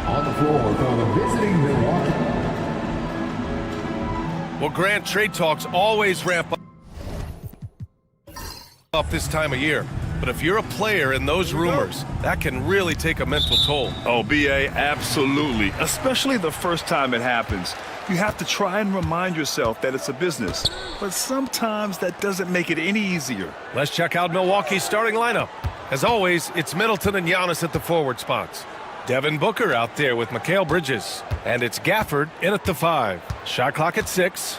On the floor for the visiting Milwaukee. Well, Grant, trade talks always ramp up this time of year. But if you're a player in those rumors, that can really take a mental toll. Oh, B.A., absolutely. Especially the first time it happens. You have to try and remind yourself that it's a business. But sometimes that doesn't make it any easier. Let's check out Milwaukee's starting lineup. As always, it's Middleton and Giannis at the forward spots. Devin Booker out there with Mikal Bridges. And it's Gafford in at the 5. Shot clock at 6.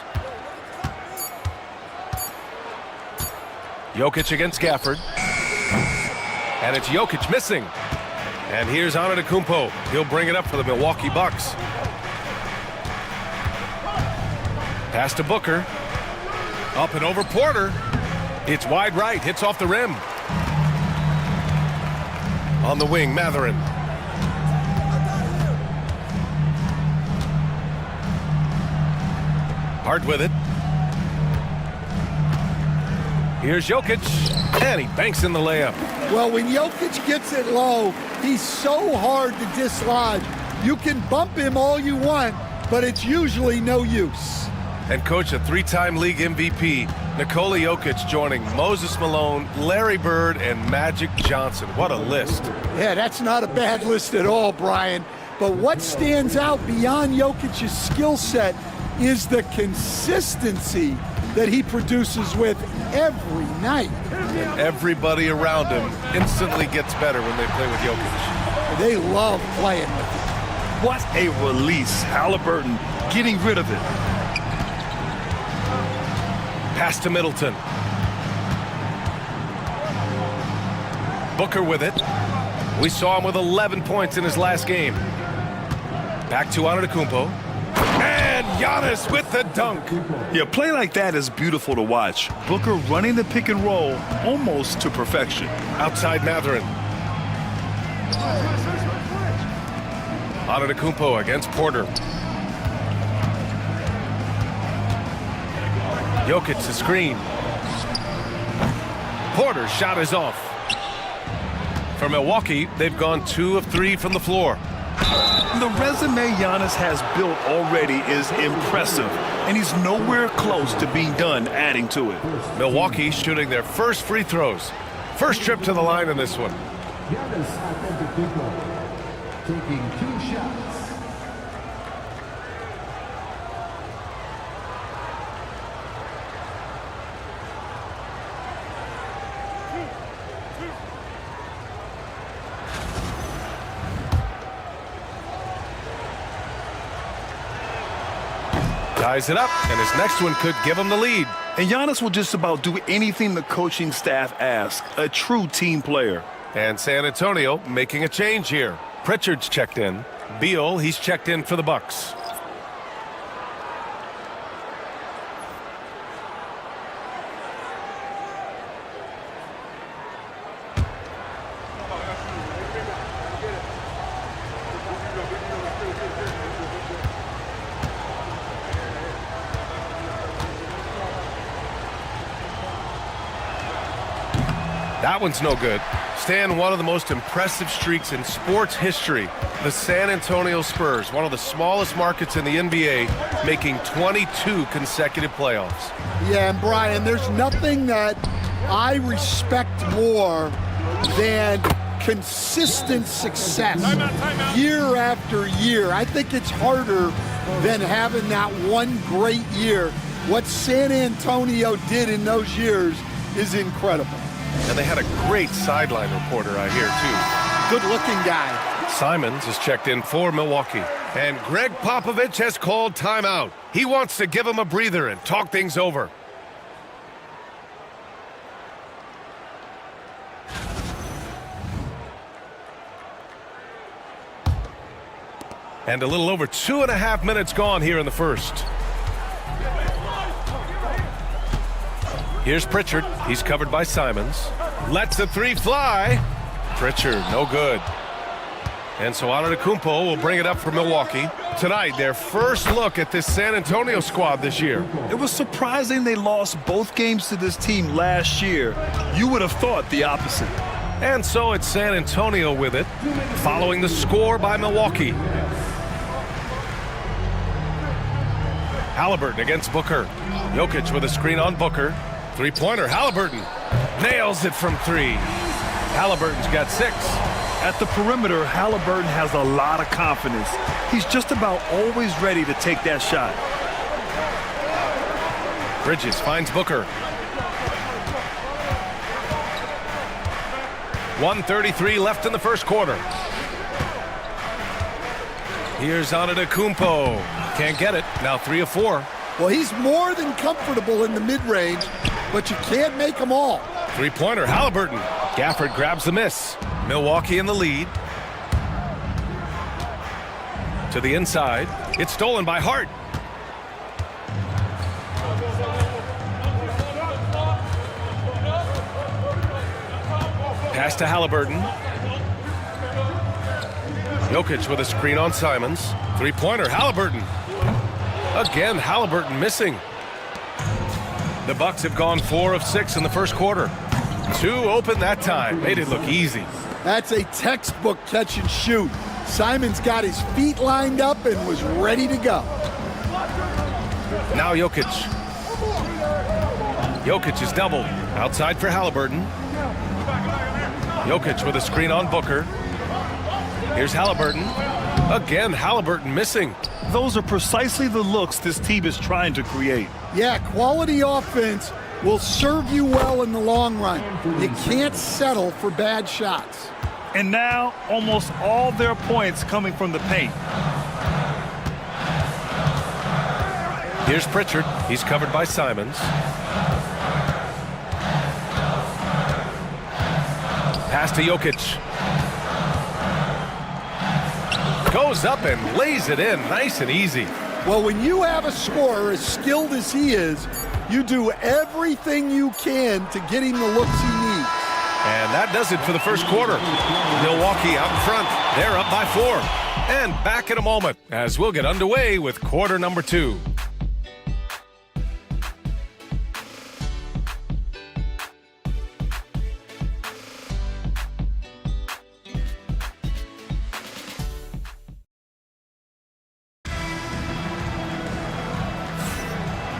Jokic against Gafford. And it's Jokic missing. And here's Antetokounmpo. He'll bring it up for the Milwaukee Bucks. Pass to Booker. Up and over Porter. It's wide right. Hits off the rim. On the wing, Mathurin. Hard with it. Here's Jokic, and he banks in the layup. Well, when Jokic gets it low, he's so hard to dislodge. You can bump him all you want, but it's usually no use. And coach, a 3-time league MVP, Nikola Jokic joining Moses Malone, Larry Bird, and Magic Johnson. What a list. Yeah, that's not a bad list at all, Brian. But what stands out beyond Jokic's skill set is the consistency that he produces with every night. And everybody around him instantly gets better when they play with Jokic. They love playing with him. What a release. Halliburton getting rid of it. Pass to Middleton. Booker with it. We saw him with 11 points in his last game. Back to Antetokounmpo. And Giannis with the dunk. Yeah, play like that is beautiful to watch. Booker running the pick and roll almost to perfection. Outside Mathurin. Antetokounmpo against Porter. Jokic the screen. Porter's shot is off. For Milwaukee, they've gone 2 of 3 from the floor. The resume Giannis has built already is impressive, and he's nowhere close to being done adding to it. Milwaukee shooting their first free throws. First trip to the line in this one. Giannis Antetokounmpo taking 2 shots. Ties it up, and his next one could give him the lead. And Giannis will just about do anything the coaching staff asks. A true team player. And San Antonio making a change here. Pritchard's checked in. Beal, he's checked in for the Bucks. That one's no good. Stan, one of the most impressive streaks in sports history. The San Antonio Spurs, one of the smallest markets in the NBA, making 22 consecutive playoffs. Yeah, and Brian, there's nothing that I respect more than consistent success year after year. I think it's harder than having that one great year. What San Antonio did in those years is incredible. And they had a great sideline reporter, I hear, too. Good-looking guy. Simons is checked in for Milwaukee. And Greg Popovich has called timeout. He wants to give him a breather and talk things over. And a little over 2.5 minutes gone here in the first. Here's Pritchard. He's covered by Simons. Lets the 3 fly. Pritchard, no good. And so Antetokounmpo will bring it up for Milwaukee. Tonight, their first look at this San Antonio squad this year. It was surprising they lost both games to this team last year. You would have thought the opposite. And so it's San Antonio with it, following the score by Milwaukee. Halliburton against Booker. Jokic with a screen on Booker. Three-pointer, Halliburton. Nails it from three. Halliburton's got 6. At the perimeter, Halliburton has a lot of confidence. He's just about always ready to take that shot. Bridges finds Booker. 1:33 left in the first quarter. Here's Antetokounmpo. Can't get it. Now 3 of 4. Well, he's more than comfortable in the mid-range, but you can't make them all. Three-pointer, Halliburton. Gafford grabs the miss. Milwaukee in the lead. To the inside. It's stolen by Hart. Pass to Halliburton. Jokic with a screen on Simons. Three-pointer, Halliburton. Again, Halliburton missing. The Bucks have gone 4 of 6 in the first quarter. 2 open that time. Made it look easy. That's a textbook catch and shoot. Simons got his feet lined up and was ready to go. Now Jokic. Jokic is doubled. Outside for Halliburton. Jokic with a screen on Booker. Here's Halliburton. Again, Halliburton missing. Those are precisely the looks this team is trying to create. Yeah, quality offense will serve you well in the long run. You can't settle for bad shots. And now, almost all their points coming from the paint. Here's Pritchard. He's covered by Simons. Pass to Jokic. Goes up and lays it in nice and easy. Well, when you have a scorer as skilled as he is, you do everything you can to get him the looks he needs. And that does it for the first quarter. Milwaukee out in front. They're up by 4. And back in a moment as we'll get underway with quarter number 2.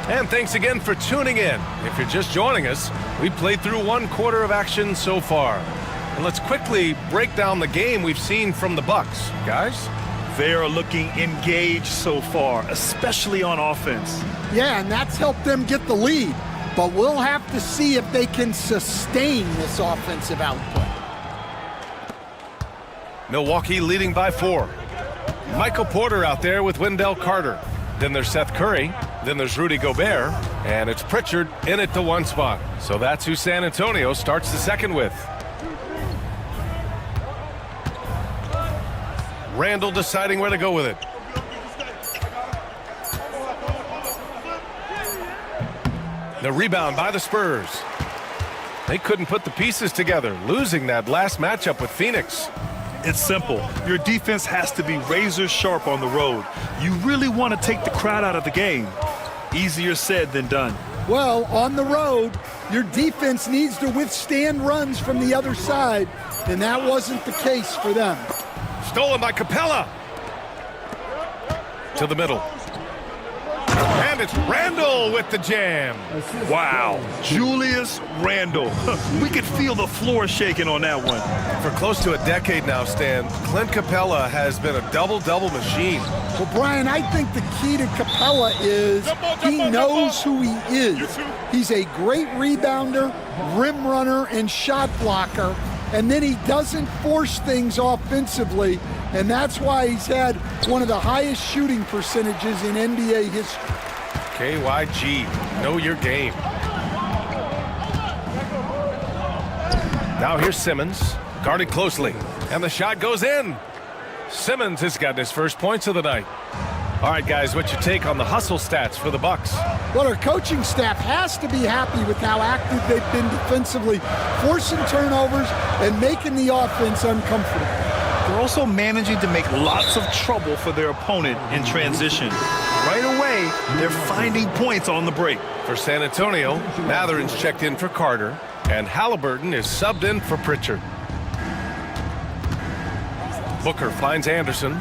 And thanks again for tuning in. If you're just joining us, we played through 1 quarter of action so far. And let's quickly break down the game we've seen from the Bucks. Guys? They are looking engaged so far, especially on offense. Yeah, and that's helped them get the lead. But we'll have to see if they can sustain this offensive output. Milwaukee leading by 4. Michael Porter out there with Wendell Carter. Then there's Seth Curry. Then there's Rudy Gobert. And it's Pritchard in at the 1 spot. So that's who San Antonio starts the second with. Randall deciding where to go with it. The rebound by the Spurs. They couldn't put the pieces together, losing that last matchup with Phoenix. It's simple. Your defense has to be razor sharp on the road. You really want to take the crowd out of the game. Easier said than done. Well, on the road, your defense needs to withstand runs from the other side, and that wasn't the case for them. Stolen by Capella. To the middle. And it's Randall with the jam. Wow, Julius Randle. We could feel the floor shaking on that one. For close to a decade now, Stan, Clint Capella has been a double-double machine. Well, Brian, I think the key to Capella is he knows who he is. He's a great rebounder, rim runner, and shot blocker, and then he doesn't force things offensively, and that's why he's had one of the highest shooting percentages in NBA history. KYG, know your game. Now here's Simmons, guarded closely, and the shot goes in. Simmons has gotten his first points of the night. All right, guys, what's your take on the hustle stats for the Bucks? Well, our coaching staff has to be happy with how active they've been defensively, forcing turnovers and making the offense uncomfortable. They're also managing to make lots of trouble for their opponent in transition. Right away, they're finding points on the break. For San Antonio, Matherin's checked in for Carter, and Halliburton is subbed in for Pritchard. Booker finds Anderson.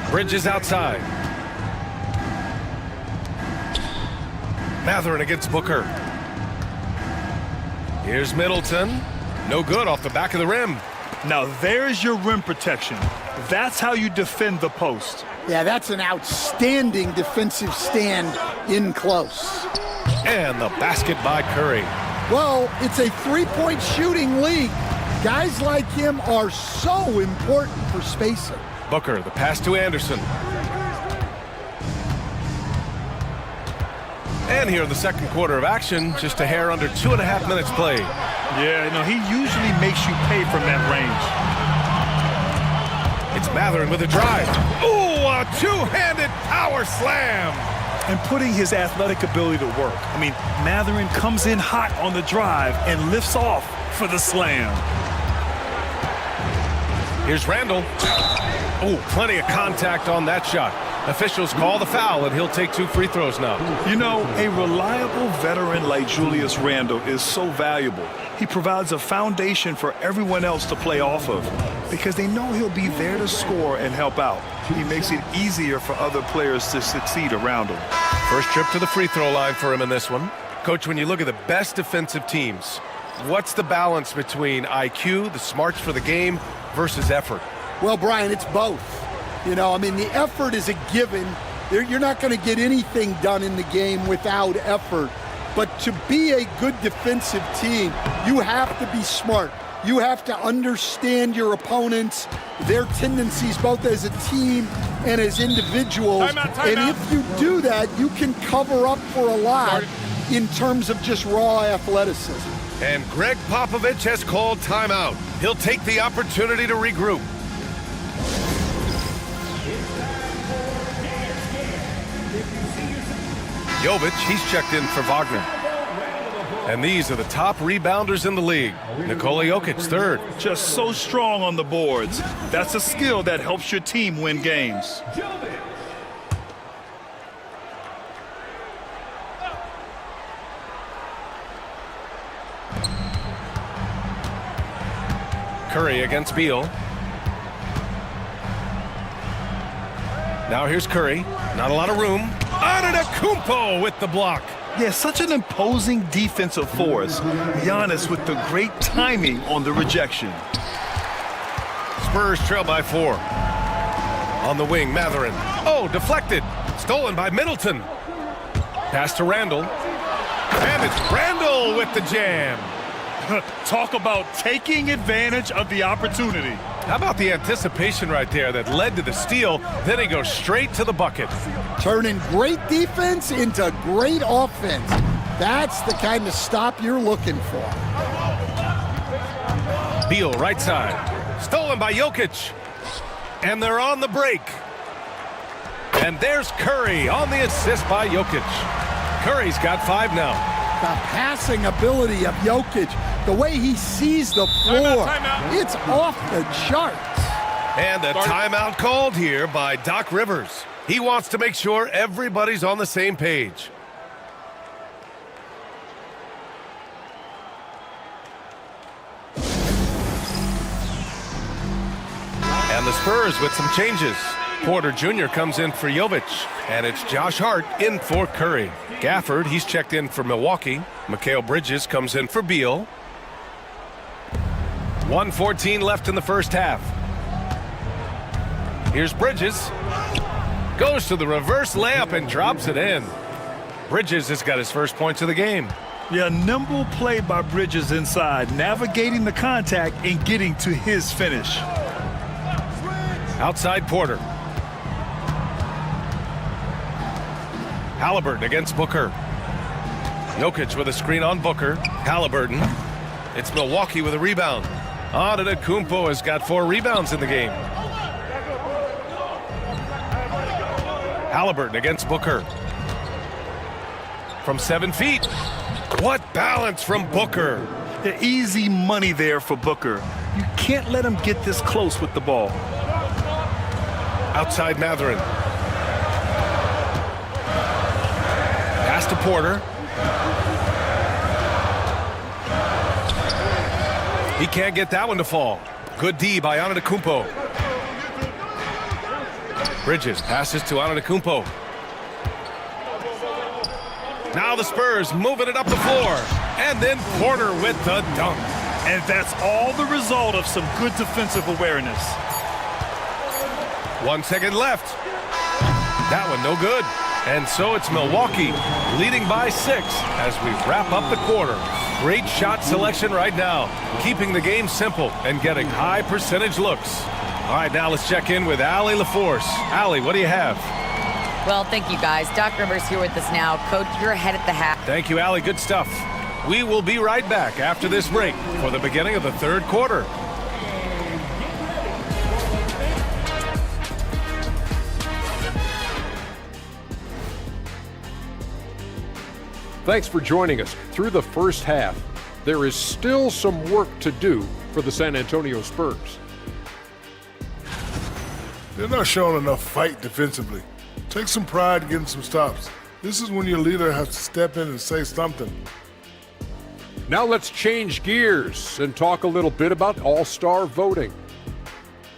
Bridges outside. Matherin against Booker. Here's Middleton. No good off the back of the rim. Now there's your rim protection. That's how you defend the post. Yeah, that's an outstanding defensive stand in close. And the basket by Curry. Well, it's a three-point shooting league. Guys like him are so important for spacing. Booker, the pass to Anderson. And here in the second quarter of action, just a hair under 2.5 minutes played. Yeah, he usually makes you pay from that range. It's Matherin with a drive. Ooh, a two-handed power slam. And putting his athletic ability to work. Matherin comes in hot on the drive and lifts off for the slam. Here's Randall. Oh, plenty of contact on that shot. Officials call the foul, and he'll take 2 free throws now. A reliable veteran like Julius Randle is so valuable. He provides a foundation for everyone else to play off of because they know he'll be there to score and help out. He makes it easier for other players to succeed around him. First trip to the free throw line for him in this one. Coach, when you look at the best defensive teams, what's the balance between IQ, the smarts for the game, versus effort? Well, Brian, it's both. The effort is a given. You're not going to get anything done in the game without effort. But to be a good defensive team, you have to be smart. You have to understand your opponents, their tendencies, both as a team and as individuals. Time and out. if you do that, you can cover up for a lot in terms of just raw athleticism. And Greg Popovich has called timeout. He'll take the opportunity to regroup. Jovic, he's checked in for Wagner. And these are the top rebounders in the league. Nikola Jokic, third. Just so strong on the boards. That's a skill that helps your team win games. Curry against Beal. Now here's Curry. Not a lot of room. Antetokounmpo with the block. Yeah, such an imposing defensive force. Giannis with the great timing on the rejection. Spurs trail by 4. On the wing, Matherin. Oh, deflected. Stolen by Middleton. Pass to Randall. And it's Randall with the jam. Talk about taking advantage of the opportunity. How about the anticipation right there that led to the steal? Then he goes straight to the bucket. Turning great defense into great offense. That's the kind of stop you're looking for. Beal, right side. Stolen by Jokic. And they're on the break. And there's Curry on the assist by Jokic. Curry's got 5 now. The passing ability of Jokic, the way he sees the floor, it's off the charts. And a timeout called here by Doc Rivers. He wants to make sure everybody's on the same page. And the Spurs with some changes. Porter Jr. comes in for Jovic, and it's Josh Hart in for Curry. Gafford, he's checked in for Milwaukee. Mikal Bridges comes in for Beal. 1:14 left in the first half. Here's Bridges. Goes to the reverse layup and drops it in. Bridges has got his first points of the game. Yeah, nimble play by Bridges inside, navigating the contact and getting to his finish. Outside Porter. Halliburton against Booker. Jokic with a screen on Booker. Halliburton. It's Milwaukee with a rebound. Antetokounmpo has got 4 rebounds in the game. Halliburton against Booker. From 7 feet. What balance from Booker. The easy money there for Booker. You can't let him get this close with the ball. Outside Matherin. Pass to Porter. He can't get that one to fall. Good D by Antetokounmpo. Bridges passes to Antetokounmpo. Now the Spurs moving it up the floor. And then Porter with the dunk. And that's all the result of some good defensive awareness. 1 second left. That one no good. And so it's Milwaukee leading by 6 as we wrap up the quarter. Great shot selection right now, keeping the game simple and getting high percentage looks. All right, now let's check in with Allie LaForce. Allie, what do you have? Well, thank you, guys. Doc Rivers here with us now. Coach, you're ahead at the half. Thank you, Allie. Good stuff. We will be right back after this break for the beginning of the third quarter. Thanks for joining us. Through the first half, there is still some work to do for the San Antonio Spurs. They're not showing enough fight defensively. Take some pride getting some stops. This is when your leader has to step in and say something. Now let's change gears and talk a little bit about all-star voting.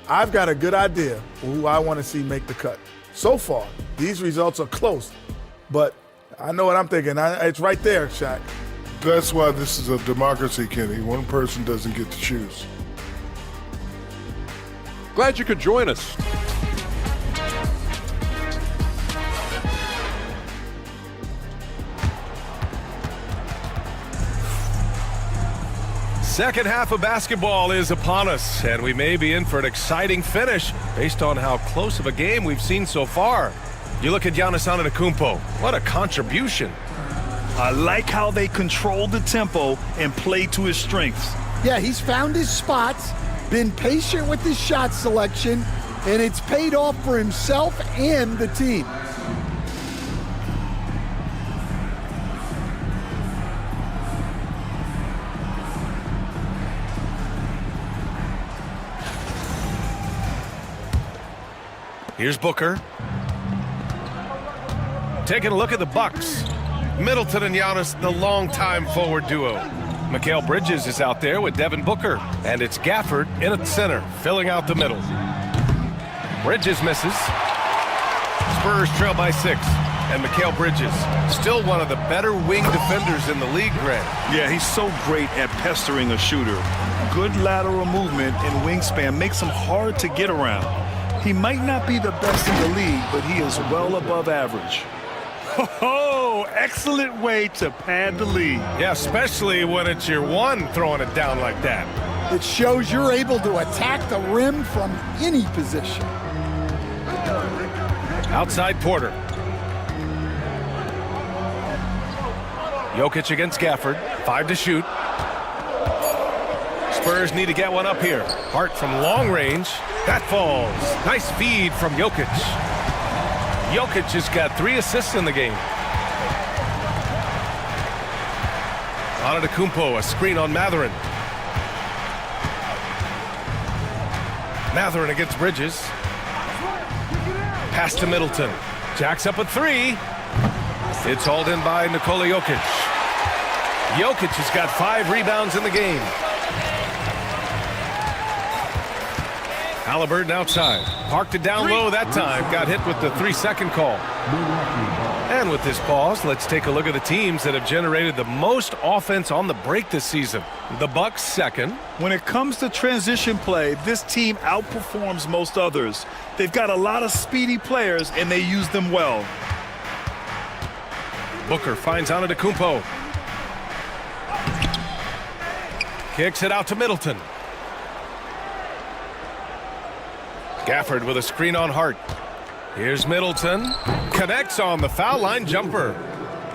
I've got a good idea for who I want to see make the cut. So far, these results are close, but I know what I'm thinking. It's right there, Shaq. That's why this is a democracy, Kenny. One person doesn't get to choose. Glad you could join us. Second half of basketball is upon us, and we may be in for an exciting finish based on how close of a game we've seen so far. You look at Giannis Antetokounmpo. What a contribution. I like how they control the tempo and play to his strengths. Yeah, he's found his spots, been patient with his shot selection, and it's paid off for himself and the team. Here's Booker. Taking a look at the Bucks. Middleton and Giannis, the longtime forward duo. Mikal Bridges is out there with Devin Booker. And it's Gafford in at center, filling out the middle. Bridges misses. Spurs trail by 6. And Mikal Bridges, still one of the better wing defenders in the league, Grant. Yeah, he's so great at pestering a shooter. Good lateral movement and wingspan makes him hard to get around. He might not be the best in the league, but he is well above average. Oh, excellent way to pad the lead. Yeah, especially when it's your one throwing it down like that. It shows you're able to attack the rim from any position. Outside Porter. Jokic against Gafford. 5 to shoot. Spurs need to get one up here. Hart from long range. That falls. Nice feed from Jokic. Jokic has got 3 assists in the game. Antetokounmpo, a screen on Mathurin. Mathurin against Bridges. Pass to Middleton. Jacks up a 3. It's hauled in by Nikola Jokic. Jokic has got 5 rebounds in the game. Halliburton outside. Parked it down low that time. Got hit with the 3-second call. And with this pause, let's take a look at the teams that have generated the most offense on the break this season. The Bucks second. When it comes to transition play, this team outperforms most others. They've got a lot of speedy players, and they use them well. Booker finds Antetokounmpo. Kicks it out to Middleton. Gafford with a screen on Hart. Here's Middleton. Connects on the foul line jumper.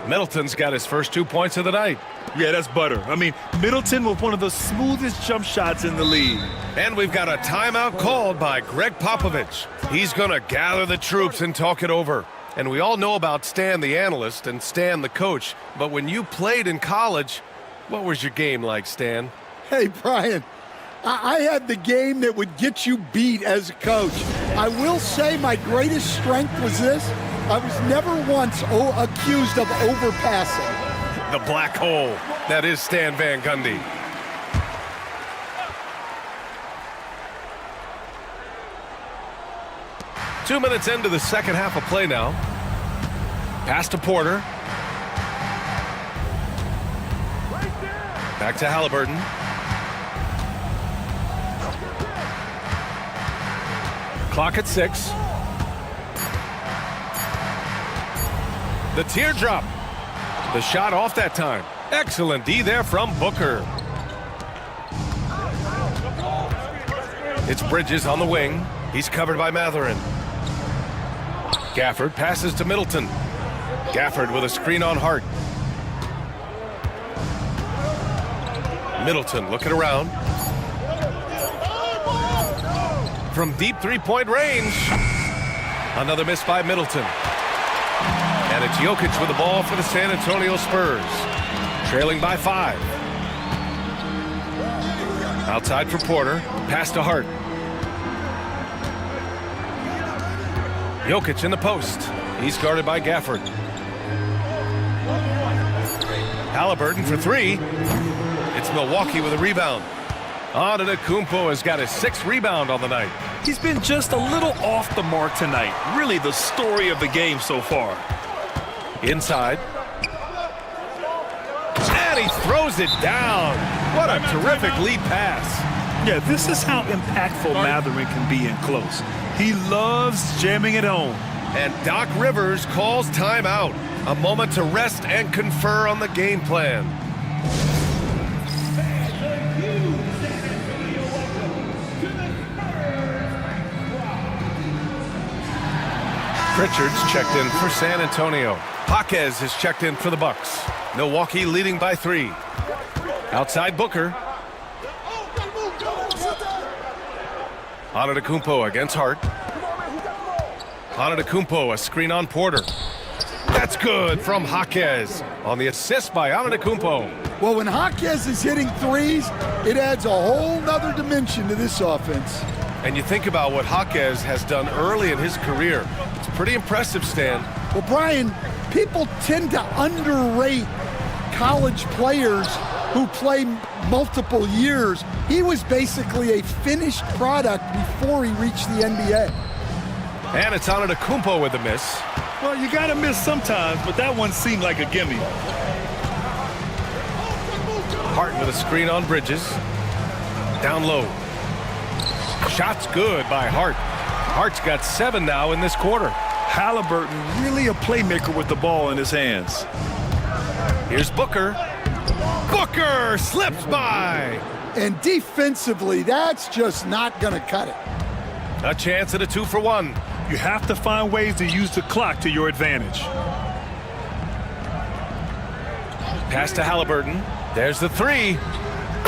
Middleton's got his first 2 points of the night. Yeah, that's butter. I mean, Middleton with one of the smoothest jump shots in the league. And we've got a timeout called by Greg Popovich. He's going to gather the troops and talk it over. And we all know about Stan the analyst and Stan the coach. But when you played in college, what was your game like, Stan? Hey, Brian, I had the game that would get you beat as a coach. I will say my greatest strength was this. I was never once accused of overpassing. The black hole. That is Stan Van Gundy. 2 minutes into the second half of play now. Pass to Porter. Back to Halliburton. Clock at 6. The teardrop. The shot off that time. Excellent D there from Booker. It's Bridges on the wing. He's covered by Matherin. Gafford passes to Middleton. Gafford with a screen on Hart. Middleton looking around. From deep three-point range. Another miss by Middleton. And it's Jokic with the ball for the San Antonio Spurs. Trailing by 5. Outside for Porter. Pass to Hart. Jokic in the post. He's guarded by Gafford. Halliburton for 3. It's Milwaukee with a rebound. Antetokounmpo has got his 6th rebound on the night. He's been just a little off the mark tonight. Really the story of the game so far. Inside. And he throws it down. What a terrific lead pass. Yeah, this is how impactful Matherin can be in close. He loves jamming it home. And Doc Rivers calls timeout. A moment to rest and confer on the game plan. Pritchard's checked in for San Antonio. Jaquez has checked in for the Bucks. Milwaukee leading by 3. Outside Booker. Antetokounmpo against Hart. Antetokounmpo, a screen on Porter. That's good from Jaquez on the assist by Antetokounmpo. Well, when Jaquez is hitting threes, it adds a whole nother dimension to this offense. And you think about what Jaquez has done early in his career. It's pretty impressive, Stan. Well, Brian, people tend to underrate college players who play multiple years. He was basically a finished product before he reached the NBA. And it's Antetokounmpo with the miss. Well, you got to miss sometimes, but that one seemed like a gimme. Hart with a screen on Bridges. Down low. Shot's good by Hart. Hart's got 7 now in this quarter. Halliburton really a playmaker with the ball in his hands. Here's Booker. Booker slips by. And defensively, that's just not going to cut it. A chance at a 2-for-1. You have to find ways to use the clock to your advantage. Pass to Halliburton. There's the 3.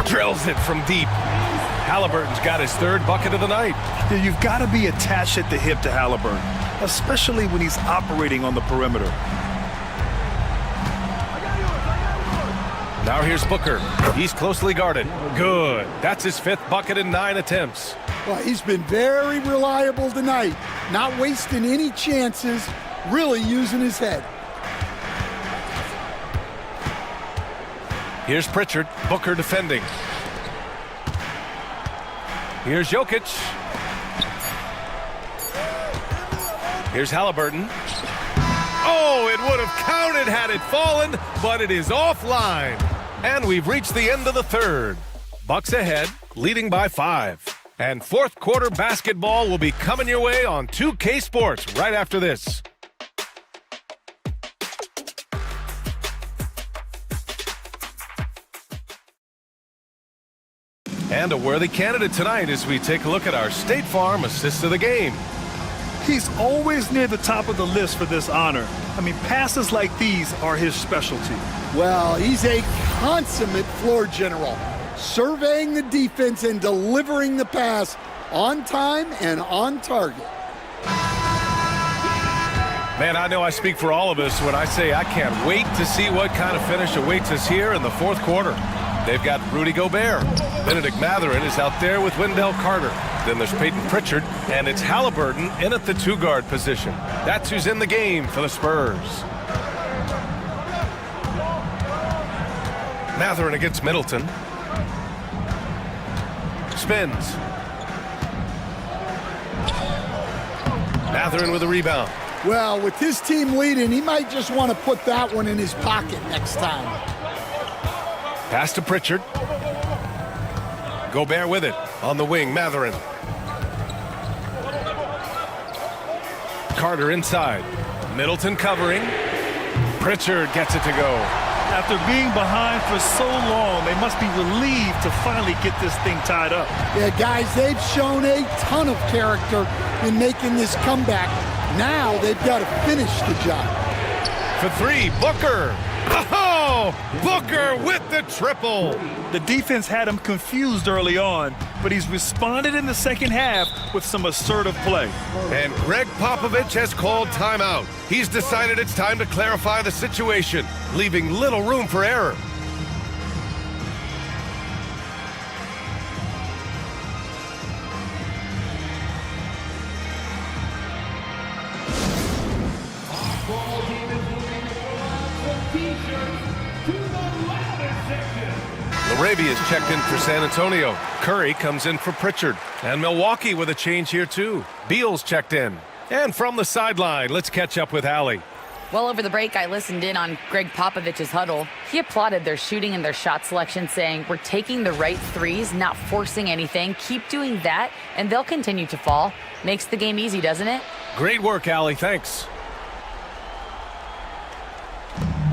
Drills it from deep. Halliburton's got his 3rd bucket of the night. Yeah, you've got to be attached at the hip to Halliburton, especially when he's operating on the perimeter. Now here's Booker. He's closely guarded. Good. That's his 5th bucket in 9 attempts. Well, he's been very reliable tonight, not wasting any chances, really using his head. Here's Pritchard. Booker defending. Here's Jokic. Here's Halliburton. Oh, it would have counted had it fallen, but it is offline. And we've reached the end of the 3rd. Bucks ahead, leading by 5. And 4th quarter basketball will be coming your way on 2K Sports right after this. And a worthy candidate tonight as we take a look at our State Farm Assist of the Game. He's always near the top of the list for this honor. I mean, passes like these are his specialty. Well, he's a consummate floor general, surveying the defense and delivering the pass on time and on target. Man, I know I speak for all of us when I say I can't wait to see what kind of finish awaits us here in the 4th quarter. They've got Rudy Gobert. Benedict Matherin is out there with Wendell Carter. Then there's Peyton Pritchard, and it's Halliburton in at the 2-guard position. That's who's in the game for the Spurs. Matherin against Middleton. Spins. Matherin with a rebound. Well, with his team leading, he might just want to put that one in his pocket next time. Pass to Pritchard. Gobert with it. On the wing, Matherin. Carter inside. Middleton covering. Pritchard gets it to go. After being behind for so long, they must be relieved to finally get this thing tied up. Yeah, guys, they've shown a ton of character in making this comeback. Now they've got to finish the job. For three, Booker. Oh, Booker with the triple. The defense had him confused early on, but he's responded in the second half with some assertive play. And Greg Popovich has called timeout. He's decided it's time to clarify the situation, leaving little room for error. Laravia is checked in for San Antonio. Curry comes in for Pritchard. And Milwaukee with a change here too. Beal's checked in. And from the sideline, let's catch up with Allie. Well, over the break, I listened in on Greg Popovich's huddle. He applauded their shooting and their shot selection, saying, "We're taking the right threes, not forcing anything. Keep doing that, and they'll continue to fall." Makes the game easy, doesn't it? Great work, Allie. Thanks.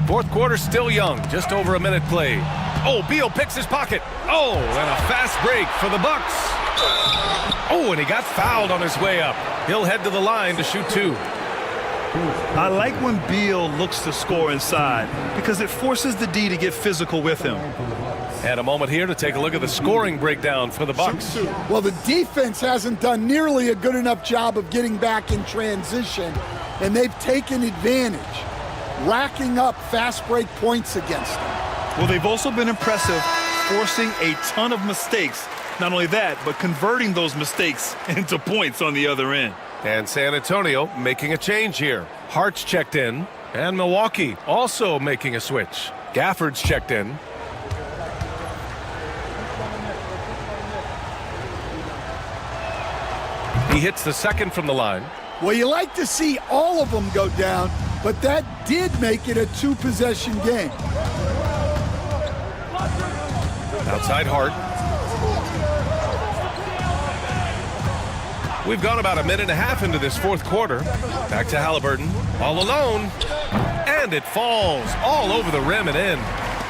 Fourth quarter still young. Just over a minute played. Oh, Beal picks his pocket. Oh, and a fast break for the Bucks. Oh, and he got fouled on his way up. He'll head to the line to shoot two. I like when Beal looks to score inside because it forces the D to get physical with him. And a moment here to take a look at the scoring breakdown for the Bucks. Well, the defense hasn't done nearly a good enough job of getting back in transition, and they've taken advantage, racking up fast break points against them. Well, they've also been impressive, forcing a ton of mistakes. Not only that, but converting those mistakes into points on the other end. And San Antonio making a change here. Hart's checked in, and Milwaukee also making a switch. Gafford's checked in. He hits the second from the line. Well, you like to see all of them go down, but that did make it a two-possession game. Outside Hart. We've gone about a minute and a half into this fourth quarter. Back to Halliburton, all alone. And it falls all over the rim and in.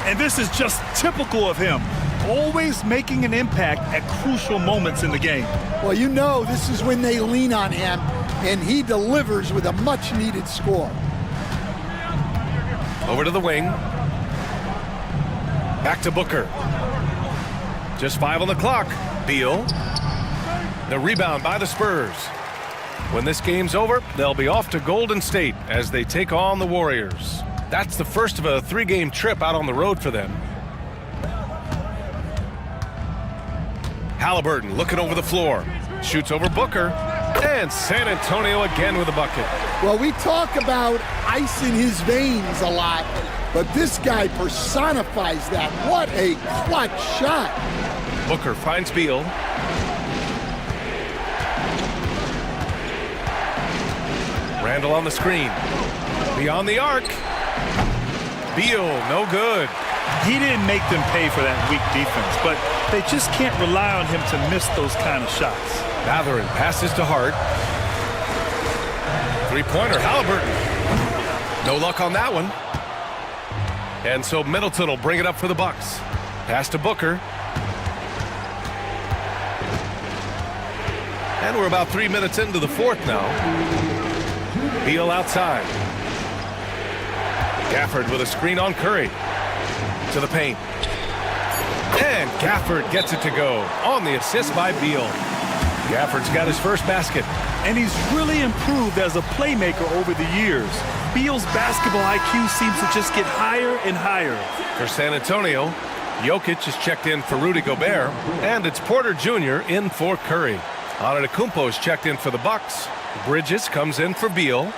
And this is just typical of him, always making an impact at crucial moments in the game. Well, you know this is when they lean on him, and he delivers with a much-needed score. Over to the wing. Back to Booker. Just 5 on the clock. Beal. The rebound by the Spurs. When this game's over, they'll be off to Golden State as they take on the Warriors. That's the first of a 3-game trip out on the road for them. Halliburton looking over the floor. Shoots over Booker. And San Antonio again with a bucket. Well, we talk about ice in his veins a lot, but this guy personifies that. What a clutch shot. Booker finds Beal. Randall on the screen. Beyond the arc. Beal, no good. He didn't make them pay for that weak defense, but they just can't rely on him to miss those kind of shots. Matherin passes to Hart. Three-pointer, Halliburton. No luck on that one. And so Middleton will bring it up for the Bucks. Pass to Booker. And we're about 3 minutes into the fourth now. Beal outside. Gafford with a screen on Curry. To the paint. And Gafford gets it to go on the assist by Beal. Gafford's got his first basket. And he's really improved as a playmaker over the years. Beal's basketball IQ seems to just get higher and higher. For San Antonio, Jokic is checked in for Rudy Gobert, and it's Porter Jr. in for Curry. Antetokounmpo is checked in for the Bucks. Bridges comes in for Beal.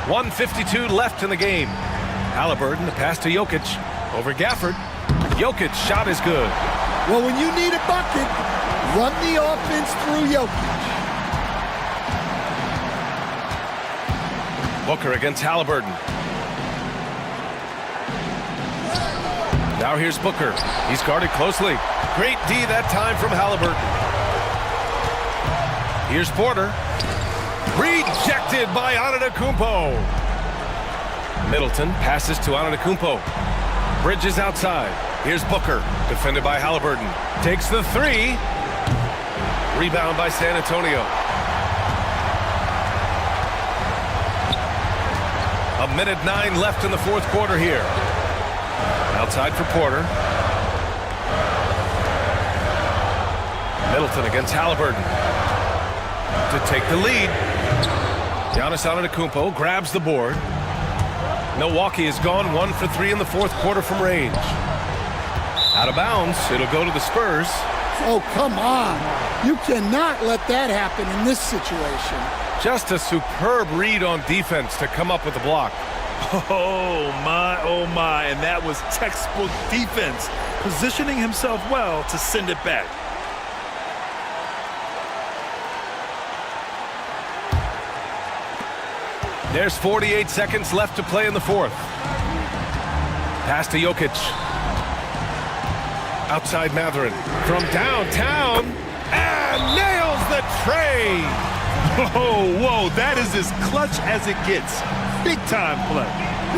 .152 left in the game. Halliburton, the pass to Jokic. Over Gafford. Jokic, shot is good. Well, when you need a bucket, run the offense through Jokic. Booker against Halliburton. Now here's Booker. He's guarded closely. Great D that time from Halliburton. Here's Porter. Rejected by Antetokounmpo. Middleton passes to Antetokounmpo. Bridges outside. Here's Booker, defended by Halliburton. Takes the three. Rebound by San Antonio. A minute 9 left in the fourth quarter here. Outside for Porter. Middleton against Halliburton. To take the lead. Giannis Antetokounmpo grabs the board. Milwaukee has gone 1 for 3 in the fourth quarter from range. Out of bounds, it'll go to the Spurs. Oh, come on. You cannot let that happen in this situation. Just a superb read on defense to come up with the block. Oh my, and that was textbook defense, positioning himself well to send it back. There's 48 seconds left to play in the fourth. Pass to Jokic. Outside Matherin. From downtown. And nails the tray. Whoa, that is as clutch as it gets. Big time play.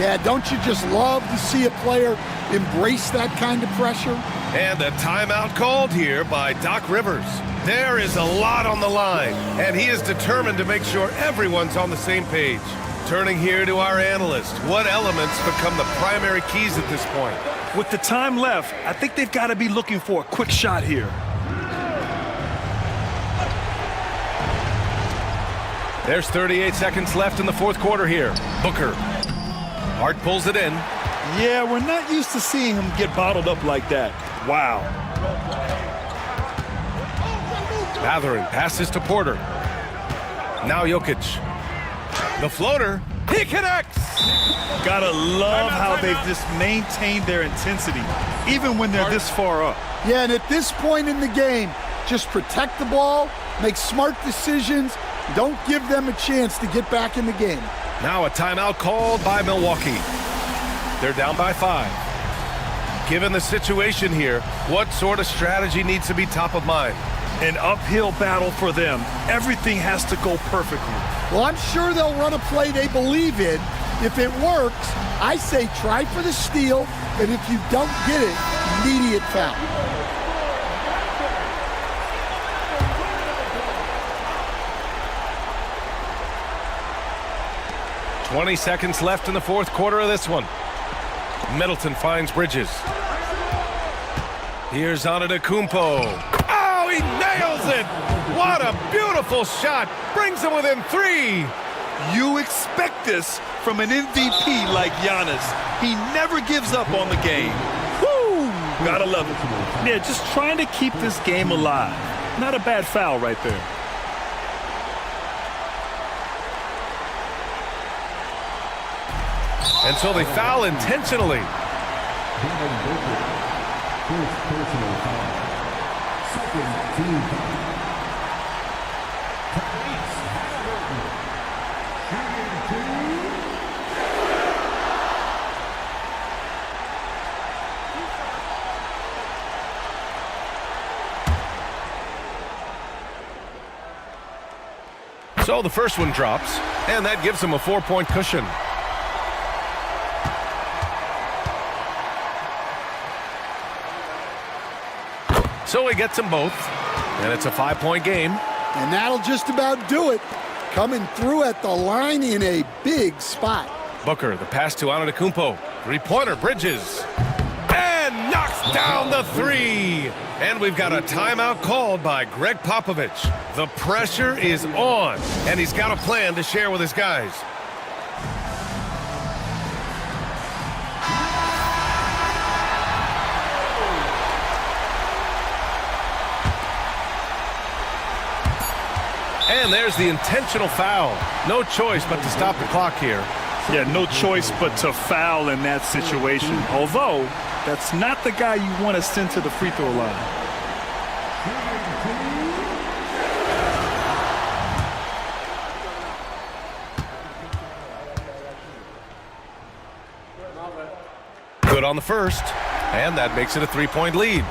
Yeah, don't you just love to see a player embrace that kind of pressure? And a timeout called here by Doc Rivers. There is a lot on the line, and he is determined to make sure everyone's on the same page. Turning here to our analyst, what elements become the primary keys at this point? With the time left, I think they've got to be looking for a quick shot here. There's 38 seconds left in the fourth quarter here. Booker. Hart pulls it in. Yeah, we're not used to seeing him get bottled up like that. Wow. Matherin passes to Porter. Now Jokic. The floater. He connects! Gotta love how they've just maintained their intensity, even when they're this far up. Yeah, and at this point in the game, just protect the ball, make smart decisions, don't give them a chance to get back in the game. Now a timeout called by Milwaukee. They're down by 5. Given the situation here, what sort of strategy needs to be top of mind? An uphill battle for them. Everything has to go perfectly. Well, I'm sure they'll run a play they believe in. If it works, I say try for the steal, and if you don't get it, immediate foul. "20 seconds left in the fourth quarter of this one. Middleton finds Bridges. Here's Antetokounmpo. Oh, he nails it! What a beautiful shot! Brings him within 3. You expect this from an MVP like Giannis. He never gives up on the game. Woo! Gotta love it. Yeah, just trying to keep this game alive. Not a bad foul right there. And so they foul intentionally. First personal foul. Second team foul. So the first one drops, and that gives him a 4-point cushion. So he gets them both, and it's a 5-point game. And that'll just about do it. Coming through at the line in a big spot. Booker, the pass to Antetokounmpo. 3-pointer, Bridges. And knocks down the 3. And we've got a timeout called by Greg Popovich. The pressure is on, and he's got a plan to share with his guys. And there's the intentional foul. No choice but to stop the clock here. Yeah, no choice but to foul in that situation. Although, that's not the guy you want to send to the free throw line. Good on the first, and that makes it a 3-point lead.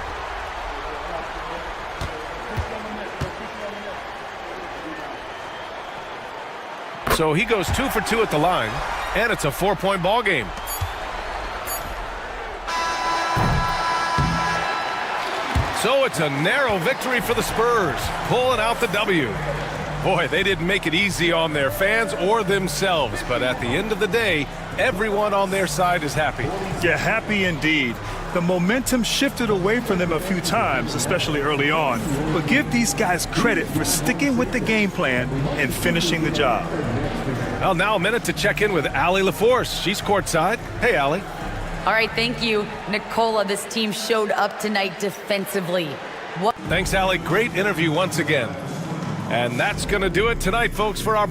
So he goes 2 for 2 at the line, and it's a 4-point ball game. So it's a narrow victory for the Spurs, pulling out the W. Boy, they didn't make it easy on their fans or themselves, but at the end of the day, everyone on their side is happy. Yeah, happy indeed. The momentum shifted away from them a few times, especially early on. But give these guys credit for sticking with the game plan and finishing the job. Well, now a minute to check in with Allie LaForce. She's courtside. Hey, Allie. All right, thank you. Nicola, this team showed up tonight defensively. Thanks, Allie. Great interview once again. And that's going to do it tonight, folks, for our...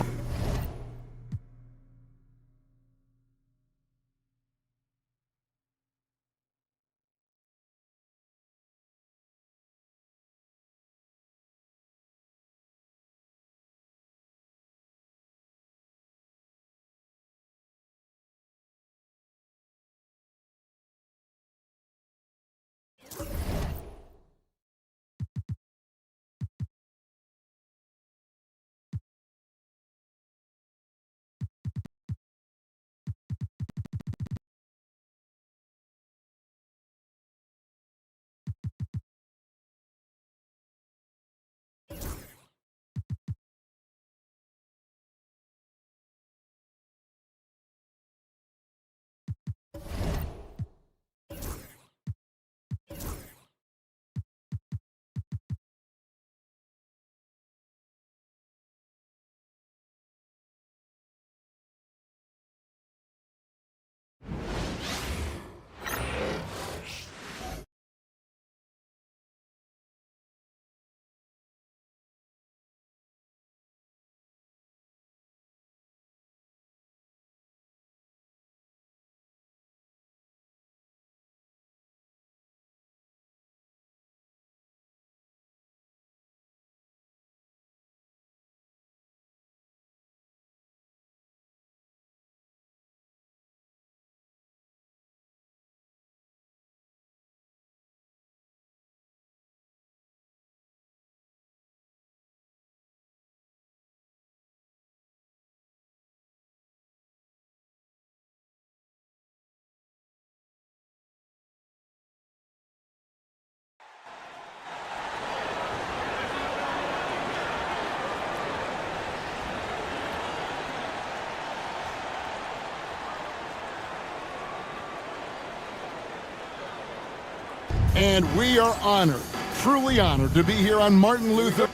And we are honored, truly honored, to be here on Martin Luther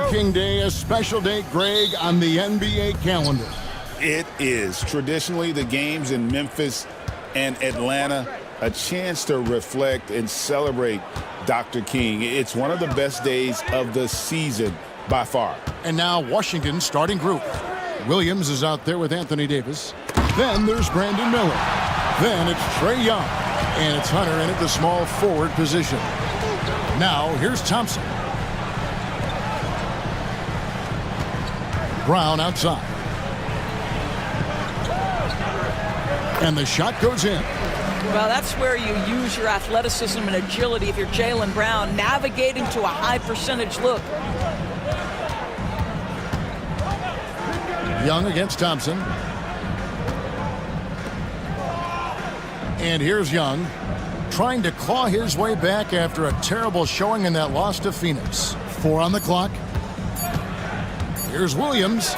King Day, a special day, Greg, on the NBA calendar. It is. Traditionally, the games in Memphis and Atlanta, a chance to reflect and celebrate Dr. King. It's one of the best days of the season by far. And now Washington's starting group. Williams is out there with Anthony Davis. Then there's Brandon Miller. Then it's Trae Young. And it's Hunter in at the small forward position. Now here's Thompson. Brown outside. And the shot goes in. Well, that's where you use your athleticism and agility if you're Jaylen Brown, navigating to a high percentage look. Young against Thompson. And here's Young, trying to claw his way back after a terrible showing in that loss to Phoenix. 4 on the clock. Here's Williams.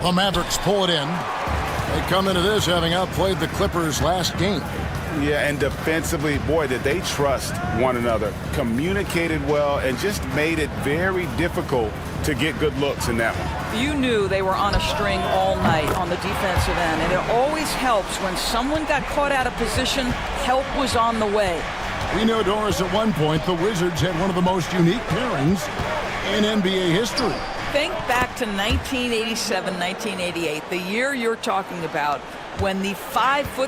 The Mavericks pull it in. They come into this having outplayed the Clippers last game. Yeah, and defensively, boy, did they trust one another. Communicated well and just made it very difficult to get good looks in that one. You knew they were on a string all night on the defensive end, and it always helps when someone got caught out of position, help was on the way. We know, Doris, at one point the Wizards had one of the most unique pairings in NBA history. think back to 1987, 1988, the year you're talking about, when the 5'3"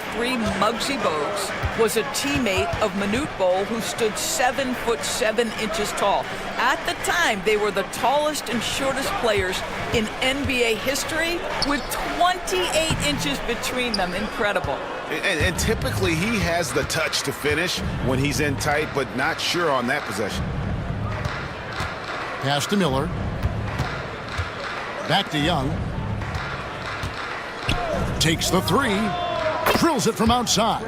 Muggsy Bogues was a teammate of Manute Bol, who stood 7'7" tall. At the time, they were the tallest and shortest players in NBA history, with 28 inches between them. Incredible. And typically he has the touch to finish when he's in tight, but not sure on that possession. Pass to Miller. Back to Young. Takes the three. Drills it from outside.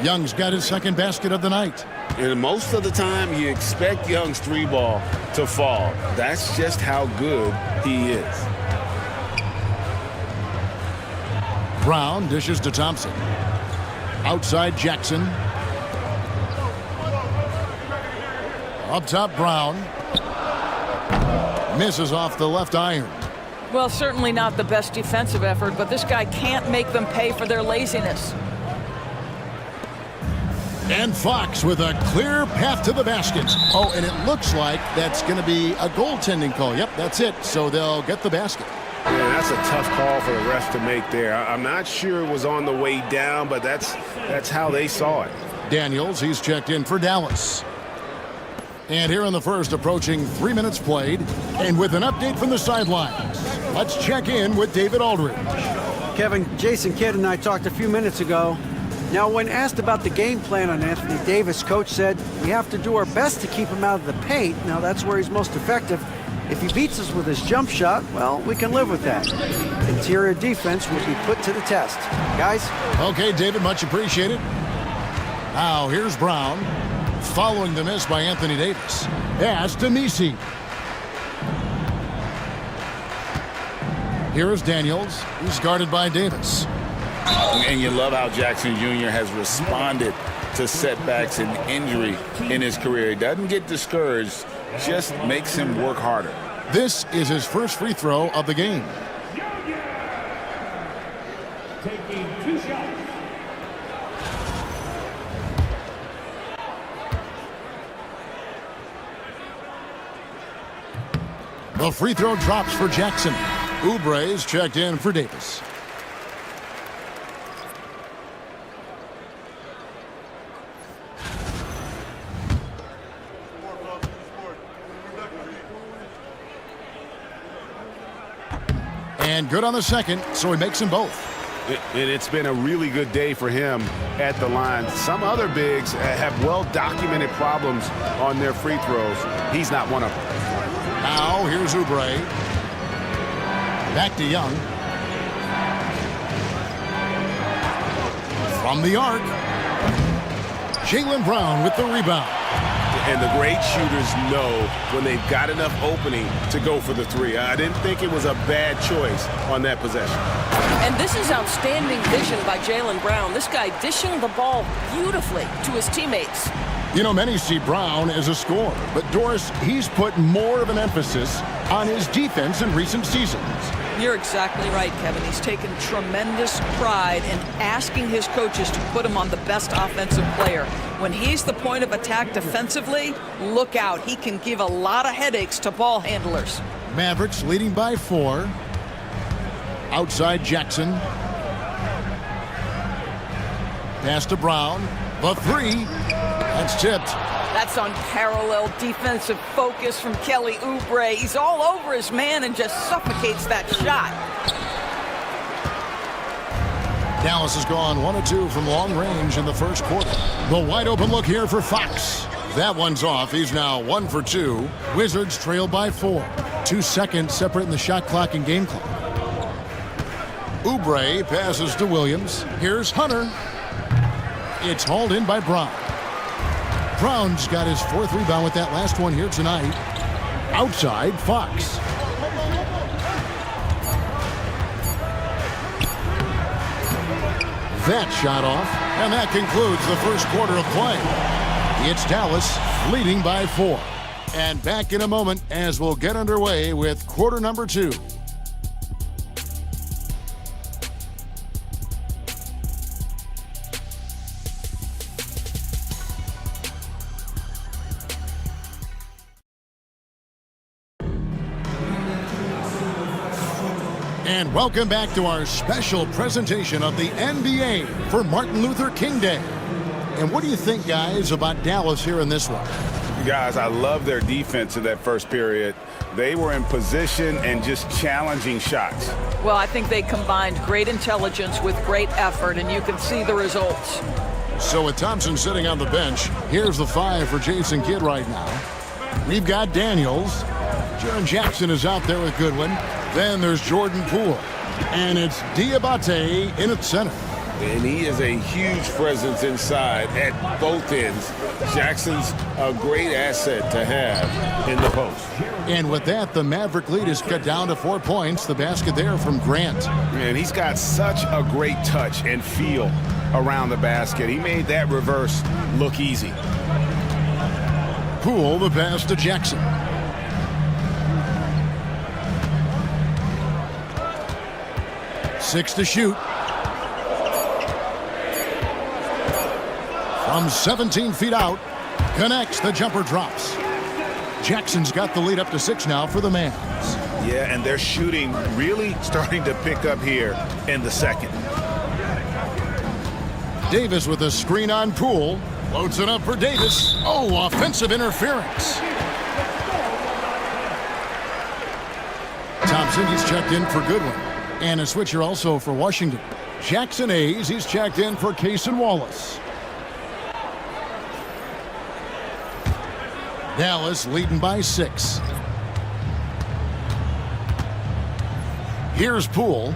Young's got his second basket of the night. And most of the time you expect Young's three ball to fall. That's just how good he is. Brown dishes to Thompson. Outside Jackson. Up top Brown. Misses off the left iron. Well, certainly not the best defensive effort, but this guy can't make them pay for their laziness. And Fox with a clear path to the basket. Oh, and it looks like that's going to be a goaltending call. Yep, that's it. So they'll get the basket. Yeah, that's a tough call for the refs to make there. I'm not sure it was on the way down, but that's how they saw it. Daniels, he's checked in for Dallas. And here in the first, approaching 3 minutes played, and with an update from the sidelines, let's check in with David Aldridge. Kevin, Jason Kidd and I talked a few minutes ago. Now, when asked about the game plan on Anthony Davis, coach said, we have to do our best to keep him out of the paint. Now, that's where he's most effective. If he beats us with his jump shot, well, we can live with that. Interior defense will be put to the test. Guys? Okay, David, much appreciated. Now, here's Brown. Following the miss by Anthony Davis. Pass to Misi. Here is Daniels. He's guarded by Davis. And you love how Jackson Jr. has responded to setbacks and injury in his career. He doesn't get discouraged, just makes him work harder. This is his first free throw of the game. Taking 2 shots. The free throw drops for Jackson. Oubre's checked in for Davis. And good on the second, so he makes them both. And it's been a really good day for him at the line. Some other bigs have well-documented problems on their free throws. He's not one of them. Now, here's Oubre. Back to Young. From the arc. Jaylen Brown with the rebound. And the great shooters know when they've got enough opening to go for the three. I didn't think it was a bad choice on that possession. And this is outstanding vision by Jaylen Brown. This guy dishing the ball beautifully to his teammates. You know, many see Brown as a scorer, but Doris, he's put more of an emphasis on his defense in recent seasons. You're exactly right, Kevin. He's taken tremendous pride in asking his coaches to put him on the best offensive player. When he's the point of attack defensively, look out. He can give a lot of headaches to ball handlers. Mavericks leading by 4. Outside Jackson. Pass to Brown. The three. That's tipped. That's unparalleled defensive focus from Kelly Oubre. He's all over his man and just suffocates that shot. Dallas has gone 1 of 2 from long range in the first quarter. The wide open look here for Fox. That one's off. He's now 1 for 2. Wizards trail by 4. 2 seconds separating the shot clock and game clock. Oubre passes to Williams. Here's Hunter. It's hauled in by Brown. Brown's got his 4th rebound with that last one here tonight. Outside, Fox. That shot off, and that concludes the first quarter of play. It's Dallas leading by 4. And back in a moment as we'll get underway with quarter number 2. And welcome back to our special presentation of the NBA for Martin Luther King Day. And what do you think, guys, about Dallas here in this one? Guys, I love their defense in that first period. They were in position and just challenging shots. Well, I think they combined great intelligence with great effort, and you can see the results. So with Thompson sitting on the bench, here's the 5 for Jason Kidd right now. We've got Daniels. Jaren Jackson is out there with Goodwin. Then there's Jordan Poole. And it's Diabate in at center. And he is a huge presence inside at both ends. Jackson's a great asset to have in the post. And with that, the Maverick lead is cut down to 4 points. The basket there from Grant. Man, he's got such a great touch and feel around the basket. He made that reverse look easy. Poole, the pass to Jackson. Six to shoot. From 17 feet out, connects, the jumper drops. Jackson's got the lead up to 6 now for the Mavs. Yeah, and their shooting really starting to pick up here in the second. Davis with a screen on Poole. Loads it up for Davis. Oh, offensive interference. Thompson, he's checked in for Goodwin. And a switcher also for Washington. Jackson Hayes, he's checked in for Cason Wallace. Dallas leading by 6. Here's Poole.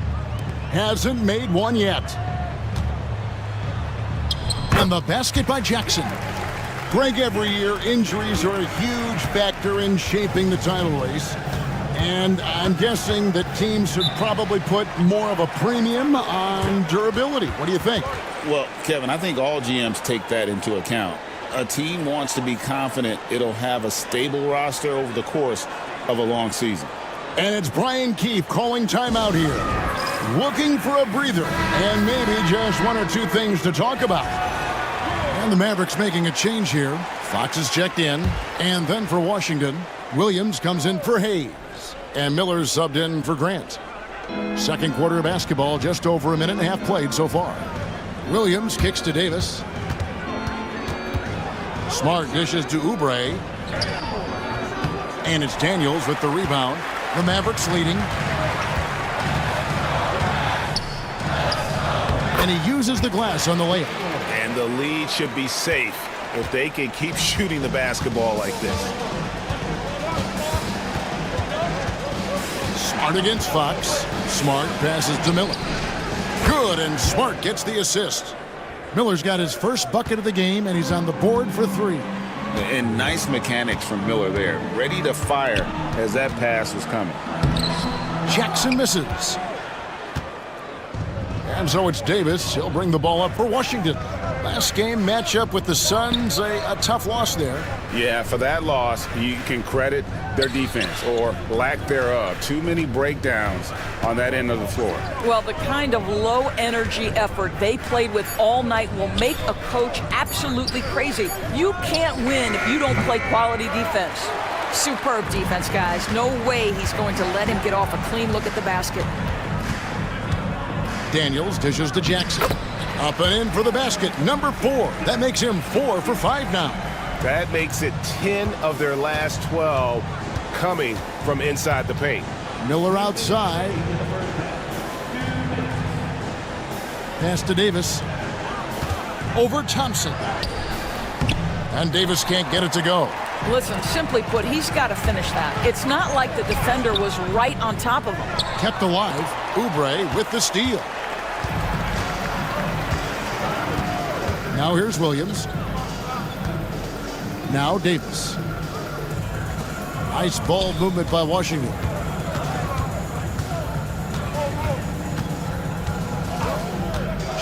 Hasn't made one yet. And the basket by Jackson. Greg, every year injuries are a huge factor in shaping the title race. And I'm guessing that teams should probably put more of a premium on durability. What do you think? Well, Kevin, I think all GMs take that into account. A team wants to be confident it'll have a stable roster over the course of a long season. And it's Brian Keefe calling timeout here. Looking for a breather and maybe just 1 or 2 things to talk about. And the Mavericks making a change here. Fox is checked in. And then for Washington, Williams comes in for Hayes. And Miller's subbed in for Grant. Second quarter of basketball, just over a minute and a half played so far. Williams kicks to Davis. Smart dishes to Oubre. And it's Daniels with the rebound. The Mavericks leading. And he uses the glass on the layup. And the lead should be safe if they can keep shooting the basketball like this. Smart against Fox. Smart passes to Miller. Good, and Smart gets the assist. Miller's got his first bucket of the game, and he's on the board for 3. And nice mechanics from Miller there. Ready to fire as that pass was coming. Jackson misses. And so it's Davis. He'll bring the ball up for Washington. Last game matchup with the Suns, a tough loss there. Yeah, for that loss, you can credit their defense or lack thereof. Too many breakdowns on that end of the floor. Well, the kind of low-energy effort they played with all night will make a coach absolutely crazy. You can't win if you don't play quality defense. Superb defense, guys. No way he's going to let him get off a clean look at the basket. Daniels dishes to Jackson. Up and in for the basket, number 4. That makes him 4 for 5 now. That makes it 10 of their last 12 coming from inside the paint. Miller outside. Pass to Davis. Over Thompson. And Davis can't get it to go. Listen, simply put, he's got to finish that. It's not like the defender was right on top of him. Kept alive. Oubre with the steal. Now here's Williams. Now Davis. Nice ball movement by Washington.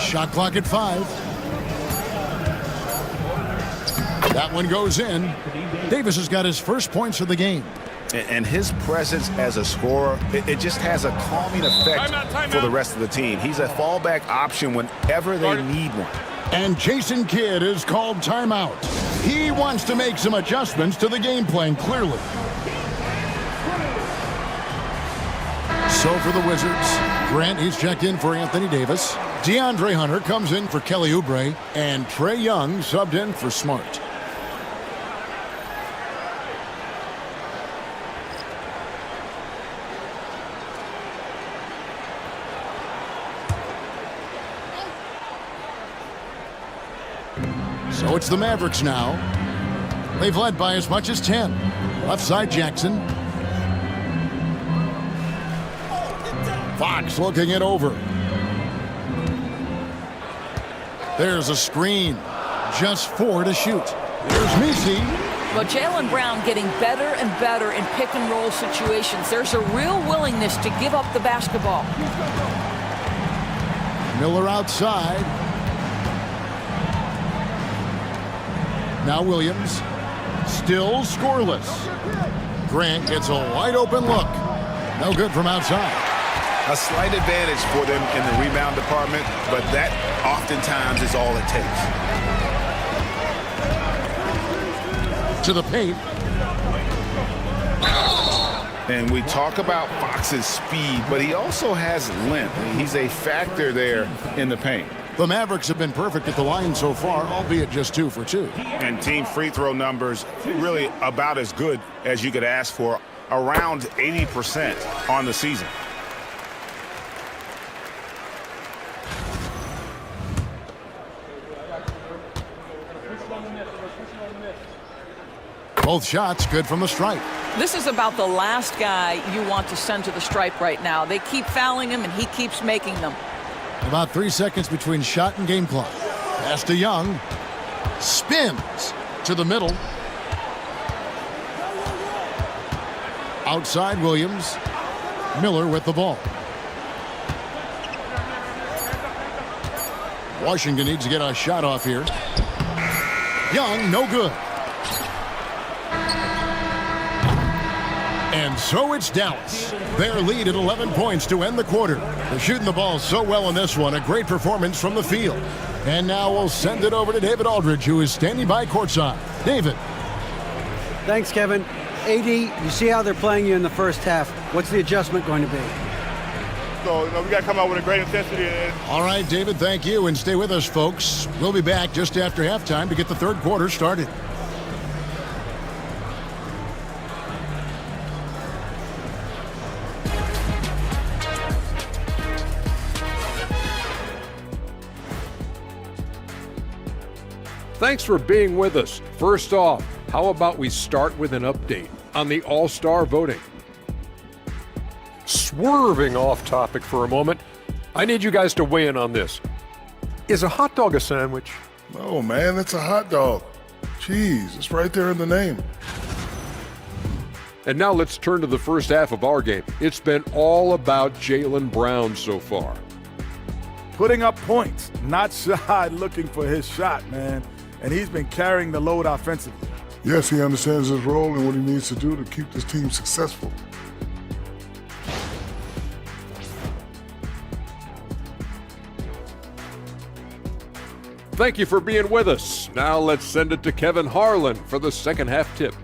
Shot clock at 5. That one goes in. Davis has got his first points of the game. And his presence as a scorer, it just has a calming effect for the rest of the team. He's a fallback option whenever they need one. And Jason Kidd is called timeout. He wants to make some adjustments to the game plan, clearly. So for the Wizards, Grant, he's checked in for Anthony Davis. DeAndre Hunter comes in for Kelly Oubre. And Trae Young subbed in for Smart. So it's the Mavericks now. They've led by as much as 10. Left side, Jackson. Fox looking it over. There's a screen. Just 4 to shoot. There's Messi. Well, Jaylen Brown getting better and better in pick-and-roll situations. There's a real willingness to give up the basketball. Miller outside. Now Williams. Still scoreless. Grant gets a wide-open look. No good from outside. A slight advantage for them in the rebound department, but that oftentimes is all it takes. To the paint. And we talk about Fox's speed, but he also has length. He's a factor there in the paint. The Mavericks have been perfect at the line so far, albeit just 2 for 2. And team free throw numbers really about as good as you could ask for, around 80% on the season. Both shots good from the stripe. This is about the last guy you want to send to the stripe right now. They keep fouling him, and he keeps making them. About 3 seconds between shot and game clock. Pass to Young. Spins to the middle. Outside Williams. Miller with the ball. Washington needs to get a shot off here. Young, no good. And so it's Dallas. Their lead at 11 points to end the quarter. They're shooting the ball so well in this one. A great performance from the field. And now we'll send it over to David Aldridge, who is standing by courtside. David. Thanks, Kevin. AD, you see how they're playing you in the first half. What's the adjustment going to be? So, we got to come out with a great intensity. All right, David, thank you. And stay with us, folks. We'll be back just after halftime to get the third quarter started. Thanks for being with us. First off, how about we start with an update on the All-Star voting? Swerving off topic for a moment, I need you guys to weigh in on this. Is a hot dog a sandwich? No, man, it's a hot dog. Cheese, it's right there in the name. And now let's turn to the first half of our game. It's been all about Jaylen Brown so far. Putting up points, not shy looking for his shot, man. And he's been carrying the load offensively. Yes, he understands his role and what he needs to do to keep this team successful. Thank you for being with us. Now let's send it to Kevin Harlan for the second half tip.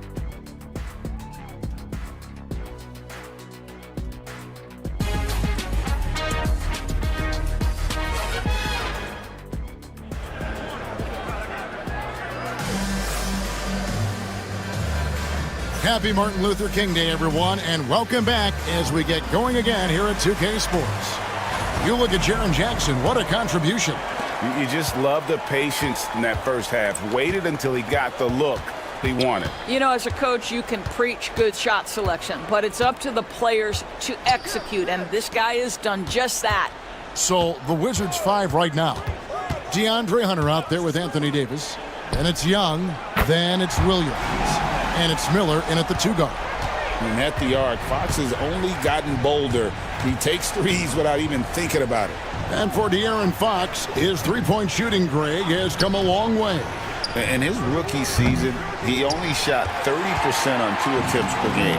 Happy Martin Luther King Day, everyone, and welcome back as we get going again here at 2K Sports. You look at Jaren Jackson, what a contribution. You just love the patience in that first half. Waited until he got the look he wanted. You know, as a coach, you can preach good shot selection, but it's up to the players to execute, and this guy has done just that. So the Wizards 5 right now. DeAndre Hunter out there with Anthony Davis. Then it's Young. Then it's Williams. And it's Miller in at the 2 guard. And at the arc, Fox has only gotten bolder. He takes threes without even thinking about it. And for De'Aaron Fox, his three-point shooting, Greg, has come a long way. In his rookie season, he only shot 30% on 2 attempts per game.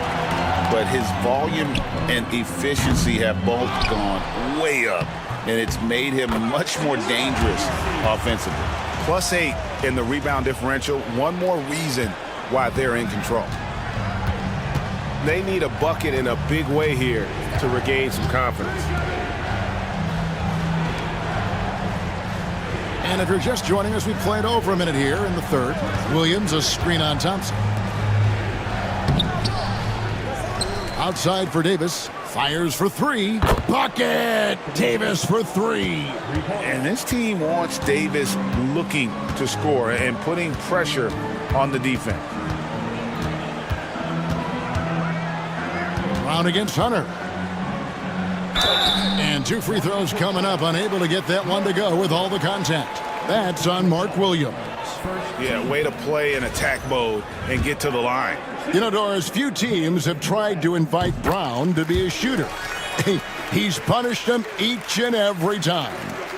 But his volume and efficiency have both gone way up. And it's made him much more dangerous offensively. +8 in the rebound differential. One more reason why they're in control. They need a bucket in a big way here to regain some confidence. And if you're just joining us, we played over a minute here in the third. Williams, a screen on Thompson. Outside for Davis. Fires for three. Bucket! Davis for three. And this team wants Davis looking to score and putting pressure on the defense. Brown against Hunter. And 2 free throws coming up. Unable to get that one to go with all the contact. That's on Mark Williams. Yeah, way to play in attack mode and get to the line. You know, Doris, few teams have tried to invite Brown to be a shooter. He's punished them each and every time.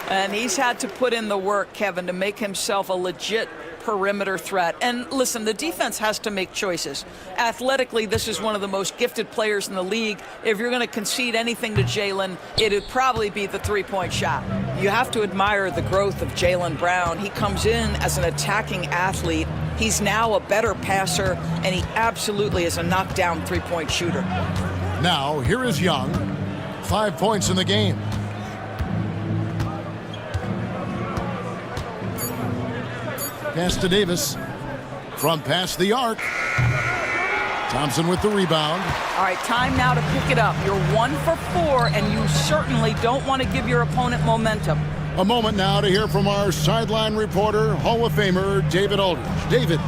And he's had to put in the work, Kevin, to make himself a legit perimeter threat. And listen, the defense has to make choices. Athletically, this is one of the most gifted players in the league. If you're going to concede anything to Jaylen, it'd probably be the three-point shot. You have to admire the growth of Jaylen Brown. He comes in as an attacking athlete. He's now a better passer, and he absolutely is a knockdown three-point shooter. Now, here is Young. 5 points in the game. Pass to Davis. From past the arc. Thompson with the rebound. All right, time now to pick it up. You're 1 for 4, and you certainly don't want to give your opponent momentum. A moment now to hear from our sideline reporter, Hall of Famer David Aldridge. David.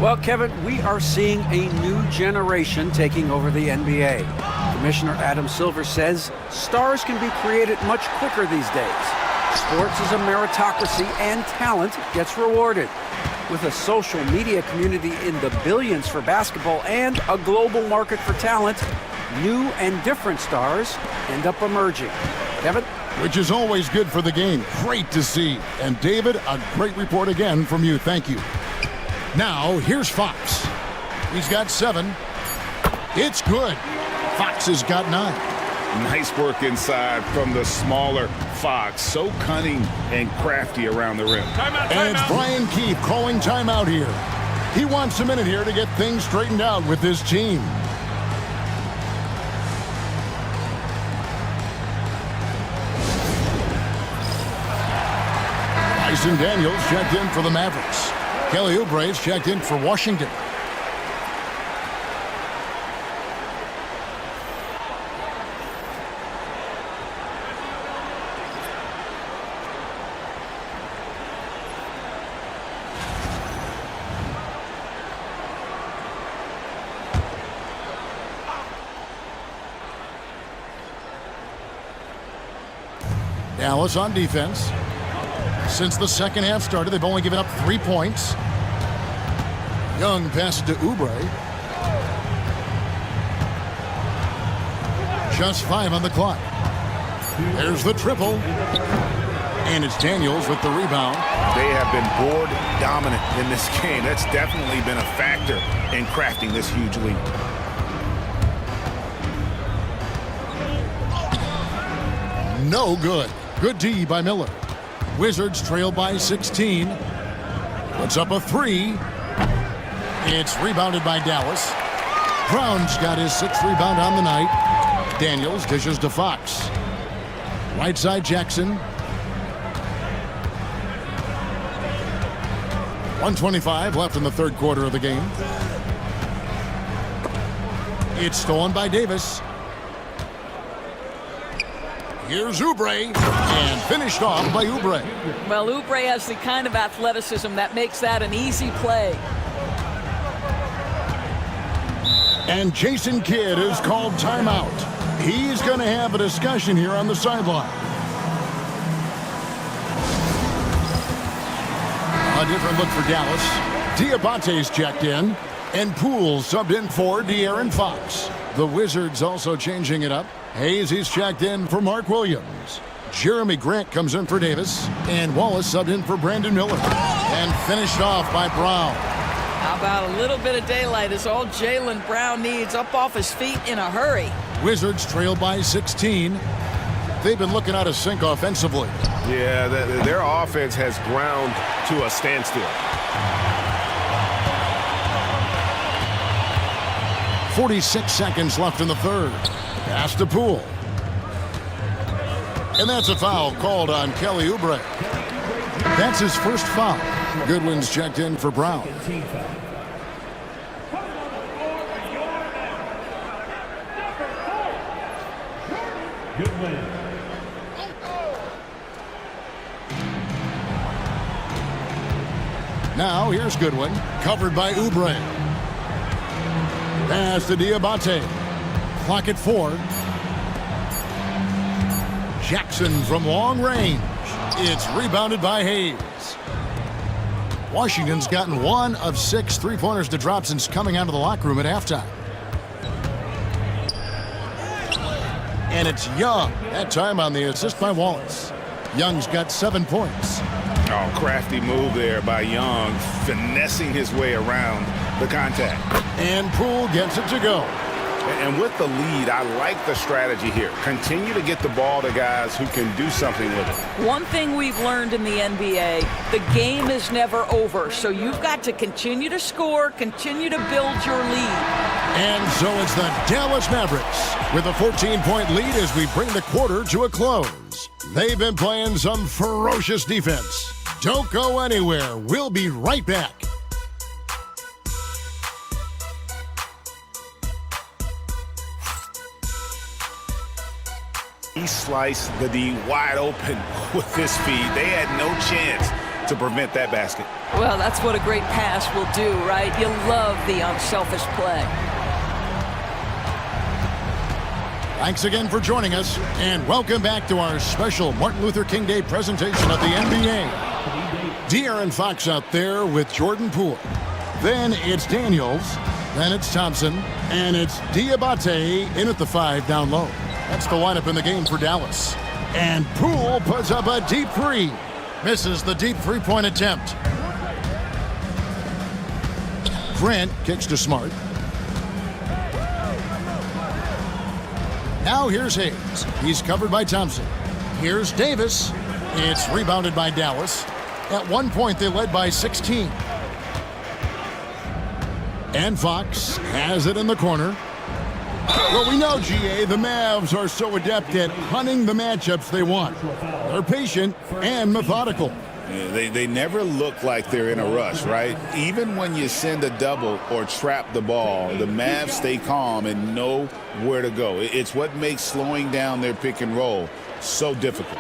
Well, Kevin, we are seeing a new generation taking over the NBA. Commissioner Adam Silver says stars can be created much quicker these days. Sports is a meritocracy, and talent gets rewarded. With a social media community in the billions for basketball and a global market for talent, new and different stars end up emerging. Kevin? Which is always good for the game. Great to see. And David, a great report again from you. Thank you. Now, here's Fox. He's got 7. It's good. Fox has got 9. Nice work inside from the smaller Fox. So cunning and crafty around the rim. And it's Brian Keefe calling timeout here. He wants a minute here to get things straightened out with his team. Bryson Daniels checked in for the Mavericks. Kelly Oubre's checked in for Washington. Dallas on defense. Since the second half started, they've only given up 3 points. Young passes to Oubre. Just 5 on the clock. There's the triple. And it's Daniels with the rebound. They have been board dominant in this game. That's definitely been a factor in crafting this huge lead. No good. Good D by Miller. Wizards trail by 16. Puts up a 3. It's rebounded by Dallas. Brown's got his 6th rebound on the night. Daniels dishes to Fox. Right side Jackson. 1:25 left in the third quarter of the game. It's stolen by Davis. Here's Oubre, and finished off by Oubre. Well, Oubre has the kind of athleticism that makes that an easy play. And Jason Kidd is called timeout. He's going to have a discussion here on the sideline. A different look for Dallas. Diabate's checked in, and Poole subbed in for De'Aaron Fox. The Wizards also changing it up. Hayes, he's checked in for Mark Williams. Jeremy Grant comes in for Davis, and Wallace subbed in for Brandon Miller. And finished off by Brown. How about a little bit of daylight is all Jaylen Brown needs, up off his feet in a hurry. Wizards trail by 16. They've been looking out of sync offensively. Yeah, their offense has ground to a standstill. 46 seconds left in the third. Pass to Poole. And that's a foul called on Kelly Oubre. That's his first foul. Goodwin's checked in for Brown. Goodwin. Now here's Goodwin, covered by Oubre. Pass to Diabate. Clock at 4. Jackson from long range. It's rebounded by Hayes. Washington's gotten 1 of 6 three-pointers to drop since coming out of the locker room at halftime. And it's Young, that time on the assist by Wallace. Young's got 7 points. Oh, crafty move there by Young, finessing his way around the contact. And Poole gets it to go. And with the lead, I like the strategy here. Continue to get the ball to guys who can do something with it. One thing we've learned in the NBA, the game is never over. So you've got to continue to score, continue to build your lead. And so it's the Dallas Mavericks with a 14-point lead as we bring the quarter to a close. They've been playing some ferocious defense. Don't go anywhere. We'll be right back. He sliced the D wide open with his feet. They had no chance to prevent that basket. Well, that's what a great pass will do, right? You love the unselfish play. Thanks again for joining us, and welcome back to our special Martin Luther King Day presentation of the NBA. De'Aaron Fox out there with Jordan Poole. Then it's Daniels, then it's Thompson, and it's Diabate in at the 5 down low. That's the lineup in the game for Dallas. And Poole puts up a deep 3. Misses the deep 3-point attempt. Grant kicks to Smart. Now here's Hayes. He's covered by Thompson. Here's Davis. It's rebounded by Dallas. At one point, they led by 16. And Fox has it in the corner. Well, we know, GA, the Mavs are so adept at hunting the matchups they want. They're patient and methodical. Yeah, they never look like they're in a rush, right? Even when you send a double or trap the ball, the Mavs stay calm and know where to go. It's what makes slowing down their pick and roll so difficult.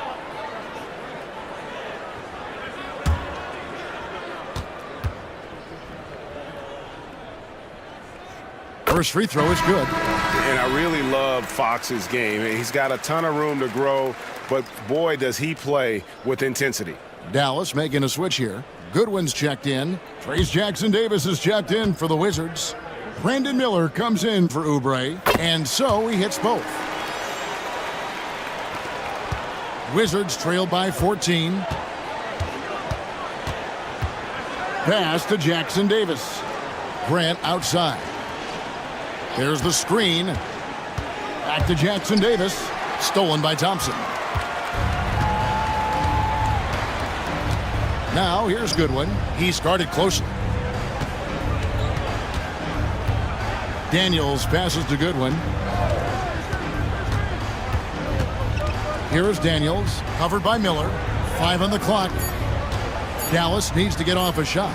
First free throw is good. And I really love Fox's game. He's got a ton of room to grow, but boy, does he play with intensity. Dallas making a switch here. Goodwin's checked in. Trace Jackson-Davis is checked in for the Wizards. Brandon Miller comes in for Oubre, and so he hits both. Wizards trail by 14. Pass to Jackson-Davis. Grant outside. There's the screen. Back to Jackson-Davis. Stolen by Thompson. Now here's Goodwin. He's guarded closely. Daniels passes to Goodwin. Here is Daniels, covered by Miller. 5 on the clock. Dallas needs to get off a shot.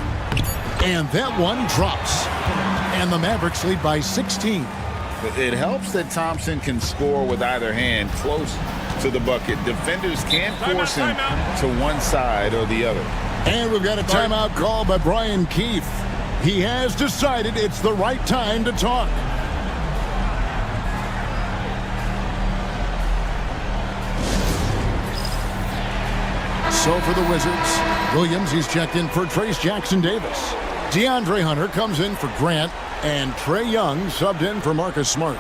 And that one drops. And the Mavericks lead by 16. It helps that Thompson can score with either hand close to the bucket. Defenders can't force him to one side or the other. And we've got a timeout call by Brian Keefe. He has decided it's the right time to talk. So for the Wizards, Williams, he's checked in for Trace Jackson-Davis. DeAndre Hunter comes in for Grant, and Trae Young subbed in for Marcus Smart.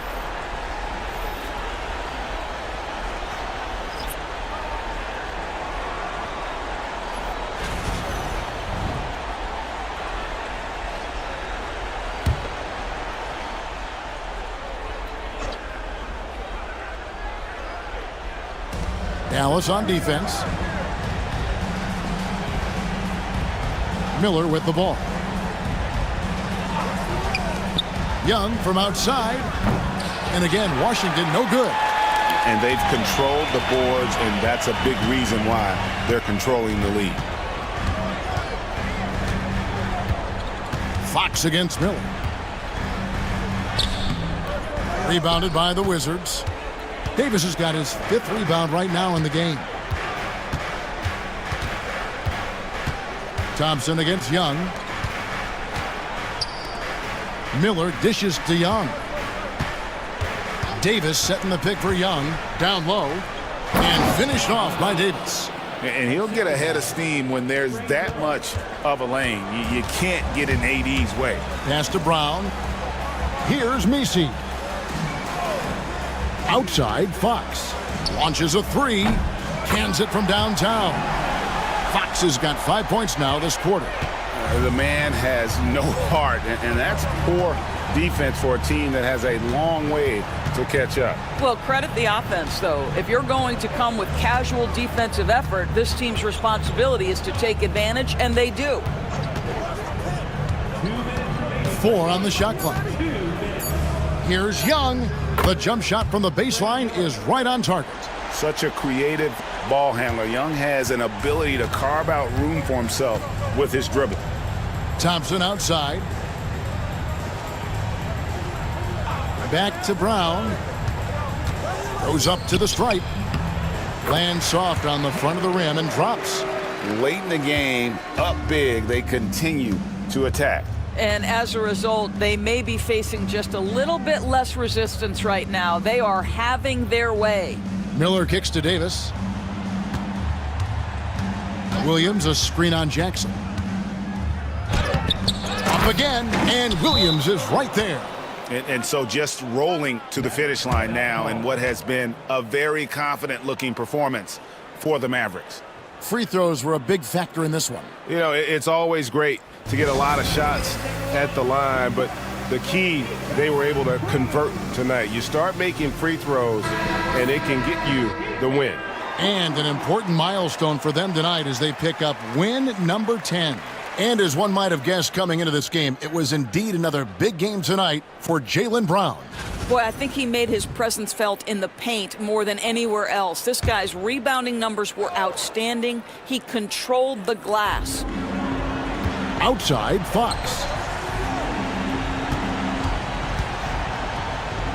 Dallas on defense. Miller with the ball. Young from outside. And again, Washington no good. And they've controlled the boards, and that's a big reason why they're controlling the lead. Fox against Miller. Rebounded by the Wizards. Davis has got his 5th rebound right now in the game. Thompson against Young. Miller dishes to Young. Davis setting the pick for Young. Down low. And finished off by Davis. And he'll get a head of steam when there's that much of a lane. You can't get in AD's way. Pass to Brown. Here's Messi. Outside, Fox. Launches a 3. Cans it from downtown. Fox has got 5 points now this quarter. The man has no heart, and that's poor defense for a team that has a long way to catch up. Well, credit the offense, though. If you're going to come with casual defensive effort, this team's responsibility is to take advantage, and they do. 4 on the shot clock. Here's Young. The jump shot from the baseline is right on target. Such a creative ball handler. Young has an ability to carve out room for himself with his dribble. Thompson outside. Back to Brown. Goes up to the stripe. Lands soft on the front of the rim and drops. Late in the game, up big, they continue to attack. And as a result, they may be facing just a little bit less resistance right now. They are having their way. Miller kicks to Davis. Williams, a screen on Jackson. Up again, and Williams is right there. And so just rolling to the finish line now in what has been a very confident-looking performance for the Mavericks. Free throws were a big factor in this one. You know, it's always great to get a lot of shots at the line, but the key, they were able to convert tonight. You start making free throws, and it can get you the win. And an important milestone for them tonight as they pick up win number 10. And as one might have guessed coming into this game, it was indeed another big game tonight for Jaylen Brown. Boy, I think he made his presence felt in the paint more than anywhere else. This guy's rebounding numbers were outstanding. He controlled the glass. Outside, Fox.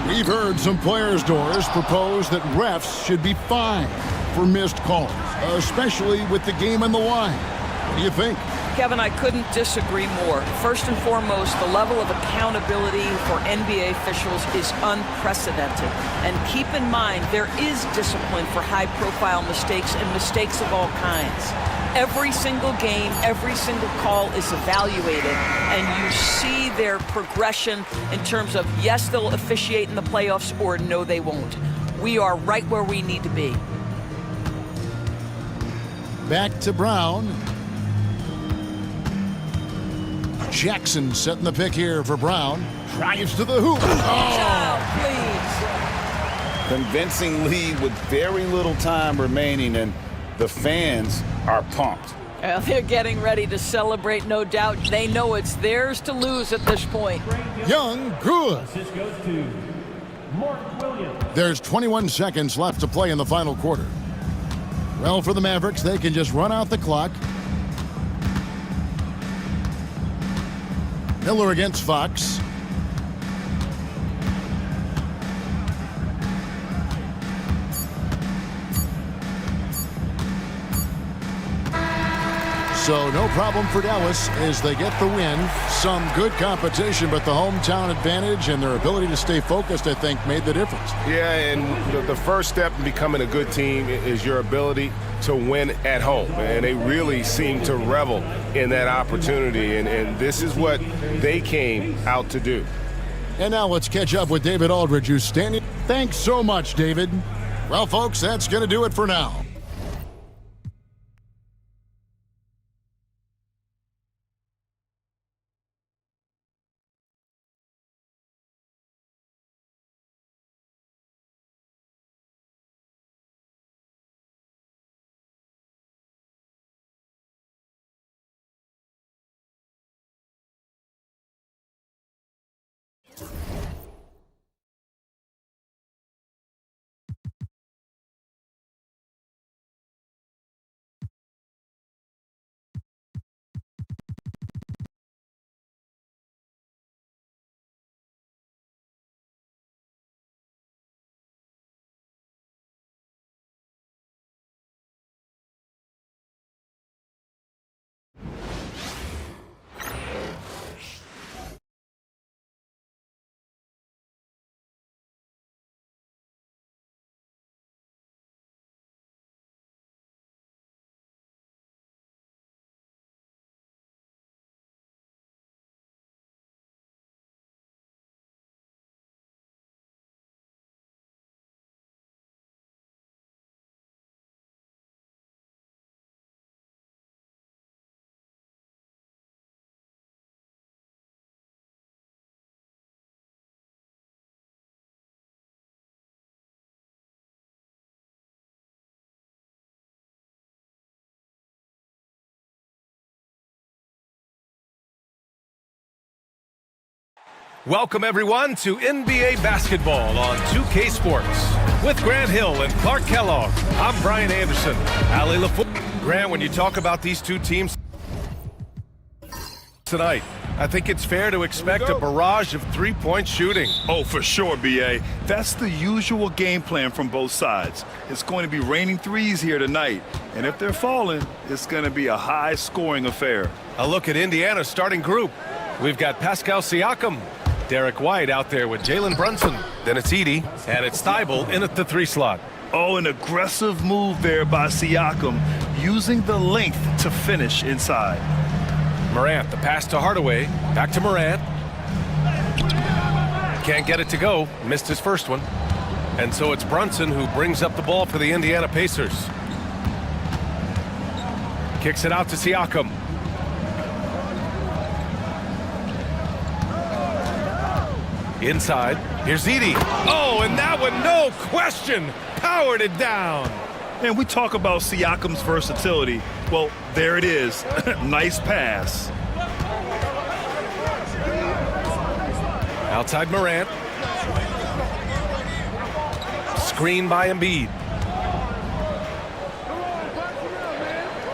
We've heard some players' doors propose that refs should be fined for missed calls, especially with the game on the line. What do you think? Kevin, I couldn't disagree more. First and foremost, the level of accountability for NBA officials is unprecedented. And keep in mind, there is discipline for high-profile mistakes and mistakes of all kinds. Every single game, every single call is evaluated, and you see their progression in terms of, yes, they'll officiate in the playoffs, or no, they won't. We are right where we need to be. Back to Brown. Jackson setting the pick here for Brown. Drives to the hoop. Oh, please. Convincing lead with very little time remaining, and the fans are pumped. Well, they're getting ready to celebrate, no doubt. They know it's theirs to lose at this point. Young, good. Assist goes to Mark Williams. There's 21 seconds left to play in the final quarter. Well, for the Mavericks, they can just run out the clock. Miller against Fox. So no problem for Dallas as they get the win. Some good competition, but the hometown advantage and their ability to stay focused, I think, made the difference. Yeah, and the first step in becoming a good team is your ability to win at home. And they really seem to revel in that opportunity, and this is what they came out to do. And now let's catch up with David Aldridge, who's standing. Thanks so much, David. Well, folks, that's going to do it for now. Welcome, everyone, to NBA basketball on 2K Sports. With Grant Hill and Clark Kellogg, I'm Brian Anderson. Ali LaFleur. Grant, when you talk about these two teams tonight, I think it's fair to expect a barrage of three-point shooting. Oh, for sure, B.A. That's the usual game plan from both sides. It's going to be raining threes here tonight, and if they're falling, it's going to be a high-scoring affair. A look at Indiana's starting group. We've got Pascal Siakam, Derek White out there with Jalen Brunson. Then it's Edey, and it's Thibault in at the 3 slot. Oh, an aggressive move there by Siakam, using the length to finish inside. Morant, the pass to Hardaway. Back to Morant. Can't get it to go. Missed his first one. And so it's Brunson who brings up the ball for the Indiana Pacers. Kicks it out to Siakam. Inside. Here's Edey. Oh, and that one, no question, powered it down. And we talk about Siakam's versatility. Well, there it is. Nice pass. Outside Morant. Screen by Embiid.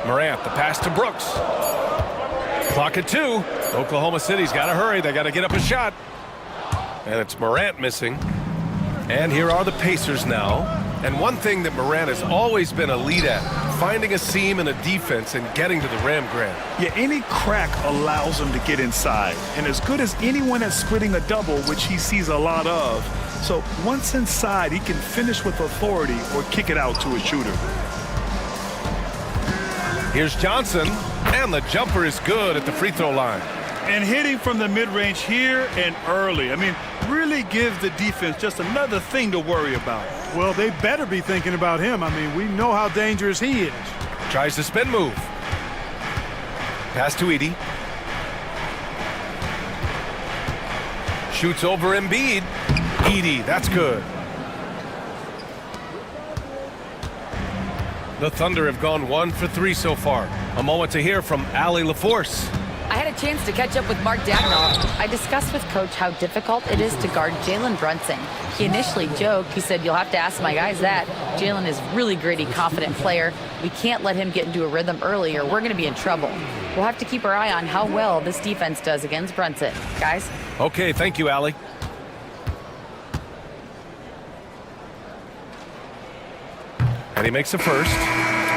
Morant, the pass to Brooks. Clock at 2. Oklahoma City's got to hurry. They got to get up a shot. And it's Morant missing. And here are the Pacers now. And one thing that Morant has always been elite at, finding a seam in a defense and getting to the rim, Grant. Yeah, any crack allows him to get inside. And as good as anyone at splitting a double, which he sees a lot of. So once inside, he can finish with authority or kick it out to a shooter. Here's Johnson, and the jumper is good at the free throw line. And hitting from the mid-range here and early. I mean, really gives the defense just another thing to worry about. Well, they better be thinking about him. I mean, we know how dangerous he is. Tries the spin move. Pass to Edey. Shoots over Embiid. Edey, that's good. The Thunder have gone 1 for 3 so far. A moment to hear from Ali LaForce. I had a chance to catch up with Mark Dagnall. I discussed with Coach how difficult it is to guard Jalen Brunson. He initially joked. He said, "You'll have to ask my guys that. Jalen is really gritty, confident player. We can't let him get into a rhythm early or we're going to be in trouble. We'll have to keep our eye on how well this defense does against Brunson." Guys? Okay, thank you, Ali. And he makes the first.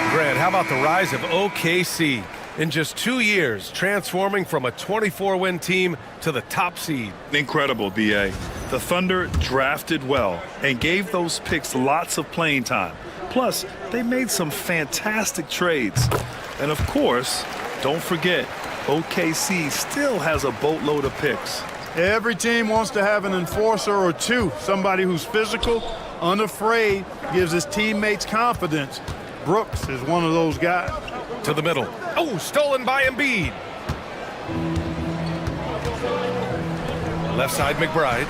Grant, how about the rise of OKC? In just 2 years, transforming from a 24-win team to the top seed. Incredible, B.A. The Thunder drafted well and gave those picks lots of playing time. Plus, they made some fantastic trades. And of course, don't forget, OKC still has a boatload of picks. Every team wants to have an enforcer or two, somebody who's physical, unafraid, gives his teammates confidence. Brooks is one of those guys. To the middle. Oh, stolen by Embiid. Left side, McBride.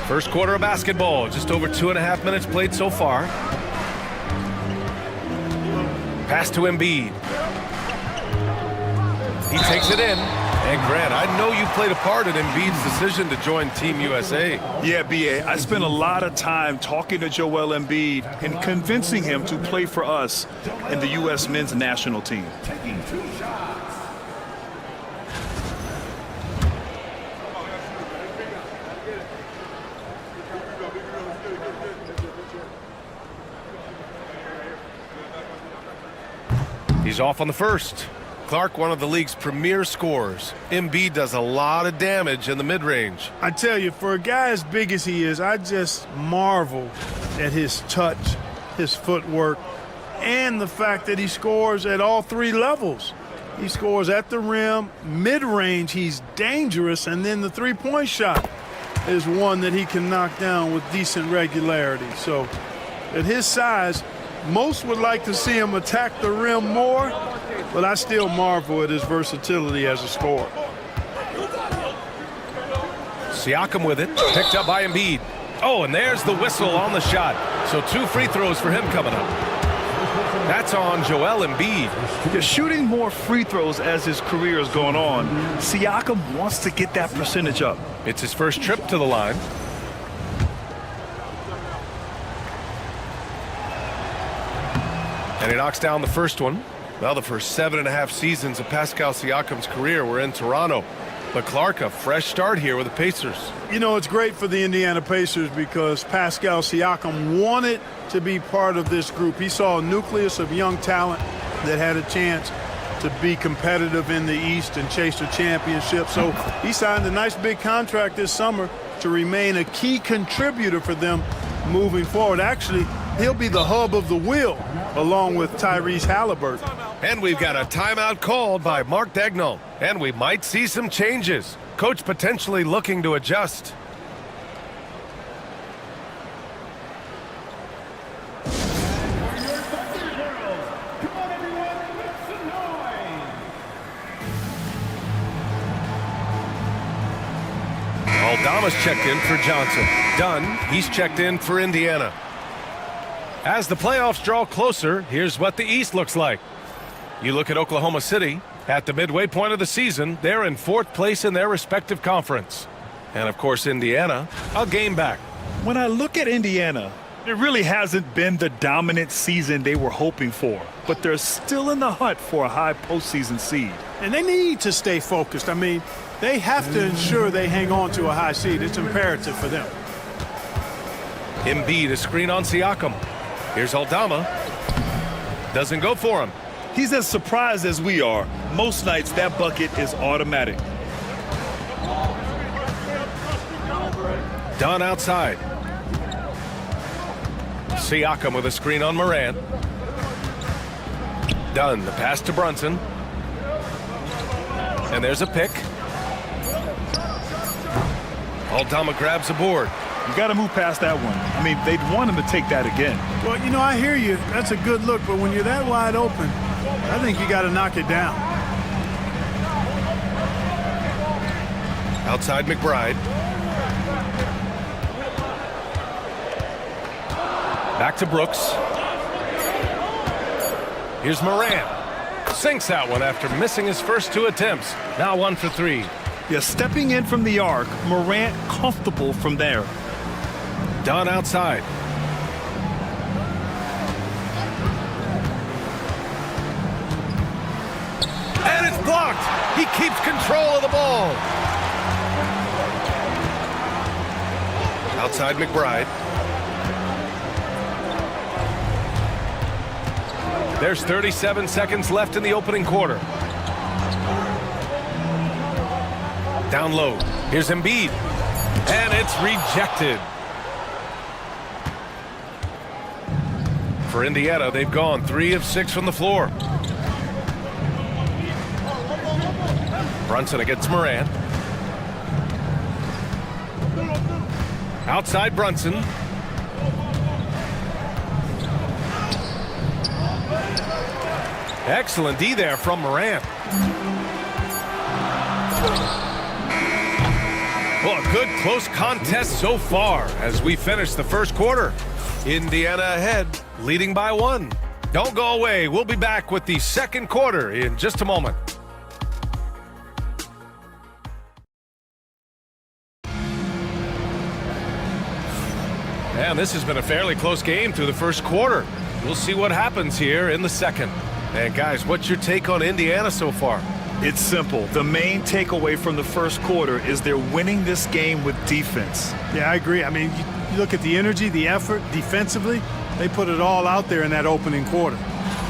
First quarter of basketball. Just over 2.5 minutes played so far. Pass to Embiid. He takes it in. And Grant, I know you played a part in Embiid's decision to join Team USA. Yeah, B.A., I spent a lot of time talking to Joel Embiid and convincing him to play for us in the U.S. men's national team. He's off on the first. Clark, one of the league's premier scorers. Embiid does a lot of damage in the mid-range. I tell you, for a guy as big as he is, I just marvel at his touch, his footwork, and the fact that he scores at all 3 levels. He scores at the rim, mid-range, he's dangerous, and then the three-point shot is one that he can knock down with decent regularity. So at his size, most would like to see him attack the rim more, but I still marvel at his versatility as a scorer. Siakam with it, picked up by Embiid. Oh, and there's the whistle on the shot. So 2 free throws for him coming up. That's on Joel Embiid. He's shooting more free throws as his career is going on. Siakam wants to get that percentage up. It's his first trip to the line. And he knocks down the first one. Well, the first 7.5 seasons of Pascal Siakam's career were in Toronto. But Clark, a fresh start here with the Pacers. You know, it's great for the Indiana Pacers because Pascal Siakam wanted to be part of this group. He saw a nucleus of young talent that had a chance to be competitive in the East and chase a championship. So he signed a nice big contract this summer to remain a key contributor for them moving forward. Actually, he'll be the hub of the wheel along with Tyrese Halliburton. And we've got a timeout called by Mark Daigneault. And we might see some changes. Coach potentially looking to adjust. Aldama's checked in for Johnson. Dunn, he's checked in for Indiana. As the playoffs draw closer, here's what the East looks like. You look at Oklahoma City. At the midway point of the season, they're in 4th place in their respective conference. And, of course, Indiana, a game back. When I look at Indiana, it really hasn't been the dominant season they were hoping for. But they're still in the hunt for a high postseason seed. And they need to stay focused. I mean, they have to ensure they hang on to a high seed. It's imperative for them. Embiid, a screen on Siakam. Here's Aldama. Doesn't go for him. He's as surprised as we are. Most nights, that bucket is automatic. Dunn outside. Siakam with a screen on Morant. Dunn, the pass to Brunson. And there's a pick. Aldama grabs a board. You got to move past that one. I mean, they'd want him to take that again. Well, you know, I hear you. That's a good look, but when you're that wide open, I think you got to knock it down. Outside McBride. Back to Brooks. Here's Morant. Sinks that one after missing his first 2 attempts. Now 1 for 3. Yeah, stepping in from the arc, Morant comfortable from there. Dunn outside. And it's blocked. He keeps control of the ball. Outside McBride. There's 37 seconds left in the opening quarter. Down low. Here's Embiid. And it's rejected. For Indiana, they've gone 3 of 6 from the floor. Brunson against Morant. Outside Brunson. Excellent D there from Morant. Well, a good close contest so far as we finish the first quarter. Indiana ahead, leading by 1. Don't go away. We'll be back with the second quarter in just a moment. And this has been a fairly close game through the first quarter. We'll see what happens here in the second. And guys, what's your take on Indiana so far? It's simple. The main takeaway from the first quarter is they're winning this game with defense. Yeah, I agree. I mean, you look at the energy, the effort, defensively, they put it all out there in that opening quarter.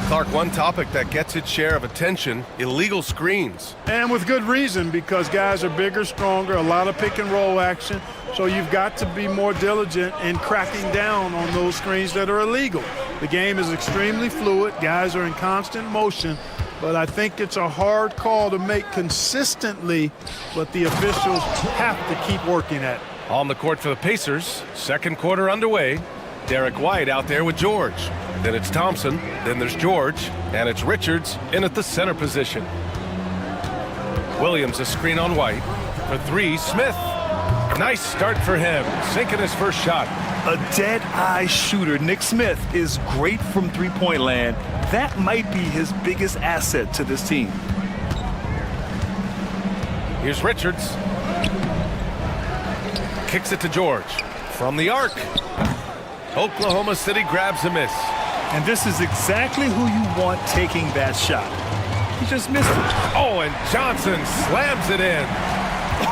Clark, one topic that gets its share of attention, illegal screens. And with good reason, because guys are bigger, stronger, a lot of pick and roll action. So you've got to be more diligent in cracking down on those screens that are illegal. The game is extremely fluid. Guys are in constant motion. But I think it's a hard call to make consistently, but the officials have to keep working at it. On the court for the Pacers, second quarter underway. Derek White out there with George. Then it's Thompson, then there's George, and it's Richards in at the center position. Williams a screen on White. For 3, Smith. Nice start for him, sinking his first shot. A dead-eye shooter, Nick Smith, is great from three-point land. That might be his biggest asset to this team. Here's Richards. Kicks it to George. From the arc. Oklahoma City grabs a miss. And this is exactly who you want taking that shot. He just missed it. Oh, and Johnson slams it in.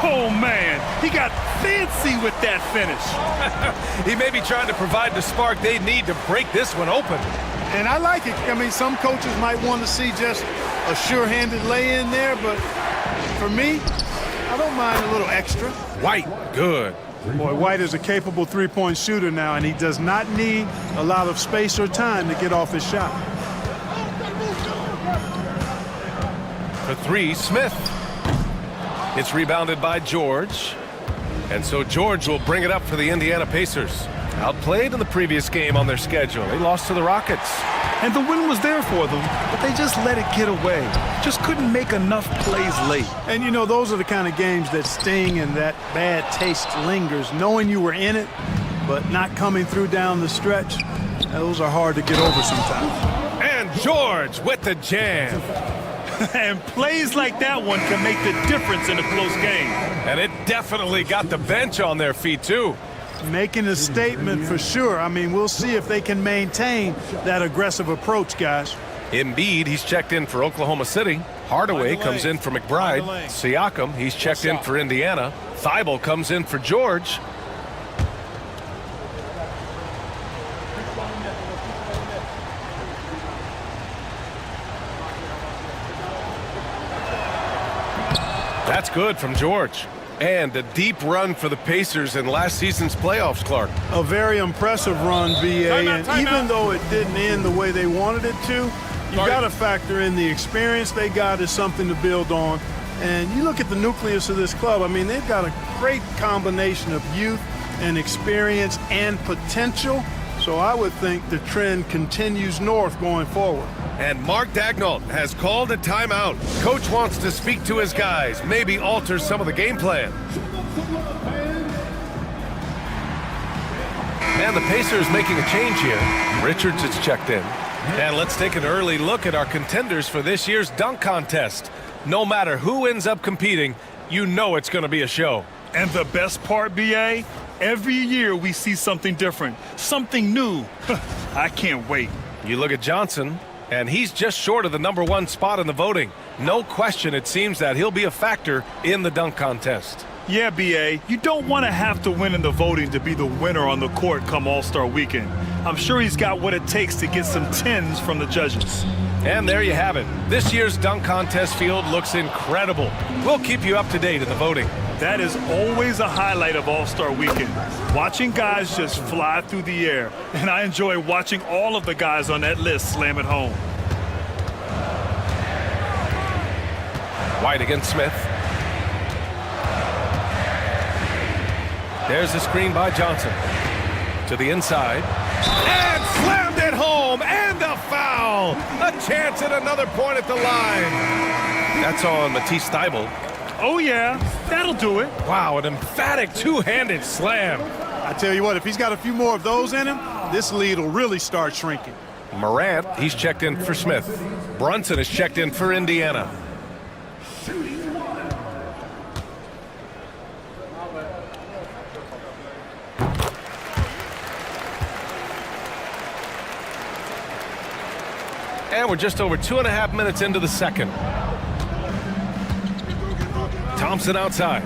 Oh, man. He got fancy with that finish. He may be trying to provide the spark they need to break this one open. And I like it. I mean, some coaches might want to see just a sure-handed lay-in there, but for me, I don't mind a little extra. White, good. Boy, White is a capable three-point shooter now, and he does not need a lot of space or time to get off his shot. For three, Smith. It's rebounded by George. And so George will bring it up for the Indiana Pacers. Outplayed in the previous game on their schedule. They lost to the Rockets. And the win was there for them, but they just let it get away. Just couldn't make enough plays late. And, you know, those are the kind of games that sting and that bad taste lingers. Knowing you were in it, but not coming through down the stretch, those are hard to get over sometimes. And George with the jam. And plays like that one can make the difference in a close game. And it definitely got the bench on their feet, too. Making a statement for sure. I mean, we'll see if they can maintain that aggressive approach, guys. Embiid, he's checked in for Oklahoma City. Hardaway comes in for McBride. Siakam, he's checked in for Indiana. Thibault comes in for George. That's good from George. And a deep run for the Pacers in last season's playoffs, Clark. A very impressive run, VA, and even though it didn't end the way they wanted it to, you got to factor in the experience they got is something to build on. And you look at the nucleus of this club, I mean, they've got a great combination of youth and experience and potential. So I would think the trend continues north going forward. And Mark Daigneault has called a timeout. Coach wants to speak to his guys, maybe alter some of the game plan. And the Pacers making a change here. Richards is checked in. And let's take an early look at our contenders for this year's dunk contest. No matter who ends up competing, you know it's going to be a show. And the best part, BA, every year we see something different, something new. I can't wait. You look at Johnson, and he's just short of the #1 spot in the voting. No question, it seems that he'll be a factor in the dunk contest. Yeah, BA, you don't want to have to win in the voting to be the winner on the court come All-Star Weekend. I'm sure he's got what it takes to get some 10s from the judges. And there you have it. This year's dunk contest field looks incredible. We'll keep you up to date in the voting. That is always a highlight of All-Star Weekend. Watching guys just fly through the air. And I enjoy watching all of the guys on that list slam it home. White against Smith. There's the screen by Johnson. To the inside. And slammed it home. And a foul. A chance at another point at the line. That's on Matisse Thybulle. Oh, yeah. That'll do it. Wow, an emphatic two-handed slam. I tell you what, if he's got a few more of those in him, this lead will really start shrinking. Morant, he's checked in for Smith. Brunson is checked in for Indiana. And we're just over 2.5 minutes into the second. Thompson outside.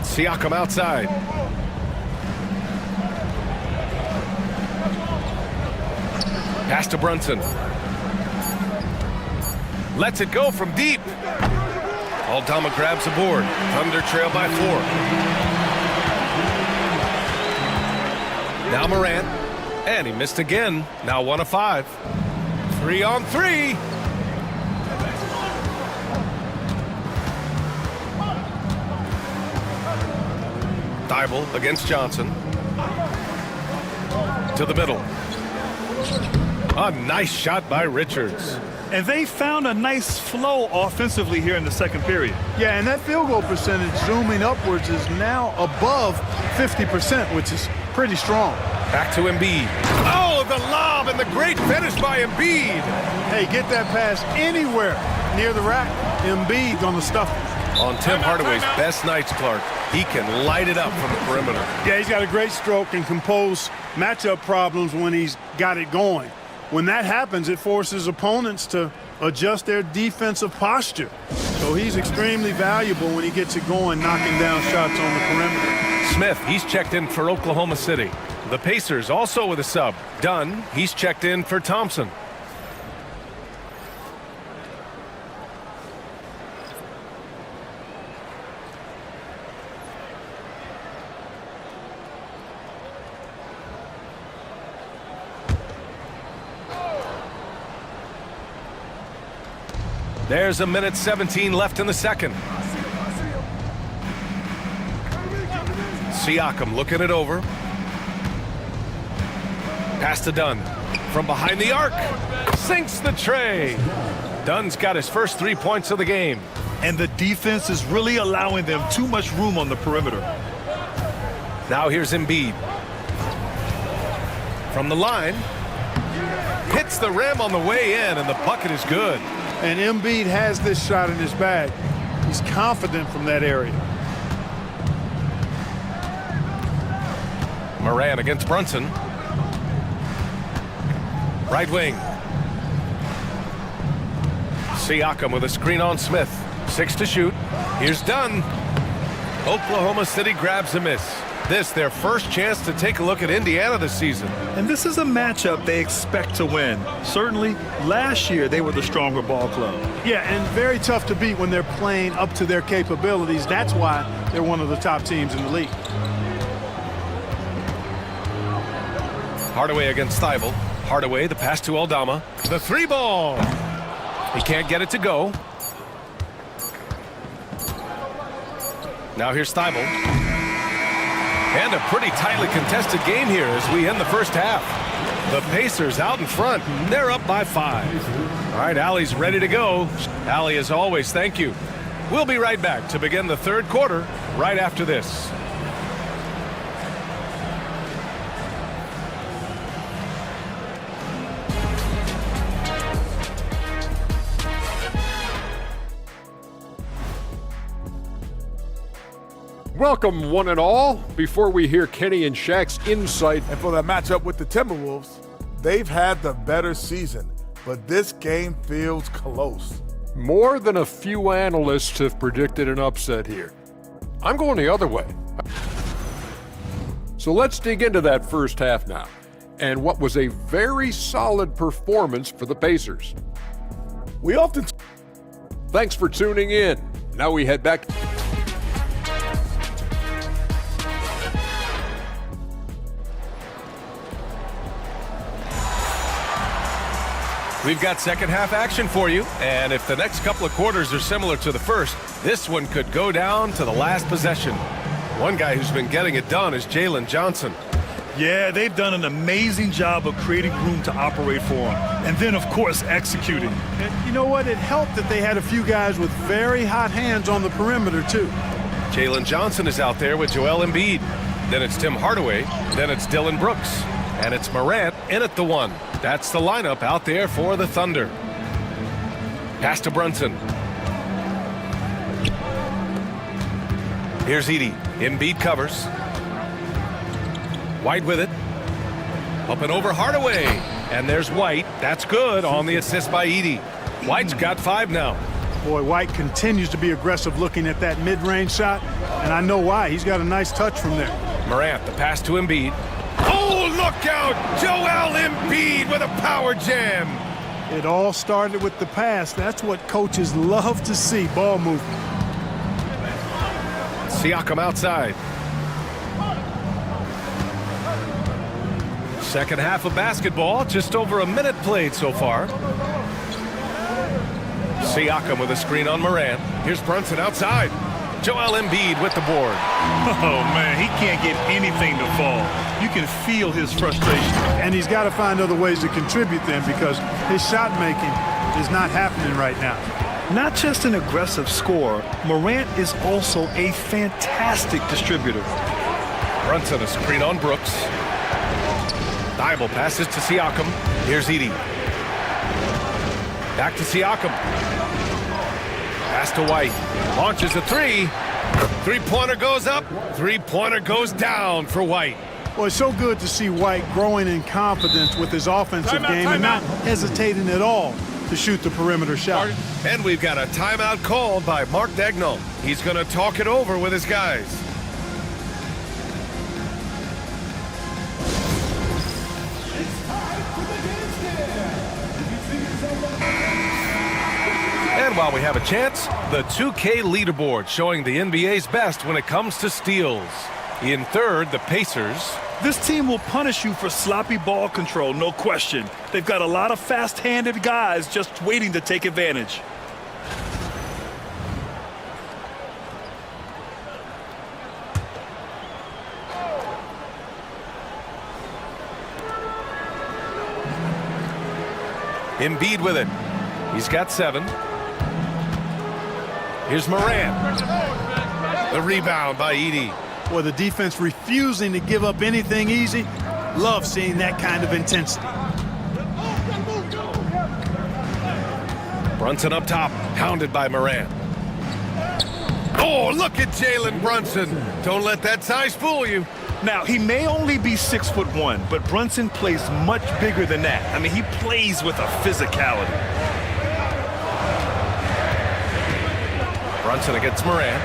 Siakam outside. Pass to Brunson. Lets it go from deep. Aldama grabs the board. Thunder trail by 4. Now Morant. And he missed again. Now 1 of 5. 3 on 3. Thybulle against Johnson. To the middle. A nice shot by Richards. And they found a nice flow offensively here in the second period. Yeah, and that field goal percentage zooming upwards is now above 50%, which is pretty strong. Back to Embiid. Oh, the lob and the great finish by Embiid. Hey, get that pass anywhere near the rack. Embiid gonna stuff it. On Tim Hardaway's best nights, Clark, he can light it up from the perimeter. Yeah, he's got a great stroke and compose matchup problems when he's got it going. When that happens, it forces opponents to adjust their defensive posture. So he's extremely valuable when he gets it going, knocking down shots on the perimeter. Smith, he's checked in for Oklahoma City. The Pacers also with a sub. Dunn, he's checked in for Thompson. There's a minute 17 left in the second. Siakam looking it over. Pass to Dunn. From behind the arc. Sinks the tray. Dunn's got his first 3 points of the game. And the defense is really allowing them too much room on the perimeter. Now here's Embiid. From the line. Hits the rim on the way in, and the bucket is good. And Embiid has this shot in his bag. He's confident from that area. Moran against Brunson. Right wing. Siakam with a screen on Smith. 6 to shoot. Here's Dunn. Oklahoma City grabs a miss. This their first chance to take a look at Indiana this season. And this is a matchup they expect to win. Certainly, last year they were the stronger ball club. Yeah, and very tough to beat when they're playing up to their capabilities. That's why they're one of the top teams in the league. Hardaway against Thibault. Hardaway, the pass to Aldama. The 3-ball. He can't get it to go. Now here's Thibault. And a pretty tightly contested game here as we end the first half. The Pacers out in front. They're up by 5. All right, Allie's ready to go. Allie, as always, thank you. We'll be right back to begin the third quarter right after this. Welcome, one and all. Before we hear Kenny and Shaq's insight. And for that matchup with the Timberwolves, they've had the better season, but this game feels close. More than a few analysts have predicted an upset here. I'm going the other way. So let's dig into that first half now, and what was a very solid performance for the Pacers. Thanks for tuning in. Now we head back. We've got second half action for you, and if the next couple of quarters are similar to the first, this one could go down to the last possession. One guy who's been getting it done is Jalen Johnson. Yeah, they've done an amazing job of creating room to operate for him, and then, of course, executing. And you know what? It helped that they had a few guys with very hot hands on the perimeter, too. Jalen Johnson is out there with Joel Embiid. Then it's Tim Hardaway. Then it's Dylan Brooks. And it's Morant in at the 1. That's the lineup out there for the Thunder. Pass to Brunson. Here's Edey. Embiid covers. White with it. Up and over Hardaway. And there's White. That's good on the assist by Edey. White's got 5 now. Boy, White continues to be aggressive looking at that mid-range shot, and I know why. He's got a nice touch from there. Morant, the pass to Embiid. Oh, look out! Joel Embiid with a power jam. It all started with the pass. That's what coaches love to see, ball movement. Siakam outside. Second half of basketball, just over a minute played so far. Siakam with a screen on Morant. Here's Brunson outside. Joel Embiid with the board. Oh, man, he can't get anything to fall. You can feel his frustration. And he's got to find other ways to contribute then, because his shot making is not happening right now. Not just an aggressive scorer, Morant is also a fantastic distributor. Brunson a screen on Brooks. Thibault passes to Siakam. Here's Edey. Back to Siakam. Pass to White. Launches a three. Three-pointer goes up. Three-pointer goes down for White. Well, it's so good to see White growing in confidence with his offensive game and not hesitating at all to shoot the perimeter shot. And we've got a timeout called by Mark Daigneault. He's going to talk it over with his guys. And while we have a chance, the 2K leaderboard showing the NBA's best when it comes to steals. In third, the Pacers. This team will punish you for sloppy ball control, no question. They've got a lot of fast-handed guys just waiting to take advantage. Embiid with it. He's got 7. Here's Morant. The rebound by Edey. Boy, the defense refusing to give up anything easy. Love seeing that kind of intensity. Brunson up top, hounded by Morant. Oh, look at Jalen Brunson. Don't let that size fool you. Now, he may only be 6'1", but Brunson plays much bigger than that. I mean, he plays with a physicality. Brunson against Morant.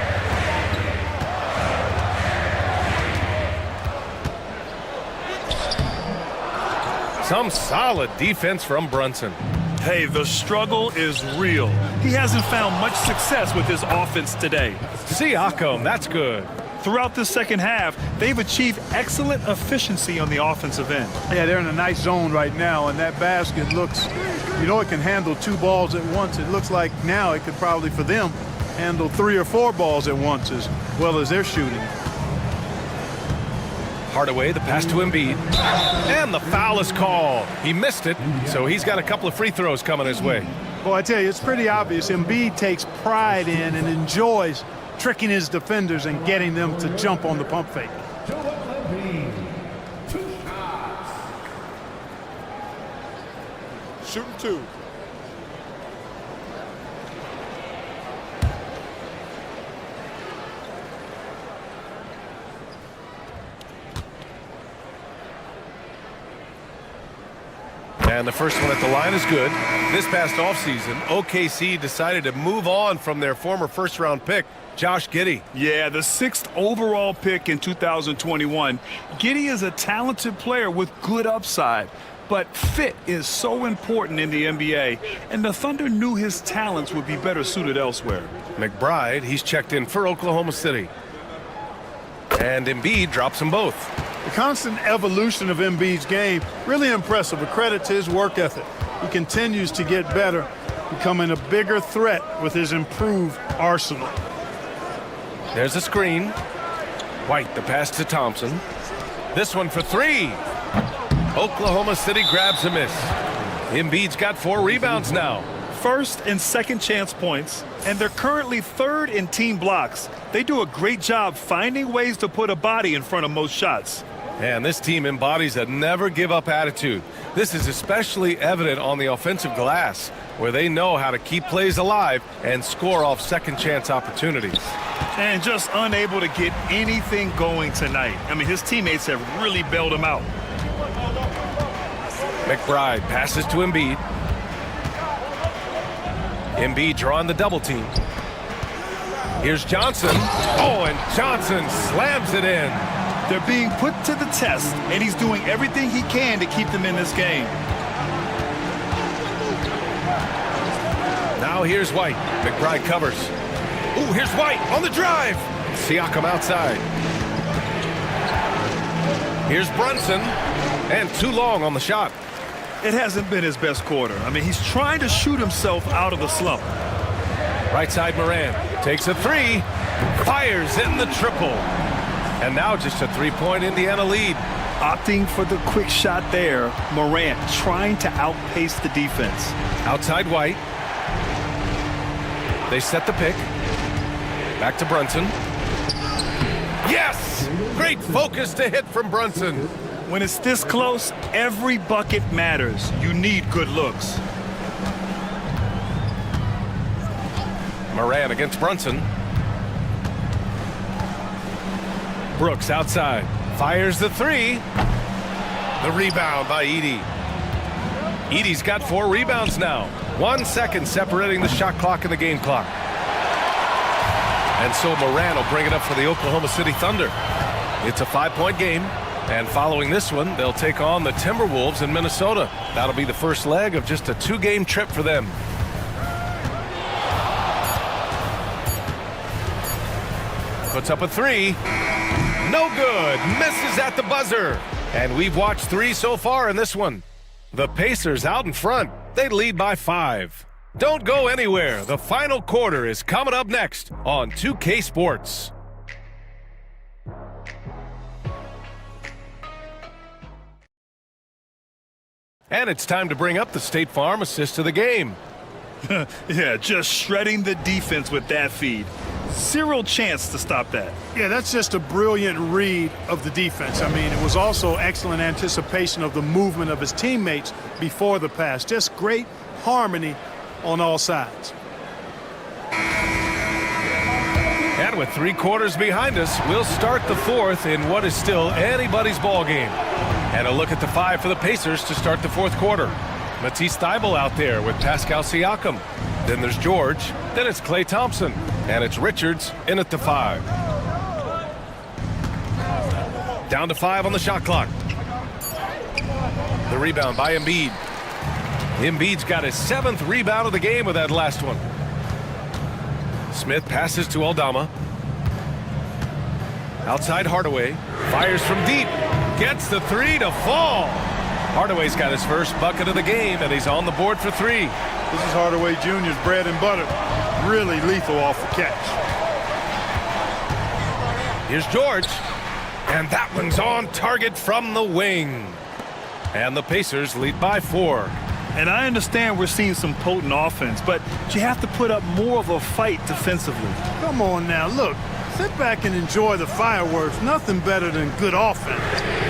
Some solid defense from Brunson. Hey, the struggle is real. He hasn't found much success with his offense today. Siakam, that's good. Throughout the second half, they've achieved excellent efficiency on the offensive end. Yeah, they're in a nice zone right now, and that basket looks, it can handle 2 balls at once. It looks like now it could probably, for them, handle 3 or 4 balls at once as well as they're shooting. Hardaway, the pass to Embiid. And the foul is called. He missed it, so he's got a couple of free throws coming his way. Well, I tell you, it's pretty obvious. Embiid takes pride in and enjoys tricking his defenders and getting them to jump on the pump fake. Shooting 2. And the first one at the line is good. This past offseason, OKC decided to move on from their former first-round pick, Josh Giddey. Yeah, the 6th overall pick in 2021. Giddey is a talented player with good upside, but fit is so important in the NBA, and the Thunder knew his talents would be better suited elsewhere. McBride, he's checked in for Oklahoma City. And Embiid drops them both. The constant evolution of Embiid's game, really impressive. A credit to his work ethic. He continues to get better, becoming a bigger threat with his improved arsenal. There's a screen. White, the pass to Thompson. This one for 3. Oklahoma City grabs a miss. Embiid's got 4 rebounds now. First and second chance points, and they're currently 3rd in team blocks. They do a great job finding ways to put a body in front of most shots. And this team embodies a never-give-up attitude. This is especially evident on the offensive glass, where they know how to keep plays alive and score off second-chance opportunities. And just unable to get anything going tonight. I mean, his teammates have really bailed him out. McBride passes to Embiid. Embiid drawing the double team. Here's Johnson. Oh, and Johnson slams it in. They're being put to the test, and he's doing everything he can to keep them in this game. Now here's White. McBride covers. Ooh, here's White on the drive. Siakam outside. Here's Brunson. And too long on the shot. It hasn't been his best quarter. I mean, he's trying to shoot himself out of the slump. Right side Morant takes a 3. Fires in the triple. And now just a three-point Indiana lead. Opting for the quick shot there. Morant trying to outpace the defense. Outside White. They set the pick. Back to Brunson. Yes! Great focus to hit from Brunson. When it's this close, every bucket matters. You need good looks. Morant against Brunson. Brooks outside. Fires the three. The rebound by Edey. Edey's got 4 rebounds now. 1 second separating the shot clock and the game clock. And so Morant will bring it up for the Oklahoma City Thunder. It's a 5-point game. And following this one, they'll take on the Timberwolves in Minnesota. That'll be the first leg of just a 2-game trip for them. Puts up a 3. No good. Misses at the buzzer. And we've watched 3 so far in this one. The Pacers out in front. They lead by 5. Don't go anywhere. The final quarter is coming up next on 2K Sports. And it's time to bring up the State Farm assist of the game. Yeah, just shredding the defense with that feed. Zero chance to stop that. Yeah, that's just a brilliant read of the defense. I mean, it was also excellent anticipation of the movement of his teammates before the pass. Just great harmony on all sides. And with 3 quarters behind us, we'll start the 4th in what is still anybody's ball game. And a look at the 5 for the Pacers to start the 4th quarter. Matisse Thybulle out there with Pascal Siakam. Then there's George. Then it's Klay Thompson. And it's Richards in at the 5. Down to 5 on the shot clock. The rebound by Embiid. Embiid's got his 7th rebound of the game with that last one. Smith passes to Aldama. Outside Hardaway. Fires from deep. Gets the 3 to fall. Hardaway's got his first bucket of the game, and he's on the board for 3. This is Hardaway Jr.'s bread and butter. Really lethal off the catch. Here's George. And that one's on target from the wing. And the Pacers lead by 4. And I understand we're seeing some potent offense, but you have to put up more of a fight defensively. Come on now, look. Sit back and enjoy the fireworks. Nothing better than good offense.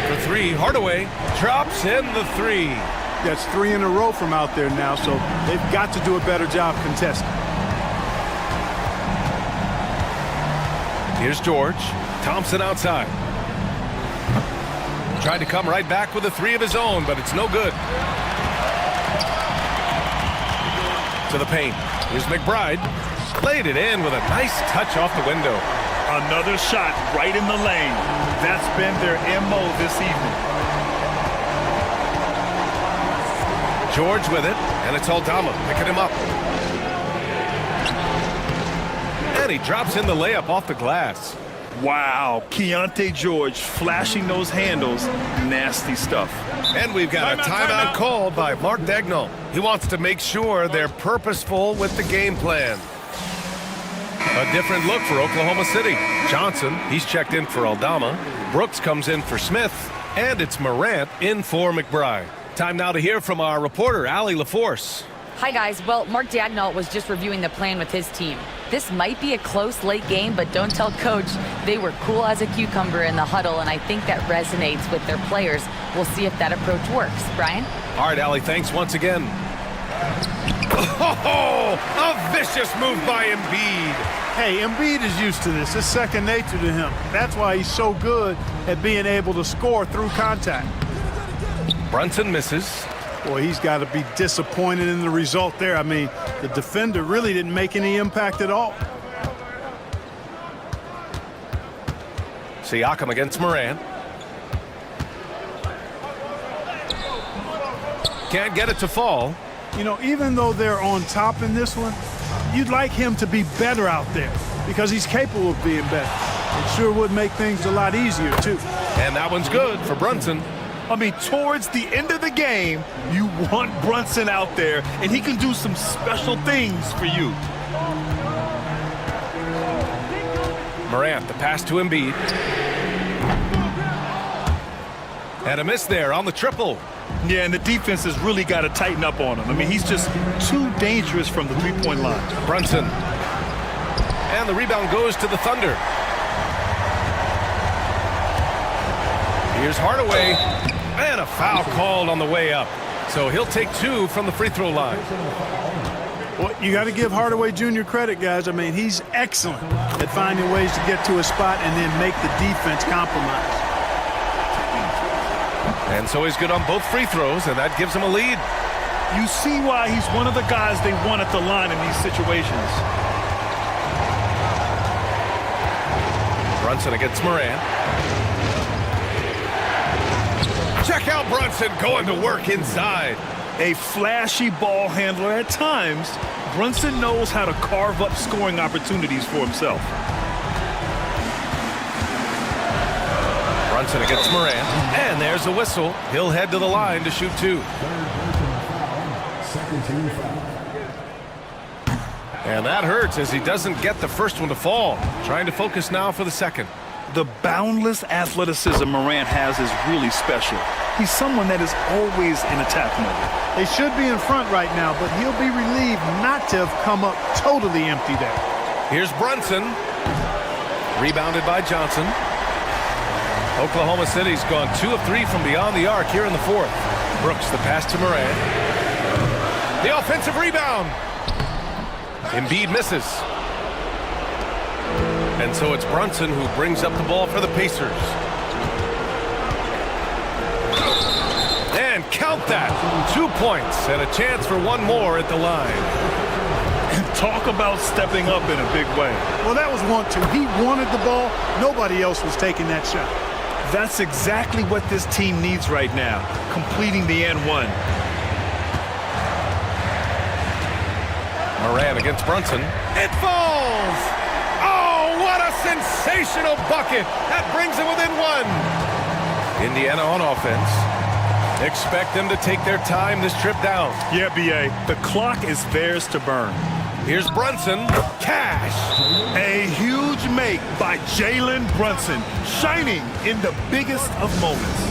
For 3, Hardaway drops in the 3. That's 3 in a row from out there now, so they've got to do a better job contesting. Here's George. Thompson outside. Tried to come right back with a 3 of his own, but it's no good. To the paint. Here's McBride. Laid it in with a nice touch off the window. Another shot right in the lane. That's been their MO this evening. George with it, and it's Aldama picking him up. And he drops in the layup off the glass. Wow, Keontae George flashing those handles. Nasty stuff. And we've got a timeout called by Mark Daigneault. He wants to make sure they're purposeful with the game plan. A different look for Oklahoma City. Johnson, he's checked in for Aldama. Brooks comes in for Smith. And it's Morant in for McBride. Time now to hear from our reporter, Allie LaForce. Hi, guys. Well, Mark Daigneault was just reviewing the plan with his team. This might be a close late game, but don't tell Coach. They were cool as a cucumber in the huddle, and I think that resonates with their players. We'll see if that approach works. Brian? All right, Allie, thanks once again. Oh, a vicious move by Embiid. Hey, Embiid is used to this. It's second nature to him. That's why he's so good at being able to score through contact. Brunson misses. Boy, he's got to be disappointed in the result there. I mean, the defender really didn't make any impact at all. Siakam against Morant. Can't get it to fall. You know, even though they're on top in this one, you'd like him to be better out there because he's capable of being better. It sure would make things a lot easier, too. And that one's good for Brunson. I mean, towards the end of the game, you want Brunson out there, and he can do some special things for you. Morant, the pass to Embiid. And a miss there on the triple. Yeah, and the defense has really got to tighten up on him. I mean, he's just too dangerous from the three-point line. Brunson. And the rebound goes to the Thunder. Here's Hardaway. And a foul called on the way up. So he'll take 2 from the free throw line. Well, you got to give Hardaway Jr. credit, guys. I mean, he's excellent at finding ways to get to a spot and then make the defense compromise. And so he's good on both free throws, and that gives him a lead. You see why he's one of the guys they want at the line in these situations. Brunson against Moran. Check out Brunson going to work inside. A flashy ball handler at times, Brunson knows how to carve up scoring opportunities for himself. Brunson against Moran. And there's a whistle. He'll head to the line to shoot 2. And that hurts as he doesn't get the first one to fall. Trying to focus now for the second. The boundless athleticism Morant has is really special. He's someone that is always in attack mode. They should be in front right now, but he'll be relieved not to have come up totally empty there. Here's Brunson. Rebounded by Johnson. Oklahoma City's gone 2 of 3 from beyond the arc here in the fourth. Brooks the pass to Moran. The offensive rebound. Embiid misses. And so it's Brunson who brings up the ball for the Pacers. And count that. 2 points and a chance for one more at the line. Talk about stepping up in a big way. Well, that was 1-2. He wanted the ball. Nobody else was taking that shot. That's exactly what this team needs right now, completing the N1. Moran against Brunson. It falls! Oh, what a sensational bucket! That brings it within 1. Indiana on offense. Expect them to take their time this trip down. Yeah, B.A., the clock is theirs to burn. Here's Brunson. Cash! A huge make by Jalen Brunson, shining in the biggest of moments.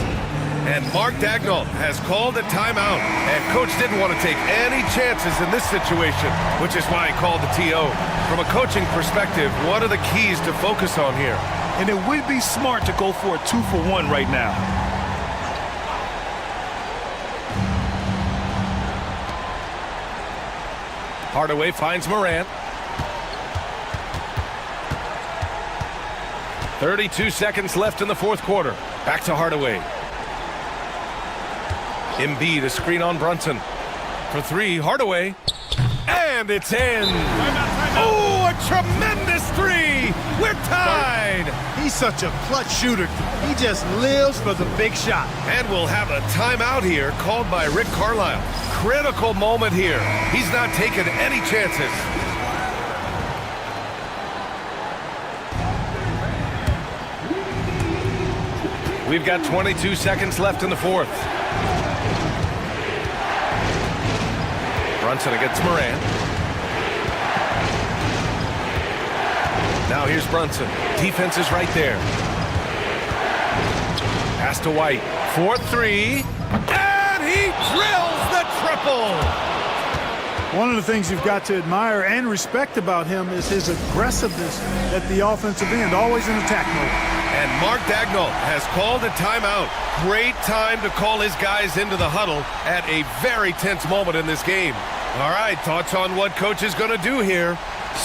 And Mark Daigneault has called a timeout. And Coach didn't want to take any chances in this situation, which is why he called the TO. From a coaching perspective, what are the keys to focus on here? And it would be smart to go for a 2-for-1 right now. Hardaway finds Moran. 32 seconds left in the fourth quarter. Back to Hardaway. Embiid, a screen on Brunson. For 3, Hardaway. And it's in. Oh, a tremendous 3. We're tied. He's such a clutch shooter. He just lives for the big shot. And we'll have a timeout here called by Rick Carlisle. Critical moment here. He's not taking any chances. We've got 22 seconds left in the fourth. Brunson against Moran. Now here's Brunson. Defense is right there. Pass to White. 4-3. And he drills the triple. One of the things you've got to admire and respect about him is his aggressiveness at the offensive end, always in attack mode. And Mark Daigneault has called a timeout. Great time to call his guys into the huddle at a very tense moment in this game. All right, thoughts on what coach is going to do here?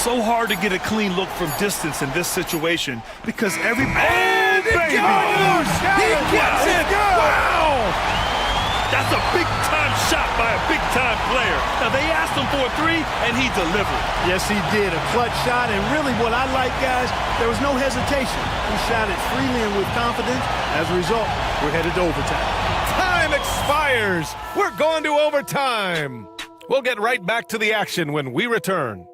So hard to get a clean look from distance in this situation because every... And it goes! He gets it! Wow! That's a big-time shot by a big-time player. Now, they asked him for a 3, and he delivered. Yes, he did. A clutch shot, and really what I like, guys, there was no hesitation. He shot it freely and with confidence. As a result, we're headed to overtime. Time expires. We're going to overtime. We'll get right back to the action when we return.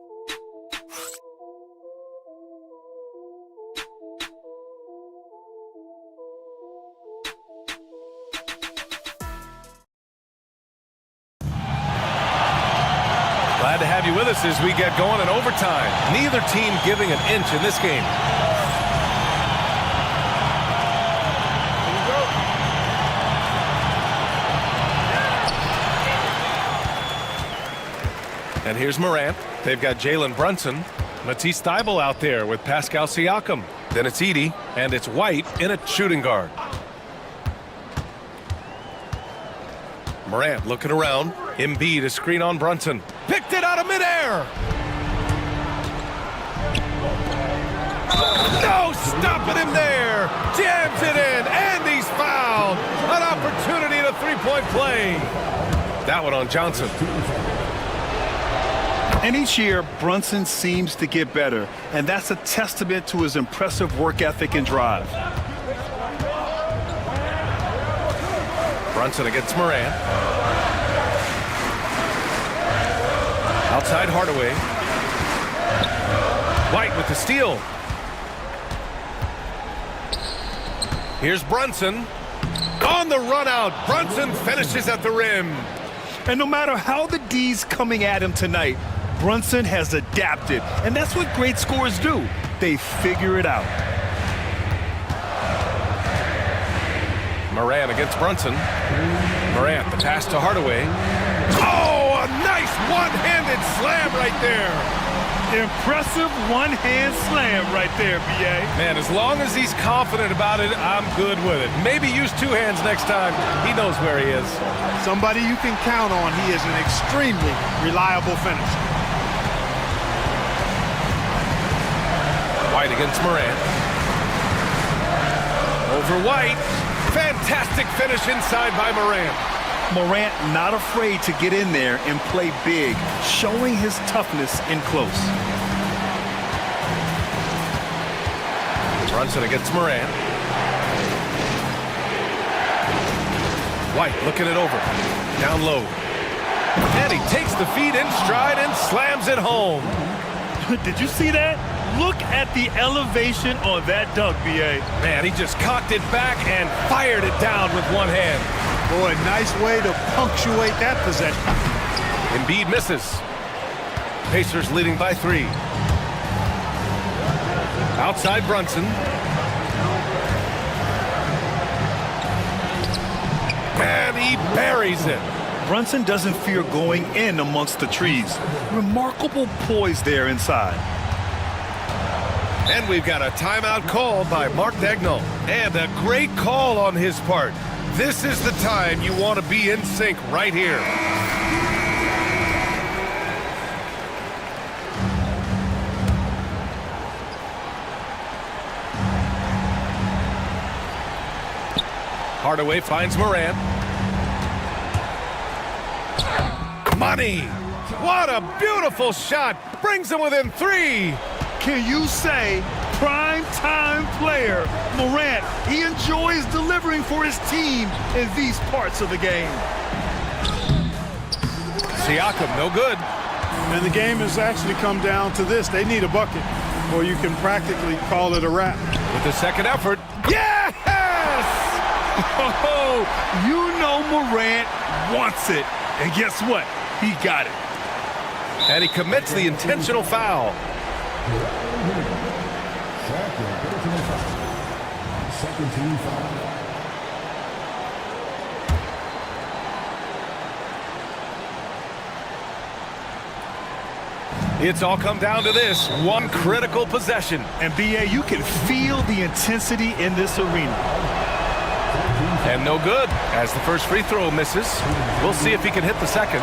Glad to have you with us as we get going in overtime. Neither team giving an inch in this game. And here's Morant. They've got Jalen Brunson. Matisse Thybulle out there with Pascal Siakam. Then it's Edey, and it's White in a shooting guard. Morant looking around. Embiid a screen on Brunson. Picked it out of midair. No stopping him there. Jams it in, and he's fouled. An opportunity at a three-point play. That one on Johnson. And each year, Brunson seems to get better, and that's a testament to his impressive work ethic and drive. Brunson against Morant. Outside Hardaway. White with the steal. Here's Brunson. On the run out, Brunson finishes at the rim. And no matter how the D's coming at him tonight, Brunson has adapted, and that's what great scorers do. They figure it out. Morant against Brunson. Morant, the pass to Hardaway. Oh, a nice one-handed slam right there. Impressive one-hand slam right there, B.A. Man, as long as he's confident about it, I'm good with it. Maybe use two hands next time. He knows where he is. Somebody you can count on. He is an extremely reliable finisher. White against Morant. Over White. Fantastic finish inside by Morant. Morant not afraid to get in there and play big, showing his toughness in close. Brunson against Morant. White looking it over. Down low. And he takes the feed in stride and slams it home. Did you see that? Look at the elevation on that dunk, B.A. Man, he just cocked it back and fired it down with one hand. Boy, nice way to punctuate that possession. Embiid misses. Pacers leading by 3. Outside Brunson. And he buries it. Brunson doesn't fear going in amongst the trees. Remarkable poise there inside. And we've got a timeout call by Mark Daigneault. And a great call on his part. This is the time you want to be in sync right here. Hardaway finds Morant. Money! What a beautiful shot! Brings him within 3! Can you say prime time player Morant? He enjoys delivering for his team in these parts of the game. Siakam, no good. And the game has actually come down to this. They need a bucket, or you can practically call it a wrap. With the second effort. Yes! Oh, you know Morant wants it. And guess what? He got it. And he commits the intentional foul. Second team foul. It's all come down to this one critical possession. And B.A., you can feel the intensity in this arena. And no good, as the first free throw misses. We'll see if he can hit the second.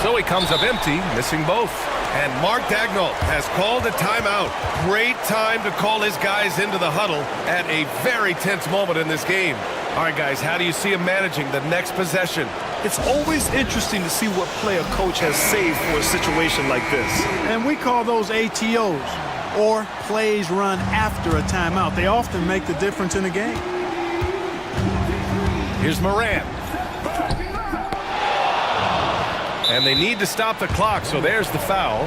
So he comes up empty, missing both. And Mark Daigneault has called a timeout. Great time to call his guys into the huddle at a very tense moment in this game. All right, guys, how do you see him managing the next possession? It's always interesting to see what play a coach has saved for a situation like this. And we call those ATOs, or plays run after a timeout. They often make the difference in a game. Here's Morant. And they need to stop the clock, so there's the foul.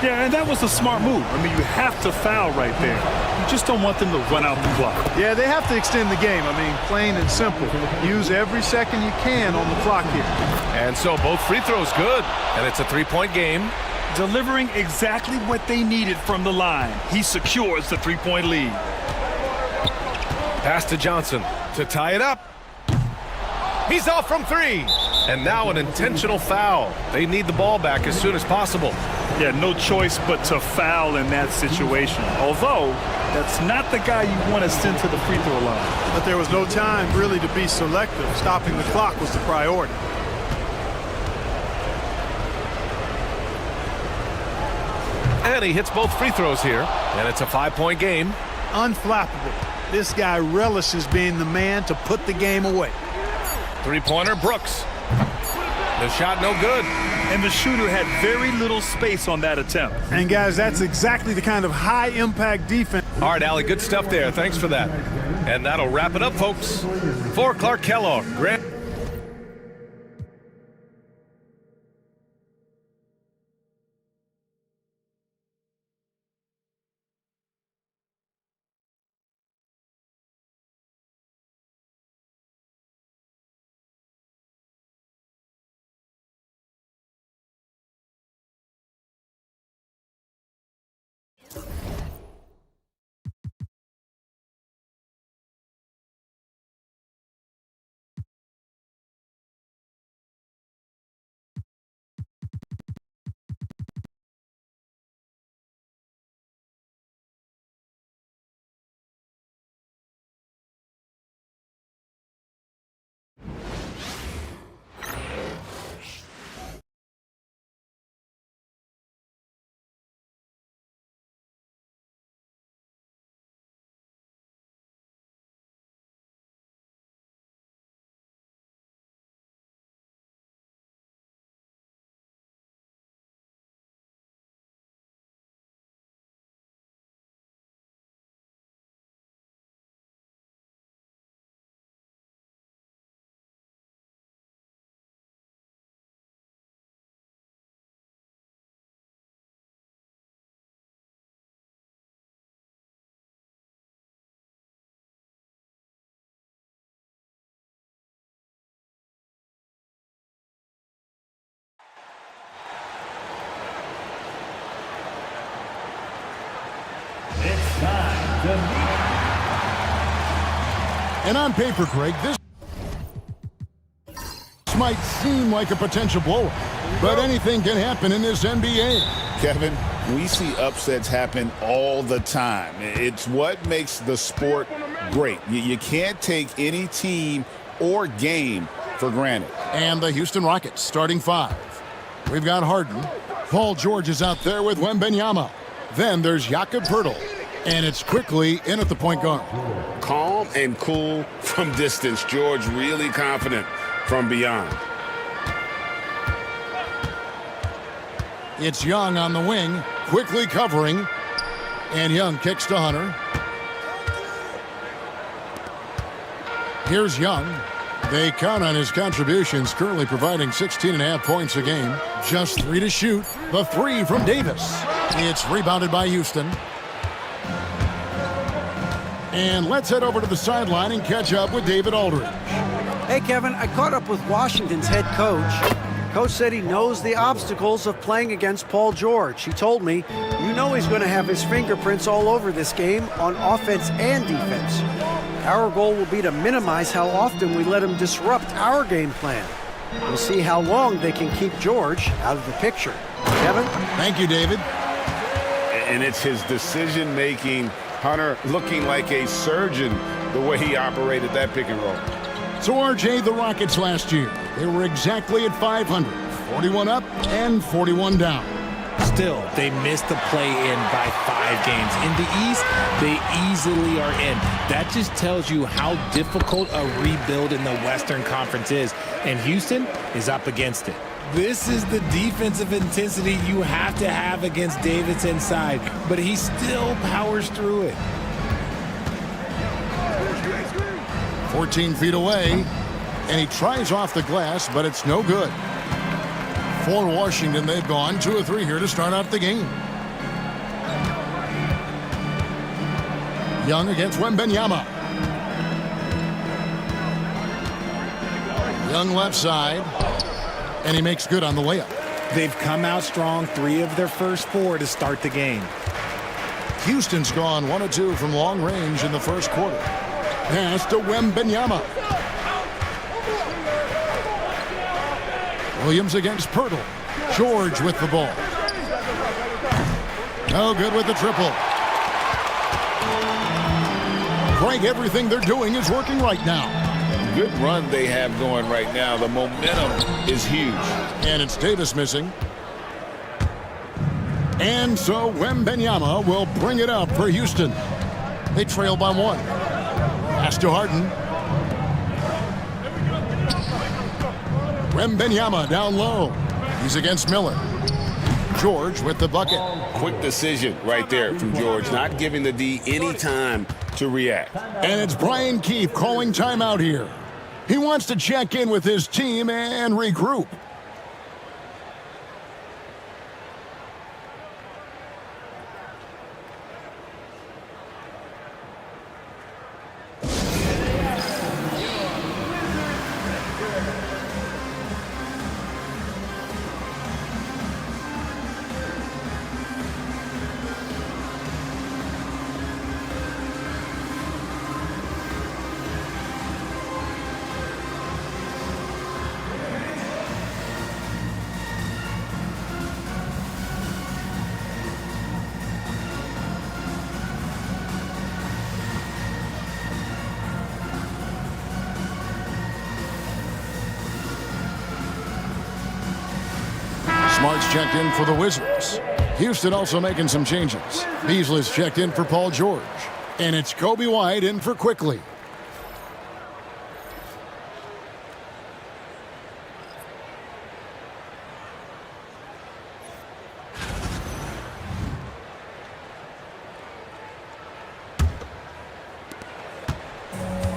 Yeah, and that was a smart move. I mean, you have to foul right there. You just don't want them to run out the clock. Yeah, they have to extend the game. I mean, plain and simple. Use every second you can on the clock here. And so both free throws good, and it's a three-point game. Delivering exactly what they needed from the line. He secures the three-point lead. Pass to Johnson to tie it up. He's off from 3. And now an intentional foul. They need the ball back as soon as possible. Yeah, no choice but to foul in that situation. Although, that's not the guy you want to send to the free throw line. But there was no time really to be selective. Stopping the clock was the priority. And he hits both free throws here. And it's a 5-point game. Unflappable. This guy relishes being the man to put the game away. Three-pointer, Brooks. The shot no good. And the shooter had very little space on that attempt. And guys, that's exactly the kind of high-impact defense. All right, Allie, good stuff there. Thanks for that. And that'll wrap it up, folks. For Clark Kellogg, Grant. And on paper, Craig, this might seem like a potential blowout, but anything can happen in this NBA. Kevin, we see upsets happen all the time. It's what makes the sport great. You can't take any team or game for granted. And the Houston Rockets starting five. We've got Harden. Paul George is out there with Wembanyama. Then there's Jakob Poeltl. And it's quickly in at the point guard. Calm and cool from distance. George really confident from beyond. It's Young on the wing, quickly covering. And Young kicks to Hunter. Here's Young. They count on his contributions, currently providing 16.5 points a game. Just 3 to shoot. The 3 from Davis. It's rebounded by Houston. And let's head over to the sideline and catch up with David Aldridge. Hey, Kevin, I caught up with Washington's head coach. Coach said he knows the obstacles of playing against Paul George. He told me, you know he's going to have his fingerprints all over this game on offense and defense. Our goal will be to minimize how often we let him disrupt our game plan. We'll see how long they can keep George out of the picture. Kevin? Thank you, David. And it's his decision-making, Hunter looking like a surgeon the way he operated that pick and roll. So, RJ, the Rockets last year, they were exactly at 500, 41 up and 41 down. Still, they missed the play-in by 5 games. In the East, they easily are in. That just tells you how difficult a rebuild in the Western Conference is, and Houston is up against it. This is the defensive intensity you have to have against Davis inside, but he still powers through it. 14 feet away, and he tries off the glass, but it's no good. For Washington, they've gone 2 of 3 here to start out the game. Young against Wembanyama. Young left side, and he makes good on the layup. They've come out strong, 3 of their first 4 to start the game. Houston's gone 1 of 2 from long range in the first quarter. Pass to Wembanyama. Williams against Pirtle. George with the ball. No good with the triple. Craig, everything they're doing is working right now. Good run they have going right now. The momentum is huge. And it's Davis missing. And so Wembanyama will bring it up for Houston. They trail by 1. Pass to Harden. Wembanyama down low. He's against Miller. George with the bucket. Quick decision right there from George, not giving the D any time to react. And it's Brian Keefe calling timeout here. He wants to check in with his team and regroup. Smart's checked in for the Wizards. Houston also making some changes. Beasley's checked in for Paul George. And it's Kobe White in for Quickly.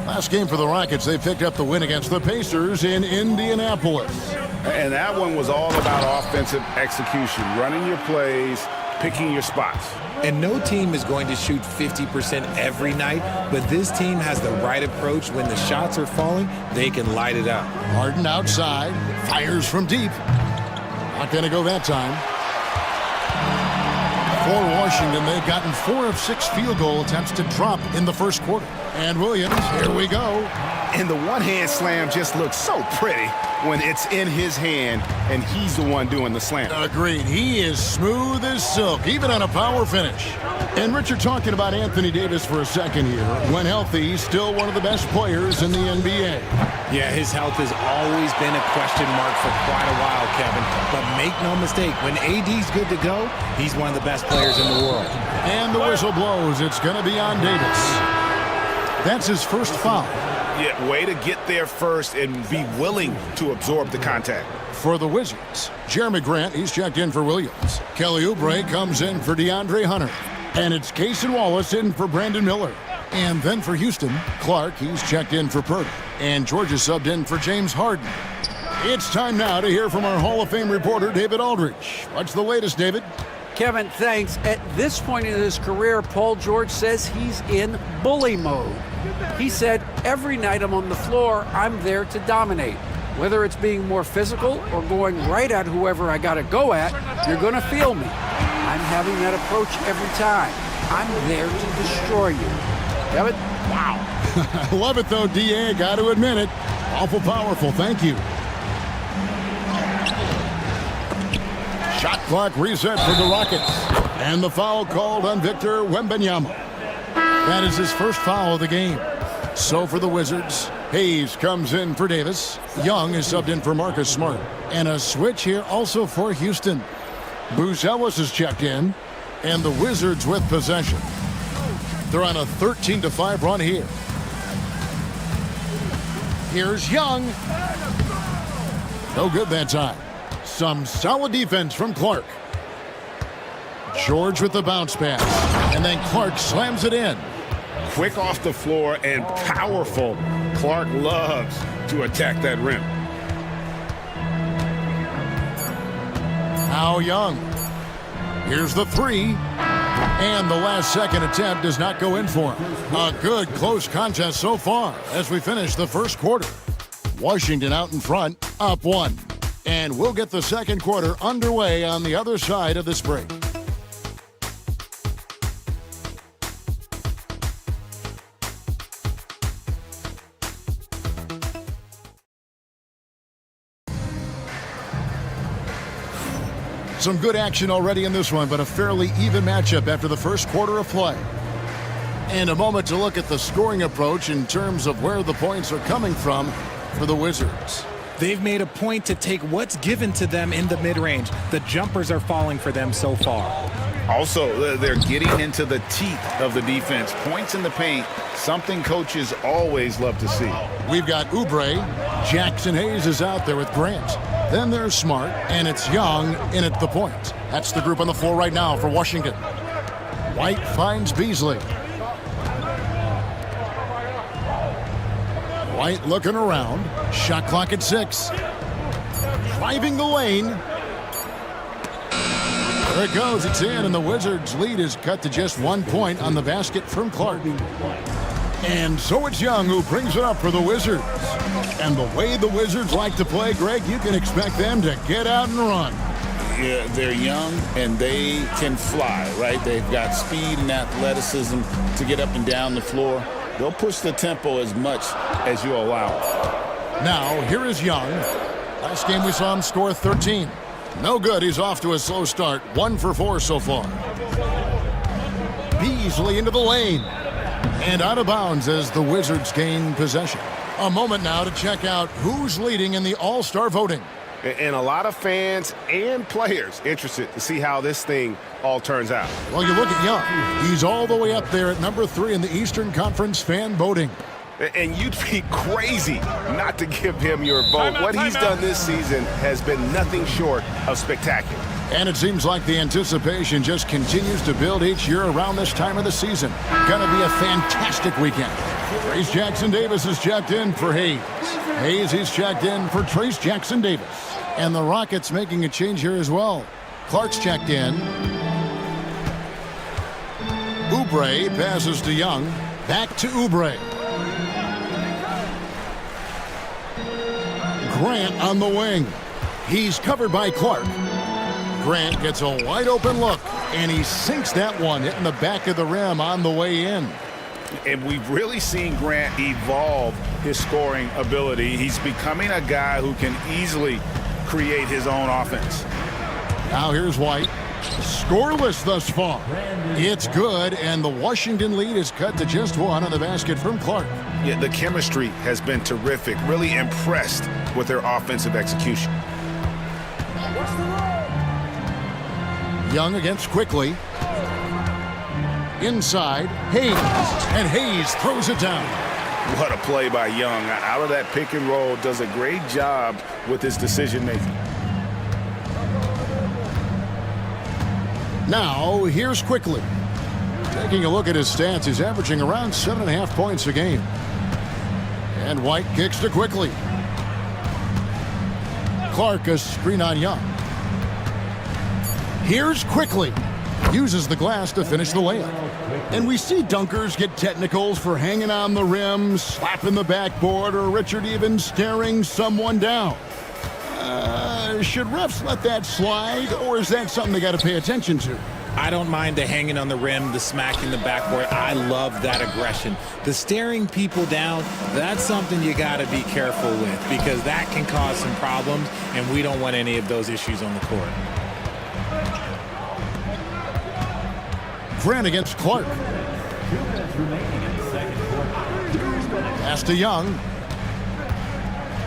Last game for the Rockets, they picked up the win against the Pacers in Indianapolis. And that one was all about offensive execution, running your plays, picking your spots. And no team is going to shoot 50% every night, but this team has the right approach. When the shots are falling, they can light it up. Harden outside, fires from deep. Not going to go that time. For Washington, they've gotten 4 of 6 field goal attempts to drop in the first quarter. And Williams, here we go. And the one-hand slam just looks so pretty when it's in his hand and he's the one doing the slam. Agreed. He is smooth as silk, even on a power finish. And Richard, talking about Anthony Davis for a second here. When healthy, he's still one of the best players in the NBA. Yeah, his health has always been a question mark for quite a while, Kevin. But make no mistake, when AD's good to go, he's one of the best players in the world. And the whistle blows. It's going to be on Davis. That's his first foul. Yeah, way to get there first and be willing to absorb the contact. For the Wizards, Jeremy Grant, he's checked in for Williams. Kelly Oubre comes in for DeAndre Hunter. And it's Cason Wallace in for Brandon Miller. And then for Houston, Clark, he's checked in for Purdy. And George is subbed in for James Harden. It's time now to hear from our Hall of Fame reporter, David Aldridge. What's the latest, David? Kevin, thanks. At this point in his career, Paul George says he's in bully mode. He said, every night I'm on the floor, I'm there to dominate. Whether it's being more physical or going right at whoever I got to go at, you're going to feel me. I'm having that approach every time. I'm there to destroy you. Kevin? Wow. I love it, though, D.A. I got to admit it. Awful powerful. Thank you. Shot clock reset for the Rockets. And the foul called on Victor Wembanyama. That is his first foul of the game. So for the Wizards, Hayes comes in for Davis. Young is subbed in for Marcus Smart. And a switch here also for Houston. Booz Ellis is checked in. And the Wizards with possession. They're on a 13-5 run here. Here's Young. No good that time. Some solid defense from Clark. George with the bounce pass. And then Clark slams it in. Quick off the floor and powerful. Clark loves to attack that rim. Now Young. Here's the three. And the last second attempt does not go in for him. A good close contest so far as we finish the first quarter. Washington out in front, up 1. And we'll get the second quarter underway on the other side of this break. Some good action already in this one, but a fairly even matchup after the first quarter of play. And a moment to look at the scoring approach in terms of where the points are coming from for the Wizards. They've made a point to take what's given to them in the mid-range. The jumpers are falling for them so far. Also, they're getting into the teeth of the defense. Points in the paint, something coaches always love to see. We've got Oubre. Jackson Hayes is out there with Grant. Then there's Smart, and it's Young in at the point. That's the group on the floor right now for Washington. White finds Beasley. White looking around. Shot clock at 6. Driving the lane. There it goes. It's in, and the Wizards' lead is cut to just 1 point on the basket from Clark. And so it's Young who brings it up for the Wizards. And the way the Wizards like to play, Greg, you can expect them to get out and run. Yeah, they're young and they can fly, right? They've got speed and athleticism to get up and down the floor. They'll push the tempo as much as you allow. Now, here is Young. Last game we saw him score 13. No good. He's off to a slow start. 1 for 4 so far. Beasley into the lane. And out of bounds as the Wizards gain possession. A moment now to check out who's leading in the All-Star voting. And a lot of fans and players interested to see how this thing all turns out. Well, you look at Young. He's all the way up there at number 3 in the Eastern Conference fan voting. And you'd be crazy not to give him your vote. What he's done this season has been nothing short of spectacular. And it seems like the anticipation just continues to build each year around this time of the season. Gonna be a fantastic weekend. Trace Jackson Davis is checked in for Hayes. Hayes, he's checked in for Trace Jackson Davis. And the Rockets making a change here as well. Clark's checked in. Oubre passes to Young. Back to Oubre. Grant on the wing. He's covered by Clark. Grant gets a wide open look, and he sinks that one, hitting the back of the rim on the way in. And we've really seen Grant evolve his scoring ability. He's becoming a guy who can easily create his own offense. Now here's White. Scoreless thus far. It's good, and the Washington lead is cut to just 1 on the basket from Clark. Yeah, the chemistry has been terrific. Really impressed with their offensive execution. Young against Quickly. Inside, Hayes. And Hayes throws it down. What a play by Young. Out of that pick and roll, does a great job with his decision making. Now, here's Quickly. Taking a look at his stats, he's averaging around 7.5 points a game. And White kicks to Quickly. Clark a screen on Young. Here's Quickly. Uses the glass to finish the layup. And we see dunkers get technicals for hanging on the rim, slapping the backboard, or Richard even staring someone down. Should refs let that slide, or is that something they got to pay attention to? I don't mind the hanging on the rim, the smacking the backboard. I love that aggression. The staring people down, that's something you got to be careful with because that can cause some problems, and we don't want any of those issues on the court. Grant against Clark. Pass to Young.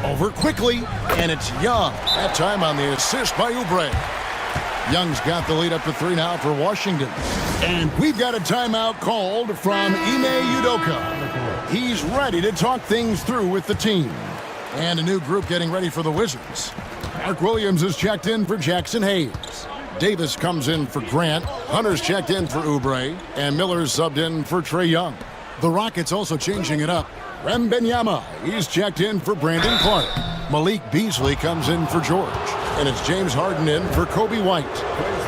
Over Quickly, and it's Young. That time on the assist by Oubre. Young's got the lead up to 3 now for Washington. And we've got a timeout called from Ime Udoka. He's ready to talk things through with the team. And a new group getting ready for the Wizards. Mark Williams is checked in for Jackson Hayes. Davis comes in for Grant. Hunter's checked in for Oubre. And Miller's subbed in for Trae Young. The Rockets also changing it up. Wembanyama, he's checked in for Brandon Clark. Malik Beasley comes in for George. And it's James Harden in for Kobe White.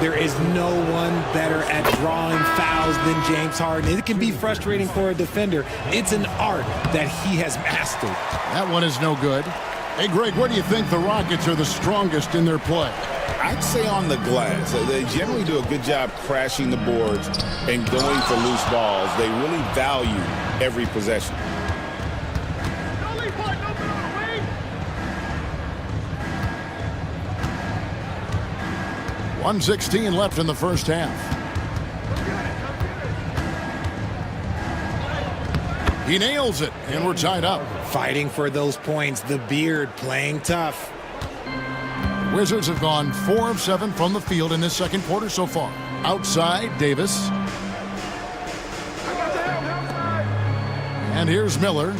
There is no one better at drawing fouls than James Harden. It can be frustrating for a defender. It's an art that he has mastered. That one is no good. Hey, Greg, where do you think the Rockets are the strongest in their play? I'd say on the glass. They generally do a good job crashing the boards and going for loose balls. They really value every possession. 1:16 left in the first half. He nails it, and we're tied up. Fighting for those points. The Beard playing tough. Wizards have gone 4 of 7 from the field in this second quarter so far. Outside, Davis. And here's Miller.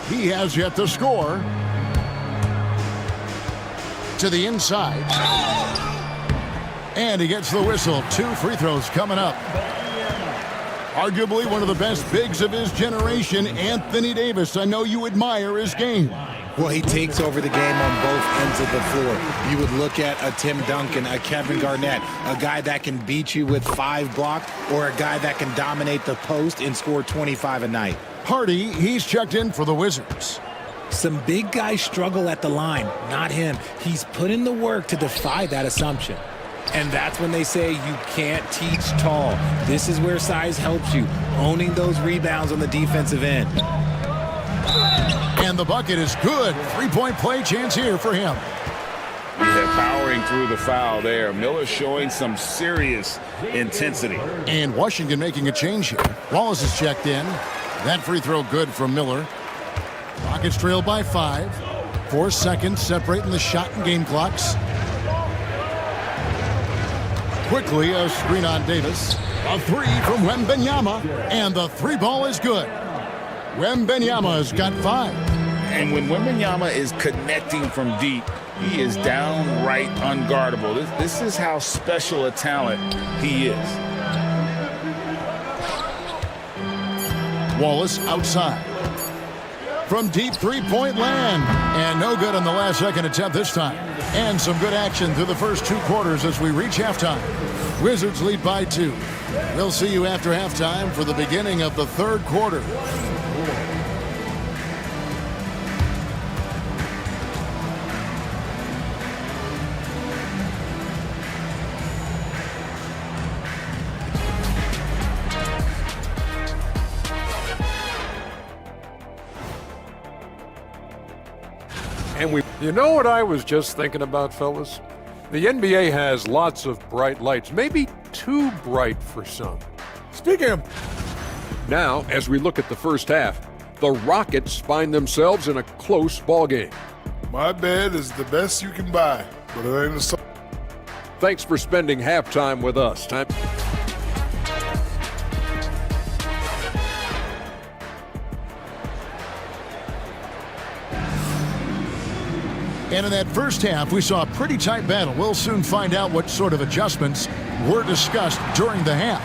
He has yet to score. To the inside. And he gets the whistle. 2 free throws coming up. Arguably one of the best bigs of his generation, Anthony Davis. I know you admire his game. Well, he takes over the game on both ends of the floor. You would look at a Tim Duncan, a Kevin Garnett, a guy that can beat you with 5 blocks, or a guy that can dominate the post and score 25 a night. Hardy, he's checked in for the Wizards. Some big guys struggle at the line, not him. He's put in the work to defy that assumption. And that's when they say you can't teach tall. This is where size helps you, owning those rebounds on the defensive end. And the bucket is good. 3-point play chance here for him. Yeah, powering through the foul there. Miller showing some serious intensity. And Washington making a change here. Wallace is checked in. That free throw good from Miller. Rockets trail by 5. 4 seconds separating the shot and game clocks. Quickly, a screen on Davis. A 3 from Wembanyama. And the 3 ball is good. Wembanyama has got 5. And when Wembanyama is connecting from deep, he is downright unguardable. This is how special a talent he is. Wallace outside. From deep 3-point land. And no good on the last second attempt this time. And some good action through the first 2 quarters as we reach halftime. Wizards lead by 2. We'll see you after halftime for the beginning of the third quarter. And you know what I was just thinking about, fellas? The NBA has lots of bright lights, maybe too bright for some. Speaking of... Now, as we look at the first half, the Rockets find themselves in a close ballgame. My bed is the best you can buy, but it ain't a... Thanks for spending halftime with us. And in that first half, we saw a pretty tight battle. We'll soon find out what sort of adjustments were discussed during the half.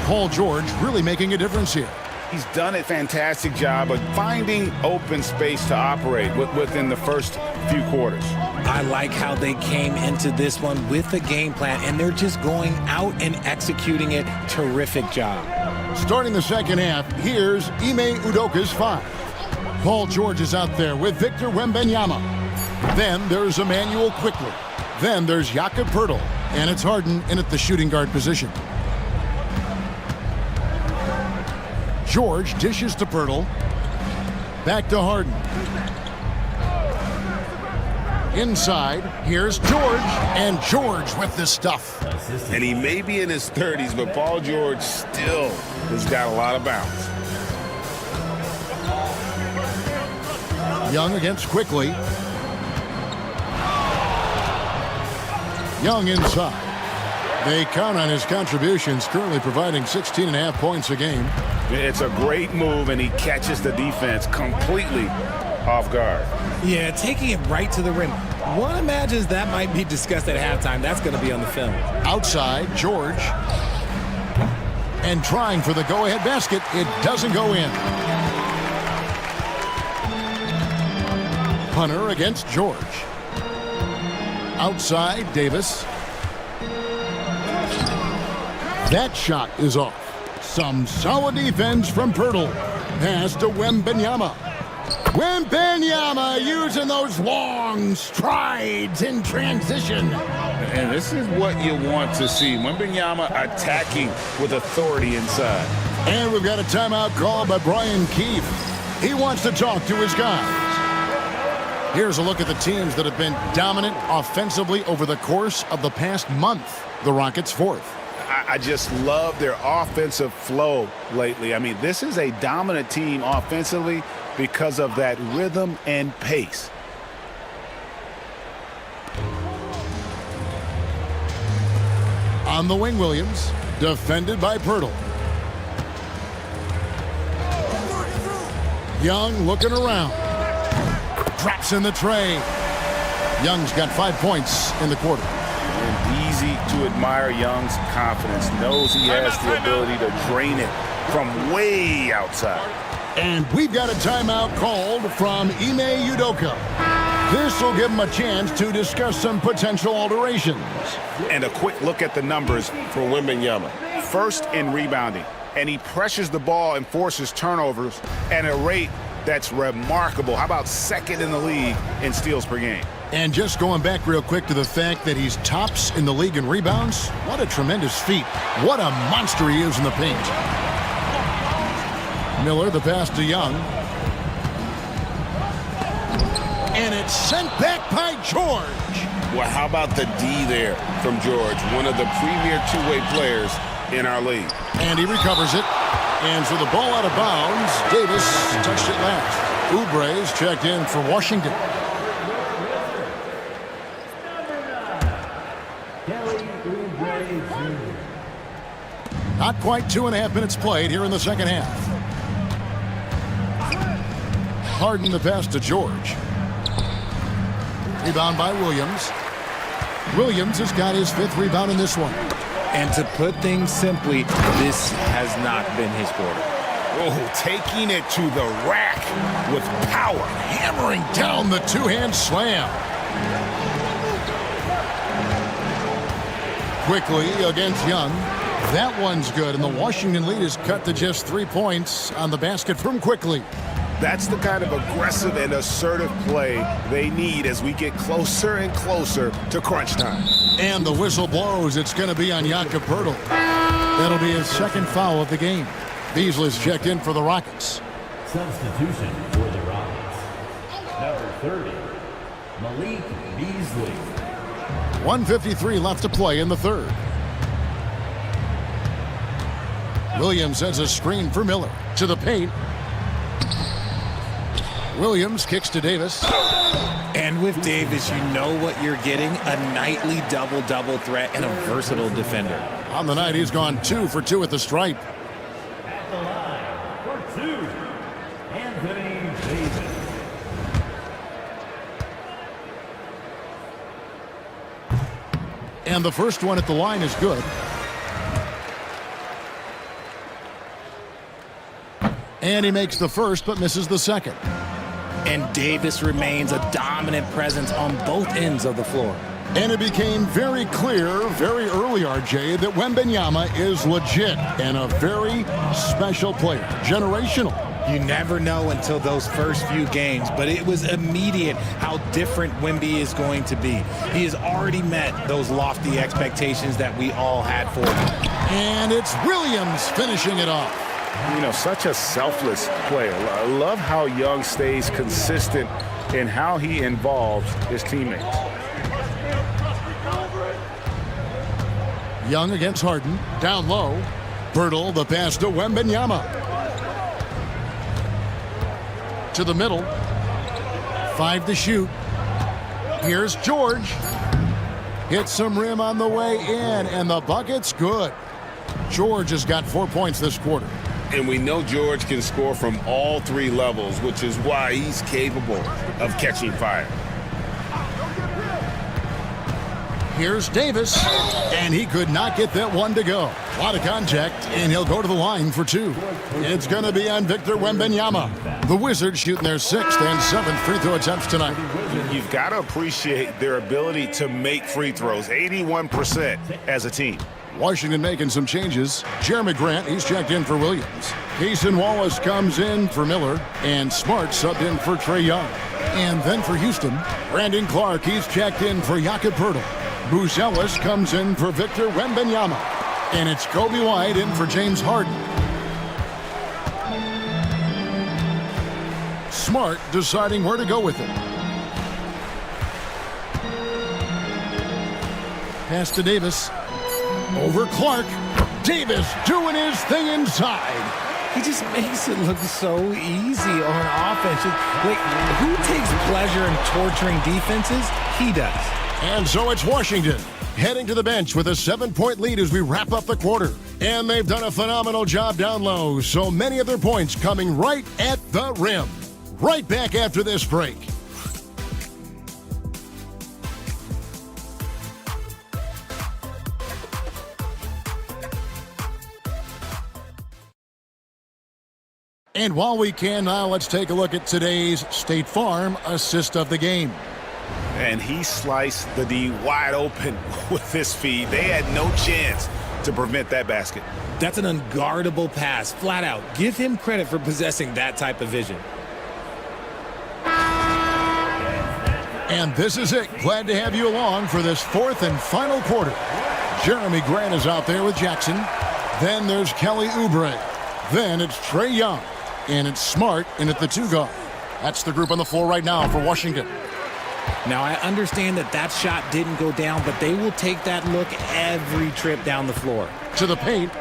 Paul George really making a difference here. He's done a fantastic job of finding open space to operate within the first few quarters. I like how they came into this one with a game plan, and they're just going out and executing it. Terrific job. Starting the second half, here's Ime Udoka's 5. Paul George is out there with Victor Wembanyama. Then there's Emmanuel Quickly. Then there's Jakob Poeltl. And it's Harden in at the shooting guard position. George dishes to Poeltl. Back to Harden. Inside, here's George. And George with the stuff. And he may be in his 30s, but Paul George still has got a lot of bounce. Young against Quickly. Young inside. They count on his contributions, currently providing 16.5 points a game. It's a great move, and he catches the defense completely off guard. Yeah, taking it right to the rim. One imagines that might be discussed at halftime. That's going to be on the film. Outside, George. And trying for the go-ahead basket. It doesn't go in. Hunter against George. Outside, Davis. That shot is off. Some solid defense from Poeltl. Pass to Wembanyama. Wembanyama using those long strides in transition. And this is what you want to see. Wembanyama attacking with authority inside. And we've got a timeout call by Brian Keefe. He wants to talk to his guys. Here's a look at the teams that have been dominant offensively over the course of the past month. The Rockets fourth. I just love their offensive flow lately. I mean, this is a dominant team offensively because of that rhythm and pace. On the wing, Williams, defended by Pirtle. Young looking around. Drops in the tray. Young's got 5 points in the quarter. And easy to admire Young's confidence. Knows he has the ability to drain it from way outside. And we've got a timeout called from Ime Udoka. This will give him a chance to discuss some potential alterations. And a quick look at the numbers for Wembanyama. First in rebounding, and he pressures the ball and forces turnovers at a rate that's remarkable. How about second in the league in steals per game? And just going back real quick to the fact that he's tops in the league in rebounds, what a tremendous feat. What a monster he is in the paint. Miller, the pass to Young. And it's sent back by George. Well, how about the D there from George, one of the premier two-way players in our league. And he recovers it. And so the ball out of bounds, Davis touched it last. Oubre's checked in for Washington. Not quite 2.5 minutes played here in the second half. Harden the pass to George. Rebound by Williams. Williams has got his 5th rebound in this one. And to put things simply, this has not been his quarter. Oh, taking it to the rack with power. Hammering down the two-hand slam. Quickly against Young. That one's good, and the Washington lead is cut to just 3 points on the basket from Quickly. That's the kind of aggressive and assertive play they need as we get closer and closer to crunch time. And the whistle blows. It's going to be on Jakob Poeltl. That'll be his 2nd foul of the game. Beasley's checked in for the Rockets. Substitution for the Rockets. Number 30, Malik Beasley. 1:53 left to play in the third. Williams sends a screen for Miller. To the paint. Williams kicks to Davis. And with Davis, you know what you're getting, a nightly double-double threat and a versatile defender. On the night, he's gone 2 for 2 at the stripe. At the line for 2, Anthony Davis. And the first one at the line is good. And he makes the first but misses the second. And Davis remains a dominant presence on both ends of the floor. And it became very clear very early, RJ, that Wembanyama is legit and a very special player. Generational. You never know until those first few games, but it was immediate how different Wemby is going to be. He has already met those lofty expectations that we all had for him. And it's Williams finishing it off. You know, such a selfless player. I love how Young stays consistent in how he involves his teammates. Young against Harden. Down low. Poeltl, the pass to Wembanyama. To the middle. 5 to shoot. Here's George. Hits some rim on the way in, and the bucket's good. George has got 4 points this quarter. And we know George can score from all 3 levels, which is why he's capable of catching fire. Here's Davis, and he could not get that one to go. A lot of contact, and he'll go to the line for 2. It's going to be on Victor Wembanyama. The Wizards shooting their 6th and 7th free throw attempts tonight. You've got to appreciate their ability to make free throws, 81% as a team. Washington making some changes. Jeremy Grant, he's checked in for Williams. Cason Wallace comes in for Miller, and Smart subbed in for Trae Young. And then for Houston, Brandon Clark, he's checked in for Jakob Poeltl. Bruce Ellis comes in for Victor Wembanyama. And it's Kobe White in for James Harden. Smart deciding where to go with it. Pass to Davis. Over Clark. Davis doing his thing inside. He just makes it look so easy on offense. Like, who takes pleasure in torturing defenses? He does. And so it's Washington heading to the bench with a 7-point lead as we wrap up the quarter. And they've done a phenomenal job down low. So many of their points coming right at the rim. Right back after this break. And while we can now, let's take a look at today's State Farm assist of the game. And he sliced the D wide open with his feed. They had no chance to prevent that basket. That's an unguardable pass, flat out. Give him credit for possessing that type of vision. And this is it. Glad to have you along for this fourth and final quarter. Jeremy Grant is out there with Jackson. Then there's Kelly Oubre. Then it's Trae Young. And it's Smart in at the 2 guard. That's the group on the floor right now for Washington. Now, I understand that shot didn't go down, but they will take that look every trip down the floor. To the paint.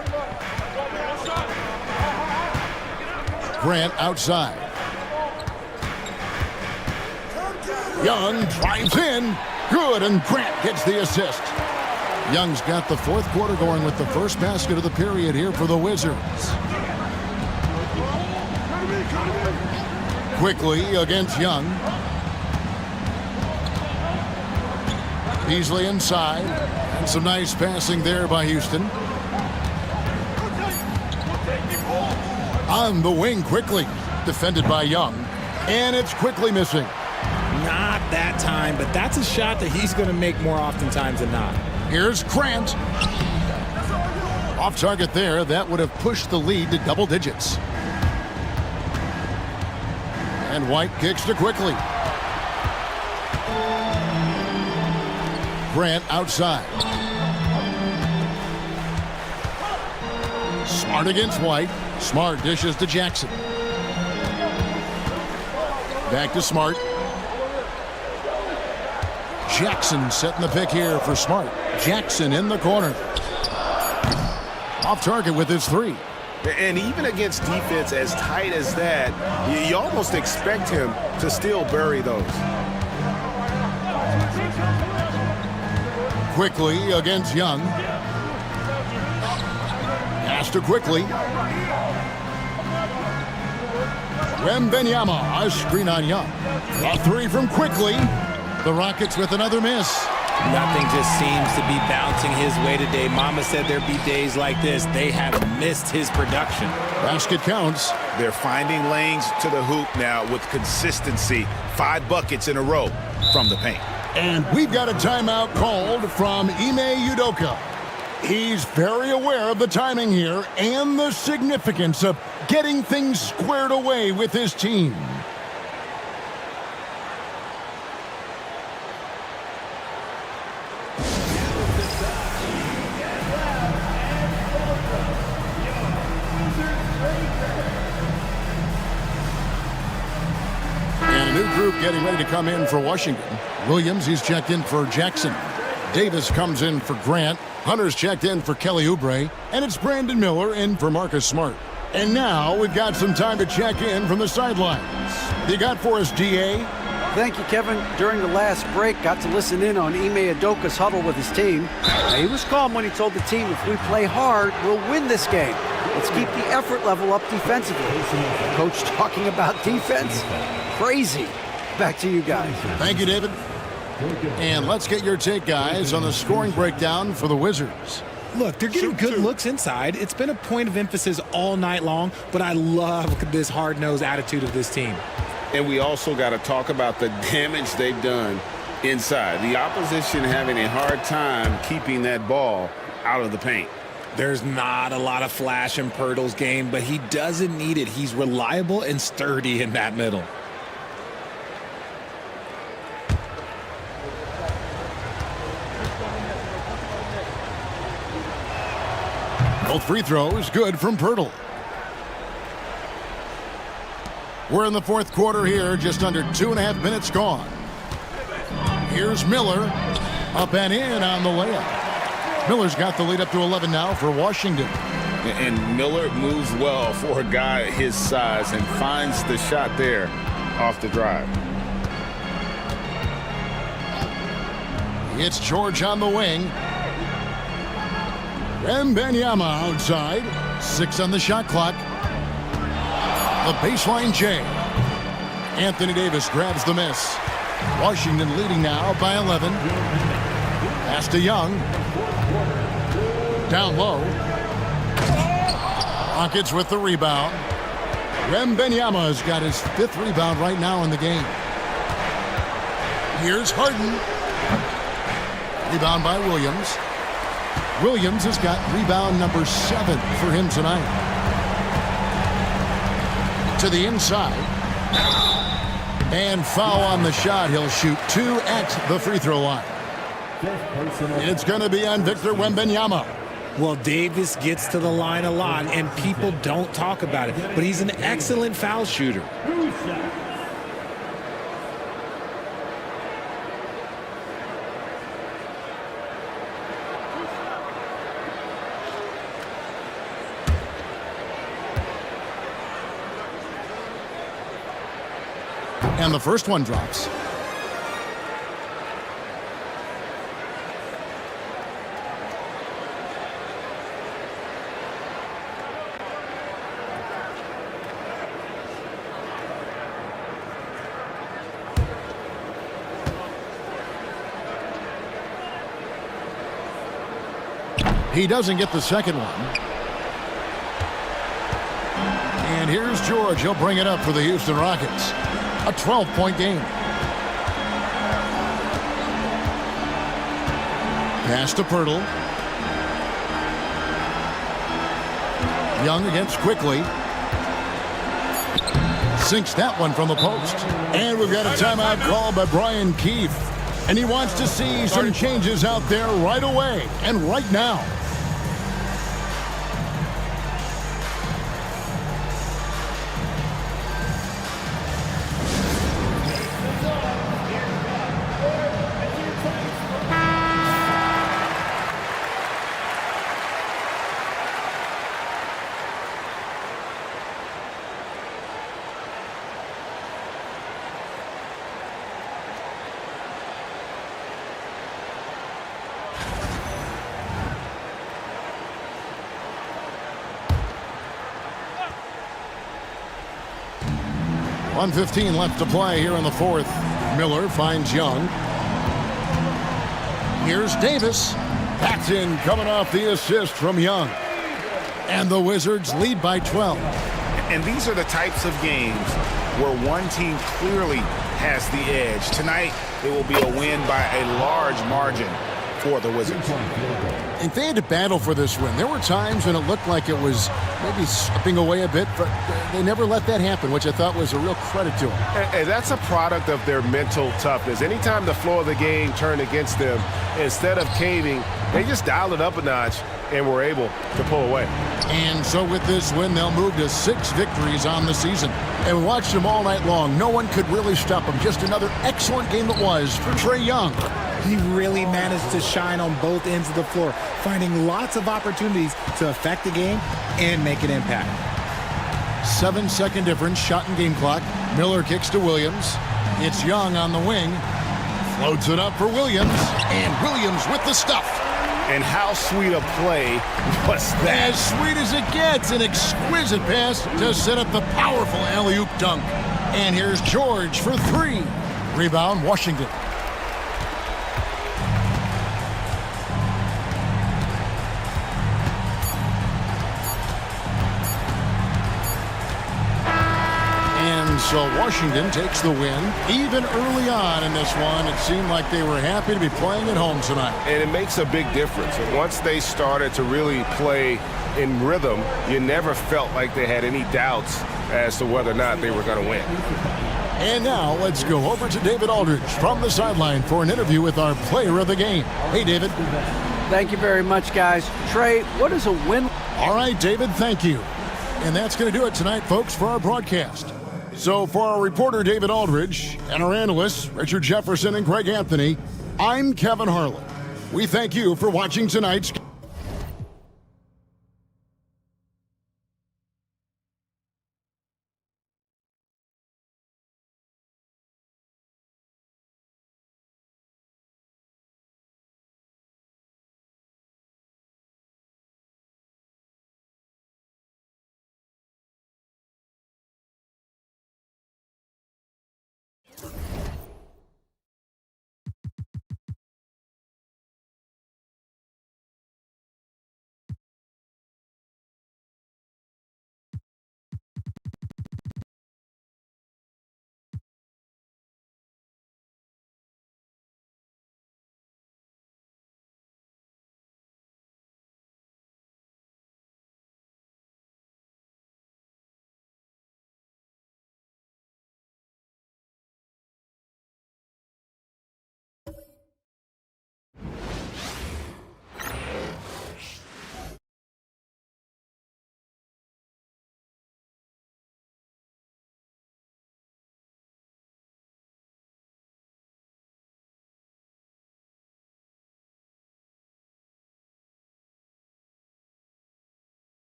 Grant outside. Young drives in. Good, and Grant gets the assist. Young's got the fourth quarter going with the first basket of the period here for the Wizards. Quickly against Young. Beasley inside. And some nice passing there by Houston. On the wing quickly. Defended by Young. And it's quickly missing. Not that time, but that's a shot that he's going to make more oftentimes than not. Here's Grant. Off target there. That would have pushed the lead to double digits. And White kicks to quickly. Grant outside. Smart against White. Smart dishes to Jackson. Back to Smart. Jackson setting the pick here for Smart. Jackson in the corner. Off target with his 3. And even against defense as tight as that, you almost expect him to still bury those. Quickly against Young. Pass to quickly. Wembanyama, a screen on Young. A 3 from quickly. The Rockets with another miss. Nothing just seems to be bouncing his way today. Mama said there'd be days like this. They have missed his production. Basket counts. They're finding lanes to the hoop now with consistency. 5 buckets in a row from the paint. And we've got a timeout called from Ime Udoka. He's very aware of the timing here and the significance of getting things squared away with his team. Group getting ready to come in for Washington. Williams, he's checked in for Jackson. Davis comes in for Grant. Hunter's checked in for Kelly Oubre. And it's Brandon Miller in for Marcus Smart. And now we've got some time to check in from the sidelines. You got for us, DA? Thank you, Kevin. During the last break, got to listen in on Ime Udoka's huddle with his team. He was calm when he told the team, if we play hard, we'll win this game. Let's keep the effort level up defensively. Coach talking about defense? Crazy. Back to you guys. Thank you, David. And let's get your take, guys, on the scoring breakdown for the Wizards. Look, they're getting good looks inside. It's been a point of emphasis all night long, but I love this hard-nosed attitude of this team. And we also got to talk about the damage they've done inside. The opposition having a hard time keeping that ball out of the paint. There's not a lot of flash in Pirtle's game, but he doesn't need it. He's reliable and sturdy in that middle. Both free throws good from Pirtle. We're in the fourth quarter here, just under 2.5 minutes gone. Here's Miller. Up and in on the layup. Miller's got the lead up to 11 now for Washington. And Miller moves well for a guy his size and finds the shot there off the drive. It's George on the wing. Wembanyama outside. 6 on the shot clock. The baseline J. Anthony Davis grabs the miss. Washington leading now by 11. Pass to Young. Down low. Rockets with the rebound. Wembanyama has got his 5th rebound right now in the game. Here's Harden. Rebound by Williams. Williams has got rebound number 7 for him tonight. To the inside. And foul on the shot. He'll shoot 2 at the free throw line. It's going to be on Victor Wembanyama. Well, Davis gets to the line a lot, and people don't talk about it, but he's an excellent foul shooter. And the first one drops. He doesn't get the second one. And here's George. He'll bring it up for the Houston Rockets. A 12-point game. Pass to Pirtle. Young against Quickly. Sinks that one from the post. And we've got a timeout called by Brian Keefe. And he wants to see some changes out there right away and right now. .115 left to play here in the fourth. Miller finds Young. Here's Davis. That's in, coming off the assist from Young. And the Wizards lead by 12. And these are the types of games where one team clearly has the edge. Tonight, it will be a win by a large margin for the Wizards. And they had to battle for this win. There were times when it looked like it was maybe slipping away a bit, but they never let that happen, which I thought was a real credit to them. And that's a product of their mental toughness. Anytime the flow of the game turned against them, instead of caving, they just dialed it up a notch and were able to pull away. And so with this win, they'll move to 6 victories on the season. And we watched them all night long. No one could really stop them. Just another excellent game it was for Trae Young. He really managed to shine on both ends of the floor, finding lots of opportunities to affect the game and make an impact. 7-second difference, shot and game clock. Miller kicks to Williams. It's Young on the wing. Floats it up for Williams. And Williams with the stuff. And how sweet a play was that? As sweet as it gets. An exquisite pass to set up the powerful alley-oop dunk. And here's George for 3. Rebound, Washington. So Washington takes the win. Even early on in this one, it seemed like they were happy to be playing at home tonight. And it makes a big difference. And once they started to really play in rhythm, you never felt like they had any doubts as to whether or not they were going to win. And now let's go over to David Aldridge from the sideline for an interview with our player of the game. Hey, David. Thank you very much, guys. Trae, what is a win? All right, David, thank you. And that's going to do it tonight, folks, for our broadcast. So for our reporter, David Aldridge, and our analysts, Richard Jefferson and Greg Anthony, I'm Kevin Harlan. We thank you for watching tonight's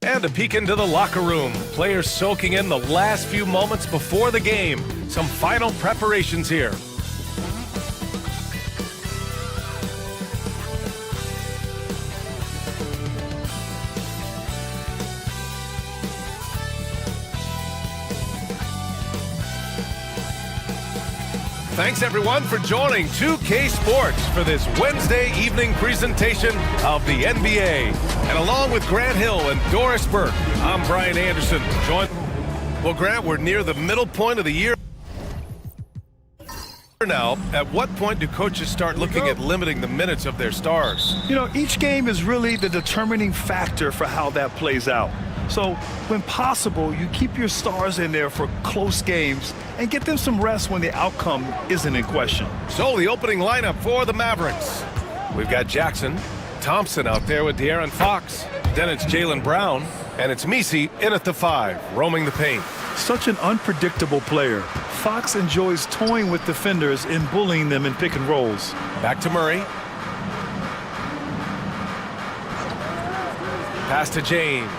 And a peek into the locker room. Players soaking in the last few moments before the game. Some final preparations here. Thanks everyone for joining 2K Sports for this Wednesday evening presentation of the NBA. And along with Grant Hill and Doris Burke, I'm Brian Anderson. Well, Grant, we're near the middle point of the year now. At what point do coaches start looking at limiting the minutes of their stars? You know, each game is really the determining factor for how that plays out. So, when possible, you keep your stars in there for close games and get them some rest when the outcome isn't in question. So, the opening lineup for the Mavericks. We've got Jackson, Thompson out there with De'Aaron Fox. Then it's Jaylen Brown, and it's Messi in at the 5, roaming the paint. Such an unpredictable player. Fox enjoys toying with defenders and bullying them in pick and rolls. Back to Murray. Pass to James.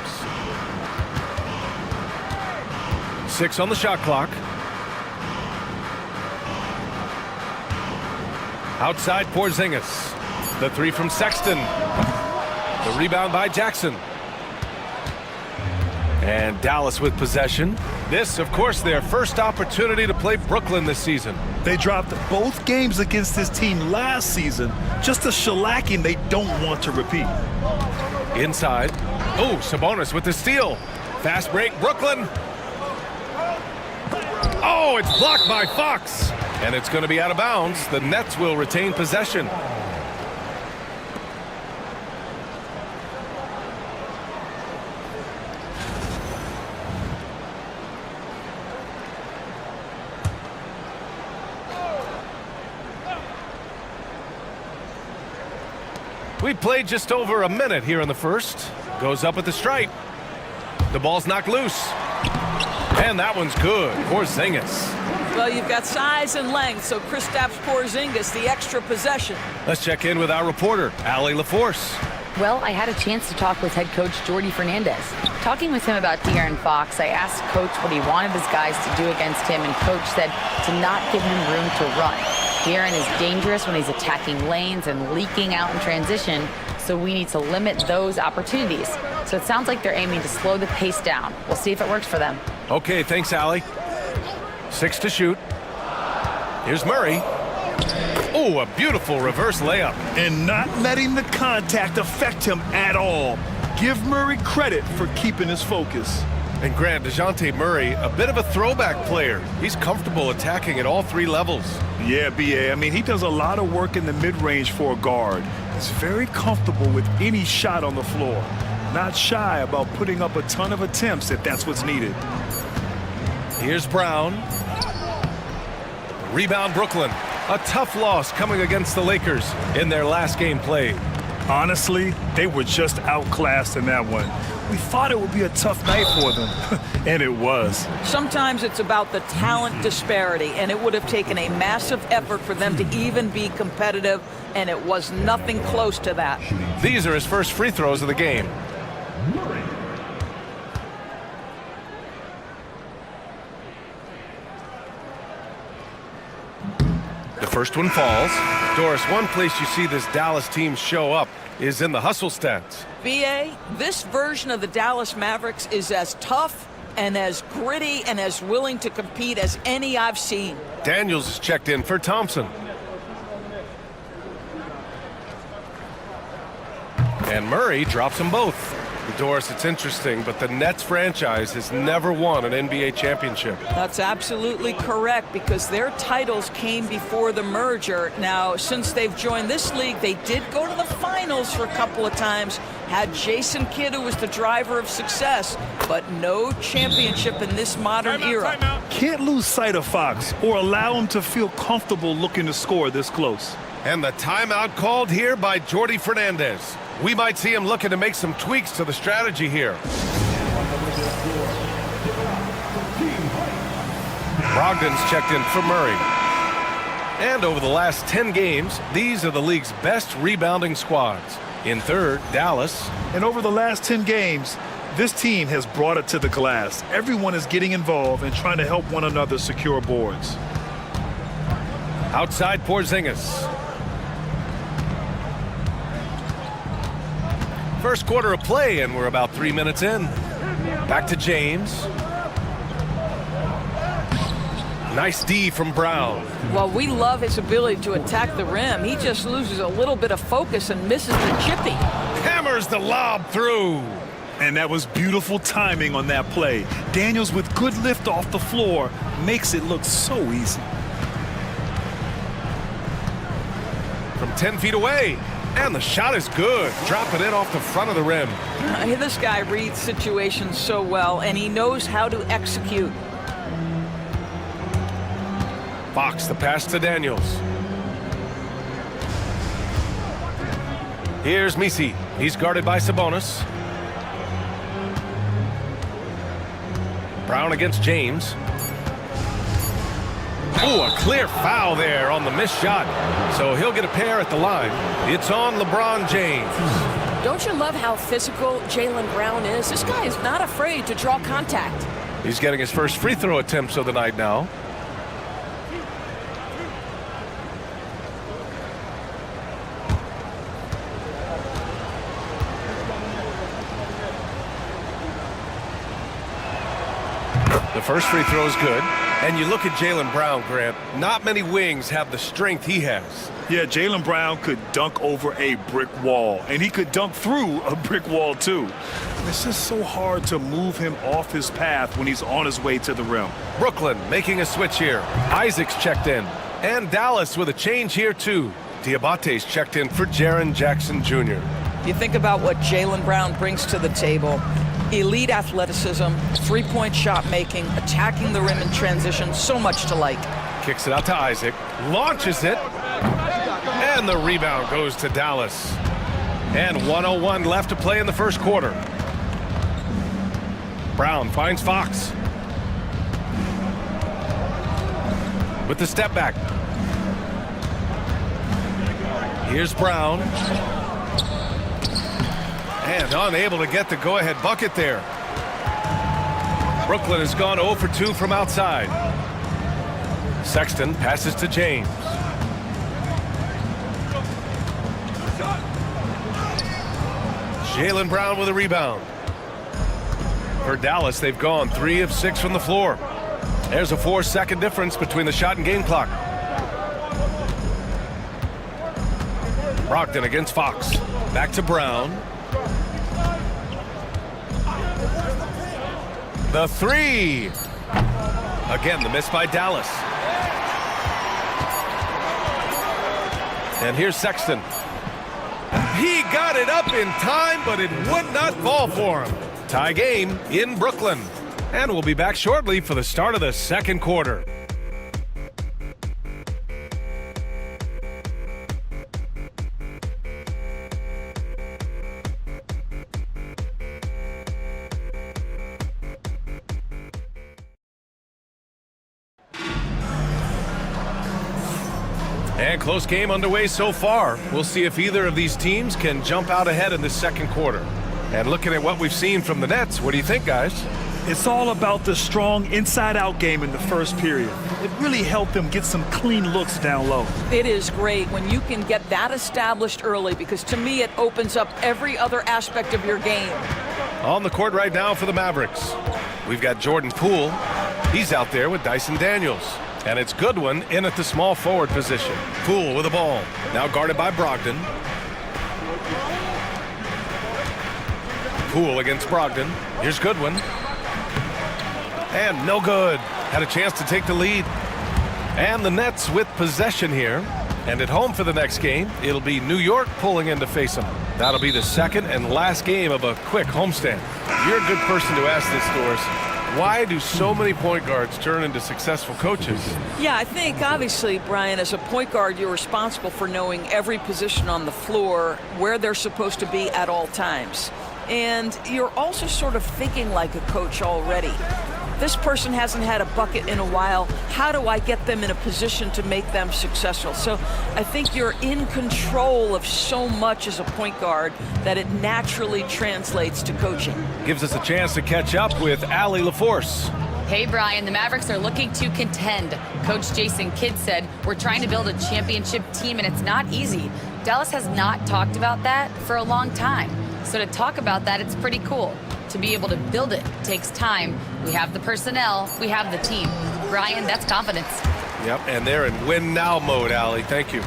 6 on the shot clock. Outside Porzingis. The 3 from Sexton. The rebound by Jackson. And Dallas with possession. This, of course, their first opportunity to play Brooklyn this season. They dropped both games against this team last season. Just a shellacking they don't want to repeat. Inside. Oh, Sabonis with the steal. Fast break, Brooklyn. Oh, it's blocked by Fox. And it's going to be out of bounds. The Nets will retain possession. We played just over a minute here in the first. Goes up at the stripe. The ball's knocked loose. And that one's good. Porzingis. Well, you've got size and length, so Kristaps Porzingis, the extra possession. Let's check in with our reporter, Allie LaForce. Well, I had a chance to talk with head coach Jordi Fernandez. Talking with him about De'Aaron Fox, I asked Coach what he wanted his guys to do against him, and Coach said to not give him room to run. De'Aaron is dangerous when he's attacking lanes and leaking out in transition, so we need to limit those opportunities. So it sounds like they're aiming to slow the pace down. We'll see if it works for them. Okay, thanks, Allie. 6 to shoot. Here's Murray. Oh, a beautiful reverse layup. And not letting the contact affect him at all. Give Murray credit for keeping his focus. And Grant, DeJounte Murray, a bit of a throwback player. He's comfortable attacking at all three levels. Yeah, B.A. I mean, he does a lot of work in the mid-range for a guard. He's very comfortable with any shot on the floor. Not shy about putting up a ton of attempts if that's what's needed. Here's Brown. Rebound Brooklyn. A tough loss coming against the Lakers in their last game played. Honestly, they were just outclassed in that one. We thought it would be a tough night for them, and it was. Sometimes it's about the talent disparity, and it would have taken a massive effort for them to even be competitive, and it was nothing close to that. These are his first free throws of the game. The first one falls. Doris, one place you see this Dallas team show up is in the hustle stats. B.A., this version of the Dallas Mavericks is as tough and as gritty and as willing to compete as any I've seen. Daniels is checked in for Thompson. And Murray drops them both. Doris, it's interesting, but the Nets franchise has never won an NBA championship. That's absolutely correct, because their titles came before the merger. Now, since they've joined this league, they did go to the finals for a couple of times, had Jason Kidd, who was the driver of success, but no championship in this modern era. Can't lose sight of Fox or allow him to feel comfortable looking to score this close. And the timeout called here by Jordi Fernandez. We might see him looking to make some tweaks to the strategy here. Brogdon's checked in for Murray. And over the last 10 games, these are the league's best rebounding squads. In third, Dallas. And over the last 10 games, this team has brought it to the glass. Everyone is getting involved and trying to help one another secure boards. Outside Porzingis. First quarter of play, and we're about 3 minutes in. Back to James. Nice D from Brown. Well, we love his ability to attack the rim. He just loses a little bit of focus and misses the chippy. Hammers the lob through. And that was beautiful timing on that play. Daniels, with good lift off the floor, makes it look so easy. From 10 feet away. And the shot is good. Dropping it off the front of the rim. This guy reads situations so well, and he knows how to execute. Fox, the pass to Daniels. Here's Misi. He's guarded by Sabonis. Brown against James. Oh, a clear foul there on the missed shot. So he'll get a pair at the line. It's on LeBron James. Don't you love how physical Jaylen Brown is? This guy is not afraid to draw contact. He's getting his first free throw attempts of the night now. The first free throw is good. And you look at Jaylen Brown, Grant, not many wings have the strength he has. Yeah, Jaylen Brown could dunk over a brick wall, and he could dunk through a brick wall too. It's just so hard to move him off his path when he's on his way to the rim. Brooklyn making a switch here. Isaac's checked in. And Dallas with a change here too. Diabate's checked in for Jaren Jackson Jr. You think about what Jaylen Brown brings to the table. Elite athleticism, three-point shot making, attacking the rim in transition, so much to like. Kicks it out to Isaac, launches it, and the rebound goes to Dallas. And 1:01 left to play in the first quarter. Brown finds Fox. With the step back. Here's Brown. And unable to get the go-ahead bucket there. Brooklyn has gone 0 for 2 from outside. Sexton passes to James. Jaylen Brown with a rebound. For Dallas, they've gone 3 of 6 from the floor. There's a 4-second difference between the shot and game clock. Brogdon against Fox. Back to Brown. The three. Again, the miss by Dallas. And here's Sexton. He got it up in time, but it would not fall for him. Tie game in Brooklyn. And we'll be back shortly for the start of the second quarter. And close game underway so far. We'll see if either of these teams can jump out ahead in the second quarter. And looking at what we've seen from the Nets, what do you think, guys? It's all about the strong inside-out game in the first period. It really helped them get some clean looks down low. It is great when you can get that established early, because to me it opens up every other aspect of your game. On the court right now for the Mavericks, we've got Jordan Poole. He's out there with Dyson Daniels. And it's Goodwin in at the small forward position. Poole with the ball. Now guarded by Brogdon. Poole against Brogdon. Here's Goodwin. And no good. Had a chance to take the lead. And the Nets with possession here. And at home for the next game, it'll be New York pulling in to face them. That'll be the second and last game of a quick homestand. You're a good person to ask this, Doris. Why do so many point guards turn into successful coaches? Yeah, I think obviously, Brian, as a point guard, you're responsible for knowing every position on the floor, where they're supposed to be at all times. And you're also sort of thinking like a coach already. This person hasn't had a bucket in a while. How do I get them in a position to make them successful? So I think you're in control of so much as a point guard that it naturally translates to coaching. Gives us a chance to catch up with Allie LaForce. Hey, Brian, the Mavericks are looking to contend. Coach Jason Kidd said, we're trying to build a championship team, and it's not easy. Dallas has not talked about that for a long time. So to talk about that, it's pretty cool. To be able to build it takes time. We have the personnel, we have the team. Brian, that's confidence. Yep, and they're in win now mode, Allie. Thank you.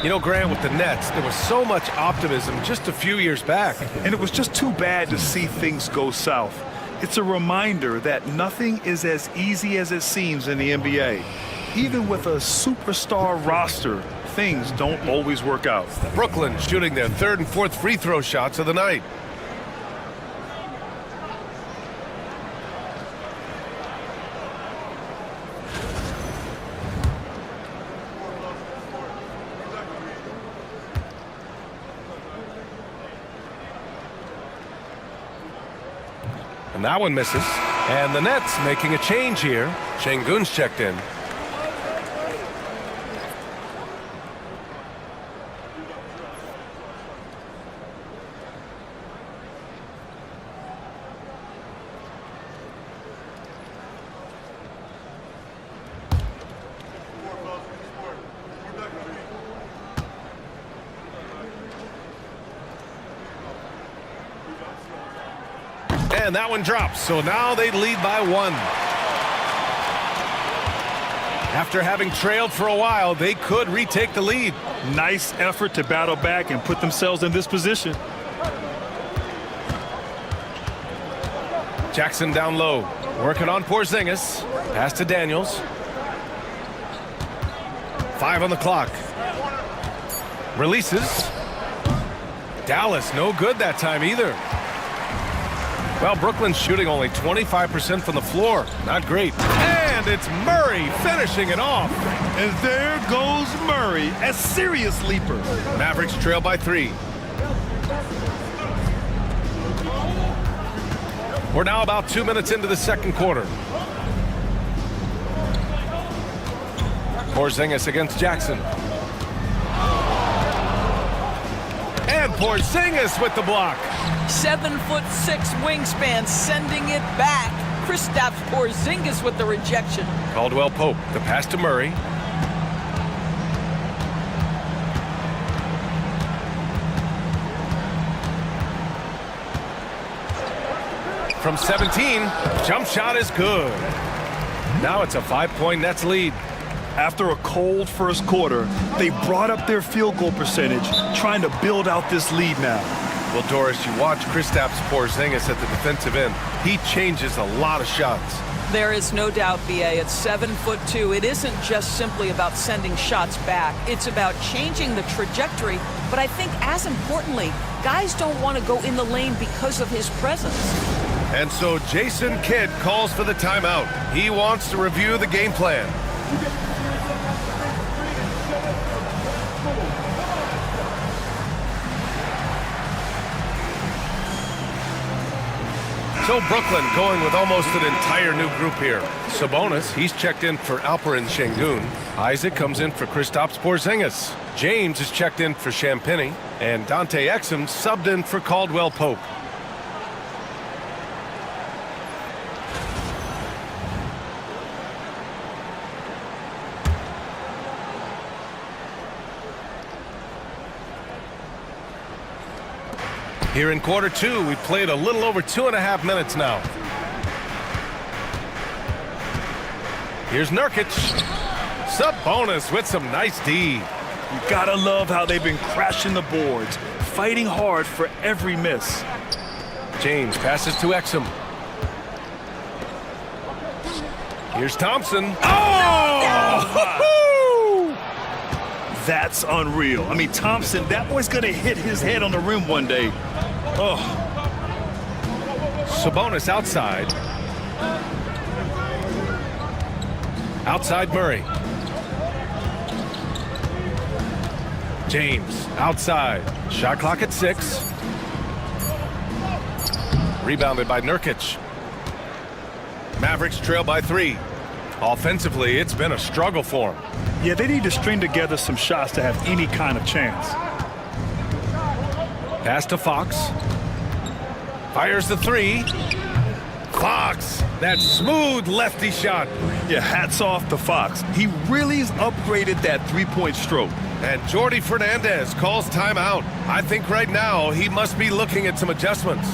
You know, Grant, with the Nets, there was so much optimism just a few years back. And it was just too bad to see things go south. It's a reminder that nothing is as easy as it seems in the NBA. Even with a superstar roster, things don't always work out. Brooklyn shooting their third and fourth free throw shots of the night. And that one misses. And the Nets making a change here. Şengün's checked in. And that one drops, so now they lead by one. After having trailed for a while, they could retake the lead. Nice effort to battle back and put themselves in this position. Jackson down low, working on Porzingis. Pass to Daniels. 5 on the clock. Releases. Dallas, no good that time either. Well, Brooklyn's shooting only 25% from the floor. Not great. And it's Murray finishing it off. And there goes Murray, a serious leaper. Mavericks trail by 3. We're now about 2 minutes into the second quarter. Porzingis against Jackson. And Porzingis with the block. 7'6" wingspan, sending it back. Kristaps Porzingis with the rejection. Caldwell Pope, the pass to Murray. From 17, jump shot is good. Now it's a 5-point Nets lead. After a cold first quarter, they brought up their field goal percentage, trying to build out this lead now. Well, Doris, you watch Kristaps Porzingis at the defensive end. He changes a lot of shots. There is no doubt, BA, at 7'2". It isn't just simply about sending shots back. It's about changing the trajectory. But I think as importantly, guys don't want to go in the lane because of his presence. And so Jason Kidd calls for the timeout. He wants to review the game plan. So Brooklyn going with almost an entire new group here. Sabonis, he's checked in for Alperen Şengün. Isaac comes in for Kristaps Porzingis. James is checked in for Champagnie. And Dante Exum subbed in for Caldwell Pope. Here in quarter two, we've played a little over 2.5 minutes now. Here's Nurkic. Sabonis with some nice D. You gotta love how they've been crashing the boards, fighting hard for every miss. James passes to Exum. Here's Thompson. Oh! That's unreal. I mean, Thompson, that boy's gonna hit his head on the rim one day. Oh. Sabonis outside. Outside Murray. James outside. Shot clock at 6. Rebounded by Nurkic. Mavericks trail by 3. Offensively, it's been a struggle for them. Yeah, they need to string together some shots to have any kind of chance. Pass to Fox. Fires the 3. Fox, that smooth lefty shot. Yeah, hats off to Fox. He really has upgraded that three-point stroke. And Jordi Fernandez calls timeout. I think right now he must be looking at some adjustments.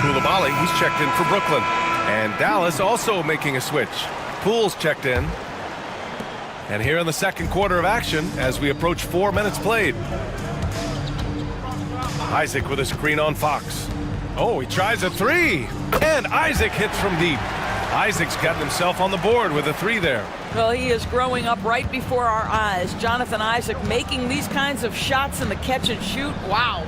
Koulibaly, he's checked in for Brooklyn. And Dallas also making a switch. Poole's checked in. And here in the second quarter of action as we approach 4 minutes played. Isaac with a screen on Fox. Oh, he tries a 3. And Isaac hits from deep. Isaac's gotten himself on the board with a 3 there. Well, he is growing up right before our eyes. Jonathan Isaac making these kinds of shots in the catch and shoot. Wow.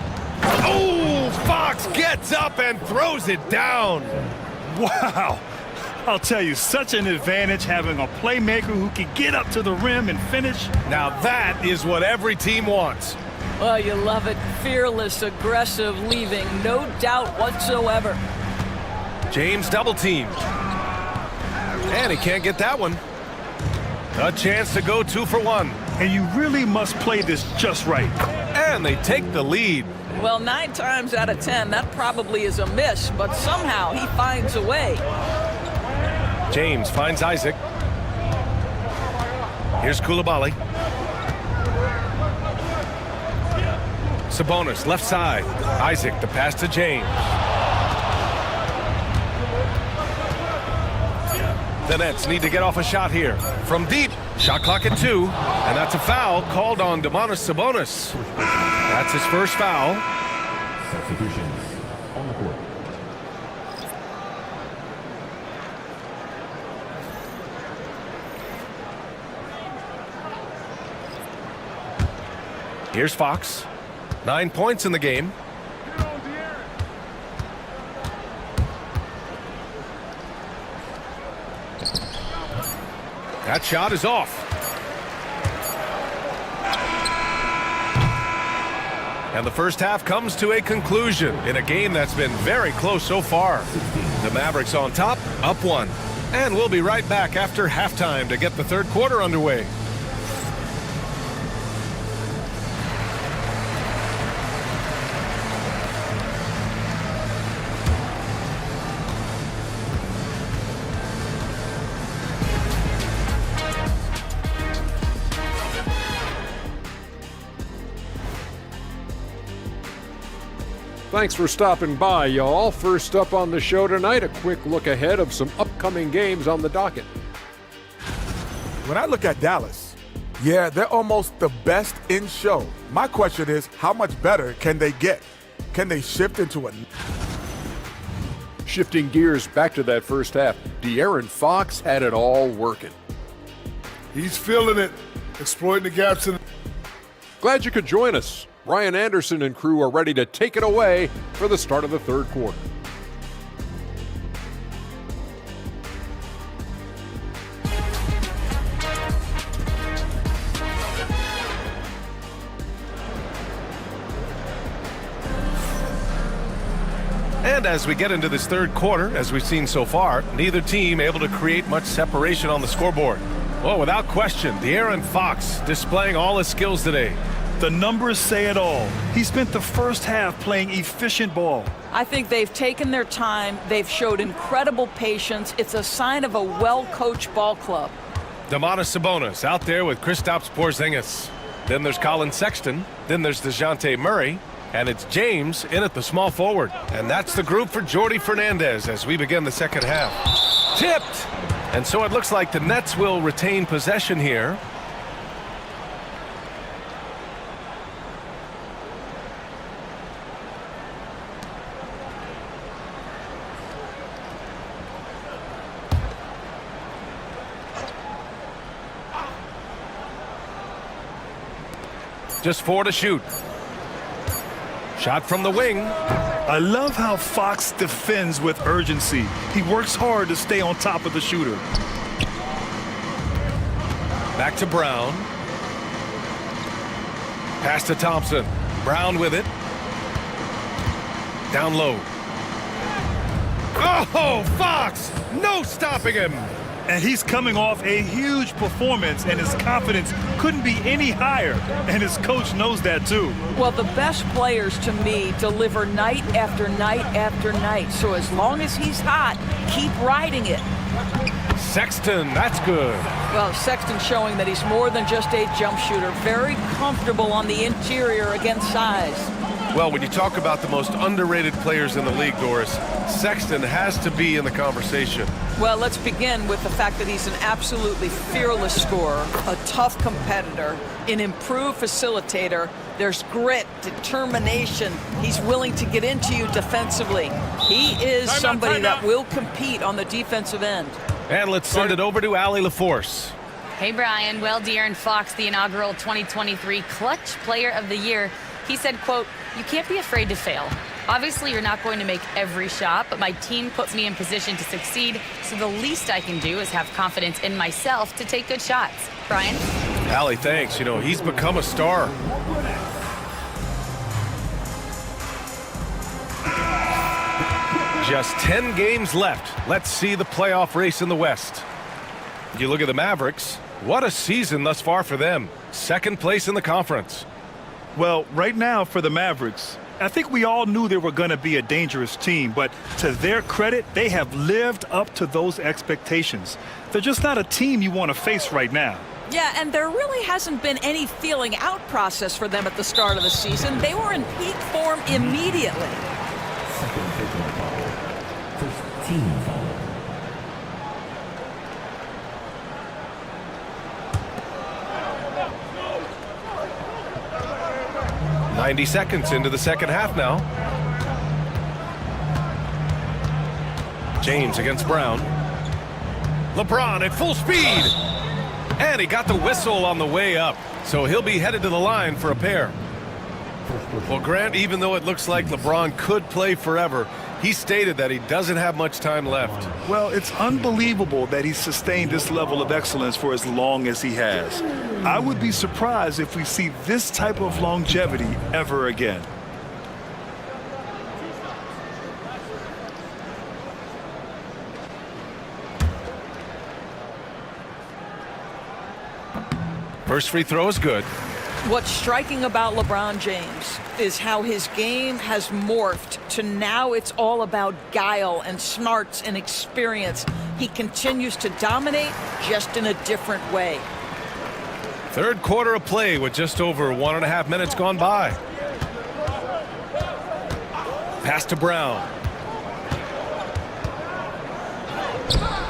Oh, Fox gets up and throws it down. Wow. I'll tell you, such an advantage having a playmaker who can get up to the rim and finish. Now that is what every team wants. Well, you love it. Fearless, aggressive, leaving. No doubt whatsoever. James double teamed. And he can't get that one. A chance to go 2 for 1. And you really must play this just right. And they take the lead. Well, 9 times out of 10, that probably is a miss, but somehow he finds a way. James finds Isaac. Here's Koulibaly. Sabonis, left side. Isaac, the pass to James. The Nets need to get off a shot here. From deep, shot clock at 2. And that's a foul called on Domantas Sabonis. That's his first foul. Substitutions on the court. Here's Fox. 9 points in the game. That shot is off. And the first half comes to a conclusion in a game that's been very close so far. The Mavericks on top, up 1. And we'll be right back after halftime to get the third quarter underway. Thanks for stopping by, y'all. First up on the show tonight, a quick look ahead of some upcoming games on the docket. When I look at Dallas, yeah, they're almost the best in show. My question is, how much better can they get? Can they shift into a... Shifting gears back to that first half, De'Aaron Fox had it all working. He's feeling it, exploiting the gaps in. Glad you could join us. Ryan Anderson and crew are ready to take it away for the start of the third quarter. And as we get into this third quarter, as we've seen so far, neither team able to create much separation on the scoreboard. Well, without question, De'Aaron Fox displaying all his skills today. The numbers say it all. He spent the first half playing efficient ball. I think they've taken their time. They've showed incredible patience. It's a sign of a well-coached ball club. Domantas Sabonis out there with Kristaps Porzingis. Then there's Colin Sexton. Then there's DeJounte Murray. And it's James in at the small forward. And that's the group for Jordi Fernandez as we begin the second half. Tipped! And so it looks like the Nets will retain possession here. Just 4 to shoot. Shot from the wing. I love how Fox defends with urgency. He works hard to stay on top of the shooter. Back to Brown. Pass to Thompson. Brown with it. Down low. Oh, Fox! No stopping him! And he's coming off a huge performance, and his confidence couldn't be any higher. And his coach knows that, too. Well, the best players, to me, deliver night after night after night. So as long as he's hot, keep riding it. Sexton, that's good. Well, Sexton showing that he's more than just a jump shooter. Very comfortable on the interior against size. Well, when you talk about the most underrated players in the league, Doris, Sexton has to be in the conversation. Well, let's begin with the fact that he's an absolutely fearless scorer, a tough competitor, an improved facilitator. There's grit, determination. He's willing to get into you defensively. He is somebody that will compete on the defensive end. And let's send it over to Allie LaForce. Hey, Brian. Well, De'Aaron Fox, the inaugural 2023 Clutch Player of the Year, he said, quote, "You can't be afraid to fail. Obviously, you're not going to make every shot, but my team puts me in position to succeed, so the least I can do is have confidence in myself to take good shots." Brian? Allie, thanks. You know, he's become a star. Just 10 games left. Let's see the playoff race in the West. You look at the Mavericks. What a season thus far for them. Second place in the conference. Well, right now for the Mavericks, I think we all knew they were going to be a dangerous team, but to their credit, they have lived up to those expectations. They're just not a team you want to face right now. Yeah, and there really hasn't been any feeling out process for them at the start of the season. They were in peak form immediately. Second personal foul. First team foul. 90 seconds into the second half now. James against Brown. LeBron at full speed. And he got the whistle on the way up. So he'll be headed to the line for a pair. Well, Grant, even though it looks like LeBron could play forever, he stated that he doesn't have much time left. Well, it's unbelievable that he's sustained this level of excellence for as long as he has. I would be surprised if we see this type of longevity ever again. First free throw is good. What's striking about LeBron James is how his game has morphed to now it's all about guile and smarts and experience. He continues to dominate, just in a different way. Third quarter of play with just over 1.5 minutes gone by. Pass to Brown.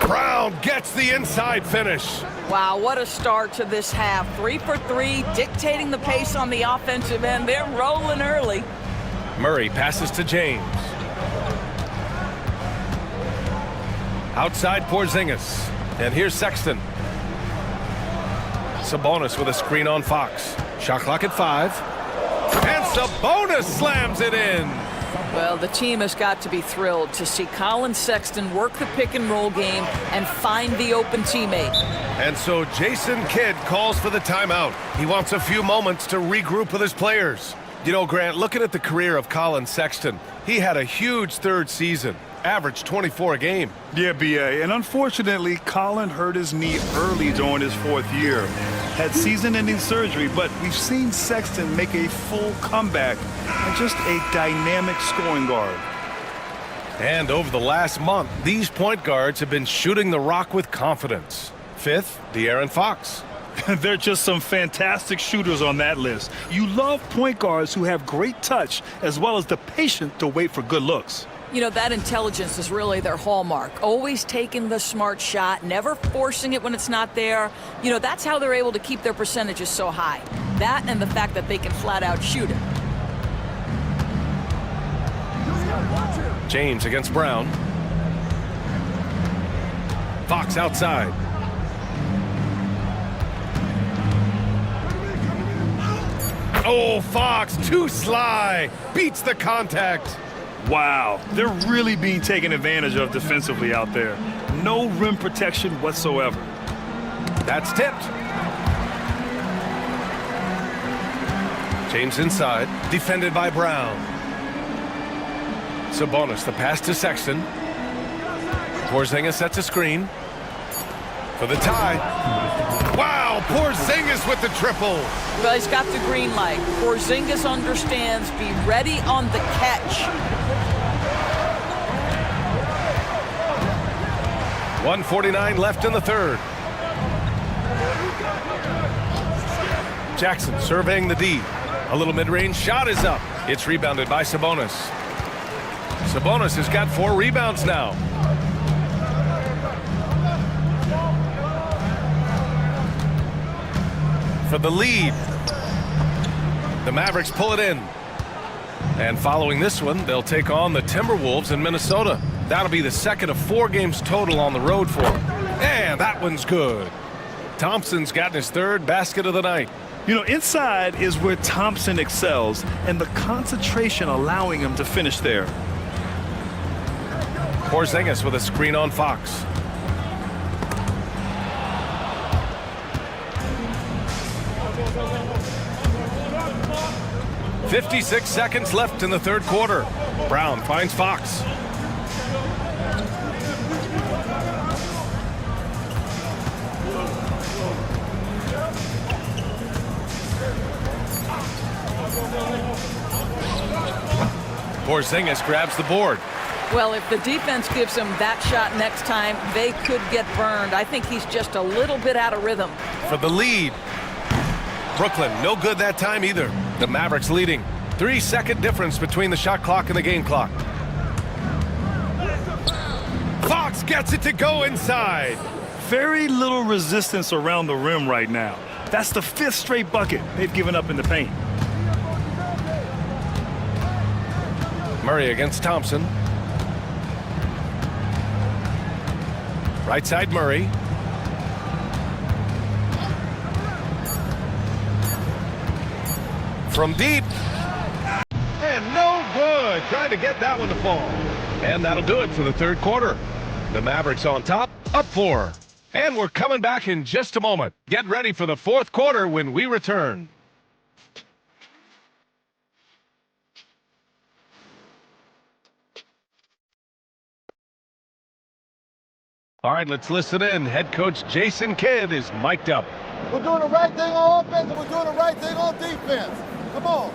Brown gets the inside finish. Wow, what a start to this half. 3 for 3, dictating the pace on the offensive end. They're rolling early. Murray passes to James. Outside Porzingis. And here's Sexton. Sabonis with a screen on Fox. Shot clock at 5. And Sabonis slams it in. Well, the team has got to be thrilled to see Colin Sexton work the pick and roll game and find the open teammate. And so Jason Kidd calls for the timeout. He wants a few moments to regroup with his players. You know, Grant, looking at the career of Colin Sexton, he had a huge third season, averaged 24 a game. Yeah, B.A., and unfortunately, Colin hurt his knee early during his 4th year. Had season-ending surgery, but we've seen Sexton make a full comeback and just a dynamic scoring guard. And over the last month, these point guards have been shooting the rock with confidence. 5th, De'Aaron Fox. They're just some fantastic shooters on that list. You love point guards who have great touch as well as the patience to wait for good looks. You know, that intelligence is really their hallmark. Always taking the smart shot, never forcing it when it's not there. You know, that's how they're able to keep their percentages so high. That and the fact that they can flat out shoot it. James against Brown. Fox outside. Oh, Fox, too sly. Beats the contact. Wow, they're really being taken advantage of defensively out there. No rim protection whatsoever. That's tipped. James inside, defended by Brown. Sabonis, the pass to Sexton. Porzingis sets a screen for the tie. Wow, Porzingis with the triple. Well, he's got the green light. Porzingis understands. Be ready on the catch. 1:49 left in the third. Jackson surveying the D. A little mid-range shot is up. It's rebounded by Sabonis. Sabonis has got 4 rebounds now. For the lead. The Mavericks pull it in. And following this one, they'll take on the Timberwolves in Minnesota. That'll be the second of 4 games total on the road for them. And that one's good. Thompson's gotten his 3rd basket of the night. You know, inside is where Thompson excels, and the concentration allowing him to finish there. Porzingis with a screen on Fox. "56 seconds left in the third quarter. Brown finds Fox. Porzingis grabs the board. Well, if the defense gives him that shot next time, they could get burned. I think he's just a little bit out of rhythm. For the lead. Brooklyn, no good that time either. The Mavericks leading. 3-second difference between the shot clock and the game clock. Fox gets it to go inside. Very little resistance around the rim right now. That's the 5th straight bucket they've given up in the paint. Murray against Thompson. Right side Murray. From deep. And no good. Trying to get that one to fall. And that'll do it for the third quarter. The Mavericks on top, up 4. And we're coming back in just a moment. Get ready for the fourth quarter when we return. All right, let's listen in. Head coach Jason Kidd is mic'd up. We're doing the right thing on offense and we're doing the right thing on defense. Come on,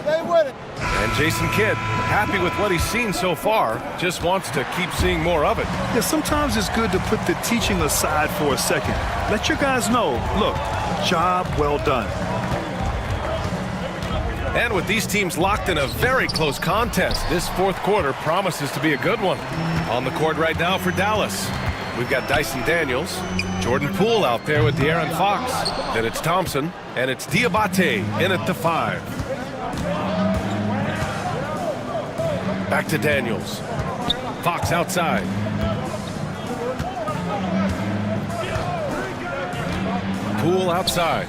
stay with it. And Jason Kidd, happy with what he's seen so far, just wants to keep seeing more of it. Yeah, sometimes it's good to put the teaching aside for a second. Let your guys know, look, job well done. And with these teams locked in a very close contest, this fourth quarter promises to be a good one. On the court right now for Dallas, we've got Dyson Daniels, Jordan Poole out there with De'Aaron Fox. Then it's Thompson, and it's Diabate in at the 5. Back to Daniels. Fox outside. Poole outside.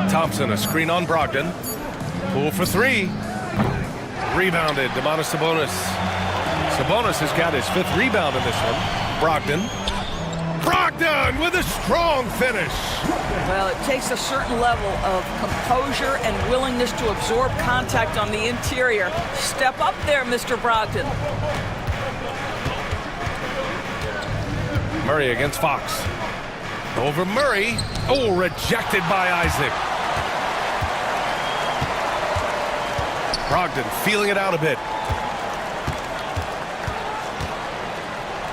Thompson, a screen on Brogdon. Poole for 3. Rebounded, Domantas Sabonis. Sabonis has got his 5th rebound in this one. Brogdon with a strong finish. Well, it takes a certain level of composure and willingness to absorb contact on the interior. Step up there, Mr. Brogdon. Murray against Fox. Over Murray. Oh, rejected by Isaac. Brogdon feeling it out a bit.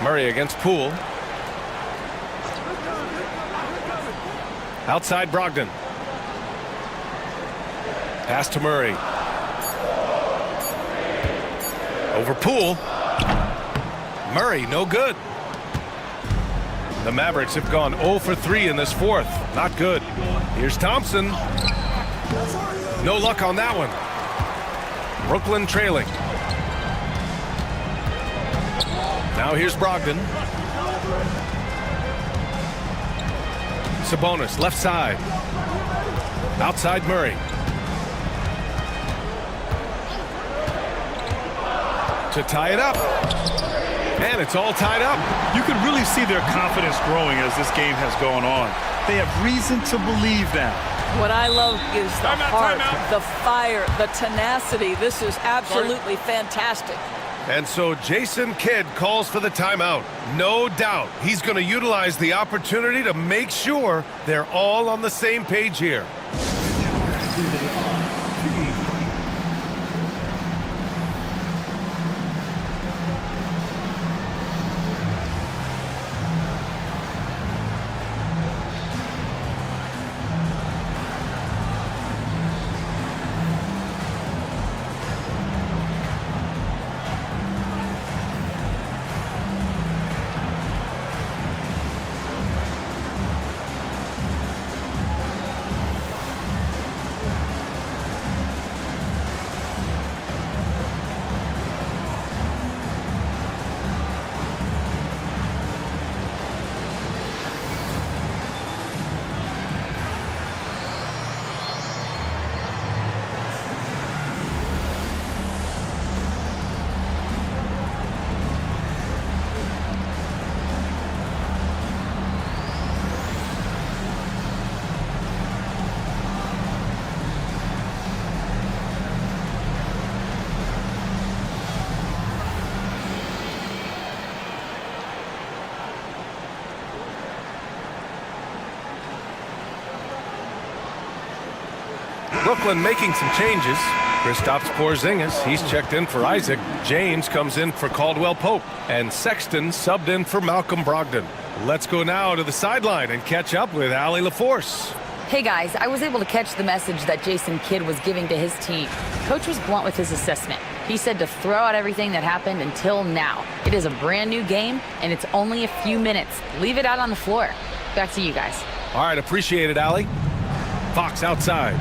Murray against Poole. Outside Brogdon. Pass to Murray. Over Poole. Murray, no good. The Mavericks have gone 0 for 3 in this fourth. Not good. Here's Thompson. No luck on that one. Brooklyn trailing. Now here's Brogdon. Sabonis, left side. Outside Murray. To tie it up. And it's all tied up. You can really see their confidence growing as this game has gone on. They have reason to believe now. What I love is the heart, the fire, the tenacity. This is absolutely fantastic. And so Jason Kidd calls for the timeout. No doubt he's going to utilize the opportunity to make sure they're all on the same page here. Brooklyn making some changes. Kristaps Porzingis, he's checked in for Isaac. James comes in for Caldwell Pope. And Sexton subbed in for Malcolm Brogdon. Let's go now to the sideline and catch up with Allie LaForce. Hey guys, I was able to catch the message that Jason Kidd was giving to his team. Coach was blunt with his assessment. He said to throw out everything that happened until now. It is a brand new game, and it's only a few minutes. Leave it out on the floor. Back to you guys. All right, appreciate it, Allie. Fox outside.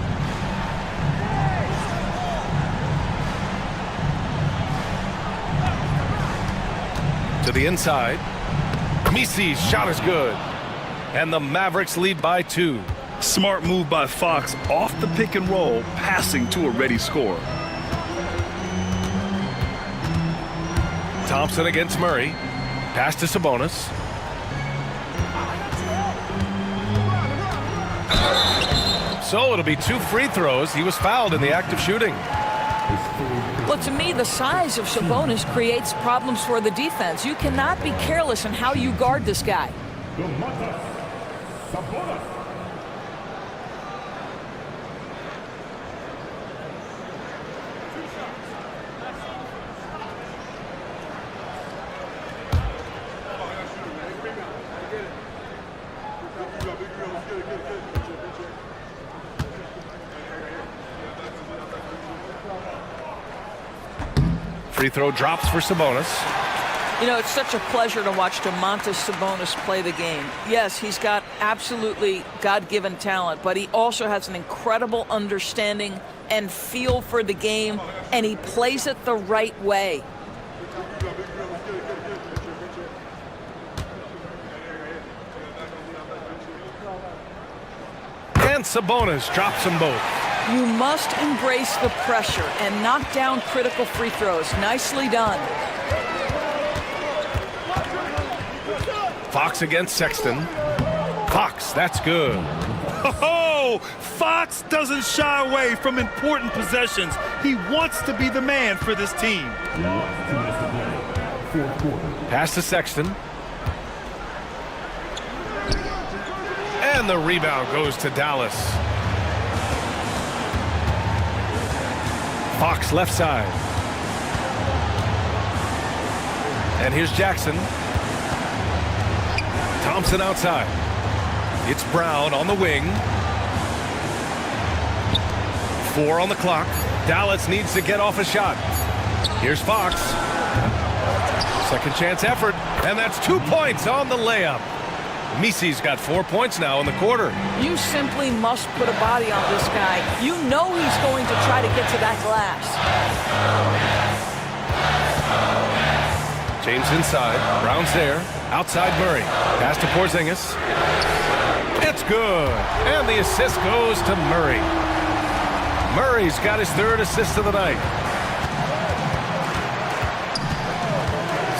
To the inside. Misi's shot is good. And the Mavericks lead by 2. Smart move by Fox off the pick and roll, passing to a ready scorer. Thompson against Murray. Pass to Sabonis. So it'll be 2 free throws. He was fouled in the act of shooting. Well, to me, the size of Sabonis creates problems for the defense. You cannot be careless in how you guard this guy. Free throw drops for Sabonis. You know, it's such a pleasure to watch Domantas Sabonis play the game. Yes, he's got absolutely God-given talent, but he also has an incredible understanding and feel for the game, and he plays it the right way. And Sabonis drops them both. You must embrace the pressure and knock down critical free throws. Nicely done. Fox against Sexton. Fox, that's good. Oh, Fox doesn't shy away from important possessions. He wants to be the man for this team. Pass to Sexton. And the rebound goes to Dallas. Fox left side. And here's Jackson. Thompson outside. It's Brown on the wing. 4 on the clock. Dallas needs to get off a shot. Here's Fox. Second chance effort. And that's 2 points on the layup. Misi's got 4 points now in the quarter. You simply must put a body on this guy. You know he's going to try to get to that glass. James inside. Brown's there. Outside Murray. Pass to Porzingis. It's good. And the assist goes to Murray. Murray's got his 3rd assist of the night.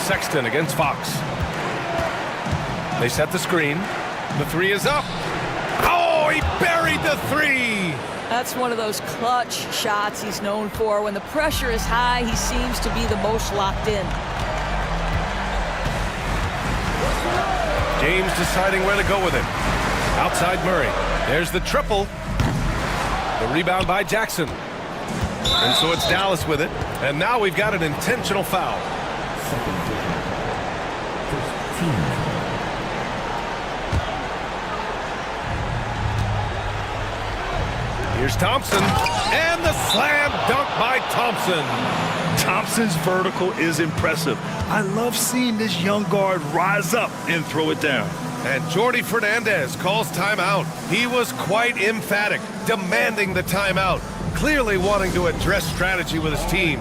Sexton against Fox. They set the screen. The 3 is up. Oh, he buried the 3. That's one of those clutch shots he's known for. When the pressure is high, he seems to be the most locked in. James deciding where to go with it. Outside Murray. There's the triple. The rebound by Jackson. And so it's Dallas with it. And now we've got an intentional foul. Here's Thompson. And the slam dunk by Thompson. Thompson's vertical is impressive. I love seeing this young guard rise up and throw it down. And Jordi Fernandez calls timeout. He was quite emphatic, demanding the timeout, clearly wanting to address strategy with his team.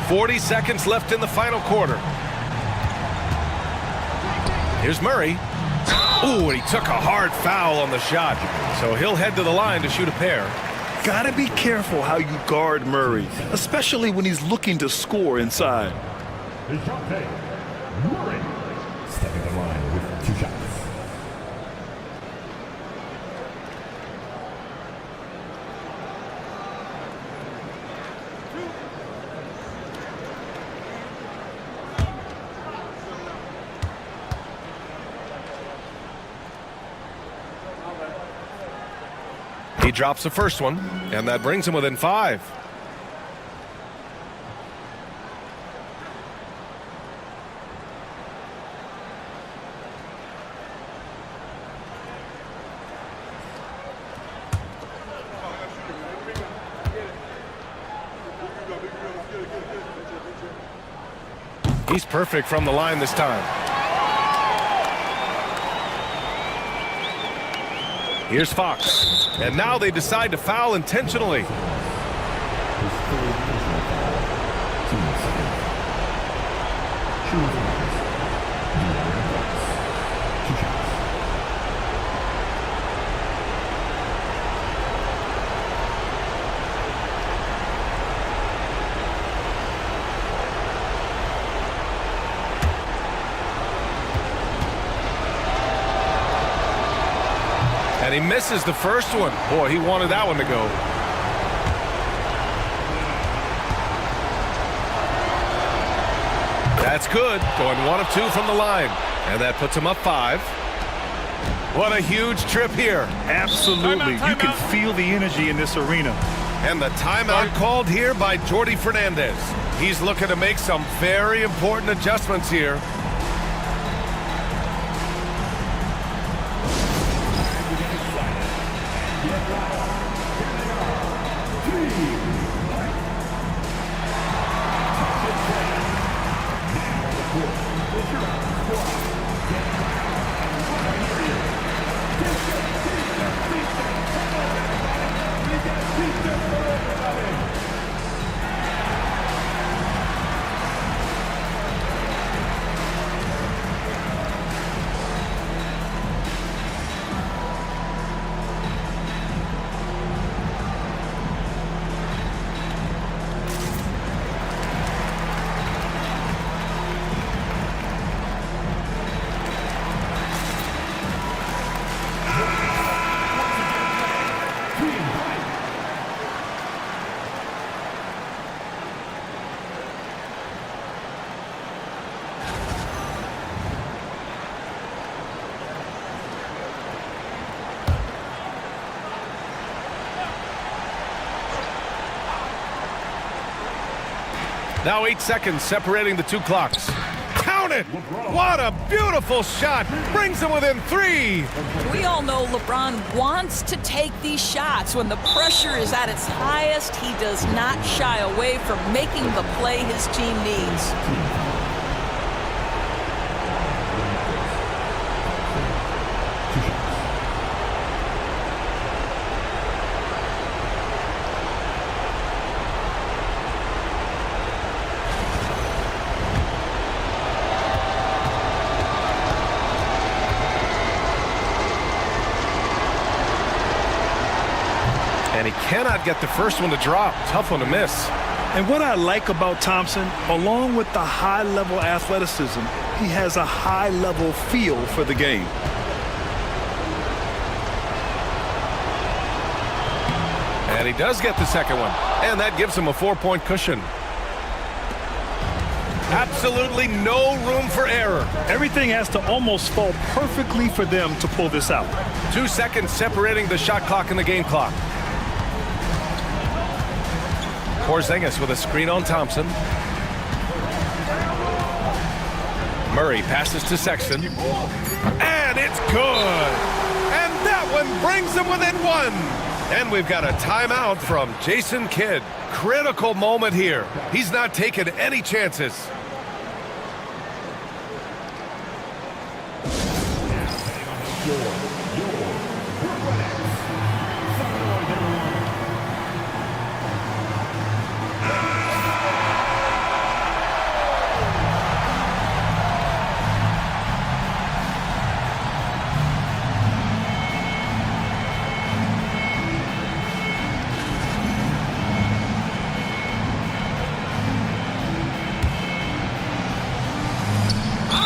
.40 seconds left in the final quarter. Here's Murray. Ooh, and he took a hard foul on the shot. So he'll head to the line to shoot a pair. Gotta be careful how you guard Murray, especially when he's looking to score inside. Murray stepping the line with 2 shots. He drops the first one, and that brings him within 5. He's perfect from the line this time. Here's Fox. And now they decide to foul intentionally. And he misses the first one. Boy, he wanted that one to go. That's good. Going 1 of 2 from the line. And that puts him up 5. What a huge trip here. Absolutely. You can feel the energy in this arena. And the timeout called here by Jordi Fernandez. He's looking to make some very important adjustments here. Now 8 seconds separating the 2 clocks. Count it! What a beautiful shot! Brings him within 3. We all know LeBron wants to take these shots. When the pressure is at its highest, he does not shy away from making the play his team needs. And he cannot get the first one to drop. Tough one to miss. And what I like about Thompson, along with the high-level athleticism, he has a high-level feel for the game. And he does get the second one. And that gives him a 4-point cushion. Absolutely no room for error. Everything has to almost fall perfectly for them to pull this out. 2 seconds separating the shot clock and the game clock. Porzingis with a screen on Thompson. Murray passes to Sexton. And it's good. And that one brings him within 1. And we've got a timeout from Jason Kidd. Critical moment here. He's not taking any chances.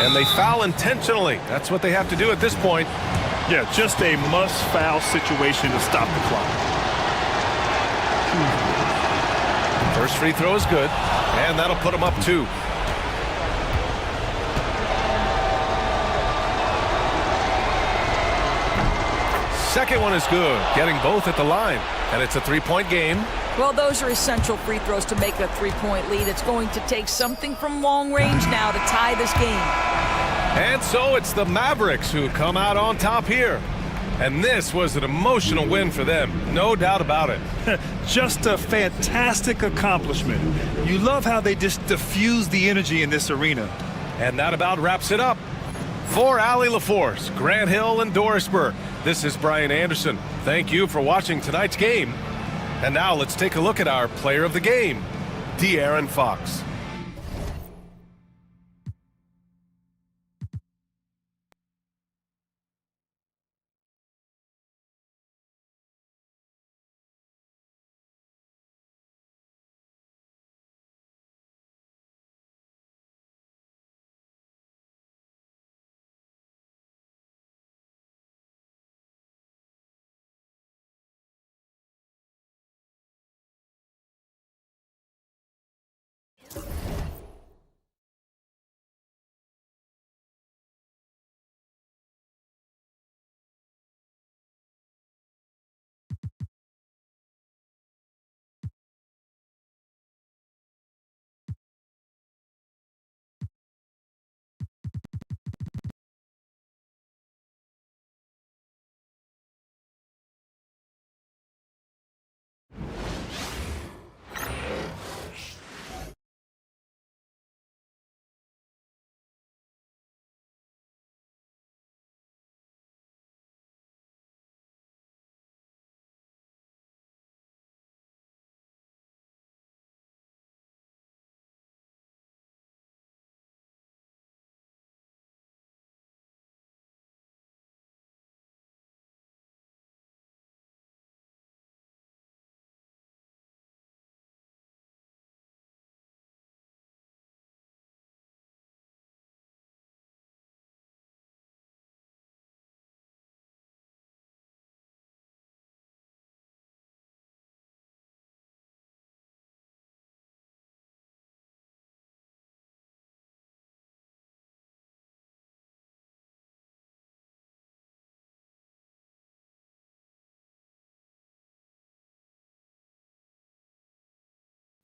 And they foul intentionally. That's what they have to do at this point. Yeah, just a must-foul situation to stop the clock. First free throw is good, and that'll put them up 2. second one is good, getting both at the line. And it's a three-point game. Well, those are essential free throws to make a three-point lead. It's going to take something from long range now to tie this game. And so it's the Mavericks who come out on top here. And this was an emotional win for them, no doubt about it. Just a fantastic accomplishment. You love how they just diffuse the energy in this arena. And that about wraps it up. For Allie LaForce, Grant Hill, and Doris Burke, this is Brian Anderson. Thank you for watching tonight's game. And now let's take a look at our player of the game, De'Aaron Fox.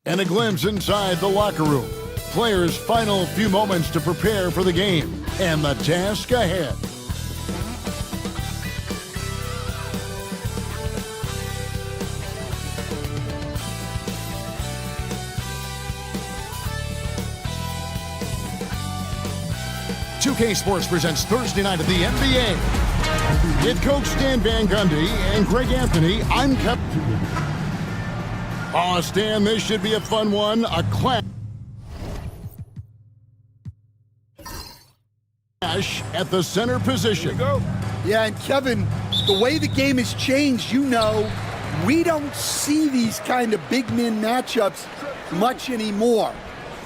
And a glimpse inside the locker room. Players' final few moments to prepare for the game and the task ahead. "2K Sports presents Thursday night at the NBA. With Coach Stan Van Gundy and Greg Anthony, I'm Captain. Oh, Stan, this should be a fun one. A clash at the center position. Yeah, and Kevin, the way the game has changed, we don't see these kind of big men matchups much anymore.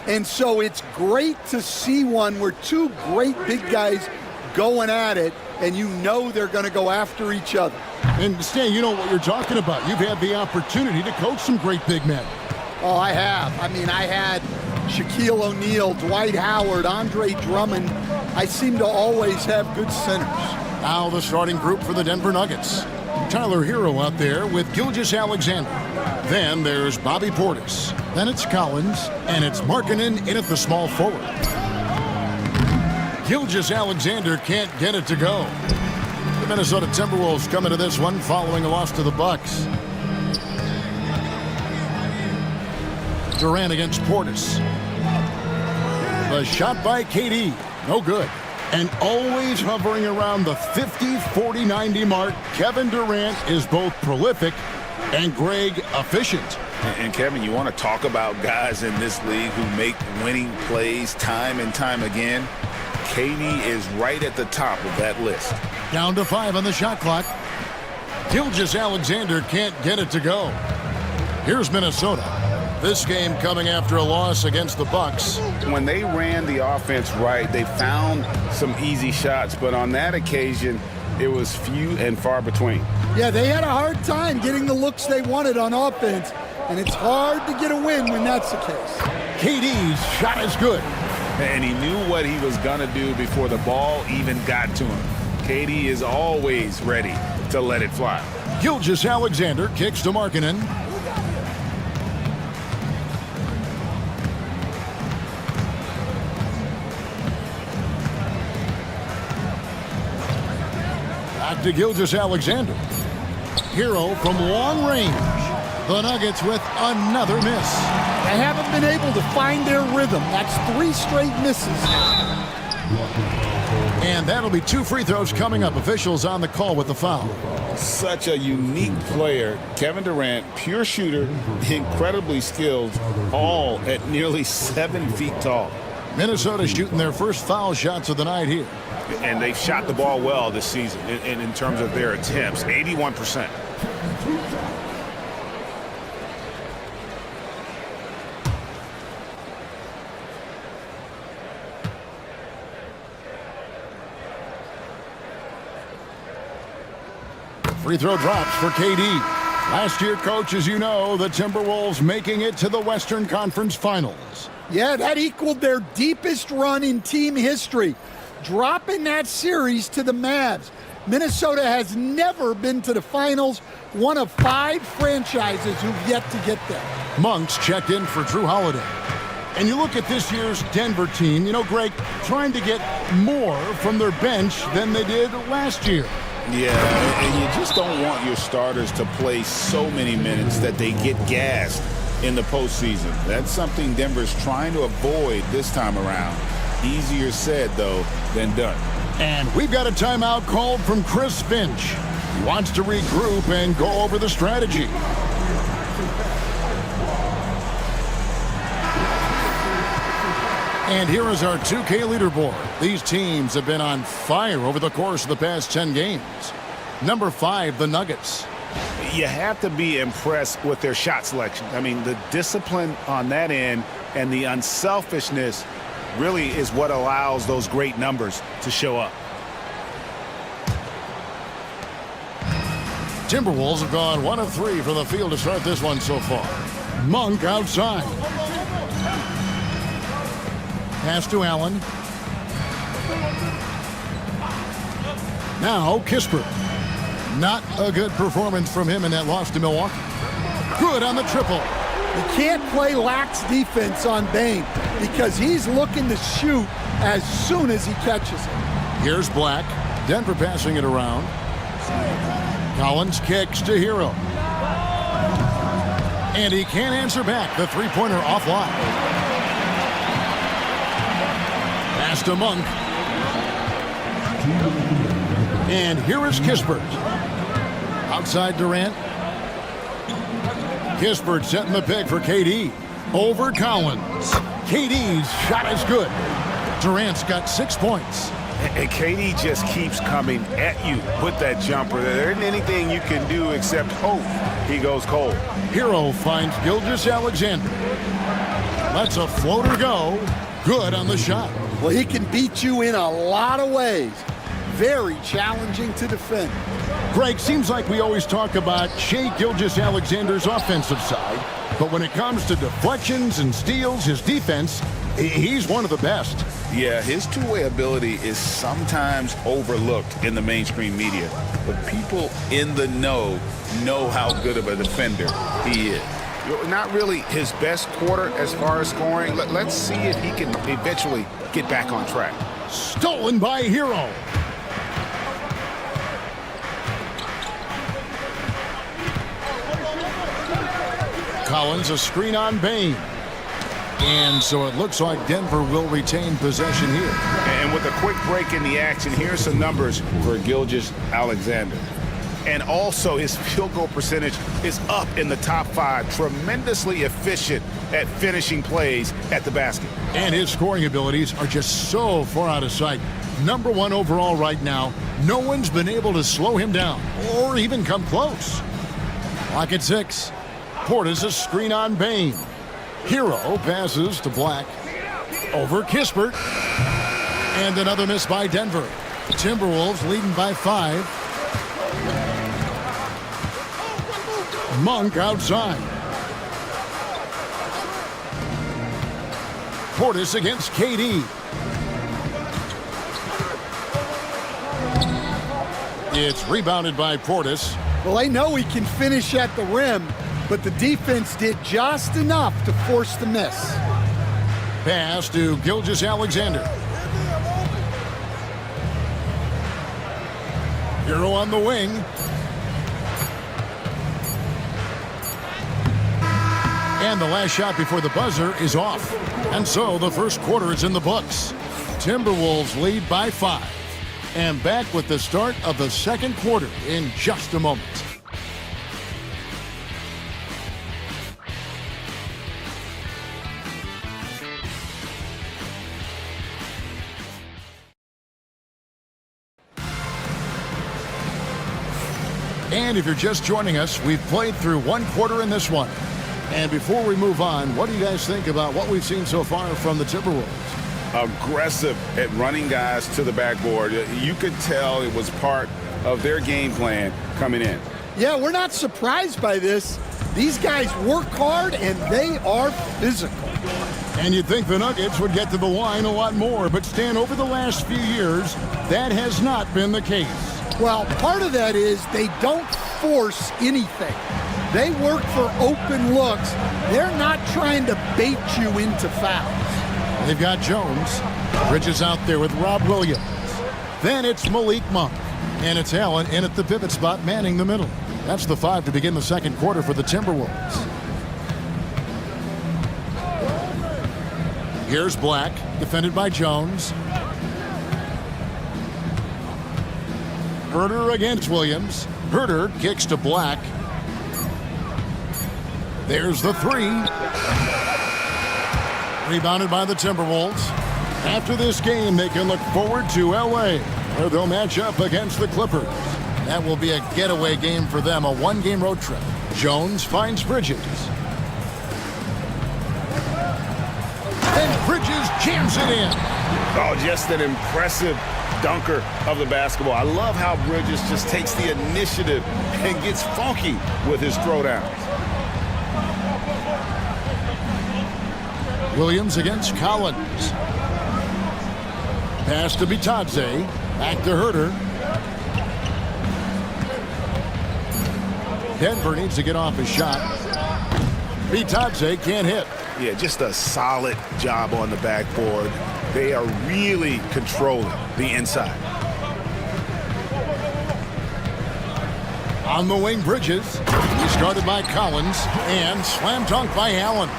And so it's great to see one where two great big guys going at it, and they're going to go after each other. And Stan, you know what you're talking about. You've had the opportunity to coach some great big men. Oh, I have. I had Shaquille O'Neal, Dwight Howard, Andre Drummond. I seem to always have good centers. Now the starting group for the Denver Nuggets. Tyler Hero out there with Gilgeous-Alexander. Then there's Bobby Portis. Then it's Collins, and it's Markkanen in at the small forward. Gilgeous-Alexander can't get it to go. The Minnesota Timberwolves come into this one following a loss to the Bucks. Durant against Portis. The shot by KD, no good. And always hovering around the 50, 40, 90 mark, Kevin Durant is both prolific and Greg efficient. And Kevin, you want to talk about guys in this league who make winning plays time and time again? KD is right at the top of that list. Down to 5 on the shot clock. Gilgeous-Alexander can't get it to go. Here's Minnesota. This game coming after a loss against the Bucks. When they ran the offense right, they found some easy shots, but on that occasion, it was few and far between. Yeah, they had a hard time getting the looks they wanted on offense, and it's hard to get a win when that's the case. KD's shot is good. And he knew what he was going to do before the ball even got to him. KD is always ready to let it fly. Gilgeous-Alexander kicks to Markkanen. Back to Gilgeous-Alexander. Hero from long range. The Nuggets with another miss. They haven't been able to find their rhythm. That's 3 straight misses. And that'll be 2 free throws coming up. Officials on the call with the foul. Such a unique player. Kevin Durant, pure shooter, incredibly skilled, all at nearly 7 feet tall. Minnesota shooting their first foul shots of the night here. And they've shot the ball well this season in terms of their attempts, 81%. Free throw drops for KD. Last year, coach, as you know, the Timberwolves making it to the Western Conference Finals. Yeah, that equaled their deepest run in team history, dropping that series to the Mavs. Minnesota has never been to the finals, one of 5 franchises who've yet to get there. Monks checked in for Drew Holiday. And you look at this year's Denver team, you know, Greg, trying to get more from their bench than they did last year. Yeah, and you just don't want your starters to play so many minutes that they get gassed in the postseason. That's something Denver's trying to avoid this time around. Easier said, though, than done. And we've got a timeout called from Chris Finch. He wants to regroup and go over the strategy. And here is our 2K leaderboard. These teams have been on fire over the course of the past 10 games. Number 5, the Nuggets. You have to be impressed with their shot selection. I mean, the discipline on that end and the unselfishness really is what allows those great numbers to show up. Timberwolves have gone 1 of 3 from the field to start this one so far. Monk outside. Pass to Allen. Now Kispert. Not a good performance from him in that loss to Milwaukee. Good on the triple. You can't play lax defense on Bane because he's looking to shoot as soon as he catches it. Here's Black. Denver passing it around. Collins kicks to Hero. And he can't answer back. The three-pointer offline. Pass to Monk. And here is Kispert. Outside Durant. Kispert setting the pick for KD. Over Collins. KD's shot is good. Durant's got 6 points. And KD just keeps coming at you with that jumper. There isn't anything you can do except hope he goes cold. Hero finds Gilgeous-Alexander. Lets a floater go. Good on the shot. Well, he can beat you in a lot of ways. Very challenging to defend. Greg, seems like we always talk about Shai Gilgeous-Alexander's offensive side, but when it comes to deflections and steals, his defense, he's one of the best. Yeah, his two-way ability is sometimes overlooked in the mainstream media, but people in the know how good of a defender he is. Not really his best quarter as far as scoring. Let's see if he can eventually get back on track. Stolen by Hero. Collins, a screen on Bane. And so it looks like Denver will retain possession here. And with a quick break in the action, here's some numbers for Gilgeous-Alexander. And also his field goal percentage is up in the top 5. Tremendously efficient at finishing plays at the basket. And his scoring abilities are just so far out of sight. Number 1 overall right now. No one's been able to slow him down or even come close. Clock at 6. Portis a screen on Bane. Hero passes to Black. Over Kispert. And another miss by Denver. Timberwolves leading by 5. Monk outside. Portis against KD. It's rebounded by Portis. Well, they know he can finish at the rim, but the defense did just enough to force the miss. Pass to Gilgeous-Alexander. Hero on the wing. And the last shot before the buzzer is off. And so the first quarter is in the books. Timberwolves lead by 5. And back with the start of the second quarter in just a moment. And if you're just joining us, we've played through one quarter in this one. And before we move on, what do you guys think about what we've seen so far from the Timberwolves? Aggressive at running guys to the backboard. You could tell it was part of their game plan coming in. Yeah, we're not surprised by this. These guys work hard and they are physical. And you'd think the Nuggets would get to the line a lot more, but Stan, over the last few years, that has not been the case. Well, part of that is they don't force anything. They work for open looks. They're not trying to bait you into fouls. They've got Jones. Bridges out there with Rob Williams. Then it's Malik Monk. And it's Allen in at the pivot spot, manning the middle. That's the 5 to begin the second quarter for the Timberwolves. Here's Black, defended by Jones. Herter against Williams. Herter kicks to Black. There's the 3. Rebounded by the Timberwolves. After this game, they can look forward to L.A., where they'll match up against the Clippers. That will be a getaway game for them, a one-game road trip. Jones finds Bridges. And Bridges jams it in. Oh, just an impressive dunker of the basketball. I love how Bridges just takes the initiative and gets funky with his throwdowns. Williams against Collins. Pass to Bitadze. Back to Herter. Denver needs to get off his shot. Bitadze can't hit. Yeah, just a solid job on the backboard. They are really controlling the inside. On the wing, Bridges. He's guarded by Collins and slam dunk by Allen.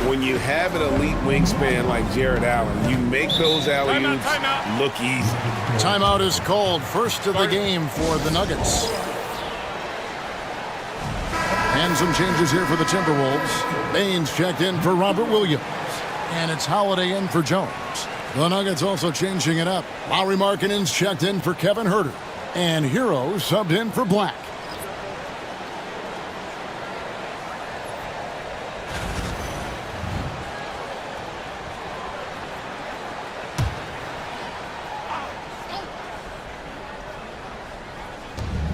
When you have an elite wingspan like Jared Allen, you make those alley-oops look easy. Timeout is called. First of the game for the Nuggets. And some changes here for the Timberwolves. Baines checked in for Robert Williams. And it's Holiday in for Jones. The Nuggets also changing it up. Lauri Markkanen's checked in for Kevin Herter. And Hero subbed in for Black.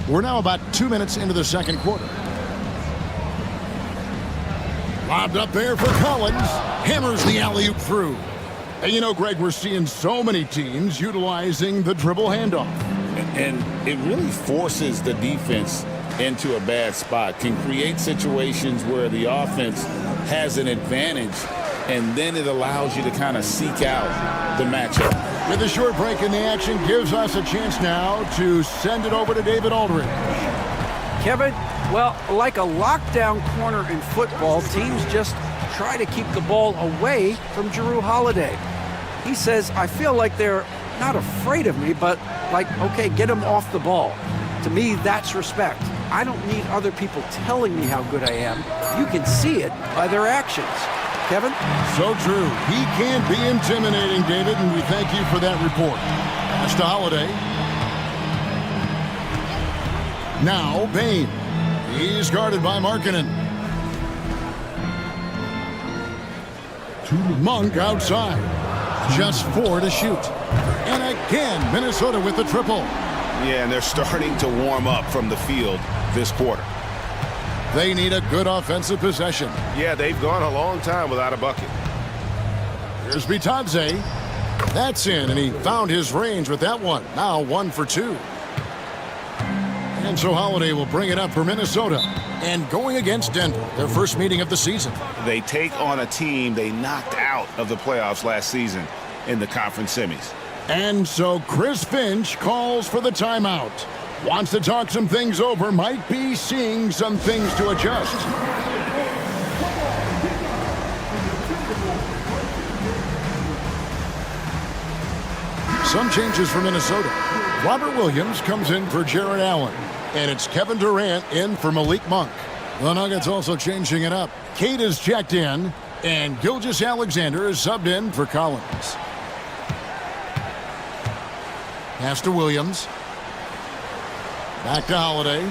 We're now about 2 minutes into the second quarter. Lobbed up there for Collins. Hammers the alley-oop through. And you know, Greg, we're seeing so many teams utilizing the dribble handoff. And it really forces the defense into a bad spot. Can create situations where the offense has an advantage, and then it allows you to kind of seek out the matchup. With a short break in the action, gives us a chance now to send it over to David Aldridge. Kevin, well, like a lockdown corner in football, teams just try to keep the ball away from Jrue Holiday. He says, I feel like they're not afraid of me, but like, okay, get him off the ball. To me, that's respect. I don't need other people telling me how good I am. You can see it by their actions. Kevin? So true. He can be intimidating, David, and we thank you for that report. Pass to Holiday. Now, Bain. He's guarded by Markkanen. Monk outside. Just 4 to shoot. And again, Minnesota with the triple. Yeah, and they're starting to warm up from the field this quarter. They need a good offensive possession. Yeah, they've gone a long time without a bucket. Here's Bitadze. That's in, and he found his range with that one. Now 1 for 2. And so Holiday will bring it up for Minnesota. And going against Denver, their first meeting of the season. They take on a team they knocked out of the playoffs last season in the conference semis. And so Chris Finch calls for the timeout. Wants to talk some things over, might be seeing some things to adjust. Some changes for Minnesota. Robert Williams comes in for Jared Allen. And it's Kevin Durant in for Malik Monk. The Nuggets also changing it up. Kate is checked in, and Gilgeous-Alexander is subbed in for Collins. Pass to Williams. Back to Holiday.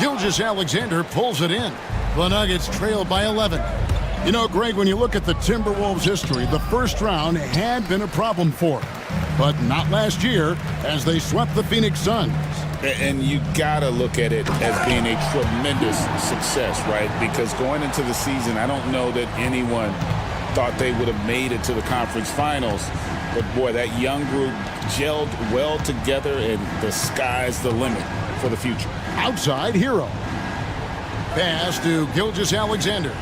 Gilgeous-Alexander pulls it in. The Nuggets trail by 11. You know, Greg, when you look at the Timberwolves' history, the first round had been a problem for them. But not last year, as they swept the Phoenix Suns. And you got to look at it as being a tremendous success, right? Because going into the season, I don't know that anyone thought they would have made it to the conference finals. But, boy, that young group gelled well together, and the sky's the limit for the future. Outside, Hero. Pass to Gilgeous-Alexander.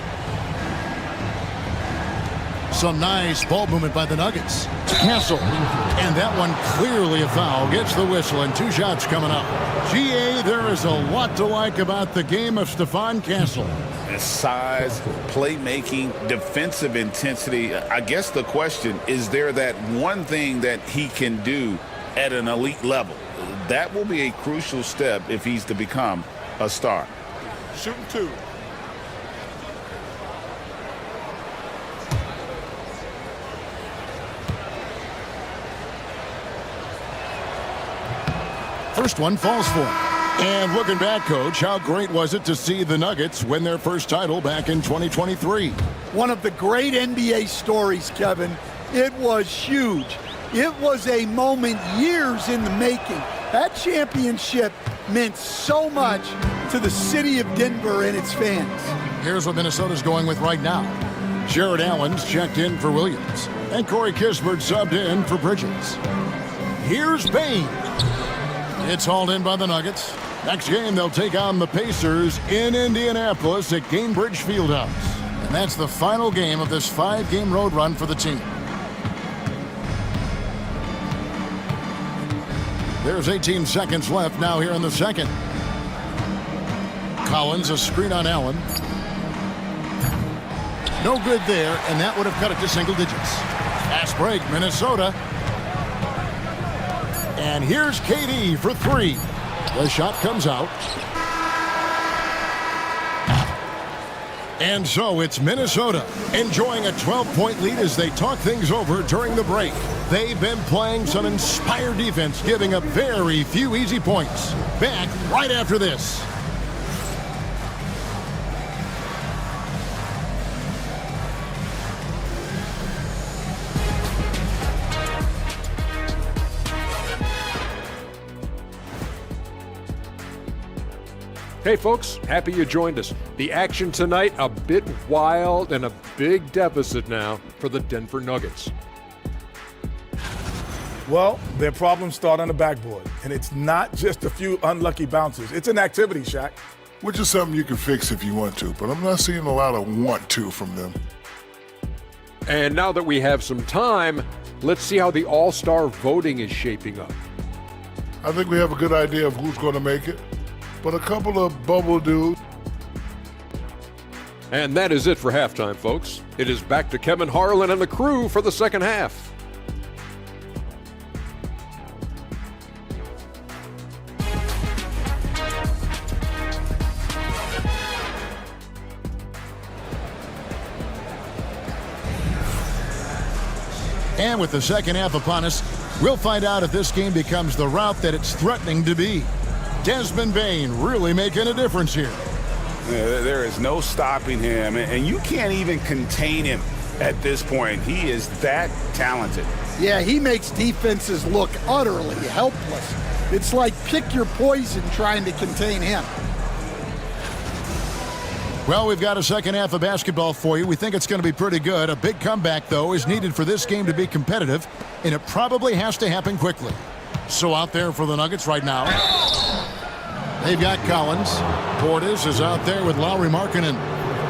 Some nice ball movement by the Nuggets. Castle. And that one clearly a foul. Gets the whistle, and 2 shots coming up. GA, there is a lot to like about the game of Stephon Castle. Size, playmaking, defensive intensity. I guess the question, is there that one thing that he can do at an elite level? That will be a crucial step if he's to become a star. Shooting 2. First one falls for him. And looking back, Coach, how great was it to see the Nuggets win their first title back in 2023? One of the great NBA stories, Kevin. It was huge. It was a moment years in the making. That championship meant so much to the city of Denver and its fans. Here's what Minnesota's going with right now. Jared Allen's checked in for Williams. And Corey Kispert subbed in for Bridges. Here's Bain. It's hauled in by the Nuggets. Next game, they'll take on the Pacers in Indianapolis at Gainbridge Fieldhouse. And that's the final game of this 5-game road run for the team. There's 18 seconds left now here in the second. Collins, a screen on Allen. No good there, and that would have cut it to single digits. Fast break, Minnesota. And here's KD for 3. The shot comes out. And so it's Minnesota enjoying a 12-point lead as they talk things over during the break. They've been playing some inspired defense, giving up very few easy points. Back right after this. Hey folks, happy you joined us. The action tonight, a bit wild and a big deficit now for the Denver Nuggets. Well, their problems start on the backboard, and it's not just a few unlucky bounces. It's an activity, Shaq. Which is something you can fix if you want to, but I'm not seeing a lot of want to from them. And now that we have some time, let's see how the All-Star voting is shaping up. I think we have a good idea of who's going to make it, but a couple of bubble dudes. And that is it for halftime, folks. It is back to Kevin Harlan and the crew for the second half. And with the second half upon us, we'll find out if this game becomes the route that it's threatening to be. Desmond Bane really making a difference here. Yeah, there is no stopping him, and you can't even contain him at this point. He is that talented. Yeah, he makes defenses look utterly helpless. It's like pick your poison trying to contain him. Well, we've got a second half of basketball for you. We think it's going to be pretty good. A big comeback, though, is needed for this game to be competitive, and it probably has to happen quickly. So out there for the Nuggets right now. They've got Collins. Portis is out there with Lauri Markkanen.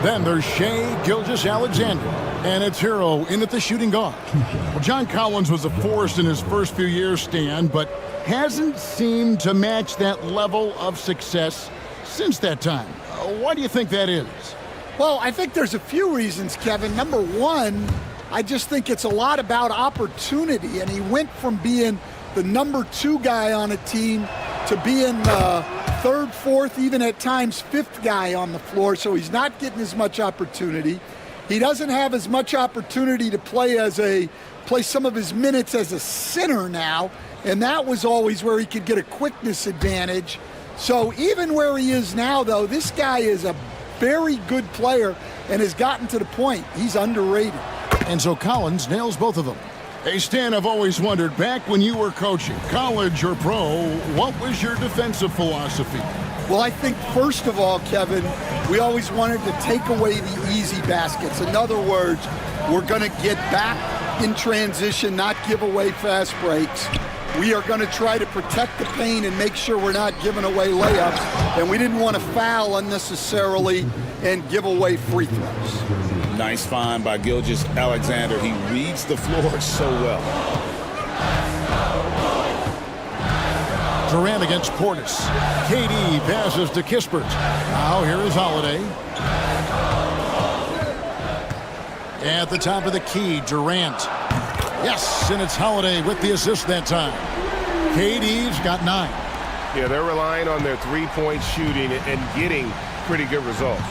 Then there's Shai Gilgeous-Alexander. And it's Hero in at the shooting guard. Well, John Collins was a force in his first few years, Stan, but hasn't seemed to match that level of success since that time. Why do you think that is? Well, I think there's a few reasons, Kevin. Number one, I just think it's a lot about opportunity, and he went from being the number 2 guy on a team to being the 3rd, 4th, even at times 5th guy on the floor, so he's not getting as much opportunity. He doesn't have as much opportunity to play some of his minutes as a center now, and that was always where he could get a quickness advantage. So even where he is now, though, this guy is a very good player and has gotten to the point he's underrated. And so Collins nails both of them. Hey, Stan, I've always wondered, back when you were coaching, college or pro, what was your defensive philosophy? Well, I think, first of all, Kevin, we always wanted to take away the easy baskets. In other words, we're going to get back in transition, not give away fast breaks. We are going to try to protect the paint and make sure we're not giving away layups. And we didn't want to foul unnecessarily and give away free throws. Nice find by Gilgeous-Alexander. He reads the floor so well. Durant against Portis. KD passes to Kispert. Now here is Holiday. At the top of the key, Durant. Yes, and it's Holiday with the assist that time. KD's got 9. Yeah, they're relying on their three-point shooting and getting pretty good results.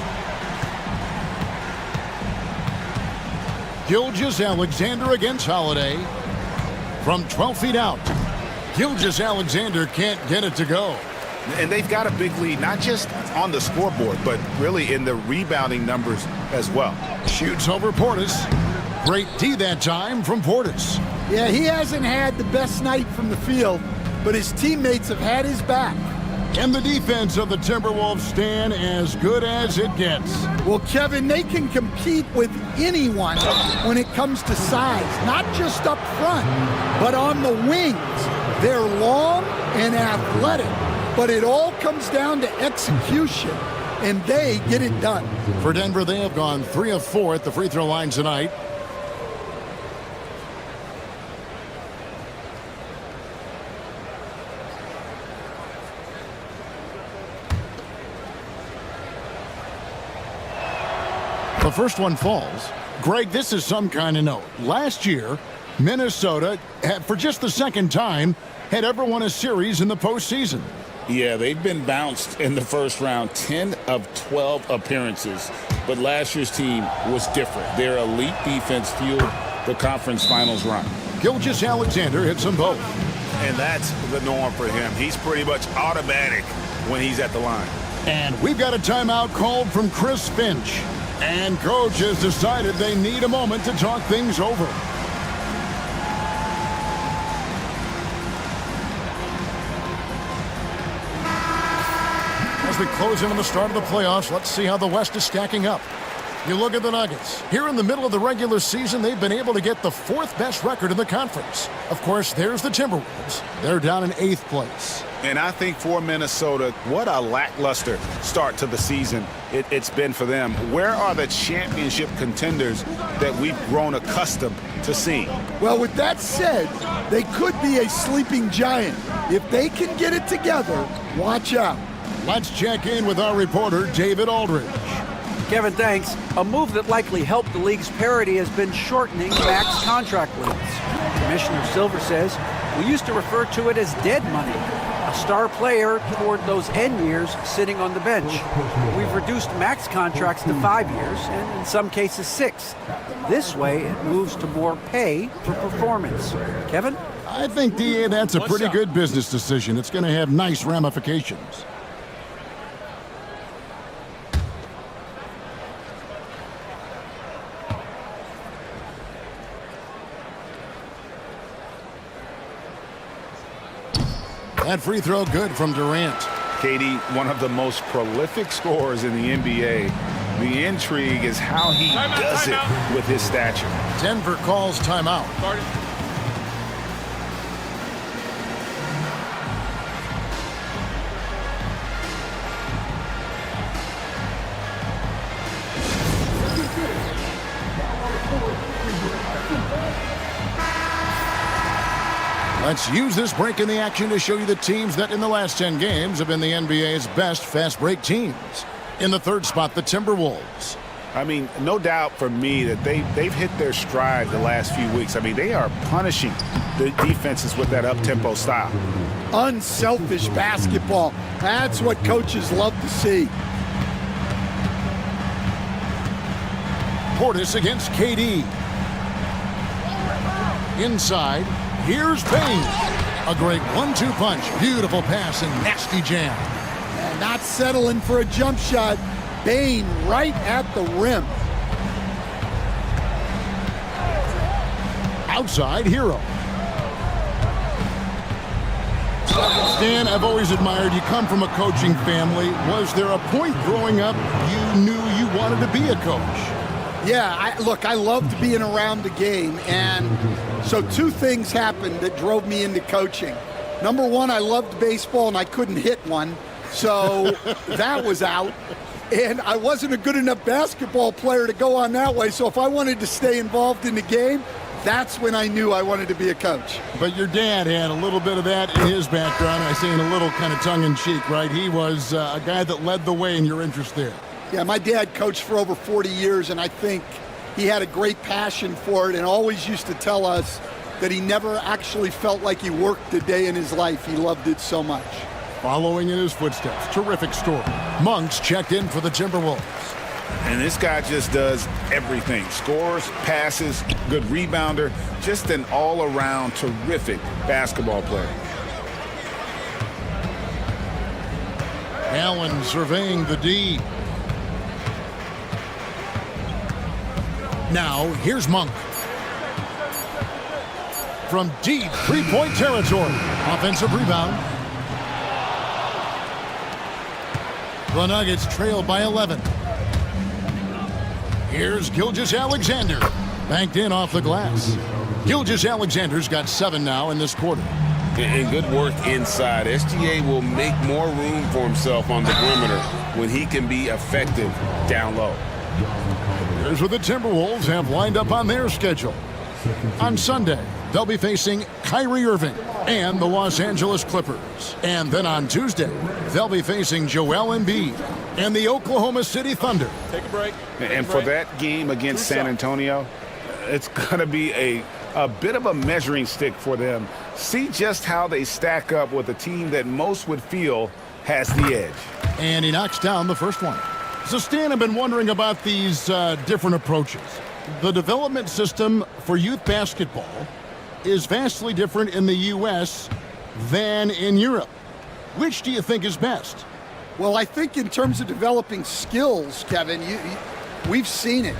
Gilgeous-Alexander against Holiday. From 12 feet out. Gilgeous-Alexander can't get it to go. And they've got a big lead, not just on the scoreboard, but really in the rebounding numbers as well. Shoots over Portis. Great D that time from Portis. Yeah, he hasn't had the best night from the field, but his teammates have had his back. And the defense of the Timberwolves, Stan, as good as it gets. Well, Kevin, they can compete with anyone when it comes to size, not just up front, but on the wings. They're long and athletic, but it all comes down to execution, and they get it done. For Denver, they have gone 3 of 4 at the free throw line tonight. The first one falls. Greg, this is some kind of note. Last year, Minnesota, for just the second time, had ever won a series in the postseason. Yeah, they've been bounced in the first round, 10 of 12 appearances. But last year's team was different. Their elite defense fueled the conference finals run. Gilgeous-Alexander hits them both. And that's the norm for him. He's pretty much automatic when he's at the line. And we've got a timeout called from Chris Finch. And coach has decided they need a moment to talk things over. As we close in on the start of the playoffs, let's see how the West is stacking up. You look at the Nuggets. Here in the middle of the regular season, they've been able to get the 4th best record in the conference. Of course, there's the Timberwolves. They're down in 8th place. And I think for Minnesota, what a lackluster start to the season it's been for them. Where are the championship contenders that we've grown accustomed to seeing? Well, with that said, they could be a sleeping giant. If they can get it together, watch out. Let's check in with our reporter, David Aldridge. Kevin, thanks. A move that likely helped the league's parity has been shortening max contract limits. Commissioner Silver says we used to refer to it as dead money, a star player toward those end years sitting on the bench. We've reduced max contracts to 5 years, and in some cases 6. This way, it moves to more pay for performance. Kevin? I think, DA, that's a pretty good business decision. It's going to have nice ramifications. That free throw good from Durant. KD, one of the most prolific scorers in the NBA. The intrigue is how he does it with his stature. Denver calls timeout. Let's use this break in the action to show you the teams that in the last 10 games have been the NBA's best fast break teams. In the third spot, the Timberwolves. I mean, no doubt for me that they've hit their stride the last few weeks. I mean, they are punishing the defenses with that up-tempo style. Unselfish basketball. That's what coaches love to see. Portis against KD. Inside, here's Payne. A great 1-2 punch. Beautiful pass and nasty jam. And not settling for a jump shot. Bane right at the rim. Outside, Hero. Stan, I've always admired you. Come from a coaching family. Was there a point growing up you knew you wanted to be a coach? Yeah, look, I loved being around the game, and so two things happened that drove me into coaching. Number one, I loved baseball, and I couldn't hit one, so that was out. And I wasn't a good enough basketball player to go on that way, so if I wanted to stay involved in the game, that's when I knew I wanted to be a coach. But your dad had a little bit of that in his background. I say in a little kind of tongue-in-cheek, right? He was a guy that led the way in your interest there. Yeah, my dad coached for over 40 years, and I think he had a great passion for it and always used to tell us that he never actually felt like he worked a day in his life. He loved it so much. Following in his footsteps, terrific story. Monks checked in for the Timberwolves. And this guy just does everything. Scores, passes, good rebounder, just an all-around terrific basketball player. Allen surveying the D. Now, here's Monk. From deep three-point territory. Offensive rebound. The Nuggets trail by 11. Here's Gilgeous-Alexander. Banked in off the glass. Gilgeous-Alexander's got 7 now in this quarter. And good work inside. SGA will make more room for himself on the perimeter when he can be effective down low. Here's what the Timberwolves have lined up on their schedule. On Sunday, they'll be facing Kyrie Irving and the Los Angeles Clippers. And then on Tuesday, they'll be facing Joel Embiid and the Oklahoma City Thunder. Take a break. And for that game against San Antonio, it's going to be a bit of a measuring stick for them. See just how they stack up with a team that most would feel has the edge. And he knocks down the first one. So, Stan, I've been wondering about these different approaches. The development system for youth basketball is vastly different in the U.S. than in Europe. Which do you think is best? Well, I think in terms of developing skills, Kevin, we've seen it.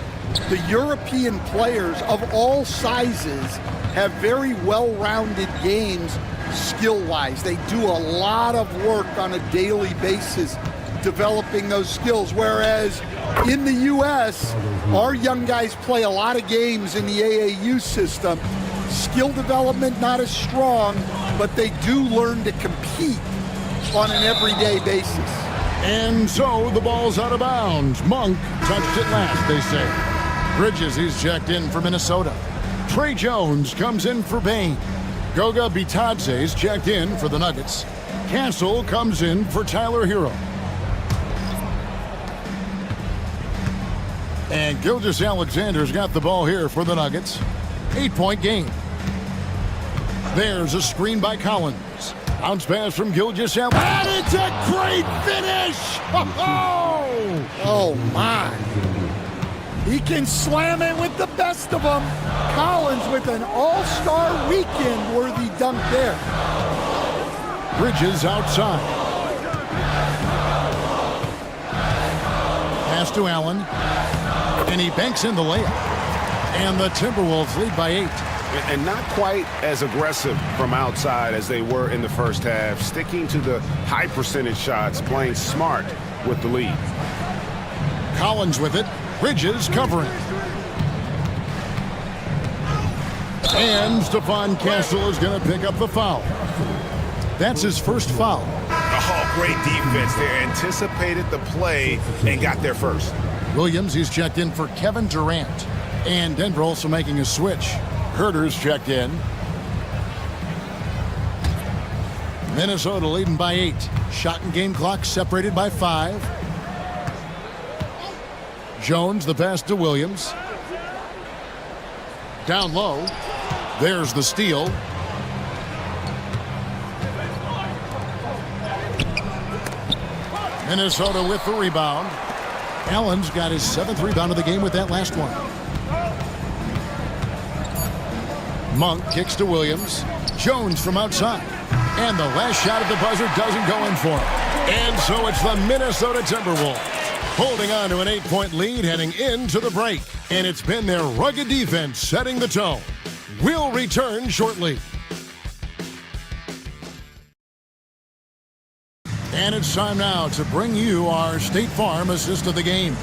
The European players of all sizes have very well-rounded games skill-wise. They do a lot of work on a daily basis developing those skills, whereas in the U.S., our young guys play a lot of games in the AAU system. Skill development not as strong, but they do learn to compete on an everyday basis. And so the ball's out of bounds. Monk touched it last, they say. Bridges, he's checked in for Minnesota. Trey Jones comes in for Bane. Goga Bitadze's checked in for the Nuggets. Castle comes in for Tyler Hero. And Gilgeous-Alexander's got the ball here for the Nuggets. 8-point game. There's a screen by Collins. Bounce pass from Gilgeous-Alexander. And it's a great finish! Oh, my. He can slam it with the best of them. Collins with an all-star weekend-worthy dunk there. Bridges outside. Pass to Allen. And he banks in the layup. And the Timberwolves lead by 8. And not quite as aggressive from outside as they were in the first half, sticking to the high percentage shots, playing smart with the lead. Collins with it. Bridges covering. And Stephon Castle is going to pick up the foul. That's his first foul. Oh, great defense there. Anticipated the play and got there first. Williams, he's checked in for Kevin Durant. And Denver also making a switch. Herter's checked in. Minnesota leading by 8. Shot and game clock separated by 5. Jones, the pass to Williams. Down low. There's the steal. Minnesota with the rebound. Allen's got his 7th rebound of the game with that last one. Monk kicks to Williams. Jones from outside. And the last shot at the buzzer doesn't go in for him. And so it's the Minnesota Timberwolves holding on to an 8-point lead heading into the break. And it's been their rugged defense setting the tone. We'll return shortly. And it's time now to bring you our State Farm assist of the game.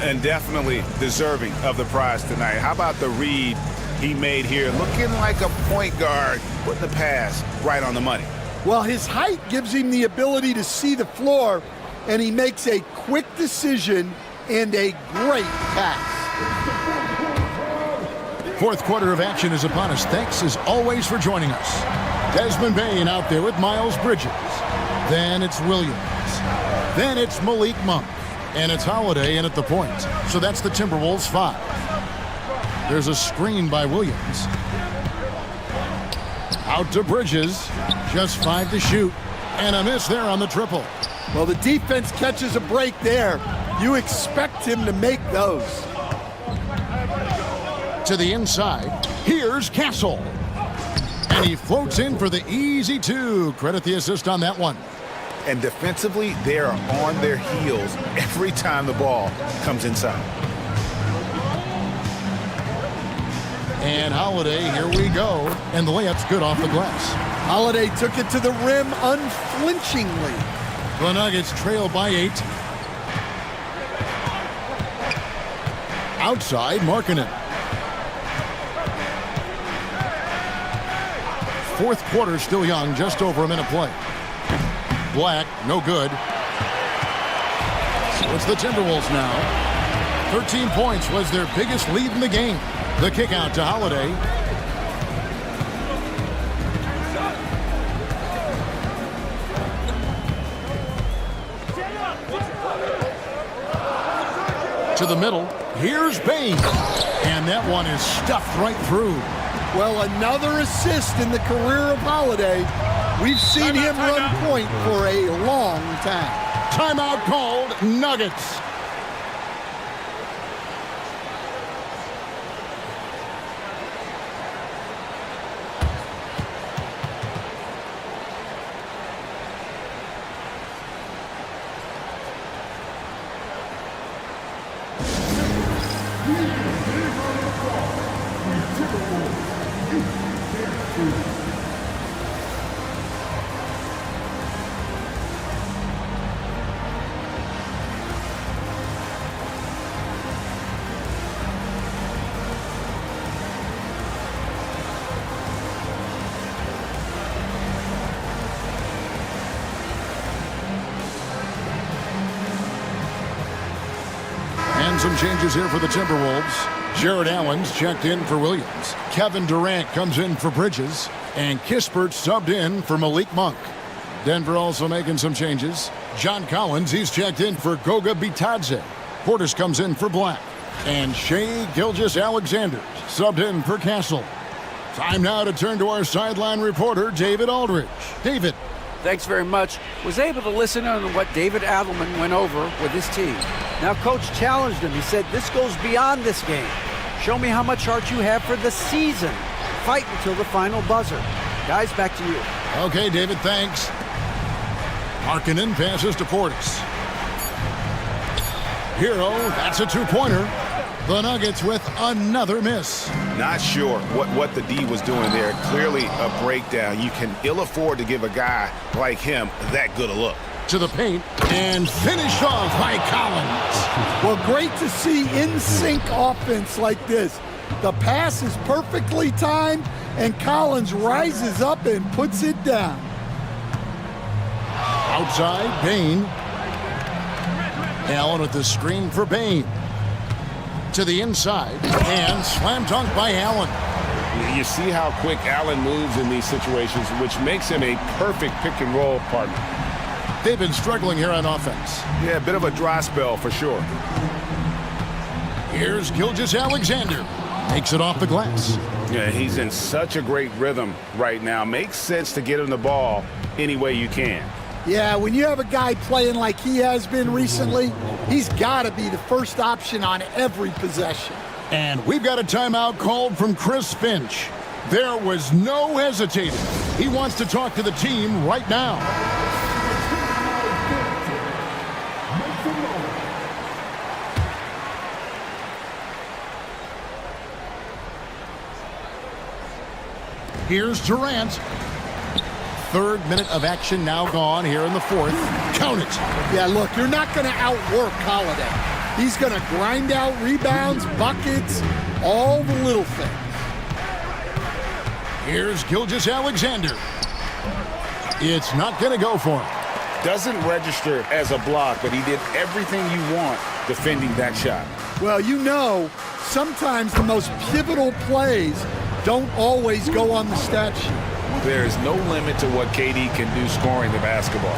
And definitely deserving of the prize tonight. How about the read he made here? Looking like a point guard, putting the pass right on the money. Well, his height gives him the ability to see the floor, and he makes a quick decision and a great pass. Fourth quarter of action is upon us. Thanks as always for joining us. Desmond Bain out there with Miles Bridges. Then it's Williams. Then it's Malik Monk. And it's Holiday in at the point. So that's the Timberwolves 5. There's a screen by Williams. Out to Bridges. Just 5 to shoot. And a miss there on the triple. Well, the defense catches a break there. You expect him to make those. To the inside. Here's Castle. And he floats in for the easy 2. Credit the assist on that one. And defensively, they are on their heels every time the ball comes inside. And Holiday, here we go. And the layup's good off the glass. Holiday took it to the rim unflinchingly. The Nuggets trail by 8. Outside, Markkanen. Fourth quarter still young, just over a minute play. Black, no good. So it's the Timberwolves now. 13 points was their biggest lead in the game. The kick out to Holiday. To the middle. Here's Bain. And that one is stuffed right through. Well, another assist in the career of Holiday. We've seen him run point for a long time. Timeout called, Nuggets. Some changes here for the Timberwolves. Jared Allen's checked in for Williams. Kevin Durant comes in for Bridges. And Kispert subbed in for Malik Monk. Denver also making some changes. John Collins, he's checked in for Goga Bitadze. Portis comes in for Black. And Shai Gilgeous-Alexander subbed in for Castle. Time now to turn to our sideline reporter, David Aldridge. David. Thanks very much. Was able to listen on what David Adelman went over with his team. Now, Coach challenged him. He said, this goes beyond this game. Show me how much heart you have for the season. Fight until the final buzzer. Guys, back to you. Okay, David, thanks. Markkanen passes to Portis. Hero, that's a 2-pointer. The Nuggets with another miss. Not sure what the D was doing there. Clearly a breakdown. You can ill afford to give a guy like him that good a look. To the paint and finished off by Collins. Well, great to see in-sync offense like this. The pass is perfectly timed, and Collins rises up and puts it down. Outside, Bain. Allen with the screen for Bain. To the inside, and slam dunk by Allen. You see how quick Allen moves in these situations, which makes him a perfect pick-and-roll partner. They've been struggling here on offense. Yeah, a bit of a dry spell for sure. Here's Gilgeous-Alexander. Makes it off the glass. Yeah, he's in such a great rhythm right now. Makes sense to get him the ball any way you can. Yeah, when you have a guy playing like he has been recently, he's got to be the first option on every possession. And we've got a timeout called from Chris Finch. There was no hesitating. He wants to talk to the team right now. Here's Durant. Third minute of action now gone here in the fourth. Count it. Yeah, look, you're not going to outwork Holiday. He's going to grind out rebounds, buckets, all the little things. Here's Gilgeous-Alexander. It's not going to go for him. Doesn't register as a block, but he did everything you want defending that shot. Well, you know, sometimes the most pivotal plays don't always go on the stat sheet. There is no limit to what KD can do scoring the basketball.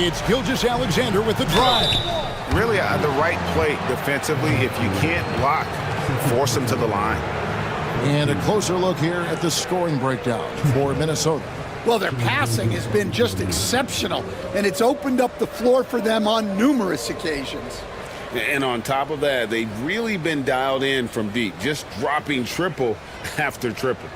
It's Gilgeous-Alexander with the drive. Really the right play defensively. If you can't block, force him to the line. And a closer look here at the scoring breakdown for Minnesota. Well, their passing has been just exceptional, and it's opened up the floor for them on numerous occasions. And on top of that, they've really been dialed in from deep, just dropping triple after triple.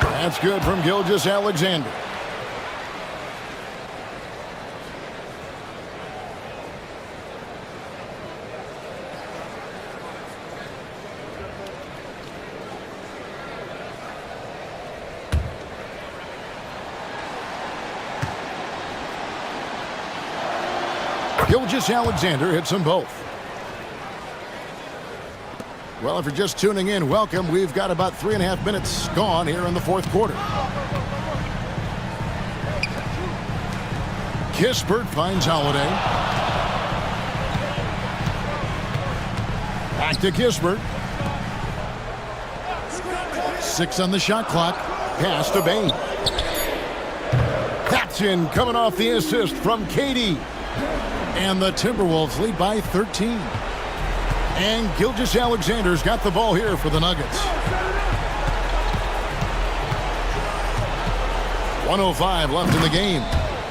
That's good from Gilgeous-Alexander. Gilgeous-Alexander hits them both. Well, if you're just tuning in, welcome. We've got about 3.5 minutes gone here in the fourth quarter. Kispert finds Holiday. Back to Kispert. 6 on the shot clock. Pass to Bain. That's in, coming off the assist from KD. And the Timberwolves lead by 13. And Gilgeous-Alexander's got the ball here for the Nuggets. 1:05 left in the game.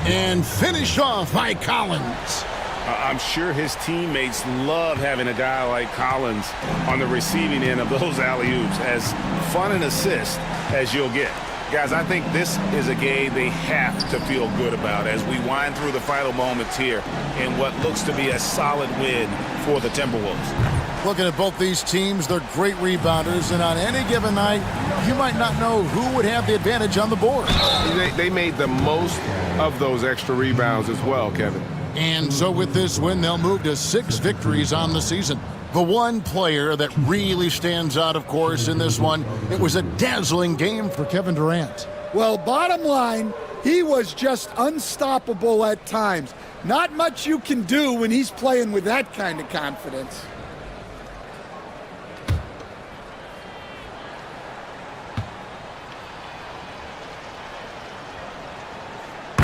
And finished off by Collins. I'm sure his teammates love having a guy like Collins on the receiving end of those alley-oops. As fun an assist as you'll get. Guys, I think this is a game they have to feel good about as we wind through the final moments here in what looks to be a solid win for the Timberwolves. Looking at both these teams, they're great rebounders, and on any given night, you might not know who would have the advantage on the board. They made the most of those extra rebounds as well, Kevin. And so with this win, they'll move to 6 victories on the season. The one player that really stands out, of course, in this one, it was a dazzling game for Kevin Durant. Well, bottom line, he was just unstoppable at times. Not much you can do when he's playing with that kind of confidence.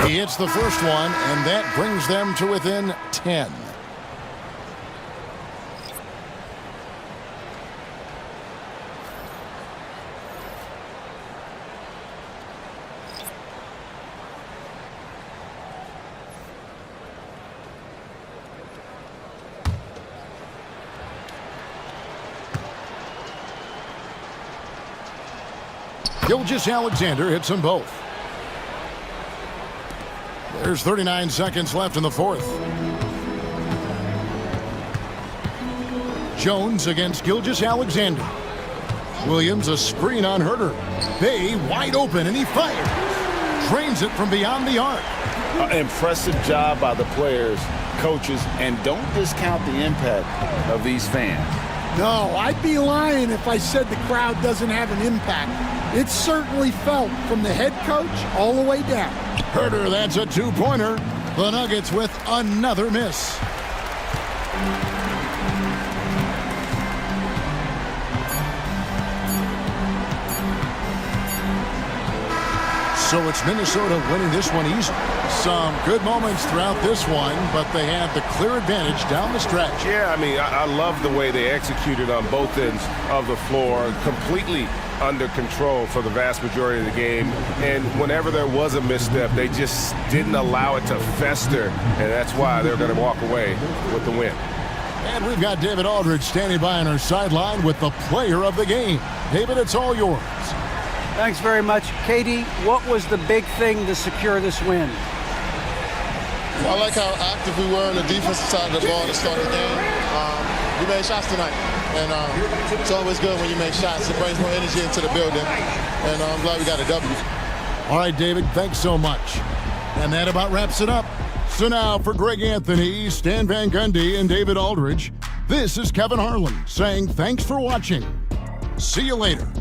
He hits the first one, and that brings them to within 10. Gilgeous-Alexander hits them both. There's 39 seconds left in the fourth. Jones against Gilgeous-Alexander. Williams a screen on Herter. Bay wide open, and he fires. Drains it from beyond the arc. Impressive job by the players, coaches, and don't discount the impact of these fans. No, I'd be lying if I said the crowd doesn't have an impact. It's certainly felt from the head coach all the way down. Herter, that's a two-pointer. The Nuggets with another miss. So it's Minnesota winning this one easily. Some good moments throughout this one, but they had the clear advantage down the stretch. Yeah, I mean, I love the way they executed on both ends of the floor, completely under control for the vast majority of the game. And whenever there was a misstep, they just didn't allow it to fester, and that's why they're going to walk away with the win. And we've got David Aldridge standing by on our sideline with the player of the game. David, it's all yours. Thanks very much. Katie, what was the big thing to secure this win? I like how active we were on the defensive side of the ball to start the game. We made shots tonight, and it's always good when you make shots. It brings more energy into the building, and I'm glad we got a W. All right, David, thanks so much. And that about wraps it up. So now for Greg Anthony, Stan Van Gundy, and David Aldridge, this is Kevin Harlan saying thanks for watching. See you later.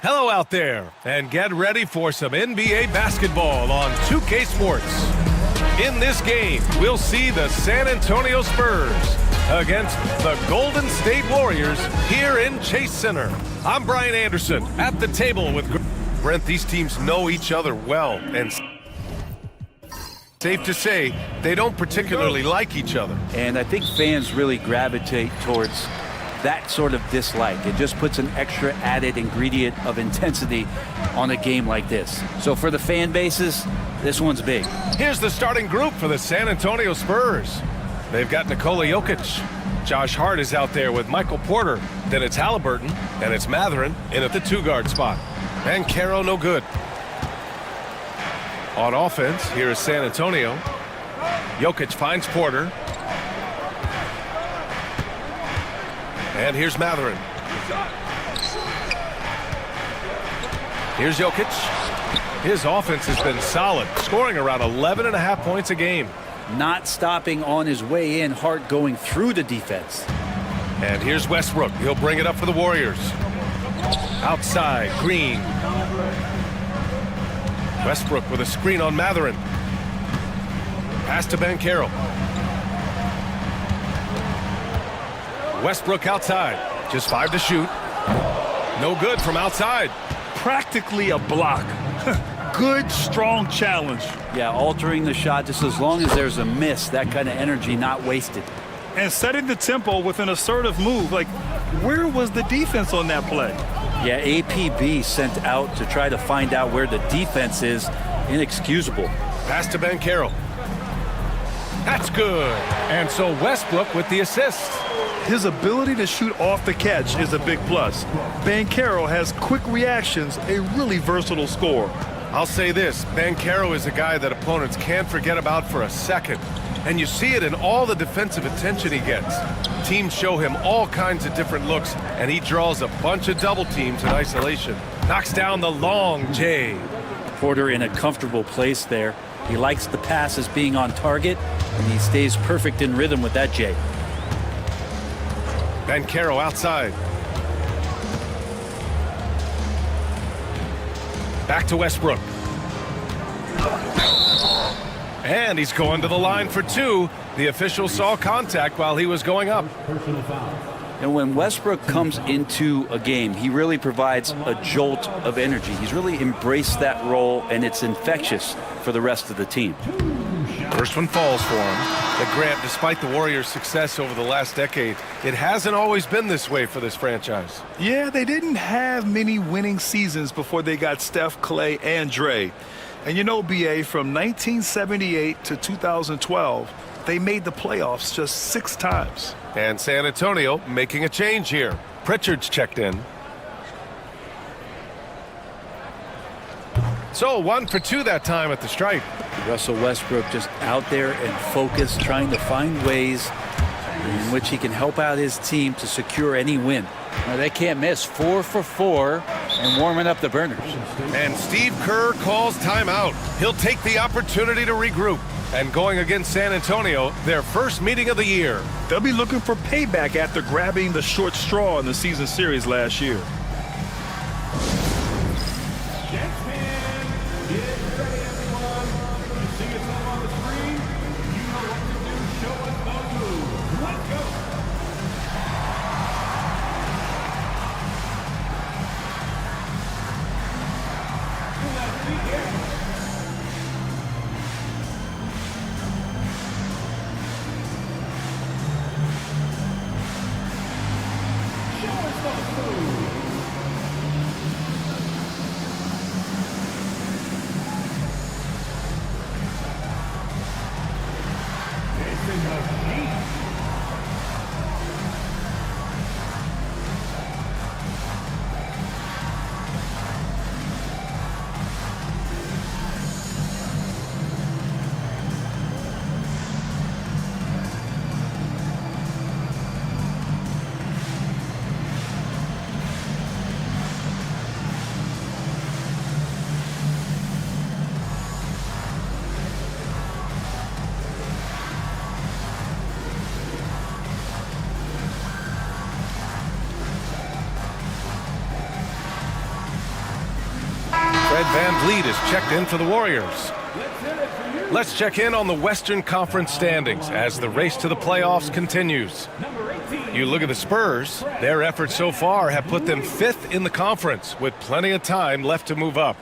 Hello out there, and get ready for some NBA basketball on 2K Sports. In this game, we'll see the San Antonio Spurs against the Golden State Warriors here in Chase Center. I'm Brian Anderson at the table with Brent. These teams know each other well, and Safe to say, they don't particularly like each other. And I think fans really gravitate towards that sort of dislike. It just puts an extra added ingredient of intensity on a game like this. So for the fan bases, this one's big. Here's the starting group for the San Antonio Spurs. They've got Nikola Jokic. Josh Hart is out there with Michael Porter. Then it's Halliburton, and it's Mathurin in at the 2-guard spot. Banchero no good. On offense, here is San Antonio. Jokic finds Porter. And here's Mathurin. Here's Jokic. His offense has been solid, scoring around 11.5 points a game. Not stopping on his way in, Hart going through the defense. And here's Westbrook. He'll bring it up for the Warriors. Outside, Green. Westbrook with a screen on Mathurin. Pass to Banchero. Westbrook outside. Just 5 to shoot. No good from outside. Practically a block. Good, strong challenge. Yeah, altering the shot just as long as there's a miss. That kind of energy not wasted. And setting the tempo with an assertive move. Like, where was the defense on that play? Yeah, APB sent out to try to find out where the defense is. Inexcusable. Pass to Banchero. That's good. And so Westbrook with the assist. His ability to shoot off the catch is a big plus. Banchero has quick reactions, a really versatile scorer. I'll say this, Banchero is a guy that opponents can't forget about for a second. And you see it in all the defensive attention he gets. Teams show him all kinds of different looks, and he draws a bunch of double teams in isolation. Knocks down the long J. Porter in a comfortable place there. He likes the passes being on target, and he stays perfect in rhythm with that J. Banchero outside. Back to Westbrook. And he's going to the line for 2. The official saw contact while he was going up. And when Westbrook comes into a game, he really provides a jolt of energy. He's really embraced that role, and it's infectious for the rest of the team. First one falls for him. But Grant, despite the Warriors' success over the last decade, it hasn't always been this way for this franchise. Yeah, they didn't have many winning seasons before they got Steph, Clay, and Dre. And you know, BA, from 1978 to 2012, they made the playoffs just 6 times. And San Antonio making a change here. Pritchard's checked in. So 1 for 2 that time at the stripe. Russell Westbrook just out there and focused, trying to find ways in which he can help out his team to secure any win. Now, they can't miss. 4 for 4 and warming up the burners. And Steve Kerr calls timeout. He'll take the opportunity to regroup. And going against San Antonio, their first meeting of the year. They'll be looking for payback after grabbing the short straw in the season series last year. Fred VanVleet is checked in for the Warriors. Let's check in on the Western Conference standings as the race to the playoffs continues. You look at the Spurs, their efforts so far have put them 5th in the conference with plenty of time left to move up.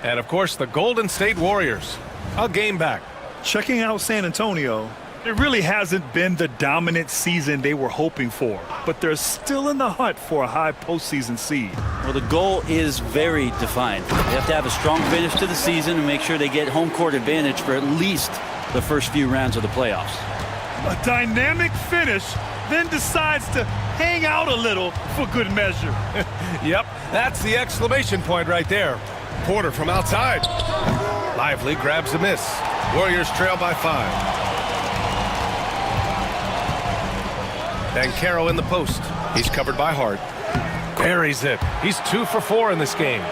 And of course, the Golden State Warriors, a game back, Checking out San Antonio, it really hasn't been the dominant season they were hoping for, but they're still in the hunt for a high postseason seed. Well, the goal is very defined. They have to have a strong finish to the season and make sure they get home court advantage for at least the first few rounds of the playoffs. A dynamic finish, then decides to hang out a little for good measure. Yep, that's the exclamation point right there. Porter from outside. Lively grabs a miss. Warriors trail by 5. Banchero in the post. He's covered by Hart. Buries it. He's 2 for 4 in this game.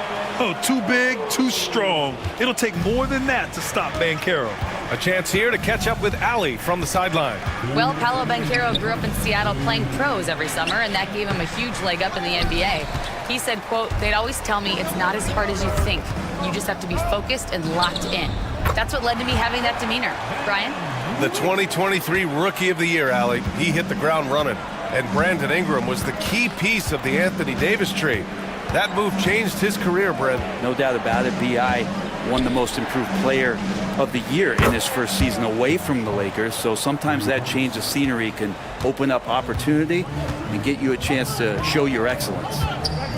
Oh, too big, too strong. It'll take more than that to stop Banchero. A chance here to catch up with Ali from the sideline. Well, Paolo Banchero grew up in Seattle playing pros every summer, and that gave him a huge leg up in the NBA. He said, quote, "They'd always tell me it's not as hard as you think. You just have to be focused and locked in." That's what led to me having that demeanor. Brian? The 2023 Rookie of the Year, Ali. He hit the ground running. And Brandon Ingram was the key piece of the Anthony Davis trade. That move changed his career, Brent. No doubt about it. B.I. won the most improved player of the year in his first season away from the Lakers. So sometimes that change of scenery can open up opportunity and get you a chance to show your excellence.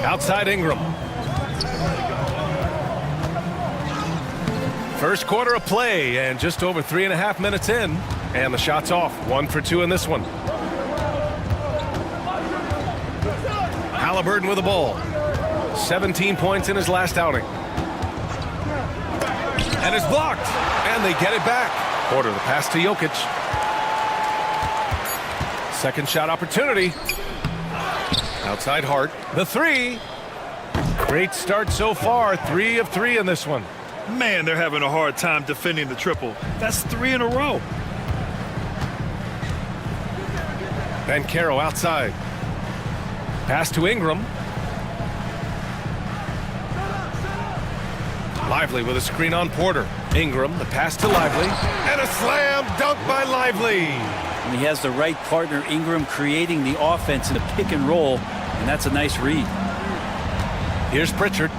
Outside Ingram. First quarter of play and just over 3.5 minutes in. And the shot's off. 1 for 2 in this one. Halliburton with the ball. 17 points in his last outing. And it's blocked. And they get it back. Porter the pass to Jokic. Second shot opportunity. Outside Hart. The 3. Great start so far. 3 of 3 in this one. Man, they're having a hard time defending the triple. That's 3 in a row. Banchero outside. Pass to Ingram. Lively with a screen on Porter. Ingram, the pass to Lively. And a slam dunk by Lively. And he has the right partner, Ingram, creating the offense in a pick and roll. And that's a nice read. Here's Pritchard.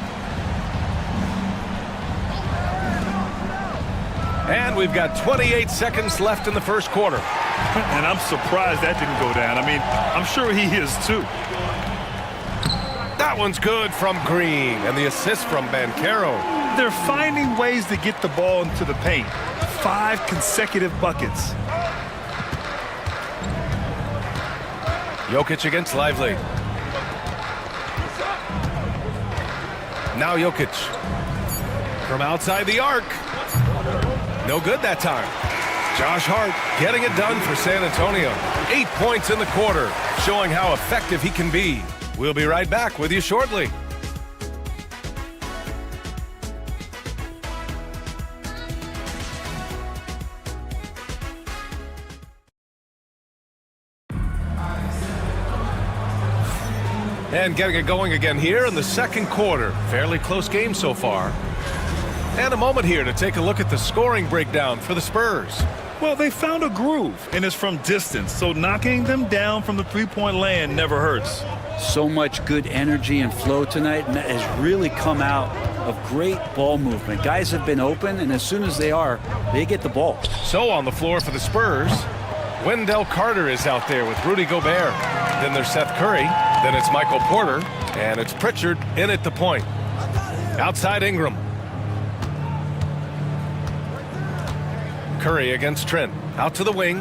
And we've got 28 seconds left in the first quarter. And I'm surprised that didn't go down. I mean, I'm sure he is too. That one's good from Green. And the assist from Banchero. They're finding ways to get the ball into the paint. 5 consecutive buckets. Jokic against Lively. Now Jokic. From outside the arc. No good that time. Josh Hart getting it done for San Antonio. 8 points in the quarter, showing how effective he can be. We'll be right back with you shortly. And getting it going again here in the second quarter. Fairly close game so far. And a moment here to take a look at the scoring breakdown for the Spurs. Well, they found a groove, and it's from distance, so knocking them down from the three-point land never hurts. So much good energy and flow tonight, and that has really come out of great ball movement. Guys have been open, and as soon as they are, they get the ball. So on the floor for the Spurs, Wendell Carter is out there with Rudy Gobert. Then there's Seth Curry. Then it's Michael Porter. And it's Pritchard in at the point. Outside Ingram. Curry against Trent. Out to the wing.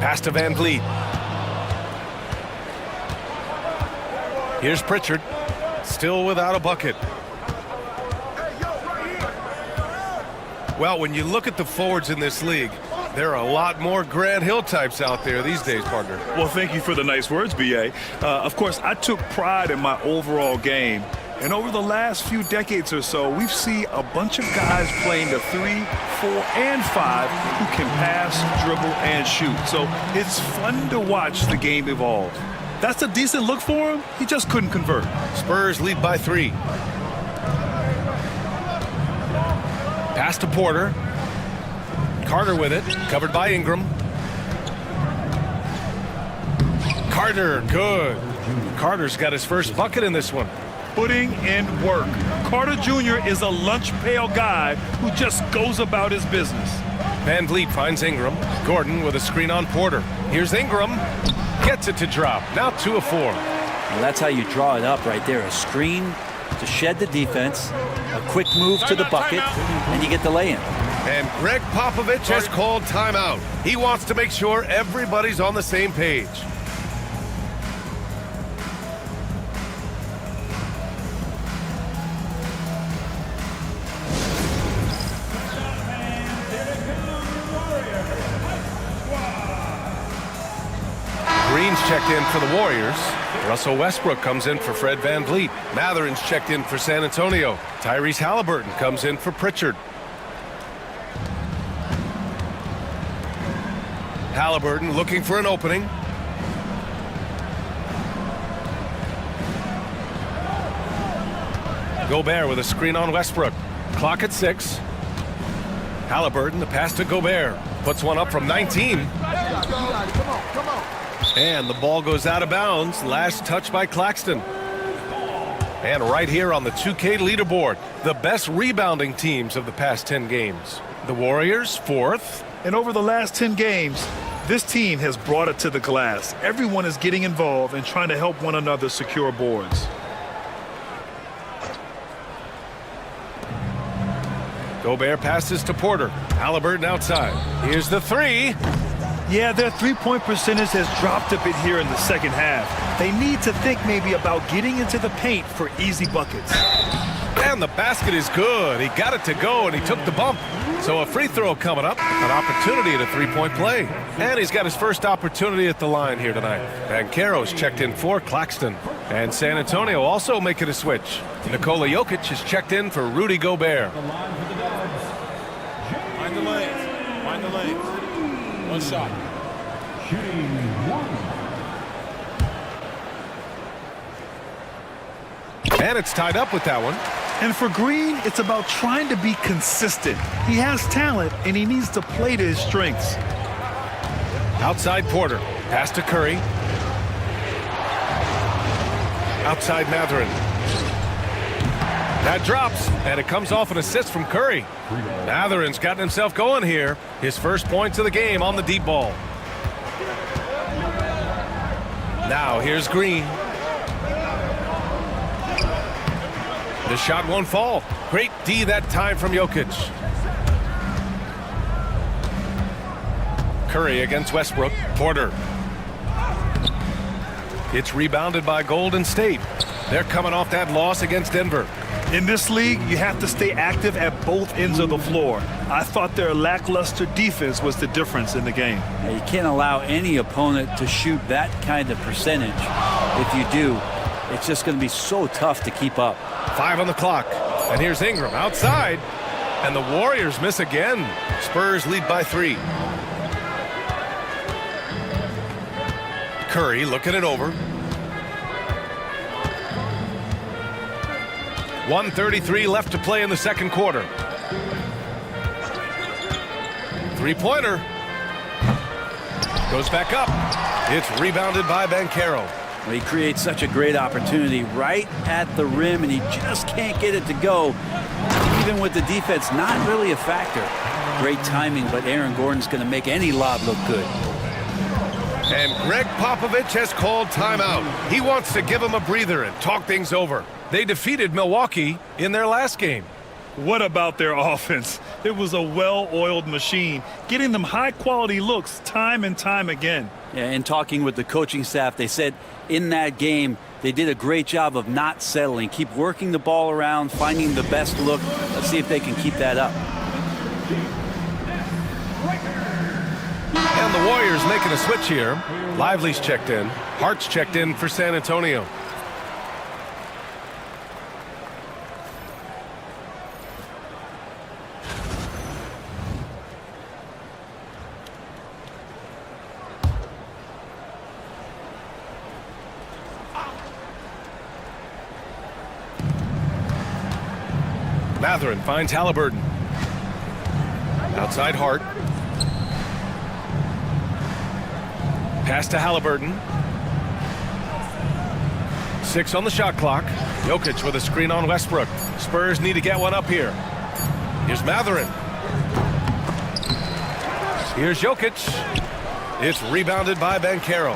Pass to Van Vliet. Here's Pritchard. Still without a bucket. Well, when you look at the forwards in this league, there are a lot more Grant Hill types out there these days, partner. Well, thank you for the nice words, B.A. Of course, I took pride in my overall game. And over the last few decades or so, we've seen a bunch of guys playing the 3, 4, and 5 who can pass, dribble, and shoot. So it's fun to watch the game evolve. That's a decent look for him. He just couldn't convert. Spurs lead by 3. Pass to Porter. Carter with it. Covered by Ingram. Carter, good. Carter's got his first bucket in this one. putting in work. Carter Jr. is a lunch pail guy who just goes about his business. Van Vliet finds Ingram. Gordon with a screen on Porter. Here's Ingram. Gets it to drop. Now 2 of 4. Well, that's how you draw it up right there. A screen to shed the defense, a quick move to the bucket, and you get the lay-in. And Greg Popovich has called timeout. He wants to make sure everybody's on the same page. Green's checked in for the Warriors. Russell Westbrook comes in for Fred Van Vliet. Matherin's checked in for San Antonio. Tyrese Halliburton comes in for Pritchard. Halliburton looking for an opening. Gobert with a screen on Westbrook. Clock at 6. Halliburton, the pass to Gobert. Puts one up from 19. And the ball goes out of bounds. Last touch by Claxton. And right here on the 2K leaderboard, the best rebounding teams of the past 10 games. The Warriors, 4th. And over the last 10 games, this team has brought it to the glass. Everyone is getting involved and trying to help one another secure boards. Gobert passes to Porter. Halliburton outside. Here's the 3. Yeah, their three-point percentage has dropped a bit here in the second half. They need to think maybe about getting into the paint for easy buckets. And the basket is good. He got it to go, and he took the bump. So a free throw coming up, an opportunity at a three-point play. And he's got his first opportunity at the line here tonight. Banchero's checked in for Claxton. And San Antonio also making a switch. Nikola Jokic is checked in for Rudy Gobert. Find the lanes. Find the lanes. One shot. Shooting one. And it's tied up with that one. And for Green, it's about trying to be consistent. He has talent, and he needs to play to his strengths. Outside Porter. Pass to Curry. Outside Matherin. That drops, and it comes off an assist from Curry. Matherin's gotten himself going here. His first points of the game on the deep ball. Now here's Green. The shot won't fall. Great D that time from Jokic. Curry against Westbrook. Porter. It's rebounded by Golden State. They're coming off that loss against Denver. In this league, you have to stay active at both ends of the floor. I thought their lackluster defense was the difference in the game. Now, you can't allow any opponent to shoot that kind of percentage. If you do, it's just going to be so tough to keep up. 5 on the clock. And here's Ingram outside. And the Warriors miss again. Spurs lead by 3. Curry looking it over. 1:33 left to play in the second quarter. Three-pointer. Goes back up. It's rebounded by Banchero. Well, he creates such a great opportunity right at the rim, and he just can't get it to go. Even with the defense not really a factor. Great timing, but Aaron Gordon's going to make any lob look good. And Greg Popovich has called timeout. He wants to give him a breather and talk things over. They defeated Milwaukee in their last game. What about their offense? It was a well-oiled machine, getting them high-quality looks time and time again. Yeah, and talking with the coaching staff, they said in that game they did a great job of not settling. Keep working the ball around, finding the best look. Let's see if they can keep that up. And the Warriors making a switch here. Lively's checked in. Hart's checked in for San Antonio. Matherin finds Halliburton. Outside Hart. Pass to Halliburton. 6 on the shot clock. Jokic with a screen on Westbrook. Spurs need to get one up here. Here's Matherin. Here's Jokic. It's rebounded by Banchero.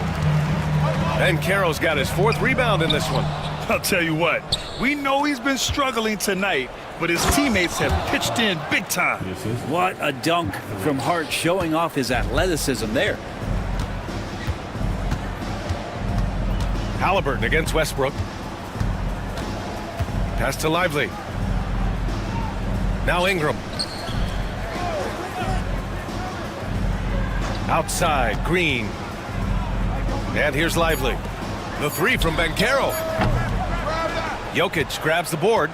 Banchero's got his 4th rebound in this one. I'll tell you what, we know he's been struggling tonight, but his teammates have pitched in big time. What a dunk from Hart, showing off his athleticism there. Halliburton against Westbrook. Pass to Lively. Now Ingram. Outside, Green. And here's Lively. The 3 from Banchero. Jokic grabs the board.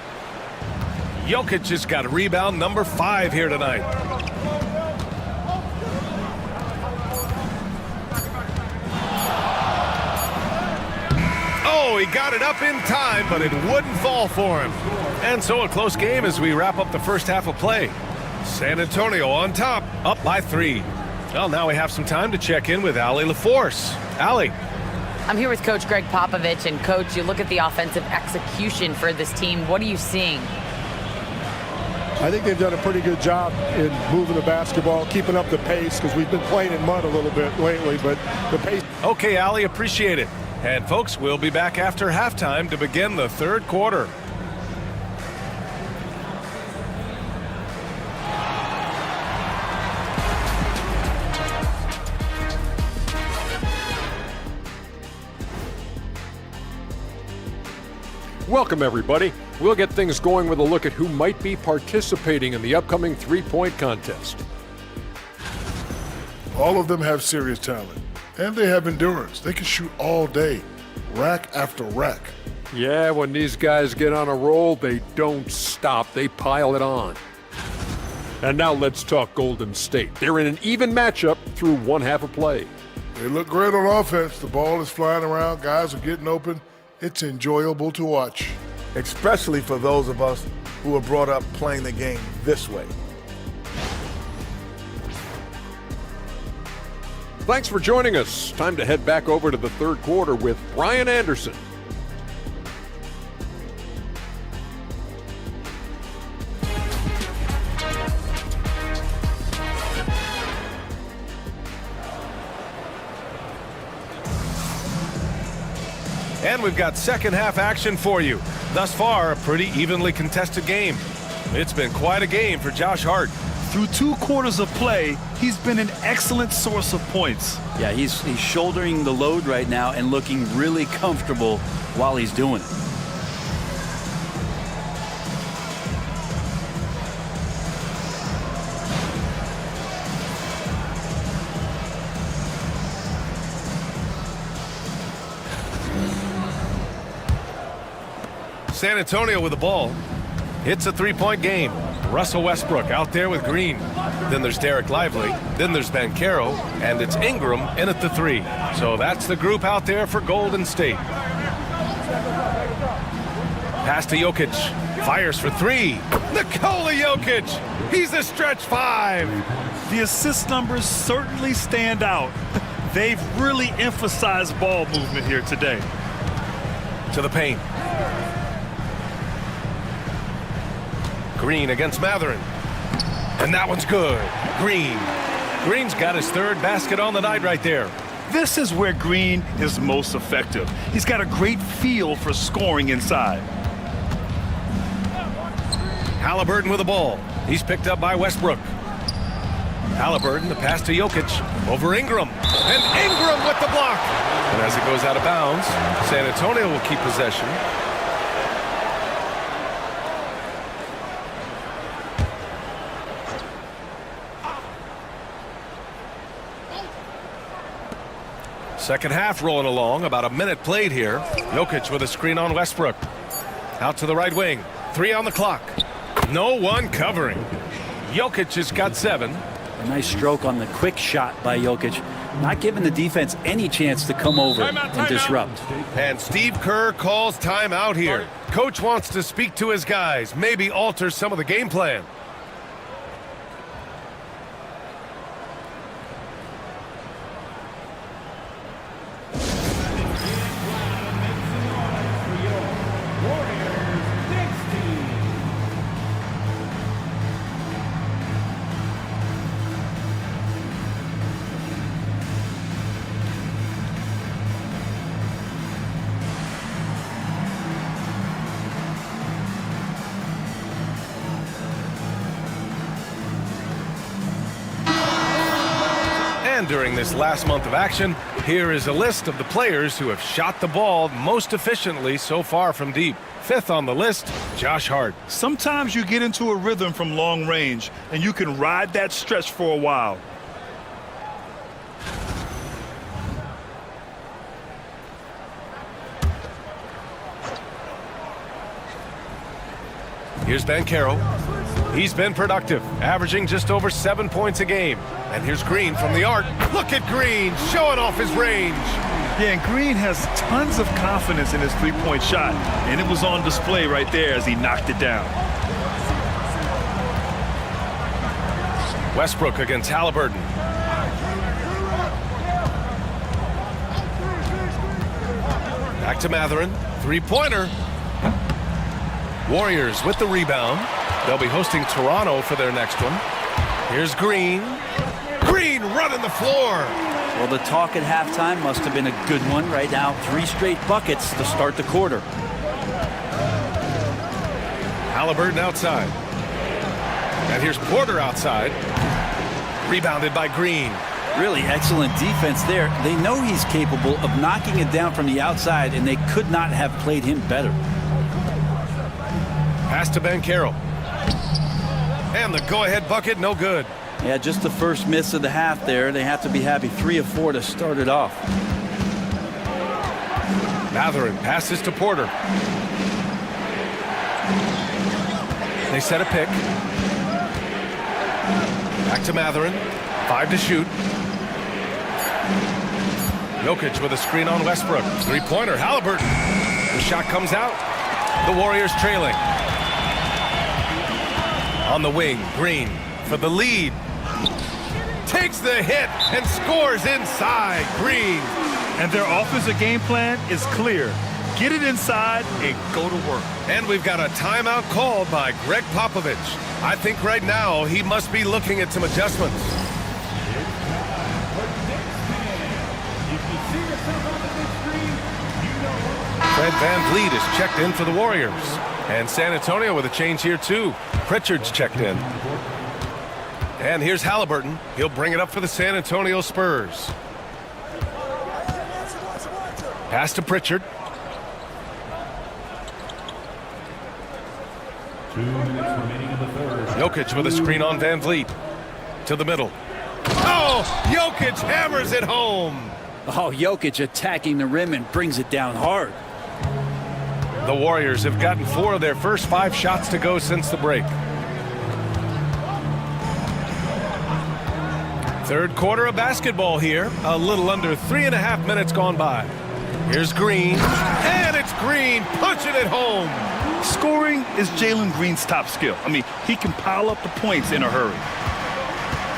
Jokic has got a rebound number 5 here tonight. Oh, he got it up in time, but it wouldn't fall for him. And so a close game as we wrap up the first half of play. San Antonio on top, up by 3. Well, now we have some time to check in with Allie LaForce. Allie. I'm here with Coach Greg Popovich. And, Coach, you look at the offensive execution for this team. What are you seeing? I think they've done a pretty good job in moving the basketball, keeping up the pace, because we've been playing in mud a little bit lately, but the pace. Okay, Allie, appreciate it. And, folks, we'll be back after halftime to begin the third quarter. Welcome, everybody. We'll get things going with a look at who might be participating in the upcoming three-point contest. All of them have serious talent, and they have endurance. They can shoot all day, rack after rack. Yeah, when these guys get on a roll, they don't stop. They pile it on. And now let's talk Golden State. They're in an even matchup through one half of play. They look great on offense. The ball is flying around. Guys are getting open. It's enjoyable to watch. Especially for those of us who were brought up playing the game this way. Thanks for joining us. Time to head back over to the third quarter with Brian Anderson. And we've got second half action for you. Thus far, a pretty evenly contested game. It's been quite a game for Josh Hart. Through 2 quarters of play, he's been an excellent source of points. Yeah, he's shouldering the load right now and looking really comfortable while he's doing it. San Antonio with the ball. It's a three-point game. Russell Westbrook out there with Green. Then there's Derek Lively. Then there's Banchero. And it's Ingram in at the 3. So that's the group out there for Golden State. Pass to Jokic. Fires for 3. Nikola Jokic. He's a stretch 5. The assist numbers certainly stand out. They've really emphasized ball movement here today. To the paint. Green against Matherin. And that one's good. Green's got his 3rd basket on the night right there. This is where Green is most effective. He's got a great feel for scoring inside. Halliburton with the ball. He's picked up by Westbrook. Halliburton, the pass to Jokic. Over Ingram. And Ingram with the block. And as it goes out of bounds, San Antonio will keep possession. Second half rolling along, about a minute played here. Jokic with a screen on Westbrook. Out to the right wing. 3 on the clock. No one covering. Jokic has got 7. A nice stroke on the quick shot by Jokic. Not giving the defense any chance to come over and disrupt. And Steve Kerr calls timeout here. Coach wants to speak to his guys, maybe alter some of the game plan. And during this last month of action, here is a list of the players who have shot the ball most efficiently so far from deep. Fifth on the list, Josh Hart. Sometimes you get into a rhythm from long range, and you can ride that stretch for a while. Here's Banchero. He's been productive, averaging just over 7 points a game. And here's Green from the arc. Look at Green showing off his range. Yeah, and Green has tons of confidence in his three-point shot, and it was on display right there as he knocked it down. Westbrook against Halliburton. Back to Matherin. Three-pointer. Warriors with the rebound. They'll be hosting Toronto for their next one. Here's Green. Green running the floor. Well, the talk at halftime must have been a good one. Right now, 3 straight buckets to start the quarter. Halliburton outside. And here's Porter outside. Rebounded by Green. Really excellent defense there. They know he's capable of knocking it down from the outside, and they could not have played him better. Pass to Banchero. And the go-ahead bucket, no good. Yeah, just the first miss of the half there. They have to be happy. 3 of 4 to start it off. Matherin passes to Porter. They set a pick. Back to Matherin. 5 to shoot. Jokic with a screen on Westbrook. Three-pointer, Halliburton. The shot comes out. The Warriors trailing. On the wing, Green for the lead. Takes the hit and scores inside. Green. And their offensive game plan is clear. Get it inside and go to work. And we've got a timeout called by Greg Popovich. I think right now he must be looking at some adjustments. Fred VanVleet is checked in for the Warriors. And San Antonio with a change here too. Pritchard's checked in. And here's Halliburton. He'll bring it up for the San Antonio Spurs. Pass to Pritchard. 2 minutes remaining in the third. Jokic with a screen on VanVleet. To the middle. Oh, Jokic hammers it home. Oh, Jokic attacking the rim and brings it down hard. The Warriors have gotten 4 of their first 5 shots to go since the break. Third quarter of basketball here. A little under 3.5 minutes gone by. Here's Green. And it's Green punching it home. Scoring is Jalen Green's top skill. I mean, he can pile up the points in a hurry.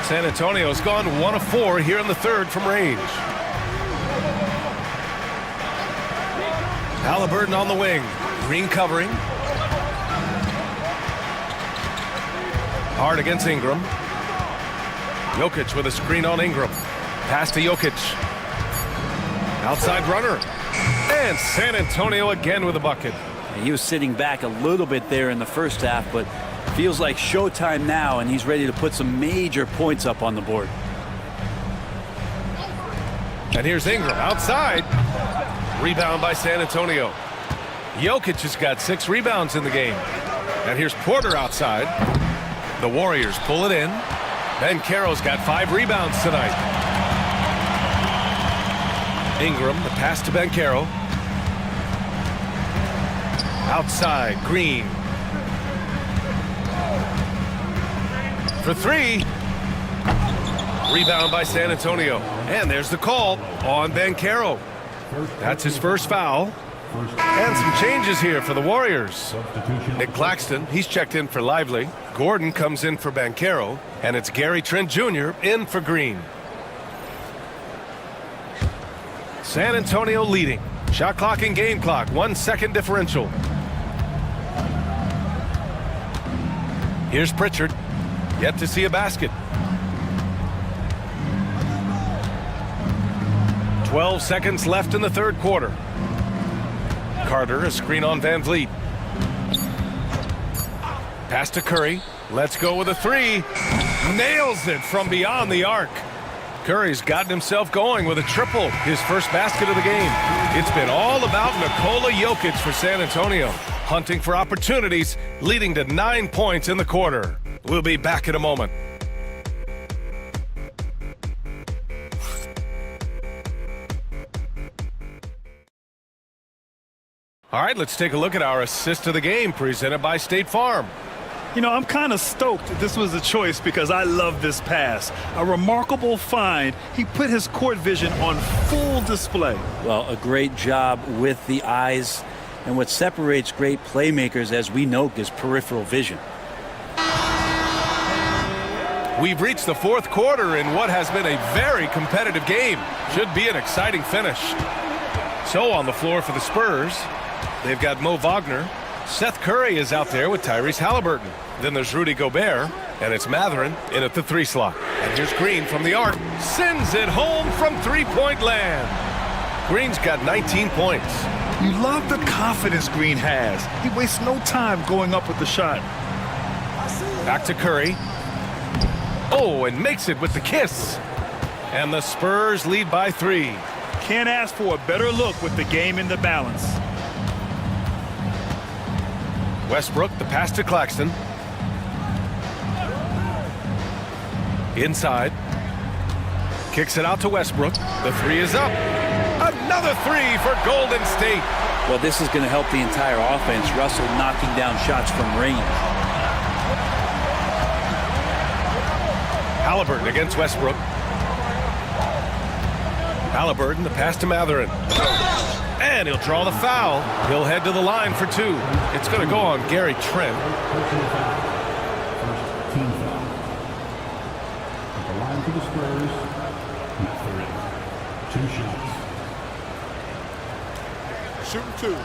San Antonio's gone 1 of 4 here in the third from range. Halliburton on the wing. Green covering. Hard against Ingram. Jokic with a screen on Ingram. Pass to Jokic. Outside runner. And San Antonio again with a bucket. He was sitting back a little bit there in the first half, but feels like showtime now, and he's ready to put some major points up on the board. And here's Ingram outside. Rebound by San Antonio. Jokic has got 6 rebounds in the game. And here's Porter outside. The Warriors pull it in. Banchero's got 5 rebounds tonight. Ingram, the pass to Banchero. Outside, Green. For 3. Rebound by San Antonio. And there's the call on Banchero. That's his first foul. And some changes here for the Warriors. Nick Claxton, he's checked in for Lively. Gordon comes in for Banchero. And it's Gary Trent Jr. in for Green. San Antonio leading. Shot clock and game clock. 1 second differential. Here's Pritchard. Yet to see a basket. 12 seconds left in the third quarter. Carter, a screen on VanVleet. Pass to Curry. Let's go with a 3. Nails it from beyond the arc. Curry's gotten himself going with a triple, his first basket of the game. It's been all about Nikola Jokic for San Antonio, hunting for opportunities, leading to 9 points in the quarter. We'll be back in a moment. All right, let's take a look at our assist of the game presented by State Farm. You know, I'm kind of stoked this was a choice because I love this pass. A remarkable find. He put his court vision on full display. Well, a great job with the eyes. And what separates great playmakers, as we know, is peripheral vision. We've reached the fourth quarter in what has been a very competitive game. Should be an exciting finish. So on the floor for the Spurs, they've got Mo Wagner. Seth Curry is out there with Tyrese Halliburton. Then there's Rudy Gobert, and it's Mathurin in at the 3 slot. And here's Green from the arc. Sends it home from three-point land. Green's got 19 points. You love the confidence Green has. He wastes no time going up with the shot. Back to Curry. Oh, and makes it with the kiss. And the Spurs lead by 3. Can't ask for a better look with the game in the balance. Westbrook, the pass to Claxton. Inside. Kicks it out to Westbrook. The 3 is up. Another 3 for Golden State. Well, this is going to help the entire offense. Russell knocking down shots from range. Halliburton against Westbrook. Halliburton, the pass to Mathurin. And he'll draw the foul. He'll head to the line for 2. It's going to go on Gary Trent. Team foul. At the line for the Spurs, Mathurin. 2 shots. Shooting 2.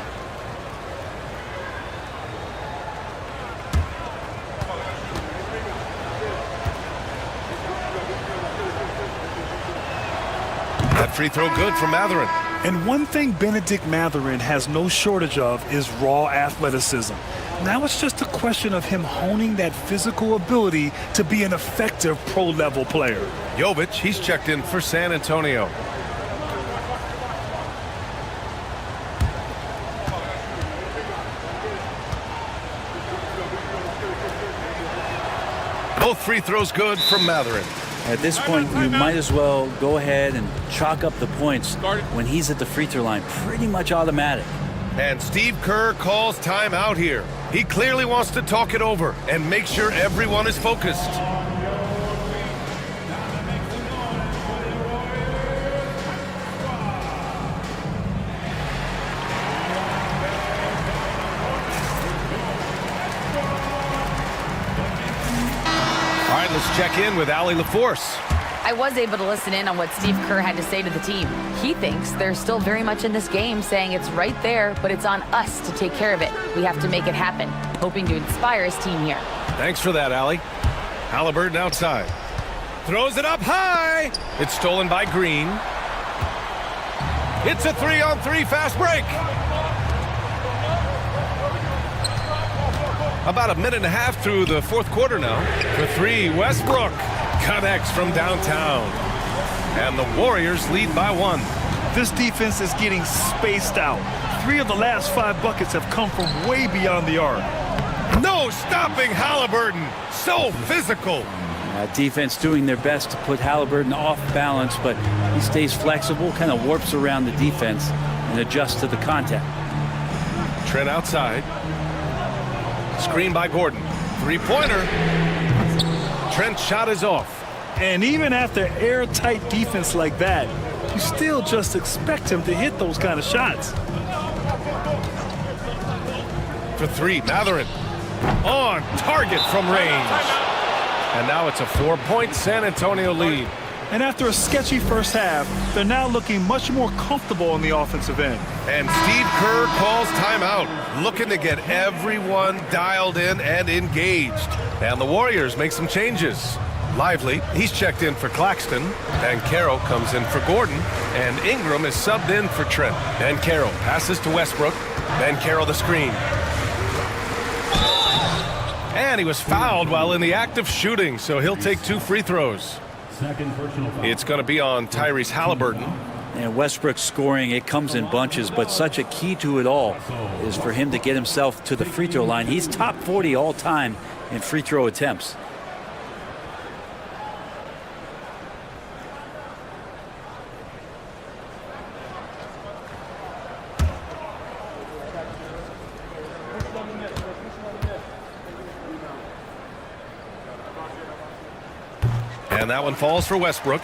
That free throw good for Mathurin. And one thing Benedict Mathurin has no shortage of is raw athleticism. Now it's just a question of him honing that physical ability to be an effective pro-level player. Jovic, he's checked in for San Antonio. Both free throws good from Mathurin. At this point, you might as well go ahead and chalk up the points when he's at the free throw line. Pretty much automatic. And Steve Kerr calls timeout here. He clearly wants to talk it over and make sure everyone is focused. All right, let's check in with Allie LaForce. I was able to listen in on what Steve Kerr had to say to the team. He thinks they're still very much in this game, saying it's right there, but it's on us to take care of it. We have to make it happen, hoping to inspire his team here. Thanks for that, Allie. Halliburton outside. Throws it up high. It's stolen by Green. It's a 3-on-3 fast break. About a minute and a half through the fourth quarter now. For 3, Westbrook connects from downtown. And the Warriors lead by 1. This defense is getting spaced out. 3 of the last 5 buckets have come from way beyond the arc. No stopping Halliburton. So physical. Defense doing their best to put Halliburton off balance, but he stays flexible, kind of warps around the defense and adjusts to the contact. Trent outside. Screen by Gordon. 3-pointer. Trent's shot is off. And even after airtight defense like that, you still just expect him to hit those kind of shots. For 3, Mathurin. On target from range. And now it's a 4-point San Antonio lead. And after a sketchy first half, they're now looking much more comfortable on the offensive end. And Steve Kerr calls timeout, looking to get everyone dialed in and engaged. And the Warriors make some changes. Lively, he's checked in for Claxton. And Carroll comes in for Gordon. And Ingram is subbed in for Trent. And Carroll passes to Westbrook. Then Carroll the screen. And he was fouled while in the act of shooting, so he'll take 2 free throws. Second personal foul. It's going to be on Tyrese Halliburton. And Westbrook scoring, it comes in bunches, but such a key to it all is for him to get himself to the free throw line. He's top 40 all time in free throw attempts. And that one falls for Westbrook.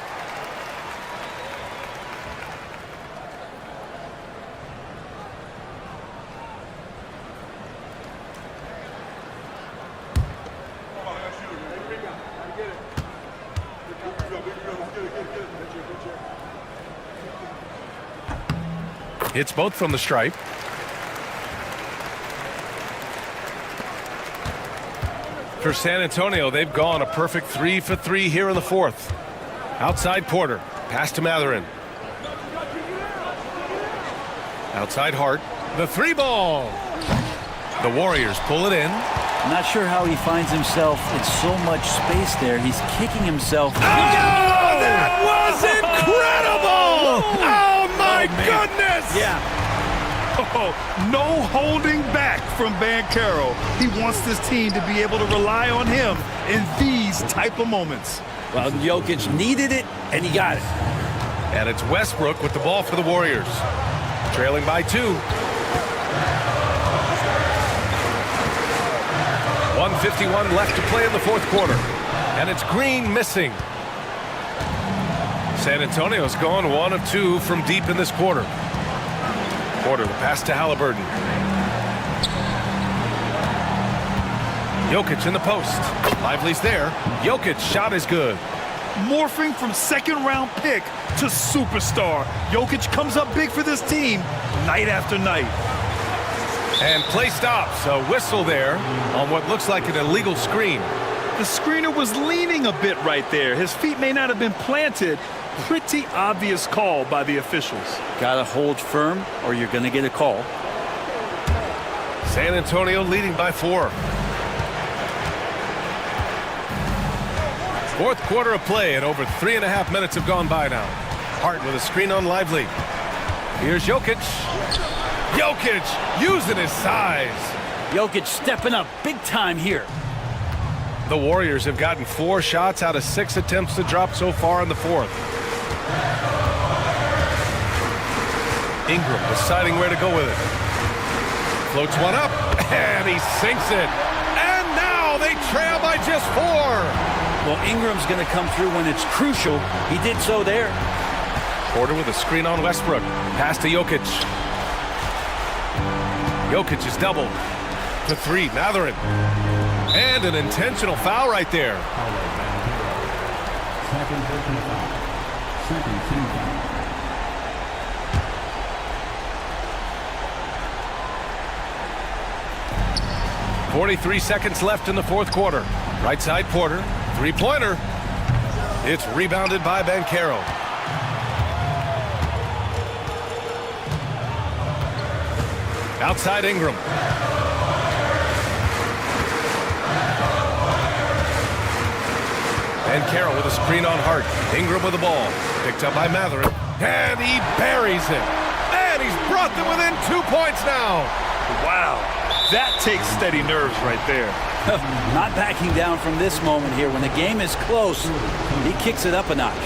Hits both from the stripe. For San Antonio, they've gone a perfect 3 for 3 here in the fourth. Outside Porter, pass to Matherin. Outside Hart, the three ball. The Warriors pull it in. I'm not sure how he finds himself in so much space there. He's kicking himself. Oh, that was incredible! Oh, my goodness! Yeah. Oh, no holding back from Banchero. He wants this team to be able to rely on him in these type of moments. Well, Jokic needed it, and he got it. And it's Westbrook with the ball for the Warriors. Trailing by 2. 1:51 left to play in the fourth quarter. And it's Green missing. San Antonio's gone 1 of 2 from deep in this quarter. Porter, the pass to Halliburton. Jokic in the post. Lively's there. Jokic shot is good. Morphing from second-round pick to superstar. Jokic comes up big for this team night after night. And play stops. A whistle there on what looks like an illegal screen. The screener was leaning a bit right there. His feet may not have been planted. Pretty obvious call by the officials. Gotta hold firm or you're gonna get a call. San Antonio leading by 4. Fourth quarter of play and over 3.5 minutes have gone by now. Hart with a screen on Lively. Here's Jokic. Jokic using his size. Jokic stepping up big time here. The Warriors have gotten 4 shots out of 6 attempts to drop so far in the fourth. Ingram deciding where to go with it. Floats one up, and he sinks it. And now they trail by just 4. Well, Ingram's going to come through when it's crucial. He did so there. Porter with a screen on Westbrook. Pass to Jokic. Jokic is doubled. To 3, Matherin. And an intentional foul right there. Second personal foul. Second team foul. 43 seconds left in the fourth quarter. Right side Porter. Three-pointer. It's rebounded by Banchero. Outside Ingram. Banchero with a screen on Hart. Ingram with the ball. Picked up by Matherin. And he buries it. And he's brought them within 2 points now. Wow. That takes steady nerves right there. Not backing down from this moment here. When the game is close, he kicks it up a notch.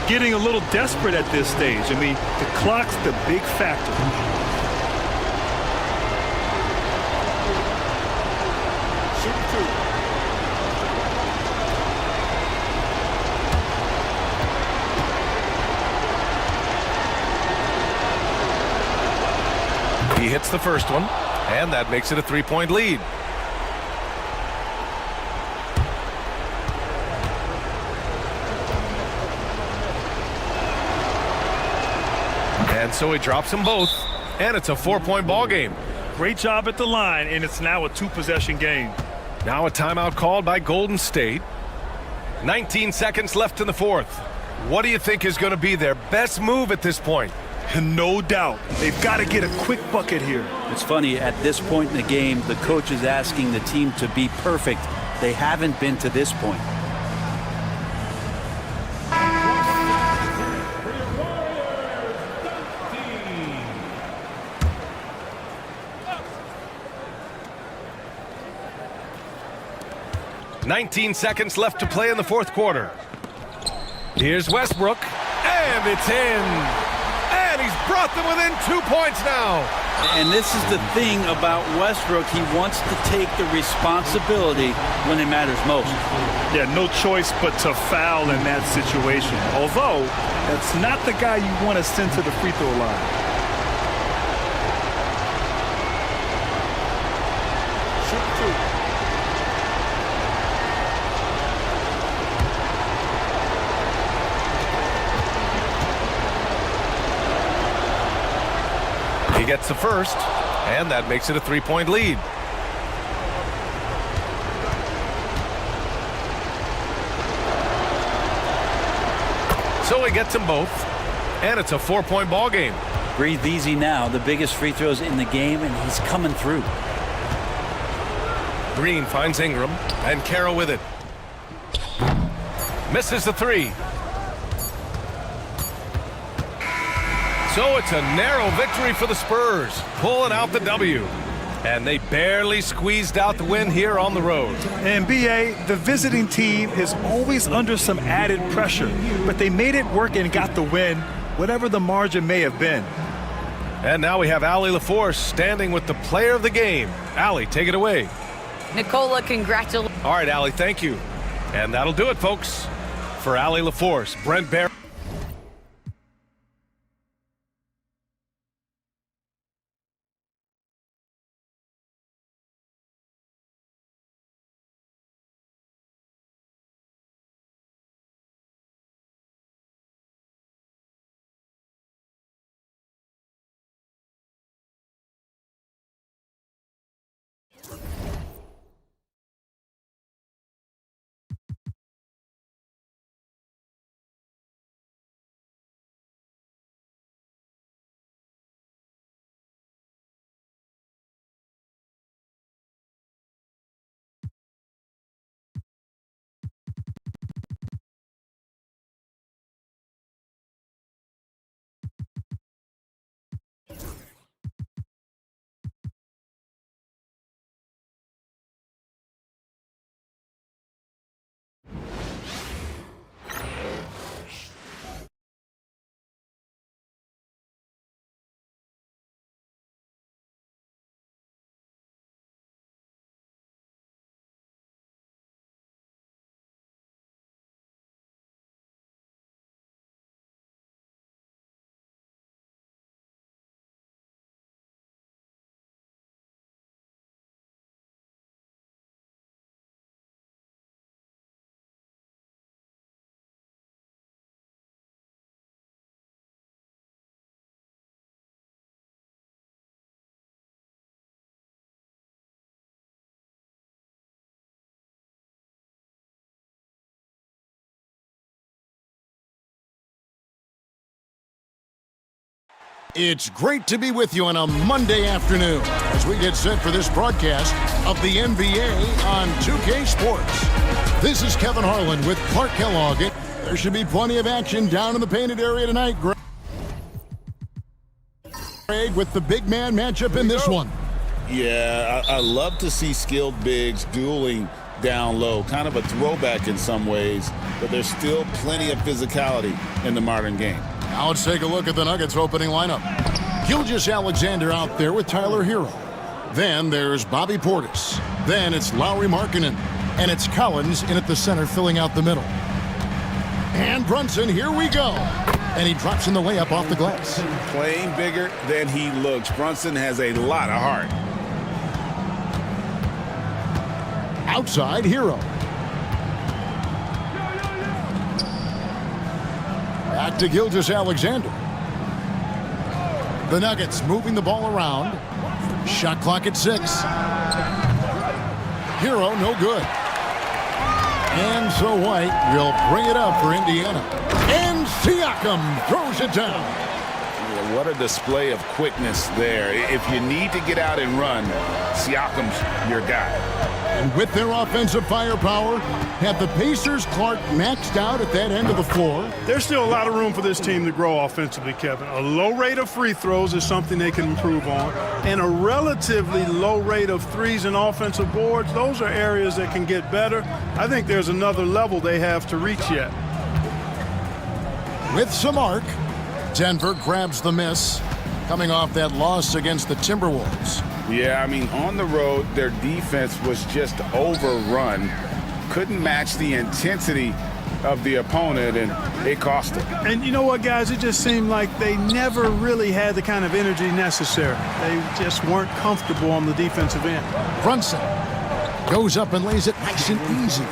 Getting a little desperate at this stage. I mean, the clock's the big factor. He hits the first one, and that makes it a 3-point lead. And so he drops them both, and it's a 4-point ball game. Great job at the line, and it's now a 2-possession game. Now a timeout called by Golden State. 19 seconds left in the fourth. What do you think is going to be their best move at this point? No doubt. They've got to get a quick bucket here. It's funny, at this point in the game, the coach is asking the team to be perfect. They haven't been to this point. 19 seconds left to play in the fourth quarter. Here's Westbrook, and it's in. And he's brought them within 2 points now. And this is the thing about Westbrook. He wants to take the responsibility when it matters most. Yeah, no choice but to foul in that situation. Although, that's not the guy you want to send to the free throw line. He gets the first, and that makes it a 3-point lead. So he gets them both, and it's a 4-point ball game. Breathe easy now. The biggest free throws in the game, and he's coming through. Green finds Ingram, and Carroll with it. Misses the three. So it's a narrow victory for the Spurs, pulling out the W. And they barely squeezed out the win here on the road. And B.A., the visiting team is always under some added pressure, but they made it work and got the win, whatever the margin may have been. And now we have Allie LaForce standing with the player of the game. Allie, take it away. Nicola, congratulations. All right, Allie, thank you. And that'll do it, folks. For Allie LaForce, Brent Barry. It's great to be with you on a Monday afternoon as we get set for this broadcast of the NBA on 2K Sports. This is Kevin Harlan with Clark Kellogg. There should be plenty of action down in the painted area tonight. Greg with the big man matchup in this one. Yeah, I love to see skilled bigs dueling down low. Kind of a throwback in some ways, but there's still plenty of physicality in the modern game. Now let's take a look at the Nuggets opening lineup. Gilgeous-Alexander out there with Tyler Hero. Then there's Bobby Portis. Then it's Lauri Markkanen. And it's Collins in at the center filling out the middle. And Brunson, here we go. And he drops in the layup off the glass. Playing bigger than he looks. Brunson has a lot of heart. Outside Hero. Back to Gilgeous-Alexander. The Nuggets moving the ball around. Shot clock at 6. Hero, no good. And so White will bring it up for Indiana. And Siakam throws it down. What a display of quickness there. If you need to get out and run, Siakam's your guy. And with their offensive firepower, have the Pacers Clark maxed out at that end of the floor? There's still a lot of room for this team to grow offensively, Kevin. A low rate of free throws is something they can improve on, and a relatively low rate of threes and offensive boards. Those are areas that can get better. I think there's another level they have to reach yet. With some arc, Denver grabs the miss, coming off that loss against the Timberwolves. Yeah, I mean, on the road, their defense was just overrun. Couldn't match the intensity of the opponent, and it cost them. And you know what, guys? It just seemed like they never really had the kind of energy necessary. They just weren't comfortable on the defensive end. Brunson goes up and lays it nice and easy.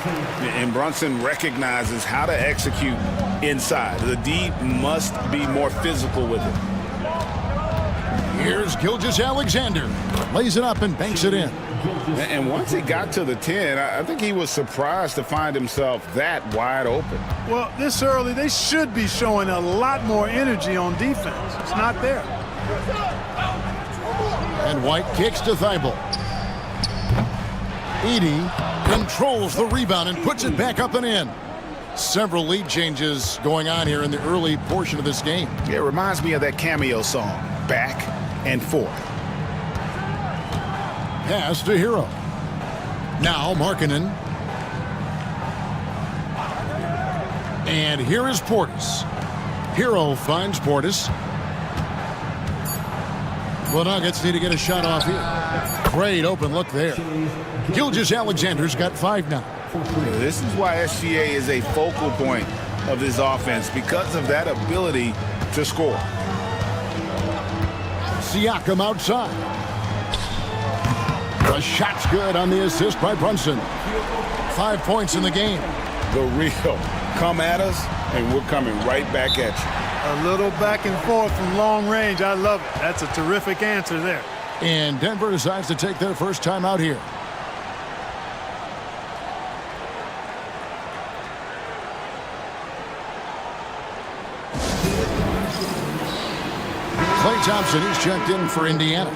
And Brunson recognizes how to execute inside. The D must be more physical with it. Here's Gilgeous-Alexander. Lays it up and banks it in. And once he got to the 10, I think he was surprised to find himself that wide open. Well, this early, they should be showing a lot more energy on defense. It's not there. And White kicks to Thibault. Edey controls the rebound and puts it back up and in. Several lead changes going on here in the early portion of this game. Yeah, it reminds me of that Cameo song, Back and Forth. Pass to Hero. Now Markkanen. And here is Portis. Hero finds Portis. The Nuggets need to get a shot off here. Great open look there. Gilgeous-Alexander's got 5 now. This is why SGA is a focal point of this offense, because of that ability to score. Siakam outside. The shot's good on the assist by Brunson. 5 points in the game. The real. Come at us, and we're coming right back at you. A little back and forth from long range. I love it. That's a terrific answer there. And Denver decides to take their first time out here. Klay Thompson is checked in for Indiana.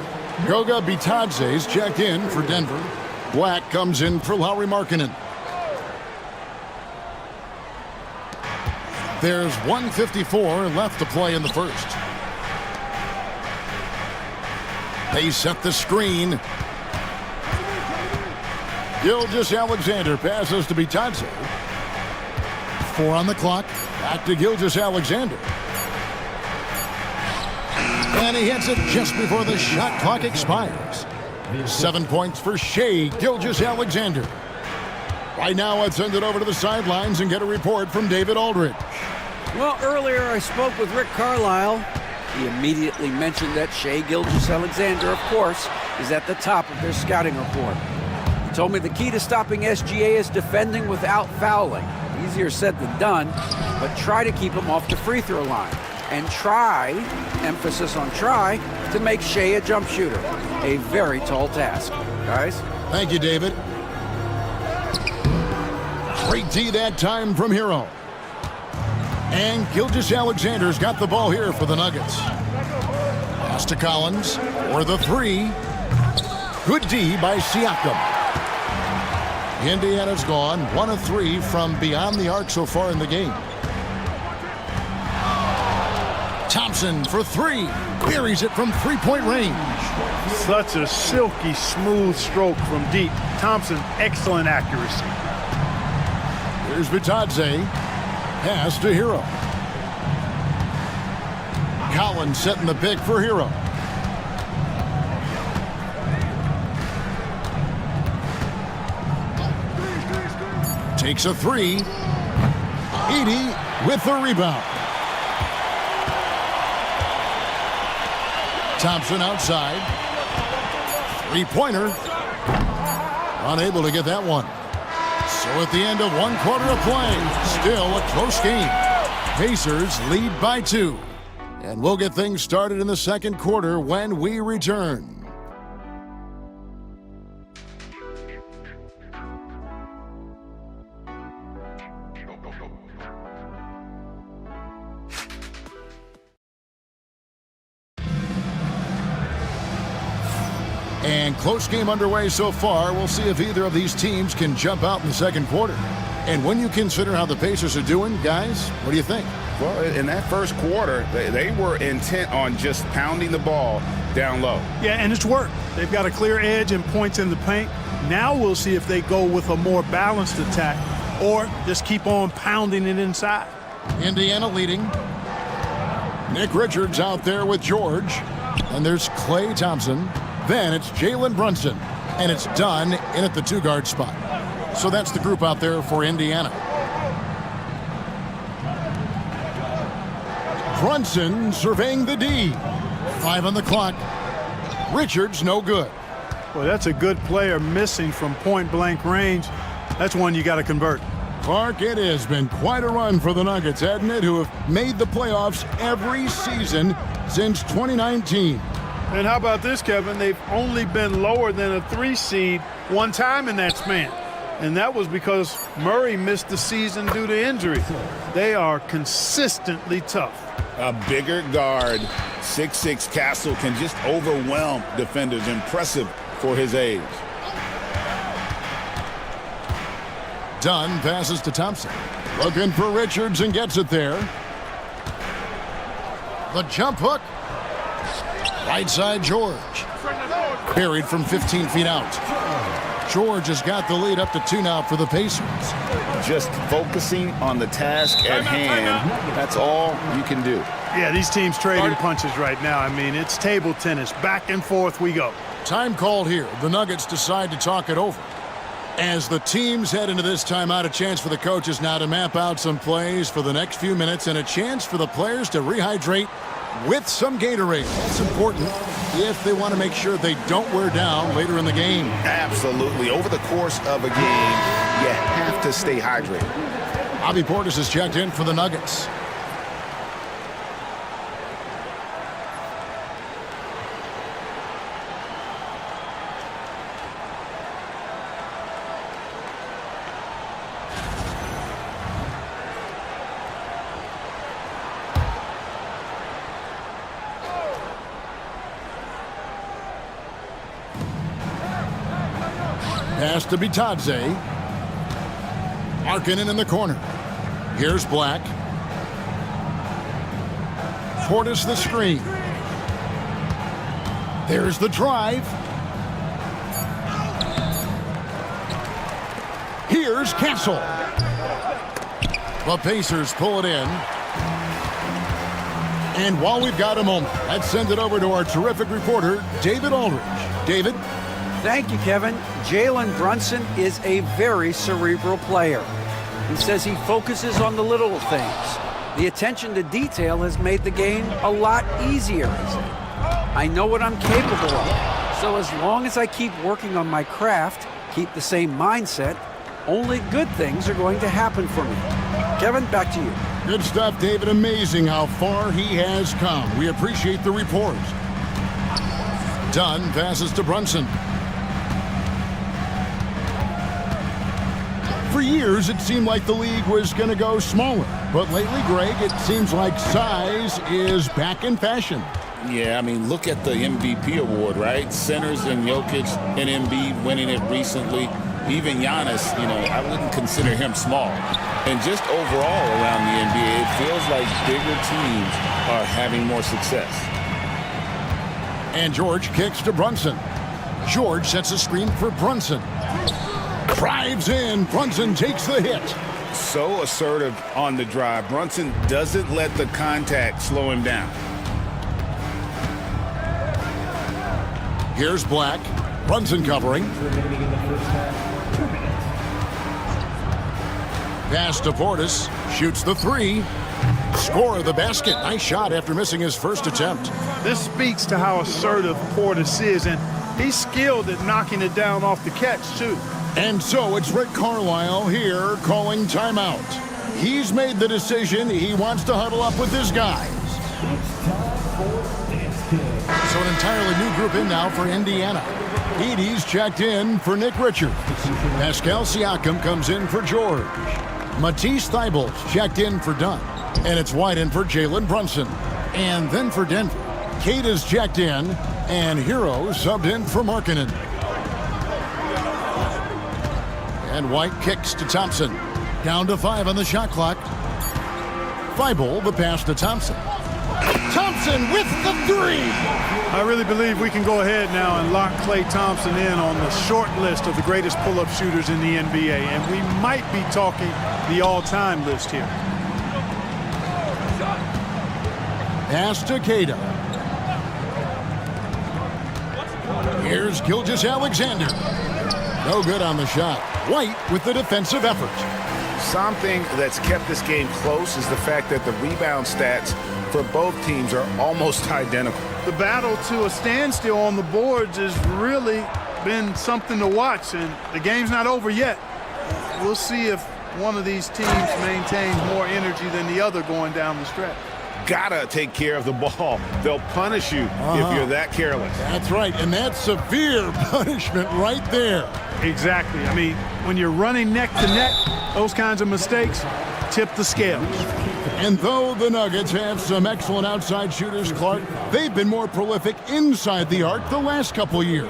Goga Bitadze is checked in for Denver. Black comes in for Lauri Markkanen. There's 1:54 left to play in the first. They set the screen. Gilgeous-Alexander passes to Bitadze. 4 on the clock. Back to Gilgeous-Alexander. And he hits it just before the shot clock expires. 7 points for Shai Gilgeous-Alexander. Right now, let's send it over to the sidelines and get a report from David Aldridge. Well, earlier I spoke with Rick Carlisle. He immediately mentioned that Shai Gilgeous-Alexander, of course, is at the top of their scouting report. He told me the key to stopping SGA is defending without fouling. Easier said than done, but try to keep him off the free throw line. And try, emphasis on try, to make Shai a jump shooter. A very tall task. Guys? Thank you, David. Great D that time from Hero. And Gilgeous-Alexander's got the ball here for the Nuggets. Pass to Collins for the 3. Good D by Siakam. Indiana's gone 1 of 3 from beyond the arc so far in the game. Thompson for 3. Buries it from 3-point range. Such a silky, smooth stroke from deep. Thompson, excellent accuracy. Here's Bitadze. Pass to Hero. Collins setting the pick for Hero. Takes a 3. Edey with the rebound. Thompson outside. 3-pointer. Unable to get that one. So at the end of 1 quarter of play, still a close game. Pacers lead by 2. And we'll get things started in the second quarter when we return. And close game underway so far. We'll see if either of these teams can jump out in the second quarter. And when you consider how the Pacers are doing, guys, what do you think? Well, in that first quarter, they were intent on just pounding the ball down low. Yeah, and it's worked. They've got a clear edge and points in the paint. Now we'll see if they go with a more balanced attack or just keep on pounding it inside. Indiana leading. Nick Richards out there with George. And there's Klay Thompson. Then it's Jalen Brunson. And it's done in at the 2-guard spot. So that's the group out there for Indiana. Brunson surveying the D. 5 on the clock. Richards no good. Well, that's a good player missing from point-blank range. That's one you got to convert. Clark, it has been quite a run for the Nuggets, hasn't it, who have made the playoffs every season since 2019. And how about this, Kevin? They've only been lower than a 3 seed one time in that span. And that was because Murray missed the season due to injury. They are consistently tough. A bigger guard, 6'6" Castle, can just overwhelm defenders. Impressive for his age. Dunn passes to Thompson. Looking for Richards and gets it there. The jump hook. Right side George. Buried from 15 feet out. George has got the lead up to 2 now for the Pacers. Just focusing on the task at hand, that's all you can do. Yeah, these teams trading punches right now. I mean, it's table tennis. Back and forth we go. Time called here. The Nuggets decide to talk it over. As the teams head into this timeout, a chance for the coaches now to map out some plays for the next few minutes and a chance for the players to rehydrate with some Gatorade. That's important if they want to make sure they don't wear down later in the game. Absolutely. Over the course of a game, you have to stay hydrated. Bobby Portis has checked in for the Nuggets. Pass to Bitadze. Markkanen in the corner. Here's Black. Portis the screen. There's the drive. Here's Castle. The Pacers pull it in. And while we've got a moment, let's send it over to our terrific reporter, David Aldridge. David? Thank you, Kevin. Jalen Brunson is a very cerebral player. He says he focuses on the little things. The attention to detail has made the game a lot easier, he said. I know what I'm capable of. So as long as I keep working on my craft, keep the same mindset, only good things are going to happen for me. Kevin, back to you. Good stuff, David. Amazing how far he has come. We appreciate the report. Dunn passes to Brunson. For years, it seemed like the league was going to go smaller. But lately, Greg, it seems like size is back in fashion. Yeah, I mean, look at the MVP award, right? Centers and Jokic and Embiid winning it recently. Even Giannis, I wouldn't consider him small. And just overall around the NBA, it feels like bigger teams are having more success. And George kicks to Brunson. George sets a screen for Brunson. Drives in. Brunson takes the hit. So assertive on the drive. Brunson doesn't let the contact slow him down. Here's Black. Brunson covering. Pass to Portis. Shoots the 3. Score the basket. Nice shot after missing his first attempt. This speaks to how assertive Portis is, and he's skilled at knocking it down off the catch, too. And so it's Rick Carlisle here calling timeout. He's made the decision. He wants to huddle up with his guys. So an entirely new group in now for Indiana. Edey's checked in for Nick Richards. Pascal Siakam comes in for George. Matisse Thybulle's checked in for Dunn. And it's White in for Jalen Brunson. And then for Denver, Kate is checked in. And Hero subbed in for Markkanen. And White kicks to Thompson. Down to 5 on the shot clock. Feibel, the pass to Thompson. Thompson with the 3! I really believe we can go ahead now and lock Klay Thompson in on the short list of the greatest pull-up shooters in the NBA, and we might be talking the all-time list here. Pass to Queta. Here's Gilgeous-Alexander. No good on the shot. White with the defensive effort. Something that's kept this game close is the fact that the rebound stats for both teams are almost identical. The battle to a standstill on the boards has really been something to watch, and the game's not over yet. We'll see if one of these teams maintains more energy than the other going down the stretch. Gotta take care of the ball. They'll punish you if you're that careless. That's right, and that's severe punishment right there. Exactly. I mean, when you're running neck to neck, those kinds of mistakes tip the scales. And though the Nuggets have some excellent outside shooters, Clark, they've been more prolific inside the arc the last couple years.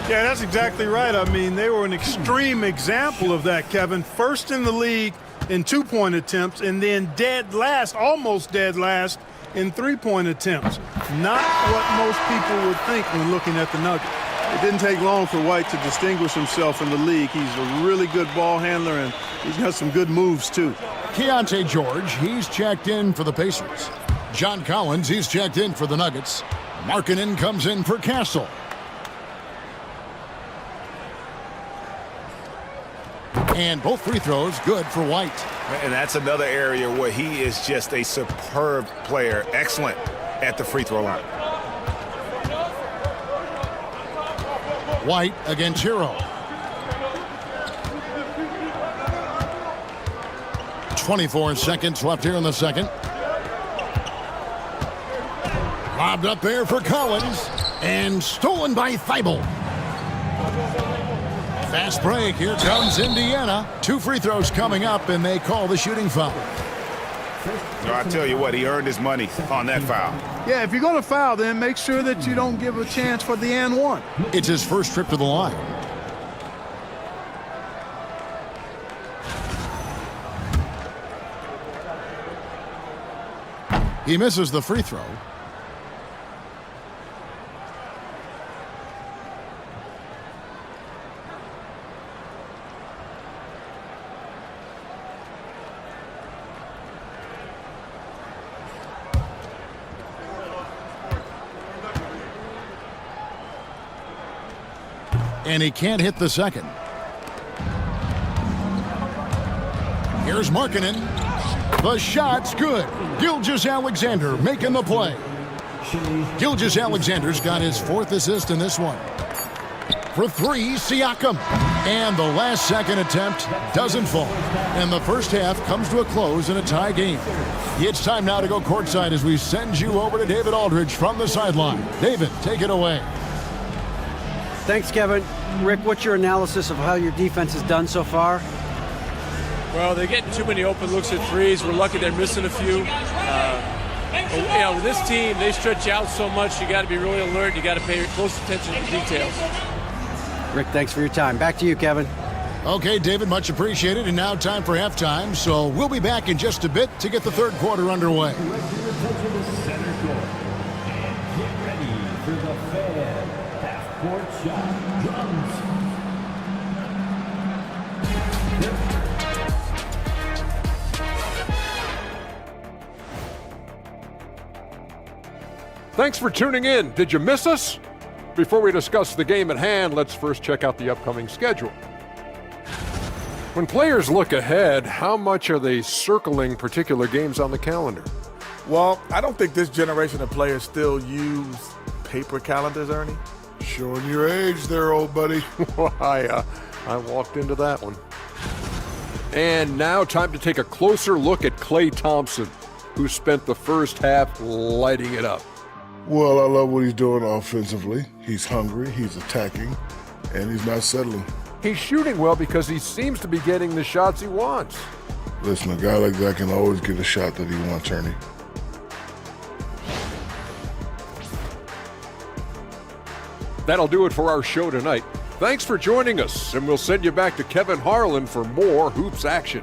Yeah, that's exactly right. I mean, they were an extreme example of that, Kevin. First in the league in 2-point attempts, and then dead last, almost dead last, in 3-point attempts. Not what most people would think when looking at the Nuggets. It didn't take long for White to distinguish himself in the league. He's a really good ball handler, and he's got some good moves, too. Keontae George, he's checked in for the Pacers. John Collins, he's checked in for the Nuggets. Markkanen comes in for Castle. And both free throws good for White. And that's another area where he is just a superb player. Excellent at the free throw line. White against Hero. 24 seconds left here in the second. Lobbed up there for Collins. And stolen by Feibel. Fast break. Here comes Indiana. 2 free throws coming up, and they call the shooting foul. So I tell you what, he earned his money on that foul. Yeah, if you're going to foul, then make sure that you don't give a chance for the and one. It's his first trip to the line. He misses the free throw. And he can't hit the second. Here's Markkanen. The shot's good. Gilgeous-Alexander making the play. Gilgeous-Alexander's got his 4th assist in this one. For 3, Siakam. And the last second attempt doesn't fall. And the first half comes to a close in a tie game. It's time now to go courtside as we send you over to David Aldridge from the sideline. David, take it away. Thanks, Kevin. Rick, what's your analysis of how your defense has done so far? Well, they're getting too many open looks at threes. We're lucky they're missing a few. With this team, they stretch out so much. You got to be really alert. You got to pay close attention to details. Rick, thanks for your time. Back to you, Kevin. Okay, David, much appreciated. And now time for halftime. So we'll be back in just a bit to get the third quarter underway. Court shot drums. Thanks for tuning in. Did you miss us? Before we discuss the game at hand, let's first check out the upcoming schedule. When players look ahead, how much are they circling particular games on the calendar? Well, I don't think this generation of players still use paper calendars, Ernie. Showing your age there, old buddy. I walked into that one. And now time to take a closer look at Klay Thompson, who spent the first half lighting it up. Well, I love what he's doing offensively. He's hungry, he's attacking, and he's not settling. He's shooting well because he seems to be getting the shots he wants. Listen, a guy like that can always get a shot that he wants, Ernie. That'll do it for our show tonight. Thanks for joining us, and we'll send you back to Kevin Harlan for more hoops action.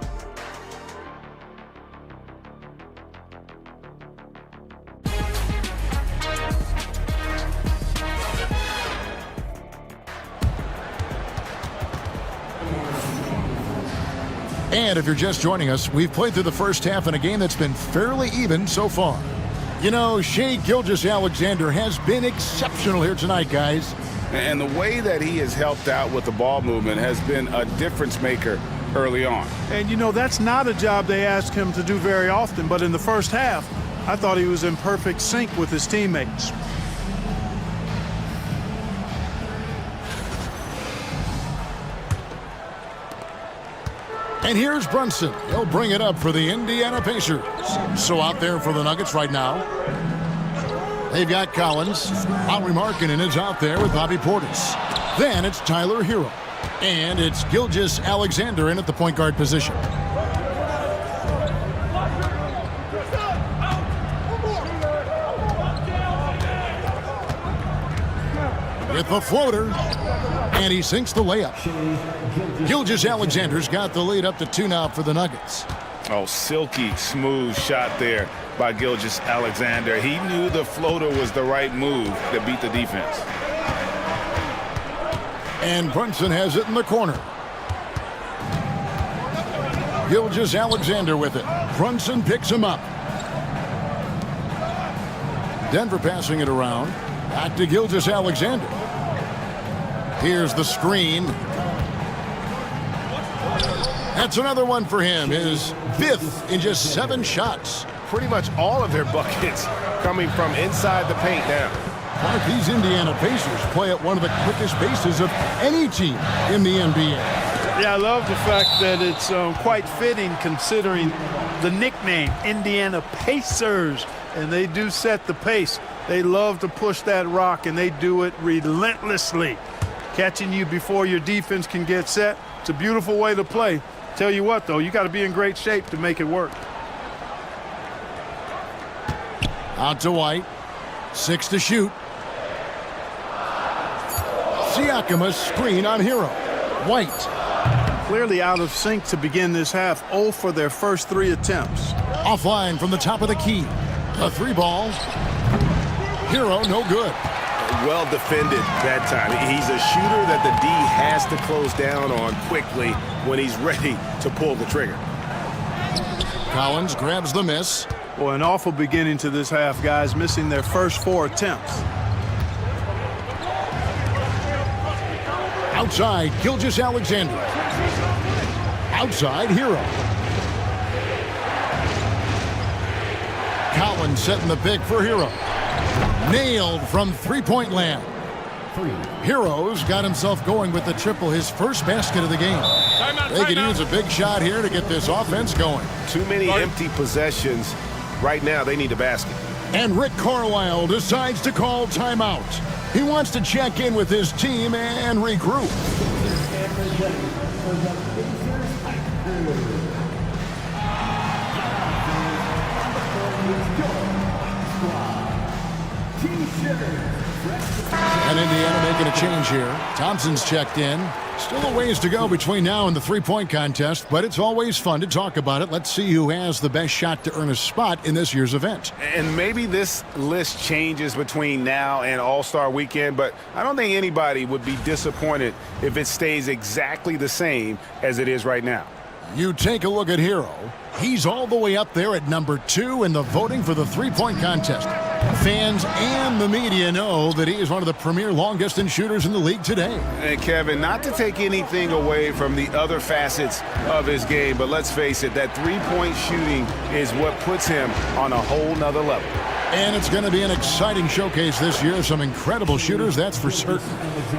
And if you're just joining us, we've played through the first half in a game that's been fairly even so far. You know, Shai Gilgeous-Alexander has been exceptional here tonight, guys. And the way that he has helped out with the ball movement has been a difference maker early on. And, you know, that's not a job they ask him to do very often. But in the first half, I thought he was in perfect sync with his teammates. And here's Brunson. He'll bring it up for the Indiana Pacers. So out there for the Nuggets right now, they've got Collins. Lauri Markkanen is out there with Bobby Portis. Then it's Tyler Hero. And it's Gilgeous-Alexander in at the point guard position. With the floater. And he sinks the layup. Gilgeous-Alexander's got the lead up to 2 now for the Nuggets. Oh, silky smooth shot there by Gilgeous-Alexander. He knew the floater was the right move to beat the defense. And Brunson has it in the corner. Gilgeous-Alexander with it. Brunson picks him up. Denver passing it around. Back to Gilgeous-Alexander. Here's the screen. That's another one for him. His 5th in just 7 shots. Pretty much all of their buckets coming from inside the paint now. Clark, these Indiana Pacers play at one of the quickest paces of any team in the NBA. Yeah, I love the fact that it's quite fitting considering the nickname, Indiana Pacers. And they do set the pace. They love to push that rock, and they do it relentlessly. Catching you before your defense can get set. It's a beautiful way to play. Tell you what, though, you got to be in great shape to make it work. Out to White. 6 to shoot. Siakam, a screen on Hero. White. Clearly out of sync to begin this half. 0 for their first 3 attempts. Offline from the top of the key. A 3 ball. Hero, no good. Well defended that time. He's a shooter that the D has to close down on quickly when he's ready to pull the trigger. Collins grabs the miss. Boy, an awful beginning to this half, guys, missing their first 4 attempts. Outside, Gilgeous-Alexander. Outside, Hero. Collins setting the pick for Hero. Nailed from three-point land. Hero's got himself going with the triple, his first basket of the game. They could use a big shot here to get this offense going. Too many empty possessions. Right now, they need a basket. And Rick Carlisle decides to call timeout. He wants to check in with his team and regroup. And Indiana making a change here. Thompson's checked in. Still a ways to go between now and the three-point contest, but it's always fun to talk about it. Let's see who has the best shot to earn a spot in this year's event. And maybe this list changes between now and All-Star Weekend, but I don't think anybody would be disappointed if it stays exactly the same as it is right now. You take a look at Hero. He's all the way up there at number 2 in the voting for the three-point contest. Fans and the media know that he is one of the premier long-distance shooters in the league today. And Kevin, not to take anything away from the other facets of his game, but let's face it, that three-point shooting is what puts him on a whole nother level. And it's going to be an exciting showcase this year. Some incredible shooters, that's for certain.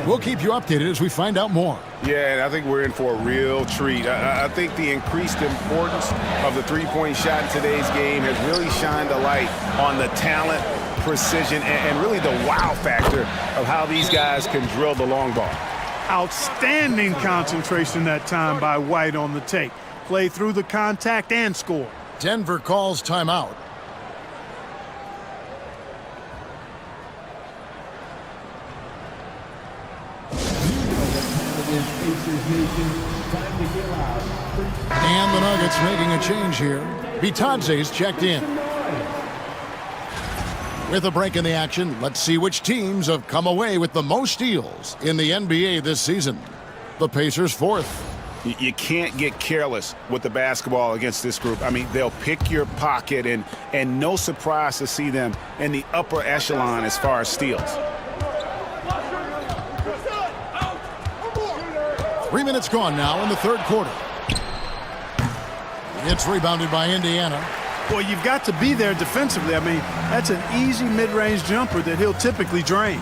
We'll keep you updated as we find out more. Yeah, and I think we're in for a real treat. I think the increased importance of the three-point shot in today's game has really shined a light on the talent, precision, and really the wow factor of how these guys can drill the long ball. Outstanding concentration that time by White on the take. Play through the contact and score. Denver calls timeout. And the Nuggets making a change here. Bitadze's checked in. With a break in the action, let's see which teams have come away with the most steals in the NBA this season. The Pacers fourth. You can't get careless with the basketball against this group. I mean, they'll pick your pocket, and no surprise to see them in the upper echelon as far as steals. 3 minutes gone now in the third quarter. It's rebounded by Indiana. Well, you've got to be there defensively. I mean, that's an easy mid-range jumper that he'll typically drain.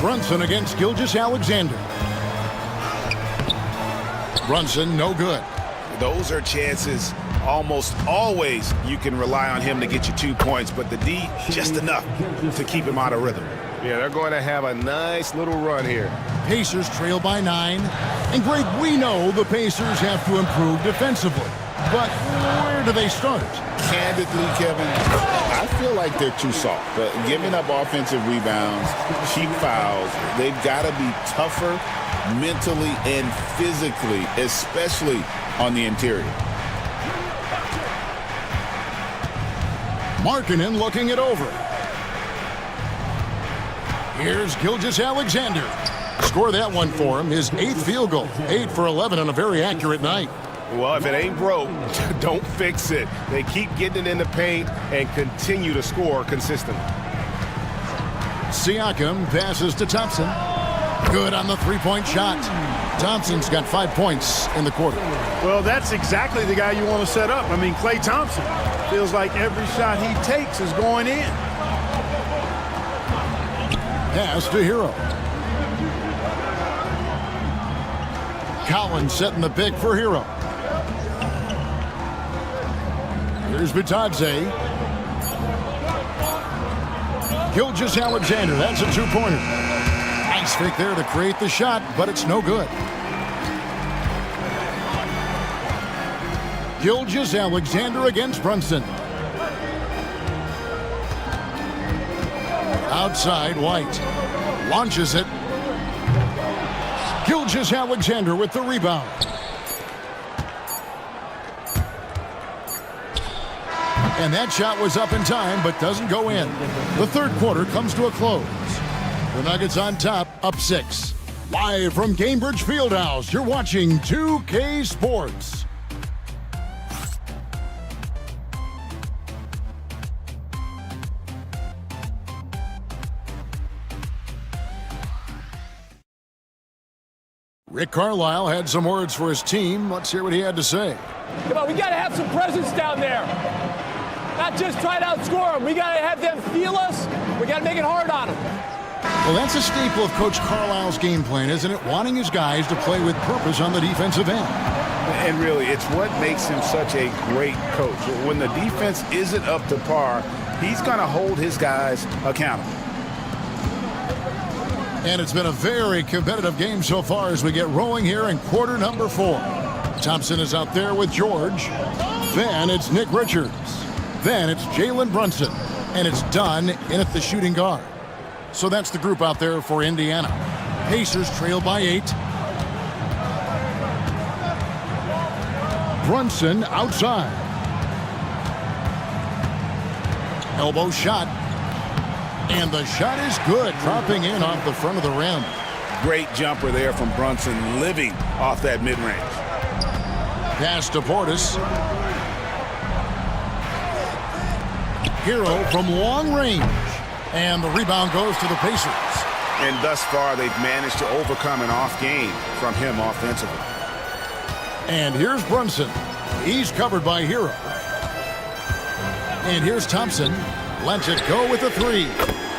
Brunson against Gilgeous-Alexander. Brunson, no good. Those are chances almost always you can rely on him to get you 2 points, but the D, just enough to keep him out of rhythm. Yeah, they're going to have a nice little run here. Pacers trail by 9. And Greg, we know the Pacers have to improve defensively. But where do they start? Candidly, Kevin, I feel like they're too soft. But giving up offensive rebounds, cheap fouls, they've got to be tougher mentally and physically, especially on the interior. Markkanen looking it over. Here's Gilgeous-Alexander. Score that one for him, his 8th field goal. 8 for 11 on a very accurate night. Well, if it ain't broke, don't fix it. They keep getting it in the paint and continue to score consistently. Siakam passes to Thompson. Good on the three-point shot. Thompson's got 5 points in the quarter. Well, that's exactly the guy you want to set up. I mean, Klay Thompson feels like every shot he takes is going in. Pass to Hero. Collins setting the pick for Hero. Here's Bitadze. Gilgeous-Alexander, that's a 2-pointer. Nice fake there to create the shot, but it's no good. Gilgeous-Alexander against Brunson. Outside, White. Launches it. Gilgeous-Alexander with the rebound. And that shot was up in time, but doesn't go in. The third quarter comes to a close. The Nuggets on top, up 6. Live from Cambridge Fieldhouse, you're watching 2K Sports. Rick Carlisle had some words for his team. Let's hear what he had to say. Come on, we got to have some presence down there. Not just try to outscore them. We got to have them feel us. We got to make it hard on them. Well, that's a staple of Coach Carlisle's game plan, isn't it? Wanting his guys to play with purpose on the defensive end. And really, it's what makes him such a great coach. When the defense isn't up to par, he's going to hold his guys accountable. And it's been a very competitive game so far as we get rolling here in quarter number 4. Thompson is out there with George. Then it's Nick Richards. Then it's Jalen Brunson. And it's Dunn in at the shooting guard. So that's the group out there for Indiana. Pacers trail by 8. Brunson outside. Elbow shot. And the shot is good, dropping in off the front of the rim. Great jumper there from Brunson, living off that mid-range. Pass to Portis. Hero from long range. And the rebound goes to the Pacers. And thus far, they've managed to overcome an off game from him offensively. And here's Brunson. He's covered by Hero. And here's Thompson. Lets it go with a 3.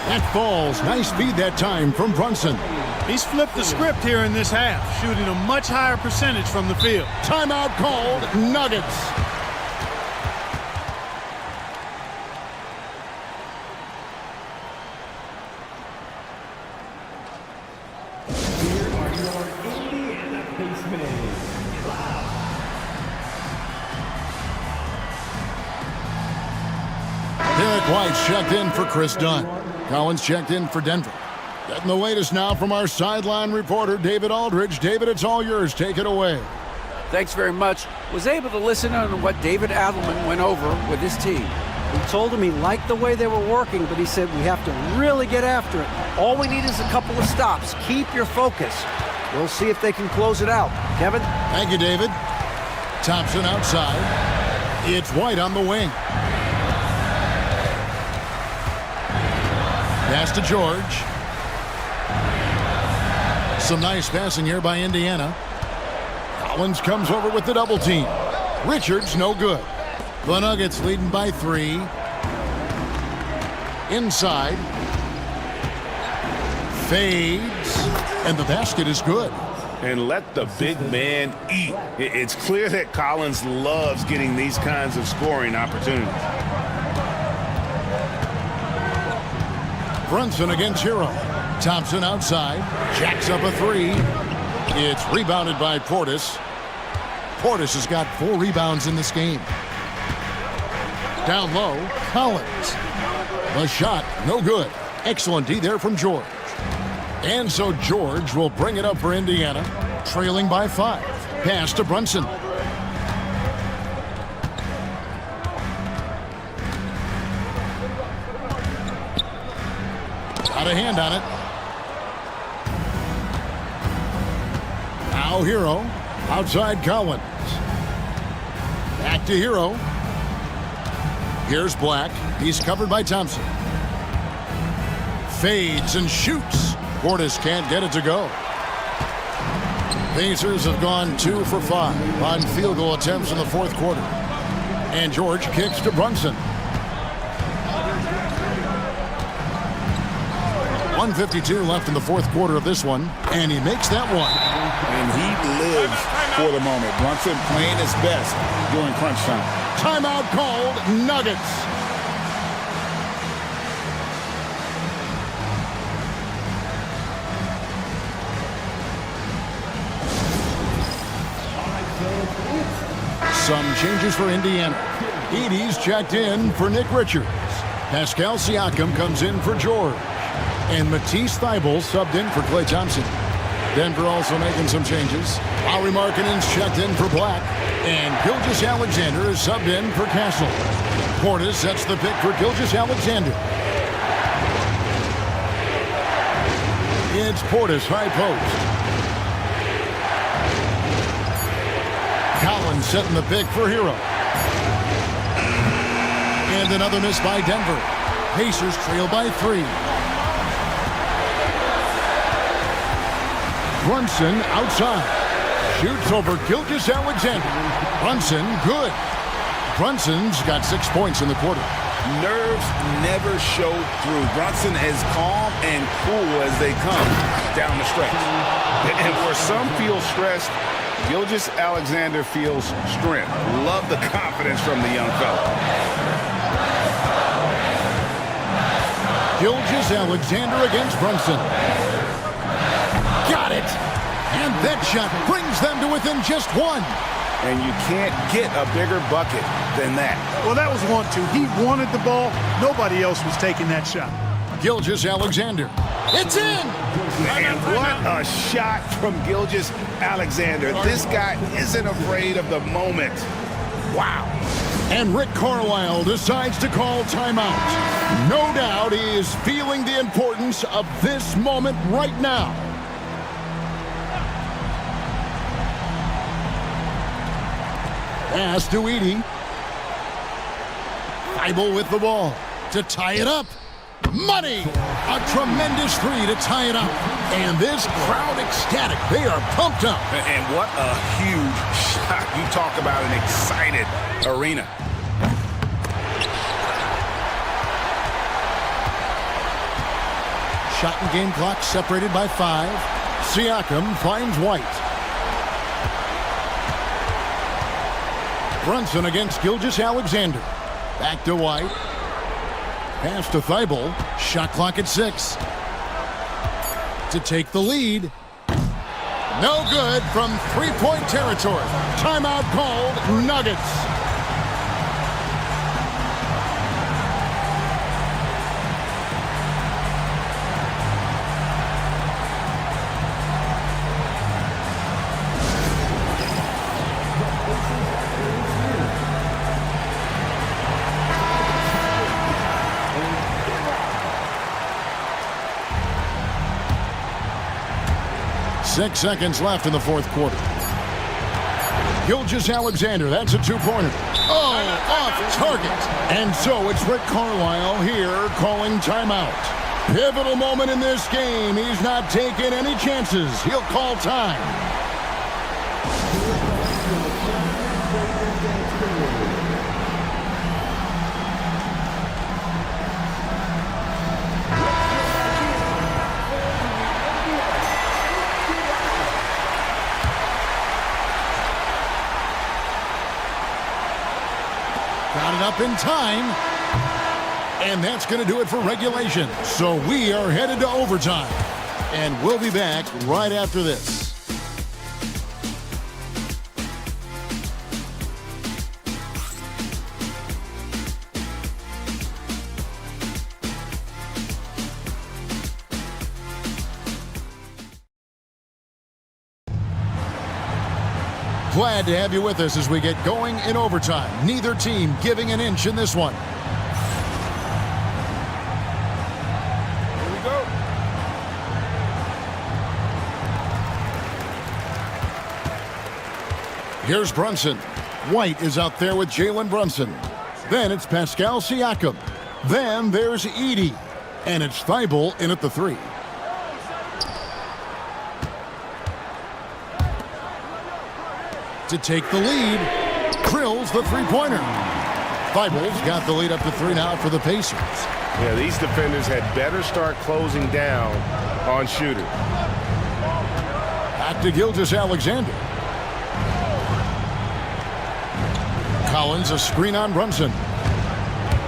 That falls. Nice feed that time from Brunson. He's flipped the script here in this half, shooting a much higher percentage from the field. Timeout called. Nuggets. Derek White checked in for Chris Dunn. Collins checked in for Denver. Getting the latest now from our sideline reporter, David Aldridge. David, it's all yours. Take it away. Thanks very much. Was able to listen on what David Adelman went over with his team. We told him he liked the way they were working, but he said we have to really get after it. All we need is a couple of stops. Keep your focus. We'll see if they can close it out. Kevin? Thank you, David. Thompson outside. It's White on the wing. Pass to George. Some nice passing here by Indiana. Collins comes over with the double team. Richards, no good. The Nuggets leading by 3. Inside. Fades. And the basket is good. And let the big man eat. It's clear that Collins loves getting these kinds of scoring opportunities. Brunson against Hero. Thompson outside. Jacks up a 3. It's rebounded by Portis. Portis has got 4 rebounds in this game. Down low, Collins. The shot, no good. Excellent D there from George. And so George will bring it up for Indiana, trailing by 5. Pass to Brunson. Got a hand on it. Now Hero, outside Collins. Back to Hero. Here's Black. He's covered by Thompson. Fades and shoots. Portis can't get it to go. Pacers have gone 2 for 5 on field goal attempts in the fourth quarter. And George kicks to Brunson. 1:52 left in the fourth quarter of this one, and he makes that one. And he lives for the moment. Brunson playing his best during crunch time. Timeout called, Nuggets. Some changes for Indiana. Edey's checked in for Nick Richards. Pascal Siakam comes in for George. And Matisse Thybulle subbed in for Klay Thompson. Denver also making some changes. Lauri Markkanen's checked in for Black. And Gilgeous-Alexander is subbed in for Castle. Portis sets the pick for Gilgeous-Alexander. It's Portis high post. Collins setting the pick for Hero. And another miss by Denver. Pacers trail by 3. Brunson outside. Shoots over Gilgeous-Alexander. Brunson, good. Brunson's got 6 points in the quarter. Nerves never show through. Brunson as calm and cool as they come down the stretch. And where some feel stressed, Gilgeous-Alexander feels strength. Love the confidence from the young fella. Gilgeous-Alexander against Brunson. Got it! And that shot brings them to within just 1. And you can't get a bigger bucket than that. Well, that was 1-2. He wanted the ball. Nobody else was taking that shot. Gilgeous-Alexander. It's in! And what a shot from Gilgeous-Alexander. This guy isn't afraid of the moment. Wow. And Rick Carlisle decides to call timeout. No doubt he is feeling the importance of this moment right now. Pass to Edey. Thybulle with the ball to tie it up. Money! A tremendous 3 to tie it up. And this crowd ecstatic. They are pumped up. And what a huge shot. You talk about an excited arena. Shot and game clock separated by 5. Siakam finds White. Brunson against Gilgeous-Alexander. Back to White. Pass to Thybulle. Shot clock at 6. To take the lead. No good from three-point territory. Timeout called, Nuggets. 6 seconds left in the fourth quarter. Gilgeous-Alexander, that's a two-pointer. Oh, off target. And so it's Rick Carlisle here calling timeout. Pivotal moment in this game. He's not taking any chances. He'll call time. Got it up in time. And that's going to do it for regulation. So we are headed to overtime. And we'll be back right after this. Glad to have you with us as we get going in overtime. Neither team giving an inch in this one. Here's Brunson. White is out there with Jalen Brunson. Then it's Pascal Siakam. Then there's Edey. And it's Thibault in at the 3. To take the lead, drills the three-pointer. Thibault's got the lead up to 3 now for the Pacers. Yeah, these defenders had better start closing down on shooters. Back to Gilgeous-Alexander. Collins, a screen on Brunson.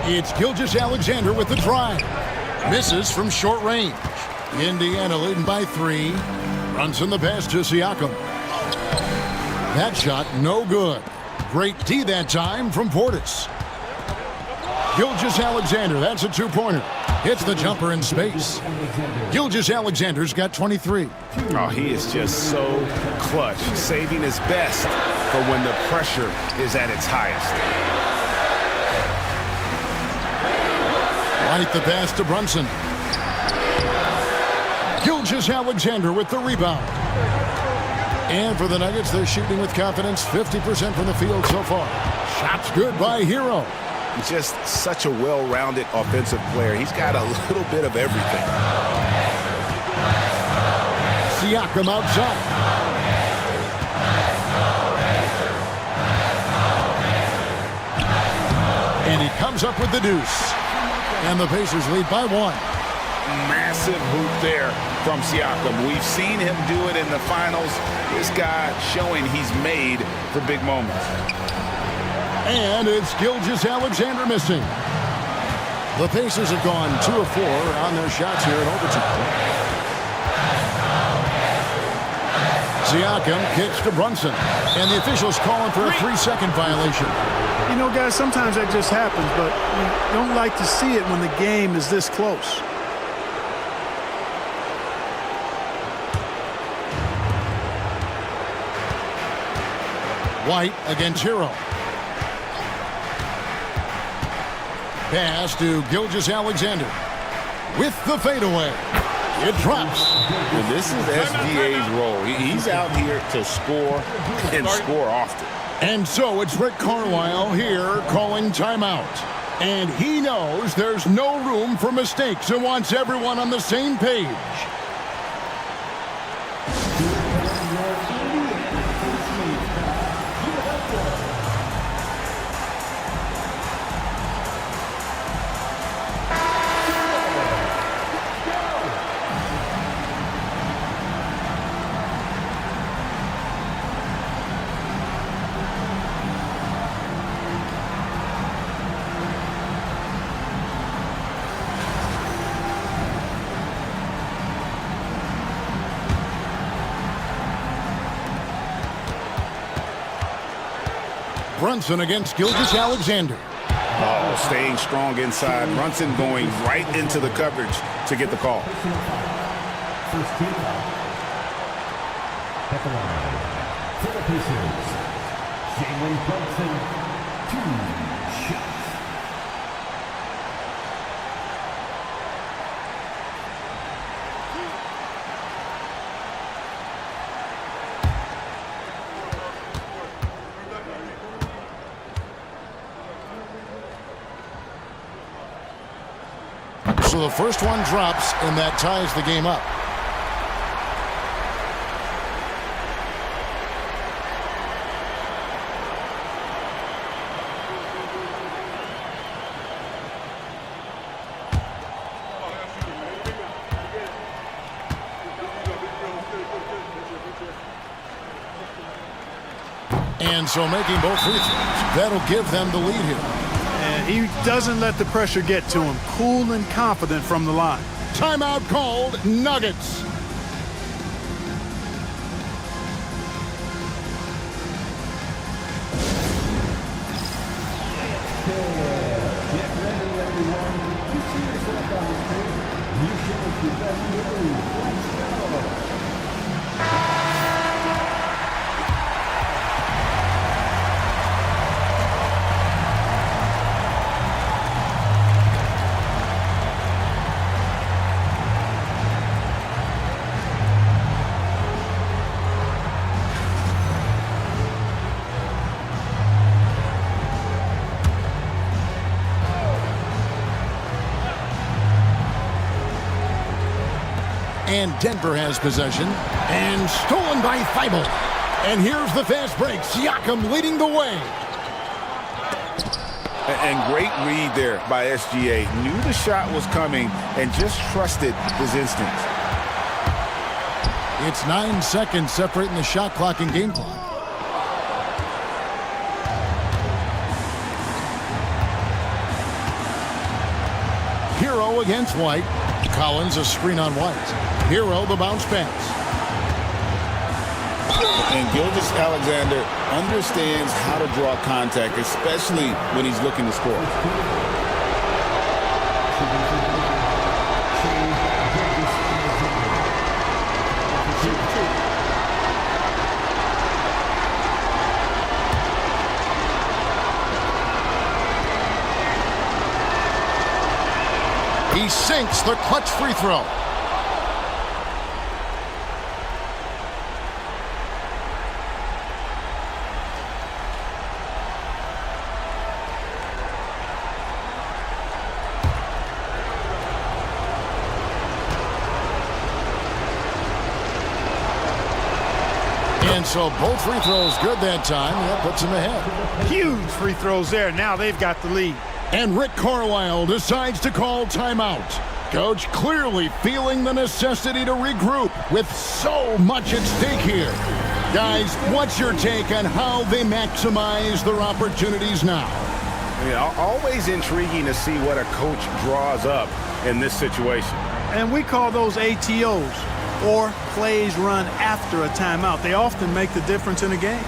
It's Gilgeous-Alexander with the drive. Misses from short range. Indiana leading by 3. Brunson the pass to Siakam. That shot no good. Great D that time from Portis. Gilgeous-Alexander, that's a two-pointer. Hits the jumper in space. Gilgeous-Alexander's got 23. Oh, he is just so clutch, saving his best for when the pressure is at its highest. White the pass to Brunson. Gilgeous-Alexander with the rebound. And for the Nuggets, they're shooting with confidence, 50% from the field so far. Shots good by Hero. Just such a well-rounded offensive player. He's got a little bit of everything. Siakam outside. And he comes up with the deuce. And the Pacers lead by 1. Massive hoop there from Siakam. We've seen him do it in the finals. This guy showing he's made for big moments. And it's Gilgeous-Alexander missing. The Pacers have gone 2 of 4 on their shots here in overtime. Siakam kicks to Brunson. And the officials calling for a 3-second violation. You know, guys, sometimes that just happens, but we don't like to see it when the game is this close. White against Hero. Pass to Gilgeous-Alexander. With the fadeaway. It drops. And this is SGA's role. He's out here to score and score often. And so it's Rick Carlisle here calling timeout. And he knows there's no room for mistakes and wants everyone on the same page. Brunson against Gilgeous-Alexander. Oh, staying strong inside. Brunson going right into the coverage to get the call. First team foul. At the line for the Pacers, Jalen Brunson, 2 shots. So the first one drops, and that ties the game up. And so making both free throws, that'll give them the lead here. And he doesn't let the pressure get to him. Cool and confident from the line. Timeout called, Nuggets. And Denver has possession. And stolen by Thibault. And here's the fast break. Siakam leading the way. And great read there by SGA. Knew the shot was coming and just trusted his instincts. It's 9 seconds separating the shot clock and game clock. Hero against White. Collins a screen on White. Hero the bounce pass. And Gilgeous-Alexander understands how to draw contact, especially when he's looking to score. He sinks the clutch free throw. And so both free throws good that time. That puts him ahead. Huge free throws there. Now they've got the lead. And Rick Carlisle decides to call timeout. Coach clearly feeling the necessity to regroup with so much at stake here. Guys, what's your take on how they maximize their opportunities now? Yeah, always intriguing to see what a coach draws up in this situation. And we call those ATOs, or plays run after a timeout. They often make the difference in a game.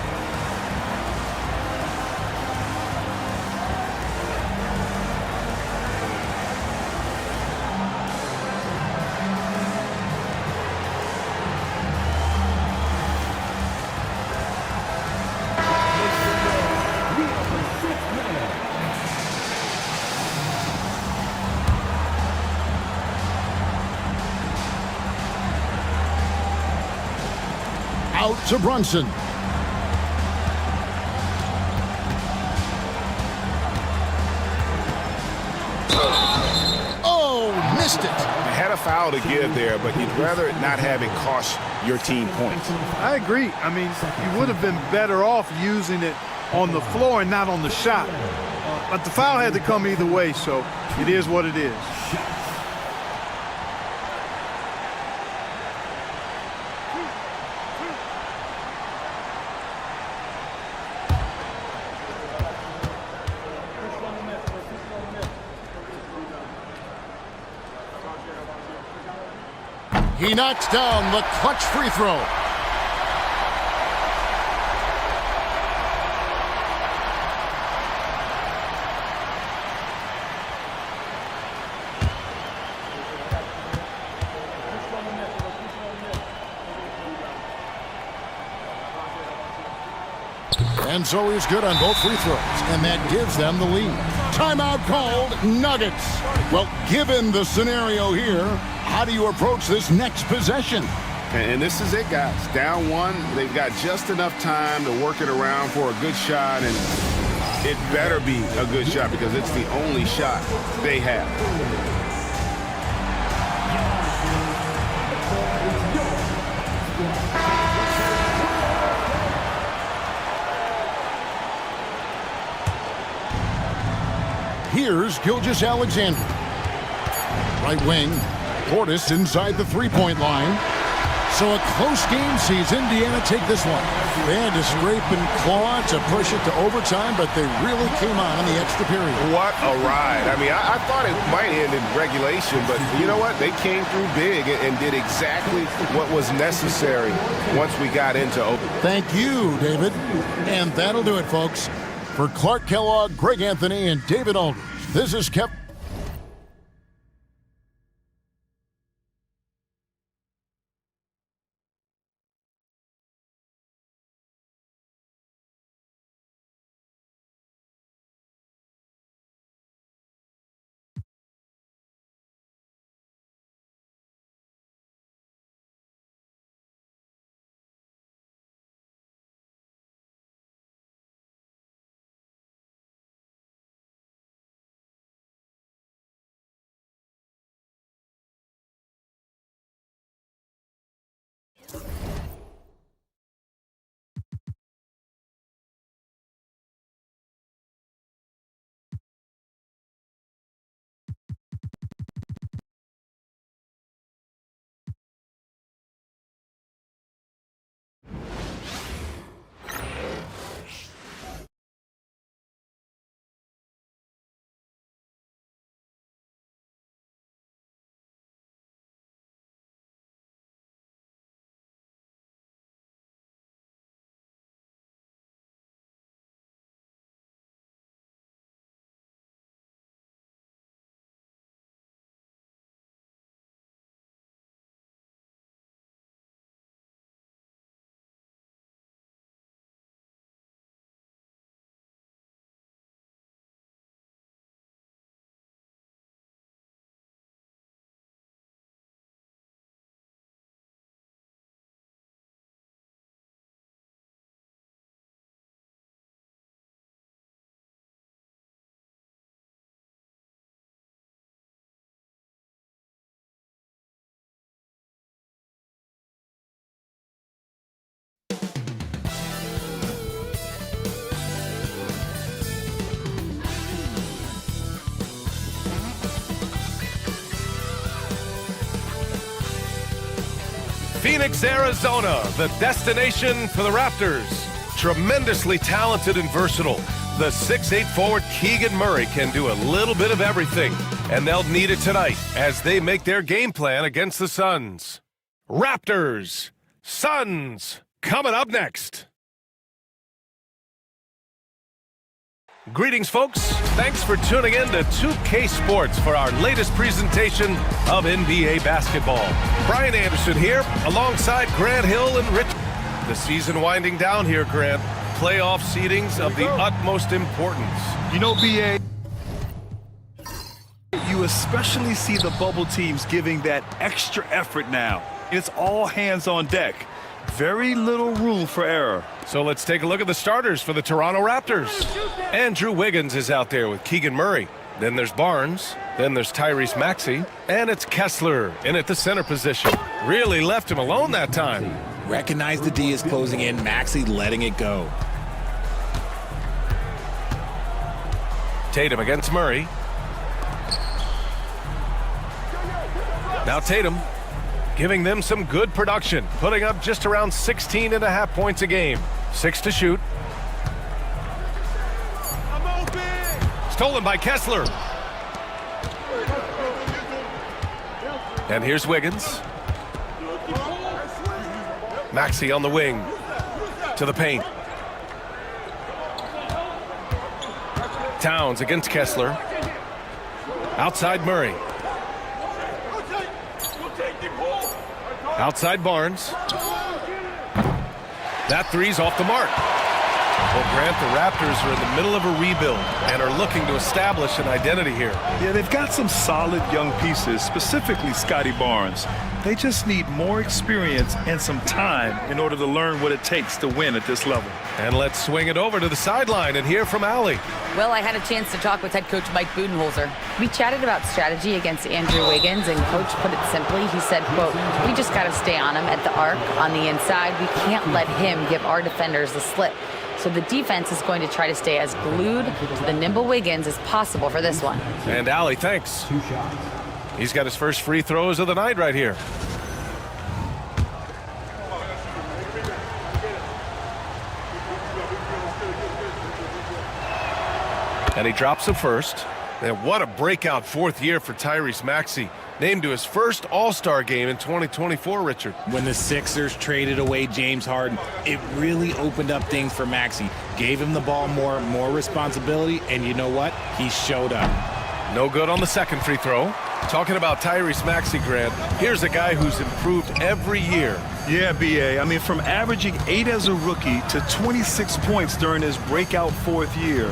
Out to Brunson. Oh, missed it. Had a foul to give there, but you'd rather not have it cost your team points. I agree. I mean, you would have been better off using it on the floor and not on the shot. But the foul had to come either way, so it is what it is. He knocks down the clutch free throw. And so he's good on both free throws, and that gives them the lead. Timeout called, Nuggets. Well, given the scenario here, how do you approach this next possession? And this is it, guys. Down one, they've got just enough time to work it around for a good shot, and it better be a good shot because it's the only shot they have. Here's Gilgeous-Alexander. Right wing, Portis inside the three-point line. So a close game sees Indiana take this one. They had to scrape and claw to push it to overtime, but they really came on in the extra period. What a ride. I mean, I thought it might end in regulation, but you know what? They came through big and did exactly what was necessary once we got into overtime. Thank you, David. And that'll do it, folks. For Clark Kellogg, Greg Anthony, and David Aldridge, this is Kevin. Phoenix, Arizona, the destination for the Raptors. Tremendously talented and versatile. The 6'8" forward Keegan Murray can do a little bit of everything, and they'll need it tonight as they make their game plan against the Suns. Raptors, Suns, coming up next. Greetings, folks. Thanks for tuning in to 2K Sports for our latest presentation of NBA basketball. Brian Anderson here, alongside Grant Hill and Rich. The season winding down here, Grant. Playoff seedings of the utmost importance. You know, BA, you especially see the bubble teams giving that extra effort now. It's all hands on deck. Very little room for error. So let's take a look at the starters for the Toronto Raptors. Andrew Wiggins is out there with Keegan Murray. Then there's Barnes. Then there's Tyrese Maxey. And it's Kessler in at the center position. Really left him alone that time. Recognize the D is closing in. Maxey letting it go. Tatum against Murray. Now Tatum giving them some good production, putting up just around 16.5 points a game. 6 to shoot. Stolen by Kessler. And here's Wiggins. Maxey on the wing. To the paint. Towns against Kessler. Outside Murray. Outside Barnes. That three's off the mark. Well, Grant, the Raptors are in the middle of a rebuild and are looking to establish an identity here. Yeah, they've got some solid young pieces, specifically Scotty Barnes. They just need more experience and some time in order to learn what it takes to win at this level. And let's swing it over to the sideline and hear from Allie. Well, I had a chance to talk with head coach Mike Budenholzer. We chatted about strategy against Andrew Wiggins, and coach put it simply. He said, quote, "We just got to stay on him at the arc on the inside. We can't let him give our defenders the slip." So the defense is going to try to stay as glued to the nimble Wiggins as possible for this one. And Allie, thanks. He's got his first free throws of the night right here. And he drops it first. And what a breakout fourth year for Tyrese Maxey. Named to his first All-Star game in 2024, Richard. When the Sixers traded away James Harden, it really opened up things for Maxey. Gave him the ball more responsibility, and you know what? He showed up. No good on the second free throw. Talking about Tyrese Maxey, Grant, here's a guy who's improved every year. Yeah, B.A. I mean, from averaging 8 as a rookie to 26 points during his breakout fourth year,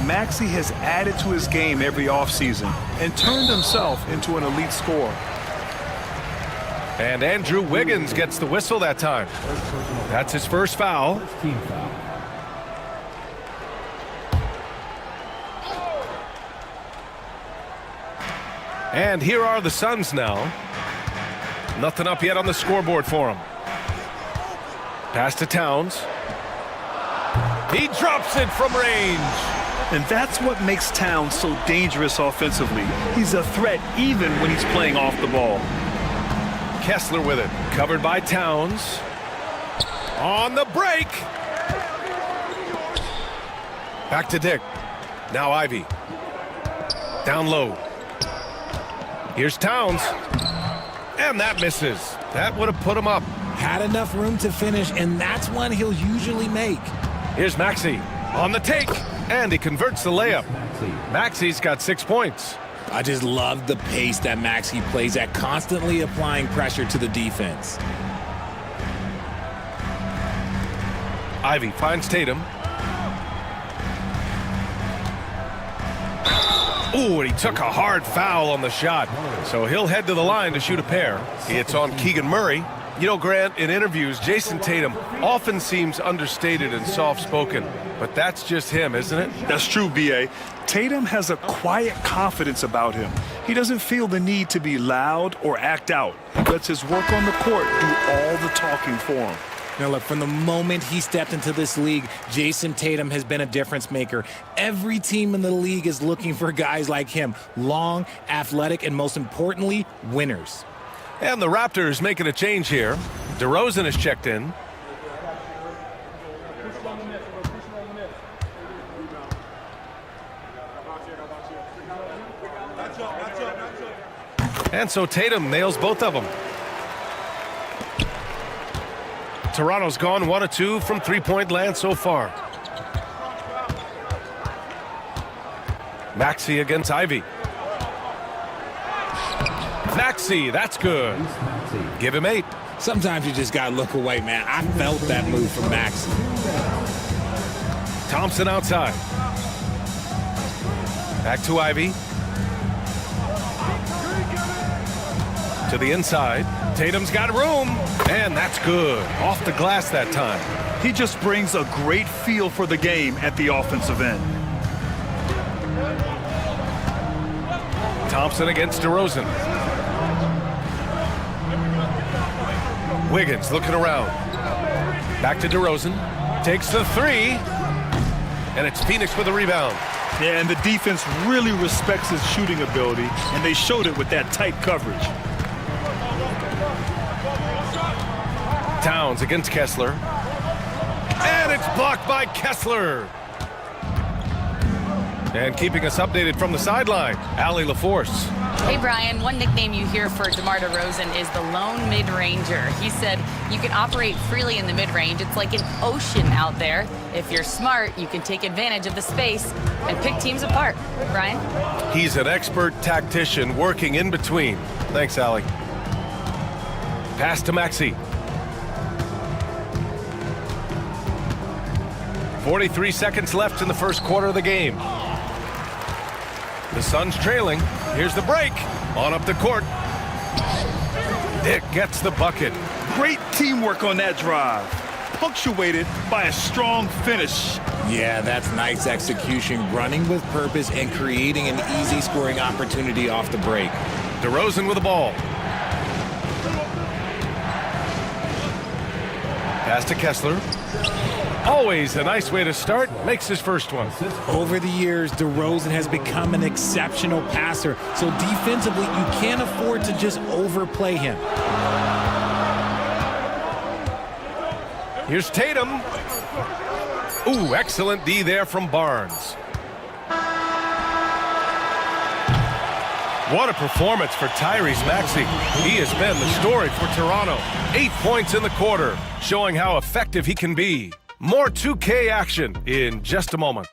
Maxey has added to his game every offseason and turned himself into an elite scorer. And Andrew Wiggins gets the whistle that time. That's his first foul. Team foul. And here are the Suns now. Nothing up yet on the scoreboard for them. Pass to Towns. He drops it from range. And that's what makes Towns so dangerous offensively. He's a threat even when he's playing off the ball. Kessler with it. Covered by Towns. On the break. Back to Dick. Now Ivy. Down low. Here's Towns. And that misses. That would have put him up. Had enough room to finish, and that's one he'll usually make. Here's Maxey on the take, and he converts the layup. Maxey's got 6 points. I just love the pace that Maxey plays at, constantly applying pressure to the defense. Ivy finds Tatum. Ooh, and he took a hard foul on the shot. So he'll head to the line to shoot a pair. It's on Keegan Murray. You know, Grant, in interviews, Jason Tatum often seems understated and soft-spoken. But that's just him, isn't it? That's true, B.A. Tatum has a quiet confidence about him. He doesn't feel the need to be loud or act out. He lets his work on the court do all the talking for him. Now, look, from the moment he stepped into this league, Jason Tatum has been a difference maker. Every team in the league is looking for guys like him. Long, athletic, and most importantly, winners. And the Raptors making a change here. DeRozan is checked in. And so Tatum nails both of them. Toronto's gone 1 of 2 from three-point land so far. Maxey against Ivy. Maxey, that's good. Give him 8. Sometimes you just got to look away, man. I felt that move from Maxey. Thompson outside. Back to Ivy. To the inside. Tatum's got room, and that's good. Off the glass that time. He just brings a great feel for the game at the offensive end. Thompson against DeRozan. Wiggins looking around. Back to DeRozan. Takes the 3. And it's Phoenix with the rebound. Yeah, and the defense really respects his shooting ability, and they showed it with that tight coverage. Towns against Kessler. And it's blocked by Kessler. And keeping us updated from the sideline, Allie LaForce. Hey, Brian, one nickname you hear for DeMar DeRozan is the lone mid-ranger. He said you can operate freely in the mid-range. It's like an ocean out there. If you're smart, you can take advantage of the space and pick teams apart. Brian? He's an expert tactician working in between. Thanks, Allie. Pass to Maxey. 43 seconds left in the first quarter of the game. The Suns trailing. Here's the break. On up the court. Dick gets the bucket. Great teamwork on that drive. Punctuated by a strong finish. Yeah, that's nice execution. Running with purpose and creating an easy scoring opportunity off the break. DeRozan with the ball. Pass to Kessler. Always a nice way to start. Makes his first one. Over the years, DeRozan has become an exceptional passer. So defensively, you can't afford to just overplay him. Here's Tatum. Ooh, excellent D there from Barnes. What a performance for Tyrese Maxey. He has been the story for Toronto. 8 points in the quarter, showing how effective he can be. More 2K action in just a moment.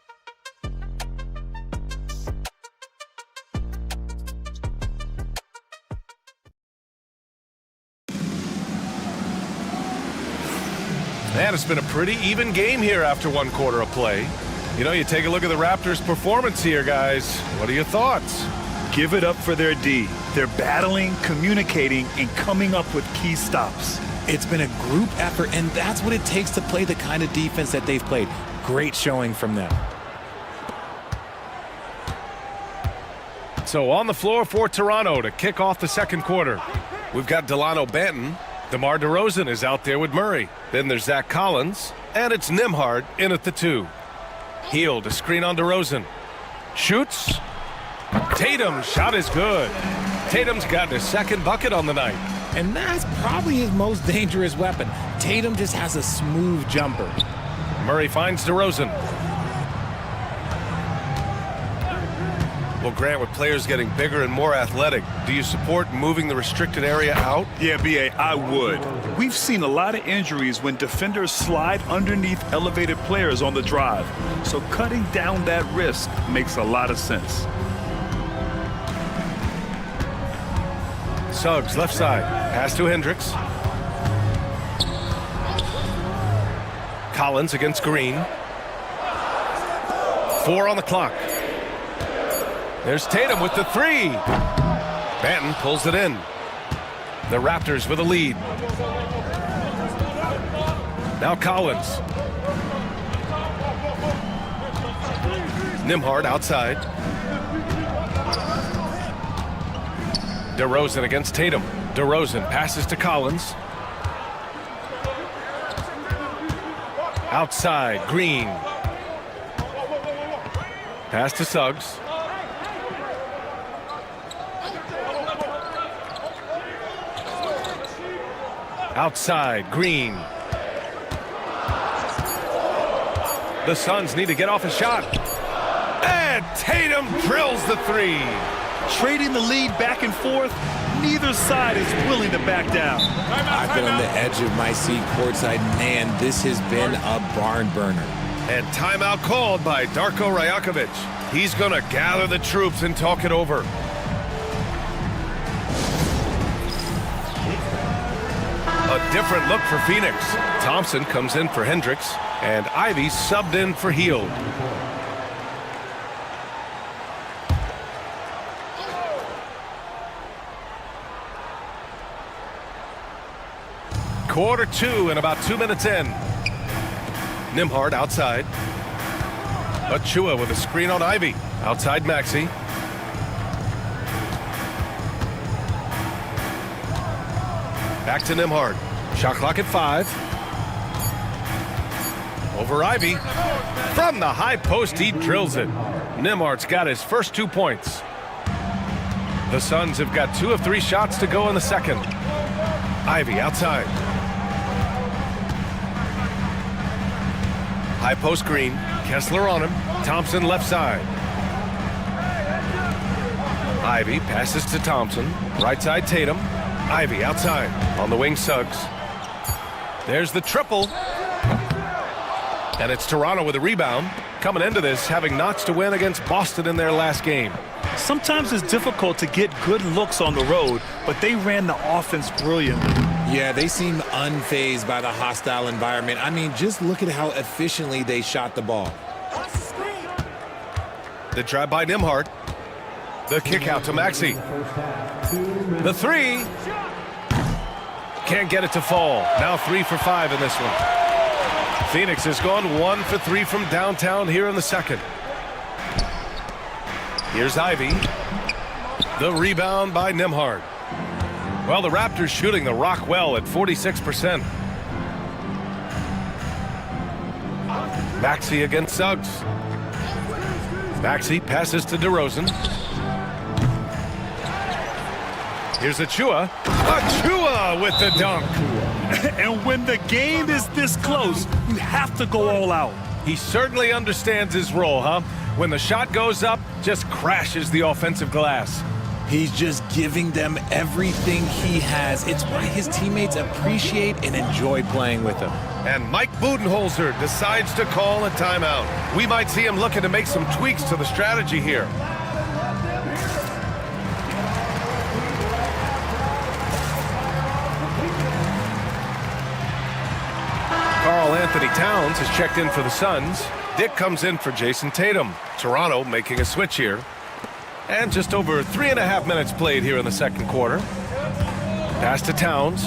And it's been a pretty even game here after one quarter of play. You know, you take a look at the Raptors' performance here, guys. What are your thoughts? Give it up for their D. They're battling, communicating, and coming up with key stops. It's been a group effort, and that's what it takes to play the kind of defense that they've played. Great showing from them. So on the floor for Toronto to kick off the second quarter, we've got Delano Banton. DeMar DeRozan is out there with Murray. Then there's Zach Collins, and it's Nembhard in at the 2. Heel to screen on DeRozan. Shoots. Tatum's shot is good. Tatum's got his second bucket on the night. And that's probably his most dangerous weapon. Tatum just has a smooth jumper. Murray finds DeRozan. Well, Grant, with players getting bigger and more athletic, do you support moving the restricted area out? Yeah, B.A., I would. We've seen a lot of injuries when defenders slide underneath elevated players on the drive. So cutting down that risk makes a lot of sense. Suggs, left side. Pass to Hendricks. Collins against Green. 4 on the clock. There's Tatum with the 3. Banton pulls it in. The Raptors with a lead. Now Collins. Nembhard outside. DeRozan against Tatum. DeRozan passes to Collins. Outside, Green. Pass to Suggs. Outside, Green. The Suns need to get off a shot. And Tatum drills the 3. Trading the lead back and forth, neither side is willing to back down. I've been on the edge of my seat courtside. Man, this has been a barn burner. And timeout called by Darko Rajakovic. He's going to gather the troops and talk it over. A different look for Phoenix. Thompson comes in for Hendricks, and Ivy subbed in for Hield. Quarter 2 and about 2 minutes in. Nembhard outside. Achua with a screen on Ivy. Outside Maxey. Back to Nembhard. Shot clock at 5. Over Ivy. From the high post, he drills it. Nembhard's got his first 2 points. The Suns have got 2 of 3 shots to go in the second. Ivy outside. High post Green. Kessler on him. Thompson left side. Ivy passes to Thompson. Right side Tatum. Ivy outside. On the wing Suggs. There's the triple. And it's Toronto with a rebound. Coming into this, having notched a win against Boston in their last game. Sometimes it's difficult to get good looks on the road, but they ran the offense brilliantly. Yeah, they seem unfazed by the hostile environment. I mean, just look at how efficiently they shot the ball. The drive by Nembhard. The kick out to Maxey. The 3. Can't get it to fall. Now 3 for 5 in this one. Phoenix has gone 1 for 3 from downtown here in the second. Here's Ivy. The rebound by Nembhard. Well, the Raptors shooting the rock well at 46%. Maxey against Suggs. Maxey passes to DeRozan. Here's Achua. Achua with the dunk. And when the game is this close, you have to go all out. He certainly understands his role, huh? When the shot goes up, just crashes the offensive glass. He's just giving them everything he has. It's why his teammates appreciate and enjoy playing with him. And Mike Budenholzer decides to call a timeout. We might see him looking to make some tweaks to the strategy here. Karl Anthony Towns has checked in for the Suns. Dick comes in for Jason Tatum. Toronto making a switch here. And just over 3.5 minutes played here in the second quarter. Pass to Towns.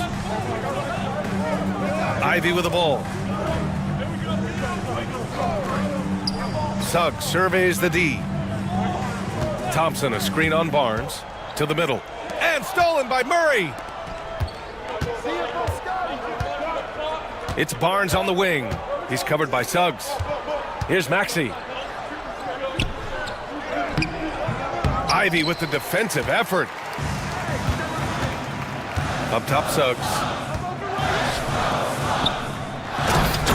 Ivy with the ball. Suggs surveys the D. Thompson a screen on Barnes. To the middle. And stolen by Murray. It's Barnes on the wing. He's covered by Suggs. Here's Maxey. Ivy with the defensive effort. Up top, Suggs.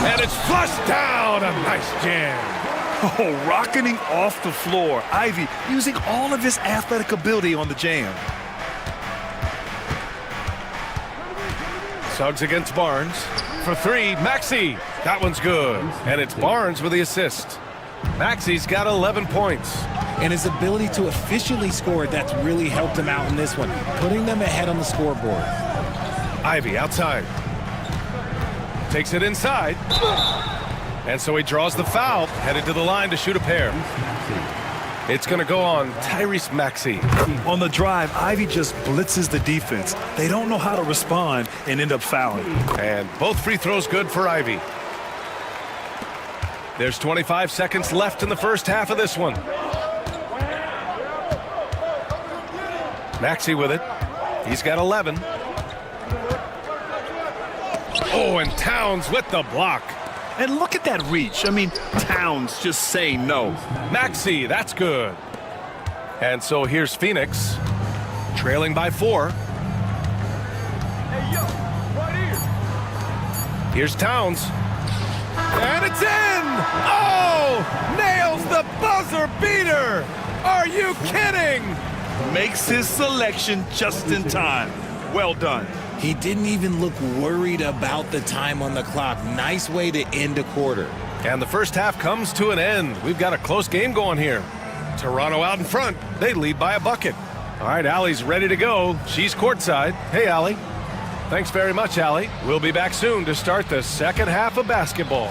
And it's flushed down. A nice jam. Oh, rocketing off the floor. Ivy using all of his athletic ability on the jam. Suggs against Barnes. For three, Maxey. That one's good. And it's Barnes with the assist. Maxey's got 11 points. And his ability to efficiently score, that's really helped him out in this one, putting them ahead on the scoreboard. Ivy outside. Takes it inside. And so he draws the foul, headed to the line to shoot a pair. It's going to go on Tyrese Maxey. On the drive, Ivy just blitzes the defense. They don't know how to respond and end up fouling. And both free throws good for Ivy. There's 25 seconds left in the first half of this one. Maxey with it. He's got 11. Oh, and Towns with the block. And look at that reach. I mean, Towns just saying no. Maxey, that's good. And so here's Phoenix, trailing by 4. Hey, yo, right here. Here's Towns. And it's in! Oh! Nails the buzzer beater! Are you kidding? Makes his selection just in time. Well done. He didn't even look worried about the time on the clock. Nice way to end a quarter. And the first half comes to an end. We've got a close game going here. Toronto out in front. They lead by a bucket. All right, Allie's ready to go. She's courtside. Hey, Allie. Thanks very much, Allie. We'll be back soon to start the second half of basketball.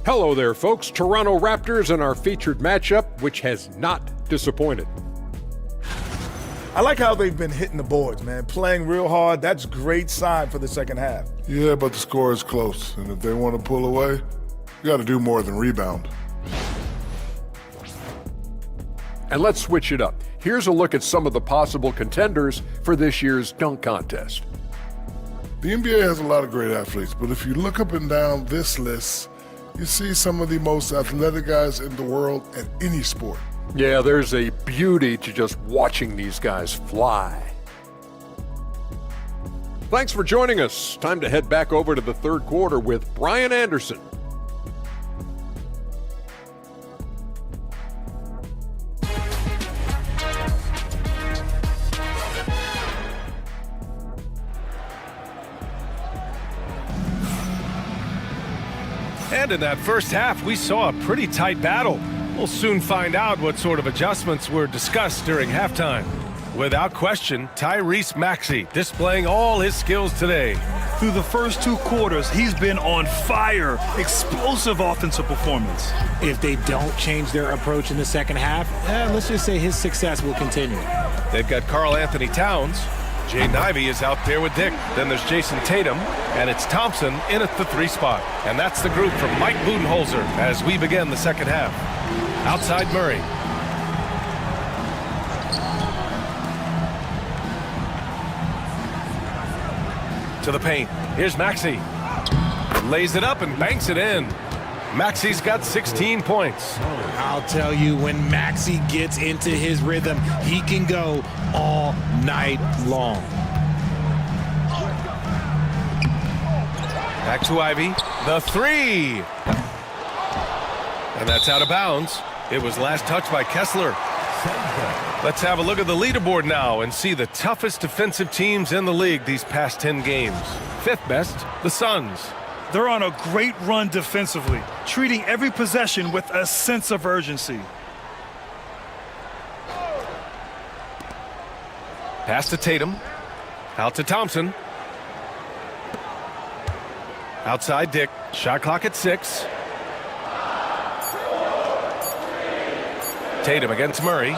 Hello there, folks. Toronto Raptors in our featured matchup, which has not disappointed. I like how they've been hitting the boards, man. Playing real hard. That's great sign for the second half. Yeah, but the score is close. And if they want to pull away, you got to do more than rebound. And let's switch it up. Here's a look at some of the possible contenders for this year's dunk contest. The NBA has a lot of great athletes, but if you look up and down this list, you see some of the most athletic guys in the world at any sport. Yeah, there's a beauty to just watching these guys fly. Thanks for joining us. Time to head back over to the third quarter with Brian Anderson. And in that first half, we saw a pretty tight battle. We'll soon find out what sort of adjustments were discussed during halftime. Without question, Tyrese Maxey displaying all his skills today. Through the first 2 quarters, he's been on fire. Explosive offensive performance. If they don't change their approach in the second half, let's just say his success will continue. They've got Karl Anthony Towns. Jaden Ivey is out there with Dick. Then there's Jason Tatum, and it's Thompson in at the 3 spot. And that's the group from Mike Budenholzer as we begin the second half. Outside Murray. To the paint. Here's Maxey. Lays it up and banks it in. Maxey's got 16 points. I'll tell you, when Maxey gets into his rhythm, he can go all night long. Back to Ivey. The 3. And that's out of bounds. It was last touched by Kessler. Let's have a look at the leaderboard now and see the toughest defensive teams in the league these past 10 games. 5th best, the Suns. They're on a great run defensively, treating every possession with a sense of urgency. Pass to Tatum. Out to Thompson. Outside Dick. Shot clock at 6. Tatum against Murray.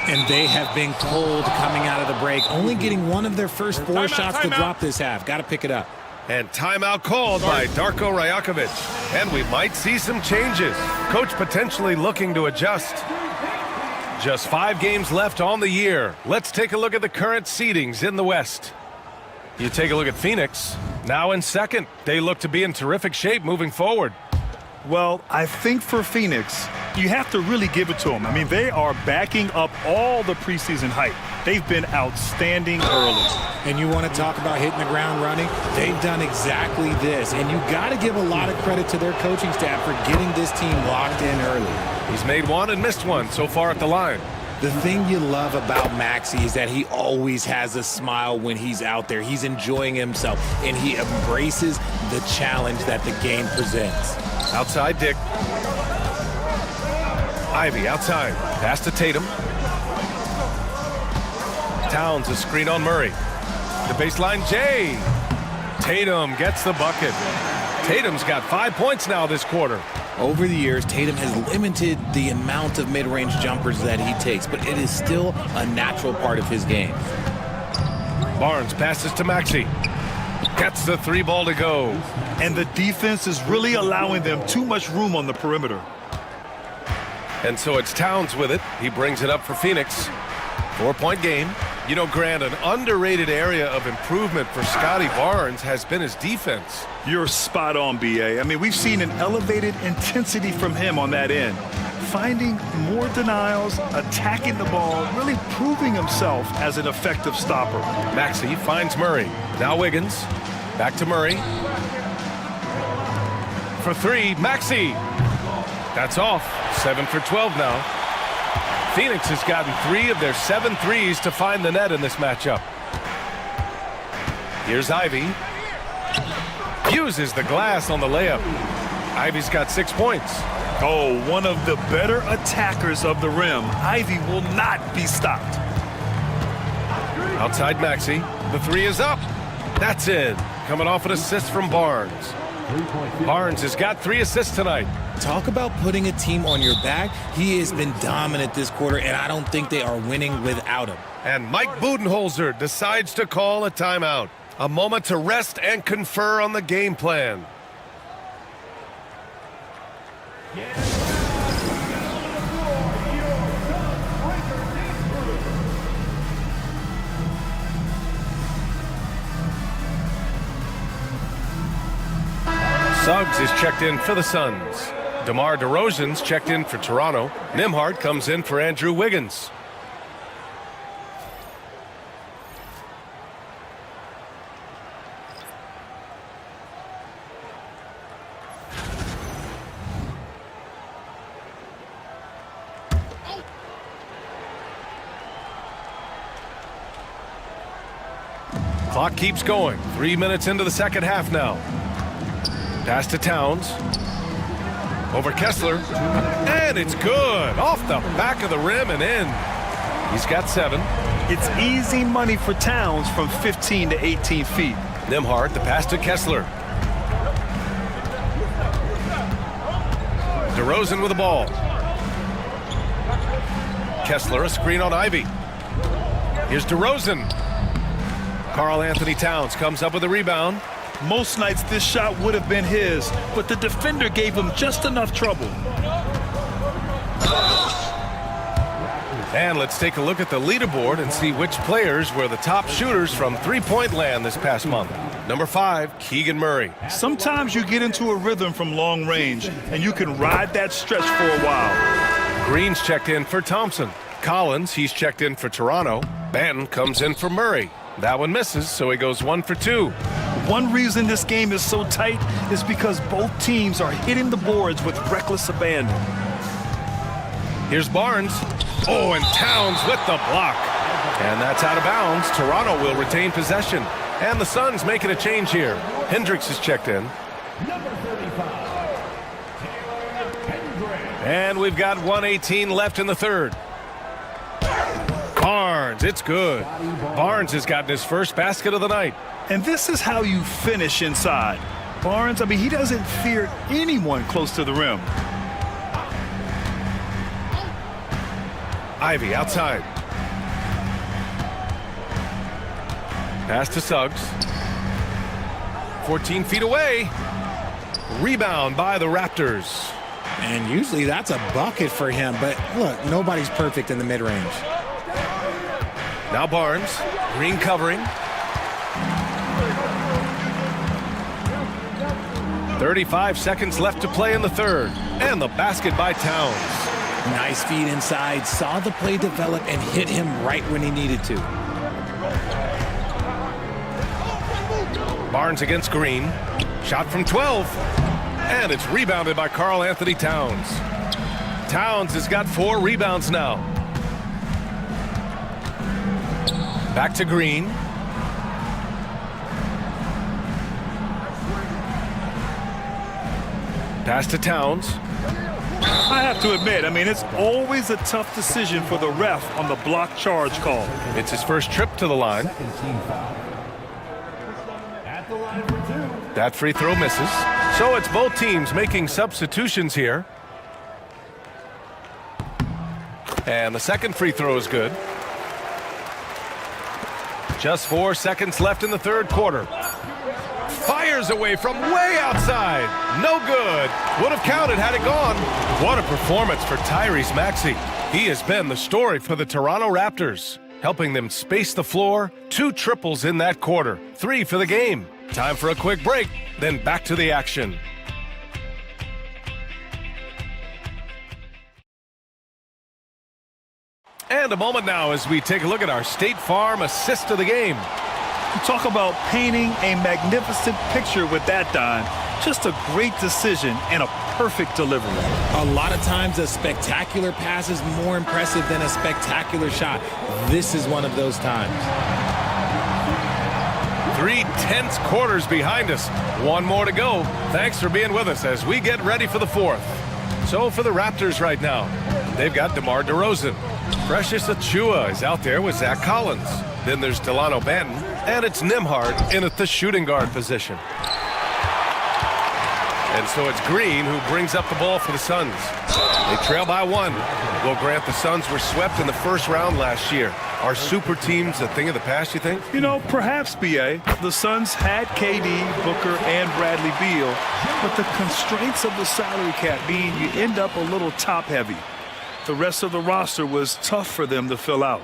And they have been cold coming out of the break, only getting one of their first 4 shots to drop this half. Got to pick it up. And timeout called by Darko Rajakovic. And we might see some changes. Coach potentially looking to adjust. Just 5 games left on the year. Let's take a look at the current seedings in the West. You take a look at Phoenix. Now in 2nd. They look to be in terrific shape moving forward. Well, I think for Phoenix, you have to really give it to them. I mean, they are backing up all the preseason hype. They've been outstanding early. And you want to talk about hitting the ground running? They've done exactly this. And you got to give a lot of credit to their coaching staff for getting this team locked in early. He's made 1 and missed 1 so far at the line. The thing you love about Maxey is that he always has a smile when he's out there. He's enjoying himself, and he embraces the challenge that the game presents. Outside Dick. Ivey outside. Pass to Tatum. Towns a screen on Murray. The baseline Jay. Tatum gets the bucket. Tatum's got 5 points now this quarter. Over the years, Tatum has limited the amount of mid-range jumpers that he takes, but it is still a natural part of his game. Barnes passes to Maxey. Gets the 3 ball to go. And the defense is really allowing them too much room on the perimeter. And so it's Towns with it. He brings it up for Phoenix. 4-point game. You know, Grant, an underrated area of improvement for Scotty Barnes has been his defense. You're spot on, B.A. I mean, we've seen an elevated intensity from him on that end. Finding more denials, attacking the ball, really proving himself as an effective stopper. Maxey finds Murray. Now Wiggins. Back to Murray. For 3, Maxey. That's off. 7 for 12 now. Phoenix has gotten 3 of their 7 threes to find the net in this matchup. Here's Ivey. Uses the glass on the layup. Ivey's got 6 points. Oh, one of the better attackers of the rim. Ivey will not be stopped. Outside Maxey. The 3 is up. That's in. Coming off an assist from Barnes. Barnes has got 3 assists tonight. Talk about putting a team on your back. He has been dominant this quarter, and I don't think they are winning without him. And Mike Budenholzer decides to call a timeout. A moment to rest and confer on the game plan. Suggs is checked in for the Suns. DeMar DeRozan's checked in for Toronto. Nembhard comes in for Andrew Wiggins. Clock keeps going. 3 minutes into the second half now. Pass to Towns. Over Kessler. And it's good. Off the back of the rim and in. He's got 7. It's easy money for Towns from 15 to 18 feet. Nembhard, the pass to Kessler. DeRozan with the ball. Kessler, a screen on Ivy. Here's DeRozan. Karl Anthony Towns comes up with a rebound. Most nights this shot would have been his, but the defender gave him just enough trouble. And let's take a look at the leaderboard and see which players were the top shooters from three-point land this past month. Number 5, Keegan Murray. Sometimes you get into a rhythm from long range, and you can ride that stretch for a while. Green's checked in for Thompson. Collins, he's checked in for Toronto. Banton comes in for Murray. That one misses, so he goes 1 for 2. One reason this game is so tight is because both teams are hitting the boards with reckless abandon. Here's Barnes. Oh, and Towns with the block. And that's out of bounds. Toronto will retain possession. And the Suns making a change here. Hendricks is checked in. And we've got 1:18 left in the third. Barnes, it's good. Barnes has gotten his first basket of the night. And this is how you finish inside. Barnes, I mean, he doesn't fear anyone close to the rim. Ivy outside. Pass to Suggs. 14 feet away. Rebound by the Raptors. And usually that's a bucket for him, but look, nobody's perfect in the mid-range. Now Barnes. Green covering. 35 seconds left to play in the third. And the basket by Towns. Nice feed inside, saw the play develop and hit him right when he needed to. Barnes against Green. Shot from 12. And it's rebounded by Karl Anthony Towns. Towns has got 4 rebounds now. Back to Green. Pass to Towns. I have to admit, I mean, it's always a tough decision for the ref on the block charge call. It's his first trip to the line. That free throw misses. So it's both teams making substitutions here. And the second free throw is good. Just 4 seconds left in the third quarter. Fires away from way outside. No good. Would have counted had it gone. What a performance for Tyrese Maxey. He has been the story for the Toronto Raptors, helping them space the floor. 2 triples in that quarter. 3 for the game. Time for a quick break, then back to the action. And a moment now as we take a look at our State Farm assist of the game. Talk about painting a magnificent picture with that dime. Just a great decision and a perfect delivery. A lot of times a spectacular pass is more impressive than a spectacular shot. This is one of those times. 3 tense quarters behind us. 1 more to go. Thanks for being with us as we get ready for the fourth. So for the Raptors right now, they've got DeMar DeRozan. Precious Achiuwa is out there with Zach Collins. Then there's Delano Banton, and it's Nembhard in at the shooting guard position. And so it's Green who brings up the ball for the Suns. They trail by 1. We'll grant the Suns were swept in the first round last year. Are super teams a thing of the past, you think? You know, perhaps, B.A. The Suns had KD, Booker, and Bradley Beal, but the constraints of the salary cap mean you end up a little top-heavy. The rest of the roster was tough for them to fill out.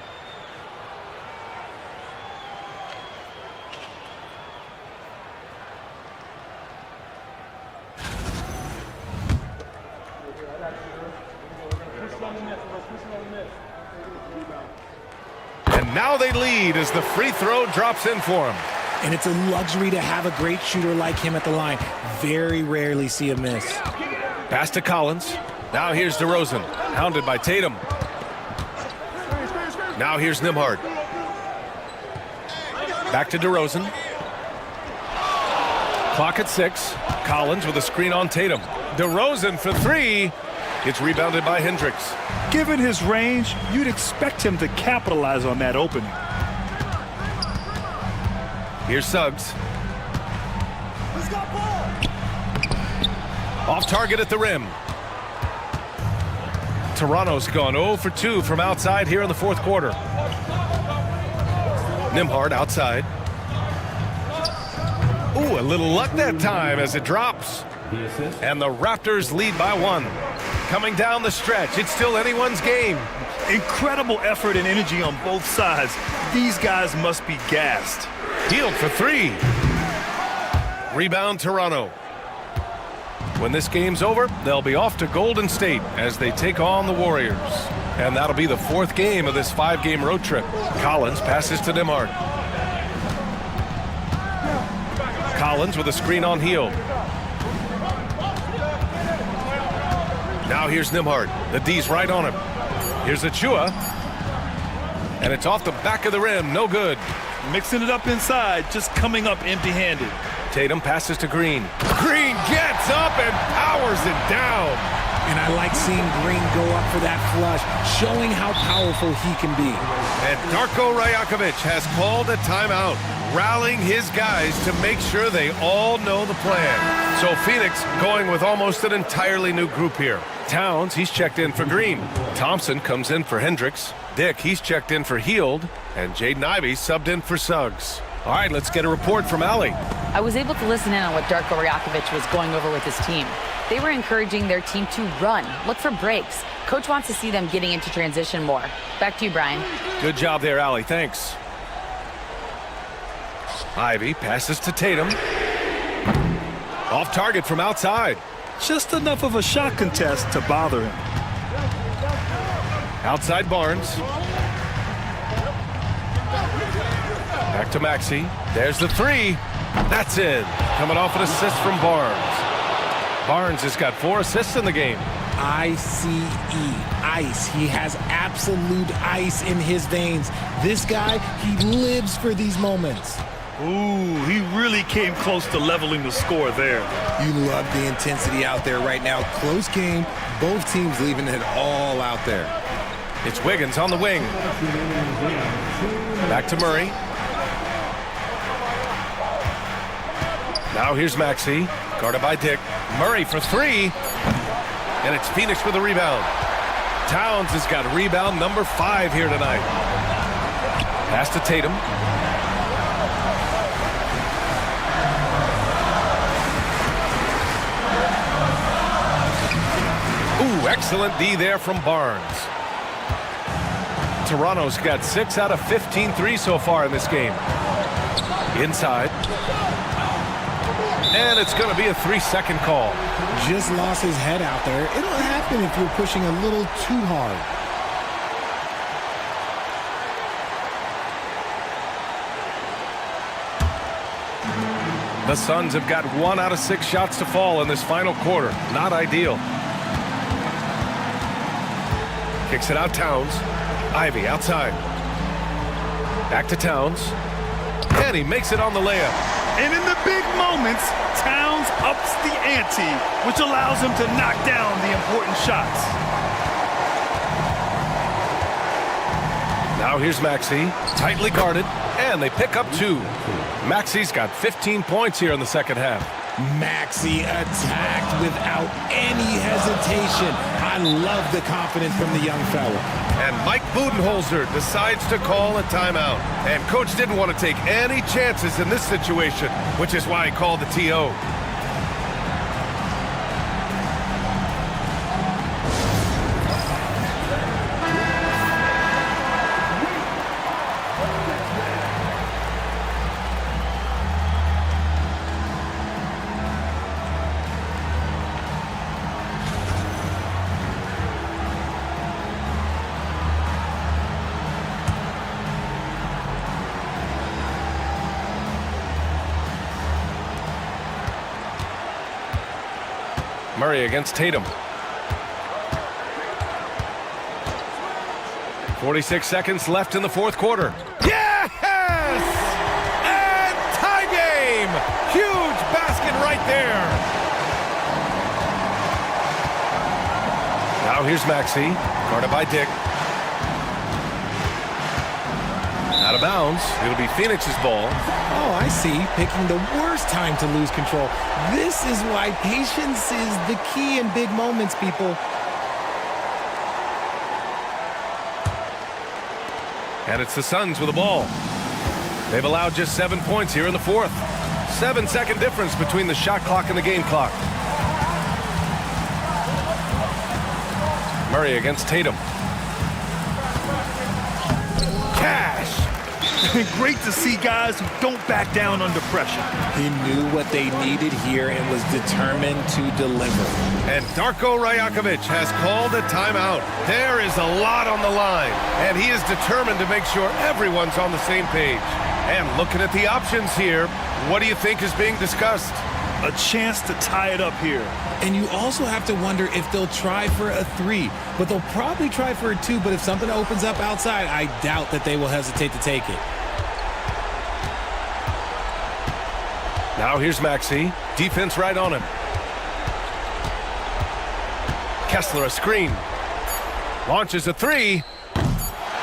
And now they lead as the free throw drops in for him. And it's a luxury to have a great shooter like him at the line. Very rarely see a miss. Pass to Collins. Now here's DeRozan, hounded by Tatum. Now here's Nembhard. Back to DeRozan. Clock at 6. Collins with a screen on Tatum. DeRozan for 3. It's rebounded by Hendricks. Given his range, you'd expect him to capitalize on that opening. Here's Suggs. Off target at the rim. Toronto's gone 0 for 2 from outside here in the fourth quarter. Nembhard outside. Ooh, a little luck that time as it drops. And the Raptors lead by 1. Coming down the stretch, it's still anyone's game. Incredible effort and energy on both sides. These guys must be gassed. Hield for 3. Rebound Toronto. When this game's over, they'll be off to Golden State as they take on the Warriors. And that'll be the 4th game of this 5-game road trip. Collins passes to Nembhard. Collins with a screen on Hield. Now here's Nembhard. The D's right on him. Here's Achua. And it's off the back of the rim. No good. Mixing it up inside, just coming up empty-handed. Tatum passes to Green. Green gets up and powers it down. And I like seeing Green go up for that flush, showing how powerful he can be. And Darko Rajakovic has called a timeout, rallying his guys to make sure they all know the plan. So Phoenix going with almost an entirely new group here. Towns, he's checked in for Green. Thompson comes in for Hendricks. Dick, he's checked in for Hield. And Jaden Ivey subbed in for Suggs. All right, let's get a report from Allie. I was able to listen in on what Darko Rajakovic was going over with his team. They were encouraging their team to run, look for breaks. Coach wants to see them getting into transition more. Back to you, Brian. Good job there, Allie. Thanks. Ivey passes to Tatum. Off target from outside. Just enough of a shot contest to bother him. Outside Barnes. Back to Maxey. There's the 3. That's in. Coming off an assist from Barnes. Barnes has got 4 assists in the game. ICE, ice. He has absolute ice in his veins. This guy, he lives for these moments. Ooh, he really came close to leveling the score there. You love the intensity out there right now. Close game. Both teams leaving it all out there. It's Wiggins on the wing. Back to Murray. Now here's Maxey, guarded by Dick. Murray for 3. And it's Phoenix with a rebound. Towns has got rebound number 5 here tonight. Pass to Tatum. Ooh, excellent D there from Barnes. Toronto's got 6 out of 15 threes so far in this game. Inside. And it's going to be a 3-second call. Just lost his head out there. It'll happen if you're pushing a little too hard. The Suns have got 1 out of 6 shots to fall in this final quarter. Not ideal. Kicks it out Towns. Ivey outside. Back to Towns. And he makes it on the layup. And in the big moments, Towns ups the ante, which allows him to knock down the important shots. Now here's Maxey, tightly guarded, and they pick up 2. Maxey's got 15 points here in the second half. Maxey attacked without any hesitation. I love the confidence from the young fella. And Mike Budenholzer decides to call a timeout. And coach didn't want to take any chances in this situation, which is why he called the TO. Murray against Tatum. 46 seconds left in the fourth quarter. Yes! And tie game! Huge basket right there. Now here's Maxey, guarded by Dick. Out of bounds. It'll be Phoenix's ball. Oh, I see. Picking the worst time to lose control. This is why patience is the key in big moments, people. And it's the Suns with the ball. They've allowed just 7 points here in the fourth. 7-second difference between the shot clock and the game clock. Murray against Tatum. Cash! Great to see guys who don't back down under pressure. He knew what they needed here and was determined to deliver. And Darko Rajakovic has called a timeout. There is a lot on the line, and he is determined to make sure everyone's on the same page. And looking at the options here, what do you think is being discussed? A chance to tie it up here. And you also have to wonder if they'll try for a 3, but they'll probably try for a 2, but if something opens up outside, I doubt that they will hesitate to take it. Now here's Maxey. Defense right on him. Kessler a screen. Launches a 3.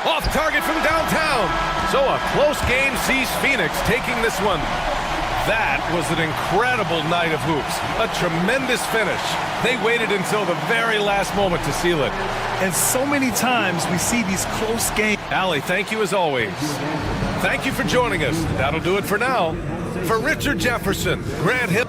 Off target from downtown. So a close game sees Phoenix taking this one. That was an incredible night of hoops. A tremendous finish. They waited until the very last moment to seal it. And so many times we see these close games. Allie, thank you as always. Thank you for joining us. That'll do it for now. For Richard Jefferson, Grant Hill.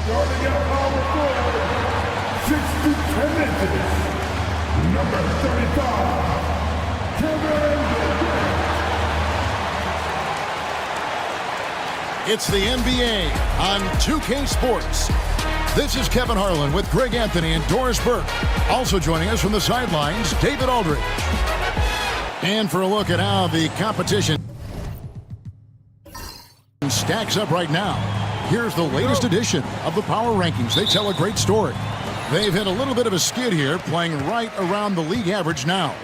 Starting at power forward, 6 to 10 inches, number 35, Kevin. It's the NBA on 2K Sports. This is Kevin Harlan with Greg Anthony and Doris Burke. Also joining us from the sidelines, David Aldridge. And for a look at how the competition stacks up right now, here's the latest edition of the Power Rankings. They tell a great story. They've hit a little bit of a skid here, playing right around the league average now.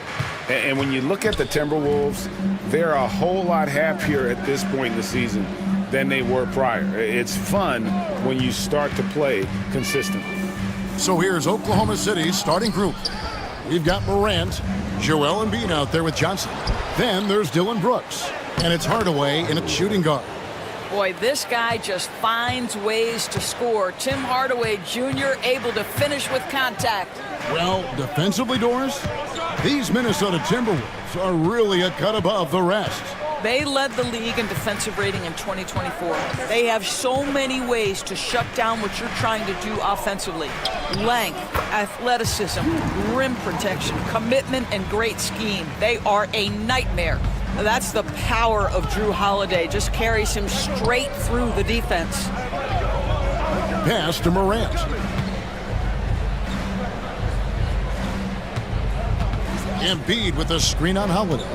And when you look at the Timberwolves, they're a whole lot happier at this point in the season than they were prior. It's fun when you start to play consistently. So here's Oklahoma City's starting group. We've got Morant, Joel Embiid out there with Johnson. Then there's Dylan Brooks, and it's Hardaway in at shooting guard. Boy, this guy just finds ways to score. Tim Hardaway Jr. able to finish with contact. Well, defensively, Doris, these Minnesota Timberwolves are really a cut above the rest. They led the league in defensive rating in 2024. They have so many ways to shut down what you're trying to do offensively. Length, athleticism, rim protection, commitment, and great scheme. They are a nightmare. That's the power of Drew Holiday. Just carries him straight through the defense. Pass to Morant. Embiid with the screen on Holiday.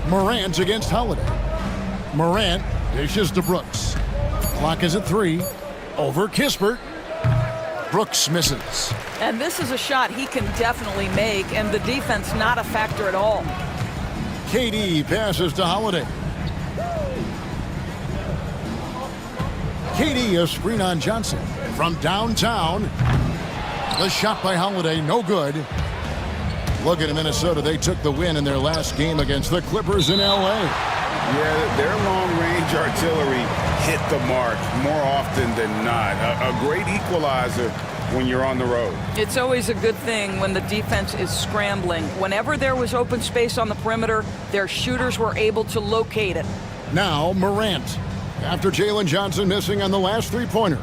Morant against Holiday. Morant dishes to Brooks. Clock is at 3. Over Kispert. Brooks misses. And this is a shot he can definitely make, and the defense not a factor at all. KD passes to Holiday. KD a screen on Johnson. From downtown. The shot by Holiday, no good. Look at Minnesota. They took the win in their last game against the Clippers in L.A. Yeah, their long-range artillery hit the mark more often than not. A great equalizer when you're on the road. It's always a good thing when the defense is scrambling. Whenever there was open space on the perimeter, their shooters were able to locate it. Now Morant, after Jalen Johnson missing on the last three-pointer.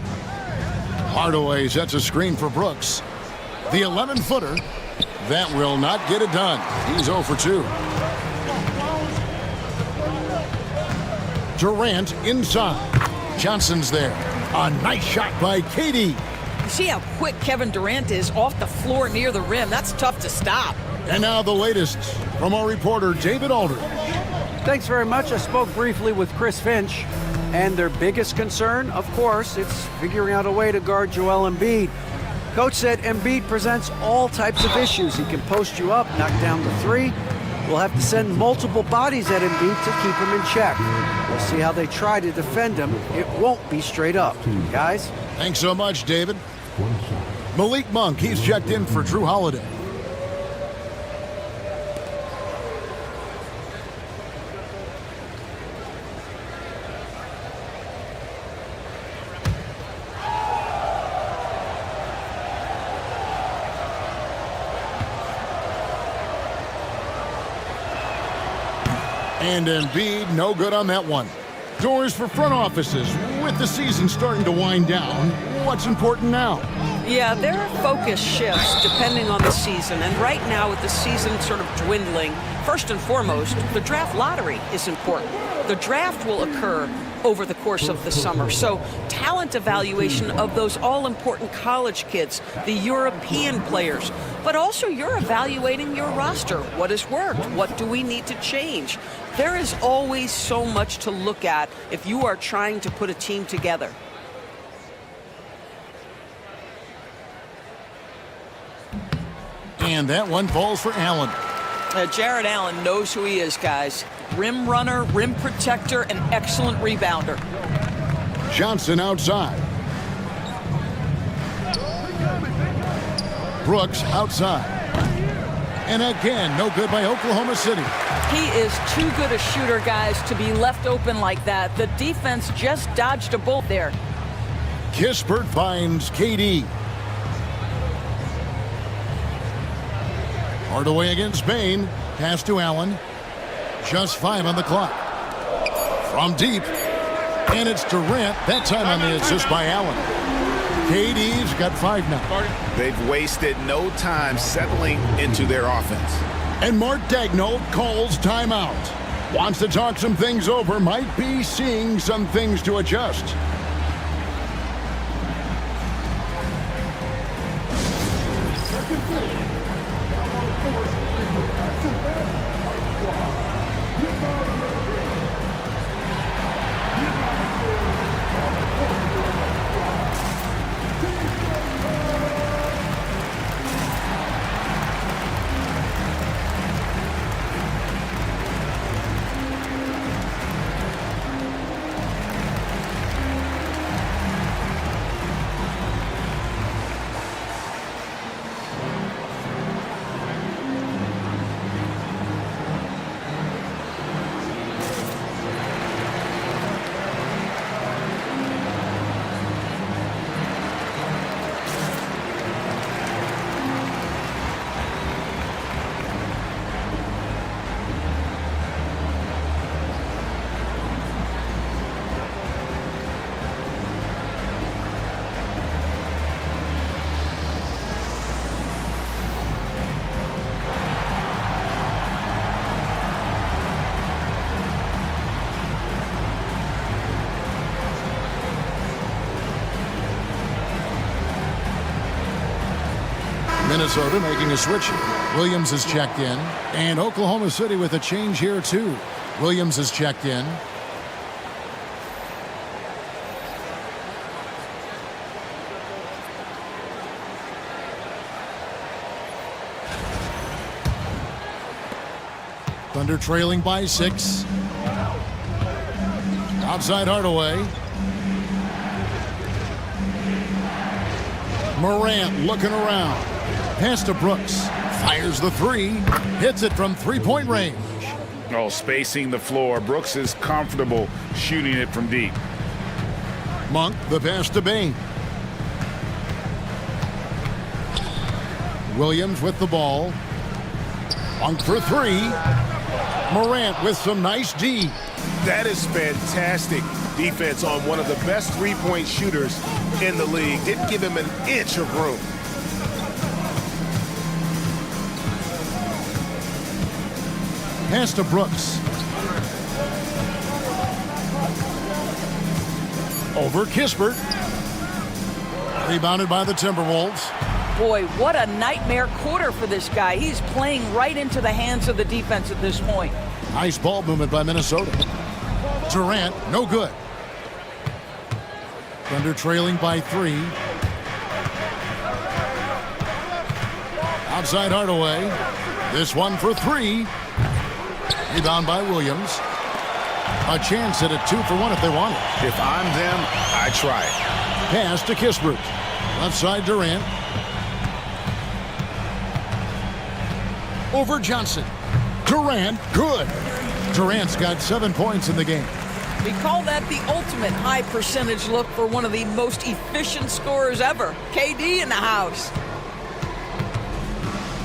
Hardaway sets a screen for Brooks. The 11-footer. That will not get it done. He's 0 for 2. Durant inside. Johnson's there. A nice shot by KD. You see how quick Kevin Durant is off the floor near the rim. That's tough to stop. And now the latest from our reporter, David Aldridge. Thanks very much. I spoke briefly with Chris Finch, and their biggest concern, of course, it's figuring out a way to guard Joel Embiid. Coach said Embiid presents all types of issues. He can post you up, knock down the three. We'll have to send multiple bodies at Embiid to keep him in check. We'll see how they try to defend him. It won't be straight up. Guys? Thanks so much, David. Malik Monk, he's checked in for Drew Holiday. And Embiid, no good on that one. Doors for front offices. With the season starting to wind down, what's important now? Yeah, their focus shifts depending on the season. And right now, with the season sort of dwindling, first and foremost, the draft lottery is important. The draft will occur over the course of the summer. So talent evaluation of those all-important college kids, the European players, but also you're evaluating your roster. What has worked? What do we need to change? There is always so much to look at if you are trying to put a team together. And that one falls for Allen. Jared Allen knows who he is, guys. Rim runner, rim protector, and excellent rebounder. Johnson outside. Brooks outside. And again, no good by Oklahoma City. He is too good a shooter, guys, to be left open like that. The defense just dodged a bullet there. Kispert finds KD. Hardaway against Bain. Pass to Allen. Just 5 on the clock. From deep. And it's Durant. That time on the assist by Allen. KD's got 5 now. They've wasted no time settling into their offense. And Mark Daigneault calls timeout. Wants to talk some things over. Might be seeing some things to adjust. Minnesota making a switch here. Williams is checked in. And Oklahoma City with a change here, too. Williams is checked in. Thunder trailing by 6. Outside Hardaway. Morant looking around. Pass to Brooks. Fires the 3. Hits it from three-point range. Oh, spacing the floor. Brooks is comfortable shooting it from deep. Monk, the pass to Bain. Williams with the ball. Monk for 3. Morant with some nice D. That is fantastic defense on one of the best three-point shooters in the league. Didn't give him an inch of room. Pass to Brooks. Over Kispert. Rebounded by the Timberwolves. Boy, what a nightmare quarter for this guy. He's playing right into the hands of the defense at this point. Nice ball movement by Minnesota. Durant, no good. Thunder trailing by 3. Outside Hardaway. This one for 3. Rebound by Williams. A chance at a 2-for-1 if they want it. If I'm them, I try it. Pass to Kispert. Left side Durant. Over Johnson. Durant, good. Durant's got 7 points in the game. We call that the ultimate high percentage look for one of the most efficient scorers ever. KD in the house.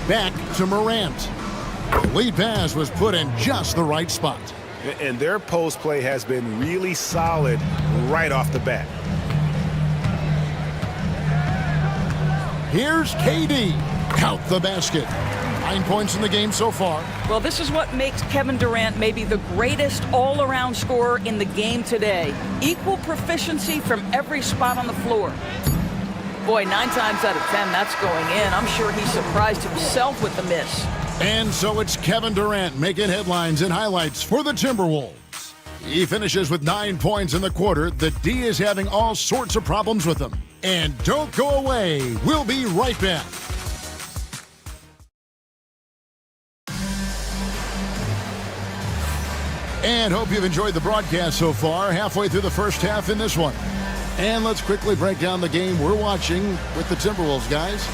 Back to Morant. The lead pass was put in just the right spot. And their post play has been really solid right off the bat. Here's KD. Count the basket. 9 points in the game so far. Well, this is what makes Kevin Durant maybe the greatest all-around scorer in the game today. Equal proficiency from every spot on the floor. Boy, 9 times out of 10, that's going in. I'm sure he surprised himself with the miss. And so it's Kevin Durant making headlines and highlights for the Timberwolves. He finishes with 9 points in the quarter. The D is having all sorts of problems with him. And don't go away. We'll be right back. And hope you've enjoyed the broadcast so far. Halfway through the first half in this one. And let's quickly break down the game we're watching with the Timberwolves, guys.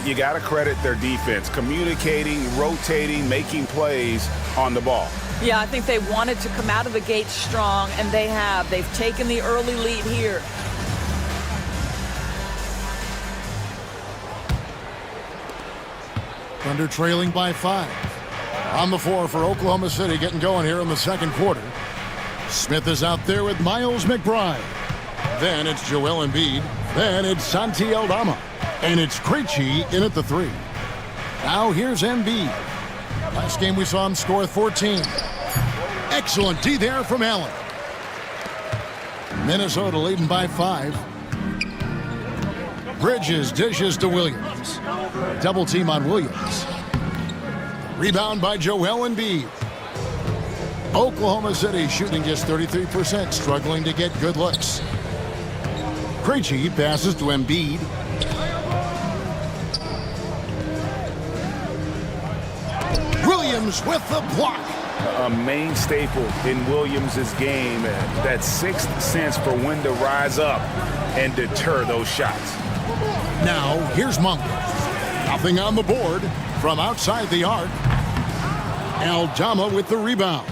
You got to credit their defense, communicating, rotating, making plays on the ball. Yeah, I think they wanted to come out of the gate strong, and they have. They've taken the early lead here. Thunder trailing by 5. On the floor for Oklahoma City, getting going here in the second quarter. Smith is out there with Miles McBride. Then it's Joel Embiid. Then it's Santi Aldama. And it's Krejci in at the 3. Now here's Embiid. Last game we saw him score 14. Excellent D there from Allen. Minnesota leading by 5. Bridges dishes to Williams. Double team on Williams. Rebound by Joel Embiid. Oklahoma City shooting just 33%, struggling to get good looks. Krejci passes to Embiid. Williams with the block. A main staple in Williams' game, that sixth sense for when to rise up and deter those shots. Now, here's Monk. Nothing on the board from outside the arc. Aldama with the rebound.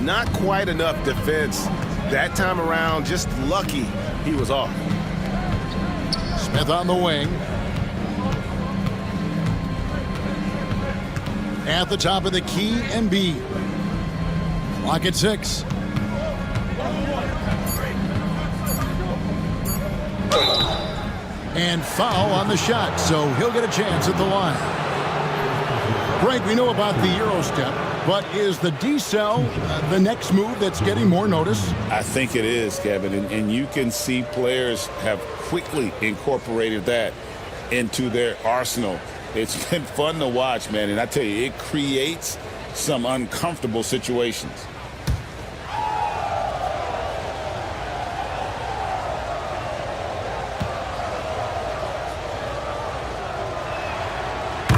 Not quite enough defense that time around. Just lucky he was off. Smith on the wing. At the top of the key, Embiid. Clock at 6. And foul on the shot, so he'll get a chance at the line. Greg, we know about the Euro step, but is the decel the next move that's getting more notice? I think it is, Kevin, and you can see players have quickly incorporated that into their arsenal. It's been fun to watch, man, and I tell you, it creates some uncomfortable situations.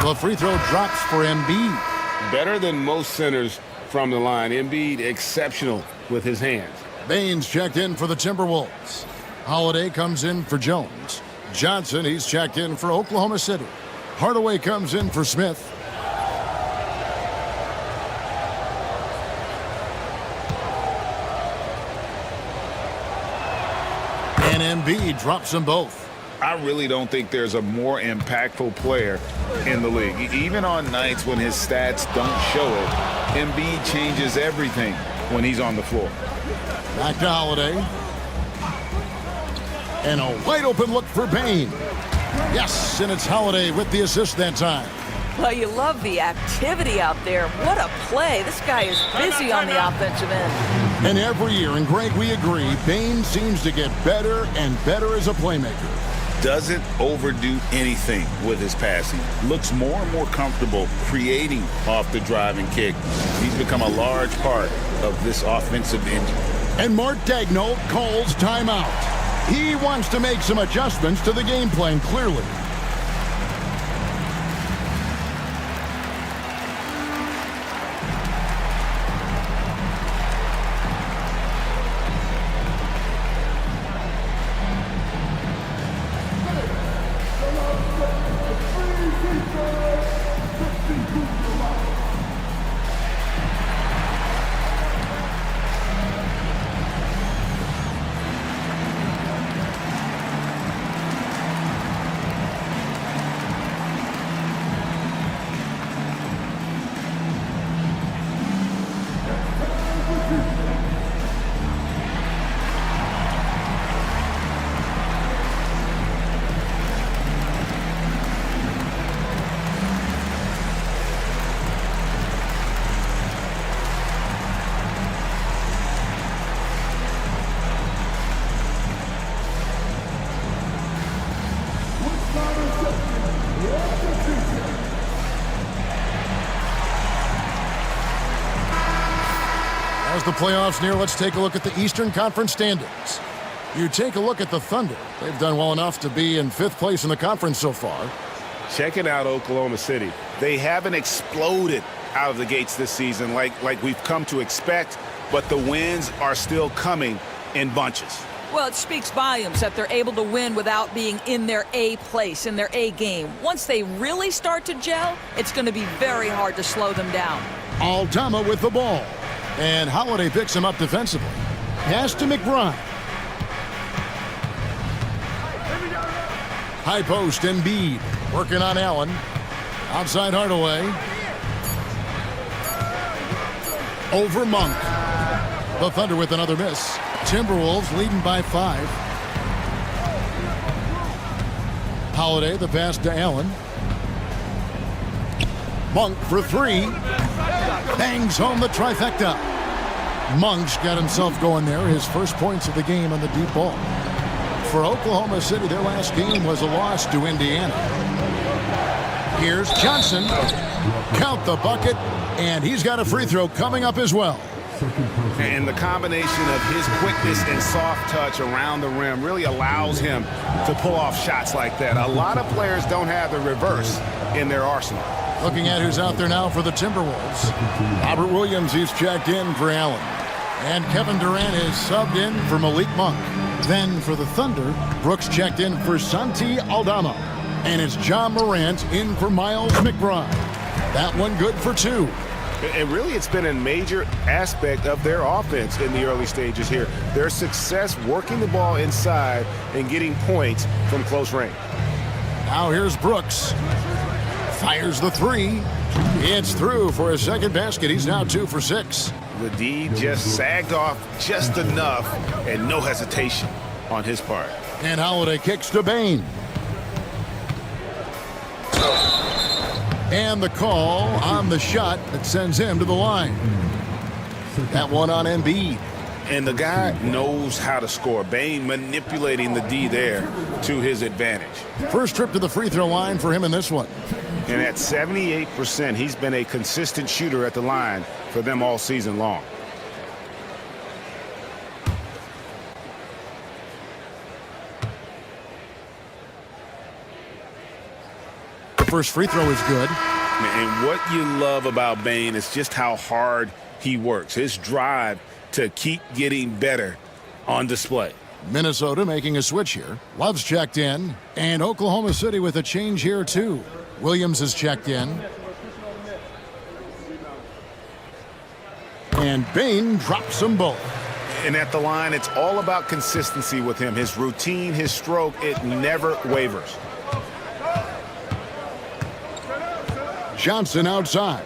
The free throw drops for Embiid. Better than most centers from the line. Embiid exceptional with his hands. Baines checked in for the Timberwolves. Holiday comes in for Jones. Johnson, he's checked in for Oklahoma City. Hardaway comes in for Smith. And Embiid drops them both. I really don't think there's a more impactful player in the league. Even on nights when his stats don't show it, Embiid changes everything when he's on the floor. Back to Holiday. And a wide open look for Bane. Yes, and it's Holiday with the assist that time. Well, you love the activity out there. What a play. This guy is busy on the offensive end. And every year, and Greg, we agree, Bane seems to get better and better as a playmaker. Doesn't overdo anything with his passing. Looks more and more comfortable creating off the driving kick. He's become a large part of this offensive engine. And Mark Daigneault calls timeout. He wants to make some adjustments to the game plan, clearly. As the playoffs near, let's take a look at the Eastern Conference standings. You take a look at the Thunder. They've done well enough to be in 5th place in the conference so far. Checking out Oklahoma City. They haven't exploded out of the gates this season like we've come to expect, but the wins are still coming in bunches. Well, it speaks volumes that they're able to win without being in their A place, in their A game. Once they really start to gel, it's going to be very hard to slow them down. Aldama with the ball. And Holiday picks him up defensively. Pass to McBride. High post, Embiid. Working on Allen. Outside Hardaway. Over Monk. The Thunder with another miss. Timberwolves leading by 5. Holiday, the pass to Allen. Monk for 3. Bangs home the trifecta. Monk's got himself going there. His first points of the game on the deep ball. For Oklahoma City, their last game was a loss to Indiana. Here's Johnson. Count the bucket. And he's got a free throw coming up as well. And the combination of his quickness and soft touch around the rim really allows him to pull off shots like that. A lot of players don't have the reverse in their arsenal. Looking at who's out there now for the Timberwolves. Robert Williams, he's checked in for Allen. And Kevin Durant is subbed in for Malik Monk. Then for the Thunder, Brooks checked in for Santi Aldama. And it's John Morant in for Miles McBride. That one good for 2. And really, it's been a major aspect of their offense in the early stages here. Their success working the ball inside and getting points from close range. Now here's Brooks. Fires the 3. It's through for his second basket. He's now 2 for 6. The D just sagged off just enough and no hesitation on his part. And Holiday kicks to Bane. And the call on the shot that sends him to the line. That one on Embiid. And the guy knows how to score. Bane manipulating the D there to his advantage. First trip to the free throw line for him in this one. And at 78%, he's been a consistent shooter at the line for them all season long. The first free throw is good. And what you love about Bane is just how hard he works. His drive to keep getting better on display. Minnesota making a switch here. Love's checked in. And Oklahoma City with a change here, too. Williams is checked in. And Bane drops them both. And at the line, it's all about consistency with him. His routine, his stroke, it never wavers. Johnson outside.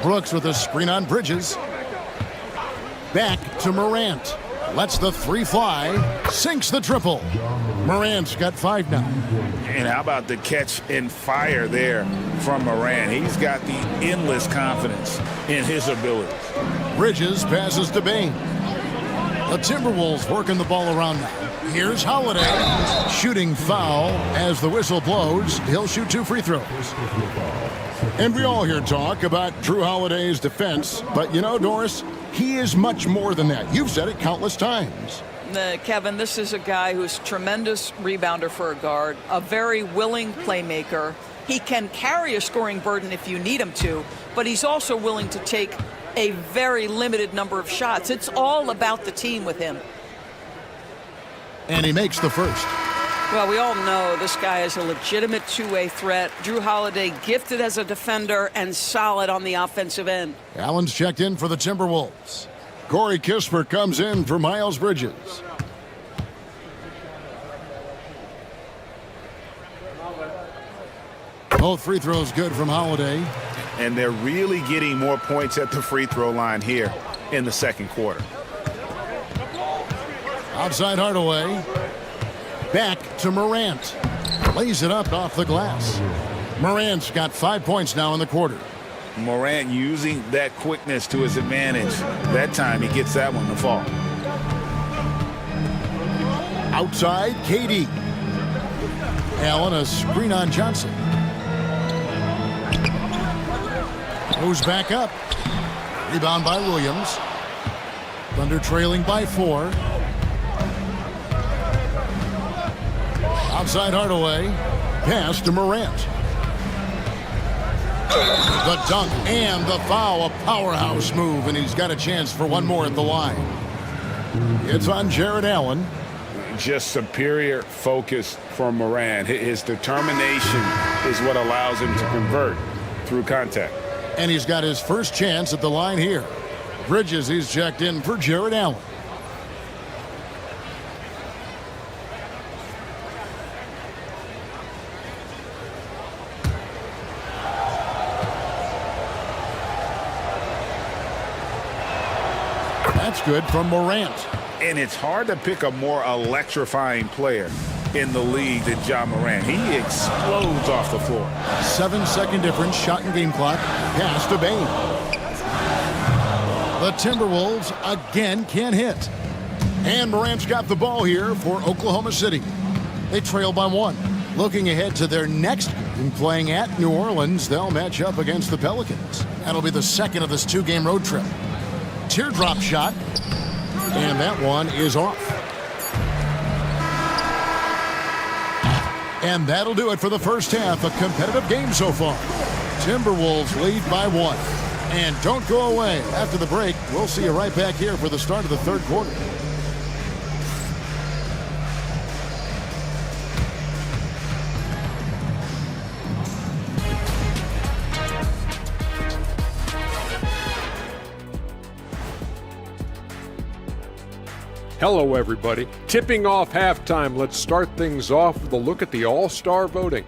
Brooks with a screen on Bridges. Back to Morant. Lets the three fly. Sinks the triple. Morant's got 5 now. And how about the catch and fire there from Morant? He's got the endless confidence in his abilities. Bridges passes to Bane. The Timberwolves working the ball around now. Here's Holiday. Shooting foul as the whistle blows. He'll shoot 2 free throws. And we all hear talk about Drew Holiday's defense. But you know, Doris, he is much more than that. You've said it countless times. Kevin, this is a guy who's a tremendous rebounder for a guard, a very willing playmaker. He can carry a scoring burden if you need him to, but he's also willing to take a very limited number of shots. It's all about the team with him. And he makes the first. Well, we all know this guy is a legitimate two-way threat. Drew Holiday gifted as a defender and solid on the offensive end. Allen's checked in for the Timberwolves. Corey Kispert comes in for Miles Bridges. Both free throws good from Holiday. And they're really getting more points at the free throw line here in the second quarter. Outside Hardaway. Back to Morant. Lays it up off the glass. Morant's got 5 points now in the quarter. Morant using that quickness to his advantage. That time he gets that one to fall. Outside, KD. Allen, a screen on Johnson. Moves back up. Rebound by Williams. Thunder trailing by 4. Outside Hardaway. Pass to Morant. The dunk and the foul, a powerhouse move, and he's got a chance for one more at the line. It's on Jared Allen. Just superior focus for Morant. His determination is what allows him to convert through contact. And he's got his first chance at the line here. Bridges, he's checked in for Jared Allen. That's good from Morant. And it's hard to pick a more electrifying player in the league than Ja Morant. He explodes off the floor. 7-second difference, shot and game clock. Pass to Bane. The Timberwolves again can't hit. And Morant's got the ball here for Oklahoma City. They trail by 1. Looking ahead to their next game, playing at New Orleans, they'll match up against the Pelicans. That'll be the second of this 2-game road trip. Teardrop shot, and that one is off. And that'll do it for the first half. A competitive game so far. Timberwolves lead by 1. And don't go away. After the break, we'll see you right back here for the start of the third quarter. Hello, everybody. Tipping off halftime, let's start things off with a look at the All-Star voting.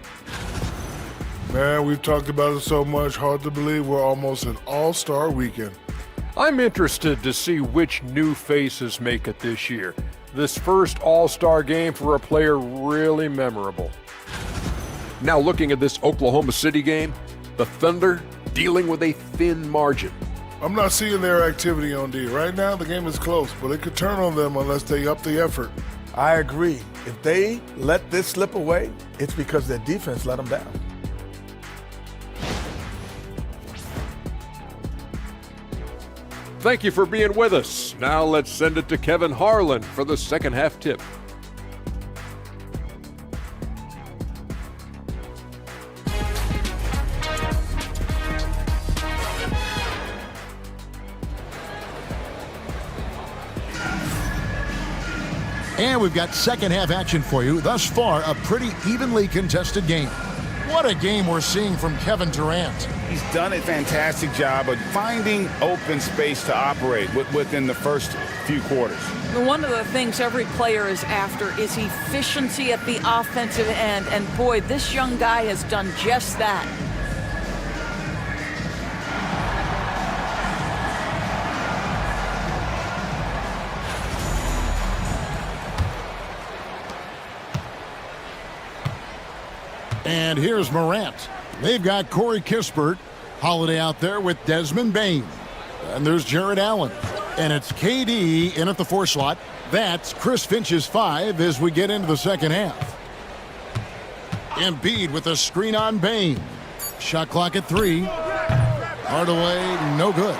Man, we've talked about it so much, hard to believe we're almost an all-star weekend. I'm interested to see which new faces make it this year. This first All-Star game for a player really memorable. Now looking at this Oklahoma City game, the Thunder dealing with a thin margin. I'm not seeing their activity on D. Right now, the game is close, but it could turn on them unless they up the effort. I agree. If they let this slip away, it's because their defense let them down. Thank you for being with us. Now let's send it to Kevin Harlan for the second half tip. And we've got second half action for you. Thus far, a pretty evenly contested game. What a game we're seeing from Kevin Durant. He's done a fantastic job of finding open space to operate within the first few quarters. One of the things every player is after is efficiency at the offensive end. And boy, this young guy has done just that. And here's Morant. They've got Corey Kispert. Holiday out there with Desmond Bane. And there's Jared Allen. And it's KD in at the 4 slot. That's Chris Finch's 5 as we get into the second half. Embiid with a screen on Bane. Shot clock at 3. Hardaway, no good.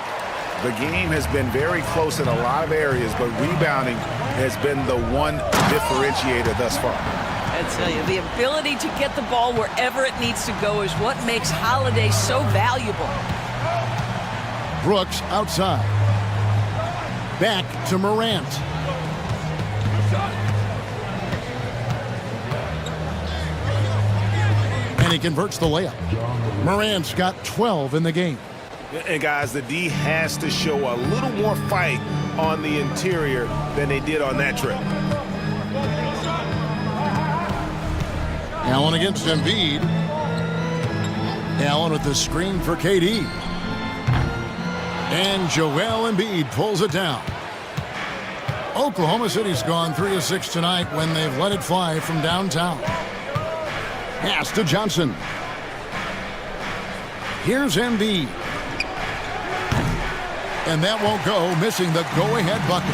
The game has been very close in a lot of areas, but rebounding has been the one differentiator thus far. I tell you, the ability to get the ball wherever it needs to go is what makes Holiday so valuable. Brooks outside. Back to Morant. And he converts the layup. Morant's got 12 in the game. And guys, the D has to show a little more fight on the interior than they did on that trip. Allen against Embiid. Allen with the screen for KD. And Joel Embiid pulls it down. Oklahoma City's gone 3 of 6 tonight when they've let it fly from downtown. Pass to Johnson. Here's Embiid. And that won't go, missing the go-ahead bucket.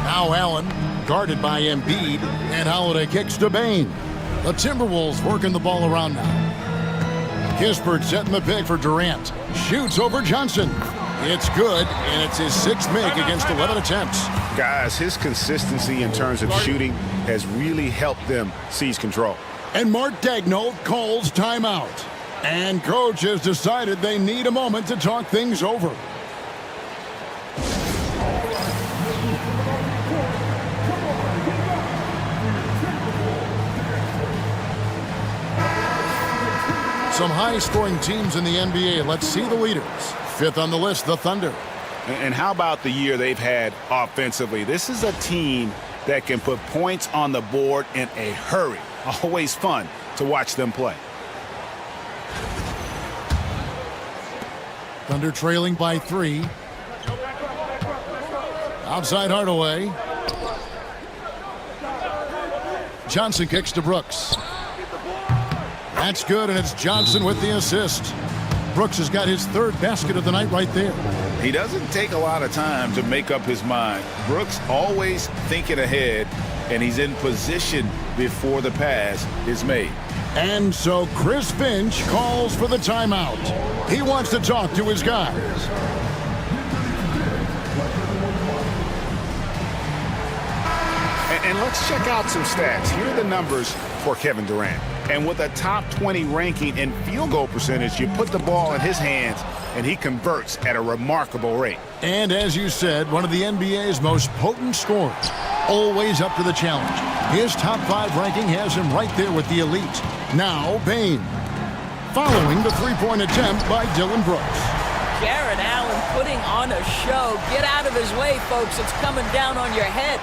Now Allen, guarded by Embiid, and Holiday kicks to Bane. The Timberwolves working the ball around now. Kispert setting the pick for Durant. Shoots over Johnson. It's good, and it's his 6th make against 11 attempts. Guys, his consistency in terms of shooting has really helped them seize control. And Mark Daigneault calls timeout. And coach has decided they need a moment to talk things over. Some high-scoring teams in the NBA. Let's see the leaders. 5th on the list, the Thunder. And how about the year they've had offensively? This is a team that can put points on the board in a hurry. Always fun to watch them play. Thunder trailing by 3. Outside Hardaway. Johnson kicks to Brooks. That's good, and it's Johnson with the assist. Brooks has got his 3rd basket of the night right there. He doesn't take a lot of time to make up his mind. Brooks always thinking ahead, and he's in position before the pass is made. And so Chris Finch calls for the timeout. He wants to talk to his guys. And let's check out some stats. Here are the numbers for Kevin Durant. And with a top 20 ranking in field goal percentage, you put the ball in his hands, and he converts at a remarkable rate. And as you said, one of the NBA's most potent scorers. Always up to the challenge. His top 5 ranking has him right there with the elite. Now, Bane. Following the 3-point attempt by Dylan Brooks. Jared Allen putting on a show. Get out of his way, folks. It's coming down on your head.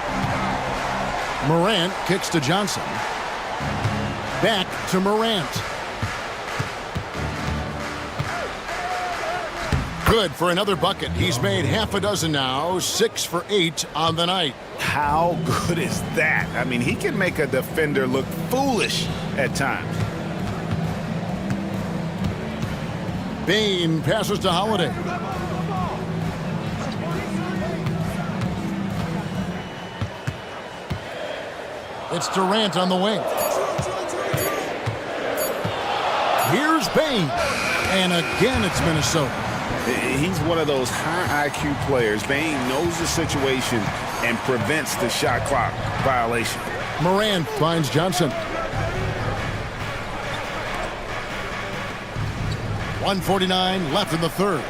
Morant kicks to Johnson. Back to Morant. Good for another bucket. He's made half a dozen now, 6 for 8 on the night. How good is that? I mean, he can make a defender look foolish at times. Bane passes to Holiday. It's Durant on the wing. Here's Bain. And again, it's Minnesota. He's one of those high IQ players. Bain knows the situation and prevents the shot clock violation. Morant finds Johnson. 1:49 left in the third.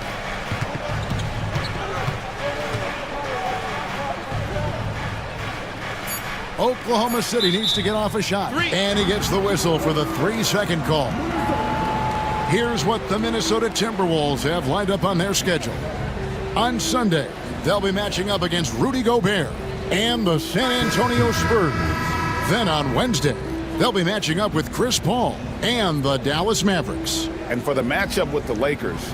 Oklahoma City needs to get off a shot. And he gets the whistle for the 3-second call. Here's what the Minnesota Timberwolves have lined up on their schedule. On Sunday, they'll be matching up against Rudy Gobert and the San Antonio Spurs. Then on Wednesday, they'll be matching up with Chris Paul and the Dallas Mavericks. And for the matchup with the Lakers,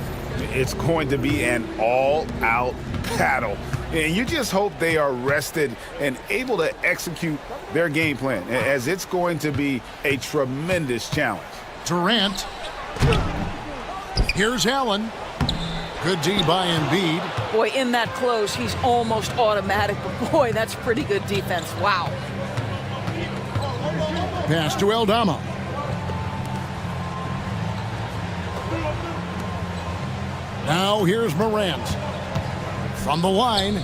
it's going to be an all-out battle. And you just hope they are rested and able to execute their game plan, as it's going to be a tremendous challenge. Durant. Here's Allen. Good D by Embiid. Boy, in that close, he's almost automatic. But boy, that's pretty good defense. Wow. Pass to Aldama. Now here's Morant. From the line.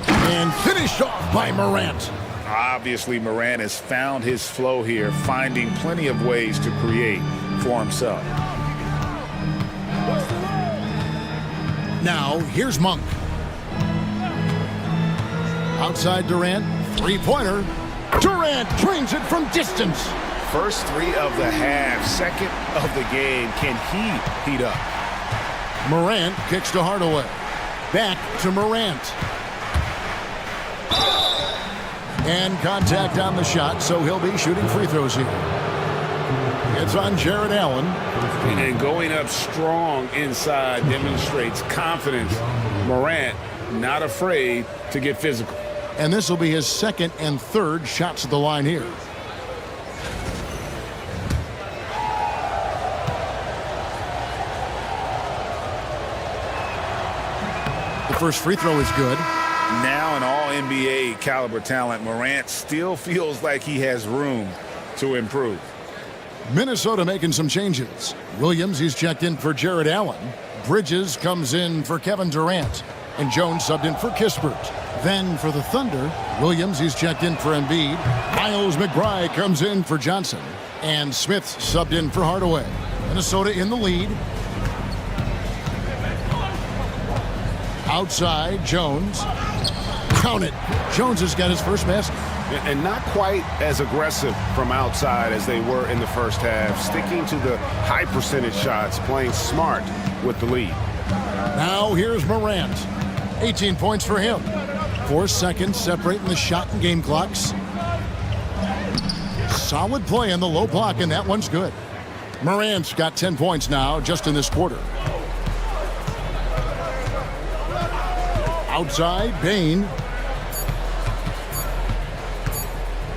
And finished off by Morant. Obviously, Morant has found his flow here, finding plenty of ways to create for himself. Now, here's Monk. Outside Durant, three-pointer. Durant drains it from distance. First three of the half, second of the game. Can he heat up? Morant kicks to Hardaway. Back to Morant. And contact on the shot, so he'll be shooting free throws here. It's on Jared Allen. And going up strong inside demonstrates confidence. Morant not afraid to get physical. And this will be his second and third shots at the line here. The first free throw is good. Now an all-NBA caliber talent, Morant still feels like he has room to improve. Minnesota making some changes. Williams, he's checked in for Jared Allen. Bridges comes in for Kevin Durant. And Jones subbed in for Kispert. Then for the Thunder, Williams, he's checked in for Embiid. Miles McBride comes in for Johnson. And Smith subbed in for Hardaway. Minnesota in the lead. Outside, Jones. Count it. Jones has got his first basket. And not quite as aggressive from outside as they were in the first half. Sticking to the high percentage shots, playing smart with the lead. Now here's Morant. 18 points for him. 4 seconds separating the shot and game clocks. Solid play in the low block, and that one's good. Morant's got 10 points now just in this quarter. Outside, Bain.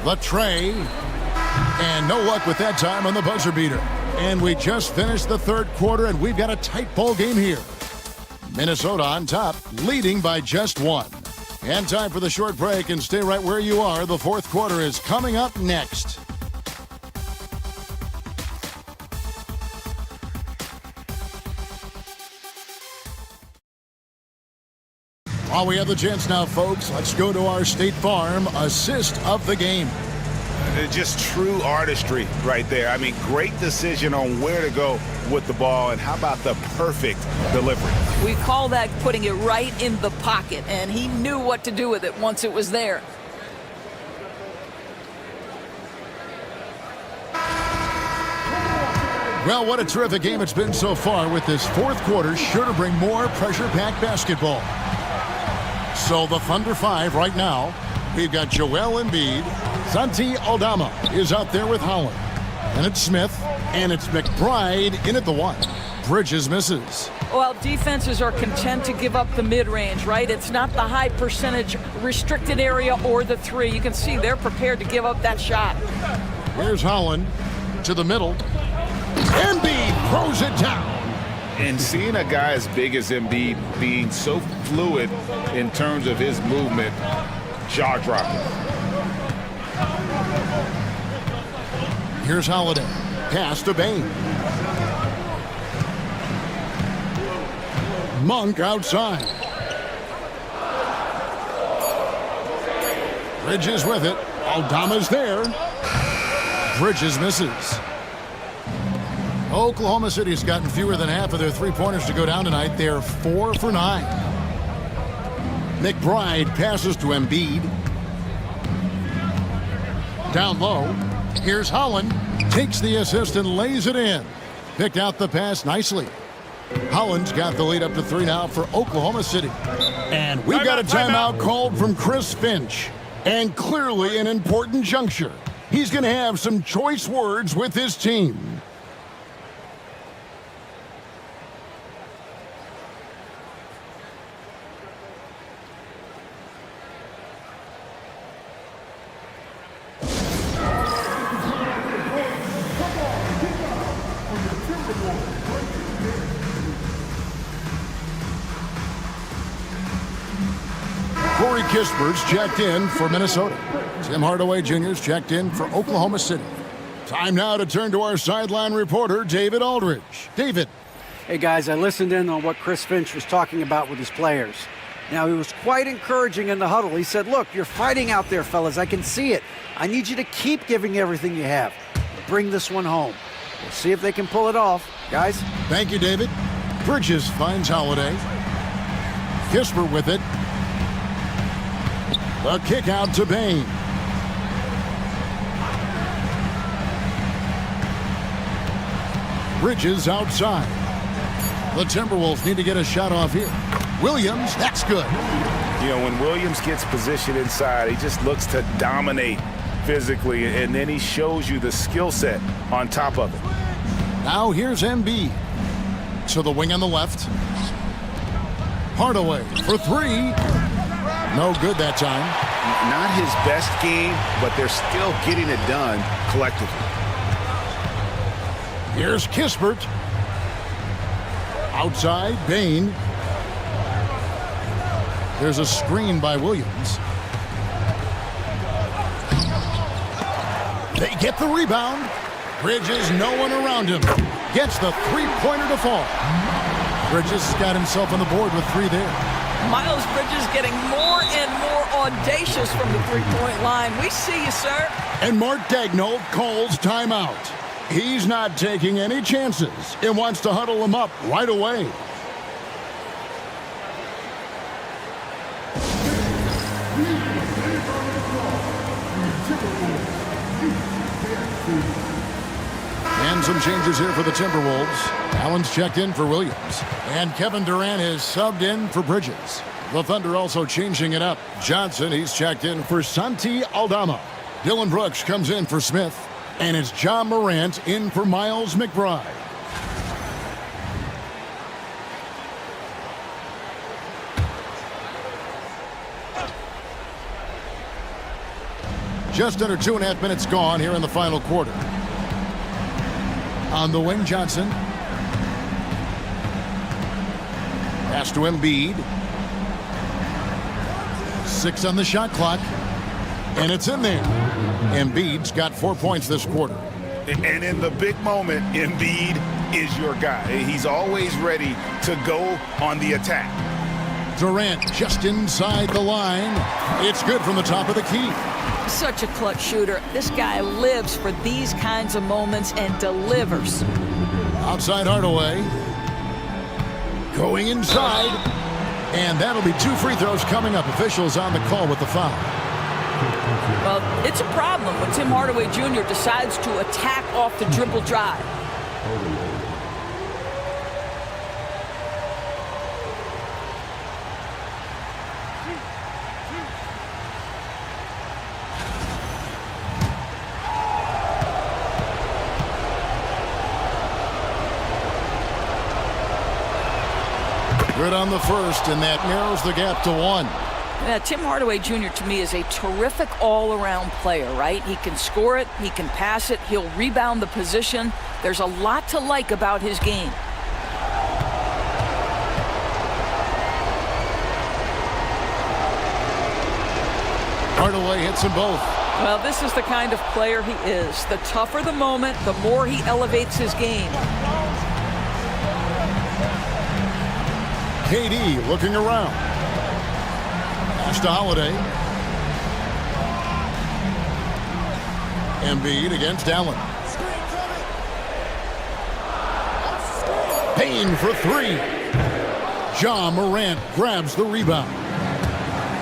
The tray. And no luck with that time on the buzzer beater. And we just finished the third quarter, and we've got a tight ball game here. Minnesota on top, leading by just one. And time for the short break, and stay right where you are. The fourth quarter is coming up next. While we have the chance now, folks, let's go to our State Farm assist of the game. Just true artistry right there. I mean, great decision on where to go with the ball, and how about the perfect delivery? We call that putting it right in the pocket, and he knew what to do with it once it was there. Well, what a terrific game it's been so far, with this fourth quarter sure to bring more pressure-packed basketball. So the Thunder 5 right now. We've got Joel Embiid. Santi Aldama is out there with Howard. And it's Smith. And it's McBride in at the one. Bridges misses. Well, defenses are content to give up the mid-range, right? It's not the high percentage restricted area or the three. You can see they're prepared to give up that shot. Here's Holland to the middle. Embiid throws it down. And seeing a guy as big as Embiid being so fluid in terms of his movement, jaw-dropping. Here's Holiday. Pass to Bain. Monk outside. Bridges with it. Aldama's there. Bridges misses. Oklahoma City's gotten fewer than half of their three-pointers to go down tonight. They're 4 for 9. McBride passes to Embiid. Down low. Here's Holland. Takes the assist and lays it in. Picked out the pass nicely. Holland's got the lead up to 3 now for Oklahoma City. And we've got a timeout called from Chris Finch. And clearly an important juncture. He's going to have some choice words with his team. Corey Kispert's checked in for Minnesota. Tim Hardaway Jr.'s checked in for Oklahoma City. Time now to turn to our sideline reporter, David Aldridge. David. Hey, guys, I listened in on what Chris Finch was talking about with his players. Now, he was quite encouraging in the huddle. He said, look, you're fighting out there, fellas. I can see it. I need you to keep giving everything you have. Bring this one home. We'll see if they can pull it off. Guys? Thank you, David. Bridges finds Holiday. Kispert with it. The kick out to Bain. Bridges outside. The Timberwolves need to get a shot off here. Williams, that's good. You know, when Williams gets positioned inside, he just looks to dominate physically, and then he shows you the skill set on top of it. Now here's Embiid. To the wing on the left. Hardaway for 3. No good that time. Not his best game, but they're still getting it done collectively. Here's Kispert. Outside, Bain. There's a screen by Williams. They get the rebound. Bridges, no one around him. Gets the three-pointer to fall. Bridges has got himself on the board with 3 there. Miles Bridges getting more and more audacious from the three-point line. We see you, sir. And Mark Daigneault calls timeout. He's not taking any chances and wants to huddle him up right away. And some changes here for the Timberwolves. Allen's checked in for Williams. And Kevin Durant has subbed in for Bridges. The Thunder also changing it up. Johnson, he's checked in for Santi Aldama. Dylan Brooks comes in for Smith. And it's John Morant in for Miles McBride. Just under 2.5 minutes gone here in the final quarter. On the wing, Johnson. Pass to Embiid. 6 on the shot clock. And it's in there. Embiid's got 4 points this quarter. And in the big moment, Embiid is your guy. He's always ready to go on the attack. Durant just inside the line. It's good from the top of the key. Such a clutch shooter. This guy lives for these kinds of moments and delivers. Outside Hardaway. Going inside. And that'll be 2 free throws coming up. Officials on the call with the foul. Well, it's a problem when Tim Hardaway Jr. decides to attack off the dribble drive. Good on the first, and that narrows the gap to 1. Yeah, Tim Hardaway Jr. to me is a terrific all-around player, right? He can score it, he can pass it, he'll rebound the position. There's a lot to like about his game. Hardaway hits them both. Well, this is the kind of player he is. The tougher the moment, the more he elevates his game. KD looking around. Pass to Holiday. Embiid against Allen. Payne for three. Ja Morant grabs the rebound.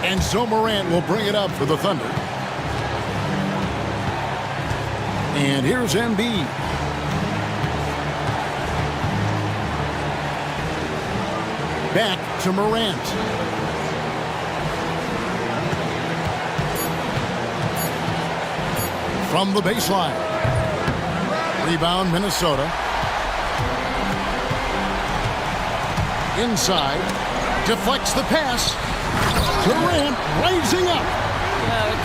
And so Morant will bring it up for the Thunder. And here's Embiid. Back to Morant. From the baseline. Rebound Minnesota. Inside. Deflects the pass. Durant rising up.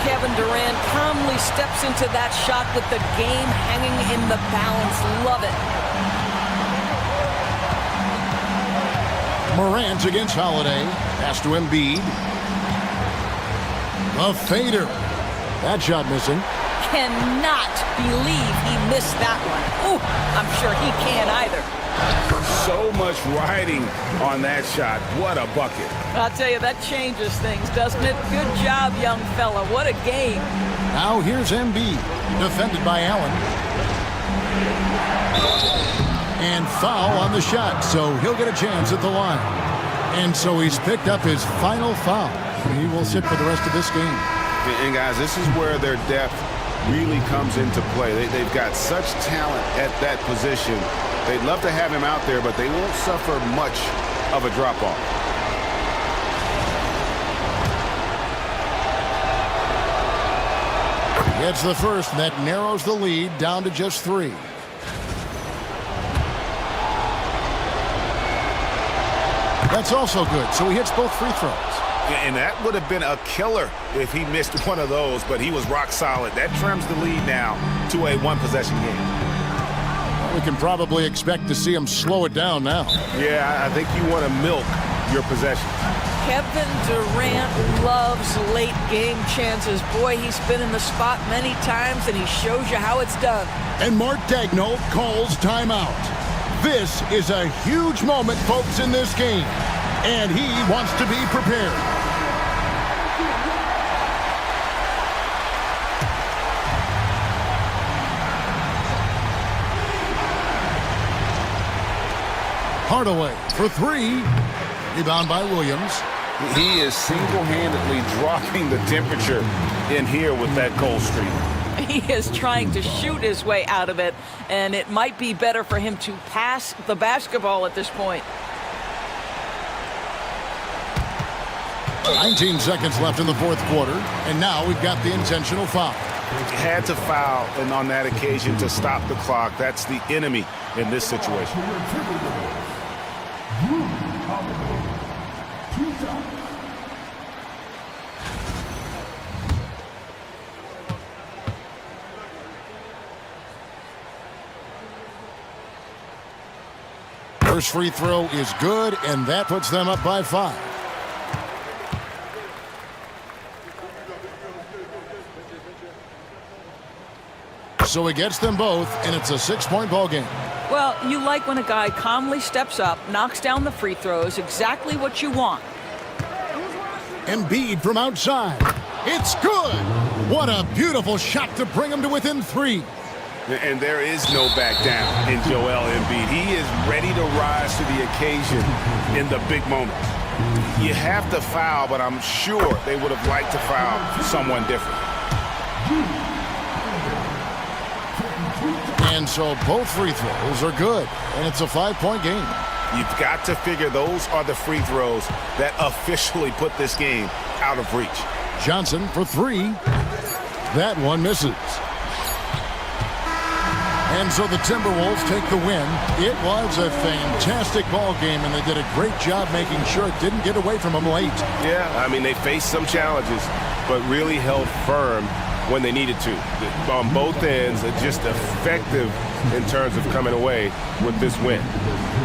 Kevin Durant calmly steps into that shot with the game hanging in the balance. Love it. Morant against Holiday. Pass to Embiid. A fader. That shot missing. Cannot believe he missed that one. Ooh, I'm sure he can't either. So much riding on that shot. What a bucket. I'll tell you, that changes things, doesn't it? Good job, young fella. What a game. Now here's Embiid, defended by Allen. And foul on the shot, so he'll get a chance at the line. And so he's picked up his final foul. He will sit for the rest of this game. And guys, this is where their depth really comes into play. They've got such talent at that position. They'd love to have him out there, but they won't suffer much of a drop-off. Gets the first, and that narrows the lead down to just 3. That's also good, so he hits both free throws. And that would have been a killer if he missed one of those, but he was rock solid. That trims the lead now to a one-possession game. We can probably expect to see him slow it down now. Yeah, I think you want to milk your possession. Kevin Durant loves late game chances. Boy, he's been in the spot many times, and he shows you how it's done. And Mark Daigneault calls timeout. This is a huge moment, folks, in this game. And he wants to be prepared. Hardaway for 3. Rebound by Williams. He is single-handedly dropping the temperature in here with that cold streak. He is trying to shoot his way out of it, and it might be better for him to pass the basketball at this point. 19 seconds left in the fourth quarter, and now we've got the intentional foul. Had to foul, and on that occasion to stop the clock. That's the enemy in this situation. First free throw is good, and that puts them up by 5. So he gets them both, and it's a 6-point ball game. Well, you like when a guy calmly steps up, knocks down the free throws, exactly what you want. Embiid from outside. It's good. What a beautiful shot to bring him to within 3. And there is no back down in Joel Embiid. He is ready to rise to the occasion in the big moment. You have to foul, but I'm sure they would have liked to foul someone different. And so both free throws are good, and it's a 5-point game. You've got to figure those are the free throws that officially put this game out of reach. Johnson for 3. That one misses. And so the Timberwolves take the win. It was a fantastic ball game, and they did a great job making sure it didn't get away from them late. Yeah, I mean, they faced some challenges, but really held firm when they needed to. On both ends, just effective in terms of coming away with this win.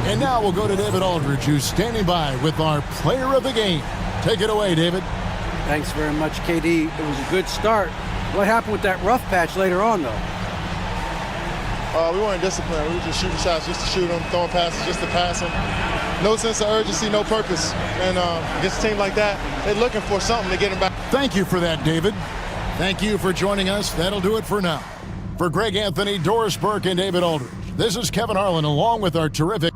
And now we'll go to David Aldridge, who's standing by with our player of the game. Take it away, David. Thanks very much, KD. It was a good start. What happened with that rough patch later on, though? We weren't disciplined. We were just shooting shots just to shoot them, throwing passes just to pass them. No sense of urgency, no purpose. And against a team like that, they're looking for something to get them back. Thank you for that, David. Thank you for joining us. That'll do it for now. For Greg Anthony, Doris Burke, and David Aldridge, this is Kevin Harlan along with our terrific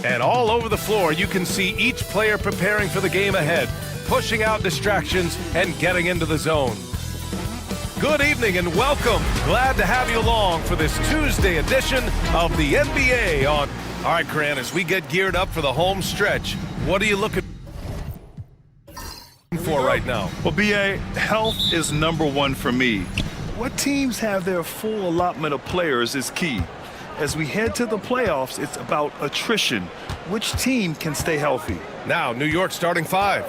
And all over the floor, you can see each player preparing for the game ahead, pushing out distractions and getting into the zone. Good evening and welcome. Glad to have you along for this Tuesday edition of the NBA on. All right, Grant, as we get geared up for the home stretch, what are you looking for right now? Well, BA, health is number one for me. What teams have their full allotment of players is key. As we head to the playoffs, it's about attrition. Which team can stay healthy? Now, New York starting five.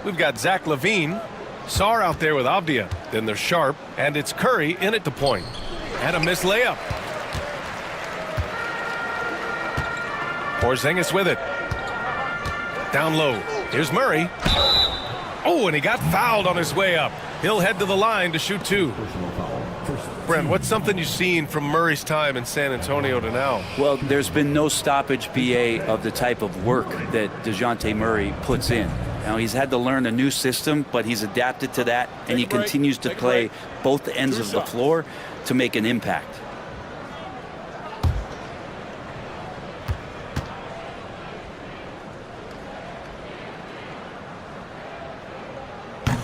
We've got Zach LaVine, Sarr out there with Avdia. Then there's Sharp, and it's Curry in at the point. And a missed layup. Porzingis with it. Down low. Here's Murray. Oh, and he got fouled on his way up. He'll head to the line to shoot two. Brent, what's something you've seen from Murray's time in San Antonio to now? Well, there's been no stoppage, BA, of the type of work that DeJounte Murray puts in. Now, he's had to learn a new system, but he's adapted to that, and he continues to play both ends of the floor to make an impact.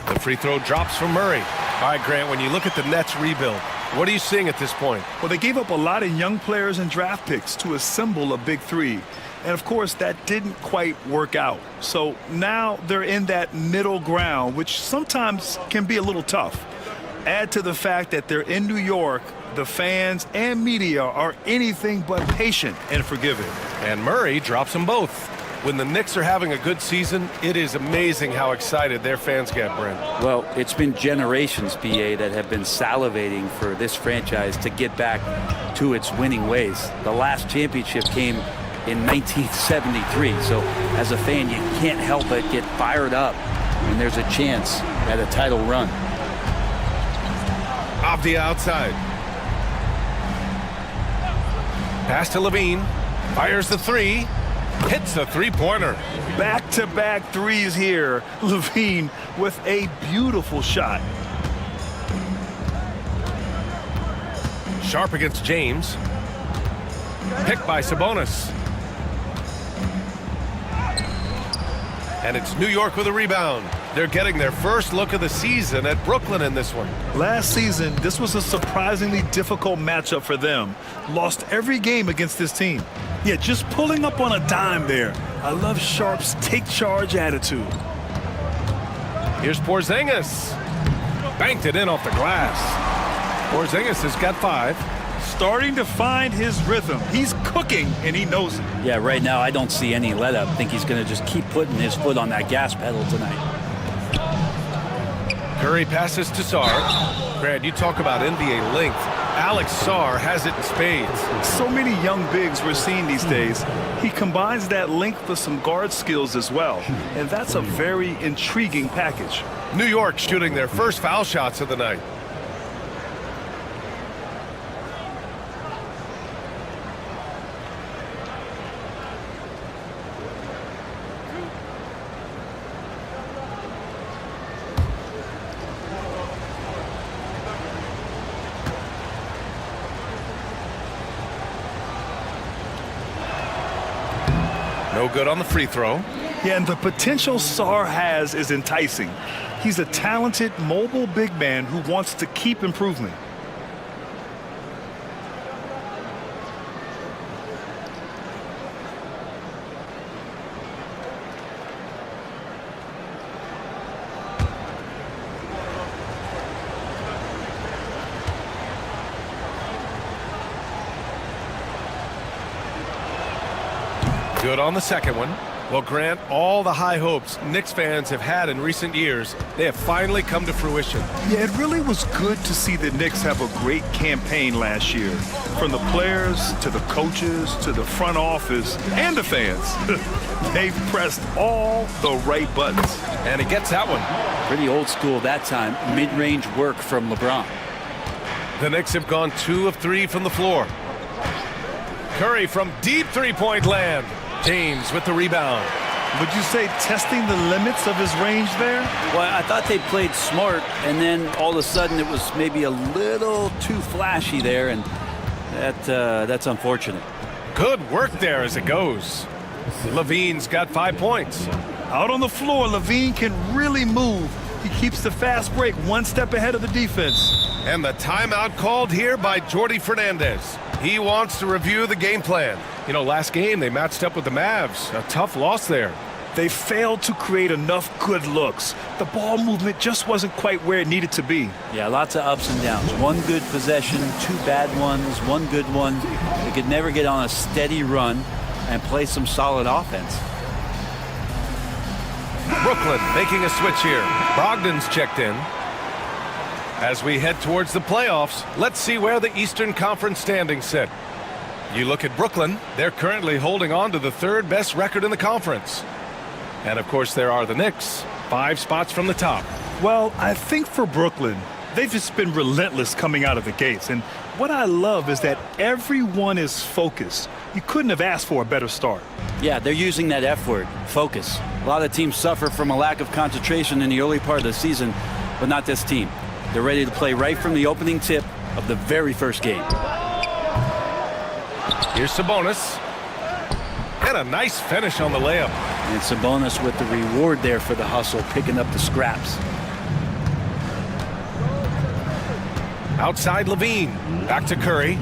The free throw drops from Murray. All right, Grant, when you look at the Nets rebuild, what are you seeing at this point? Well, they gave up a lot of young players and draft picks to assemble a big three. And, of course, that didn't quite work out. So now they're in that middle ground, which sometimes can be a little tough. Add to the fact that they're in New York, the fans and media are anything but patient and forgiving. And Murray drops them both. When the Knicks are having a good season, it is amazing how excited their fans get, Brent. Well, it's been generations, BA, that have been salivating for this franchise to get back to its winning ways. The last championship came in 1973, so as a fan, you can't help but get fired up when there's a chance at a title run. Avdia outside. Pass to LaVine. Fires the three. Hits the three-pointer. Back-to-back threes here. LaVine with a beautiful shot. Sharp against James. Picked by Sabonis. And it's New York with a rebound. They're getting their first look of the season at Brooklyn in this one. Last season, this was a surprisingly difficult matchup for them. Lost every game against this team. Yeah, just pulling up on a dime there. I love Sharp's take charge attitude. Here's Porzingis. Banked it in off the glass. Porzingis has got 5. Starting to find his rhythm. He's cooking, and he knows it. Yeah, right now I don't see any let up. I think he's going to just keep putting his foot on that gas pedal tonight. Curry passes to Sarr. Brad, you talk about NBA length. Alex Sarr has it in spades. So many young bigs we're seeing these days. He combines that length with some guard skills as well, and that's a very intriguing package. New York shooting their first foul shots of the night. No good on the free throw. Yeah, and the potential Sarr has is enticing. He's a talented, mobile big man who wants to keep improving. Good on the second one. Well, Grant, all the high hopes Knicks fans have had in recent years, they have finally come to fruition. Yeah, it really was good to see the Knicks have a great campaign last year. From the players to the coaches to the front office and the fans. They've pressed all the right buttons. And he gets that one. Pretty old school that time. Mid-range work from LeBron. The Knicks have gone 2 of 3 from the floor. Curry from deep three-point land. James with the rebound. Would you say testing the limits of his range there? Well, I thought they played smart, and then all of a sudden it was maybe a little too flashy there, and that's unfortunate. Good work there as it goes. Levine's got 5 points. Out on the floor, Levine can really move. He keeps the fast break one step ahead of the defense. And the timeout called here by Jordi Fernandez. He wants to review the game plan. You know, last game they matched up with the Mavs. A tough loss there. They failed to create enough good looks. The ball movement just wasn't quite where it needed to be. Yeah, lots of ups and downs. One good possession, 2 bad ones, 1 good one. They could never get on a steady run and play some solid offense. Brooklyn making a switch here. Brogdon's checked in. As we head towards the playoffs, let's see where the Eastern Conference standings sit. You look at Brooklyn, they're currently holding on to the 3rd best record in the conference. And of course there are the Knicks, 5 spots from the top. Well, I think for Brooklyn, they've just been relentless coming out of the gates. And what I love is that everyone is focused. You couldn't have asked for a better start. Yeah, they're using that F word, focus. A lot of teams suffer from a lack of concentration in the early part of the season, but not this team. They're ready to play right from the opening tip of the very first game. Here's Sabonis. And a nice finish on the layup. And Sabonis with the reward there for the hustle, picking up the scraps. Outside Levine. Back to Curry.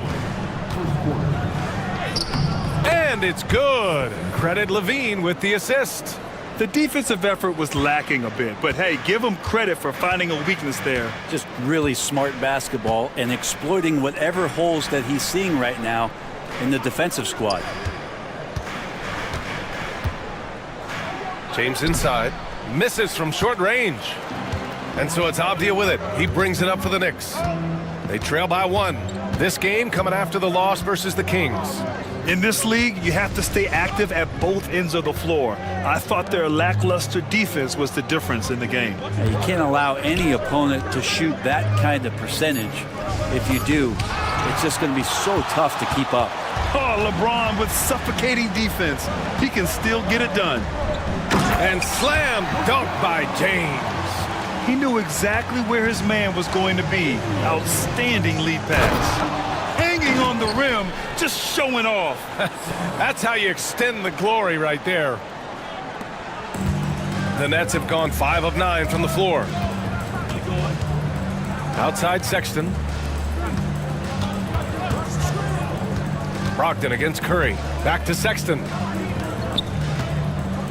And it's good. Credit Levine with the assist. The defensive effort was lacking a bit, but hey, give him credit for finding a weakness there. Just really smart basketball and exploiting whatever holes that he's seeing right now in the defensive squad. James inside. Misses from short range. And so it's Avdia with it. He brings it up for the Knicks. They trail by 1. This game coming after the loss versus the Kings. In this league, you have to stay active at both ends of the floor. I thought their lackluster defense was the difference in the game. Now, you can't allow any opponent to shoot that kind of percentage. If you do, it's just going to be so tough to keep up. Oh, LeBron with suffocating defense. He can still get it done. And slam dunk by James. He knew exactly where his man was going to be. Outstanding lead pass. Hanging on the rim, just showing off. That's how you extend the glory right there. The Nets have gone 5 of 9 from the floor. Outside Sexton. Brogdon against Curry. Back to Sexton.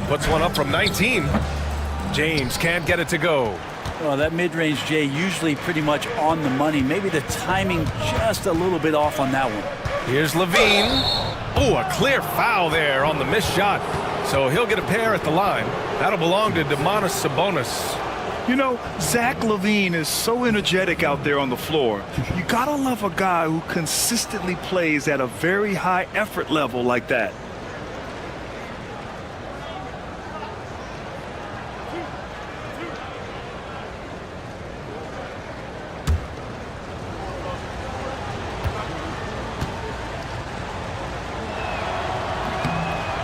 Puts one up from 19. James can't get it to go. Well, that mid-range, Jay, usually pretty much on the money. Maybe the timing just a little bit off on that one. Here's Levine. Oh, a clear foul there on the missed shot. So he'll get a pair at the line. That'll belong to Domantas Sabonis. You know, Zach LaVine is so energetic out there on the floor. You gotta love a guy who consistently plays at a very high effort level like that.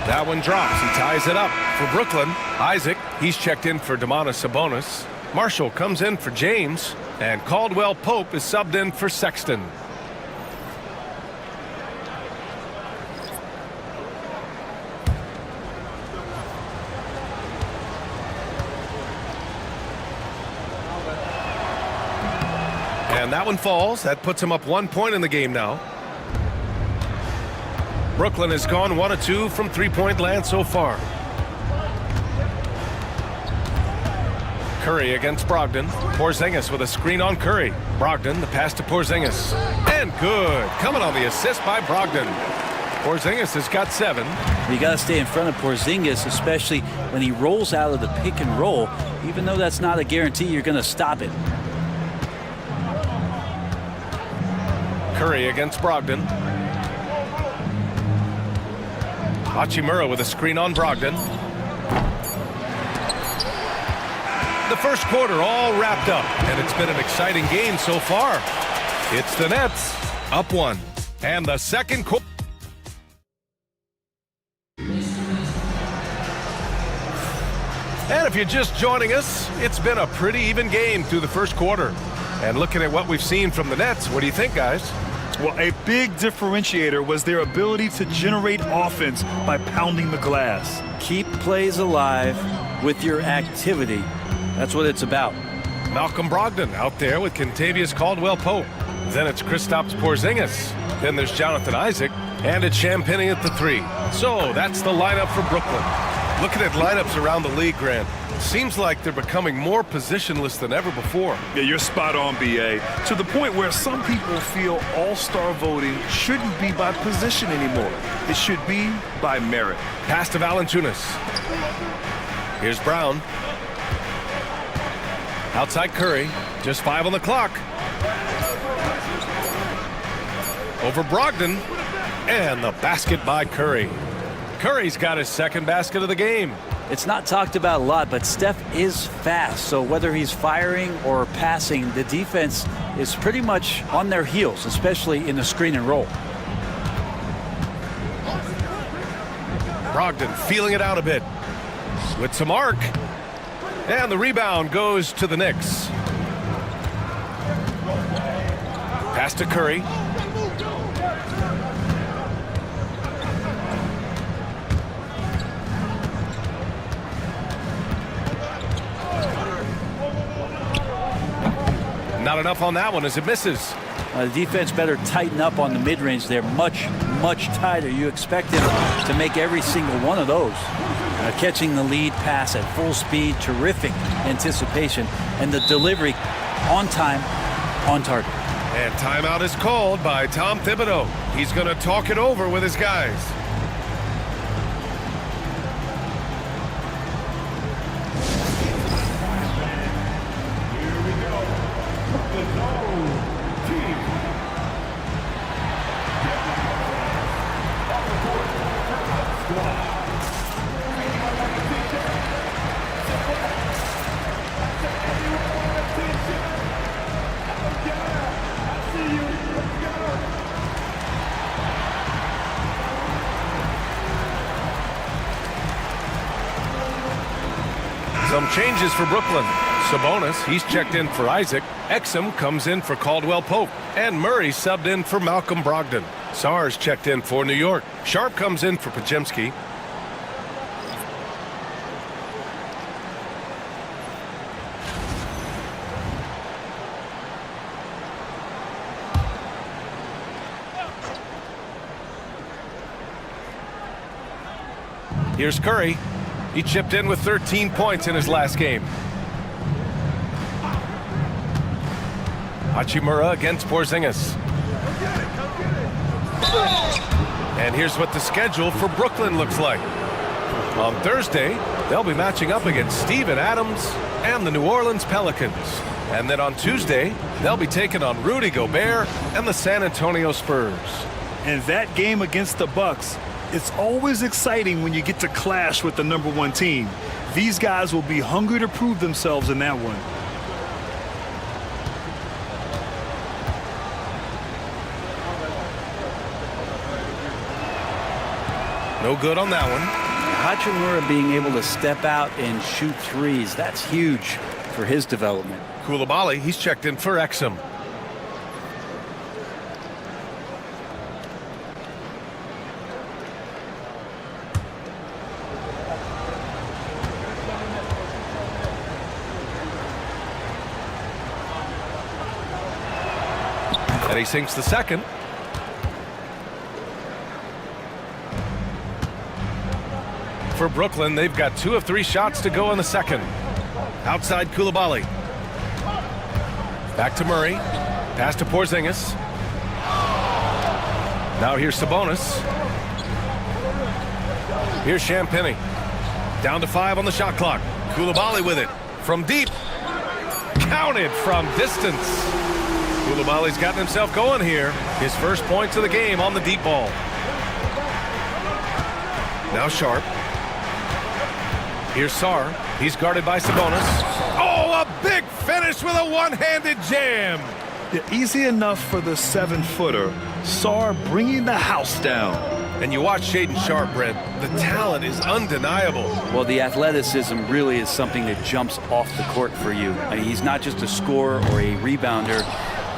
That one drops. He ties it up for Brooklyn. Isaac, he's checked in for Domantas Sabonis. Marshall comes in for James. And Caldwell Pope is subbed in for Sexton. And that one falls. That puts him up 1 point in the game now. Brooklyn has gone 1 of 2 from three-point land so far. Curry against Brogdon. Porzingis with a screen on Curry. Brogdon, the pass to Porzingis. And good. Coming on the assist by Brogdon. Porzingis has got 7. You got to stay in front of Porzingis, especially when he rolls out of the pick and roll. Even though that's not a guarantee, you're going to stop it. Curry against Brogdon. Hachimura with a screen on Brogdon. The first quarter all wrapped up, and it's been an exciting game so far. It's the Nets up 1. And the second quarter. And if you're just joining us, it's been a pretty even game through the first quarter. And looking at what we've seen from the Nets, what do you think, guys? Well, a big differentiator was their ability to generate offense by pounding the glass. Keep plays alive with your activity. That's what it's about. Malcolm Brogdon out there with Kentavious Caldwell-Pope. Then it's Kristaps Porzingis. Then there's Jonathan Isaac. And it's Champagnie at the 3. So that's the lineup for Brooklyn. Looking at lineups around the league, Grant, seems like they're becoming more positionless than ever before. Yeah, you're spot on, B.A. To the point where some people feel all-star voting shouldn't be by position anymore. It should be by merit. Pass to Valanciunas. Here's Brown. Outside Curry. Just 5 on the clock. Over Brogdon. And the basket by Curry. Curry's got his second basket of the game. It's not talked about a lot, but Steph is fast. So whether he's firing or passing, the defense is pretty much on their heels, especially in the screen and roll. Brogdon feeling it out a bit with some arc. And the rebound goes to the Knicks. Pass to Curry. Not enough on that one as it misses. The defense better tighten up on the mid-range. They're much, much tighter. You expect them to make every single one of those. Catching the lead pass at full speed, terrific anticipation, and the delivery on time, on target. And timeout is called by Tom Thibodeau. He's going to talk it over with his guys. Some changes for Brooklyn. Sabonis, he's checked in for Isaac. Exum comes in for Caldwell-Pope. And Murray subbed in for Malcolm Brogdon. Sars checked in for New York. Sharp comes in for Podziemski. Here's Curry. He chipped in with 13 points in his last game. Hachimura against Porzingis. And here's what the schedule for Brooklyn looks like. On Thursday, they'll be matching up against Steven Adams and the New Orleans Pelicans. And then on Tuesday, they'll be taking on Rudy Gobert and the San Antonio Spurs. And that game against the Bucks, it's always exciting when you get to clash with the #1 team. These guys will be hungry to prove themselves in that one. No good on that one. Hachimura being able to step out and shoot threes, that's huge for his development. Koulibaly, he's checked in for Exum. And he sinks the second. For Brooklyn, they've got 2 of 3 shots to go in the second. Outside Koulibaly. Back to Murray. Pass to Porzingis. Now here's Sabonis. Here's Champagnie. Down to 5 on the shot clock. Koulibaly with it. From deep. Counted from distance. Koulibaly's gotten himself going here. His first points of the game on the deep ball. Now Sharp. Here's Sarr. He's guarded by Sabonis. Oh, a big finish with a one-handed jam. Yeah, easy enough for the 7-footer. Sarr bringing the house down. And you watch Shaedon Sharp, Brent. The talent is undeniable. Well, the athleticism really is something that jumps off the court for you. I mean, he's not just a scorer or a rebounder.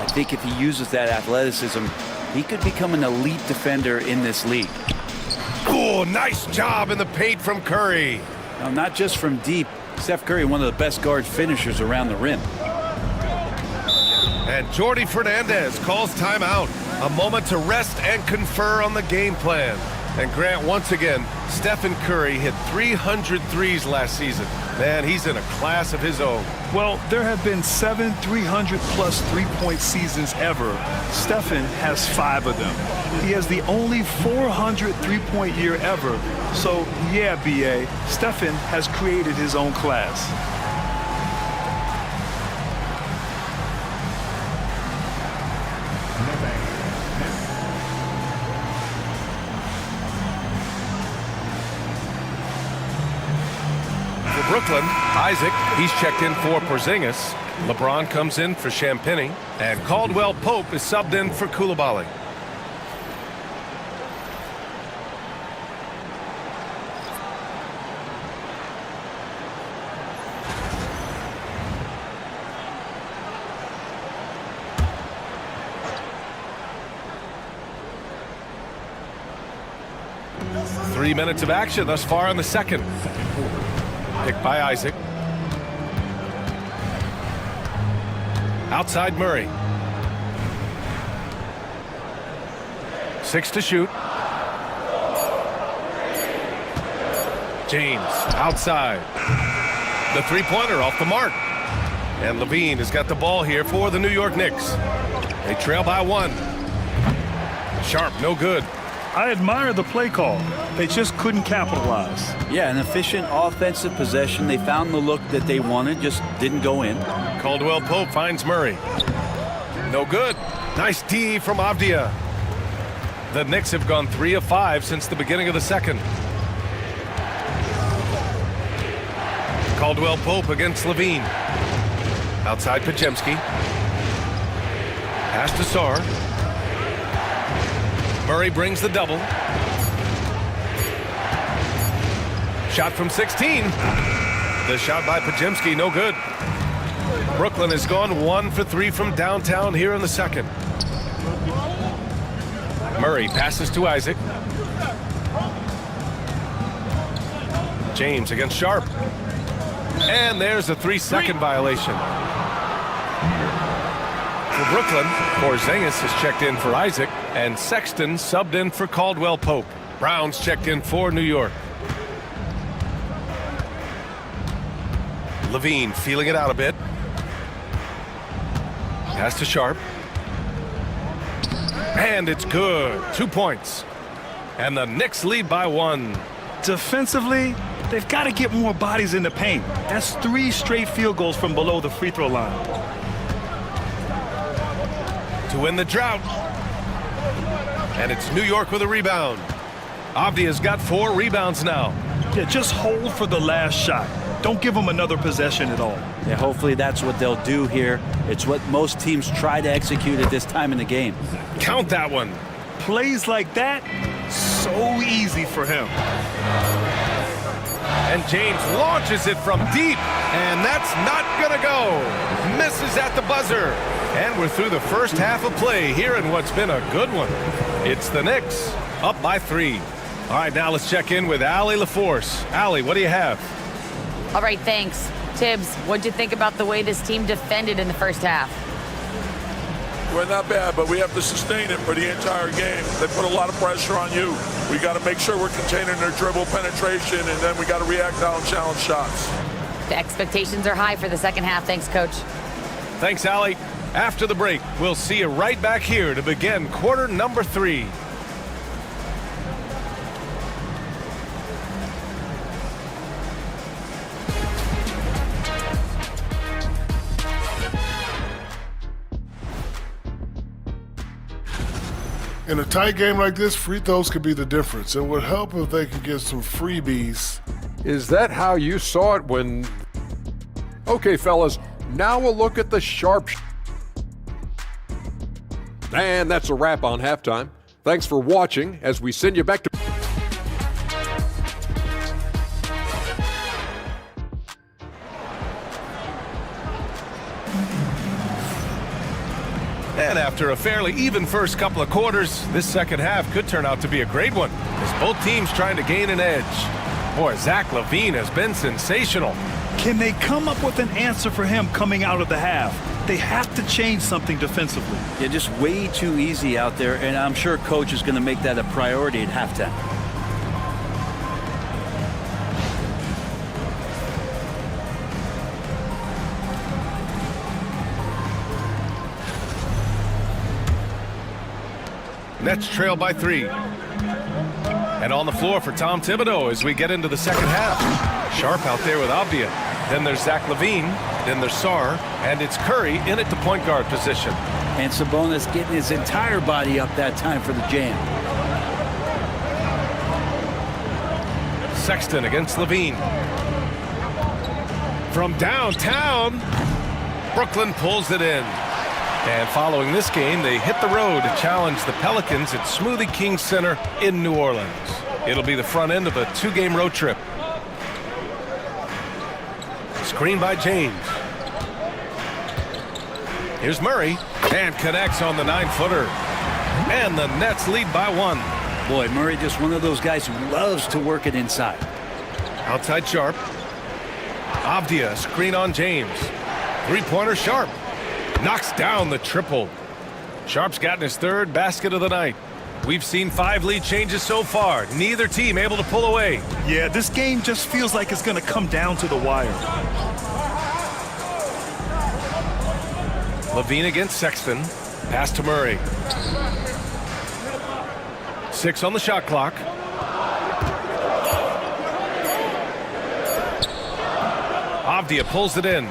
I think if he uses that athleticism, he could become an elite defender in this league. Oh, nice job in the paint from Curry. Now, not just from deep. Steph Curry, one of the best guard finishers around the rim. And Jordi Fernandez calls timeout. A moment to rest and confer on the game plan. And Grant, once again, Stephen Curry hit 300 threes last season. Man, he's in a class of his own. Well, there have been 7 300-plus three-point seasons ever. Stephen has 5 of them. He has the only 400 three-point year ever. So, yeah, B.A., Stephen has created his own class. Brooklyn, Isaac, he's checked in for Porzingis. LeBron comes in for Champagnie. And Caldwell Pope is subbed in for Koulibaly. Three minutes of action thus far in the second. Picked by Isaac. Outside Murray. 6 to shoot. James outside. The three-pointer off the mark. And Levine has got the ball here for the New York Knicks. They trail by 1. Sharp, no good. I admire the play call. They just couldn't capitalize. Yeah, an efficient offensive possession. They found the look that they wanted, just didn't go in. Caldwell Pope finds Murray. No good. Nice D from Avdia. The Knicks have gone 3 of 5 since the beginning of the second. Caldwell Pope against Levine. Outside Podziemski. Pass to Sarr. Murray brings the double. Shot from 16. The shot by Podziemski, no good. Brooklyn has gone 1 for 3 from downtown here in the second. Murray passes to Isaac. James against Sharp. And there's a 3-second violation. For Brooklyn, Porzingis has checked in for Isaac, and Sexton subbed in for Caldwell Pope. Brown's checked in for New York. Levine feeling it out a bit. Pass to Sharp. And it's good. 2 points. And the Knicks lead by 1. Defensively, they've got to get more bodies in the paint. That's 3 straight field goals from below the free throw line. To win the drought. And it's New York with a rebound. Avdia's got 4 rebounds now. Yeah, just hold for the last shot. Don't give them another possession at all. Yeah, hopefully that's what they'll do here. It's what most teams try to execute at this time in the game. Count that one. Plays like that, so easy for him. And James launches it from deep, and that's not gonna go. Misses at the buzzer. And we're through the first half of play here in what's been a good one. It's the Knicks up by 3. All right, now let's check in with Allie LaForce. Allie, what do you have? All right, thanks. Tibbs, what'd you think about the way this team defended in the first half? Well, not bad, but we have to sustain it for the entire game. They put a lot of pressure on you. We got to make sure we're containing their dribble penetration, and then we got to react down challenge shots. The expectations are high for the second half. Thanks, Coach. Thanks, Allie. After the break, we'll see you right back here to begin quarter number 3. In a tight game like this, free throws could be the difference. It would help if they could get some freebies. Is that how you saw it when... Okay, fellas, now we'll look at the sharp... And that's a wrap on halftime. Thanks for watching as we send you back to... And after a fairly even first couple of quarters, this second half could turn out to be a great one as both teams trying to gain an edge. Boy, Zach LaVine has been sensational. Can they come up with an answer for him coming out of the half? They have to change something defensively. Yeah, just way too easy out there, and I'm sure Coach is going to make that a priority at halftime. Nets trail by 3. And on the floor for Tom Thibodeau as we get into the second half. Sharp out there with Avdia. Then there's Zach LaVine. Then there's Sarr. And it's Curry in at the point guard position. And Sabonis getting his entire body up that time for the jam. Sexton against LaVine. From downtown, Brooklyn pulls it in. And following this game, they hit the road to challenge the Pelicans at Smoothie King Center in New Orleans. It'll be the front end of a 2-game road trip. Screen by James. Here's Murray, and connects on the 9-footer. And the Nets lead by 1. Boy, Murray just one of those guys who loves to work it inside. Outside Sharp. Avdia, screen on James. 3-pointer Sharp. Knocks down the triple. Sharp's gotten his 3rd basket of the night. We've seen 5 lead changes so far. Neither team able to pull away. Yeah, this game just feels like it's going to come down to the wire. LaVine against Sexton. Pass to Murray. 6 on the shot clock. Avdia pulls it in.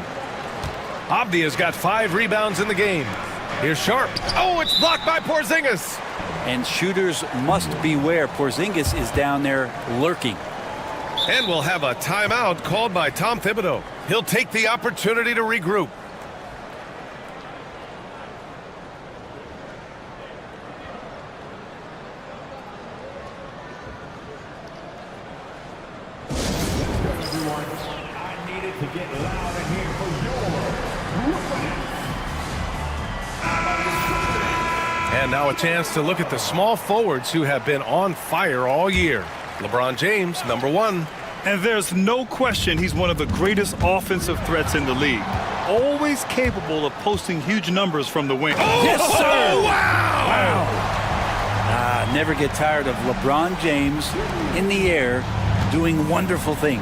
Avdia's got 5 rebounds in the game. Here's Sharp. Oh, it's blocked by Porzingis. And shooters must beware. Porzingis is down there lurking. And we'll have a timeout called by Tom Thibodeau. He'll take the opportunity to regroup. And now a chance to look at the small forwards who have been on fire all year. LeBron James, number 1. And there's no question he's one of the greatest offensive threats in the league. Always capable of posting huge numbers from the wing. Oh, yes, sir! Oh, wow! Never get tired of LeBron James in the air doing wonderful things.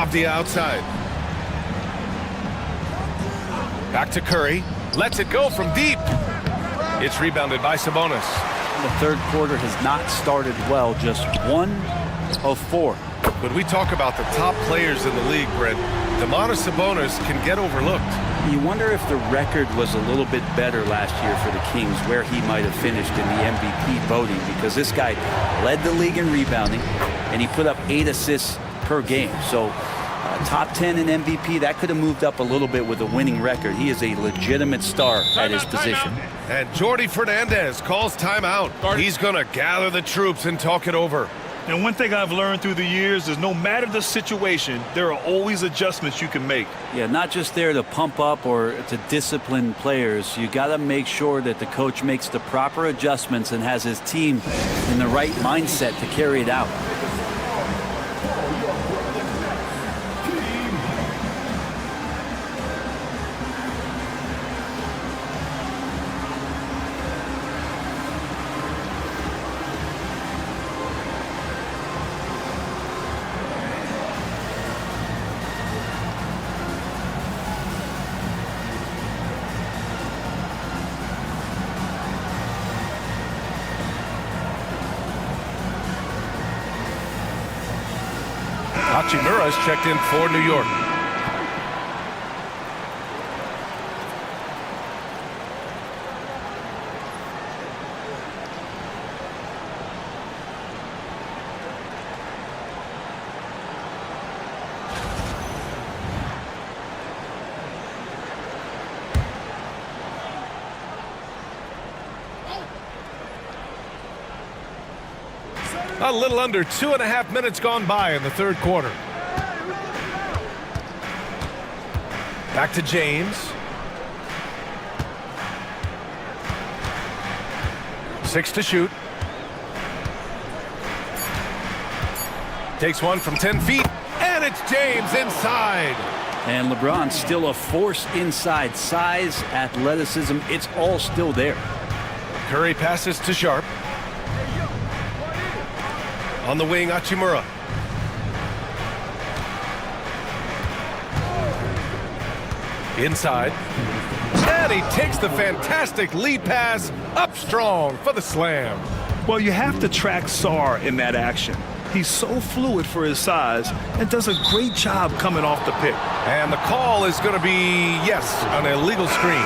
off the outside. Back to Curry. Lets it go from deep. It's rebounded by Sabonis. The third quarter has not started well, just 1 of 4. When we talk about the top players in the league, Brent, Domantas Sabonis can get overlooked. You wonder if the record was a little bit better last year for the Kings, where he might have finished in the MVP voting, because this guy led the league in rebounding, and he put up 8 assists per game. So top 10 in MVP, that could have moved up a little bit with a winning record. He is a legitimate star at his position. And Jordi Fernandez calls timeout. He's going to gather the troops and talk it over. And one thing I've learned through the years is no matter the situation, there are always adjustments you can make. Yeah, not just there to pump up or to discipline players. You got to make sure that the coach makes the proper adjustments and has his team in the right mindset to carry it out. Hachimura is checked in for New York. A little under 2.5 minutes gone by in the third quarter. Back to James. 6 to shoot. Takes one from 10 feet, and it's James inside. And LeBron still a force inside. Size, athleticism, it's all still there. Curry passes to Sharp. On the wing, Hachimura. Inside. And he takes the fantastic lead pass up strong for the slam. Well, you have to track Sarr in that action. He's so fluid for his size and does a great job coming off the pick. And the call is going to be, yes, an illegal screen.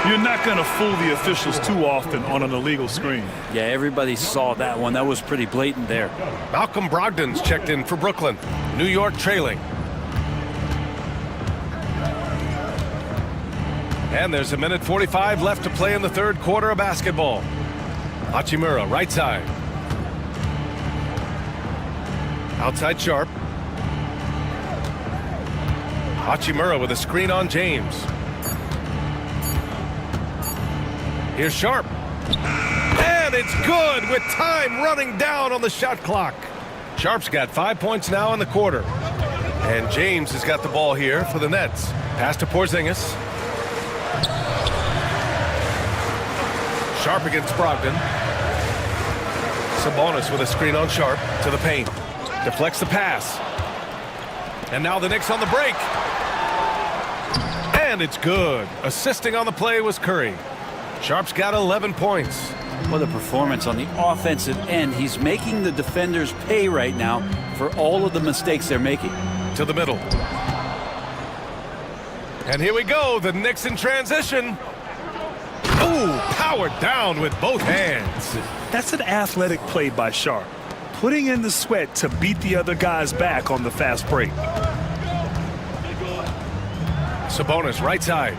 You're not going to fool the officials too often on an illegal screen. Yeah, everybody saw that one. That was pretty blatant there. Malcolm Brogdon's checked in for Brooklyn. New York trailing. And there's 1:45 left to play in the third quarter of basketball. Hachimura, right side. Outside Sharp. Hachimura with a screen on James. Here's Sharp. And it's good with time running down on the shot clock. Sharp's got 5 points now in the quarter. And James has got the ball here for the Nets. Pass to Porzingis. Sharp against Brogdon. Sabonis with a screen on Sharp to the paint. Deflects the pass. And now the Knicks on the break. And it's good. Assisting on the play was Curry. Sharp's got 11 points. What a performance on the offensive end. He's making the defenders pay right now for all of the mistakes they're making. To the middle. And here we go. The Knicks in transition. Ooh, powered down with both hands. That's an athletic play by Sharp, putting in the sweat to beat the other guys back on the fast break. Sabonis, right side.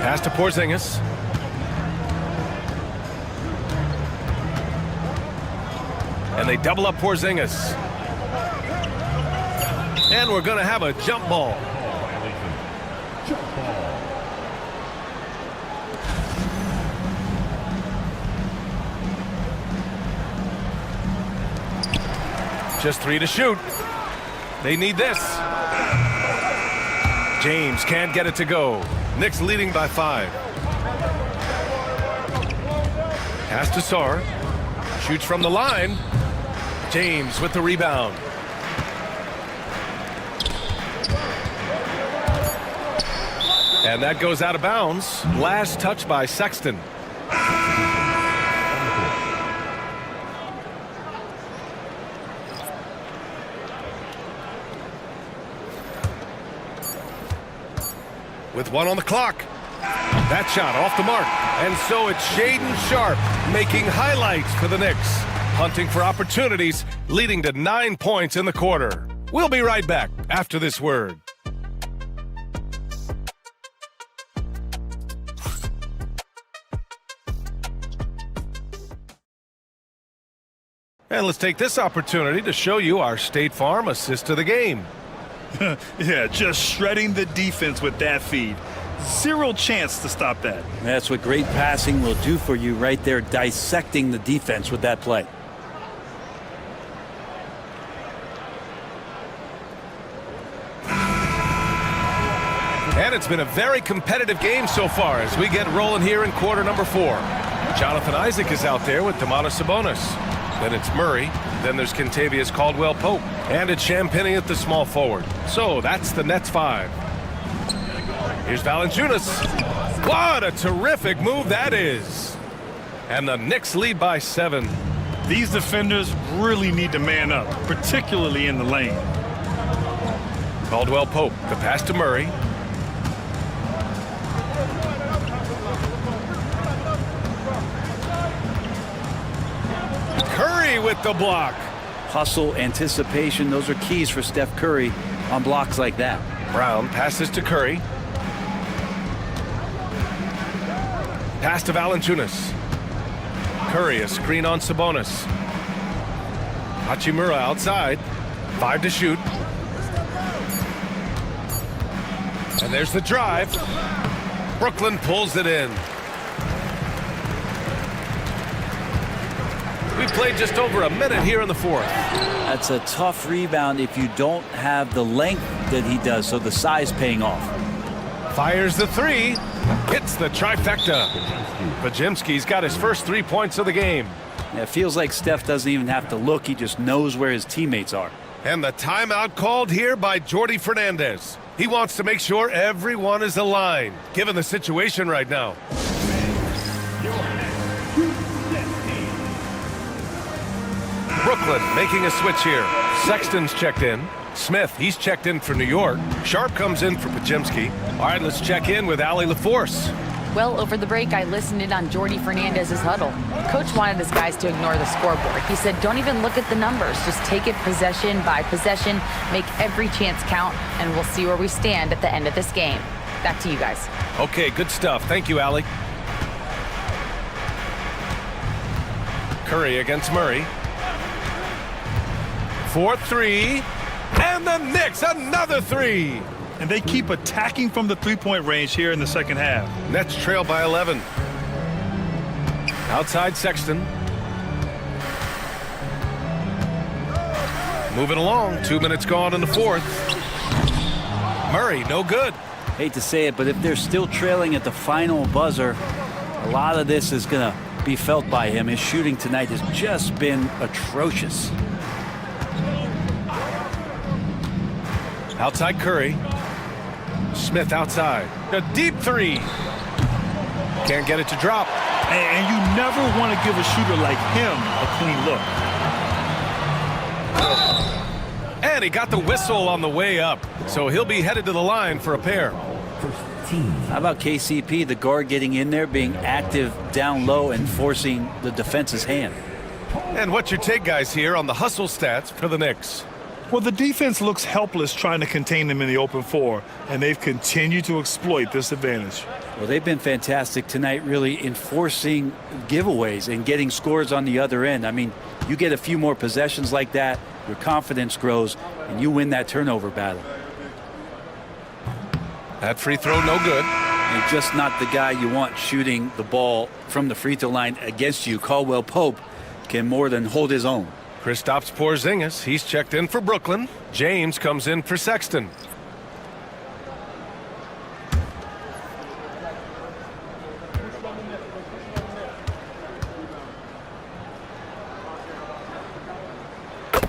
Pass to Porzingis. And they double up Porzingis. And we're going to have a jump ball. Just 3 to shoot. They need this. James can't get it to go. Knicks leading by 5. Pass to Sarr. Shoots from the line. James with the rebound. And that goes out of bounds. Last touch by Sexton. With one on the clock. That shot off the mark. And so it's Shaden Sharp making highlights for the Knicks. Hunting for opportunities, leading to 9 points in the quarter. We'll be right back after this word. And let's take this opportunity to show you our State Farm assist to the game. Yeah, just shredding the defense with that feed. Zero chance to stop that. That's what great passing will do for you right there, dissecting the defense with that play. And it's been a very competitive game so far as we get rolling here in quarter number 4. Jonathan Isaac is out there with Domantas Sabonis. Then it's Murray. Then there's Kentavious Caldwell-Pope. And it's Champagnie at the small forward. So that's the Nets 5. Here's Valanciunas. What a terrific move that is. And the Knicks lead by 7. These defenders really need to man up, particularly in the lane. Caldwell-Pope, the pass to Murray. Curry with the block. Hustle, anticipation, those are keys for Steph Curry on blocks like that. Brown passes to Curry. Pass to Valanciunas. Curry, a screen on Sabonis. Hachimura outside. 5 to shoot. And there's the drive. Brooklyn pulls it in. We played just over a minute here in the 4th. That's a tough rebound if you don't have the length that he does, so the size paying off. Fires the 3. Hits the trifecta. Podziemski's got his first 3 points of the game. Yeah, it feels like Steph doesn't even have to look. He just knows where his teammates are. And the timeout called here by Jordi Fernandez. He wants to make sure everyone is aligned, given the situation right now. Brooklyn making a switch here. Sexton's checked in. Smith, he's checked in for New York. Sharp comes in for Podziemski. All right, let's check in with Allie LaForce. Well, over the break, I listened in on Jordi Fernandez's huddle. Coach wanted his guys to ignore the scoreboard. He said, don't even look at the numbers. Just take it possession by possession, make every chance count, and we'll see where we stand at the end of this game. Back to you guys. Okay, good stuff. Thank you, Allie. Curry against Murray. 4-3. And the Knicks, another 3. And they keep attacking from the three-point range here in the second half. Nets trail by 11. Outside Sexton. Moving along. 2 minutes gone in the 4th. Murray, no good. Hate to say it, but if they're still trailing at the final buzzer, a lot of this is going to be felt by him. His shooting tonight has just been atrocious. Outside Curry. Smith outside. A deep 3. Can't get it to drop. And you never want to give a shooter like him a clean look. And he got the whistle on the way up. So he'll be headed to the line for a pair. How about KCP, the guard getting in there, being active down low and forcing the defense's hand? And what's your take, guys, here on the hustle stats for the Knicks? Well, the defense looks helpless trying to contain them in the open 4, and they've continued to exploit this advantage. Well, they've been fantastic tonight, really enforcing giveaways and getting scores on the other end. I mean, you get a few more possessions like that, your confidence grows, and you win that turnover battle. That free throw, no good. And just not the guy you want shooting the ball from the free throw line against you. Caldwell-Pope can more than hold his own. Kristaps Porzingis, he's checked in for Brooklyn. James comes in for Sexton.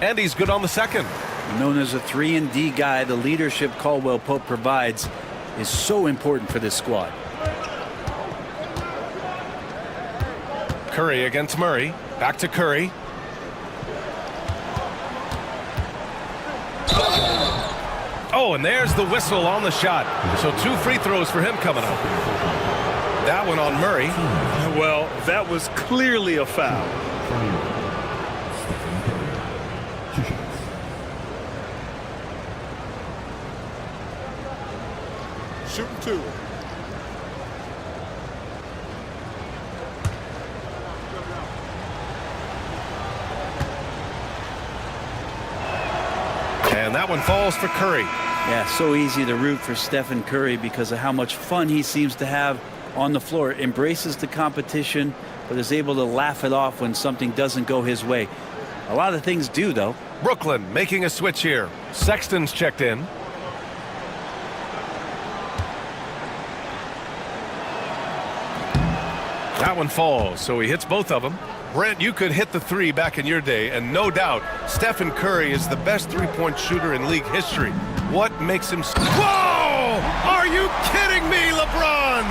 And he's good on the second. Known as a 3-and-D guy, the leadership Caldwell-Pope provides is so important for this squad. Curry against Murray. Back to Curry. Oh, and there's the whistle on the shot. So 2 free throws for him coming up. That one on Murray. Well, that was clearly a foul. Shooting 2. And that one falls for Curry. Yeah, so easy to root for Stephen Curry because of how much fun he seems to have on the floor. Embraces the competition, but is able to laugh it off when something doesn't go his way. A lot of things do, though. Brooklyn making a switch here. Sexton's checked in. That one falls, so he hits both of them. Brent, you could hit the 3 back in your day, and no doubt, Stephen Curry is the best three-point shooter in league history. What makes him... Whoa! Are you kidding me, LeBron?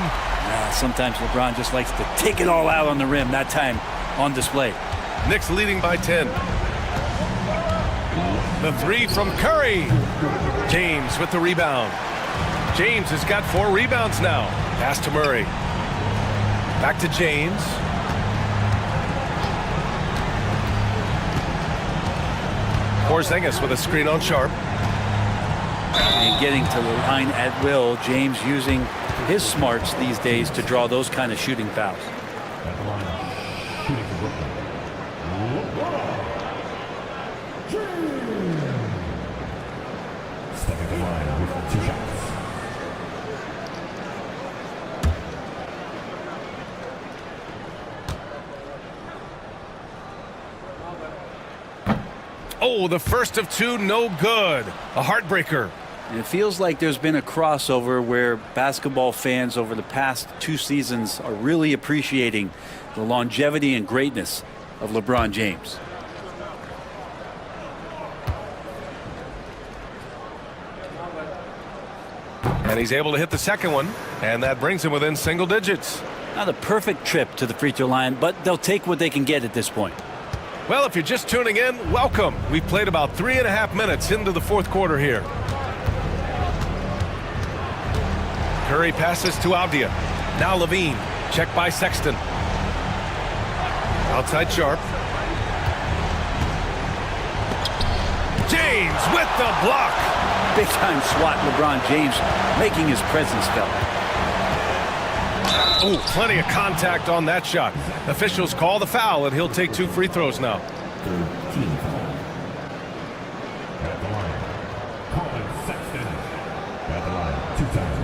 Sometimes LeBron just likes to take it all out on the rim, that time on display. Knicks leading by 10. The 3 from Curry. James with the rebound. James has got 4 rebounds now. Pass to Murray. Back to James. Porzingis with a screen on Sharp. And getting to the line at will, James using his smarts these days to draw those kind of shooting fouls. At the line, shooting for Brooklyn. Stepping the line with 2 shots. Oh, the first of 2, no good. A heartbreaker. And it feels like there's been a crossover where basketball fans over the past 2 seasons are really appreciating the longevity and greatness of LeBron James. And he's able to hit the second one, and that brings him within single digits. Not a perfect trip to the free throw line, but they'll take what they can get at this point. Well, if you're just tuning in, welcome. We've played about 3.5 minutes into the 4th quarter here. Curry passes to Avdia. Now Levine. Check by Sexton. Outside Sharp. James with the block. Big time swat, LeBron James making his presence felt. Oh, plenty of contact on that shot. Officials call the foul, and he'll take 2 free throws now. 13 foul. At the line, Colin Sexton. At the line, 2 times.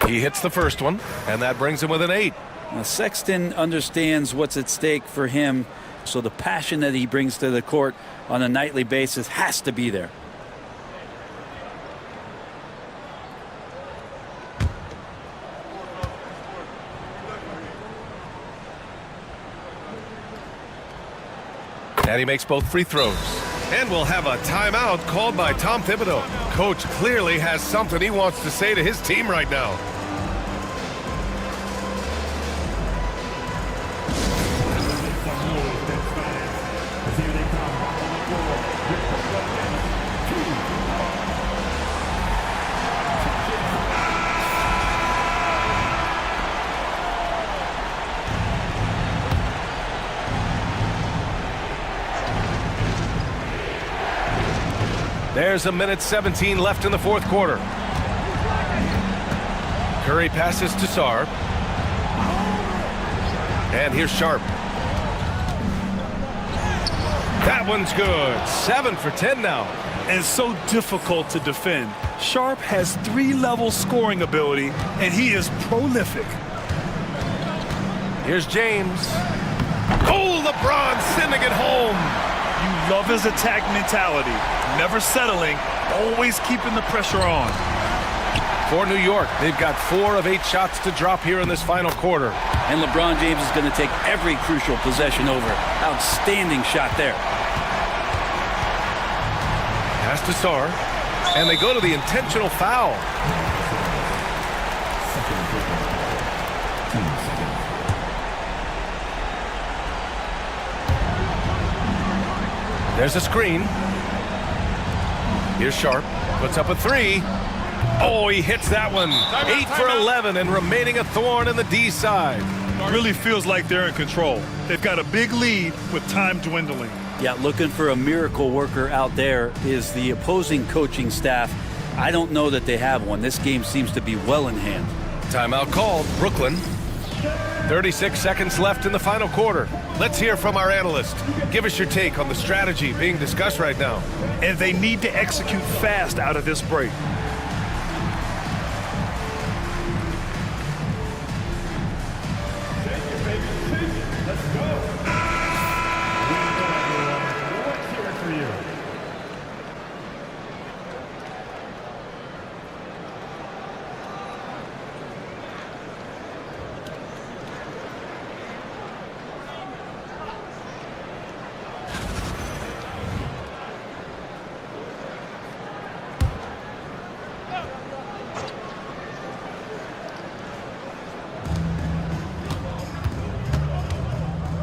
He hits the first one, and that brings him within 8. Now, Sexton understands what's at stake for him, so the passion that he brings to the court on a nightly basis has to be there. And he makes both free throws. And we'll have a timeout called by Tom Thibodeau. Coach clearly has something he wants to say to his team right now. There's a minute 17 left in the 4th quarter. Curry passes to Sarr. And here's Sharp. That one's good. 7 for 10 now. And so difficult to defend. Sharp has 3-level scoring ability, and he is prolific. Here's James. Oh, LeBron sending it home. You love his attack mentality. Never settling, always keeping the pressure on. For New York, they've got 4 of 8 shots to drop here in this final quarter. And LeBron James is going to take every crucial possession over. Outstanding shot there. Pass to Sarr, and they go to the intentional foul. There's a screen. Here's Sharp, puts up a 3. Oh, he hits that one. 8 for 11 and remaining a thorn in the D side. Really feels like they're in control. They've got a big lead with time dwindling. Yeah, looking for a miracle worker out there is the opposing coaching staff. I don't know that they have one. This game seems to be well in hand. Timeout called, Brooklyn. 36 seconds left in the final quarter. Let's hear from our analyst. Give us your take on the strategy being discussed right now. And they need to execute fast out of this break.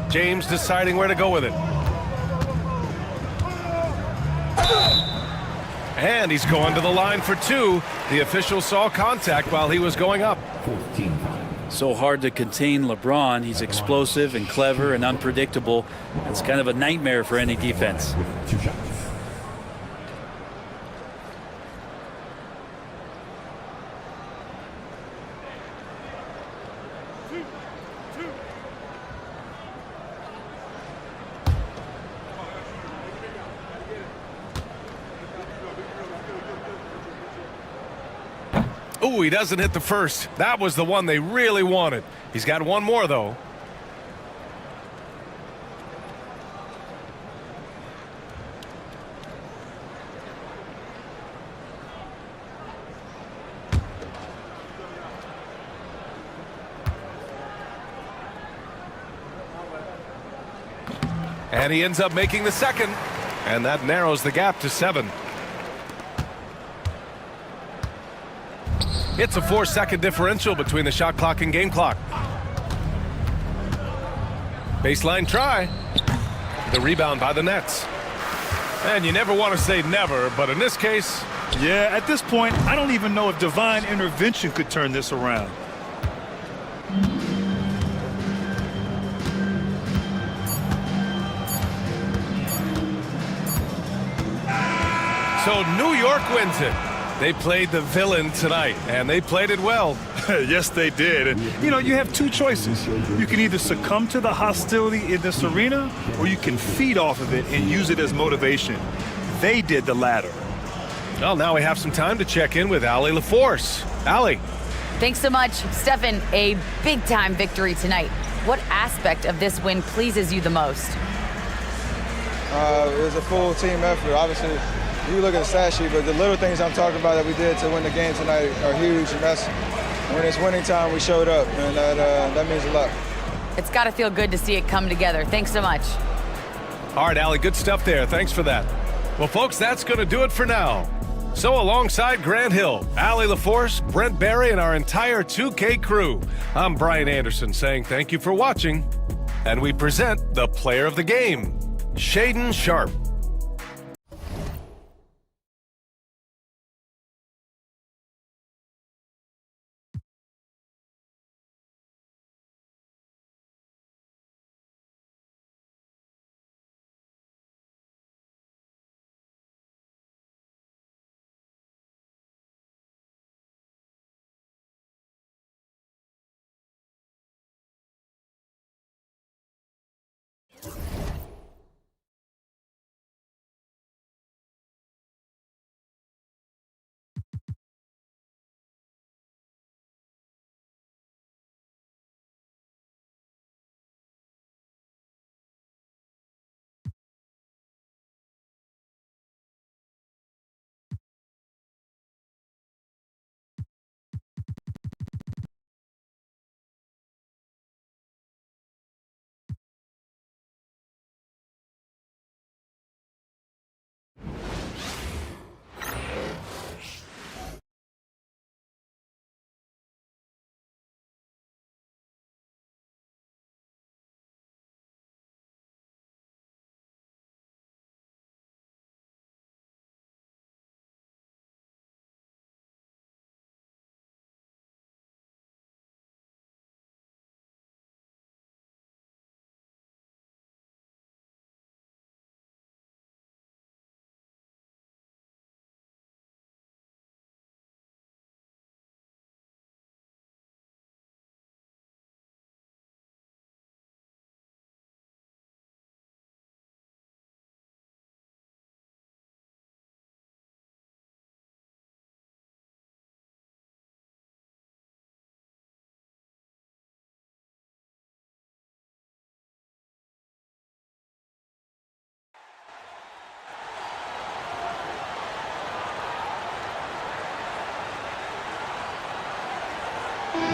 James deciding where to go with it. And he's going to the line for 2. The official saw contact while he was going up. So hard to contain LeBron. He's explosive and clever and unpredictable. It's kind of a nightmare for any defense. 2 shots. Ooh, he doesn't hit the first. That was the one they really wanted. He's got one more, though. And he ends up making the second. And that narrows the gap to 7. It's a 4-second differential between the shot clock and game clock. Baseline try. The rebound by the Nets. And you never want to say never, but in this case... Yeah, at this point, I don't even know if divine intervention could turn this around. So New York wins it. They played the villain tonight, and they played it well. Yes, they did. And, you know, you have 2 choices. You can either succumb to the hostility in this arena, or you can feed off of it and use it as motivation. They did the latter. Well, now we have some time to check in with Allie LaForce. Allie. Thanks so much. Stefan, a big-time victory tonight. What aspect of this win pleases you the most? It was a full team effort. Obviously, you look at the stat sheet, but the little things I'm talking about that we did to win the game tonight are huge, and that's when it's winning time, we showed up, and that means a lot. It's got to feel good to see it come together. Thanks so much. All right, Allie, good stuff there. Thanks for that. Well, folks, that's going to do it for now. So alongside Grant Hill, Allie LaForce, Brent Barry, and our entire 2K crew, I'm Brian Anderson saying thank you for watching, and we present the player of the game, Shaedon Sharpe.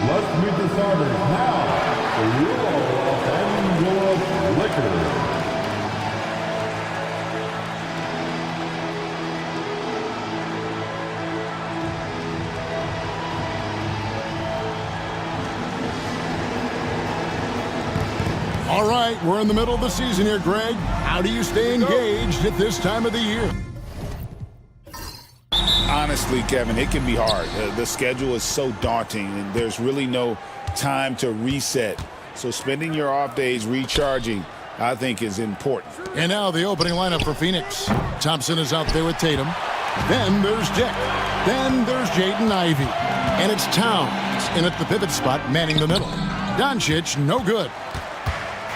Let's meet the starters now. The Los Angeles Lakers. All right, we're in the middle of the season here, Greg. How do you stay engaged at this time of the year? Honestly, Kevin, it can be hard. The schedule is so daunting, and there's really no time to reset. So spending your off days recharging, I think, is important. And now the opening lineup for Phoenix. Thompson is out there with Tatum. Then there's Dick. Then there's Jaden Ivey. And it's Towns in at the pivot spot, manning the middle. Doncic, no good.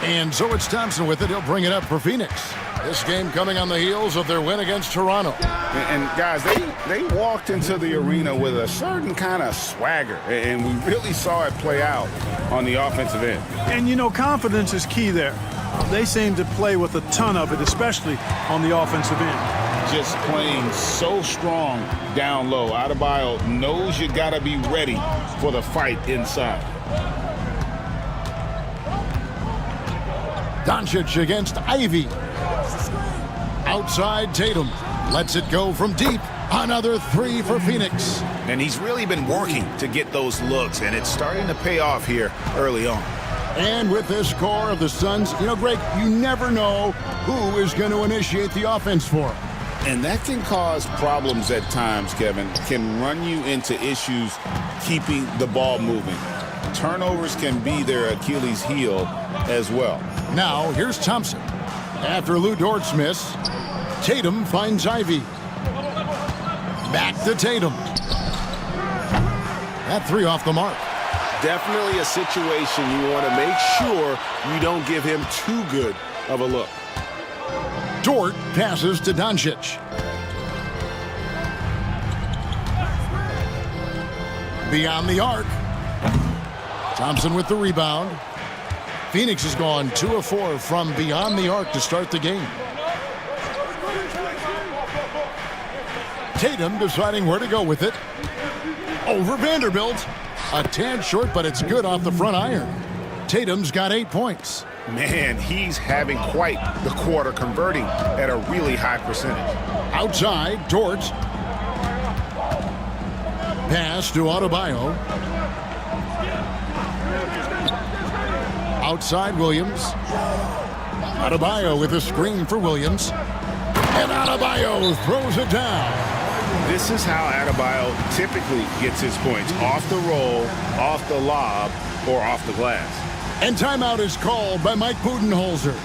And so it's Thompson with it. He'll bring it up for Phoenix. This game coming on the heels of their win against Toronto. And guys, they walked into the arena with a certain kind of swagger, and we really saw it play out on the offensive end. And, you know, confidence is key there. They seem to play with a ton of it, especially on the offensive end. Just playing so strong down low. Adebayo knows you got to be ready for the fight inside. Doncic against Ivey. Outside Tatum. Lets it go from deep. Another three for Phoenix. And he's really been working to get those looks, and it's starting to pay off here early on. And with this core of the Suns, you know, Greg, you never know who is going to initiate the offense for them. And that can cause problems at times, Kevin. Can run you into issues keeping the ball moving. Turnovers can be their Achilles heel as well. Now, here's Thompson. After Lou Dort's miss, Tatum finds Ivey. Back to Tatum. That three off the mark. Definitely a situation you want to make sure you don't give him too good of a look. Dort passes to Doncic. Beyond the arc. Thompson with the rebound. Phoenix has gone 2 of 4 from beyond the arc to start the game. Tatum deciding where to go with it. Over Vanderbilt. A tad short, but it's good off the front iron. Tatum's got 8 points. Man, he's having quite the quarter, converting at a really high percentage. Outside, Dort. Pass to Adebayo. Outside Williams. Adebayo with a screen for Williams. And Adebayo throws it down. This is how Adebayo typically gets his points. Off the roll, off the lob, or off the glass. And timeout is called by Mike Budenholzer.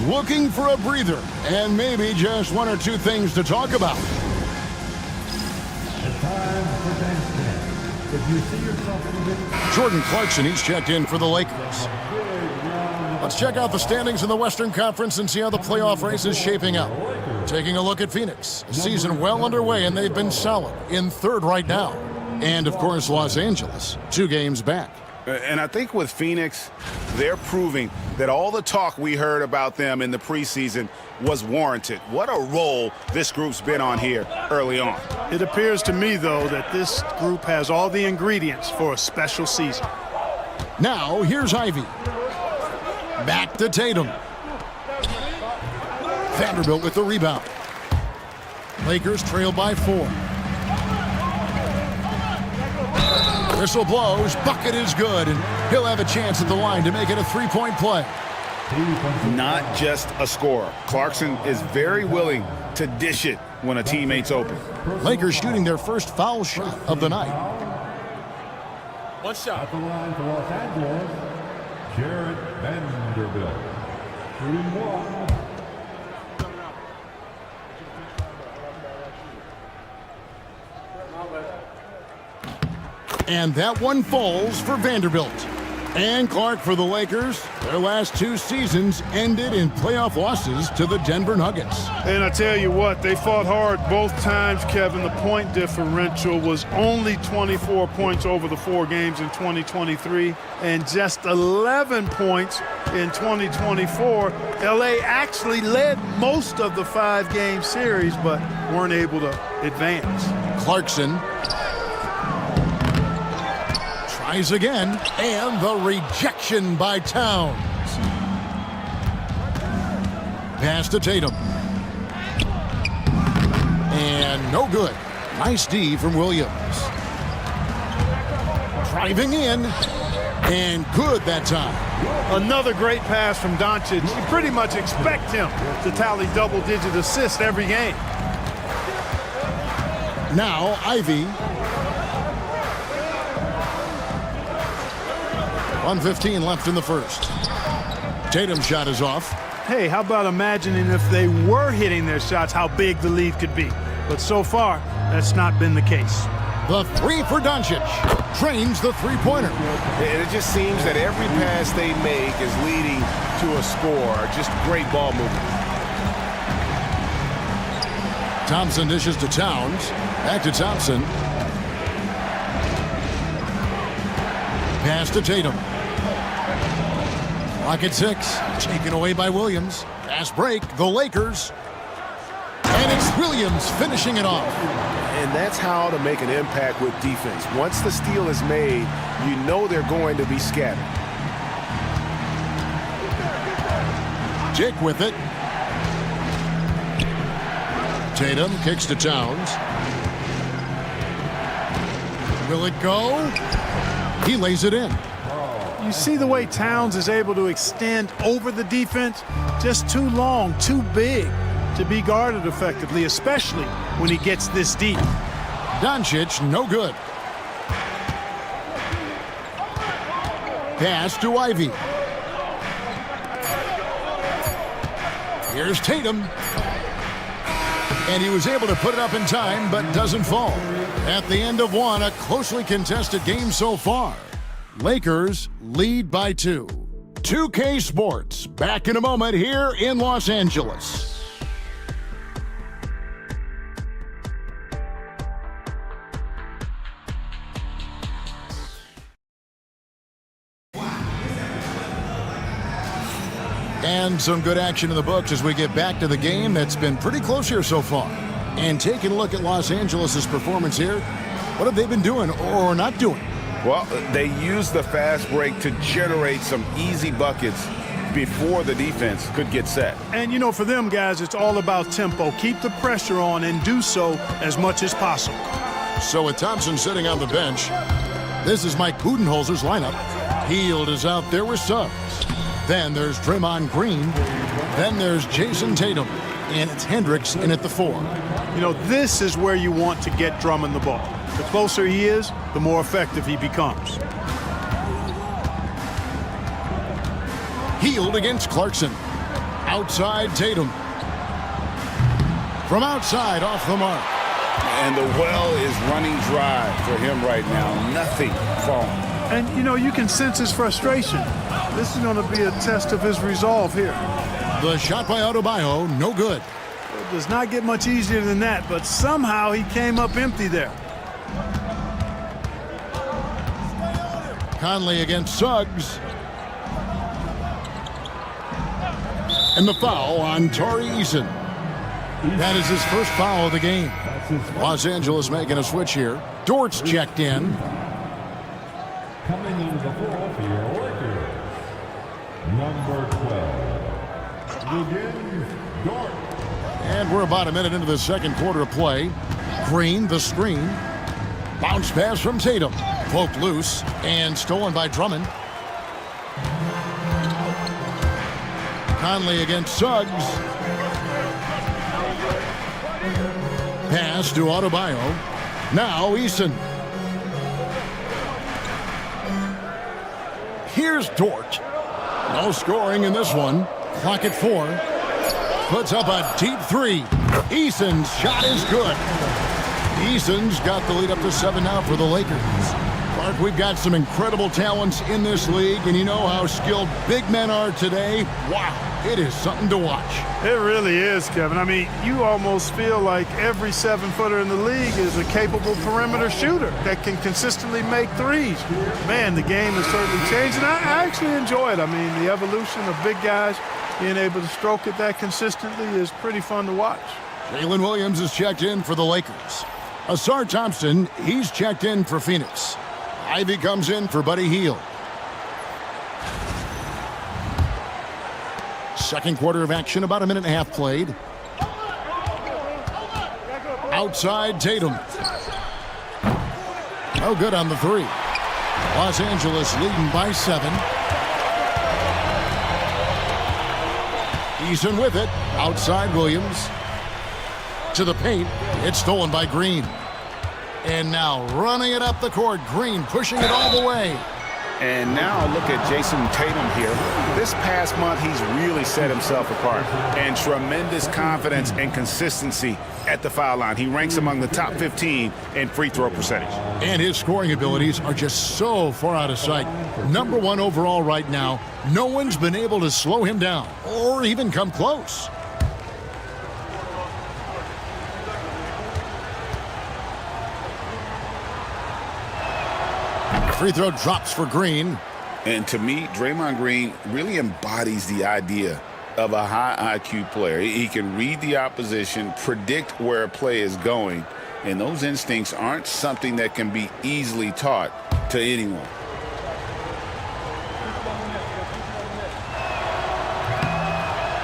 Looking for a breather and maybe just 1 or 2 things to talk about. It's time for dance. If you see yourself in the Jordan Clarkson, he's checked in for the Lakers. Let's check out the standings in the Western Conference and see how the playoff race is shaping up. Taking a look at Phoenix. Season well underway, and they've been solid in 3rd right now. And, of course, Los Angeles, 2 games back. And I think with Phoenix, they're proving that all the talk we heard about them in the preseason was warranted. What a role this group's been on here early on. It appears to me, though, that this group has all the ingredients for a special season. Now, here's Ivey. Back to Tatum. Vanderbilt with the rebound. Lakers trail by 4. Whistle blows, bucket is good, and he'll have a chance at the line to make it a 3-point play. Not just a scorer. Clarkson is very willing to dish it when a teammate's open. Lakers shooting their first foul shot of the night. One shot. At the line for Los Angeles, Jared Vanderbilt. 3-1. And that one falls for Vanderbilt. And Clark for the Lakers. Their last 2 seasons ended in playoff losses to the Denver Nuggets. And I tell you what, they fought hard both times, Kevin. The point differential was only 24 points over the 4 games in 2023 and just 11 points in 2024. LA actually led most of the 5-game series, but weren't able to advance. Clarkson Tries again, and the rejection by Towns. Pass to Tatum. And no good. Nice D from Williams. Driving in, and good that time. Another great pass from Doncic. You pretty much expect him to tally double-digit assists every game. Now Ivy. 1:15 left in the first. Tatum's shot is off. Hey, how about imagining if they were hitting their shots, how big the lead could be? But so far, that's not been the case. The three for Doncic. Trains the three-pointer. And it just seems that every pass they make is leading to a score. Just great ball movement. Thompson dishes to Towns. Back to Thompson. Pass to Tatum. Clock at 6. Taken away by Williams. Fast break. The Lakers. And it's Williams finishing it off. And that's how to make an impact with defense. Once the steal is made, you know they're going to be scattered. Jake with it. Tatum kicks to Towns. Will it go? He lays it in. You see the way Towns is able to extend over the defense? Just too long, too big to be guarded effectively, especially when he gets this deep. Doncic, no good. Pass to Ivy. Here's Tatum. And he was able to put it up in time, but doesn't fall. At the end of one, a closely contested game so far. Lakers lead by 2. 2K Sports, back in a moment here in Los Angeles. And some good action in the books as we get back to the game that's been pretty close here so far. And taking a look at Los Angeles' performance here, what have they been doing or not doing? Well, they used the fast break to generate some easy buckets before the defense could get set. And, you know, for them guys, it's all about tempo. Keep the pressure on and do so as much as possible. So with Thompson sitting on the bench, this is Mike Budenholzer's lineup. Hield is out there with Suggs. Then there's Draymond Green. Then there's Jason Tatum. And it's Hendricks in at the 4. You know, this is where you want to get Drummond the ball. The closer he is, the more effective he becomes. Hield against Clarkson. Outside Tatum. From outside, off the mark. And the well is running dry for him right now. Nothing falling. And, you know, you can sense his frustration. This is going to be a test of his resolve here. The shot by Adebayo, no good. It does not get much easier than that, but somehow he came up empty there. Conley against Suggs. And the foul on Torrey Eason. That is his first foul of the game. Los Angeles making a switch here. Dort's checked in. Coming in the ball for your Lakers, number 12, begins Dort. And we're about a minute into the second quarter of play. Green, the screen. Bounce pass from Tatum. Poked loose and stolen by Drummond. Conley against Suggs. Pass to Adebayo. Now Eason. Here's Dort. No scoring in this one. Clock at 4. Puts up a deep 3. Eason's shot is good. Eason's got the lead up to 7 now for the Lakers. Clark, we've got some incredible talents in this league, and you know how skilled big men are today. Wow, it is something to watch. It really is, Kevin. I mean, you almost feel like every 7-footer in the league is a capable perimeter shooter that can consistently make threes. Man, the game has certainly changed, and I actually enjoy it. I mean, the evolution of big guys being able to stroke it that consistently is pretty fun to watch. Jalen Williams is checked in for the Lakers. Asar Thompson, he's checked in for Phoenix. Ivy comes in for Buddy Hield. Second quarter of action, about a minute and a half played. Outside Tatum. No good on the three. Los Angeles leading by 7. Eason with it. Outside Williams. To the paint. It's stolen by Green. And now running it up the court. Green pushing it all the way. And now look at Jason Tatum here. This past month, he's really set himself apart. And tremendous confidence and consistency at the foul line. He ranks among the top 15 in free throw percentage. And his scoring abilities are just so far out of sight. Number 1 overall right now. No one's been able to slow him down or even come close. Free throw drops for Green. And to me, Draymond Green really embodies the idea of a high IQ player. He can read the opposition, predict where a play is going, and those instincts aren't something that can be easily taught to anyone.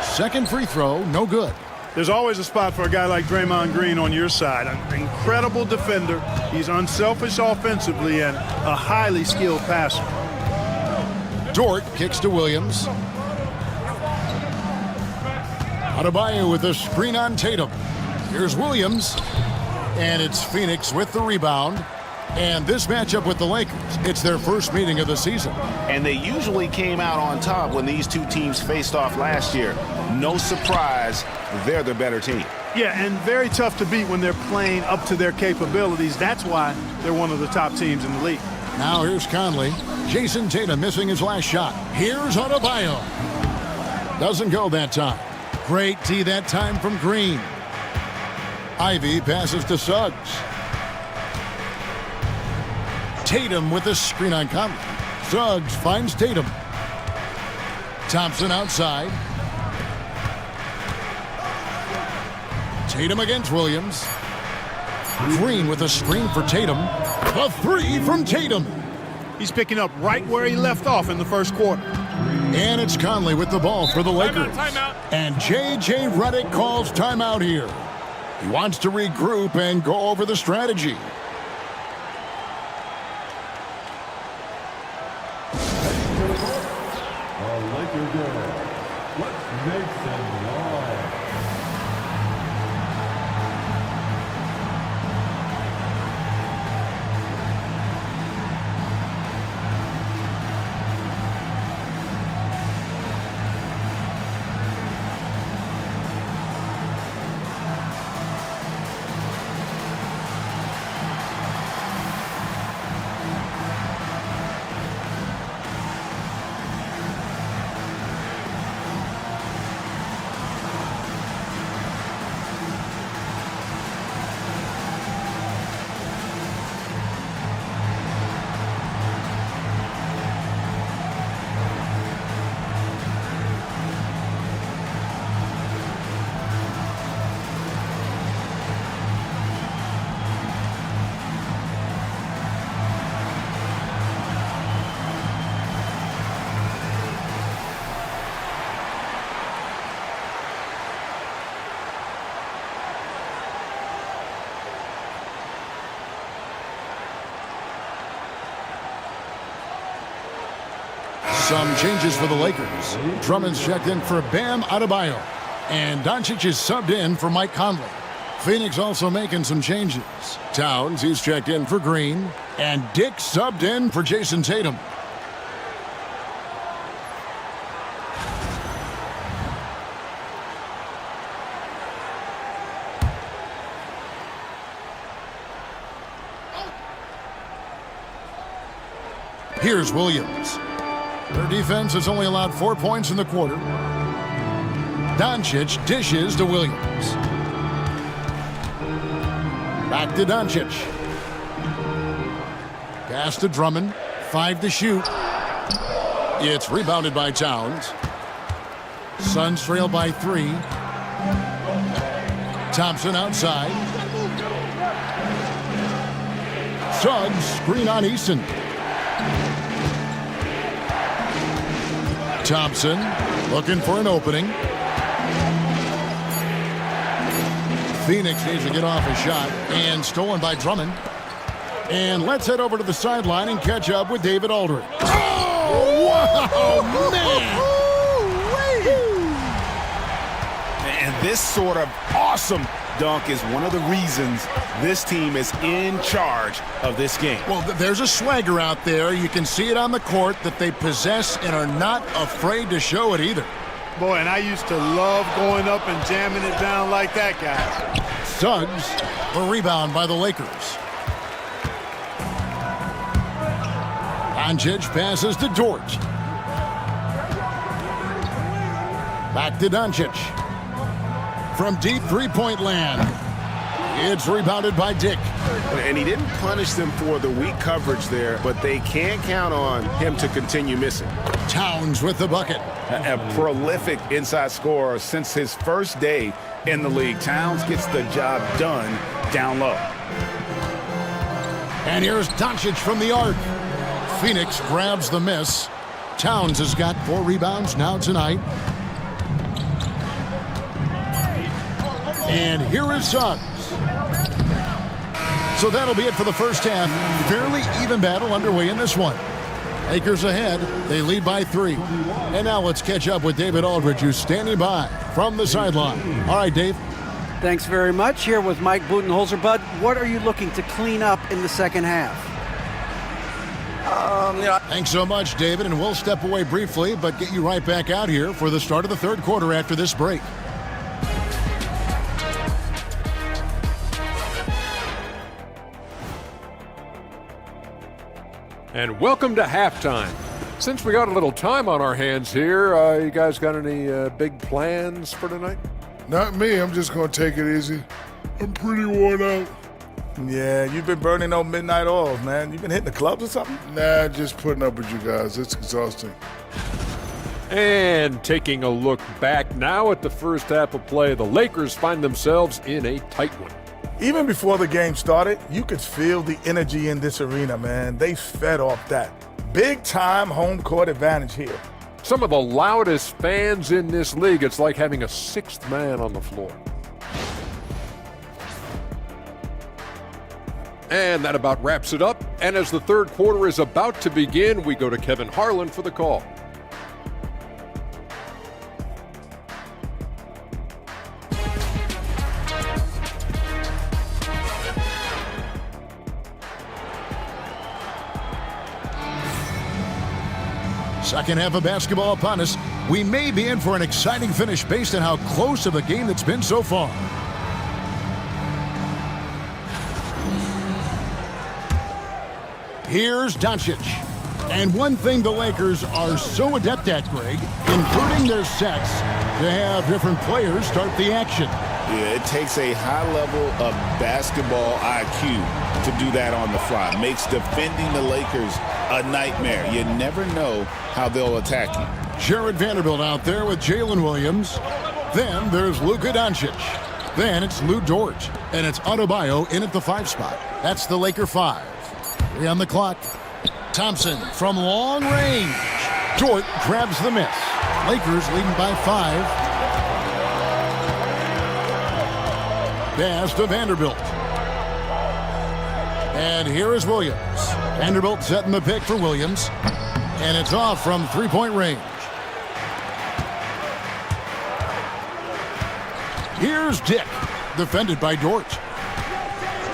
Second free throw, no good. There's always a spot for a guy like Draymond Green on your side. An incredible defender. He's unselfish offensively and a highly skilled passer. Dort kicks to Williams. Adebayo with a screen on Tatum. Here's Williams. And it's Phoenix with the rebound. And this matchup with the Lakers, it's their first meeting of the season. And they usually came out on top when these two teams faced off last year. No surprise, they're the better team. Yeah, and very tough to beat when they're playing up to their capabilities. That's why they're one of the top teams in the league. Now here's Conley. Jason Tatum missing his last shot. Here's Adebayo. Doesn't go that time. Great D that time from Green. Ivy passes to Suggs. Tatum with the screen on Conley. Suggs finds Tatum. Thompson outside. Tatum against Williams. Green with a screen for Tatum. A three from Tatum. He's picking up right where he left off in the first quarter. And it's Conley with the ball for the Lakers. Timeout. And J.J. Redick calls timeout here. He wants to regroup and go over the strategy. Let's make some noise. Some changes for the Lakers. Drummond's checked in for Bam Adebayo. And Doncic is subbed in for Mike Conley. Phoenix also making some changes. Towns, he's checked in for Green. And Dick subbed in for Jason Tatum. Here's Williams. Their defense has only allowed 4 points in the quarter. Doncic dishes to Williams. Back to Doncic. Pass to Drummond. 5 to shoot. It's rebounded by Towns. Suns trail by 3. Thompson outside. Suggs screen on Eason. Thompson looking for an opening. Phoenix needs to get off a shot, and stolen by Drummond. And let's head over to the sideline and catch up with David Aldridge. Oh, man! And this sort of awesome dunk is one of the reasons this team is in charge of this game. Well, there's a swagger out there. You can see it on the court that they possess and are not afraid to show it either. Boy, and I used to love going up and jamming it down like that, guys. Suggs, a rebound by the Lakers. Doncic passes to Dort. Back to Doncic. From deep three-point land. It's rebounded by Dick. And he didn't punish them for the weak coverage there, but they can't count on him to continue missing. Towns with the bucket. A prolific inside scorer since his first day in the league. Towns gets the job done down low. And here's Doncic from the arc. Phoenix grabs the miss. Towns has got 4 rebounds now tonight. And here is Suggs. So that'll be it for the first half. Fairly even battle underway in this one. Lakers ahead. They lead by 3. And now let's catch up with David Aldridge, who's standing by from the sideline. All right, Dave. Thanks very much. Here with Mike Budenholzer. Bud, what are you looking to clean up in the second half? Thanks so much, David. And we'll step away briefly, but get you right back out here for the start of the third quarter after this break. And welcome to halftime. Since we got a little time on our hands here, you guys got any big plans for tonight? Not me. I'm just going to take it easy. I'm pretty worn out. Yeah, you've been burning those midnight oils, man. You've been hitting the clubs or something? Nah, just putting up with you guys. It's exhausting. And taking a look back now at the first half of play, the Lakers find themselves in a tight one. Even before the game started, you could feel the energy in this arena, man. They fed off that. Big-time home court advantage here. Some of the loudest fans in this league. It's like having a 6th man on the floor. And that about wraps it up. And as the third quarter is about to begin, we go to Kevin Harlan for the call. Second half of basketball upon us. We may be in for an exciting finish based on how close of a game it's been so far. Here's Doncic. And one thing the Lakers are so adept at, Greg, including their sets, to have different players start the action. Yeah, it takes a high level of basketball IQ to do that on the fly. Makes defending the Lakers a nightmare. You never know how they'll attack you. Jared Vanderbilt out there with Jalen Williams. Then there's Luka Doncic. Then it's Lou Dort. And it's Adebayo in at the 5 spot. That's the Laker 5. 3 on the clock. Thompson from long range. Dort grabs the miss. Lakers leading by 5. Pass to Vanderbilt. And here is Williams. Vanderbilt setting the pick for Williams. And it's off from 3-point range. Here's Dick. Defended by Dort.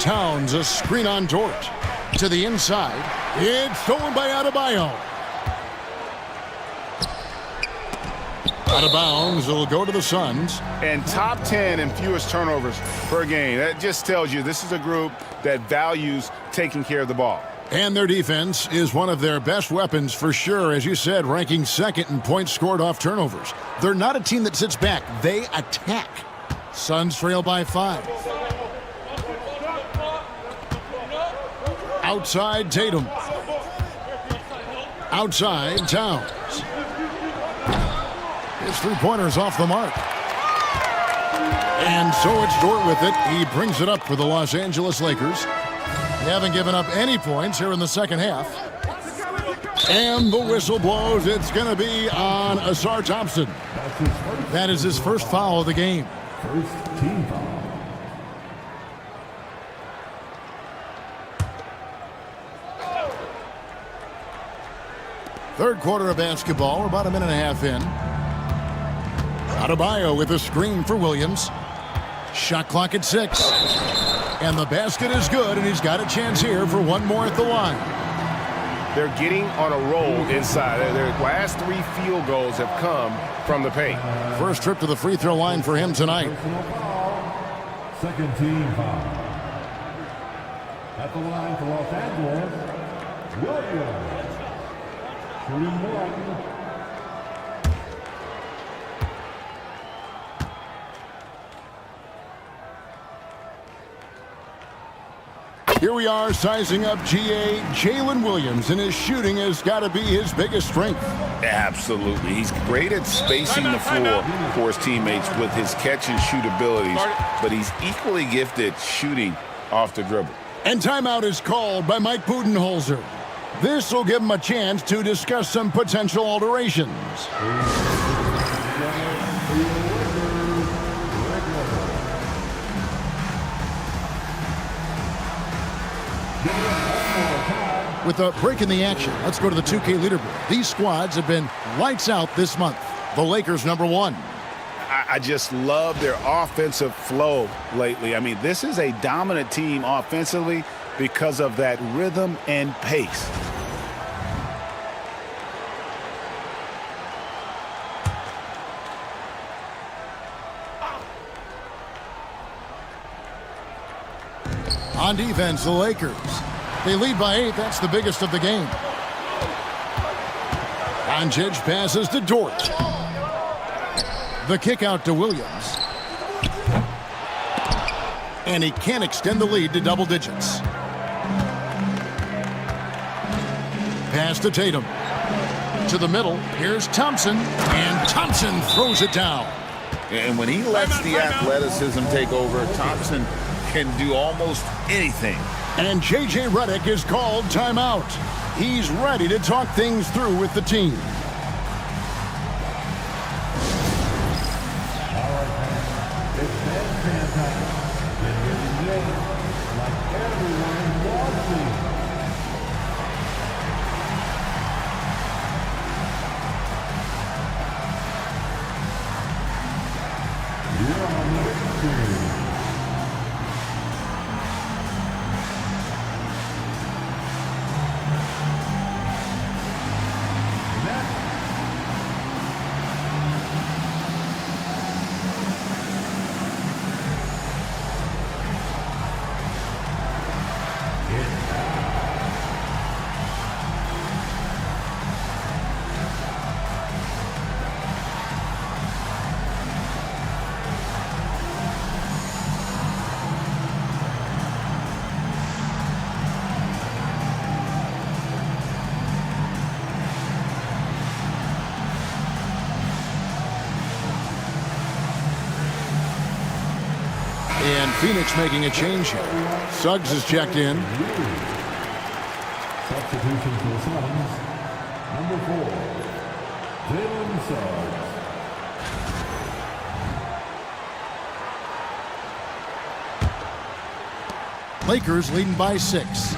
Towns a screen on Dort. To the inside. It's stolen by Adebayo. Out of bounds. It'll go to the Suns. And top 10 in fewest turnovers per game. That just tells you this is a group that values taking care of the ball. And their defense is one of their best weapons for sure. As you said, ranking second in points scored off turnovers. They're not a team that sits back. They attack. Suns trail by 5. Outside Tatum. Outside Towns. His 3-pointer's off the mark. And so it's Dort with it. He brings it up for the Los Angeles Lakers. They haven't given up any points here in the second half. And the whistle blows. It's going to be on Asar Thompson. That is his first foul of the game. First team foul. Third quarter of basketball. We're about a minute and a half in. Adebayo with a screen for Williams. Shot clock at 6. And the basket is good, and he's got a chance here for one more at the line. They're getting on a roll inside. Their last 3 field goals have come from the paint. First trip to the free throw line for him tonight. Second team foul. At the line for Los Angeles, Williams. Shooting one. Here we are sizing up GA Jalen Williams, and his shooting has got to be his biggest strength. Absolutely. He's great at spacing the floor for his teammates with his catch and shoot abilities, but he's equally gifted shooting off the dribble. And timeout is called by Mike Budenholzer. This will give him a chance to discuss some potential alterations. With a break in the action, let's go to the 2K leaderboard. These squads have been lights out this month. The Lakers #1. I just love their offensive flow lately. I mean, this is a dominant team offensively because of that rhythm and pace. On defense, the Lakers. They lead by 8. That's the biggest of the game. Doncic passes to Dort. The kick out to Williams. And he can't extend the lead to double digits. Pass to Tatum. To the middle. Here's Thompson. And Thompson throws it down. And when he lets the athleticism take over, Thompson can do almost anything. And J.J. Redick is called timeout. He's ready to talk things through with the team. And Phoenix making a change here. Suggs is checked in. Substitution for Suns. #4, Jalen Suggs. Lakers leading by 6.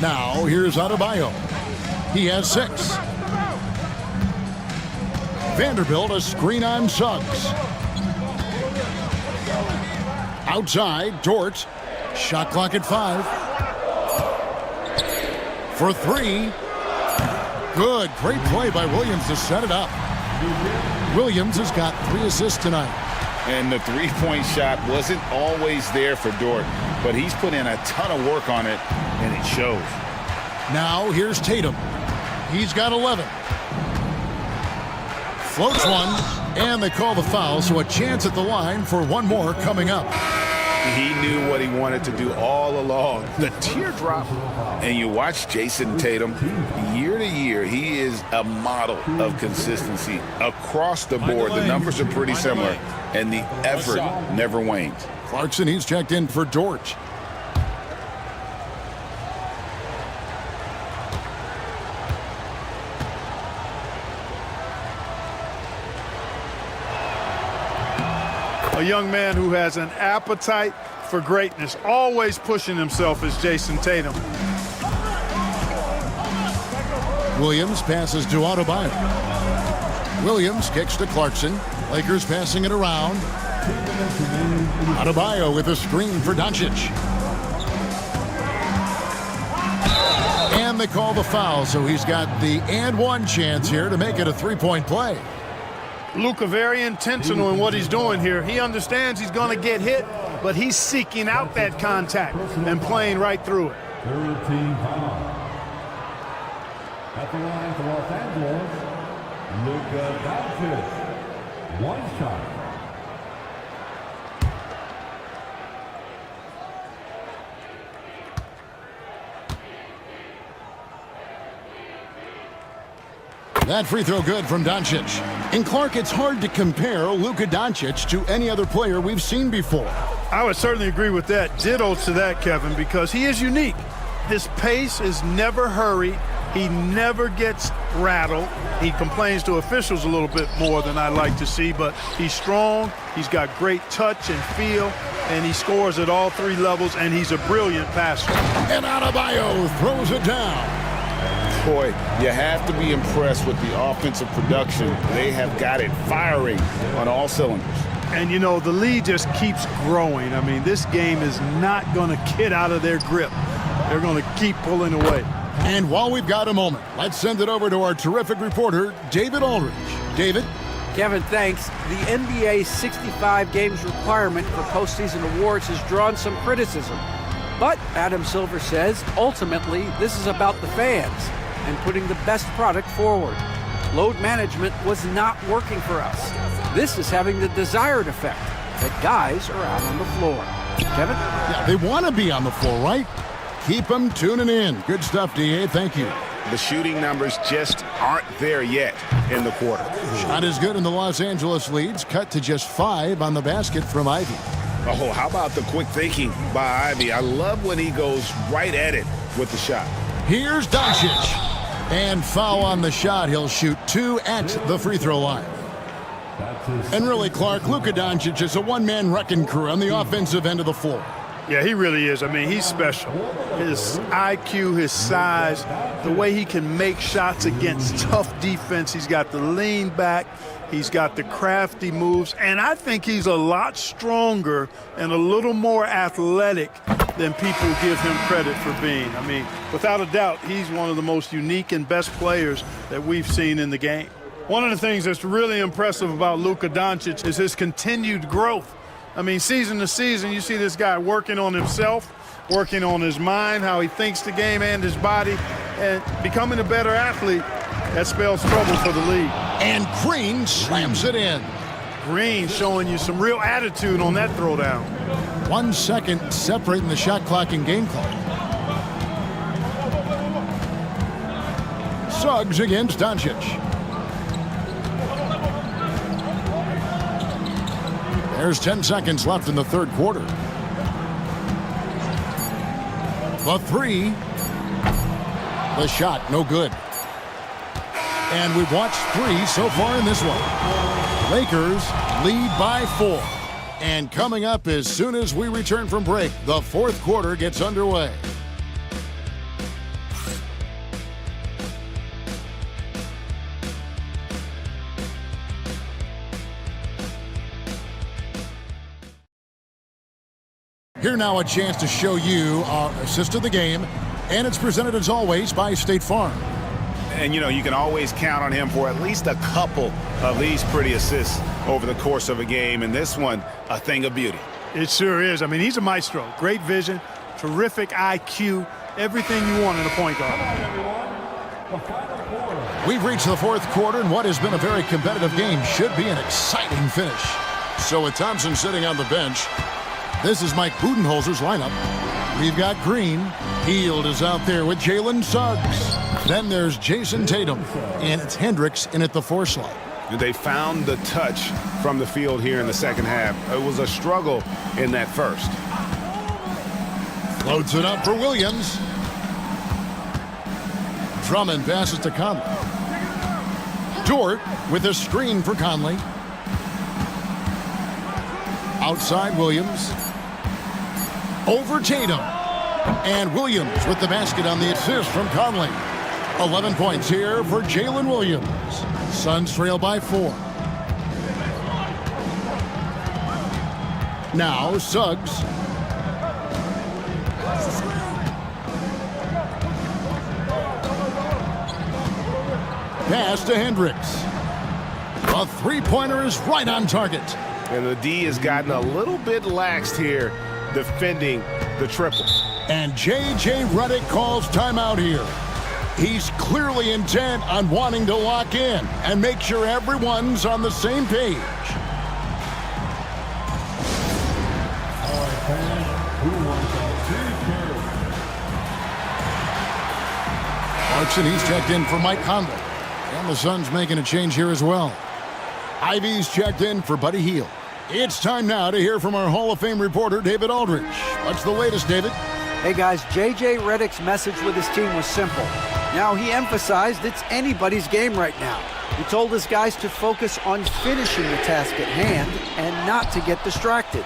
Now here's Adebayo. He has 6. Vanderbilt a screen on Suggs. Outside, Dort. Shot clock at 5. For 3. Good. Great play by Williams to set it up. Williams has got 3 assists tonight. And the three-point shot wasn't always there for Dort, but he's put in a ton of work on it, and it shows. Now here's Tatum. He's got 11. Floats one, and they call the foul, so a chance at the line for one more coming up. He knew what he wanted to do all along. The teardrop. And you watch Jason Tatum, year to year, he is a model of consistency across the board. The numbers are pretty similar, and the effort never wanes. Clarkson, he's checked in for Dort. A young man who has an appetite for greatness, always pushing himself is Jason Tatum. Williams passes to Adebayo. Williams kicks to Clarkson. Lakers passing it around. Adebayo with a screen for Doncic. And they call the foul, so he's got the and one chance here to make it a three-point play. Luka very intentional in what he's doing here. He understands he's going to get hit, but he's seeking out that contact and playing right through it. Third team foul. At the line for Los Angeles, Luka Doncic. One shot. That free throw good from Doncic. And Clark, it's hard to compare Luka Doncic to any other player we've seen before. I would certainly agree with that. Ditto to that, Kevin, because he is unique. His pace is never hurried. He never gets rattled. He complains to officials a little bit more than I like to see, but he's strong. He's got great touch and feel, and he scores at all three levels, and he's a brilliant passer. And Adebayo throws it down. Boy, you have to be impressed with the offensive production. They have got it firing on all cylinders. And, you know, the lead just keeps growing. I mean, this game is not going to get out of their grip. They're going to keep pulling away. And while we've got a moment, let's send it over to our terrific reporter, David Aldridge. David? Kevin, thanks. The NBA 65 games requirement for postseason awards has drawn some criticism. But Adam Silver says, ultimately, this is about the fans and putting the best product forward. Load management was not working for us. This is having the desired effect, that guys are out on the floor. Kevin? Yeah, they want to be on the floor, right? Keep them tuning in. Good stuff, DA. Thank you. The shooting numbers just aren't there yet in the quarter. Shot is good in the Los Angeles leads, cut to just 5 on the basket from Ivy. Oh, how about the quick thinking by Ivy? I love when he goes right at it with the shot. Here's Doncic. And foul on the shot. He'll shoot 2 at the free throw line. And really, Clark, Luka Doncic is a one-man wrecking crew on the offensive end of the floor. Yeah, he really is. I mean, he's special. His IQ, his size, the way he can make shots against tough defense. He's got the lean back. He's got the crafty moves. And I think he's a lot stronger and a little more athletic than people give him credit for being. I mean, without a doubt, he's one of the most unique and best players that we've seen in the game. One of the things that's really impressive about Luka Doncic is his continued growth. I mean, season to season, you see this guy working on himself, working on his mind, how he thinks the game and his body, and becoming a better athlete. That spells trouble for the league. And Green slams it in. Green showing you some real attitude on that throwdown. 1 second separating the shot clock and game clock. Suggs against Doncic. There's 10 seconds left in the third quarter. The three. The shot, no good. And we've watched 3 so far in this one. Lakers lead by 4. And coming up as soon as we return from break, the fourth quarter gets underway. Here now a chance to show you our assist of the game, and it's presented as always by State Farm. And, you know, you can always count on him for at least a couple of these pretty assists over the course of a game, and this one, a thing of beauty. It sure is. I mean, he's a maestro. Great vision, terrific IQ, everything you want in a point guard. We've reached the fourth quarter, and what has been a very competitive game should be an exciting finish. So with Thompson sitting on the bench, this is Mike Budenholzer's lineup. We've got Green. Hield is out there with Jalen Suggs. Then there's Jason Tatum, and it's Hendricks in at the 4 slot. They found the touch from the field here in the second half. It was a struggle in that first. Loads it up for Williams. Drummond passes to Conley. Dort with a screen for Conley. Outside Williams. Over Tatum. And Williams with the basket on the assist from Conley. 11 points here for Jalen Williams. Suns trail by 4. Now Suggs. Pass to Hendricks. A three-pointer is right on target. And the D has gotten a little bit laxed here defending the triple. And J.J. Redick calls timeout here. He's clearly intent on wanting to lock in and make sure everyone's on the same page. Clarkson, he's checked in for Mike Conley. And the Suns making a change here as well. Ivy's checked in for Buddy Hield. It's time now to hear from our Hall of Fame reporter, David Aldridge. What's the latest, David? Hey guys, J.J. Redick's message with his team was simple. Now he emphasized it's anybody's game right now. He told his guys to focus on finishing the task at hand and not to get distracted.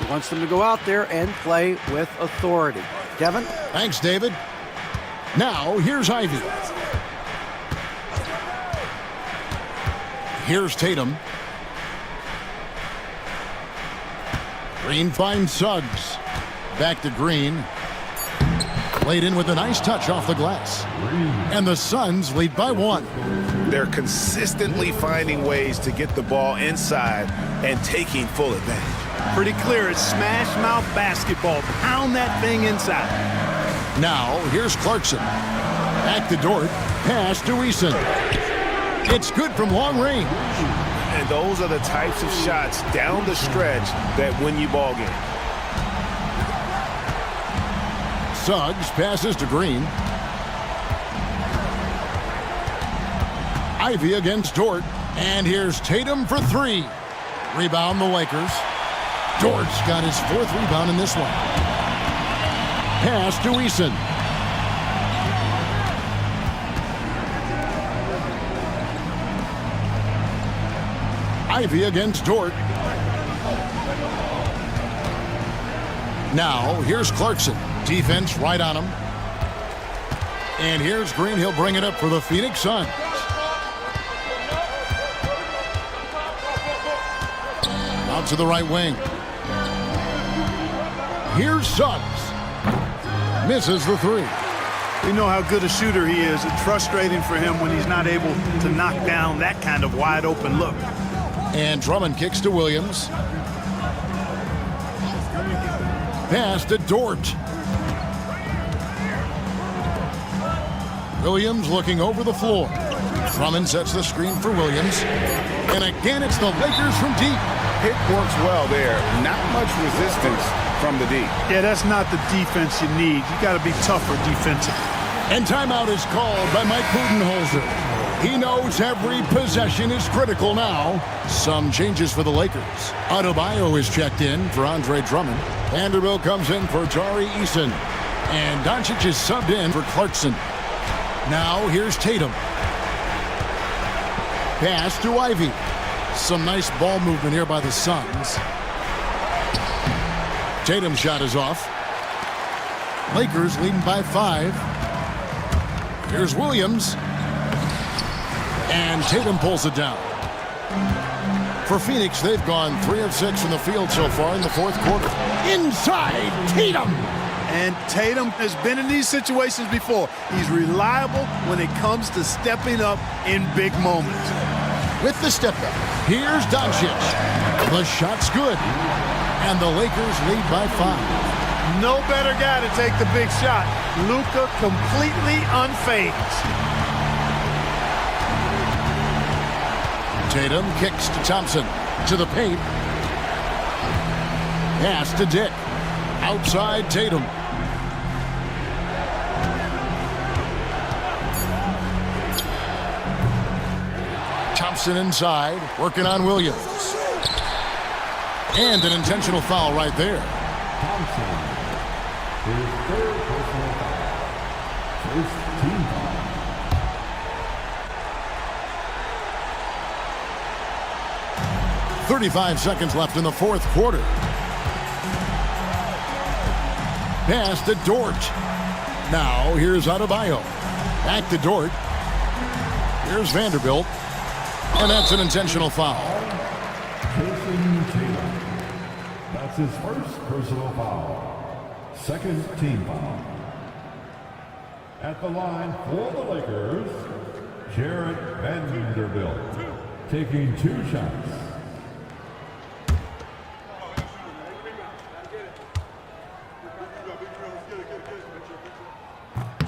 He wants them to go out there and play with authority. Kevin? Thanks, David. Now, here's Ivy. Here's Tatum. Green finds Suggs. Back to Green. Laid in with a nice touch off the glass. And the Suns lead by 1. They're consistently finding ways to get the ball inside and taking full advantage. Pretty clear. It's smash mouth basketball. Pound that thing inside. Now, here's Clarkson. Back to Dort. Pass to Eason. It's good from long range. And those are the types of shots down the stretch that win you ball games. Suggs passes to Green. Ivy against Dort. And here's Tatum for 3. Rebound the Lakers. Dort's got his 4th rebound in this one. Pass to Eason. Ivy against Dort. Now, here's Clarkson. Defense right on him. And here's Green. He'll bring it up for the Phoenix Suns. Out to the right wing. Here's Suggs. Misses the 3. We know how good a shooter he is. It's frustrating for him when he's not able to knock down that kind of wide open look. And Drummond kicks to Williams. Pass to Dort. Williams looking over the floor. Drummond sets the screen for Williams. And again, it's the Lakers from deep. Pick works well there. Not much resistance from the D. Yeah, that's not the defense you need. You got to be tougher defensively. And timeout is called by Mike Budenholzer. He knows every possession is critical now. Some changes for the Lakers. Adebayo is checked in for Andre Drummond. Vanderbilt comes in for Tari Eason. And Doncic is subbed in for Clarkson. Now here's Tatum. Pass to Ivy. Some nice ball movement here by the Suns. Tatum's shot is off. Lakers leading by 5. Here's Williams. And Tatum pulls it down. For Phoenix, they've gone 3 of 6 from the field so far in the 4th quarter. Inside, Tatum. And Tatum has been in these situations before. He's reliable when it comes to stepping up in big moments. With the step back, here's Doncic. The shot's good. And the Lakers lead by 5. No better guy to take the big shot. Luka completely unfazed. Tatum kicks to Thompson. To the paint. Pass to Dick. Outside Tatum. Thompson inside, working on Williams. And an intentional foul right there. Thompson, his 3rd personal foul. First team foul. 35 seconds left in the fourth quarter. Pass to Dort. Now here's Adebayo. Back to Dort. Here's Vanderbilt. And that's an intentional foul. Jason Tatum. That's his first personal foul. Second team foul. At the line for the Lakers, Jarrett Vanderbilt, taking 2 shots.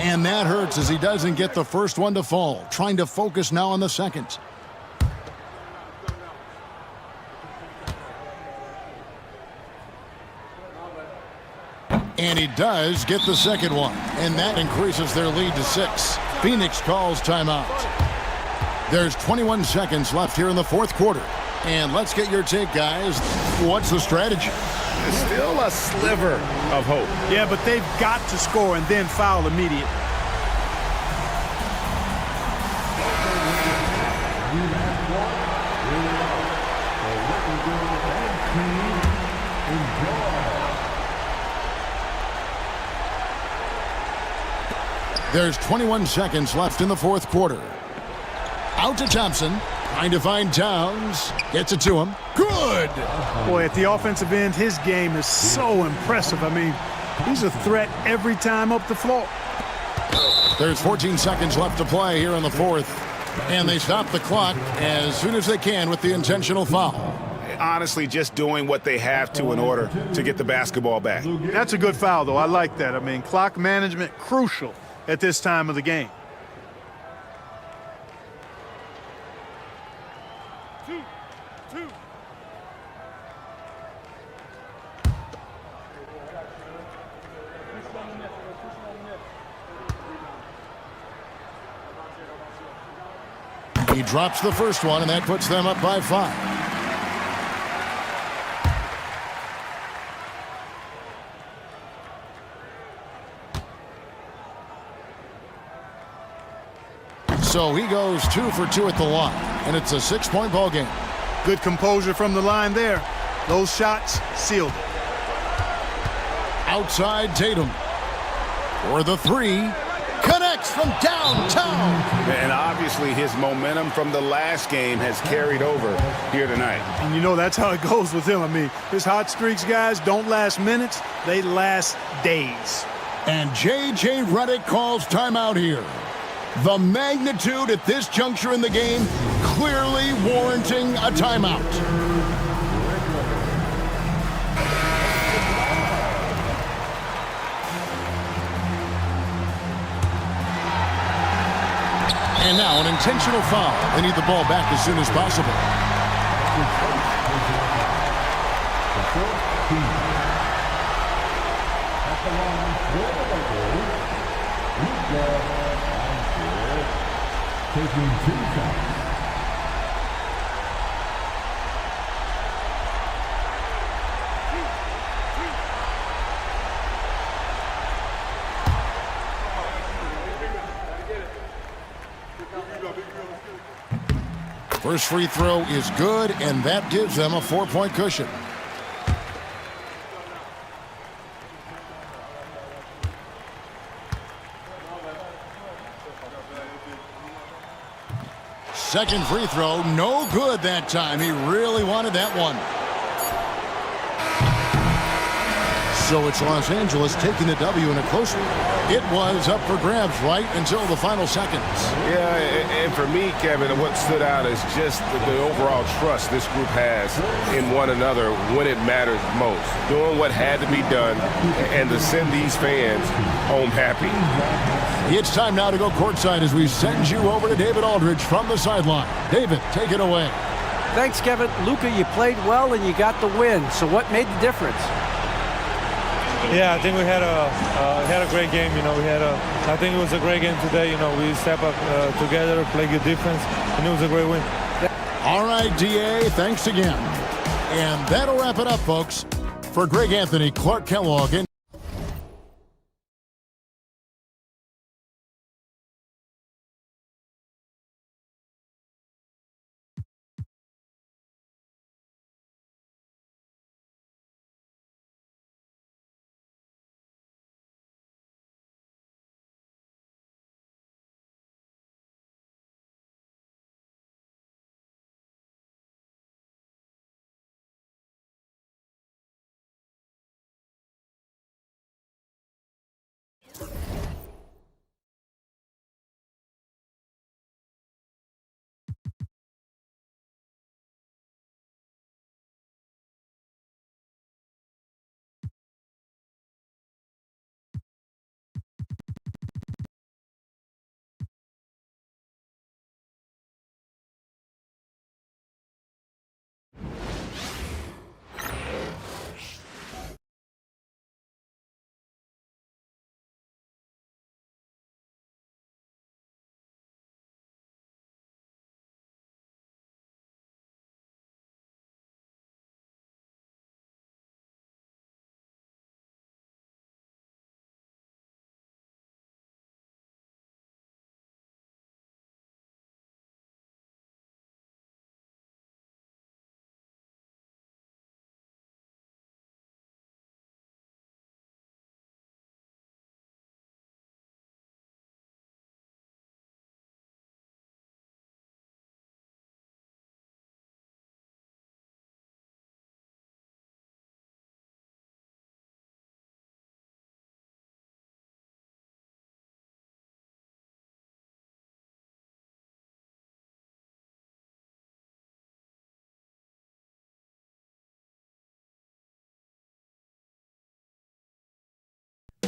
And that hurts as he doesn't get the first one to fall. Trying to focus now on the second. And he does get the second one. And that increases their lead to 6. Phoenix calls timeout. There's 21 seconds left here in the fourth quarter. And let's get your take, guys. What's the strategy? Still a sliver of hope. Yeah, but they've got to score and then foul immediately. There's 21 seconds left in the fourth quarter. Out to Thompson. Trying to find Towns. Gets it to him. Good! Boy, at the offensive end, his game is so impressive. I mean, he's a threat every time up the floor. There's 14 seconds left to play here in the fourth. And they stop the clock as soon as they can with the intentional foul. Honestly, just doing what they have to in order to get the basketball back. That's a good foul, though. I like that. I mean, clock management crucial at this time of the game. He drops the first one, and that puts them up by 5. So he goes 2 for 2 at the line, and it's a 6-point ball game. Good composure from the line there. Those shots sealed it. Outside Tatum for the 3. Connects from downtown. And obviously his momentum from the last game has carried over here tonight. And you know that's how it goes with him. I mean, his hot streaks, guys, don't last minutes. They last days. And J.J. Redick calls timeout here. The magnitude at this juncture in the game clearly warranting a timeout. And now an intentional foul. They need the ball back as soon as possible. Taking 2 shots. First free throw is good, and that gives them a 4-point cushion. Second free throw, no good that time. He really wanted that one. So it's Los Angeles taking the W in a close one. It was up for grabs right until the final seconds. Yeah, and for me, Kevin, what stood out is just the overall trust this group has in one another when it matters most. Doing what had to be done and to send these fans home happy. It's time now to go courtside as we send you over to David Aldridge from the sideline. David, take it away. Thanks, Kevin. Luka, you played well and you got the win. So what made the difference? Yeah, I think we had a great game. You know, I think it was a great game today. You know, we step up together, play good defense, and it was a great win. All right, DA, thanks again. And that'll wrap it up, folks. For Greg Anthony, Clark Kellogg, and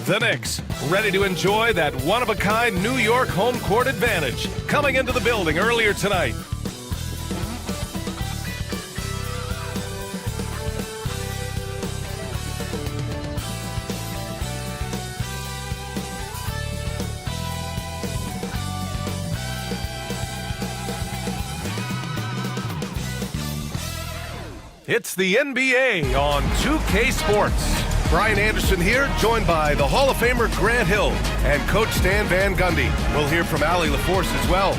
The Knicks, ready to enjoy that one-of-a-kind New York home court advantage, coming into the building earlier tonight. It's the NBA on 2K Sports. Brian Anderson here, joined by the Hall of Famer Grant Hill and Coach Stan Van Gundy. We'll hear from Allie LaForce as well.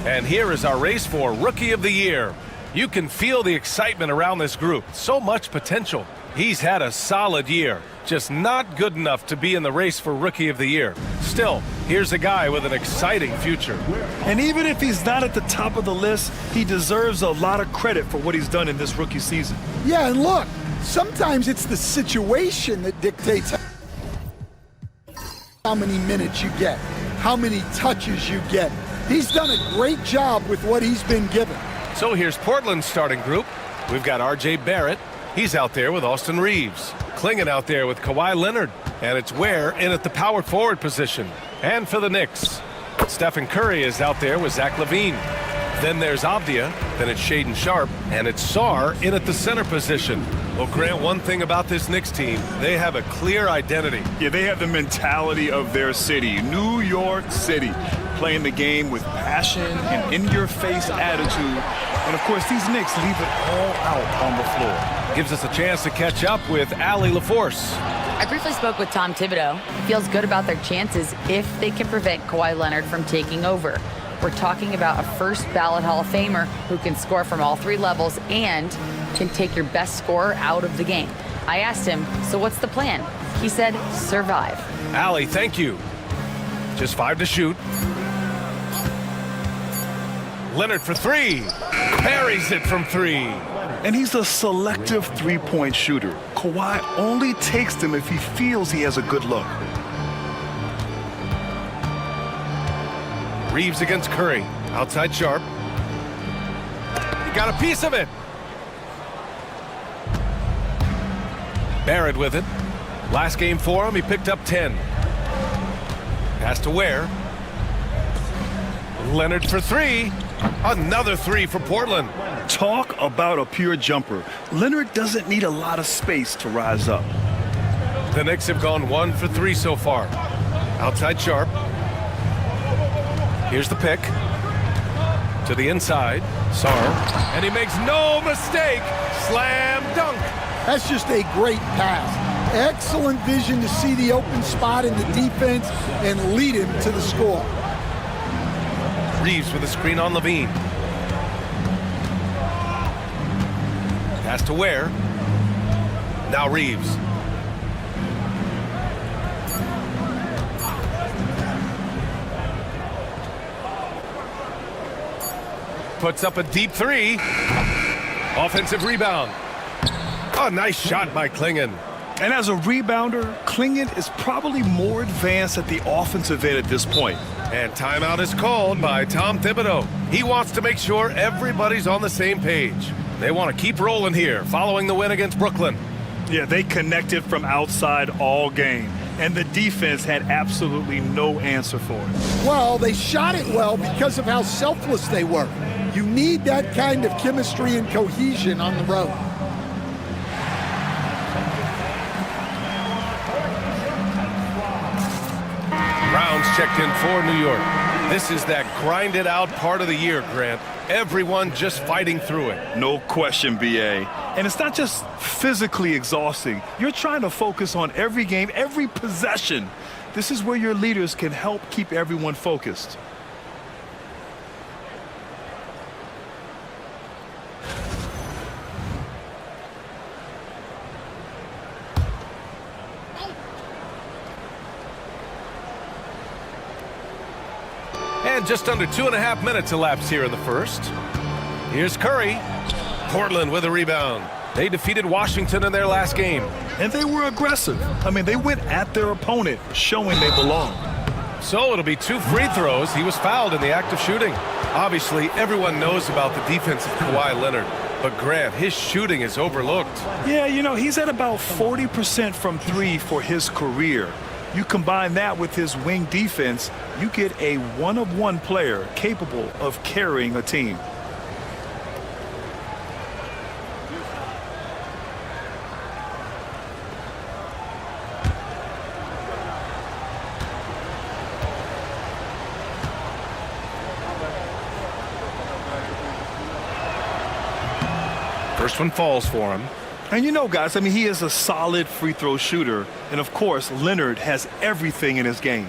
And here is our race for Rookie of the Year. You can feel the excitement around this group. So much potential. He's had a solid year, just not good enough to be in the race for Rookie of the Year. Still, here's a guy with an exciting future. And even if he's not at the top of the list, he deserves a lot of credit for what he's done in this rookie season. Yeah, and look, sometimes it's the situation that dictates how many minutes you get, how many touches you get. He's done a great job with what he's been given. So here's Portland's starting group. We've got R.J. Barrett. He's out there with Austin Reeves. Klingon out there with Kawhi Leonard. And it's Ware in at the power forward position. And for the Knicks, Stephen Curry is out there with Zach LaVine. Then there's Avdia, then it's Shaedon Sharpe, and it's Sarr in at the center position. Well, Grant, one thing about this Knicks team, they have a clear identity. Yeah, they have the mentality of their city, New York City, playing the game with passion and in-your-face attitude. And, of course, these Knicks leave it all out on the floor. Gives us a chance to catch up with Allie LaForce. I briefly spoke with Tom Thibodeau. He feels good about their chances if they can prevent Kawhi Leonard from taking over. We're talking about a first-ballot Hall of Famer who can score from all three levels and can take your best scorer out of the game. I asked him, so what's the plan? He said, survive. Allie, thank you. Just 5 to shoot. Leonard for 3. Parries it from 3. And he's a selective three-point shooter. Kawhi only takes them if he feels he has a good look. Reeves against Curry. Outside Sharpe. He got a piece of it. Barrett with it. Last game for him, he picked up 10. Pass to Ware. Leonard for 3. Another 3 for Portland. Talk about a pure jumper. Leonard doesn't need a lot of space to rise up. The Knicks have gone 1 for 3 so far. Outside Sharpe. Here's the pick. To the inside. Sarr. And he makes no mistake. Slam dunk. That's just a great pass. Excellent vision to see the open spot in the defense and lead him to the score. Reeves with a screen on LaVine. Pass to Ware. Now Reeves. Puts up a deep 3. Offensive rebound. Oh, nice shot by Klingon. And as a rebounder, Klingon is probably more advanced at the offensive end at this point. And timeout is called by Tom Thibodeau. He wants to make sure everybody's on the same page. They want to keep rolling here following the win against Brooklyn. Yeah, they connected from outside all game, and the defense had absolutely no answer for it. Well, they shot it well because of how selfless they were. You need that kind of chemistry and cohesion on the road. Brown's checked in for New York. This is that grinded out part of the year, Grant. Everyone just fighting through it. No question, B.A. And it's not just physically exhausting. You're trying to focus on every game, every possession. This is where your leaders can help keep everyone focused. And just under 2.5 minutes elapsed here in the first. Here's Curry. Portland with a rebound. They defeated Washington in their last game. And they were aggressive. I mean, they went at their opponent, showing they belong. So it'll be 2 free throws. He was fouled in the act of shooting. Obviously, everyone knows about the defense of Kawhi Leonard. But Grant, his shooting is overlooked. Yeah, you know, he's at about 40% from three for his career. You combine that with his wing defense, you get a one-of-one player capable of carrying a team. First one falls for him. And you know, guys, I mean, he is a solid free throw shooter. And, of course, Leonard has everything in his game.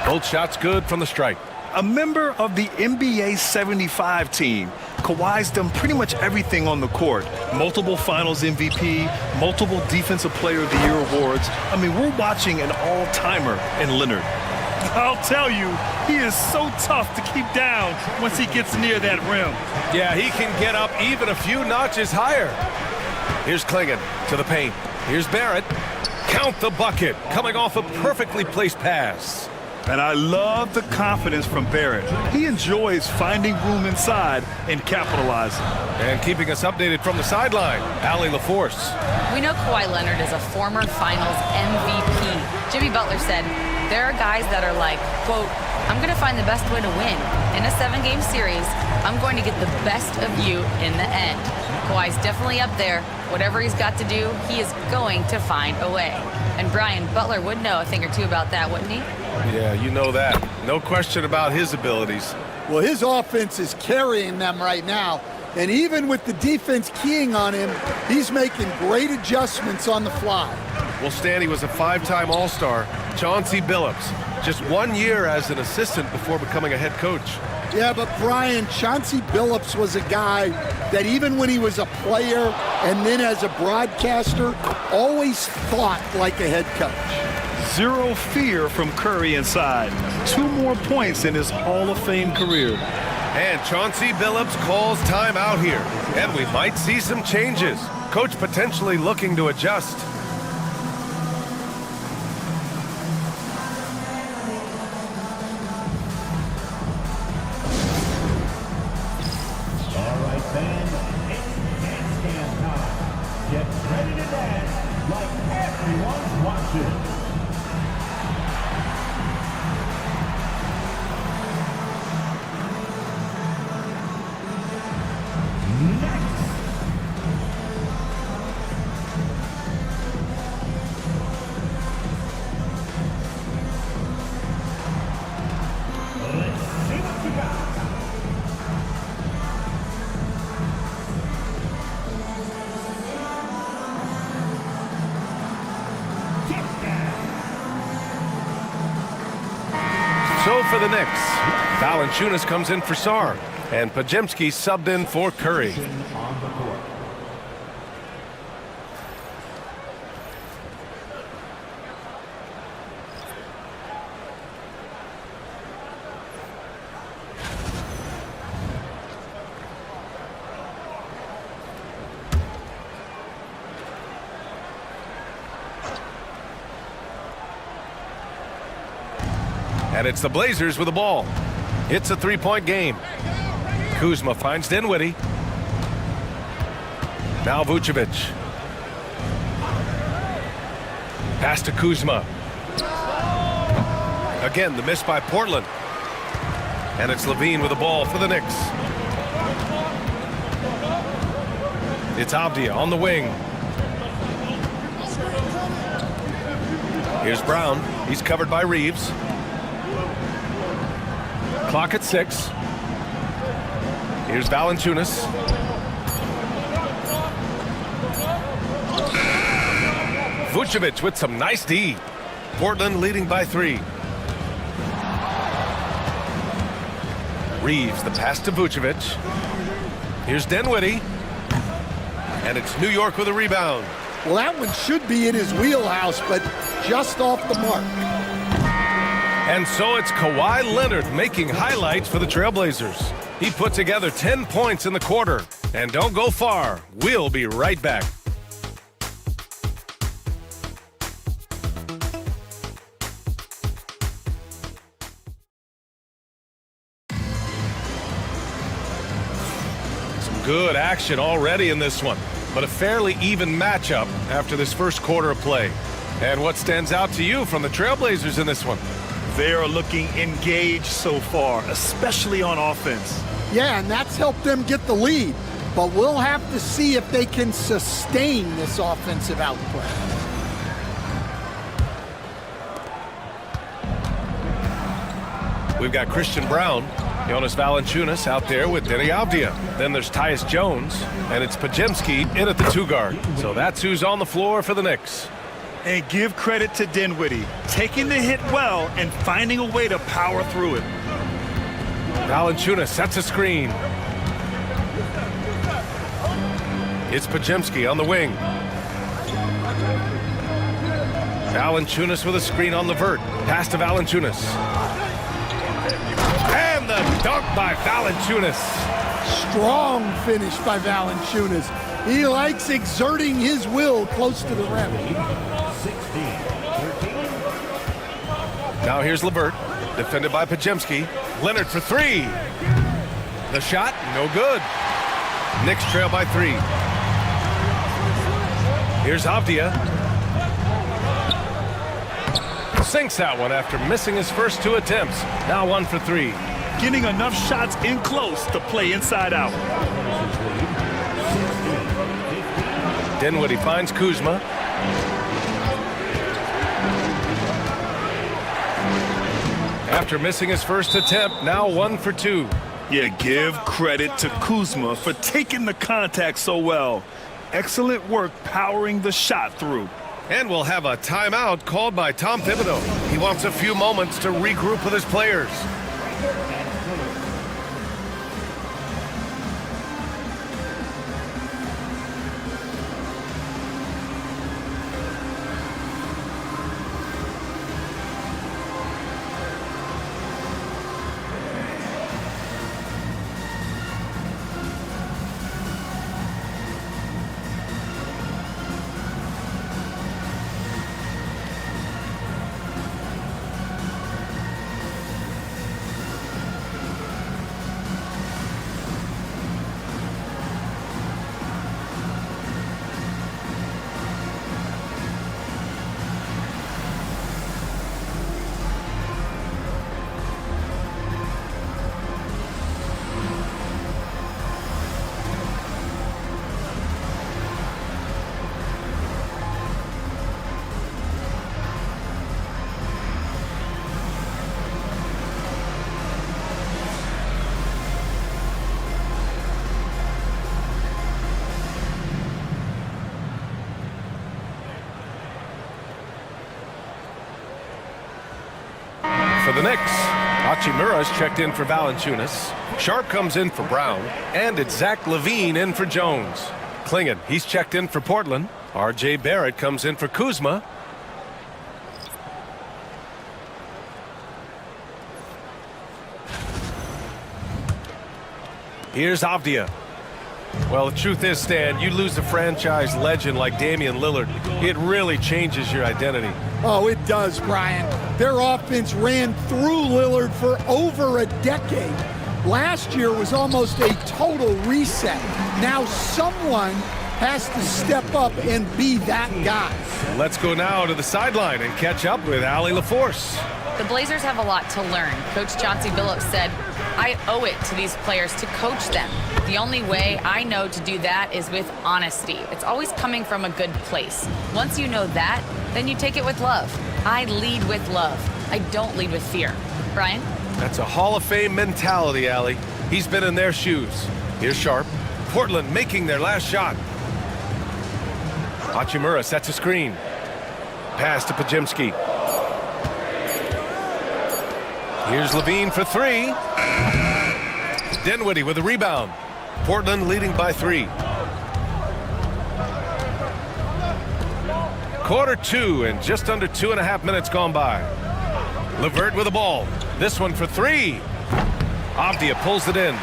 Both shots good from the stripe. A member of the NBA 75 team, Kawhi's done pretty much everything on the court. Multiple finals MVP, multiple Defensive Player of the Year awards. I mean, we're watching an all-timer in Leonard. I'll tell you, he is so tough to keep down once he gets near that rim. Yeah, he can get up even a few notches higher. Here's Klingon to the paint. Here's Barrett. Count the bucket, coming off a perfectly placed pass. And I love the confidence from Barrett. He enjoys finding room inside and capitalizing. And keeping us updated from the sideline, Allie LaForce. We know Kawhi Leonard is a former Finals MVP. Jimmy Butler said, there are guys that are like, quote, I'm going to find the best way to win. In a 7-game series, I'm going to get the best of you in the end. Kawhi's definitely up there. Whatever he's got to do, he is going to find a way. And Brian, Butler would know a thing or two about that, wouldn't he? Yeah, you know that. No question about his abilities. Well, his offense is carrying them right now. And even with the defense keying on him, he's making great adjustments on the fly. Well, Stanley was a 5-time All-Star. Chauncey Billups, just 1 year as an assistant before becoming a head coach. Yeah, but Brian, Chauncey Billups was a guy that even when he was a player and then as a broadcaster, always thought like a head coach. Zero fear from Curry inside. 2 more points in his Hall of Fame career. And Chauncey Billups calls time out here. And we might see some changes. Coach potentially looking to adjust. All right, fans, it's dance cam time. Get ready to dance like everyone's watching. So for the Knicks, Valanciunas comes in for Sarr, and Podziemski subbed in for Curry. And it's the Blazers with the ball. It's a 3-point game. Kuzma finds Dinwiddie. Now Vucevic. Pass to Kuzma. Again, the miss by Portland. And it's Levine with the ball for the Knicks. It's Avdia on the wing. Here's Brown. He's covered by Reeves. Clock at 6. Here's Valanciunas. Vucevic with some nice D. Portland leading by 3. Reeves, the pass to Vucevic. Here's Dinwiddie. And it's New York with a rebound. Well, that one should be in his wheelhouse, but just off the mark. And so it's Kawhi Leonard making highlights for the Trailblazers. He put together 10 points in the quarter. And don't go far. We'll be right back. Some good action already in this one, but a fairly even matchup after this first quarter of play. And what stands out to you from the Trailblazers in this one? They are looking engaged so far, especially on offense. Yeah, and that's helped them get the lead. But we'll have to see if they can sustain this offensive output. We've got Christian Brown, Jonas Valanciunas out there with Denny Avdia. Then there's Tyus Jones, and it's Podziemski in at the 2-guard. So that's who's on the floor for the Knicks. And give credit to Dinwiddie, taking the hit well and finding a way to power through it. Valanciunas sets a screen. It's Podziemski on the wing. Valanciunas with a screen on the vert. Pass to Valanciunas. And the dunk by Valanciunas. Strong finish by Valanciunas. He likes exerting his will close to the rim. Now here's LeVert, defended by Podziemski. Leonard for 3. The shot, no good. Knicks trail by 3. Here's Avdia. Sinks that one after missing his first 2 attempts. Now 1 for 3. Getting enough shots in close to play inside out. Dinwiddie finds Kuzma. After missing his first attempt, now 1 for 2. Yeah, give credit to Kuzma for taking the contact so well. Excellent work powering the shot through. And we'll have a timeout called by Tom Thibodeau. He wants a few moments to regroup with his players. For the Knicks, Hachimura's checked in for Valanciunas. Sharp comes in for Brown. And it's Zach LaVine in for Jones. Klingon, he's checked in for Portland. R.J. Barrett comes in for Kuzma. Here's Avdia. Well, the truth is, Stan, you lose a franchise legend like Damian Lillard, it really changes your identity. Oh, it does, Brian. Their offense ran through Lillard for over a decade. Last year was almost a total reset. Now someone has to step up and be that guy. Let's go now to the sideline and catch up with Allie LaForce. The Blazers have a lot to learn. Coach Chauncey Billups said, I owe it to these players to coach them. The only way I know to do that is with honesty. It's always coming from a good place. Once you know that, then you take it with love. I lead with love. I don't lead with fear. Brian? That's a Hall of Fame mentality, Allie. He's been in their shoes. Here's Sharp. Portland making their last shot. Hachimura sets a screen. Pass to Podziemski. Here's LaVine for 3. Dinwiddie with a rebound. Portland leading by 3. Quarter 2 and just under 2.5 minutes gone by. LeVert with the ball. This one for 3. Avdia pulls it in.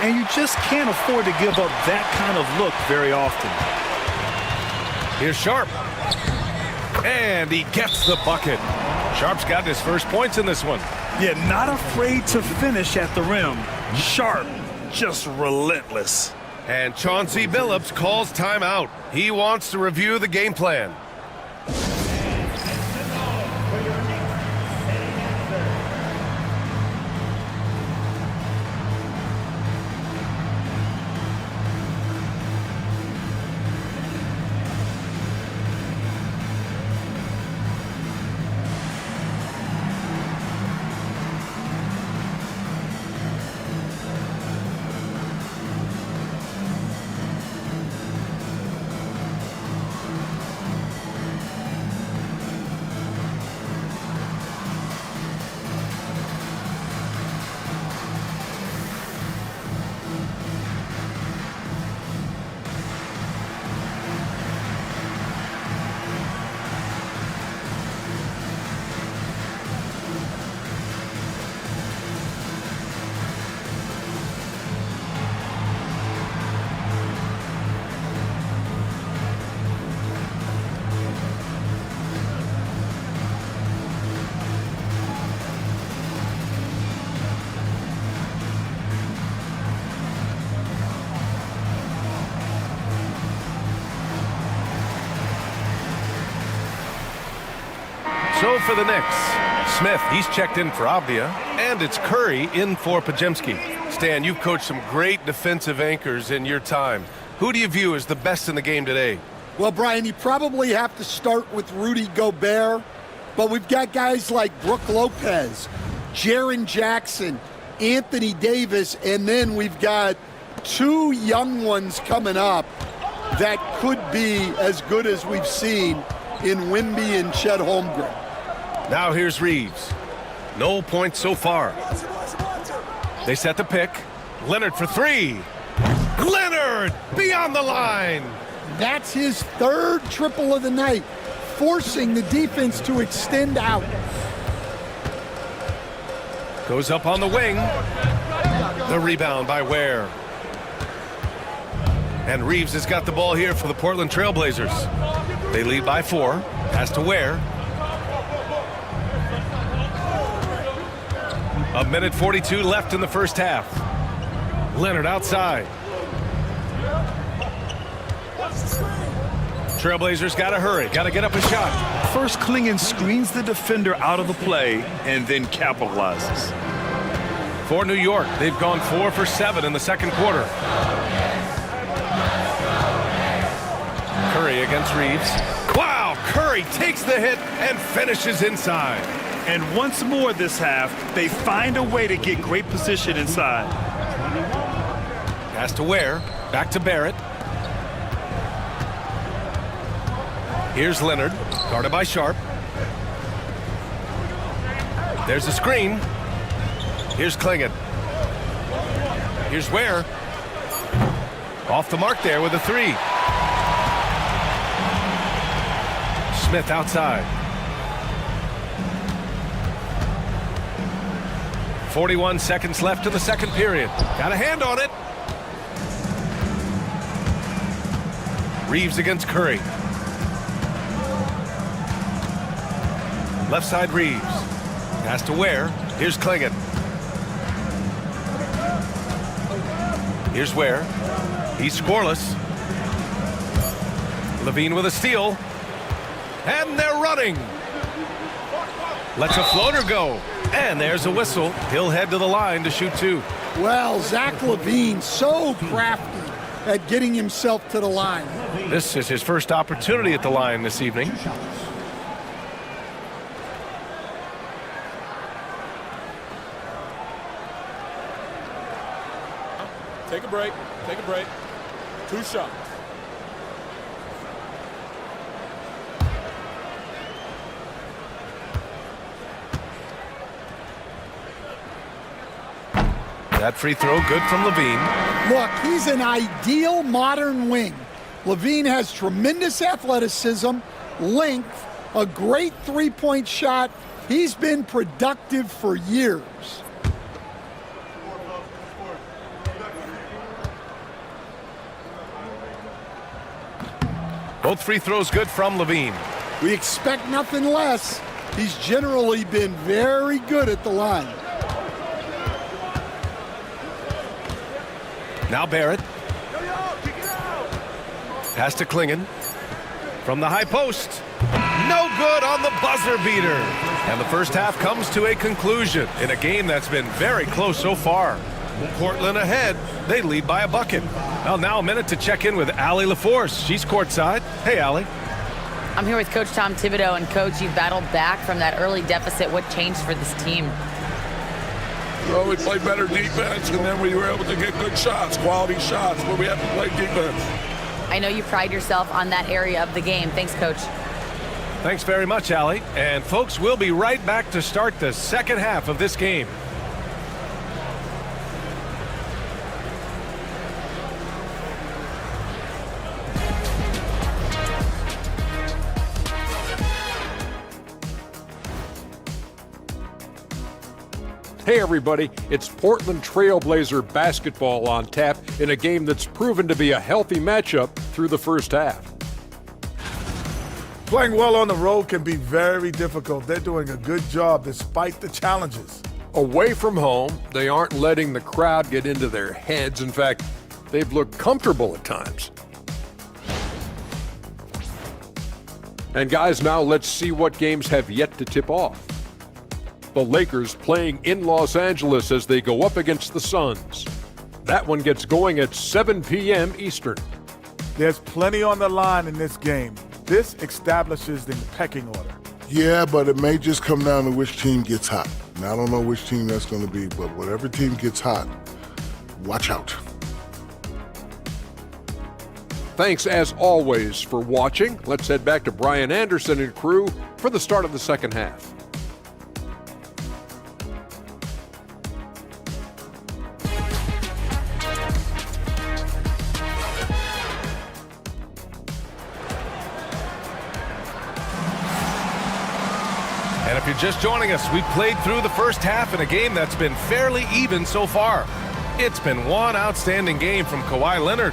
And you just can't afford to give up that kind of look very often. Here's Sharp. And he gets the bucket. Sharp's got his first points in this one. Yeah, not afraid to finish at the rim. Sharp, just relentless. And Chauncey Billups calls timeout. He wants to review the game plan. So for the Knicks, Smith, he's checked in for Avdia, and it's Curry in for Pajemski. Stan, you've coached some great defensive anchors in your time. Who do you view as the best in the game today? Well, Brian, you probably have to start with Rudy Gobert, but we've got guys like Brook Lopez, Jaren Jackson, Anthony Davis, and then we've got two young ones coming up that could be as good as we've seen in Wemby and Chet Holmgren. Now here's Reeves. No points so far. They set the pick. Leonard for three. Leonard beyond the line. That's his third triple of the night, forcing the defense to extend out. Goes up on the wing. The rebound by Ware. And Reeves has got the ball here for the Portland Trailblazers. They lead by 4. Pass to Ware. A minute 42 left in the first half. Leonard outside. Trailblazers got to hurry. Got to get up a shot. First, Klingon screens the defender out of the play and then capitalizes. For New York, they've gone 4 for 7 in the second quarter. Curry against Reeves. Wow, Curry takes the hit and finishes inside. And once more this half, they find a way to get great position inside. Pass to Ware, back to Barrett. Here's Leonard, guarded by Sharp. There's a screen. Here's Klingon. Here's Ware. Off the mark there with a 3. Smith outside. 41 seconds left in the second period. Got a hand on it. Reeves against Curry. Left side Reeves. Pass to Ware. Here's Klingon. Here's Ware. He's scoreless. Levine with a steal. And they're running. Lets a floater go. And there's a whistle. He'll head to the line to shoot 2. Well, Zach LaVine, so crafty at getting himself to the line. This is his first opportunity at the line this evening. Take a break. Take a break. 2 shots. That free throw good from Levine. Look, he's an ideal modern wing. Levine has tremendous athleticism, length, a great three-point shot. He's been productive for years. Both free throws good from Levine. We expect nothing less. He's generally been very good at the line. Now Barrett. Pass to Klingon. From the high post. No good on the buzzer beater. And the first half comes to a conclusion in a game that's been very close so far. Portland ahead. They lead by a bucket. Well, now a minute to check in with Allie LaForce. She's courtside. Hey, Allie. I'm here with Coach Tom Thibodeau. And, Coach, you battled back from that early deficit. What changed for this team? Well, we played better defense, and then we were able to get good shots, quality shots, but we have to play defense. I know you pride yourself on that area of the game. Thanks, Coach. Thanks very much, Allie. And, folks, we'll be right back to start the second half of this game. Hey everybody, it's Portland Trailblazer basketball on tap in a game that's proven to be a healthy matchup through the first half. Playing well on the road can be very difficult. They're doing a good job despite the challenges. Away from home, they aren't letting the crowd get into their heads. In fact, they've looked comfortable at times. And guys, now let's see what games have yet to tip off. The Lakers playing in Los Angeles as they go up against the Suns. That one gets going at 7 p.m. Eastern. There's plenty on the line in this game. This establishes the pecking order. Yeah, but it may just come down to which team gets hot. Now, I don't know which team that's going to be, but whatever team gets hot, watch out. Thanks, as always, for watching. Let's head back to Brian Anderson and crew for the start of the second half. And if you're just joining us, we played through the first half in a game that's been fairly even so far. It's been one outstanding game from Kawhi Leonard.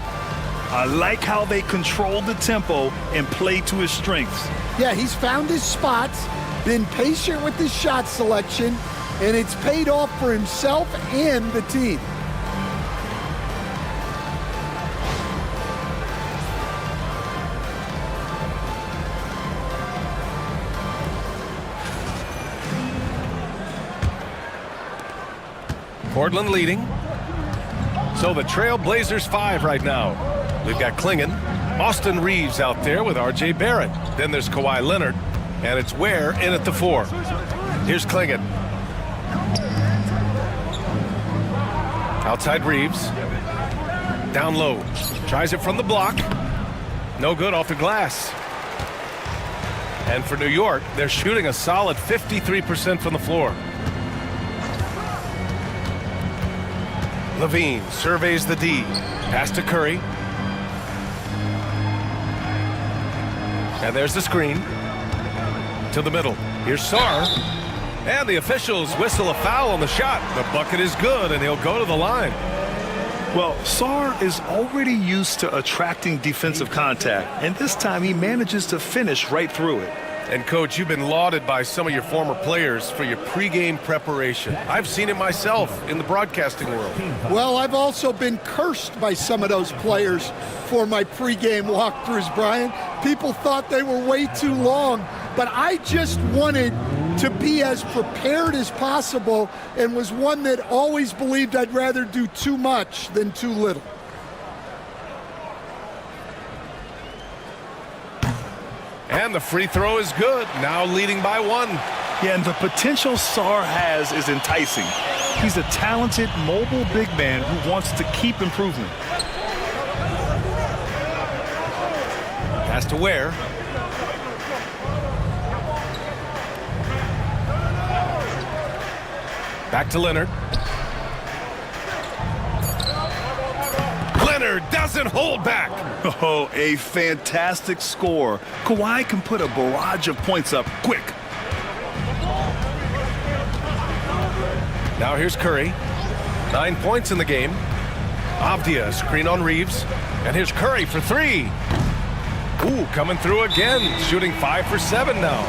I like how they control the tempo and play to his strengths. Yeah, he's found his spots, been patient with his shot selection, and it's paid off for himself and the team. Portland leading. So the Trailblazers 5 right now. We've got Klingon, Austin Reeves out there with R.J. Barrett. Then there's Kawhi Leonard, and it's Ware in at the 4. Here's Klingon. Outside Reeves. Down low. Tries it from the block. No good off the glass. And for New York, they're shooting a solid 53% from the floor. Levine surveys the D. Pass to Curry. And there's the screen. To the middle. Here's Sarr. And the officials whistle a foul on the shot. The bucket is good, and he'll go to the line. Well, Sarr is already used to attracting defensive contact, and this time he manages to finish right through it. And, Coach, you've been lauded by some of your former players for your pregame preparation. I've seen it myself in the broadcasting world. Well, I've also been cursed by some of those players for my pregame walkthroughs, Brian. People thought they were way too long, but I just wanted to be as prepared as possible and was one that always believed I'd rather do too much than too little. And the free throw is good, now leading by 1. Yeah, and the potential Sarr has is enticing. He's a talented, mobile big man who wants to keep improving. Pass to Ware. Back to Leonard. Leonard doesn't hold back. Oh, a fantastic score. Kawhi can put a barrage of points up quick. Now here's Curry. 9 points in the game. Avdia screen on Reeves. And here's Curry for 3. Ooh, coming through again, shooting 5 for 7 now.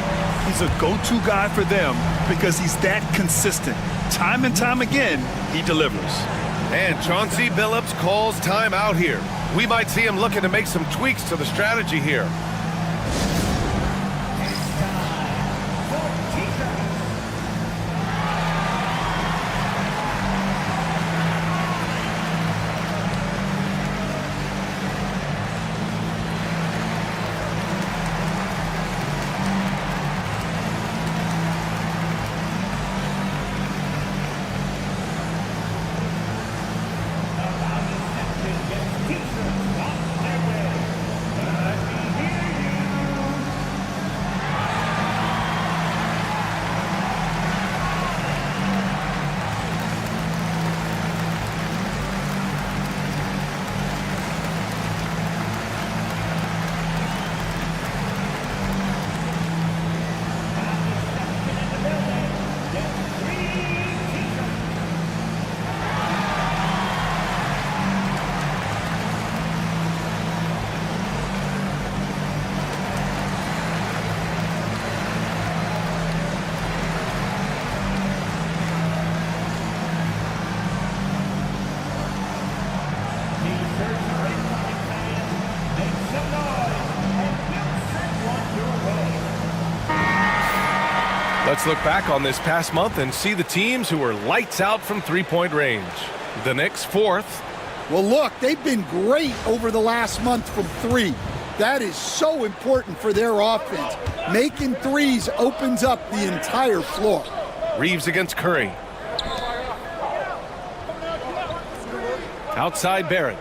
He's a go-to guy for them because he's that consistent. Time and time again, he delivers. And Chauncey Billups calls timeout here. We might see him looking to make some tweaks to the strategy here. Let's look back on this past month and see the teams who were lights out from three-point range. The Knicks, 4th. Well, look, they've been great over the last month from 3. That is so important for their offense. Making threes opens up the entire floor. Reeves against Curry. Outside Barrett.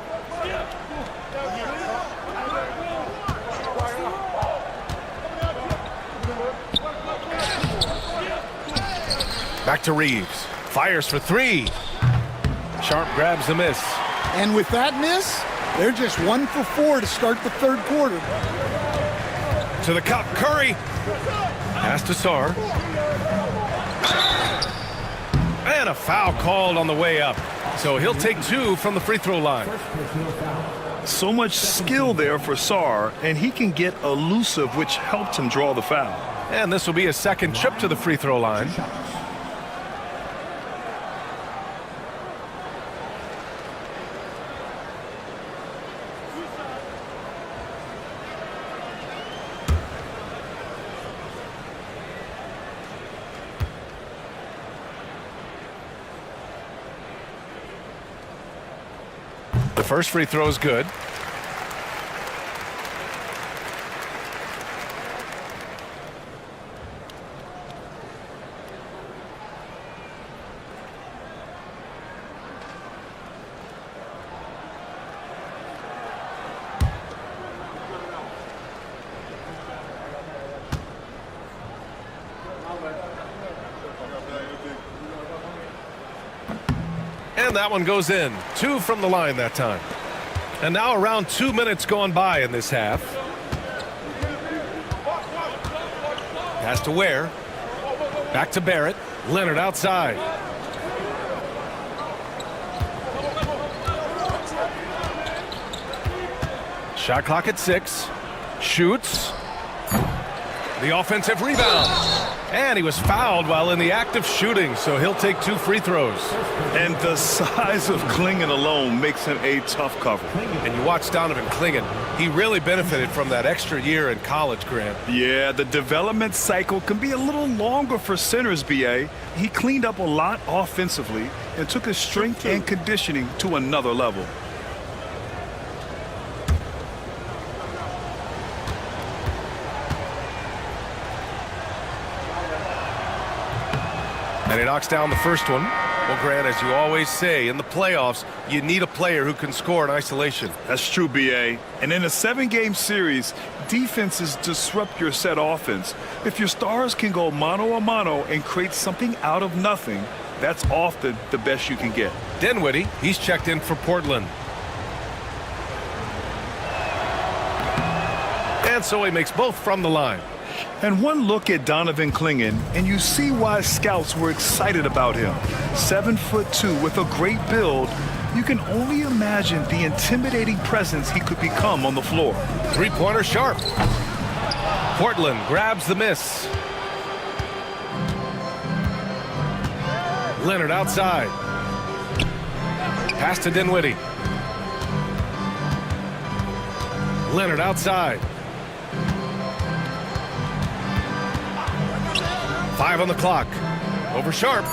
Back to Reeves. Fires for 3. Sharp grabs the miss. And with that miss, they're just 1 for 4 to start the third quarter. To the cup, Curry. Pass to Sarr. And a foul called on the way up. So he'll take 2 from the free throw line. So much skill there for Sarr, and he can get elusive, which helped him draw the foul. And this will be a second trip to the free throw line. The first free throw is good. And that one goes in. 2 from the line that time. And now around 2 minutes gone by in this half. Pass to Ware. Back to Barrett. Leonard outside. Shot clock at 6. Shoots. The offensive rebound. And he was fouled while in the act of shooting, so he'll take 2 free throws. And the size of Clingan alone makes him a tough cover. And you watch Donovan Clingan. He really benefited from that extra year in college, Grant. Yeah, the development cycle can be a little longer for centers, B.A. He cleaned up a lot offensively and took his strength and conditioning to another level. And he knocks down the first one. Well, Grant, as you always say, in the playoffs, you need a player who can score in isolation. That's true, B.A. And in a 7-game series, defenses disrupt your set offense. If your stars can go mano-a-mano and create something out of nothing, that's often the best you can get. Dinwiddie, he's checked in for Portland. And so he makes both from the line. And one look at Donovan Clingan, and you see why scouts were excited about him. 7'2" with a great build, You can only imagine the intimidating presence he could become on the floor. Three-pointer Sharp. Portland grabs the miss. Leonard outside. Pass to Dinwiddie. Leonard outside. 5 on the clock. Over Sharp.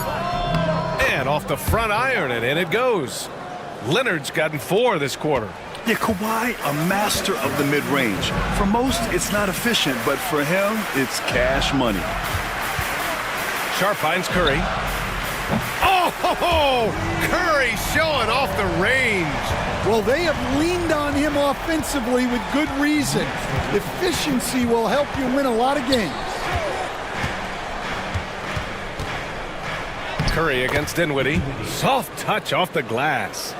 And off the front iron, and in it goes. Leonard's gotten 4 this quarter. Yeah, Kawhi, a master of the mid-range. For most, it's not efficient, but for him, it's cash money. Sharp finds Curry. Oh, Curry showing off the range. Well, they have leaned on him offensively with good reason. Efficiency will help you win a lot of games. Curry against Dinwiddie. Soft touch off the glass.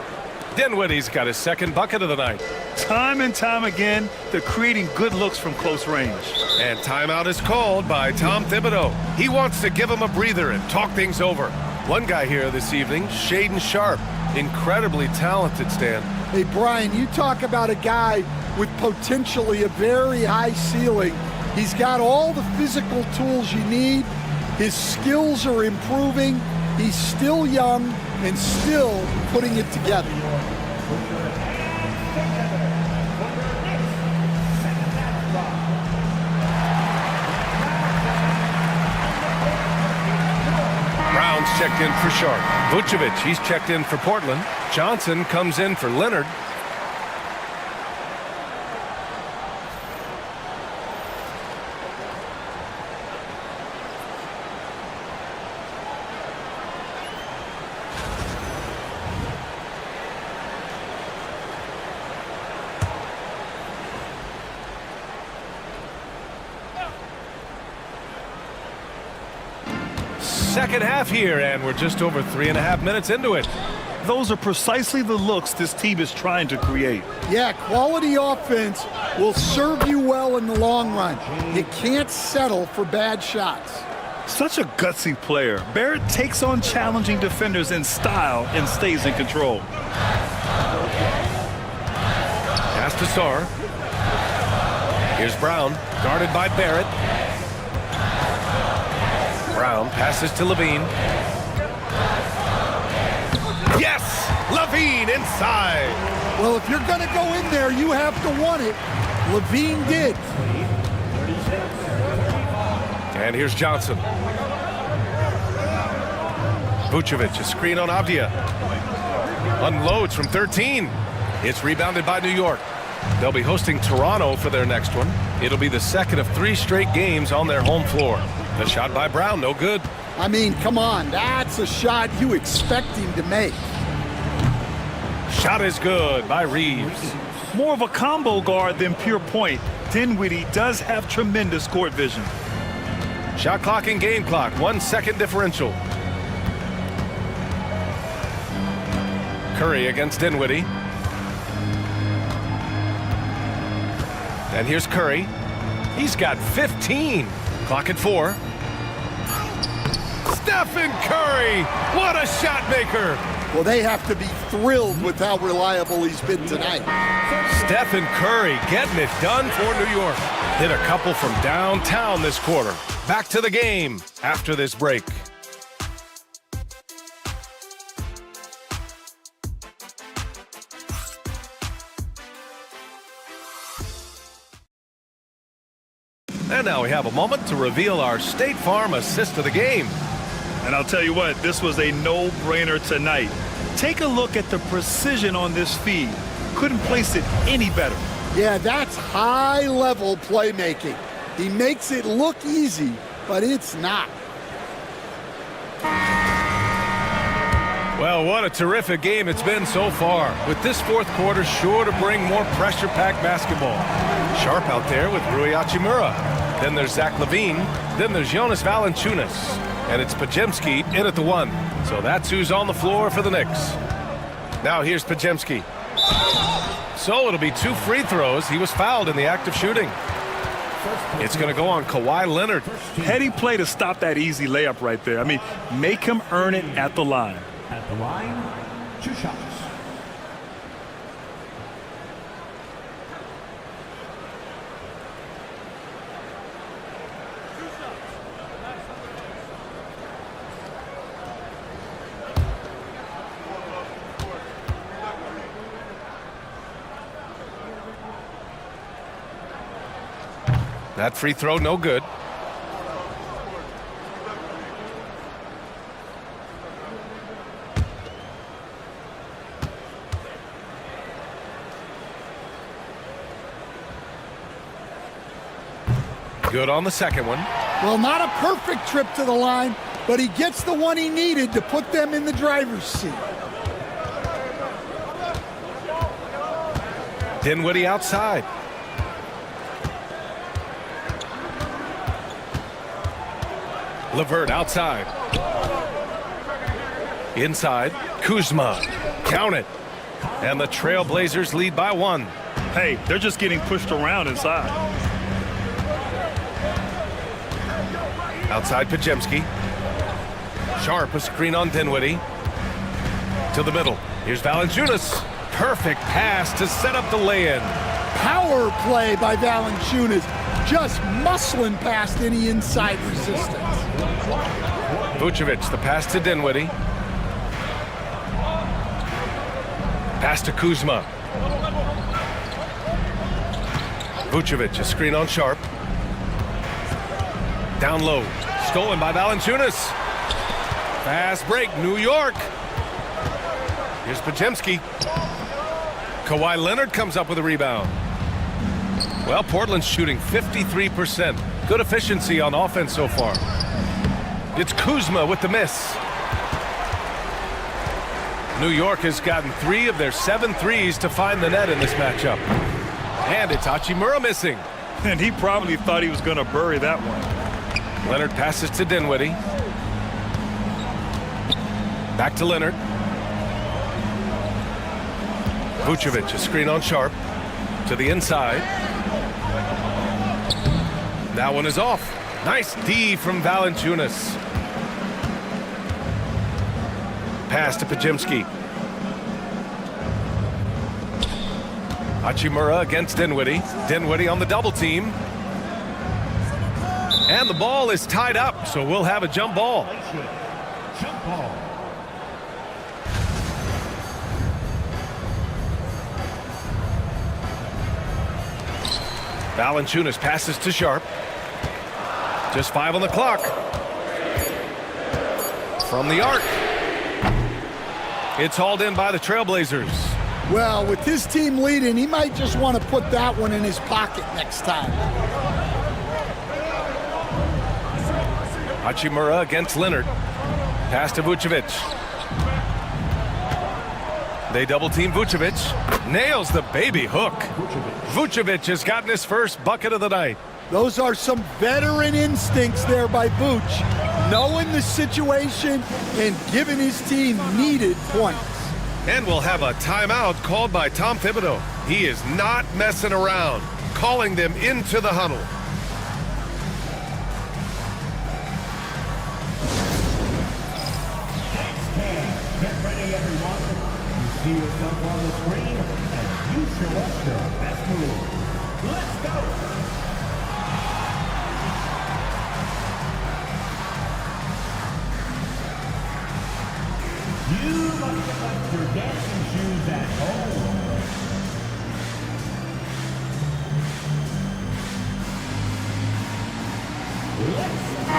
Dinwiddie's got his second bucket of the night. Time and time again, they're creating good looks from close range. And timeout is called by Tom Thibodeau. He wants to give him a breather and talk things over. One guy here this evening, Shaedon Sharp. Incredibly talented, Stan. Hey, Brian, you talk about a guy with potentially a very high ceiling. He's got all the physical tools you need. His skills are improving. He's still young and still putting it together. Brown's checked in for Sharp. Vucevic, he's checked in for Portland. Johnson comes in for Leonard. Second half here, and we're just over 3.5 minutes into it. Those are precisely the looks this team is trying to create. Yeah, quality offense will serve you well in the long run. You can't settle for bad shots. Such a gutsy player. Barrett takes on challenging defenders in style and stays in control. Pass to Sarr. Here's Brown, guarded by Barrett. Brown passes to Levine. Yes! Levine inside! Well, if you're going to go in there, you have to want it. Levine did. And here's Johnson. Vucevic, a screen on Avdia. Unloads from 13. It's rebounded by New York. They'll be hosting Toronto for their next one. It'll be the second of 3 straight games on their home floor. The shot by Brown, no good. I mean, come on, that's a shot you expect him to make. Shot is good by Reeves. More of a combo guard than pure point. Dinwiddie does have tremendous court vision. Shot clock and game clock, 1 second differential. Curry against Dinwiddie. And here's Curry. He's got 15. Clock at 4. Stephen Curry! What a shot maker! Well, they have to be thrilled with how reliable he's been tonight. Stephen Curry getting it done for New York. Hit a couple from downtown this quarter. Back to the game after this break. And now we have a moment to reveal our State Farm assist of the game. And I'll tell you what, this was a no-brainer tonight. Take a look at the precision on this feed. Couldn't place it any better. Yeah, that's high-level playmaking. He makes it look easy, but it's not. Well, what a terrific game it's been so far. With this fourth quarter sure to bring more pressure-packed basketball. Sharp out there with Rui Hachimura. Then there's Zach LaVine. Then there's Jonas Valanciunas. And it's Podziemski in at the 1. So that's who's on the floor for the Knicks. Now here's Podziemski. So it'll be 2 free throws. He was fouled in the act of shooting. It's going to go on Kawhi Leonard. Heady play to stop that easy layup right there. I mean, make him earn it at the line. At the line, 2 shots. That free throw, no good. Good on the second one. Well, not a perfect trip to the line, but he gets the one he needed to put them in the driver's seat. Dinwiddie outside. LeVert outside. Inside, Kuzma. Count it. And the Trailblazers lead by 1. Hey, they're just getting pushed around inside. Outside Pajemski. Sharp, a screen on Dinwiddie. To the middle. Here's Valanciunas. Perfect pass to set up the lay-in. Power play by Valanciunas, just muscling past any inside resistance. Vucevic, the pass to Dinwiddie. Pass to Kuzma. Vucevic, a screen on Sharp. Down low, stolen by Valanciunas. Fast break, New York. Here's Pajemski. Kawhi Leonard comes up with a rebound. Well, Portland's shooting 53%. Good efficiency on offense so far. It's Kuzma with the miss. New York has gotten 3 of their 7 threes to find the net in this matchup. And it's Hachimura missing. And he probably thought he was going to bury that one. Leonard passes to Dinwiddie. Back to Leonard. Vucevic, a screen on Sharp. To the inside. That one is off. Nice D from Valanciunas. Pass to Pajemski. Hachimura against Dinwiddie. Dinwiddie on the double team. And the ball is tied up, so we'll have a jump ball. Jump ball. Valanciunas passes to Sharp. Just 5 on the clock. From the arc. It's hauled in by the Trailblazers. Well, with his team leading, he might just want to put that one in his pocket next time. Hachimura against Leonard. Pass to Vucevic. They double team Vucevic. Nails the baby hook. Vucevic has gotten his first bucket of the night. Those are some veteran instincts there by Vooch, knowing the situation and giving his team needed points. And we'll have a timeout called by Tom Thibodeau. He is not messing around, calling them into the huddle. Get ready, everyone. You see yourself on the screen, and you show us your best move. Let's go. You must have left your dancing shoes at home.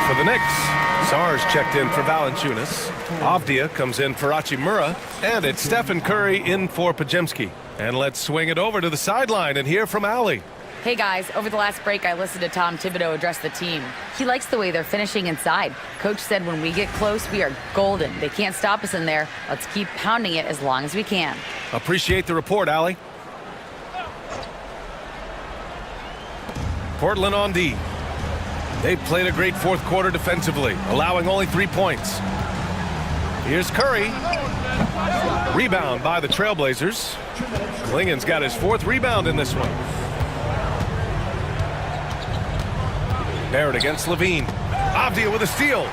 For the Knicks, Sars checked in for Valanciunas. Avdia comes in for Hachimura. And it's Stephen Curry in for Pajemski. And let's swing it over to the sideline and hear from Allie. Hey guys, over the last break, I listened to Tom Thibodeau address the team. He likes the way they're finishing inside. Coach said when we get close, we are golden. They can't stop us in there. Let's keep pounding it as long as we can. Appreciate the report, Allie. Portland on D. They've played a great fourth quarter defensively, allowing only 3 points. Here's Curry. Rebound by the Trailblazers. Klingen's got his 4th rebound in this one. Barrett against Levine. Avdia with a steal.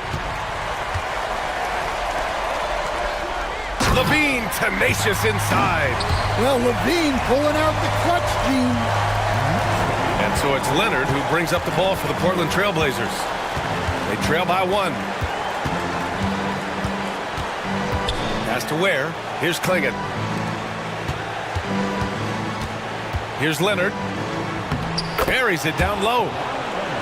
Levine tenacious inside. Well, Levine pulling out the clutch gene. And so it's Leonard who brings up the ball for the Portland Trailblazers. They trail by 1. Pass to Ware. Here's Klingen. Here's Leonard. Buries it down low.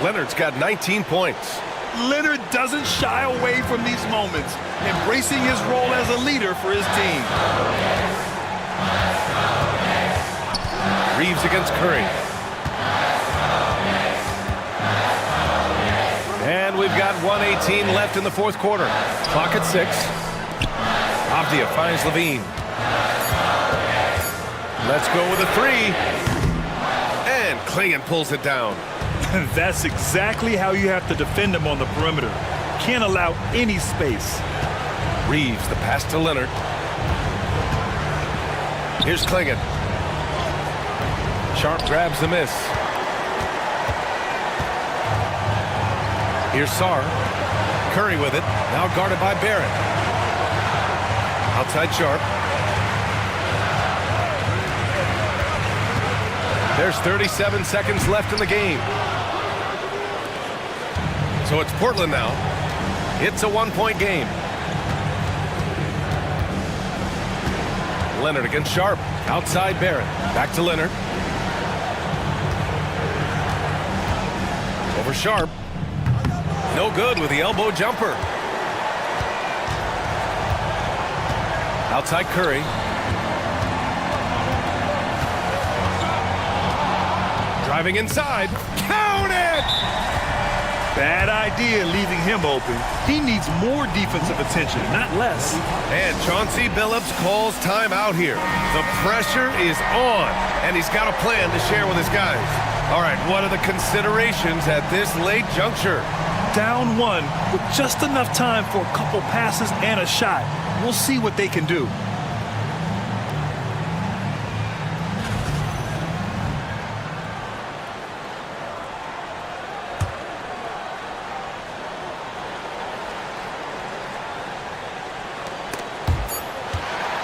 Leonard's got 19 points. Leonard doesn't shy away from these moments, embracing his role as a leader for his team. Reeves against Curry. And we've got 1:18 left in the fourth quarter. Clock at 6. Avdia finds Levine. Let's go with a 3. And Klingon pulls it down. That's exactly how you have to defend him on the perimeter. Can't allow any space. Reeves, the pass to Leonard. Here's Klingon. Sharp grabs the miss. Here's Sarr. Curry with it. Now guarded by Barrett. Outside Sharp. There's 37 seconds left in the game. So it's Portland now. It's a 1-point game. Leonard against Sharp. Outside Barrett. Back to Leonard. Over Sharp. No good with the elbow jumper. Outside Curry. Driving inside. Count it! Bad idea leaving him open. He needs more defensive attention, not less. And Chauncey Billups calls timeout here. The pressure is on, and he's got a plan to share with his guys. All right, what are the considerations at this late juncture? Down 1 with just enough time for a couple passes and a shot. We'll see what they can do.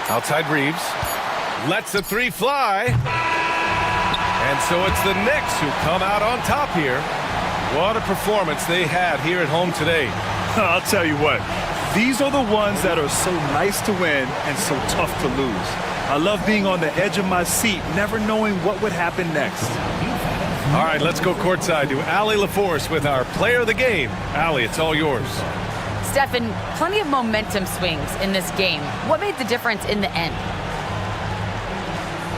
Outside Reeves. Lets the 3 fly. And so it's the Knicks who come out on top here. What a performance they had here at home today. I'll tell you what. These are the ones that are so nice to win and so tough to lose. I love being on the edge of my seat, never knowing what would happen next. All right, let's go courtside to Allie LaForce with our player of the game. Allie, it's all yours. Stephen, plenty of momentum swings in this game. What made the difference in the end?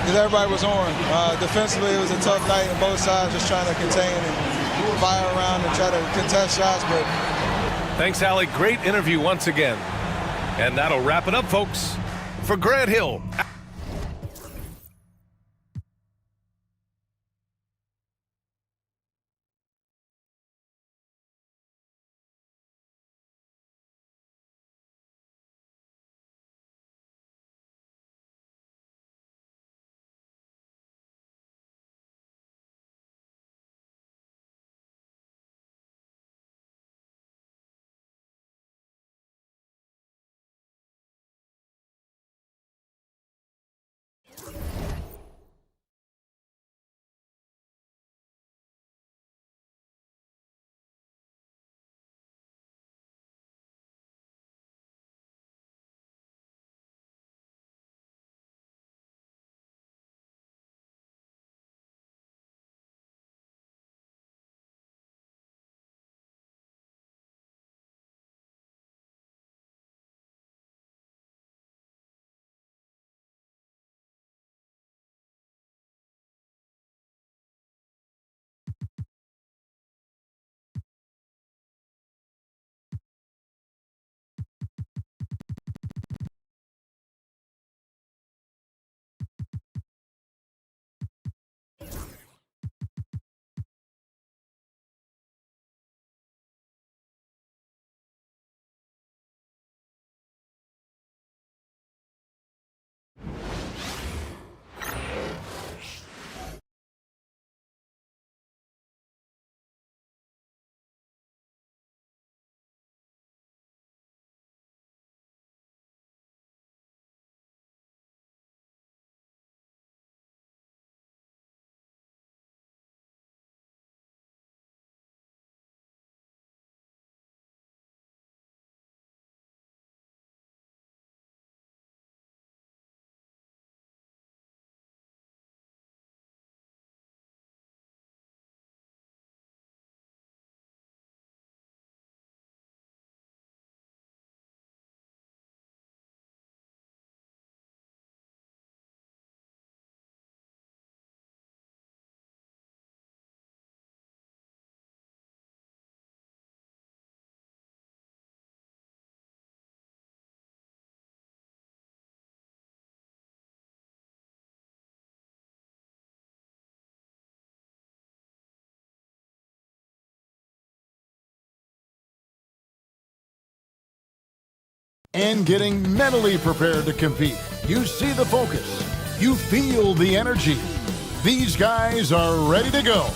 Because everybody was on. Defensively, it was a tough night on both sides, just trying to contain and fire around and try to contest shots. But thanks, Allie. Great interview once again. And that'll wrap it up, folks. For Grant Hill. and getting mentally prepared to compete. You see the focus. You feel the energy. These guys are ready to go.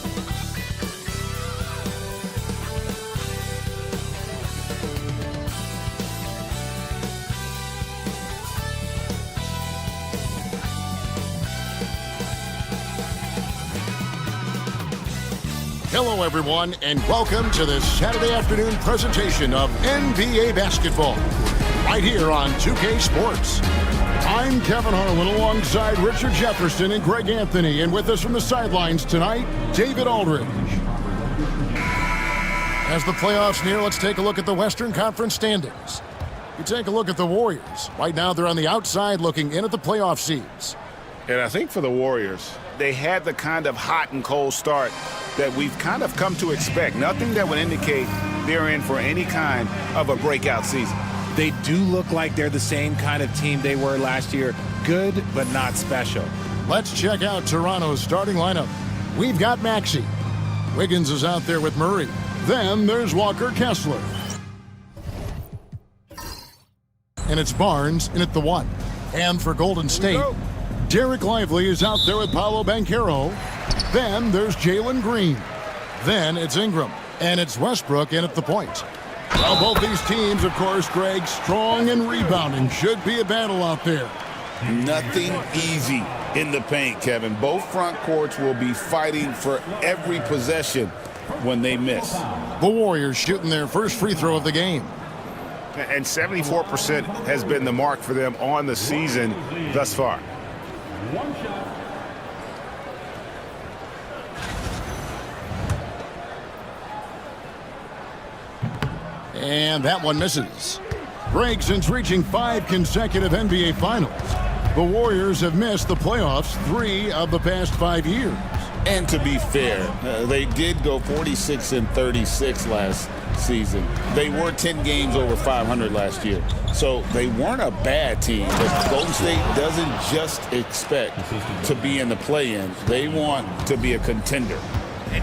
Hello, everyone, and welcome to this Saturday afternoon presentation of NBA basketball, right here on 2K Sports. I'm Kevin Harlan alongside Richard Jefferson and Greg Anthony, and with us from the sidelines tonight, David Aldridge. As the playoffs near, let's take a look at the Western Conference standings. You take a look at the Warriors. Right now, they're on the outside looking in at the playoff seeds. And I think for the Warriors, they had the kind of hot and cold start that we've kind of come to expect. Nothing that would indicate they're in for any kind of a breakout season. They do look like they're the same kind of team they were last year. Good, but not special. Let's check out Toronto's starting lineup. We've got Maxey. Wiggins is out there with Murray. Then there's Walker Kessler. And it's Barnes in at the 1. And for Golden State, Derek Lively is out there with Paolo Banchero. Then there's Jalen Green. Then it's Ingram. And it's Westbrook in at the point. Well, both these teams, of course, Greg, strong and rebounding. Should be a battle out there. Nothing easy in the paint, Kevin. Both front courts will be fighting for every possession when they miss. The Warriors shooting their first free throw of the game. And 74% has been the mark for them on the season thus far. One shot. And that one misses. Greg, since reaching 5 consecutive NBA Finals, the Warriors have missed the playoffs 3 of the past 5 years. And to be fair, they did go 46-36 last season. They were 10 games over 500 last year. So they weren't a bad team, but Golden State doesn't just expect to be in the play-in. They want to be a contender.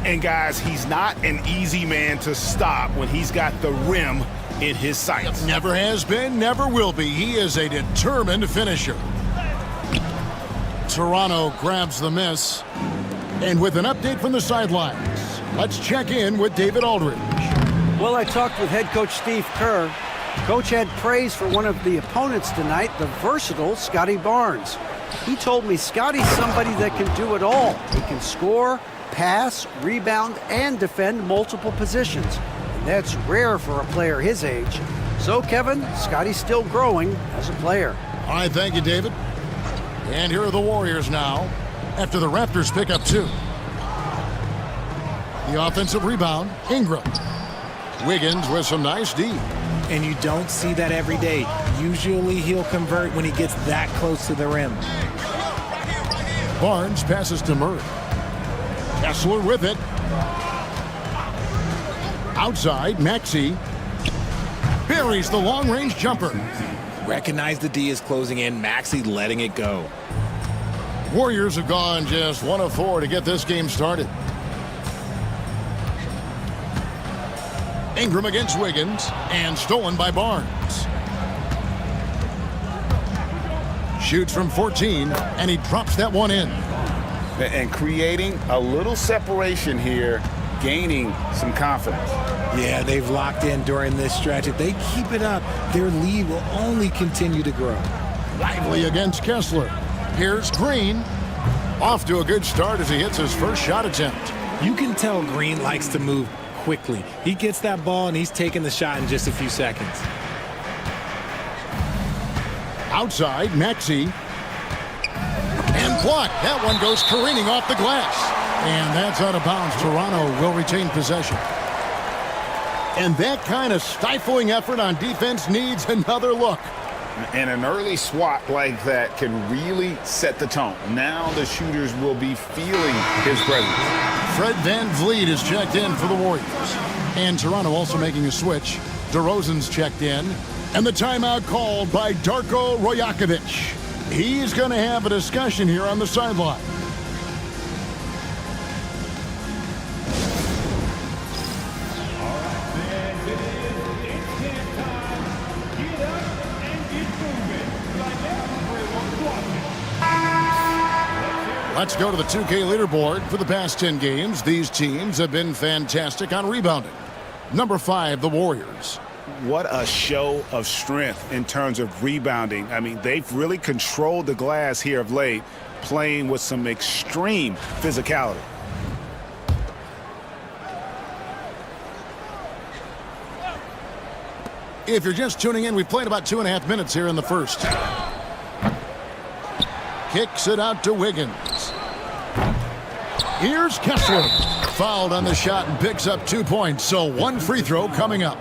And guys, he's not an easy man to stop when he's got the rim in his sights. Never has been, never will be. He is a determined finisher. Toronto grabs the miss. And with an update from the sidelines, let's check in with David Aldridge. Well, I talked with head coach Steve Kerr. Coach had praise for one of the opponents tonight, the versatile Scotty Barnes. He told me Scotty's somebody that can do it all. He can score, pass, rebound, and defend multiple positions. And that's rare for a player his age. So, Kevin, Scotty's still growing as a player. All right, thank you, David. And here are the Warriors now, after the Raptors pick up 2. The offensive rebound, Ingram. Wiggins with some nice D. And you don't see that every day. Usually he'll convert when he gets that close to the rim. Barnes passes to Murray. Kessler with it. Outside, Maxey buries the long-range jumper. Recognize the D is closing in. Maxey letting it go. Warriors have gone just 1 of 4 to get this game started. Ingram against Wiggins, and stolen by Barnes. Shoots from 14, and he drops that one in. And creating a little separation here, gaining some confidence. Yeah, they've locked in during this stretch. If they keep it up, their lead will only continue to grow. Lively against Kessler. Here's Green. Off to a good start as he hits his first shot attempt. You can tell Green likes to move quickly. He gets that ball and he's taking the shot in just a few seconds. Outside, Maxey. And blocked. That one goes careening off the glass. And that's out of bounds. Toronto will retain possession. And that kind of stifling effort on defense needs another look. And an early swat like that can really set the tone. Now the shooters will be feeling his presence. Fred VanVleet is checked in for the Warriors. And Toronto also making a switch. DeRozan's checked in. And the timeout called by Darko Rajakovic. He's going to have a discussion here on the sideline. Let's go to the 2K leaderboard. For the past 10 games, these teams have been fantastic on rebounding. Number 5, the Warriors. What a show of strength in terms of rebounding. I mean, they've really controlled the glass here of late, playing with some extreme physicality. If you're just tuning in, we've played about 2.5 minutes here in the first. Kicks it out to Wiggins. Here's Kessler. Fouled on the shot and picks up 2 points, so 1 free throw coming up.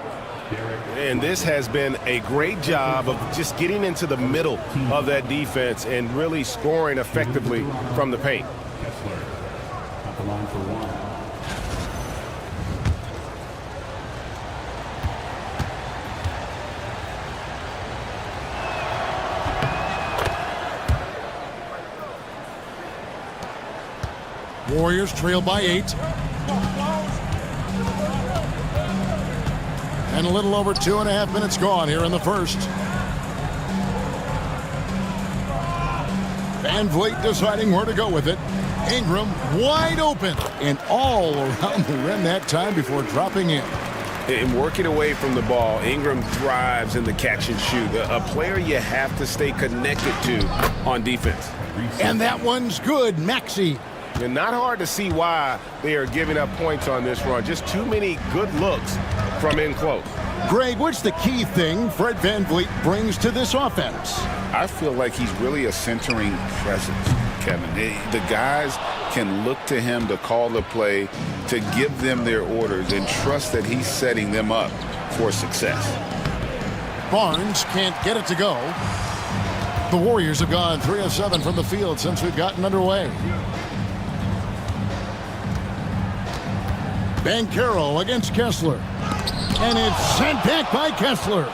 And this has been a great job of just getting into the middle of that defense and really scoring effectively from the paint. Kessler at the line for 1. Warriors trail by 8. And a little over 2.5 minutes gone here in the first. Van Vliet deciding where to go with it. Ingram wide open and all around the rim that time before dropping in. And working away from the ball, Ingram thrives in the catch and shoot. A player you have to stay connected to on defense. And that one's good, Maxey. And not hard to see why they are giving up points on this run. Just too many good looks from in close. Greg, what's the key thing Fred VanVleet brings to this offense? I feel like he's really a centering presence, Kevin. The guys can look to him to call the play, to give them their orders, and trust that he's setting them up for success. Barnes can't get it to go. The Warriors have gone 3 of 7 from the field since we've gotten underway. Banchero against Kessler. And it's sent back by Kessler.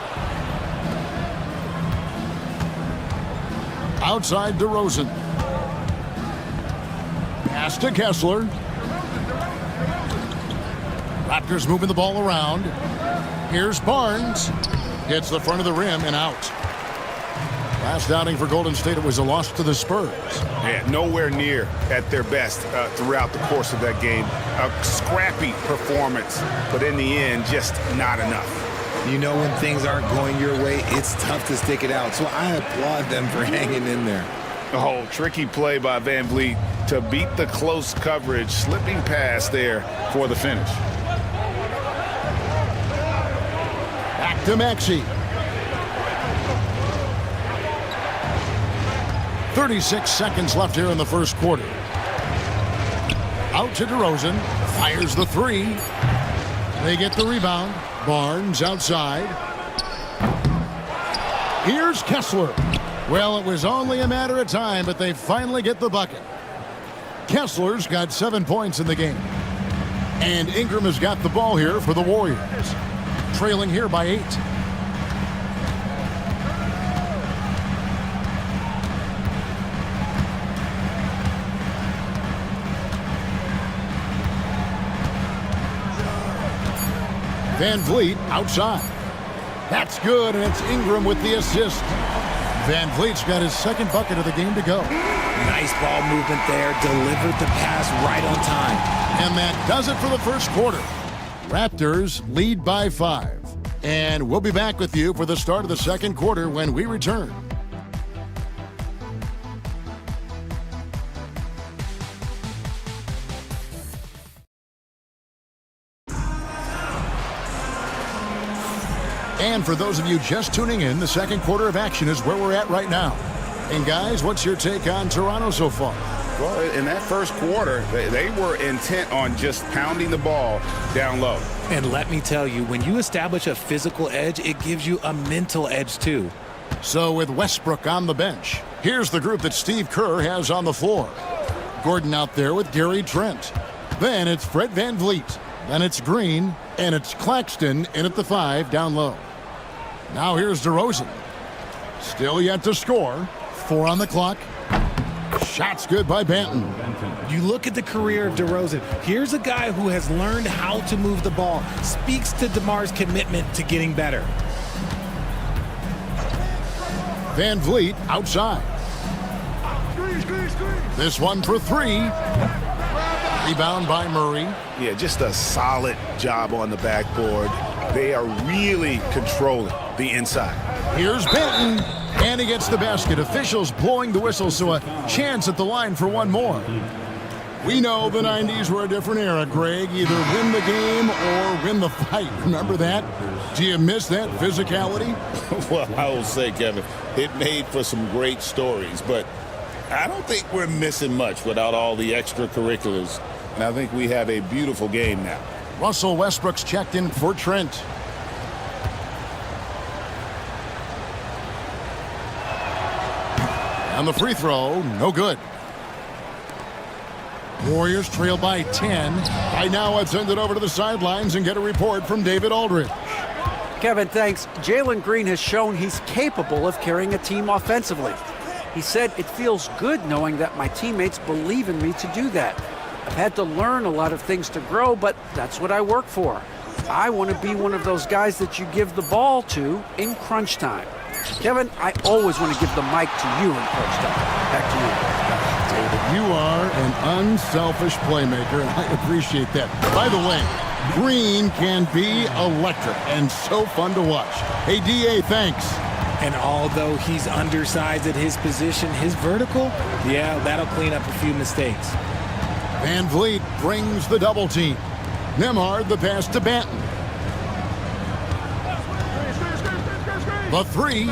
Outside DeRozan. Pass to Kessler. Raptors moving the ball around. Here's Barnes. Hits the front of the rim and out. Last outing for Golden State, it was a loss to the Spurs. Yeah, nowhere near at their best throughout the course of that game. A scrappy performance, but in the end, just not enough. You know, when things aren't going your way, it's tough to stick it out. So I applaud them for hanging in there. Oh, tricky play by VanVleet to beat the close coverage, slipping past there for the finish. Back to Maxey. 36 seconds left here in the first quarter. Out to DeRozan. Fires the 3. They get the rebound. Barnes outside. Here's Kessler. Well, it was only a matter of time, but they finally get the bucket. Kessler's got 7 points in the game. And Ingram has got the ball here for the Warriors. Trailing here by 8. VanVleet outside. That's good, and it's Ingram with the assist. VanVleet's got his second bucket of the game to go. Nice ball movement there. Delivered the pass right on time. And that does it for the first quarter. Raptors lead by 5. And we'll be back with you for the start of the second quarter when we return. And for those of you just tuning in, the second quarter of action is where we're at right now. And guys, what's your take on Toronto so far? Well, in that first quarter, they were intent on just pounding the ball down low. And let me tell you, when you establish a physical edge, it gives you a mental edge too. So with Westbrook on the bench, here's the group that Steve Kerr has on the floor. Gordon out there with Gary Trent. Then it's Fred VanVleet. Then it's Green. And it's Claxton in at the 5 down low. Now here's DeRozan. Still yet to score. 4 on the clock. Shot's good by Banton. You look at the career of DeRozan. Here's a guy who has learned how to move the ball. Speaks to DeMar's commitment to getting better. This one for three. Rebound by Murray. Yeah, just a solid job on the backboard. They are really controlling the inside. Here's Benton, and he gets the basket. Officials blowing the whistle, so a chance at the line for one more. We know the 90s were a different era, Greg. Either win the game or win the fight. Remember that? Do you miss that physicality? Well, I will say, Kevin, it made for some great stories, but I don't think we're missing much without all the extracurriculars. And I think we have a beautiful game now. Russell Westbrook's checked in for Trent. And the free throw, no good. Warriors trail by 10. Right now, let's send it over to the sidelines and get a report from David Aldridge. Kevin, thanks. Jalen Green has shown he's capable of carrying a team offensively. He said, "It feels good knowing that my teammates believe in me to do that. I've had to learn a lot of things to grow, but that's what I work for. I want to be one of those guys that you give the ball to in crunch time." Kevin, I always want to give the mic to you in crunch time. Back to you. David, you are an unselfish playmaker, and I appreciate that. By the way, Green can be electric and so fun to watch. Hey, DA, thanks. And although he's undersized at his position, his vertical, yeah, that'll clean up a few mistakes. Van Vliet brings the double team. Nembhard the pass to Banton. The three.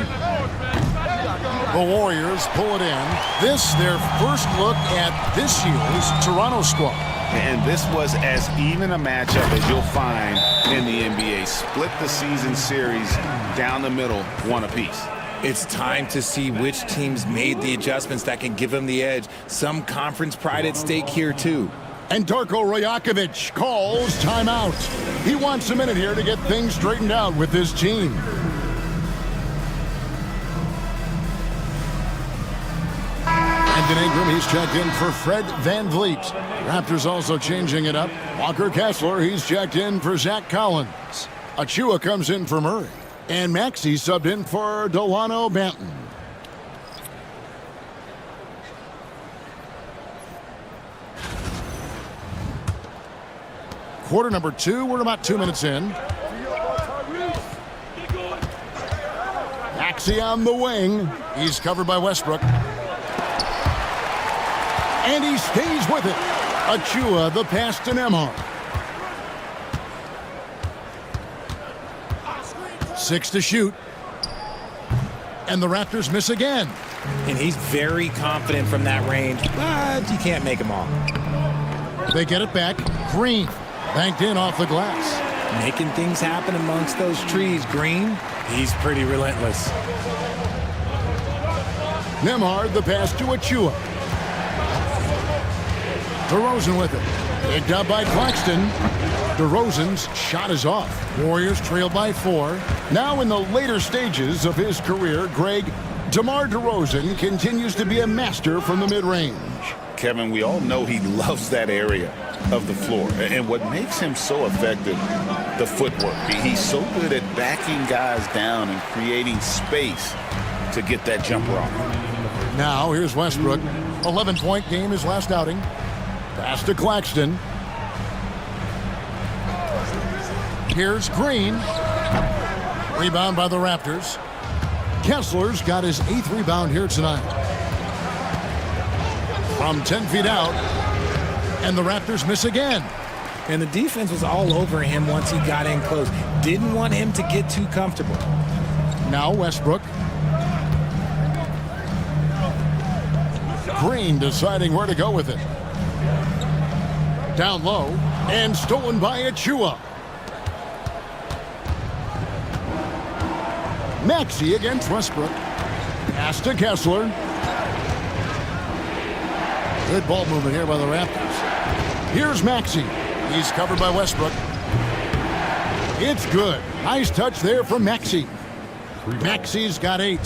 The Warriors pull it in. This, their first look at this year's Toronto squad. And this was as even a matchup as you'll find in the NBA. Split the season series down the middle, one apiece. It's time to see which teams made the adjustments that can give them the edge. Some conference pride at stake here, too. And Darko Rajakovic calls timeout. He wants a minute here to get things straightened out with his team. Brandon Ingram, he's checked in for Fred Van Vliet. Raptors also changing it up. Walker Kessler, he's checked in for Zach Collins. Achua comes in for Murray. And Maxey subbed in for Delano Banton. Quarter number 2, we're about 2 minutes in. Maxey on the wing. He's covered by Westbrook. And he stays with it. Achua, the pass to Nembhard. 6 to shoot. And the Raptors miss again. And he's very confident from that range, but you can't make them all. They get it back. Green banked in off the glass. Making things happen amongst those trees. Green, he's pretty relentless. Nembhard, the pass to Achua. DeRozan with it. Picked up by Claxton. DeRozan's shot is off. Warriors trail by 4. Now in the later stages of his career, Greg, DeMar DeRozan continues to be a master from the mid-range. Kevin, we all know he loves that area of the floor. And what makes him so effective, the footwork. He's so good at backing guys down and creating space to get that jumper off. Now here's Westbrook. 11-point game his last outing. Pass to Claxton. Here's Green. Rebound by the Raptors. Kessler's got his 8th rebound here tonight. From 10 feet out. And the Raptors miss again. And the defense was all over him once he got in close. Didn't want him to get too comfortable. Now Westbrook. Green deciding where to go with it. Down low. And stolen by Achua. Maxey against Westbrook. Pass to Kessler. Good ball movement here by the Raptors. Here's Maxey. He's covered by Westbrook. It's good. Nice touch there from Maxey. Maxey's got 8.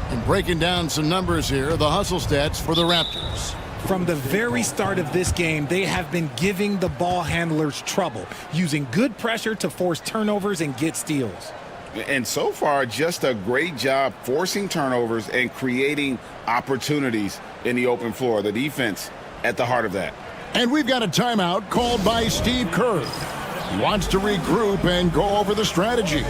And breaking down some numbers here, the hustle stats for the Raptors. From the very start of this game, they have been giving the ball handlers trouble, using good pressure to force turnovers and get steals. And so far, just a great job forcing turnovers and creating opportunities in the open floor. The defense at the heart of that. And we've got a timeout called by Steve Kerr. He wants to regroup and go over the strategy.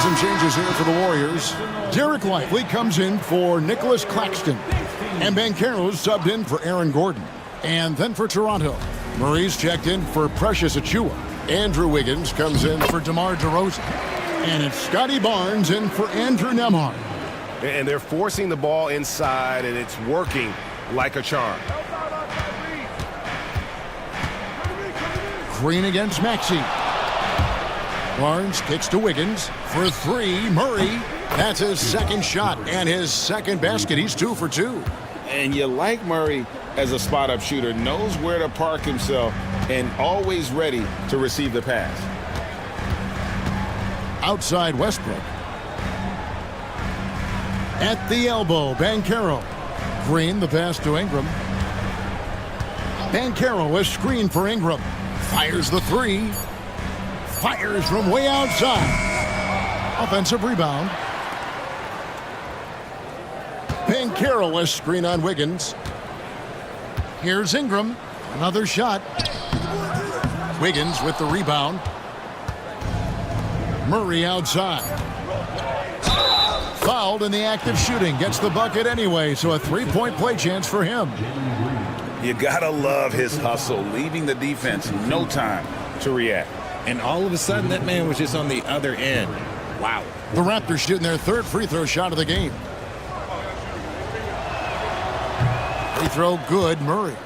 Some changes here for the Warriors. Derek Lively comes in for Nicholas Claxton. And Banchero's subbed in for Aaron Gordon. And then for Toronto, Murray's checked in for Precious Achiuwa. Andrew Wiggins comes in for DeMar DeRozan. And it's Scotty Barnes in for Andrew Nembhard. And they're forcing the ball inside, and it's working like a charm. Green against Maxey. Barnes kicks to Wiggins for three. Murray, that's his second shot and his second basket. He's 2 for 2. And you like Murray as a spot-up shooter, knows where to park himself, and always ready to receive the pass. Outside Westbrook. At the elbow, Banchero. Green, the pass to Ingram. Banchero, a screen for Ingram. Fires the three. Fires from way outside. Offensive rebound. Banchero, a screen on Wiggins. Here's Ingram. Another shot. Wiggins with the rebound. Murray outside. Fouled in the act of shooting. Gets the bucket anyway, so a three-point play chance for him. You gotta love his hustle, leaving the defense no time to react. And all of a sudden, that man was just on the other end. Wow. The Raptors shooting their third free throw shot of the game. Free throw good, Murray.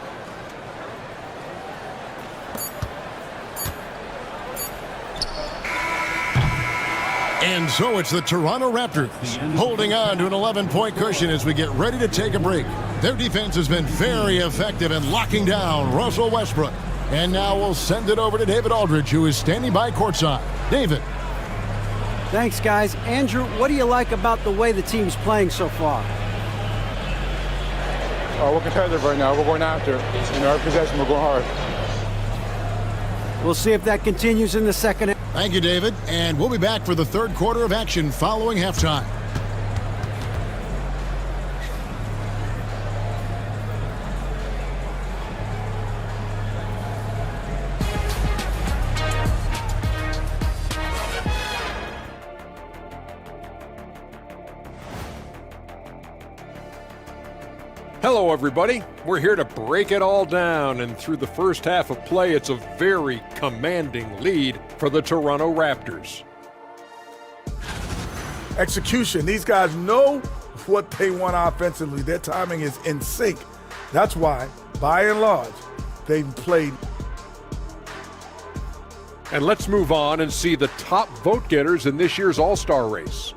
And so it's the Toronto Raptors holding on to an 11-point cushion as we get ready to take a break. Their defense has been very effective in locking down Russell Westbrook. And now we'll send it over to David Aldridge, who is standing by courtside. David. Thanks, guys. Andrew, what do you like about the way the team's playing so far? We're competitive right now. We're going after it. In our possession, we're going hard. We'll see if that continues in the second half. Thank you, David. And we'll be back for the third quarter of action following halftime. Hello, everybody. We're here to break it all down, and through the first half of play, it's a very commanding lead for the Toronto Raptors. Execution. These guys know what they want offensively. Their timing is in sync. That's why, by and large, they've played. And let's move on and see the top vote getters in this year's All-Star race.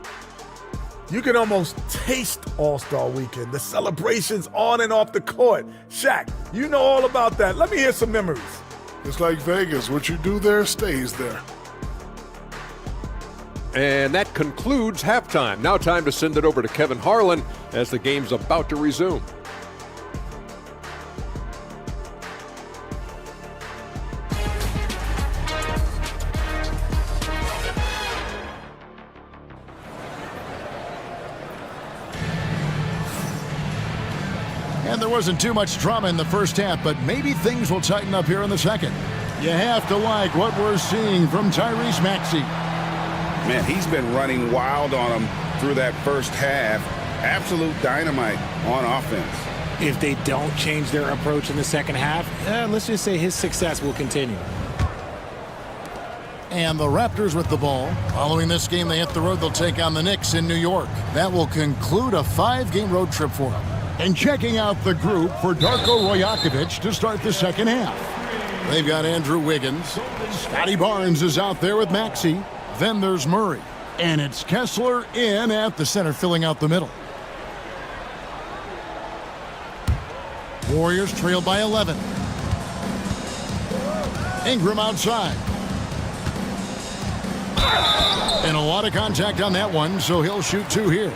You can almost taste All-Star Weekend, the celebrations on and off the court. Shaq, you know all about that. Let me hear some memories. It's like Vegas. What you do there stays there. And that concludes halftime. Now time to send it over to Kevin Harlan as the game's about to resume. And there wasn't too much drama in the first half, but maybe things will tighten up here in the second. You have to like what we're seeing from Tyrese Maxey. Man, he's been running wild on him through that first half. Absolute dynamite on offense. If they don't change their approach in the second half, let's just say his success will continue. And the Raptors with the ball. Following this game, they hit the road. They'll take on the Knicks in New York. That will conclude a 5-game road trip for them. And checking out the group for Darko Rajakovic to start the second half. They've got Andrew Wiggins. Scotty Barnes is out there with Maxey. Then there's Murray. And it's Kessler in at the center, filling out the middle. Warriors trail by 11. Ingram outside. And a lot of contact on that one, so he'll shoot 2 here.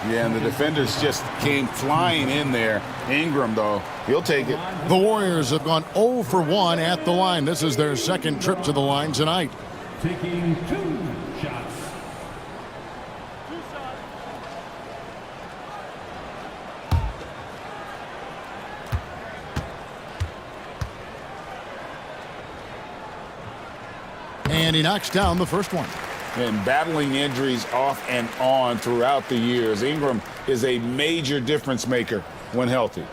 Yeah, and the defenders just came flying in there. Ingram, though, he'll take it. The Warriors have gone 0 for 1 at the line. This is their second trip to the line tonight. Taking 2 shots. And he knocks down the first one. And battling injuries off and on throughout the years, Ingram is a major difference maker when healthy.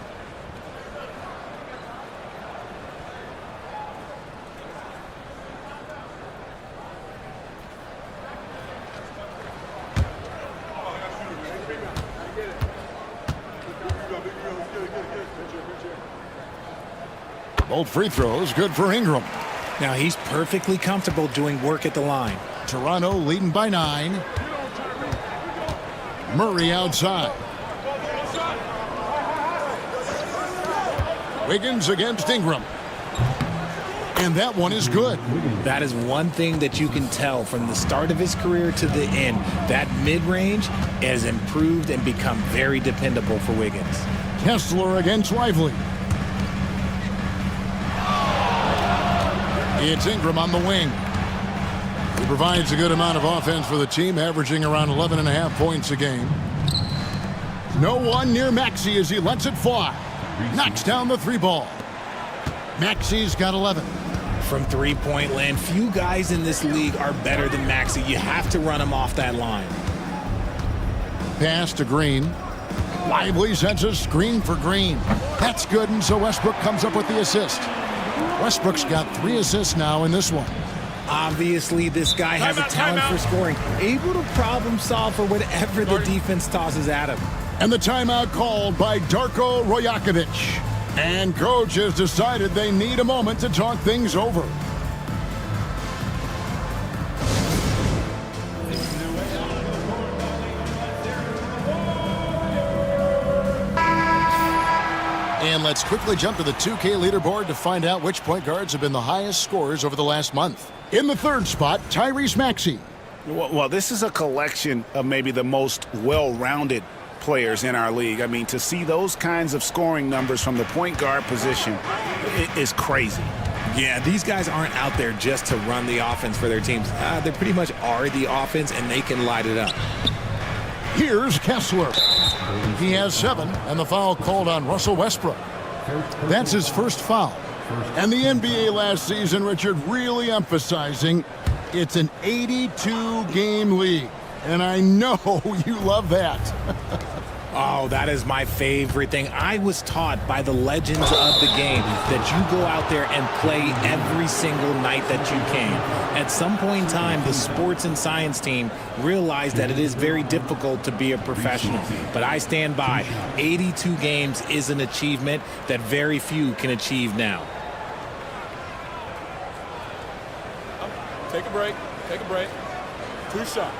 Both free throws good for Ingram. Now he's perfectly comfortable doing work at the line. Toronto leading by 9. Murray outside. Wiggins against Ingram. And that one is good. That is one thing that you can tell from the start of his career to the end. That mid-range has improved and become very dependable for Wiggins. Kessler against Lively. It's Ingram on the wing. He provides a good amount of offense for the team, averaging around 11.5 points a game. No one near Maxey as he lets it fly. Knocks down the 3 ball. Maxey's got 11. From three-point land, few guys in this league are better than Maxey. You have to run him off that line. Pass to Green. Lively sends a screen for Green. That's good, and so Westbrook comes up with the assist. Westbrook's got 3 assists now in this one. Obviously, this guy has a talent for scoring, able to problem solve for whatever the defense tosses at him. And the timeout called by Darko Rajakovic. And coach has decided they need a moment to talk things over. And let's quickly jump to the 2K leaderboard to find out which point guards have been the highest scorers over the last month. In the 3rd spot, Tyrese Maxey. Well, this is a collection of maybe the most well-rounded players in our league. I mean, to see those kinds of scoring numbers from the point guard position is crazy. Yeah, these guys aren't out there just to run the offense for their teams. They pretty much are the offense, and they can light it up. Here's Kessler. He has 7, and the foul called on Russell Westbrook. That's his first foul. And the NBA last season, Richard, really emphasizing it's an 82-game league. And I know you love that. Oh, that is my favorite thing. I was taught by the legends of the game that you go out there and play every single night that you can. At some point in time, the sports and science team realized that it is very difficult to be a professional. But I stand by. 82 games is an achievement that very few can achieve now. Take a break. Take a break. 2 shots.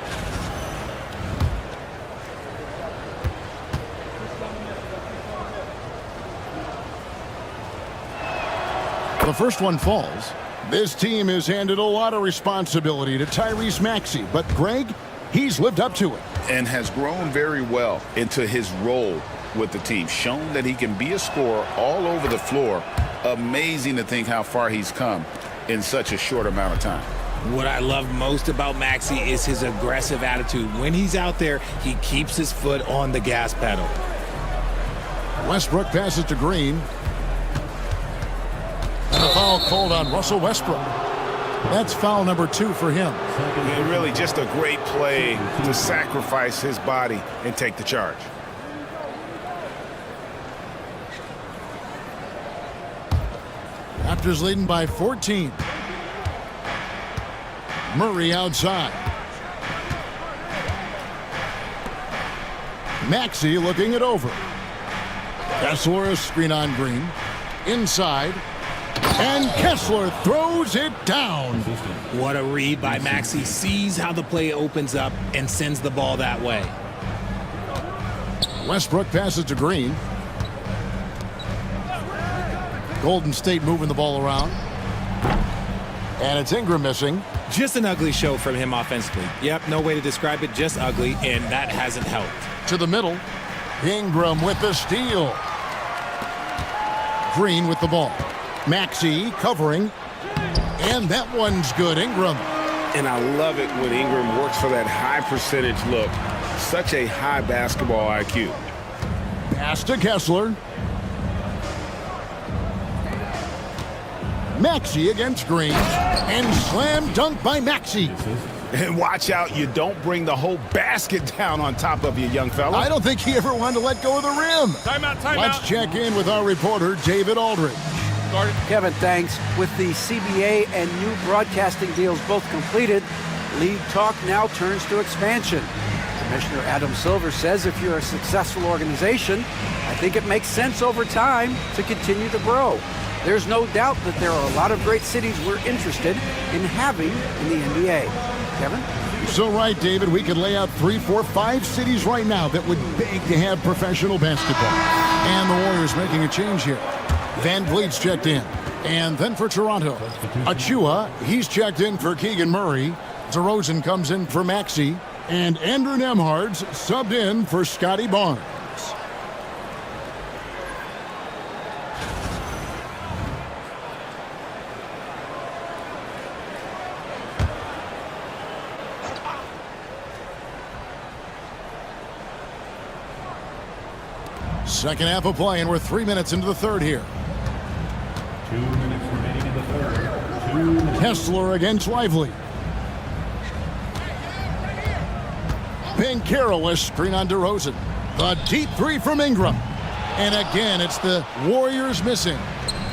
The first one falls. This team has handed a lot of responsibility to Tyrese Maxey, but Greg, he's lived up to it. And has grown very well into his role with the team. Shown that he can be a scorer all over the floor. Amazing to think how far he's come in such a short amount of time. What I love most about Maxey is his aggressive attitude. When he's out there, he keeps his foot on the gas pedal. Westbrook passes to Green. And a foul called on Russell Westbrook. That's foul number 2 for him. And really just a great play to sacrifice his body and take the charge. Raptors leading by 14. Murray outside. Maxey looking it over. Kessler a screen on Green. Inside. And Kessler throws it down. What a read by Maxey. Sees how the play opens up and sends the ball that way. Westbrook passes to Green. Golden State moving the ball around. And it's Ingram missing. Just an ugly show from him offensively. Yep, no way to describe it, just ugly, and that hasn't helped. To the middle. Ingram with the steal. Green with the ball. Maxey covering. And that one's good. Ingram. And I love it when Ingram works for that high percentage look. Such a high basketball IQ. Pass to Kessler. Maxey against Green. And slam dunk by Maxey. And watch out, you don't bring the whole basket down on top of you, young fella. I don't think he ever wanted to let go of the rim. Timeout. Let's check in with our reporter, David Aldridge. Kevin, thanks. With the CBA and new broadcasting deals both completed, league talk now turns to expansion. Commissioner Adam Silver says if you're a successful organization, I think it makes sense over time to continue to grow. There's no doubt that there are a lot of great cities we're interested in having in the NBA. Kevin? So right, David, we could lay out 3, 4, 5 cities right now that would beg to have professional basketball. And the Warriors making a change here. Van Vliet's checked in. And then for Toronto, Achua, he's checked in for Keegan Murray. DeRozan comes in for Maxey. And Andrew Nembhard's subbed in for Scotty Barnes. Second half of play, and we're 3 minutes into the third here. 2 minutes remaining in the third. Kessler against Lively. Banchero with screen on DeRozan. The deep three from Ingram. And again, it's the Warriors missing.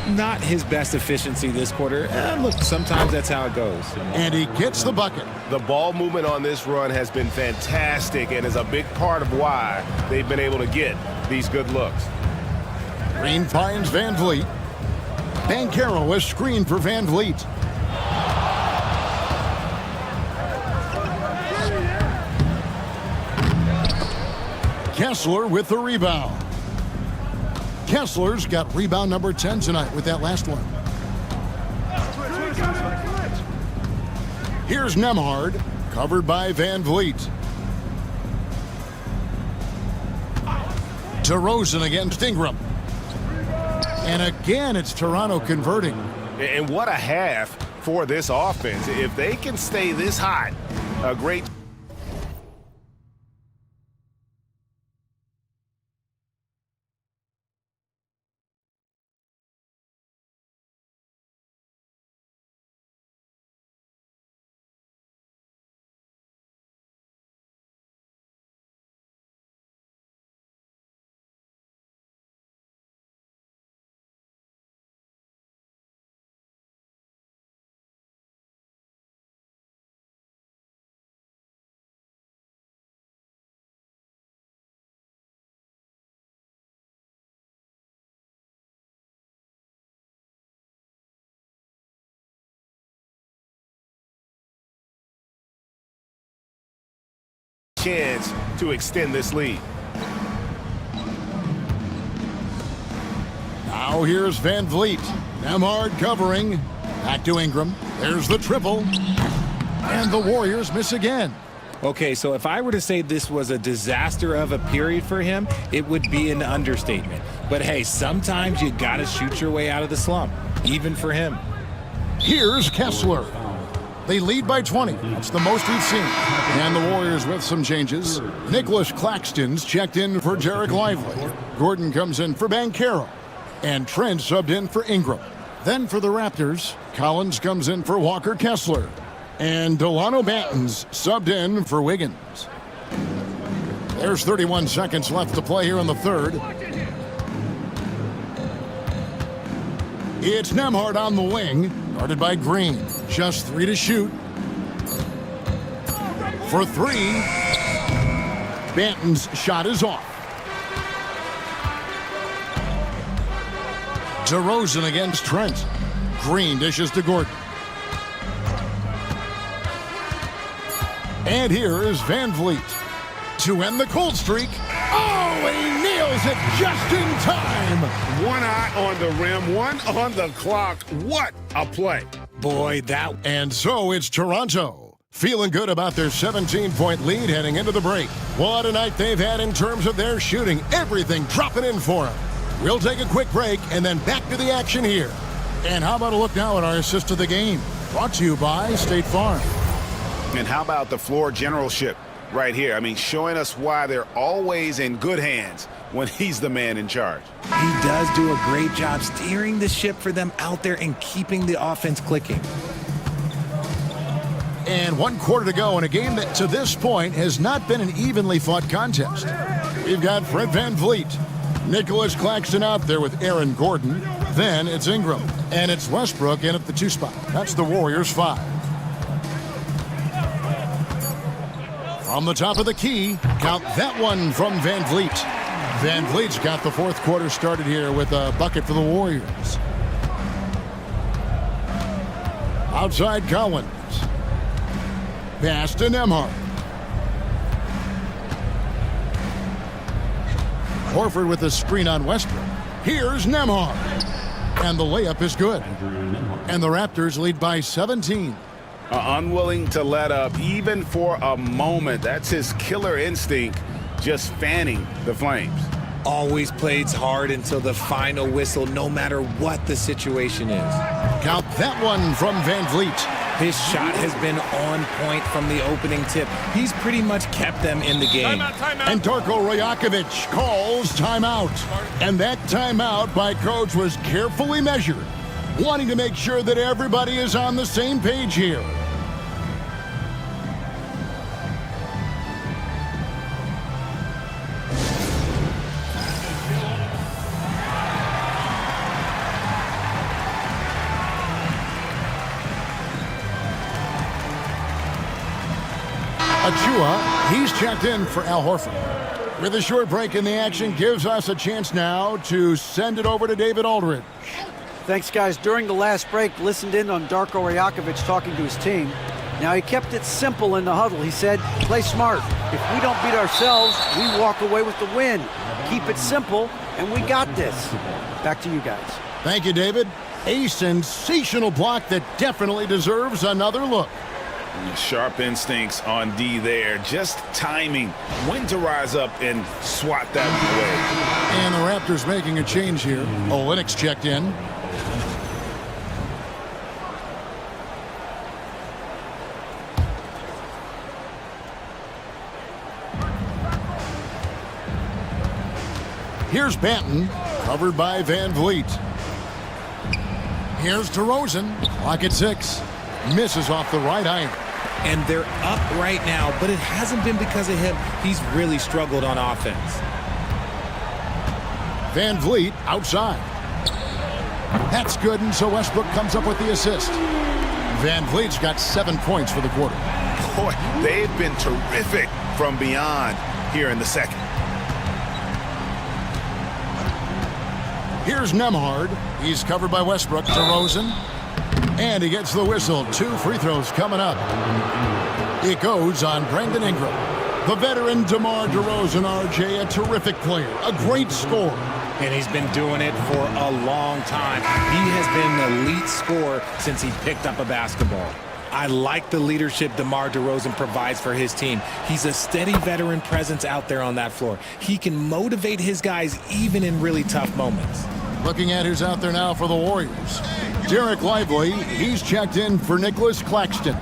Not his best efficiency this quarter. Look, sometimes that's how it goes. And he gets the bucket. The ball movement on this run has been fantastic and is a big part of why they've been able to get these good looks. Green finds Van Vliet. Banchero a screen for Van Vliet. Kessler with the rebound. Kessler's got rebound number 10 tonight with that last one. Here's Nembhard, covered by Van Vliet. DeRozan against Ingram. And again, it's Toronto converting. And what a half for this offense. If they can stay this hot, a great... chance to extend this lead. Now here's Van Vliet. Nembhard covering. Back to Ingram. There's the triple. And the Warriors miss again. Okay, so if I were to say this was a disaster of a period for him, it would be an understatement. But hey, sometimes you gotta shoot your way out of the slump, even for him. Here's Kessler. They lead by 20. That's the most we've seen. And the Warriors with some changes. Nicholas Claxton's checked in for Jarek Lively. Gordon comes in for Banchero. And Trent subbed in for Ingram. Then for the Raptors, Collins comes in for Walker Kessler. And Delano Banton's subbed in for Wiggins. There's 31 seconds left to play here in the third. It's Nembhard on the wing, guarded by Green. Just 3 to shoot. For 3. Banton's shot is off. DeRozan against Trent. Green dishes to Gordon. And here is Van Vliet to end the cold streak. Oh, he nails it just in time. One eye on the rim, one on the clock. What a play. Boy, that... And so it's Toronto, feeling good about their 17-point lead heading into the break. What a night they've had in terms of their shooting. Everything dropping in for them. We'll take a quick break and then back to the action here. And how about a look now at our assist of the game? Brought to you by State Farm. And how about the floor generalship right here? I mean, showing us why they're always in good hands when he's the man in charge. He does do a great job steering the ship for them out there and keeping the offense clicking. And 1 quarter to go in a game that to this point has not been an evenly fought contest. We've got Fred VanVleet, Nicholas Claxton out there with Aaron Gordon. Then it's Ingram, and it's Westbrook in at the 2 spot. That's the Warriors 5. From the top of the key, count that one from VanVleet. VanVleet's got the 4th quarter started here with a bucket for the Warriors. Outside Collins. Pass to Nembhard. Horford with the screen on Westbrook. Here's Nembhard. And the layup is good. And the Raptors lead by 17. Unwilling to let up even for a moment. That's his killer instinct, just fanning the flames. Always plays hard until the final whistle, no matter what the situation is. Count that one from VanVleet. His shot has been on point from the opening tip. He's pretty much kept them in the game. Timeout. And Darko Rajakovic calls timeout. And that timeout by Coach was carefully measured, wanting to make sure that everybody is on the same page here. Achua, he's checked in for Al Horford. With a short break in the action, gives us a chance now to send it over to David Aldridge. Thanks, guys. During the last break, listened in on Darko Rajakovic talking to his team. Now, he kept it simple in the huddle. He said, play smart. If we don't beat ourselves, we walk away with the win. Keep it simple, and we got this. Back to you guys. Thank you, David. A sensational block that definitely deserves another look. Sharp instincts on D there. Just timing when to rise up and swat that away. And the Raptors making a change here. Olynyk's checked in. Here's Banton, covered by VanVleet. Here's DeRozan, clock at 6. Misses off the right iron. And they're up right now, but it hasn't been because of him. He's really struggled on offense. VanVleet outside. That's good, and so Westbrook comes up with the assist. VanVleet's got 7 points for the quarter. Boy, they've been terrific from beyond here in the second. Here's Nembhard. He's covered by Westbrook. DeRozan. And he gets the whistle. 2 free throws coming up. It goes on Brandon Ingram. The veteran DeMar DeRozan, RJ, a terrific player, a great scorer. And he's been doing it for a long time. He has been an elite scorer since he picked up a basketball. I like the leadership DeMar DeRozan provides for his team. He's a steady veteran presence out there on that floor. He can motivate his guys even in really tough moments. Looking at who's out there now for the Warriors. Derek Lively, he's checked in for Nicholas Claxton.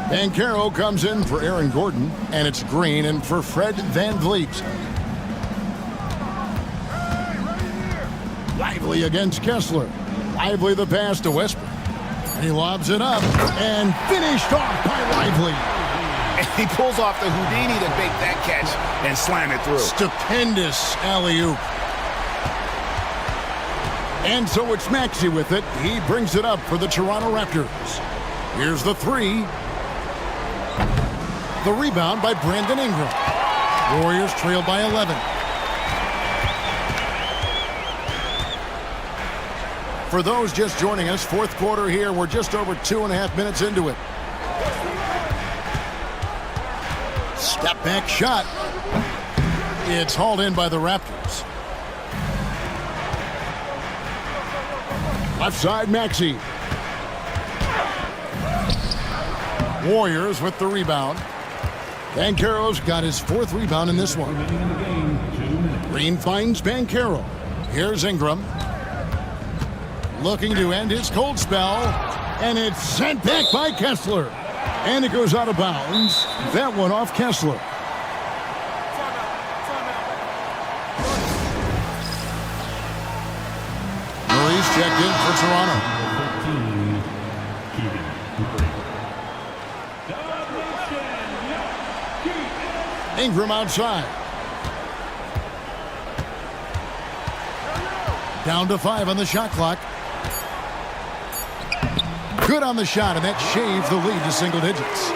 Banchero comes in for Aaron Gordon, and it's Green in for Fred VanVleet. Lively against Kessler. Lively the pass to Westbrook. And he lobs it up, and finished off by Lively. And he pulls off the Houdini to make that catch and slam it through. Stupendous alley-oop. And so it's Maxey with it. He brings it up for the Toronto Raptors. Here's the 3. The rebound by Brandon Ingram. Warriors trail by 11. For those just joining us, 4th quarter here. We're just over 2.5 minutes into it. Step back shot. It's hauled in by the Raptors. Left side, Maxey. Warriors with the rebound. Banchero's got his 4th rebound in this one. Green finds Banchero. Here's Ingram. Looking to end his cold spell. And it's sent back by Kessler. And it goes out of bounds. That one off Kessler. Murray's checked in for Toronto. Ingram outside. Down to 5 on the shot clock. Good on the shot, and that shaved the lead to single digits.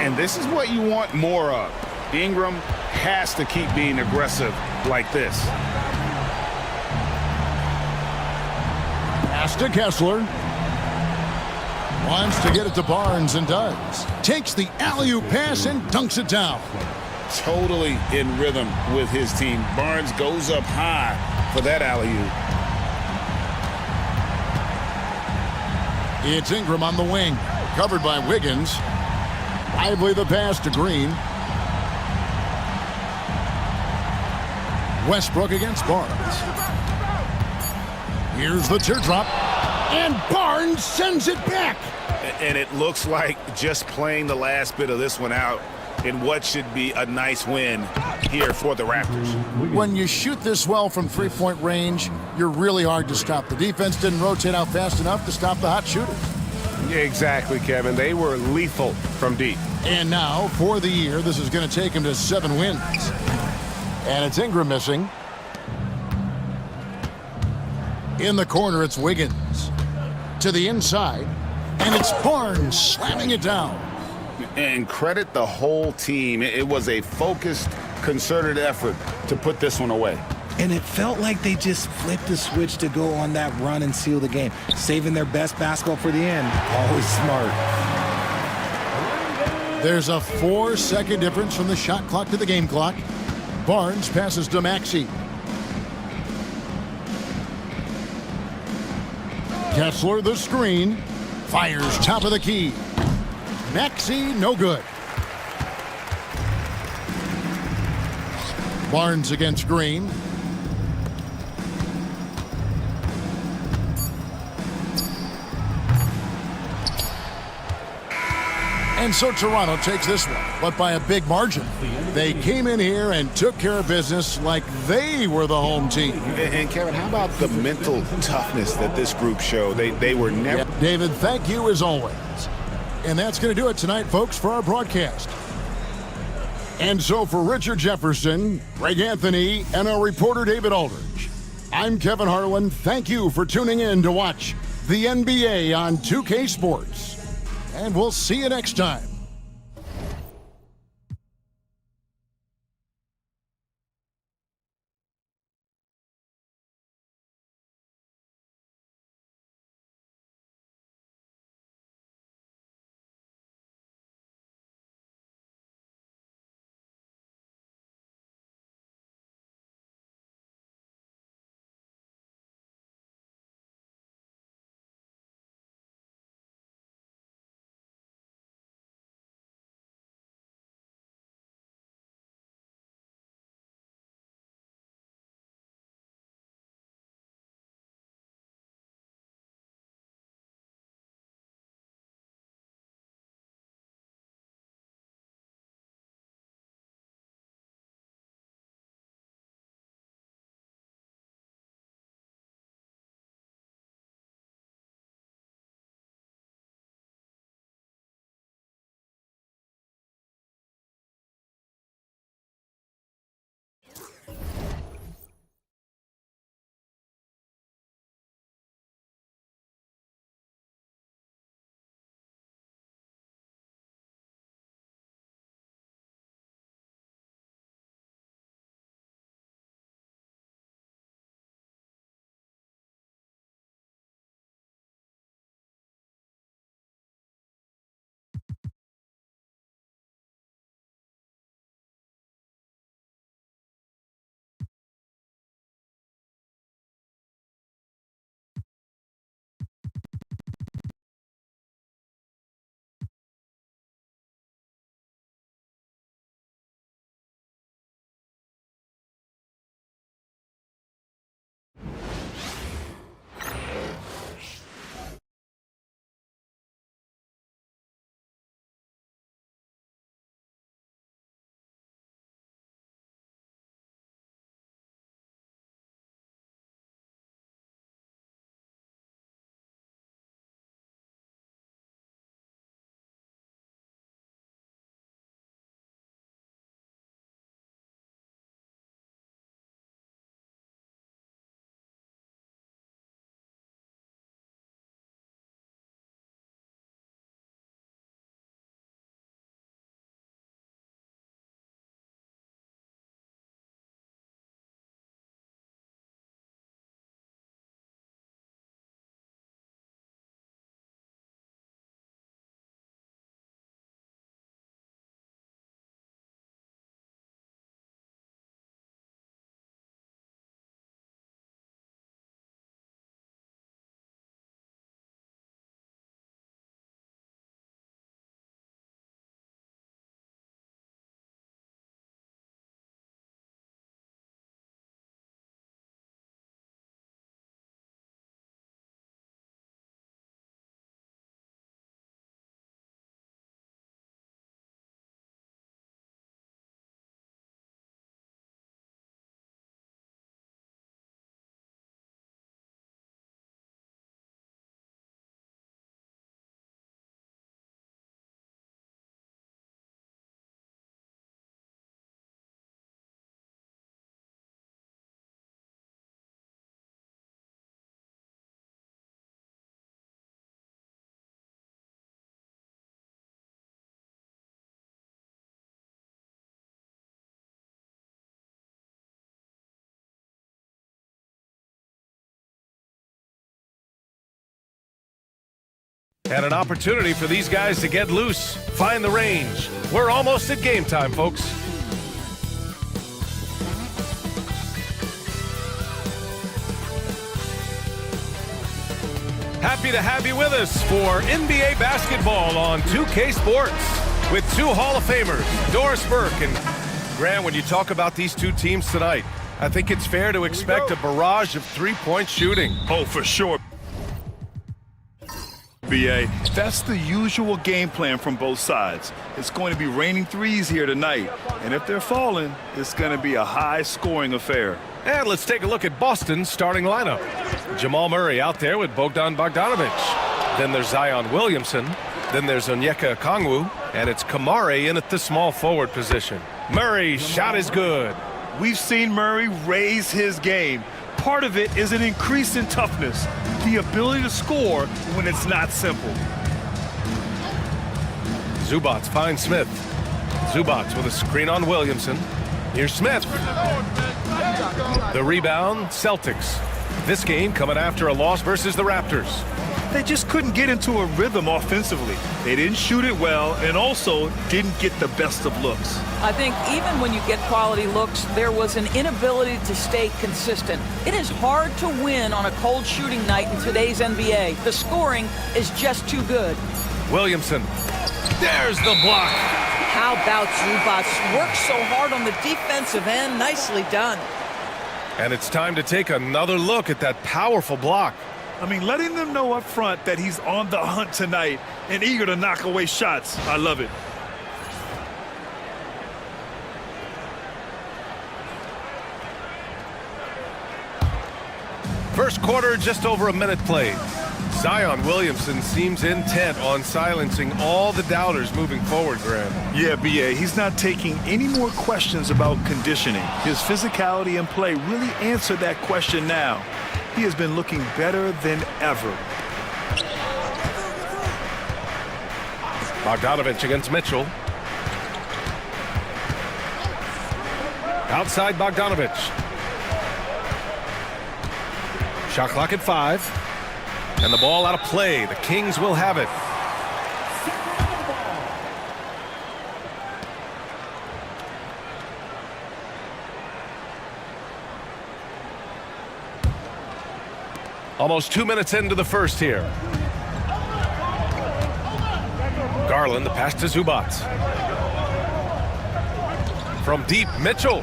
And this is what you want more of. Ingram has to keep being aggressive like this. Pass to Kessler. Wants to get it to Barnes and does. Takes the alley-oop pass and dunks it down. Totally in rhythm with his team. Barnes goes up high for that alley-oop. It's Ingram on the wing. Covered by Wiggins. Lively the pass to Green. Westbrook against Barnes. Here's the teardrop. And Barnes sends it back. And it looks like just playing the last bit of this one out in what should be a nice win here for the Raptors. When you shoot this well from three-point range, you're really hard to stop. The defense didn't rotate out fast enough to stop the hot shooters. Yeah, exactly, Kevin. They were lethal from deep. And now, for the year, this is going to take him to 7 wins. And it's Ingram missing. In the corner, it's Wiggins. To the inside, and it's Barnes slamming it down. And credit the whole team. It was a focused, concerted effort to put this one away. And it felt like they just flipped the switch to go on that run and seal the game, saving their best basketball for the end. Always smart. There's a 4-second difference from the shot clock to the game clock. Barnes passes to Maxey. Kessler the screen. Fires top of the key. Maxey, no good. Barnes against Green. And so Toronto takes this one, but by a big margin. They came in here and took care of business like they were the home team. And Kevin, how about the mental toughness that this group showed? They were never... Yeah, David, thank you as always. And that's going to do it tonight, folks, for our broadcast. And so for Richard Jefferson, Greg Anthony, and our reporter David Aldridge, I'm Kevin Harlan. Thank you for tuning in to watch the NBA on 2K Sports. And we'll see you next time. And an opportunity for these guys to get loose, find the range. We're almost at game time, folks. Happy to have you with us for NBA basketball on 2K Sports with two Hall of Famers, Doris Burke and Grant. When you talk about these two teams tonight, I think it's fair to expect a barrage of three-point shooting. Oh, for sure. BA, that's the usual game plan from both sides. It's going to be raining threes here tonight, and if they're falling, it's going to be a high-scoring affair. And let's take a look at Boston's starting lineup. Jamal Murray out there with Bogdan Bogdanovic. Then there's Zion Williamson. Then there's Onyeka Okongwu. And it's Kamari in at the small forward position. Murray's shot is good. We've seen Murray raise his game. Part of it is an increase in toughness, the ability to score when it's not simple. Zubats finds Smith. Zubats with a screen on Williamson. Here's Smith. The rebound, Celtics. This game coming after a loss versus the Raptors. They just couldn't get into a rhythm offensively. They didn't shoot it well and also didn't get the best of looks. I think even when you get quality looks, there was an inability to stay consistent. It is hard to win on a cold shooting night in today's NBA. The scoring is just too good. Williamson. There's the block. How about Zubats? Worked so hard on the defensive end. Nicely done. And it's time to take another look at that powerful block. I mean, letting them know up front that he's on the hunt tonight and eager to knock away shots. I love it. First quarter, just over a minute played. Zion Williamson seems intent on silencing all the doubters moving forward, Graham. Yeah, BA, he's not taking any more questions about conditioning. His physicality and play really answer that question now. He has been looking better than ever. Bogdanovic against Mitchell. Outside Bogdanovic. Shot clock at 5. And the ball out of play. The Kings will have it. Almost 2 minutes into the first here. Garland, the pass to Zubats. From deep, Mitchell.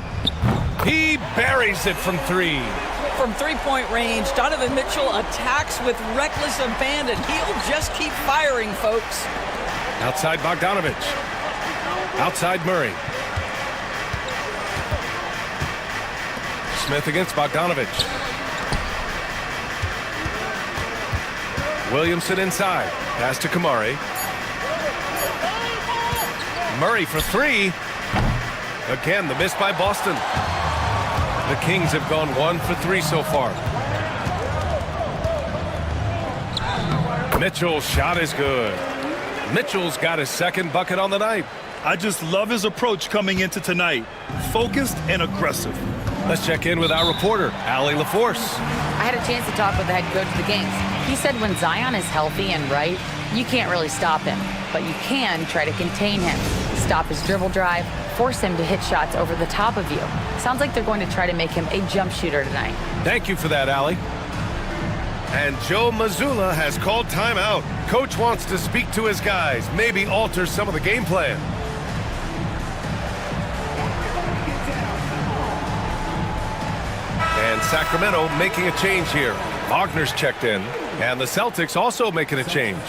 He buries it from 3. From three-point range, Donovan Mitchell attacks with reckless abandon. He'll just keep firing, folks. Outside Bogdanovic. Outside Murray. Smith against Bogdanovic. Williamson inside. Pass to Kamari. Murray for 3. Again, the miss by Boston. The Kings have gone 1 for 3 so far. Mitchell's shot is good. Mitchell's got his second bucket on the night. I just love his approach coming into tonight. Focused and aggressive. Let's check in with our reporter, Allie LaForce. I had a chance to talk with the head coach of the Kings. He said when Zion is healthy and right, you can't really stop him, but you can try to contain him. Stop his dribble drive, force him to hit shots over the top of you. Sounds like they're going to try to make him a jump shooter tonight. Thank you for that, Allie. And Joe Mazzulla has called timeout. Coach wants to speak to his guys, maybe alter some of the game plan. And Sacramento making a change here. Wagner's checked in, and the Celtics also making a change.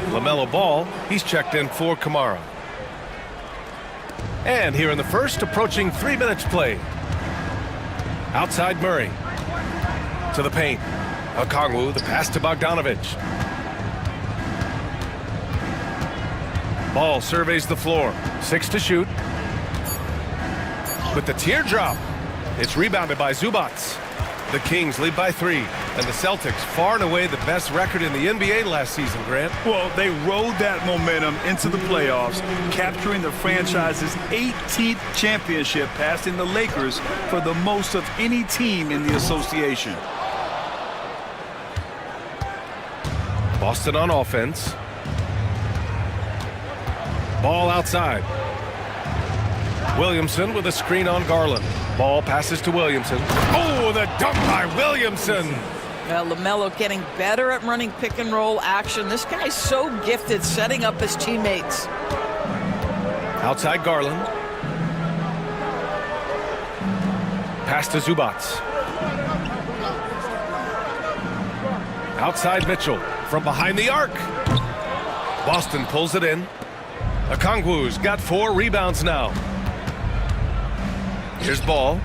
LaMelo Ball, he's checked in for Kamara. And here in the first, approaching 3 minutes played. Outside Murray. To the paint. Okongwu, the pass to Bogdanovic. Ball surveys the floor. 6 to shoot. With the teardrop. It's rebounded by Zubats. The Kings lead by 3. And the Celtics far and away the best record in the NBA last season, Grant. Well, they rode that momentum into the playoffs, capturing the franchise's 18th championship, passing the Lakers for the most of any team in the association. Boston on offense. Ball outside. Williamson with a screen on Garland. Ball passes to Williamson. Oh, the dunk by Williamson. Well, LaMelo getting better at running pick and roll action. This guy's so gifted setting up his teammates. Outside Garland. Pass to Zubac. Outside Mitchell from behind the arc. Boston pulls it in. Okongwu's got 4 rebounds now. Here's Ball.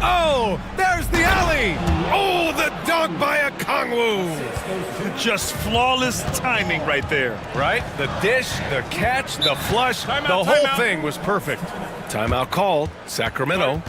Oh, there's the alley. Oh, the dunk by Okongwu. Just flawless timing right there. Right? The dish, the catch, the flush, the whole thing was perfect. Timeout called. Sacramento.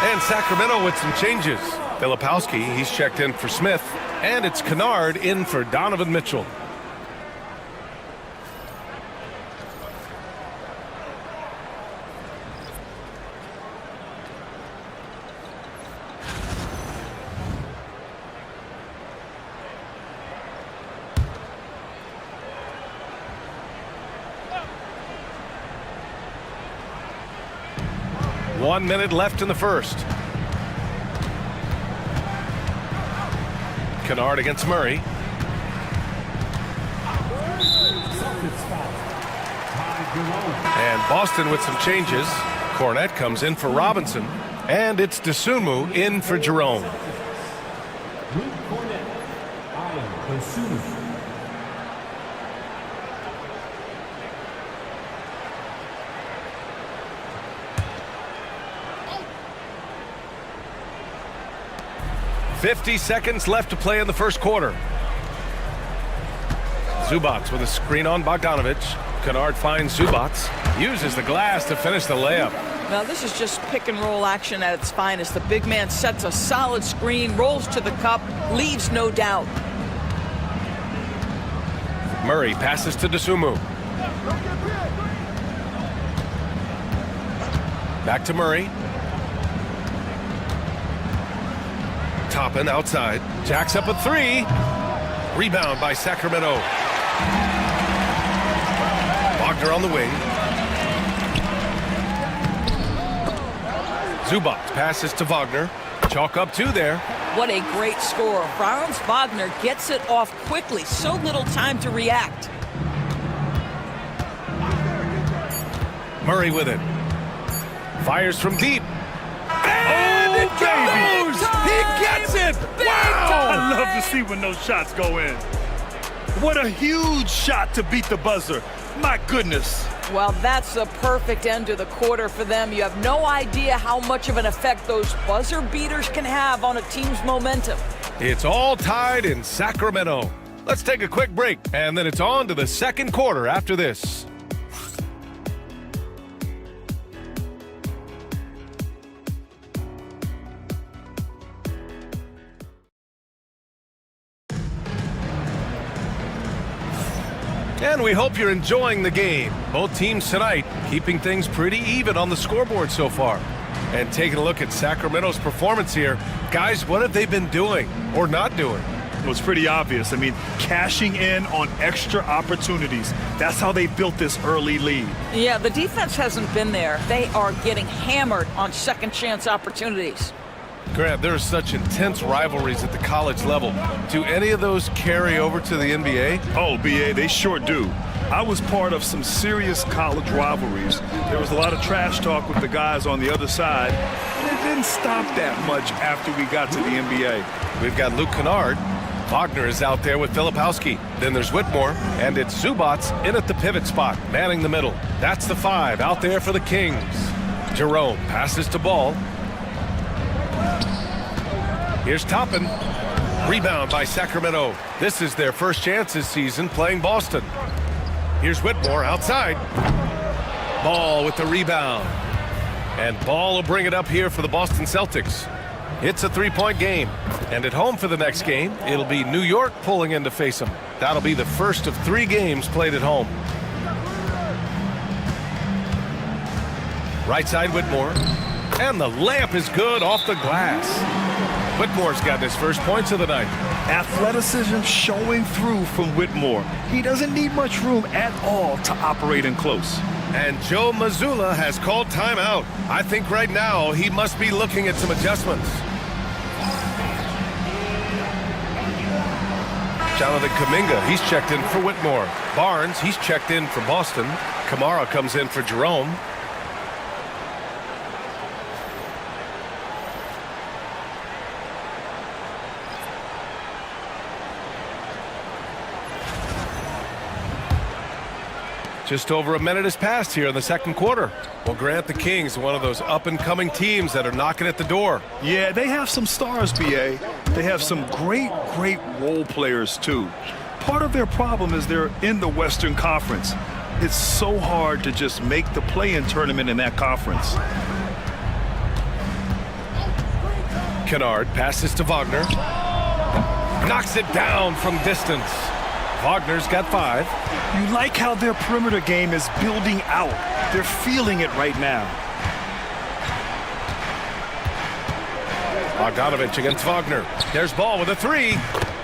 And Sacramento with some changes. Filipowski, he's checked in for Smith. And it's Kennard in for Donovan Mitchell. One minute left in the first. Kennard against Murray. And Boston with some changes. Cornette comes in for Robinson. And it's Dosunmu in for Jerome. 50 seconds left to play in the first quarter. Zubac with a screen on Bogdanovich. Kennard finds Zubac. Uses the glass to finish the layup. Now this is just pick and roll action at its finest. The big man sets a solid screen, rolls to the cup, leaves no doubt. Murray passes to Dosunmu. Back to Murray. Toppin outside. Jacks up a three. Rebound by Sacramento. Wagner on the wing. Zubac passes to Wagner. Chalk up two there. What a great score. Franz Wagner gets it off quickly. So little time to react. Murray with it. Fires from deep. And it goes! He gets it! Wow! I love to see when those shots go in. What a huge shot to beat the buzzer. My goodness. Well, that's the perfect end to the quarter for them. You have no idea how much of an effect those buzzer beaters can have on a team's momentum. It's all tied in Sacramento. Let's take a quick break, and then it's on to the second quarter after this. And we hope you're enjoying the game. Both teams tonight keeping things pretty even on the scoreboard so far. And taking a look at Sacramento's performance here. Guys, what have they been doing or not doing? Well, it's pretty obvious. I mean, cashing in on extra opportunities. That's how they built this early lead. Yeah, the defense hasn't been there. They are getting hammered on second chance opportunities. Grant, there are such intense rivalries at the college level. Do any of those carry over to the NBA? Oh, BA, they sure do. I was part of some serious college rivalries. There was a lot of trash talk with the guys on the other side, and it didn't stop that much after we got to the NBA. We've got Luke Kennard. Wagner is out there with Filipowski. Then there's Whitmore, and it's Zubats in at the pivot spot, manning the middle. That's the 5 out there for the Kings. Jerome passes to Ball. Here's Toppin. Rebound by Sacramento. This is their first chance this season playing Boston. Here's Whitmore outside. Ball with the rebound. And Ball will bring it up here for the Boston Celtics. It's a 3-point game. And at home for the next game, it'll be New York pulling in to face them. That'll be the first of 3 games played at home. Right side Whitmore. And the layup is good off the glass. Whitmore's got his first points of the night. Athleticism showing through from Whitmore. He doesn't need much room at all to operate in close. And Joe Mazzulla has called timeout. I think right now he must be looking at some adjustments. Jonathan Kuminga, he's checked in for Whitmore. Barnes, he's checked in for Boston. Kamara comes in for Jerome. Just over a minute has passed here in the second quarter. Well, Grant, the Kings, one of those up-and-coming teams that are knocking at the door. Yeah, they have some stars, BA. They have some great role players, too. Part of their problem is they're in the Western Conference. It's so hard to just make the play-in tournament in that conference. Kennard passes to Wagner. Knocks it down from distance. Wagner's got 5. You like how their perimeter game is building out. They're feeling it right now. Bogdanovich against Wagner. There's Ball with a 3.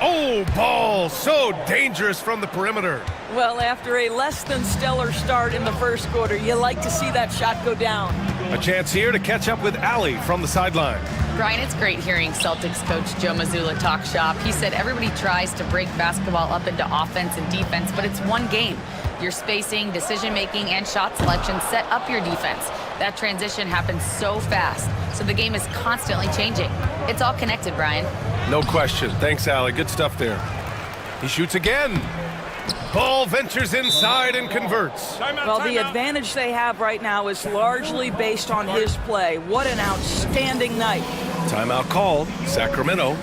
Oh, Ball so dangerous from the perimeter. Well, after a less than stellar start in the first quarter, you like to see that shot go down. A chance here to catch up with Allie from the sideline. Brian, it's great hearing Celtics coach Joe Mazzulla talk shop. He said everybody tries to break basketball up into offense and defense, but it's one game. Your spacing, decision-making, and shot selection set up your defense. That transition happens so fast, so the game is constantly changing. It's all connected, Brian. No question. Thanks, Allie. Good stuff there. He shoots again. Ball ventures inside and converts. Well, the advantage they have right now is largely based on his play. What an outstanding night. Timeout called. Sacramento.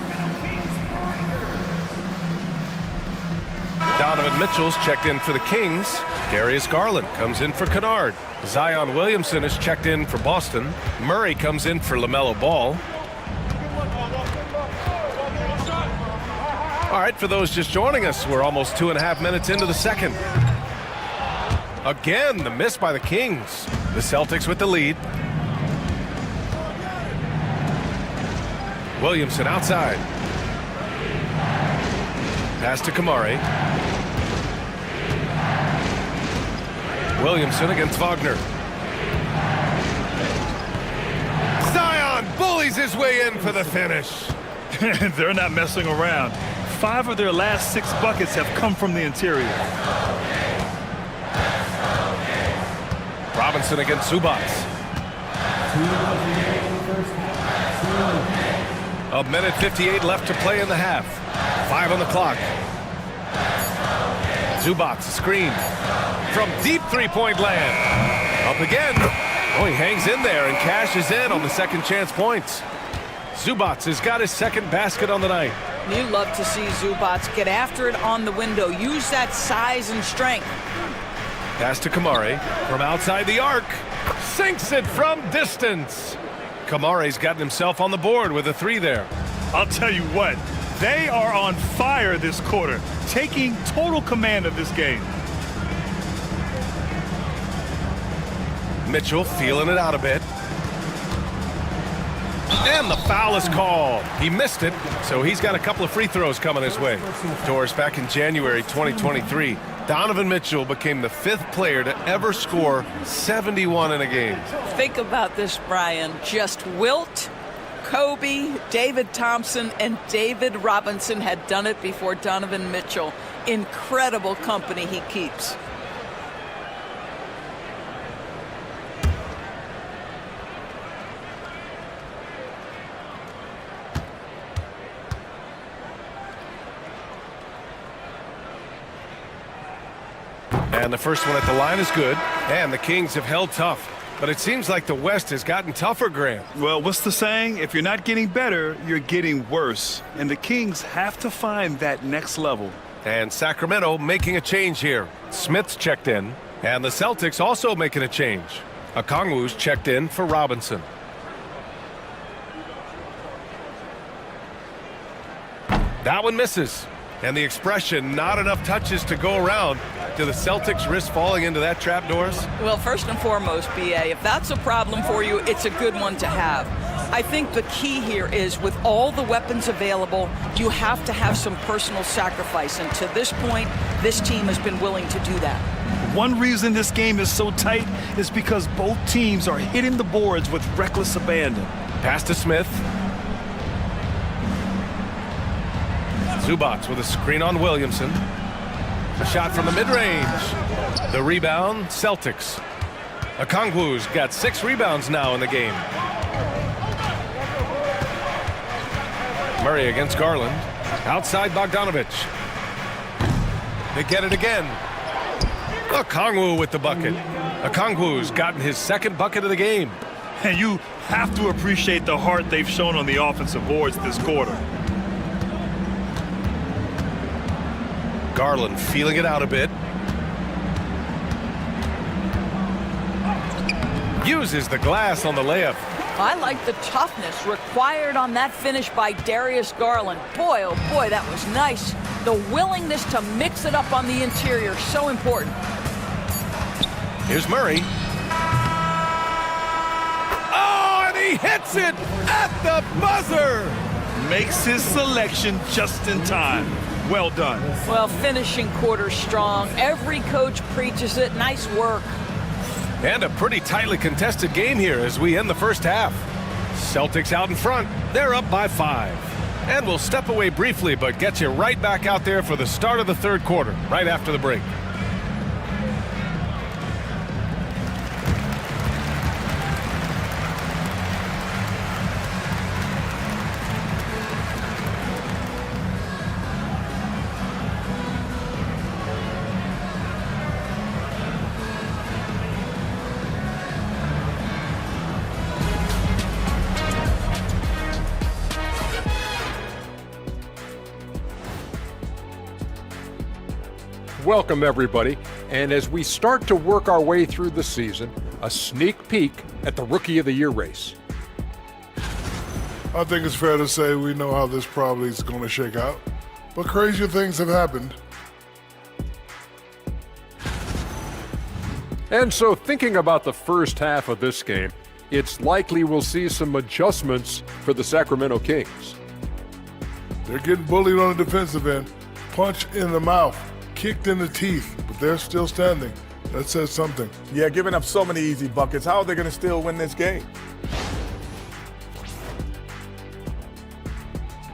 Donovan Mitchell's checked in for the Kings. Darius Garland comes in for Kennard. Zion Williamson is checked in for Boston. Murray comes in for LaMelo Ball. All right, for those just joining us, we're almost 2.5 minutes into the second. Again, the miss by the Kings. The Celtics with the lead. Williamson outside. Pass to Kamari. Williamson against Wagner. Zion bullies his way in for the finish. They're not messing around. 5 of their last 6 buckets have come from the interior. Robinson against Zubats. A minute 58 left to play in the half. 5 on the clock. Zubats, a screen. From deep three-point land. Up again. Oh, he hangs in there and cashes in on the second chance points. Zubats has got his second basket on the night. You love to see Zubats get after it on the window. Use that size and strength. Pass to Kamari from outside the arc. Sinks it from distance. Kamari's gotten himself on the board with a 3 there. I'll tell you what, they are on fire this quarter, taking total command of this game. Mitchell feeling it out a bit. And the foul is called. He missed it, so he's got a couple of free throws coming his way. Doris, back in January 2023, Donovan Mitchell became the 5th player to ever score 71 in a game. Think about this, Brian. Just Wilt, Kobe, David Thompson, and David Robinson had done it before Donovan Mitchell. Incredible company he keeps. And the first one at the line is good. And the Kings have held tough. But it seems like the West has gotten tougher, Grant. Well, what's the saying? If you're not getting better, you're getting worse. And the Kings have to find that next level. And Sacramento making a change here. Smith's checked in. And the Celtics also making a change. Okongwu's checked in for Robinson. That one misses. And the expression, not enough touches to go around. Do the Celtics risk falling into that trap, Doris? Well, first and foremost, B.A., if that's a problem for you, it's a good one to have. I think the key here is with all the weapons available, you have to have some personal sacrifice. And to this point, this team has been willing to do that. One reason this game is so tight is because both teams are hitting the boards with reckless abandon. Pass to Smith. Zubats with a screen on Williamson. A shot from the mid-range. The rebound, Celtics. Okongwu's got 6 rebounds now in the game. Murray against Garland. Outside Bogdanovich. They get it again. Okongwu with the bucket. Okongwu's gotten his 2nd bucket of the game. And you have to appreciate the heart they've shown on the offensive boards this quarter. Garland feeling it out a bit. Uses the glass on the layup. I like the toughness required on that finish by Darius Garland. Boy, oh boy, that was nice. The willingness to mix it up on the interior, so important. Here's Murray. Oh, and he hits it at the buzzer. Makes his selection just in time. Well done. Well, finishing quarter strong. Every coach preaches it. Nice work. And a pretty tightly contested game here as we end the first half. Celtics out in front. They're up by 5. And we'll step away briefly, but get you right back out there for the start of the 3rd quarter, right after the break. Welcome, everybody. And as we start to work our way through the season, a sneak peek at the Rookie of the Year race. I think it's fair to say we know how this probably is going to shake out, but crazier things have happened. And so thinking about the first half of this game, it's likely we'll see some adjustments for the Sacramento Kings. They're getting bullied on the defensive end, punched in the mouth, kicked in the teeth, but they're still standing. That says something. Yeah, giving up so many easy buckets. How are they going to still win this game?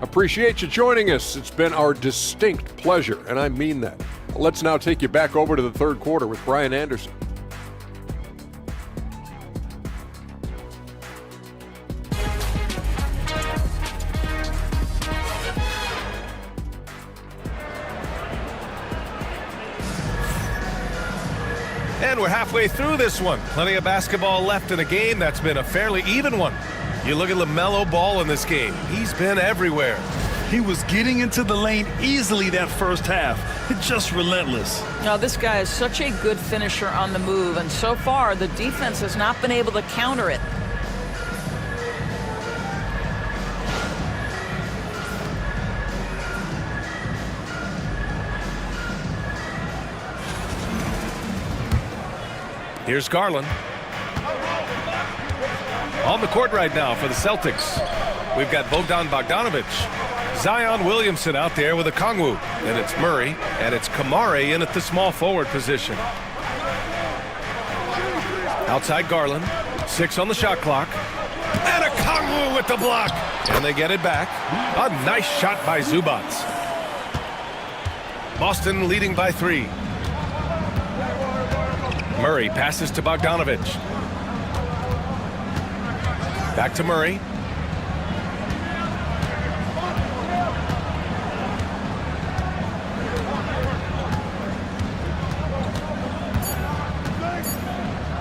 Appreciate you joining us. It's been our distinct pleasure, and I mean that. Let's now take you back over to the 3rd quarter with Brian Anderson. And we're halfway through this one. Plenty of basketball left in a game that's been a fairly even one. You look at LaMelo Ball in this game. He's been everywhere. He was getting into the lane easily that first half. It's just relentless. Now, this guy is such a good finisher on the move, and so far the defense has not been able to counter it. Here's Garland. On the court right now for the Celtics, we've got Bogdan Bogdanovic, Zion Williamson out there with a Kongwu, and it's Murray, and it's Kamari in at the small forward position. Outside Garland, 6 on the shot clock, and a Kongwu with the block, and they get it back. A nice shot by Zubac. Boston leading by 3. Murray passes to Bogdanovic. Back to Murray.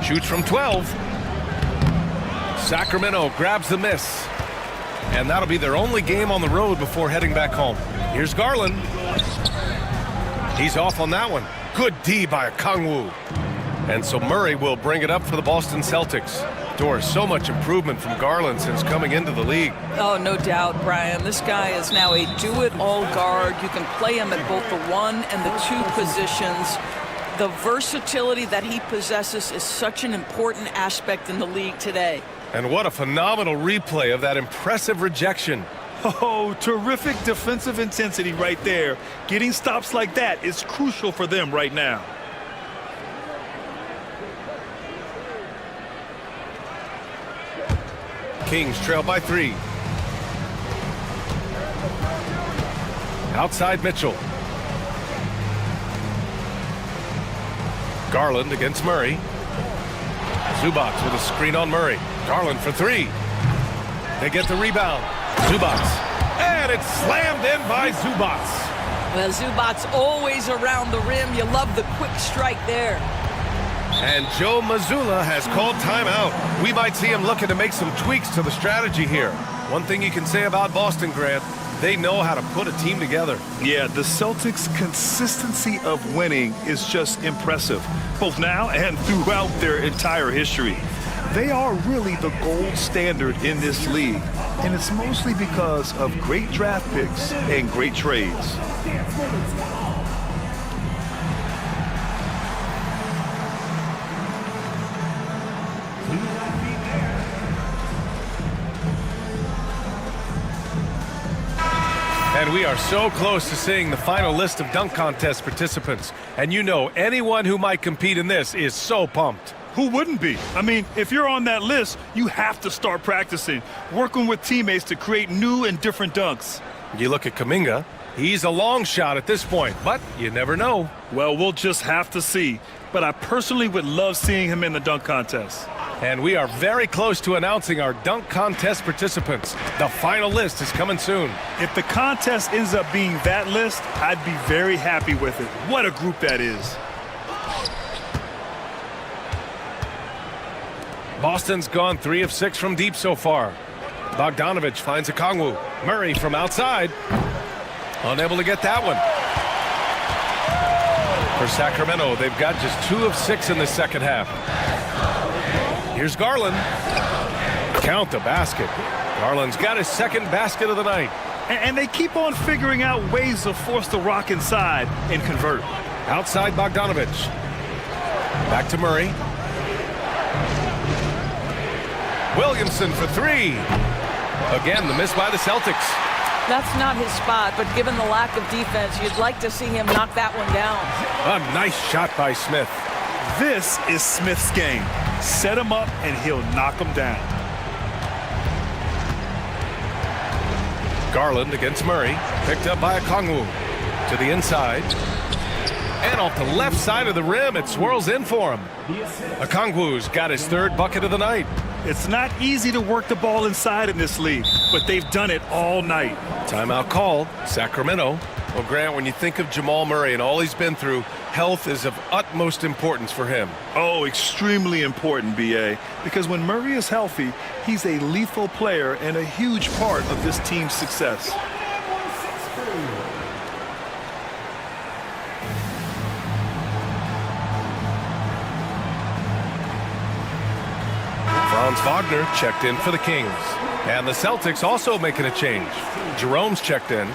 Shoots from 12. Sacramento grabs the miss. And that'll be their only game on the road before heading back home. Here's Garland. He's off on that one. Good D by Kongwu. And so Murray will bring it up for the Boston Celtics. Doris, so much improvement from Garland since coming into the league. Oh, no doubt, Brian. This guy is now a do-it-all guard. You can play him at both the 1 and the 2 positions. The versatility that he possesses is such an important aspect in the league today. And what a phenomenal replay of that impressive rejection. Oh, terrific defensive intensity right there. Getting stops like that is crucial for them right now. Kings trail by 3. Outside Mitchell. Garland against Murray. Zubac with a screen on Murray. Garland for 3. They get the rebound. Zubac. And it's slammed in by Zubac. Well, Zubac's always around the rim. You love the quick strike there. And Joe Mazzulla has called timeout. We might see him looking to make some tweaks to the strategy here. One thing you can say about Boston, Grant, they know how to put a team together. Yeah, the Celtics' consistency of winning is just impressive, both now and throughout their entire history. They are really the gold standard in this league, and it's mostly because of great draft picks and great trades. And we are so close to seeing the final list of dunk contest participants. And you know, anyone who might compete in this is so pumped. Who wouldn't be? I mean, if you're on that list, you have to start practicing, working with teammates to create new and different dunks. You look at Kuminga, he's a long shot at this point, but you never know. Well, we'll just have to see. But I personally would love seeing him in the dunk contest. And we are very close to announcing our dunk contest participants. The final list is coming soon. If the contest ends up being that list, I'd be very happy with it. What a group that is. Boston's gone 3 of 6 from deep so far. Bogdanovic finds a Kongwu. Murray from outside. Unable to get that one. For Sacramento, they've got just 2 of 6 in the second half. Here's Garland. Count the basket. Garland's got his second basket of the night. And they keep on figuring out ways to force the rock inside and convert. Outside Bogdanovic. Back to Murray. Williamson for 3. Again, the miss by the Celtics. That's not his spot, but given the lack of defense, you'd like to see him knock that one down. A nice shot by Smith. This is Smith's game. Set him up, and he'll knock him down. Garland against Murray. Picked up by a Kongwu. To the inside. And off the left side of the rim, it swirls in for him. Okongwu's got his 3rd bucket of the night. It's not easy to work the ball inside in this league, but they've done it all night. Timeout called. Sacramento. Well, Grant, when you think of Jamal Murray and all he's been through, health is of utmost importance for him. Oh, extremely important, B.A., because when Murray is healthy, he's a lethal player and a huge part of this team's success. Franz Wagner checked in for the Kings. And the Celtics also making a change. Jerome's checked in.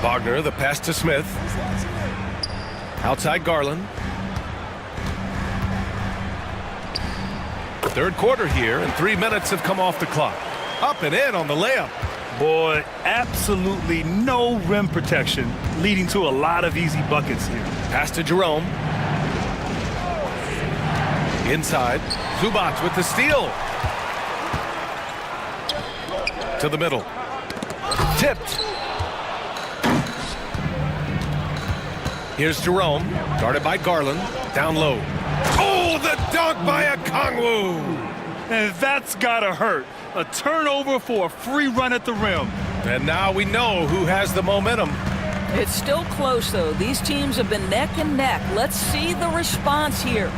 Wagner, the pass to Smith. Outside Garland. Third quarter here, and 3 minutes have come off the clock. Up and in on the layup. Boy, absolutely no rim protection, leading to a lot of easy buckets here. Pass to Jerome. Inside, Zubac with the steal. To the middle. Tipped. Here's Jerome, guarded by Garland, down low. Oh, the dunk by Okongwu! And that's gotta hurt. A turnover for a free run at the rim. And now we know who has the momentum. It's still close, though. These teams have been neck and neck. Let's see the response here.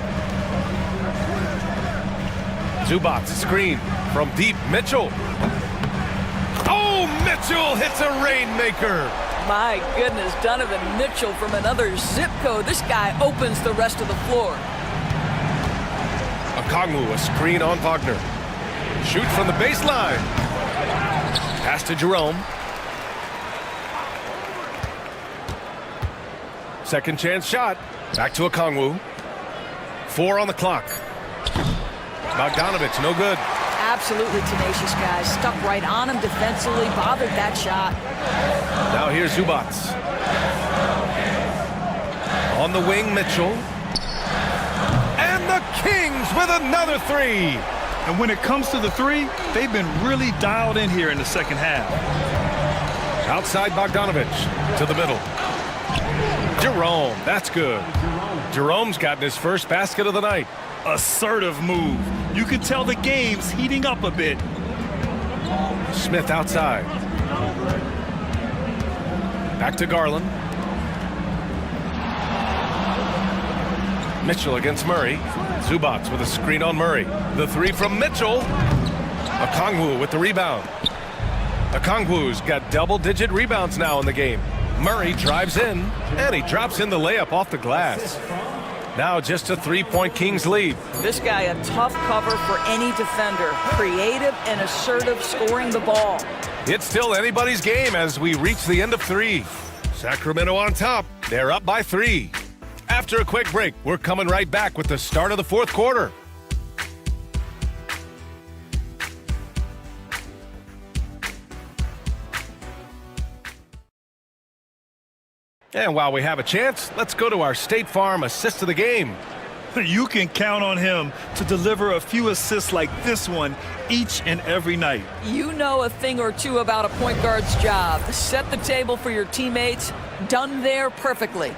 Zubac screen from deep. Mitchell. Oh, Mitchell hits a rainmaker. My goodness, Donovan Mitchell from another zip code. This guy opens the rest of the floor. Okongwu, a screen on Wagner. Shoot from the baseline. Pass to Jerome. Second chance shot. Back to Okongwu. 4 on the clock. Bogdanovich, no good. Absolutely tenacious guy. Stuck right on him defensively. Bothered that shot. Now here's Zubac. On the wing, Mitchell. And the Kings with another 3. And when it comes to the 3, they've been really dialed in here in the second half. Outside Bogdanovich to the middle. Jerome, that's good. Jerome's gotten his first basket of the night. Assertive move. You can tell the game's heating up a bit. Smith outside. Back to Garland. Mitchell against Murray. Zubac with a screen on Murray. The 3 from Mitchell. Okongwu with the rebound. Okongwu's got double-digit rebounds now in the game. Murray drives in, and he drops in the layup off the glass. Now just a 3-point Kings lead. This guy a tough cover for any defender. Creative and assertive scoring the ball. It's still anybody's game as we reach the end of 3. Sacramento on top. They're up by 3. After a quick break, we're coming right back with the start of the fourth quarter. And while we have a chance, let's go to our State Farm assist of the game. You can count on him to deliver a few assists like this one each and every night. You know a thing or two about a point guard's job. Set the table for your teammates. Done there perfectly.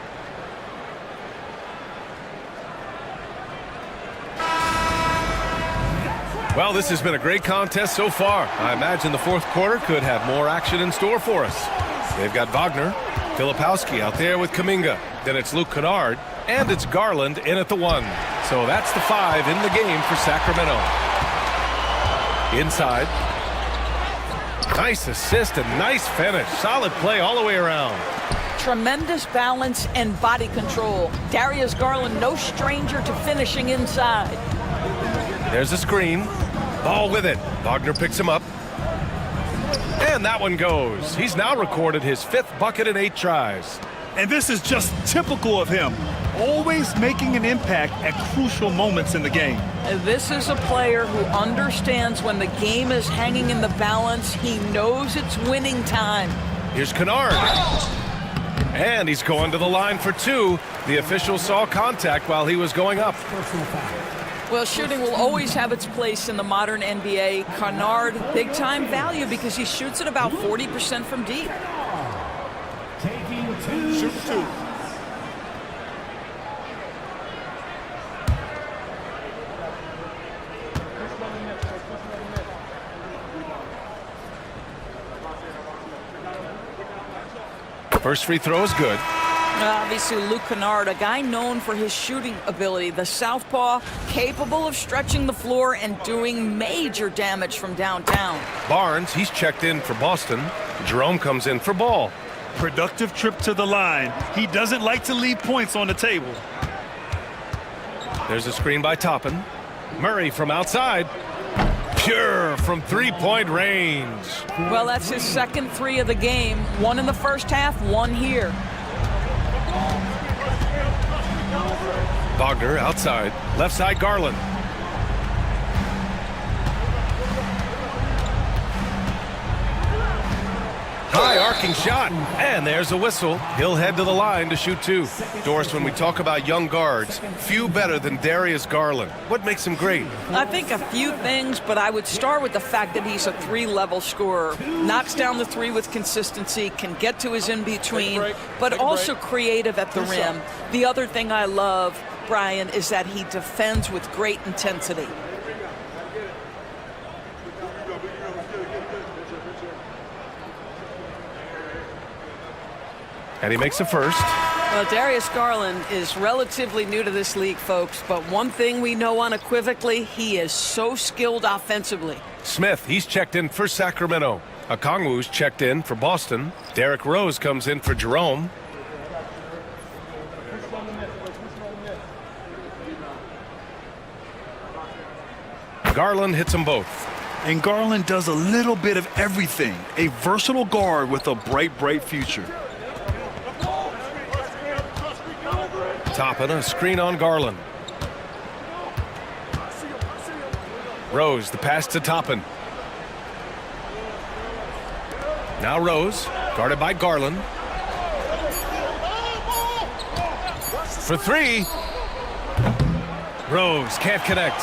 Well, this has been a great contest so far. I imagine the fourth quarter could have more action in store for us. They've got Wagner, Filipowski out there with Kuminga. Then it's Luke Kennard, and it's Garland in at the 1. So that's the 5 in the game for Sacramento. Inside. Nice assist and nice finish. Solid play all the way around. Tremendous balance and body control. Darius Garland, no stranger to finishing inside. There's a screen. Ball with it. Wagner picks him up. And that one goes. He's now recorded his 5th bucket in 8 tries. And this is just typical of him. Always making an impact at crucial moments in the game. This is a player who understands when the game is hanging in the balance. He knows it's winning time. Here's Kennard. And he's going to the line for 2. The official saw contact while he was going up. Well, shooting will always have its place in the modern NBA. Kennard, big-time value because he shoots at about 40% from deep. Shoot 2. First free throw is good. Obviously, Luke Kennard, a guy known for his shooting ability. The southpaw, capable of stretching the floor and doing major damage from downtown. Barnes, he's checked in for Boston. Jerome comes in for Ball. Productive trip to the line. He doesn't like to leave points on the table. There's a screen by Toppin. Murray from outside. Pure from three-point range. Well, that's his second three of the game. One in the first half, one here. Wagner outside. Left side, Garland. High arcing shot, and there's a whistle. He'll head to the line to shoot two. Doris, when we talk about young guards, few better than Darius Garland. What makes him great? I think a few things, but I would start with the fact that he's a three-level scorer. Knocks down the three with consistency, can get to his in-between, but also creative at the rim. The other thing I love, Brian, is that he defends with great intensity. And he makes the first. Well, Darius Garland is relatively new to this league, folks, but one thing we know unequivocally, he is so skilled offensively. Smith, he's checked in for Sacramento. Okongwu's checked in for Boston. Derrick Rose comes in for Jerome. Garland hits them both. And Garland does a little bit of everything. A versatile guard with a bright, bright future. Toppin, a screen on Garland. Rose, the pass to Toppin. Now Rose, guarded by Garland. For three. Rose can't connect.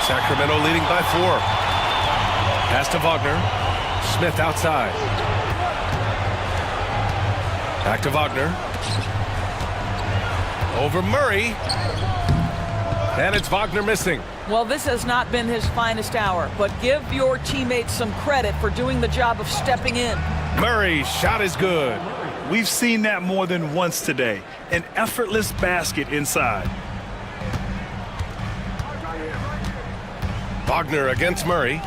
Sacramento leading by 4. Pass to Wagner. Smith outside. Back to Wagner. Over Murray. And it's Wagner missing. Well, this has not been his finest hour, but give your teammates some credit for doing the job of stepping in. Murray's shot is good. We've seen that more than once today. An effortless basket inside. Wagner against Murray.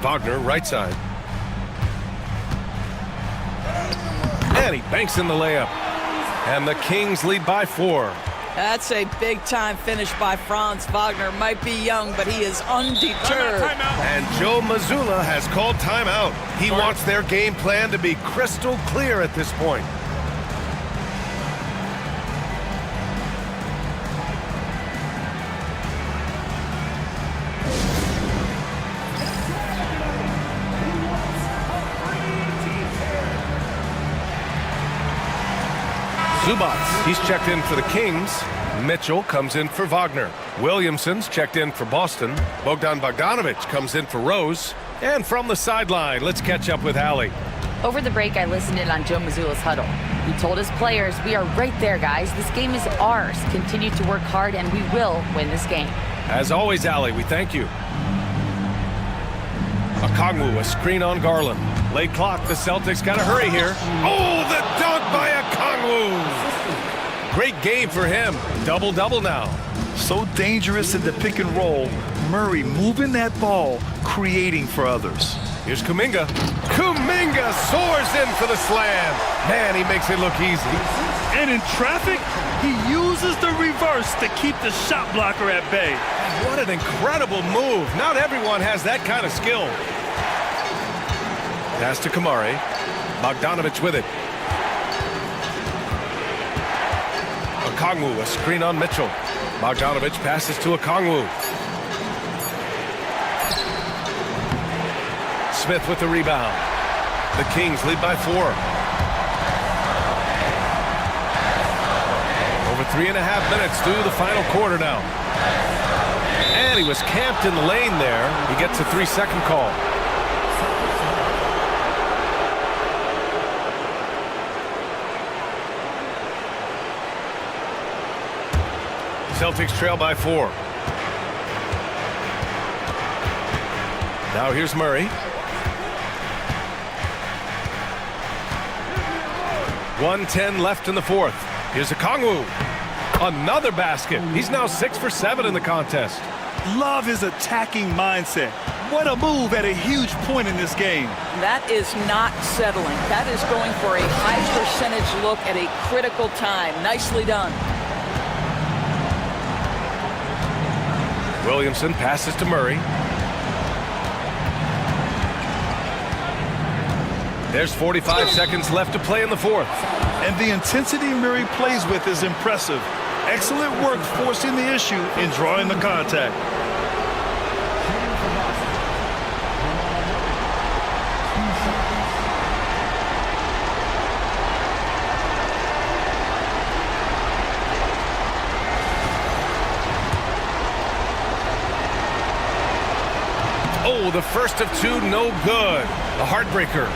Wagner right side. And he banks in the layup. And the Kings lead by 4. That's a big-time finish by Franz Wagner. Might be young, but he is undeterred. And Joe Mazzulla has called timeout. He wants their game plan to be crystal clear at this point. Zubats, he's checked in for the Kings. Mitchell comes in for Wagner. Williamson's checked in for Boston. Bogdan Bogdanovic comes in for Rose. And from the sideline, let's catch up with Allie. Over the break, I listened in on Joe Mazzulla's huddle. He told his players, "We are right there, guys. This game is ours. Continue to work hard, and we will win this game." As always, Allie, we thank you. Okongwu, a screen on Garland. Late clock, the Celtics got to hurry here. Oh, the dunk by Okongwu! Great game for him. Double-double now. So dangerous in the pick and roll. Murray moving that ball, creating for others. Here's Kuminga. Kuminga soars in for the slam. Man, he makes it look easy. And in traffic, he uses the reverse to keep the shot blocker at bay. What an incredible move. Not everyone has that kind of skill. Pass to Kamari. Bogdanovic with it. Okongwu, a screen on Mitchell. Bogdanovic passes to Okongwu. Smith with the rebound. The Kings lead by 4. Over 3.5 minutes through the final quarter now. And he was camped in the lane there. He gets a 3-second call. Celtics trail by 4. Now here's Murray. 1:10 left in the fourth. Here's Okongwu. Another basket. He's now 6 for 7 in the contest. Love his attacking mindset. What a move at a huge point in this game. That is not settling. That is going for a high percentage look at a critical time. Nicely done. Williamson passes to Murray. There's 45 seconds left to play in the fourth. And the intensity Murray plays with is impressive. Excellent work forcing the issue and drawing the contact. Oh, the first of two, no good. A heartbreaker.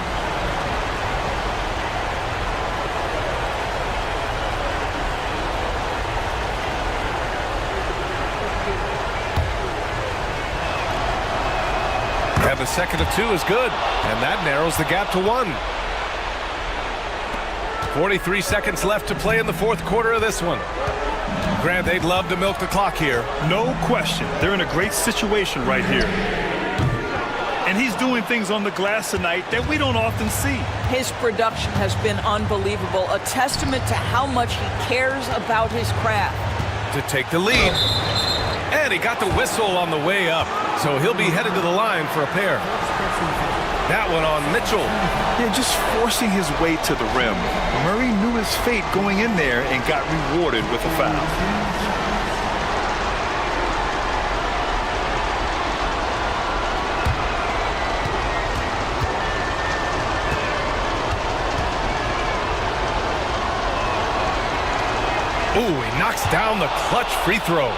And the second of two is good. And that narrows the gap to 1. 43 seconds left to play in the fourth quarter of this one. Grant, they'd love to milk the clock here. No question. They're in a great situation right here. And he's doing things on the glass tonight that we don't often see. His production has been unbelievable, a testament to how much he cares about his craft. To take the lead. And he got the whistle on the way up, so he'll be headed to the line for a pair. That one on Mitchell. Yeah, just forcing his way to the rim. Murray knew his fate going in there and got rewarded with a foul. Ooh, he knocks down the clutch free throw.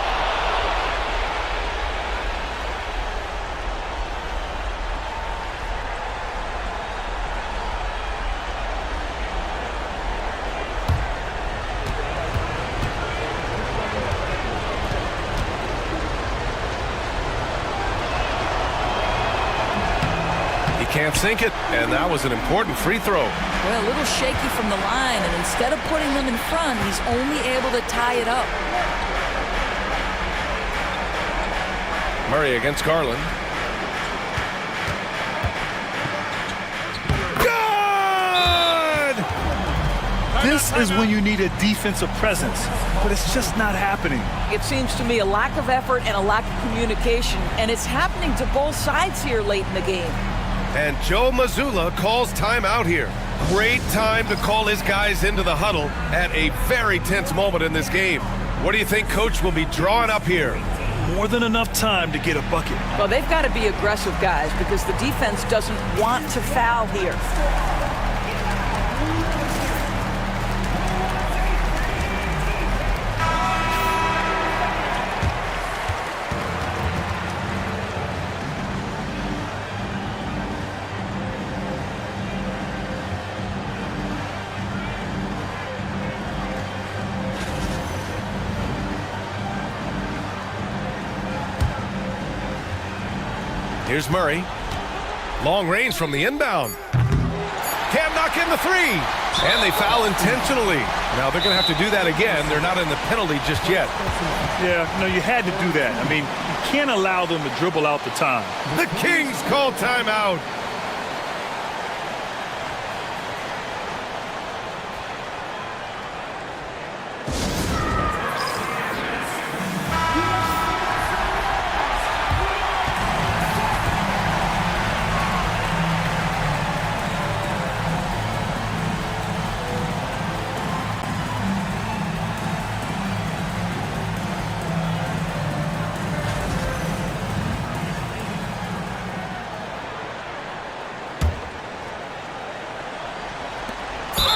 He can't sink it, and that was an important free throw. Well, a little shaky from the line, and instead of putting them in front, he's only able to tie it up. Murray against Garland. Good! This is when you need a defensive presence, but it's just not happening. It seems to me a lack of effort and a lack of communication, and it's happening to both sides here late in the game. And Joe Mazzulla calls timeout here. Great time to call his guys into the huddle at a very tense moment in this game. What do you think Coach will be drawing up here? More than enough time to get a bucket. Well, they've got to be aggressive, guys, because the defense doesn't want to foul here. Here's Murray. Long range from the inbound. Can't knock in the three. And they foul intentionally. Now they're going to have to do that again. They're not in the penalty just yet. Yeah, no, you had to do that. I mean, you can't allow them to dribble out the time. The Kings call timeout.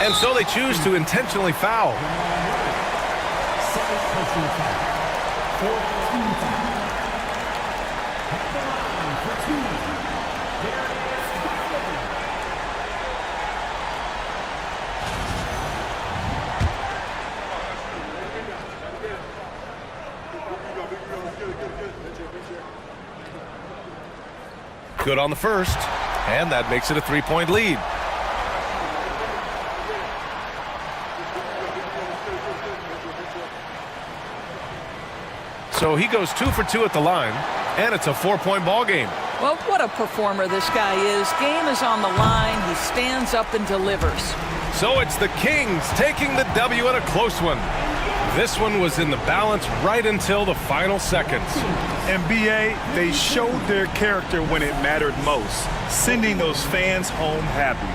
And so they choose to intentionally foul. Good on the first, and that makes it a three-point lead. So he goes 2 for 2 at the line, and it's a 4-point ball game. Well, what a performer this guy is. Game is on the line. He stands up and delivers. So it's the Kings taking the W in a close one. This one was in the balance right until the final seconds. And BA, they showed their character when it mattered most, sending those fans home happy.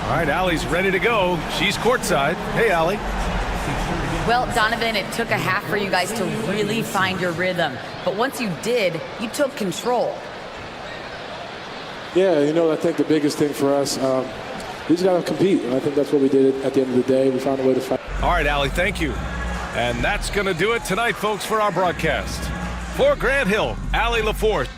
All right, Allie's ready to go. She's courtside. Hey, Allie. Well, Donovan, it took a half for you guys to really find your rhythm. But once you did, you took control. Yeah, I think the biggest thing for us, we just got to compete. And I think that's what we did at the end of the day. We found a way to fight. All right, Allie, thank you. And that's going to do it tonight, folks, for our broadcast. For Grant Hill, Allie LaForce.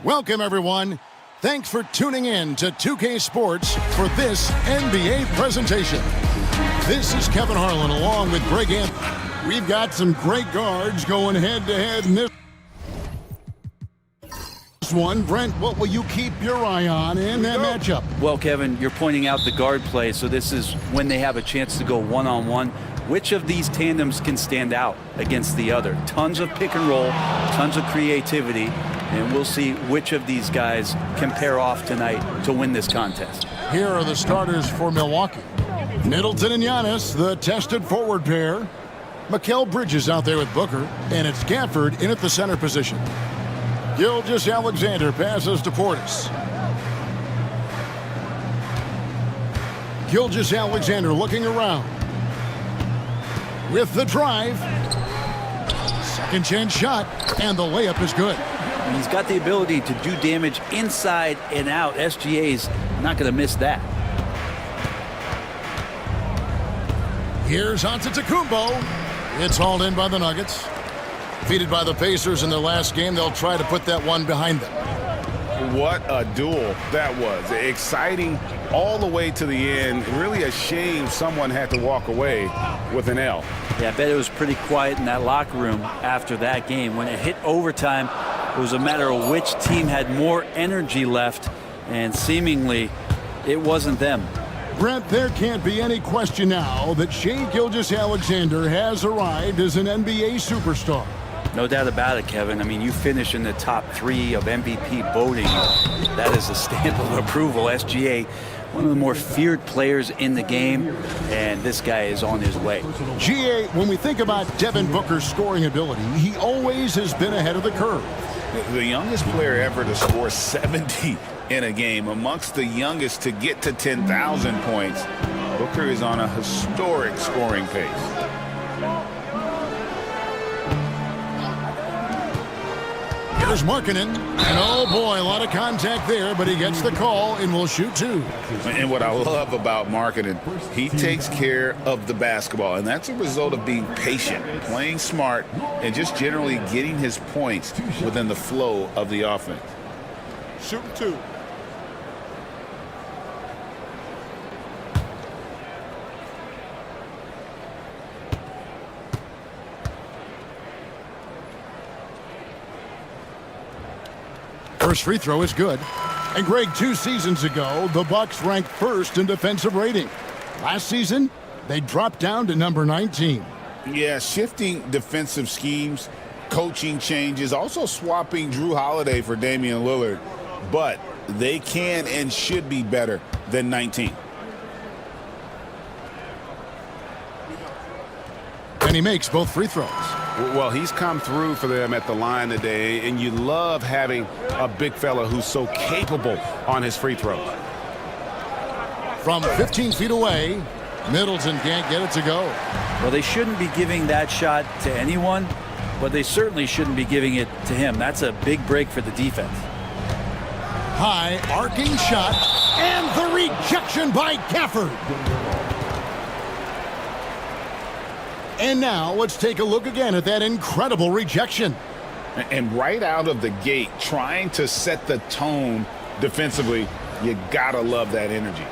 Welcome, everyone. Thanks for tuning in to 2K Sports for this NBA presentation. This is Kevin Harlan along with Greg Anthony. We've got some great guards going head-to-head in this one. Brent, what will you keep your eye on in that matchup? Well, Kevin, you're pointing out the guard play, so this is when they have a chance to go one-on-one. Which of these tandems can stand out against the other? Tons of pick and roll, tons of creativity, and we'll see which of these guys can pair off tonight to win this contest. Here are the starters for Milwaukee. Middleton and Giannis, the tested forward pair. Mikal Bridges out there with Booker, and it's Gafford in at the center position. Gilgeous-Alexander passes to Portis. Gilgeous-Alexander looking around. With the drive. Second chance shot, and the layup is good. He's got the ability to do damage inside and out. SGA's not going to miss that. Here's Antetokounmpo. It's hauled in by the Nuggets. Defeated by the Pacers in their last game, they'll try to put that one behind them. What a duel that was. Exciting all the way to the end. Really a shame someone had to walk away with an L. Yeah, I bet it was pretty quiet in that locker room after that game. When it hit overtime, it was a matter of which team had more energy left, and seemingly it wasn't them. Brent, there can't be any question now that Shai Gilgeous-Alexander has arrived as an NBA superstar. No doubt about it, Kevin. I mean, you finish in the top 3 of MVP voting. That is a stamp of approval. SGA, one of the more feared players in the game, and this guy is on his way. GA, when we think about Devin Booker's scoring ability, he always has been ahead of the curve. The youngest player ever to score 70 in a game, amongst the youngest to get to 10,000 points. Booker is on a historic scoring pace. Here's Markkanen, and oh boy, a lot of contact there, but he gets the call and will shoot 2. And what I love about Markkanen, he takes care of the basketball, and that's a result of being patient, playing smart, and just generally getting his points within the flow of the offense. Shooting 2. First free throw is good. And Greg, 2 seasons ago, the Bucks ranked first in defensive rating. Last season, they dropped down to number 19. Yeah, shifting defensive schemes, coaching changes, also swapping Drew Holiday for Damian Lillard. But they can and should be better than 19. And he makes both free throws. Well, he's come through for them at the line today, and you love having a big fella who's so capable on his free throws. From 15 feet away, Middleton can't get it to go. Well, they shouldn't be giving that shot to anyone, but they certainly shouldn't be giving it to him. That's a big break for the defense. High arcing shot, and the rejection by Gafford. And now let's take a look again at that incredible rejection. And right out of the gate, trying to set the tone defensively, you gotta love that energy.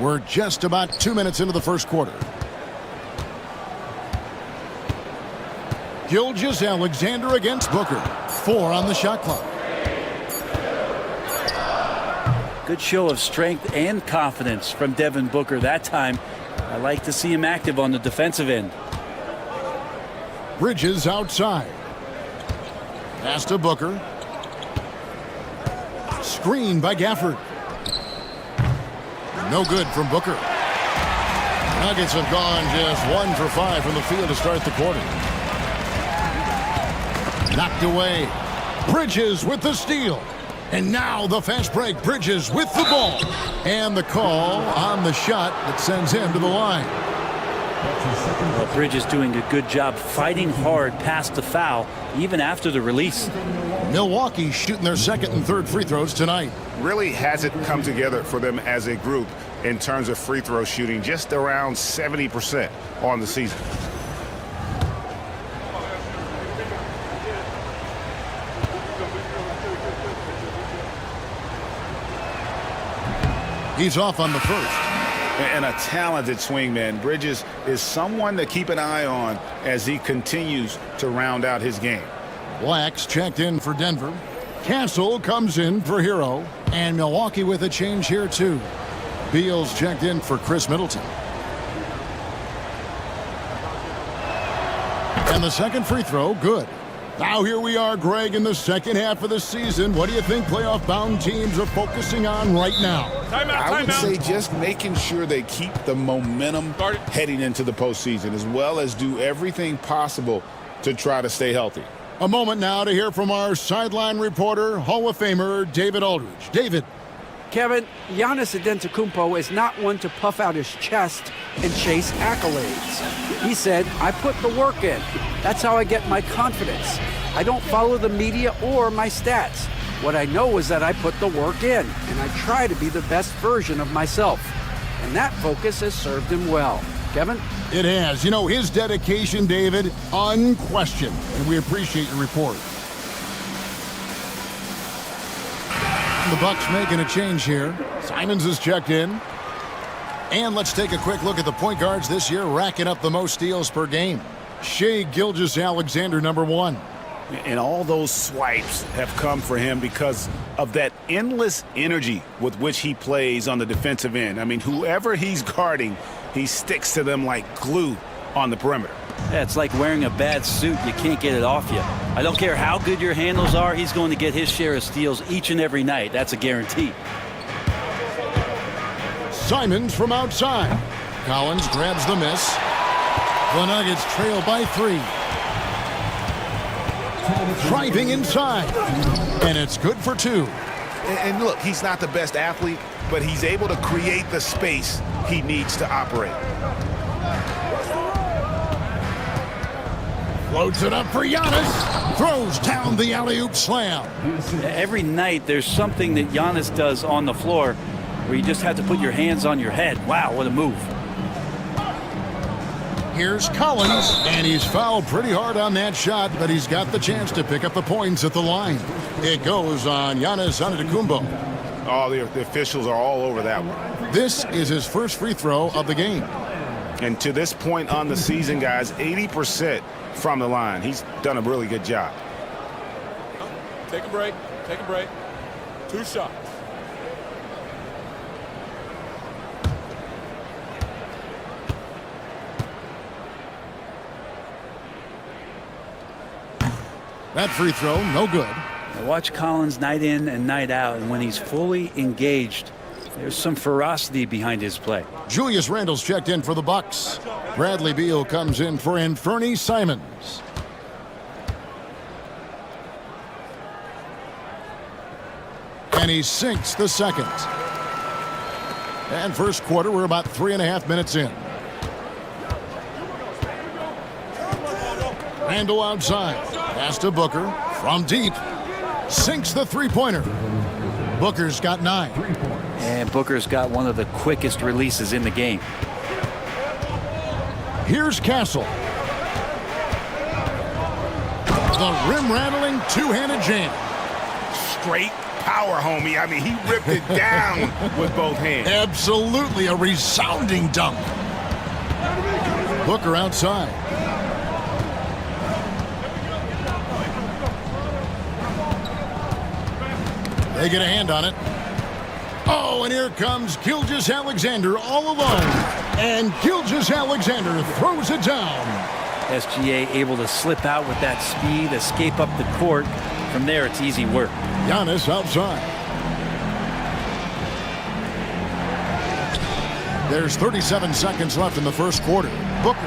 We're just about 2 minutes into the first quarter. Gilgeous-Alexander against Booker. 4 on the shot clock. Good show of strength and confidence from Devin Booker that time. I like to see him active on the defensive end. Bridges outside. Pass to Booker. Screen by Gafford. No good from Booker. Nuggets have gone just 1 for 5 from the field to start the quarter. Knocked away. Bridges with the steal. And now the fast break. Bridges with the ball. And the call on the shot that sends him to the line. Well, Bridges doing a good job fighting hard past the foul, even after the release. Milwaukee shooting their second and third free throws tonight. Really hasn't come together for them as a group in terms of free throw shooting, just around 70% on the season. He's off on the first. And a talented swingman. Bridges is someone to keep an eye on as he continues to round out his game. Black's checked in for Denver. Castle comes in for Hero. And Milwaukee with a change here too. Beal's checked in for Chris Middleton. And the second free throw, good. Now here we are, Greg, in the second half of the season. What do you think playoff-bound teams are focusing on right now? I would say just making sure they keep the momentum heading into the postseason, as well as do everything possible to try to stay healthy. A moment now to hear from our sideline reporter, Hall of Famer David Aldridge. David. Kevin, Giannis Antetokounmpo is not one to puff out his chest and chase accolades. He said, I put the work in. That's how I get my confidence. I don't follow the media or my stats. What I know is that I put the work in, and I try to be the best version of myself. And that focus has served him well. Kevin? It has. You know, his dedication, David, unquestioned. And we appreciate your report. The Bucks making a change here. Simons is checked in. And let's take a quick look at the point guards this year, racking up the most steals per game. Shai Gilgeous-Alexander, number 1. And all those swipes have come for him because of that endless energy with which he plays on the defensive end. I mean, whoever he's guarding, he sticks to them like glue on the perimeter. Yeah, it's like wearing a bad suit. You can't get it off you. I don't care how good your handles are. He's going to get his share of steals each and every night. That's a guarantee. Simons from outside. Collins grabs the miss. The Nuggets trail by 3. Driving inside. And it's good for 2. And look, he's not the best athlete, but he's able to create the space he needs to operate. Floats it up for Giannis. Throws down the alley-oop slam. Every night there's something that Giannis does on the floor where you just have to put your hands on your head. Wow, what a move. Here's Collins, and he's fouled pretty hard on that shot, but he's got the chance to pick up the points at the line. It goes on Giannis Antetokounmpo. Oh, the officials are all over that one. This is his first free throw of the game. And to this point on the season, guys, 80% from the line. He's done a really good job. Take a break. Take a break. 2 shots. That free throw, no good. I watch Collins night in and night out, and when he's fully engaged, there's some ferocity behind his play. Julius Randle's checked in for the Bucks. Bradley Beal comes in for Anthony Simons. And he sinks the second. And first quarter, we're about 3.5 minutes in. Randle outside. Pass to Booker from deep. Sinks the three-pointer. Booker's got 9. And Booker's got one of the quickest releases in the game. Here's Castle. The rim-rattling two-handed jam. Straight power, homie. I mean, he ripped it down with both hands. Absolutely a resounding dunk. Booker outside. They get a hand on it. Oh, and here comes Gilgeous-Alexander all alone. And Gilgeous-Alexander throws it down. SGA able to slip out with that speed, escape up the court. From there, it's easy work. Giannis outside. There's 37 seconds left in the first quarter. Booker.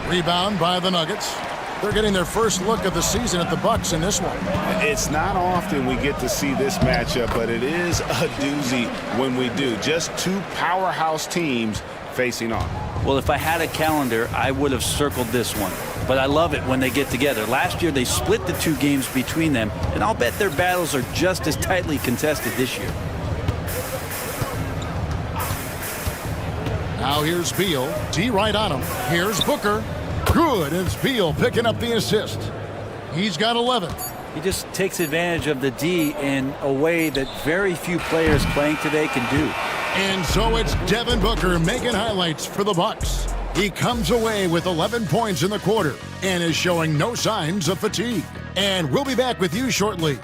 Rebound by the Nuggets. They're getting their first look of the season at the Bucks in this one. It's not often we get to see this matchup, but it is a doozy when we do. Just 2 powerhouse teams facing off. Well, if I had a calendar, I would have circled this one. But I love it when they get together. Last year, they split the 2 games between them, and I'll bet their battles are just as tightly contested this year. Now here's Beal. D right on him. Here's Booker. Good. It's Beal picking up the assist. He's got 11. He just takes advantage of the D in a way that very few players playing today can do. And so it's Devin Booker making highlights for the Bucks. He comes away with 11 points in the quarter and is showing no signs of fatigue. And we'll be back with you shortly.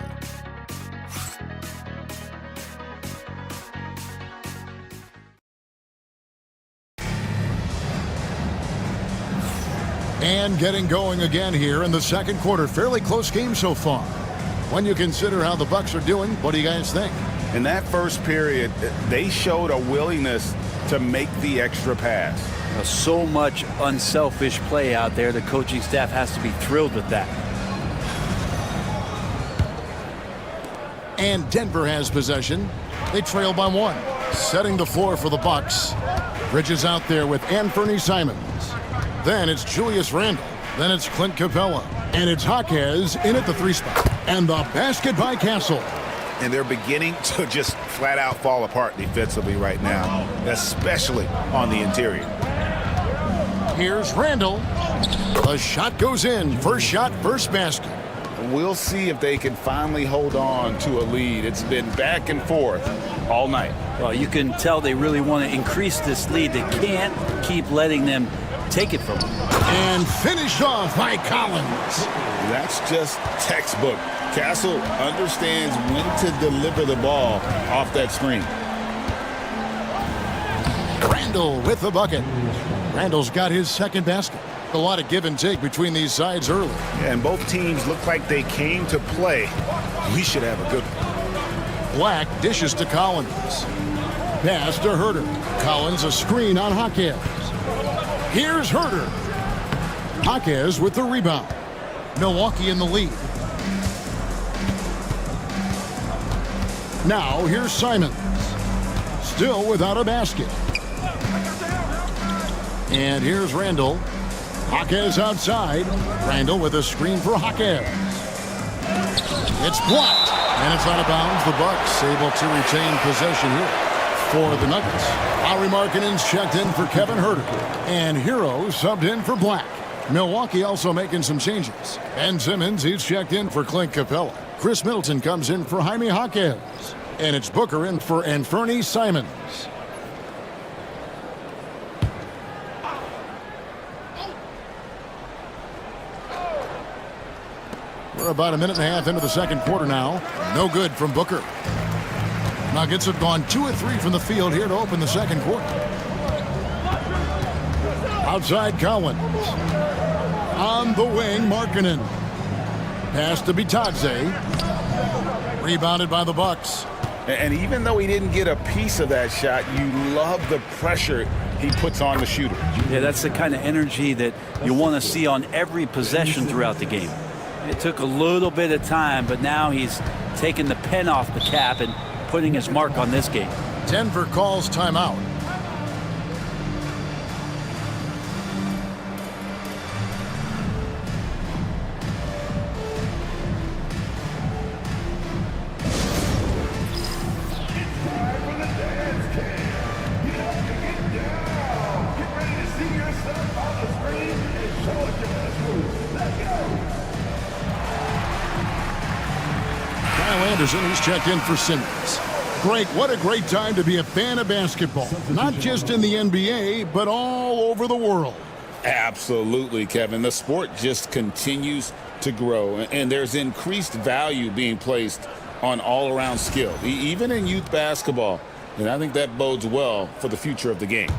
And getting going again here in the second quarter. Fairly close game so far. When you consider how the Bucks are doing, what do you guys think? In that first period, they showed a willingness to make the extra pass. So much unselfish play out there. The coaching staff has to be thrilled with that. And Denver has possession. They trail by 1. Setting the floor for the Bucks. Bridges out there with Anthony Simons. Then it's Julius Randle. Then it's Clint Capella. And it's Jaquez in at the 3 spot. And the basket by Castle. and they're beginning to just flat out fall apart defensively right now, especially on the interior. Here's Randall. The shot goes in. First shot, first basket. We'll see if they can finally hold on to a lead. It's been back and forth all night. Well, you can tell they really want to increase this lead. They can't keep letting them take it from them. And finished off by Collins. That's just textbook. Castle understands when to deliver the ball off that screen. Randall with the bucket. Randall's got his second basket. A lot of give and take between these sides early. And both teams look like they came to play. We should have a good one. Black dishes to Collins. Pass to Herter. Collins a screen on Jaquez. Here's Herter. Jaquez with the rebound. Milwaukee in the lead. Now here's Simons. Still without a basket. And here's Randall. Jaquez outside. Randall with a screen for Jaquez. It's blocked. And it's out of bounds. The Bucks able to retain possession here for the Nuggets. Lauri Markkanen's checked in for Kevin Herter. And Hero subbed in for Black. Milwaukee also making some changes. Ben Simmons, he's checked in for Clint Capella. Chris Middleton comes in for Jaime Jaquez. And it's Booker in for Anfernee Simons. We're about a minute and a half into the second quarter now. No good from Booker. Nuggets have gone 2 of 3 from the field here to open the second quarter. Outside Collins. On the wing, Markkanen. Pass to Bitadze. Rebounded by the Bucks. And even though he didn't get a piece of that shot, you love the pressure he puts on the shooter. Yeah, that's the kind of energy that you want to see on every possession throughout the game. It took a little bit of time, but now he's taking the pen off the cap and putting his mark on this game. Denver calls timeout. Anderson, he's checked in for Simmons. Greg, what a great time to be a fan of basketball. Not just in the NBA, but all over the world. Absolutely, Kevin. The sport just continues to grow, and there's increased value being placed on all-around skill, even in youth basketball. And I think that bodes well for the future of the game.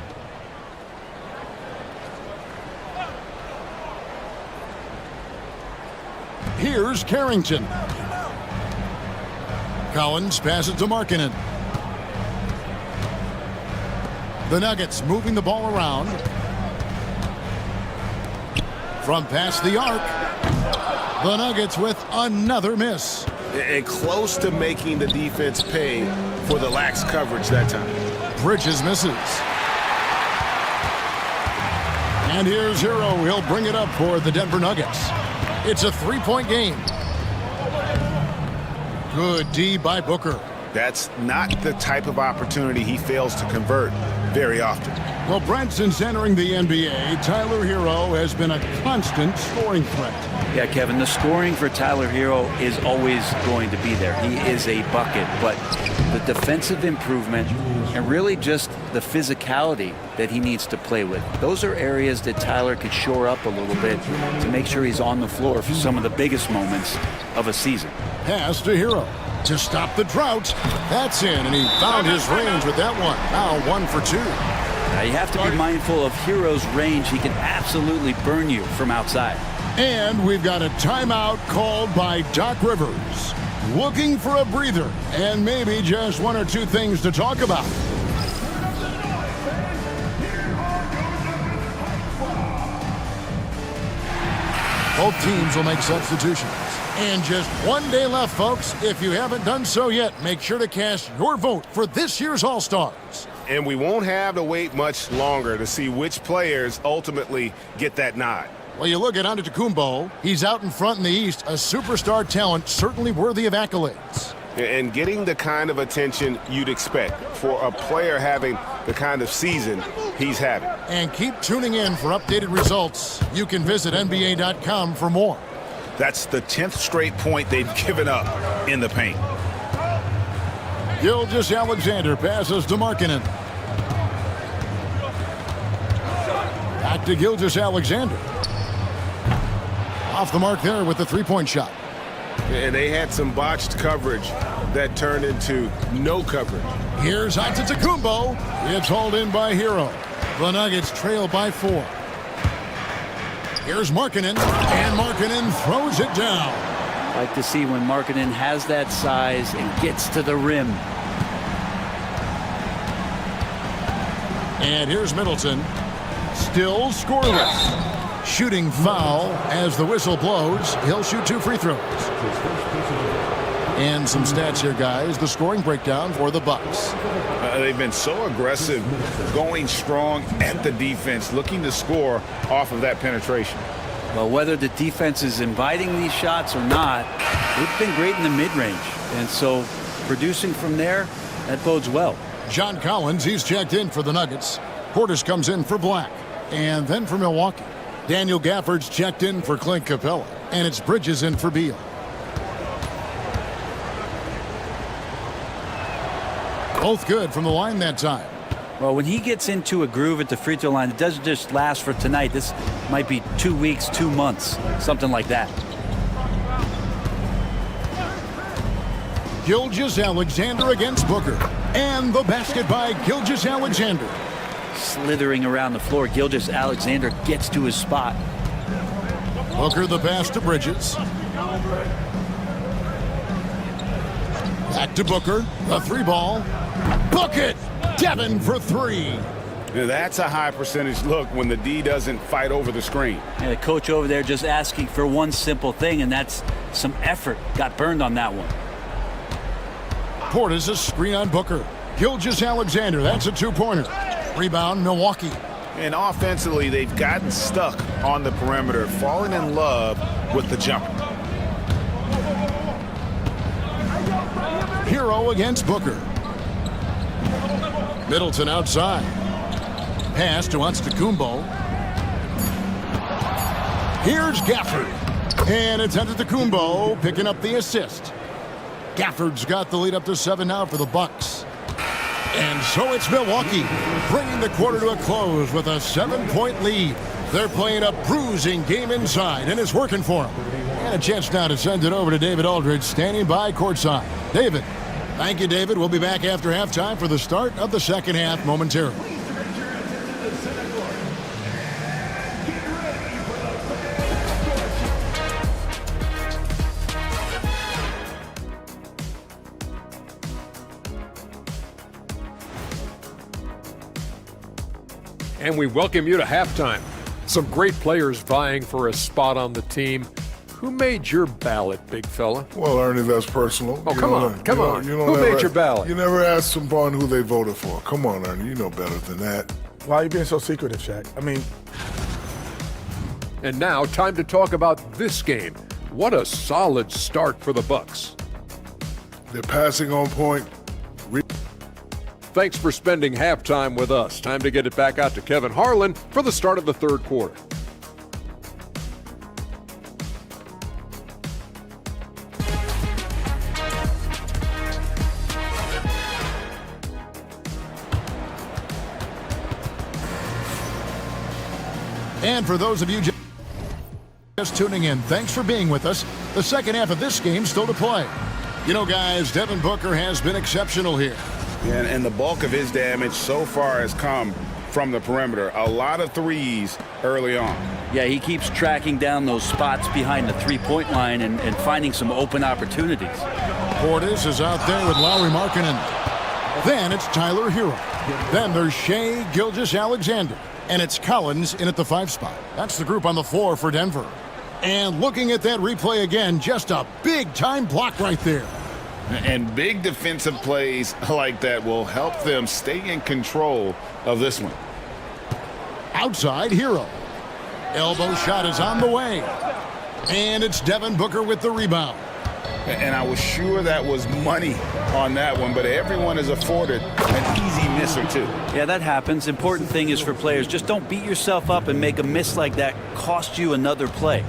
Here's Carrington. Collins passes to Markkanen. The Nuggets moving the ball around. From past the arc. The Nuggets with another miss. And close to making the defense pay for the lax coverage that time. Bridges misses. And here's Hero. He'll bring it up for the Denver Nuggets. It's a three-point game. Good D by Booker. That's not the type of opportunity he fails to convert very often. Well, Brent, since entering the NBA, Tyler Hero has been a constant scoring threat. Yeah, Kevin, the scoring for Tyler Hero is always going to be there. He is a bucket, but the defensive improvement and really just the physicality that he needs to play with, those are areas that Tyler could shore up a little bit to make sure he's on the floor for some of the biggest moments of a season. Pass to Hero to stop the drought. That's in, and he found his range with that one. Now 1 for 2. Now you have to be mindful of Hero's range. He can absolutely burn you from outside. And we've got a timeout called by Doc Rivers. Looking for a breather and maybe just 1 or 2 things to talk about. Both teams will make substitutions. And just 1 day left, folks. If you haven't done so yet, make sure to cast your vote for this year's All-Stars. And we won't have to wait much longer to see which players ultimately get that nod. Well, you look at Antetokounmpo. He's out in front in the East, a superstar talent certainly worthy of accolades. and getting the kind of attention you'd expect for a player having the kind of season he's having. And keep tuning in for updated results. You can visit NBA.com for more. That's the 10th straight point they've given up in the paint. Gilgeous-Alexander passes to Markkanen. Back to Gilgeous-Alexander. Off the mark there with the three-point shot. And they had some botched coverage that turned into no coverage. Here's Antetokounmpo. It's hauled in by Hero. The Nuggets trail by 4. Here's Markkanen, and Markkanen throws it down. I like to see when Markkanen has that size and gets to the rim. And here's Middleton. Still scoreless. Shooting foul as the whistle blows. He'll shoot 2 free throws. And some stats here, guys. The scoring breakdown for the Bucks. They've been so aggressive, going strong at the defense, looking to score off of that penetration. Well, whether the defense is inviting these shots or not, they've been great in the mid-range. And so producing from there, that bodes well. John Collins, he's checked in for the Nuggets. Portis comes in for Black. And then for Milwaukee, Daniel Gafford's checked in for Clint Capella. And it's Bridges in for Beal. Both good from the line that time. Well, when he gets into a groove at the free throw line, it doesn't just last for tonight. This might be 2 weeks, 2 months, something like that. Gilgeous-Alexander against Booker. And the basket by Gilgeous-Alexander. Slithering around the floor, Gilgeous-Alexander gets to his spot. Booker the pass to Bridges. Back to Booker. The 3-ball. Book it! Devin for 3. Now that's a high percentage look when the D doesn't fight over the screen. Yeah, the coach over there just asking for one simple thing, and that's some effort. Got burned on that one. Portis a screen on Booker. Gilgeous-Alexander, that's a 2-pointer. Rebound, Milwaukee. And offensively, they've gotten stuck on the perimeter, falling in love with the jumper. Hero against Booker. Middleton outside. Pass to Antetokounmpo. Here's Gafford. And it's Antetokounmpo picking up the assist. Gafford's got the lead up to 7 now for the Bucks. And so it's Milwaukee bringing the quarter to a close with a 7-point lead. They're playing a bruising game inside, and it's working for them. And a chance now to send it over to David Aldridge, standing by courtside. David. Thank you, David. We'll be back after halftime for the start of the second half momentarily. And we welcome you to halftime. Some great players vying for a spot on the team. Who made your ballot, big fella? Well, Ernie, that's personal. Oh, come on. Who made your ballot? You never asked someone who they voted for. Come on, Ernie, you know better than that. Why are you being so secretive, Shaq? I mean... And now, time to talk about this game. What a solid start for the Bucks. They're passing on point. Thanks for spending halftime with us. Time to get it back out to Kevin Harlan for the start of the third quarter. And for those of you just tuning in, thanks for being with us. The second half of this game still to play. You know, guys, Devin Booker has been exceptional here. And the bulk of his damage so far has come from the perimeter. A lot of threes early on. Yeah, he keeps tracking down those spots behind the three-point line and finding some open opportunities. Portis is out there with Lauri Markkanen. Then it's Tyler Hero. Then there's Shai Gilgeous-Alexander. And it's Collins in at the 5 spot. That's the group on the floor for Denver. And looking at that replay again, just a big-time block right there. And big defensive plays like that will help them stay in control of this one. Outside, Hero. Elbow shot is on the way. And it's Devin Booker with the rebound. And I was sure that was money on that one, but everyone is afforded an easy miss or two. Yeah, that happens. Important thing is for players, just don't beat yourself up and make a miss like that cost you another play.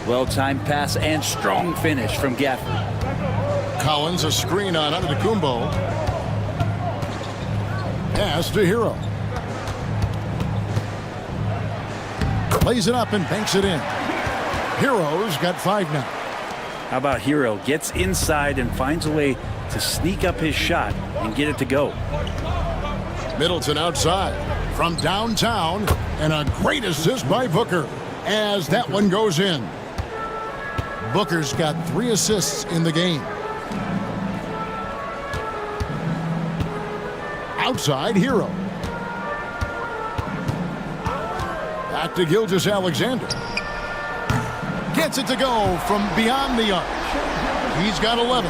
Well-timed pass and strong finish from Gafford. Collins, a screen on Antetokounmpo. Pass to Hero. Plays it up and banks it in. Hero's got 5 now. How about Hero gets inside and finds a way to sneak up his shot and get it to go. Middleton outside from downtown, and a great assist by Booker as that one goes in. Booker's got 3 assists in the game. Outside, Hero. Back to Gilgeous-Alexander. Gets it to go from beyond the arc. He's got 11.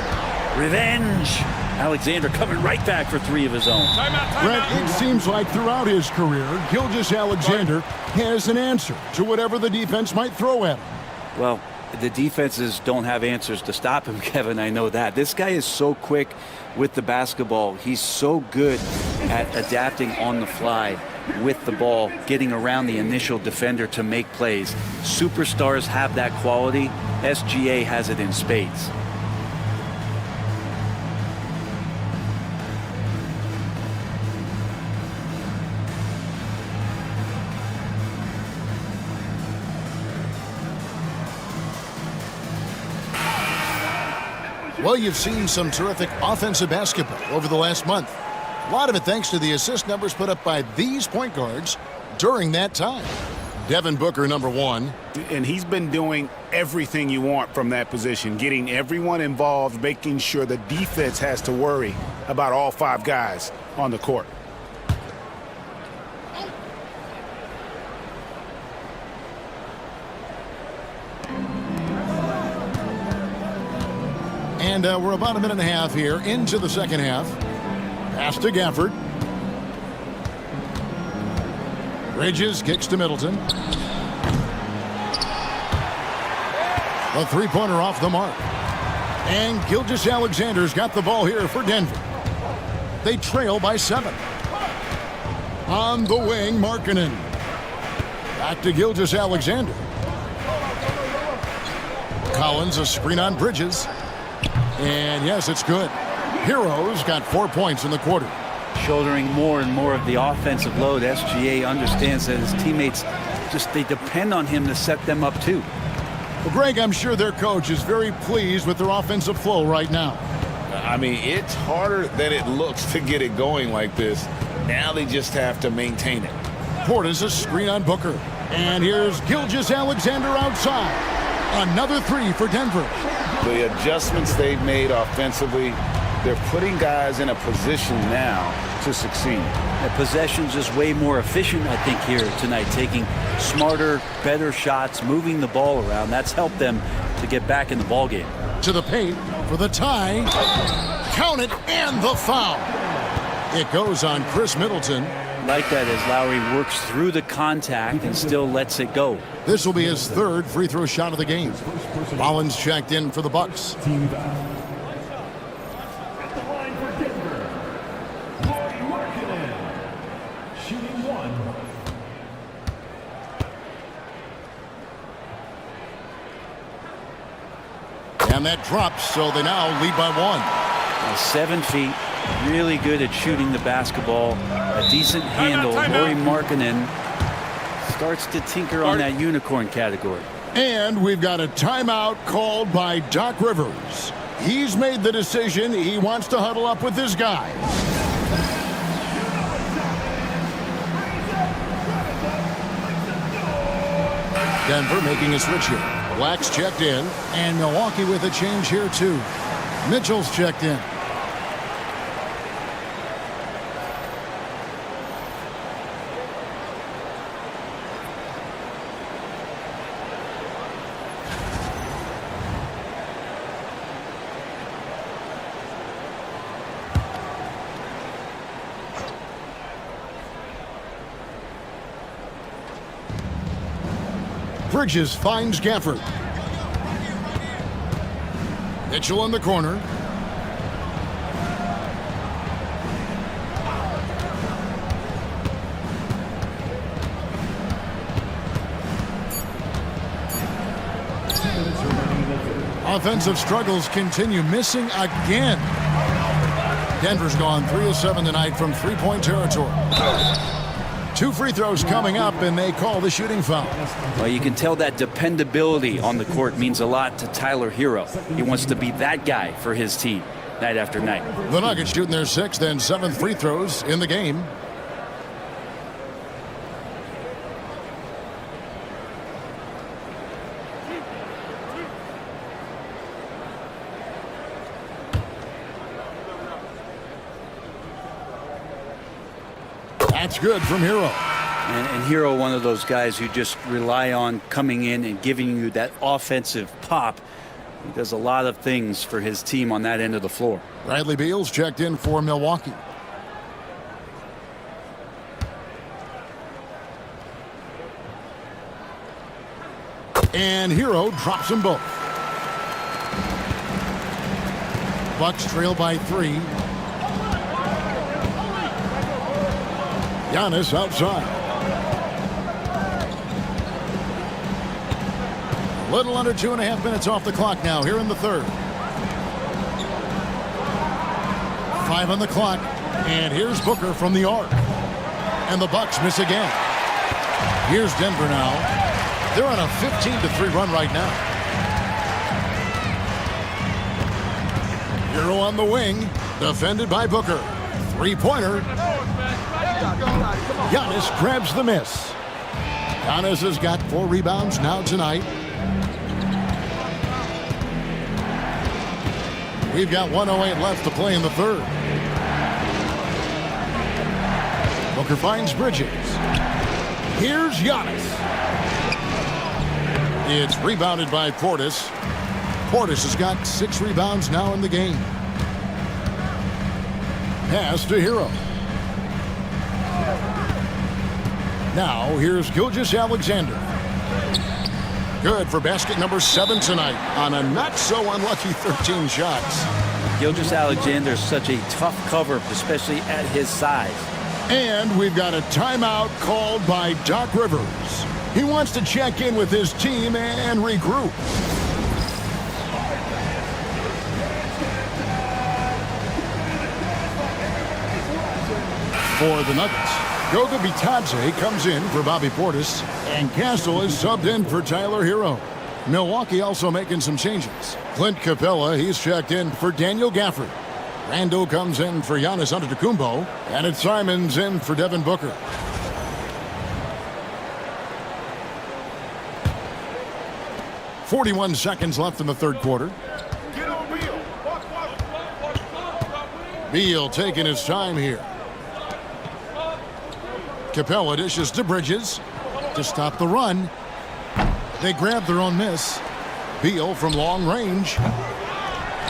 Revenge. Alexander coming right back for 3 of his own. Brett, it seems like throughout his career, Gilgeous-Alexander has an answer to whatever the defense might throw at him. Well, the defenses don't have answers to stop him, Kevin. I know that. This guy is so quick with the basketball. He's so good at adapting on the fly with the ball, getting around the initial defender to make plays. Superstars have that quality. SGA has it in spades. Well, you've seen some terrific offensive basketball over the last month. A lot of it thanks to the assist numbers put up by these point guards during that time. Devin Booker, number 1. And he's been doing everything you want from that position, getting everyone involved, making sure the defense has to worry about all 5 guys on the court. And we're about a minute and a half here into the second half. Pass to Gafford. Bridges kicks to Middleton. The three-pointer off the mark. And Gilgeous-Alexander's got the ball here for Denver. They trail by 7. On the wing, Markkanen. Back to Gilgeous-Alexander. Collins, a screen on Bridges. And yes, it's good. Hero's got 4 points in the quarter. Shouldering more and more of the offensive load. SGA understands that his teammates they depend on him to set them up too. Well, Greg, I'm sure their coach is very pleased with their offensive flow right now. I mean, it's harder than it looks to get it going like this. Now they just have to maintain it. Portis, a screen on Booker. And here's Gilgeous-Alexander outside. Another 3 for Denver. The adjustments they've made offensively, they're putting guys in a position now to succeed. The possession's just way more efficient, I think, here tonight, taking smarter, better shots, moving the ball around. That's helped them to get back in the ball game. To the paint for the tie. Count it, and the foul. It goes on Chris Middleton. Like that as Lowry works through the contact and still lets it go. This will be his 3rd free throw shot of the game. Rollins checked in for the Bucks. And that drops, so they now lead by 1. 7 feet, really good at shooting the basketball. A decent handle. Lauri Markkanen starts to tinker on that unicorn category. And we've got a timeout called by Doc Rivers. He's made the decision. He wants to huddle up with his guys. Denver making a switch here. Black's checked in, and Milwaukee with a change here too. Mitchell's checked in. Bridges finds Gafford. Mitchell in the corner. Offensive struggles continue, missing again. Denver's gone 3 of 7 tonight from three-point territory. 2 free throws coming up, and they call the shooting foul. Well, you can tell that dependability on the court means a lot to Tyler Hero. He wants to be that guy for his team night after night. The Nuggets shooting their 6th and 7th free throws in the game. That's good from Hero. And Hero, one of those guys who just rely on coming in and giving you that offensive pop. He does a lot of things for his team on that end of the floor. Bradley Beal's checked in for Milwaukee. And Hero drops them both. Bucks trail by 3. Giannis outside. A little under 2.5 minutes off the clock now here in the third. 5 on the clock. And here's Booker from the arc. And the Bucks miss again. Here's Denver now. They're on a 15-3 run right now. Hero on the wing. Defended by Booker. Three-pointer. Giannis grabs the miss. Giannis has got 4 rebounds now tonight. We've got 1:08 left to play in the third. Booker finds Bridges. Here's Giannis. It's rebounded by Portis. Portis has got 6 rebounds now in the game. Pass to Hero. Now, here's Gilgeous-Alexander. Good for basket number 7 tonight on a not-so-unlucky 13 shots. Gilgeous-Alexander is such a tough cover, especially at his size. And we've got a timeout called by Doc Rivers. He wants to check in with his team and regroup. For the Nuggets, Goga Bitadze comes in for Bobby Portis, and Castle is subbed in for Tyler Hero. Milwaukee also making some changes. Clint Capella, he's checked in for Daniel Gafford. Randle comes in for Giannis Antetokounmpo, and it's Simons in for Devin Booker. .41 seconds left in the third quarter. Beal taking his time here. Capella dishes to Bridges to stop the run. They grab their own miss. Beal from long range.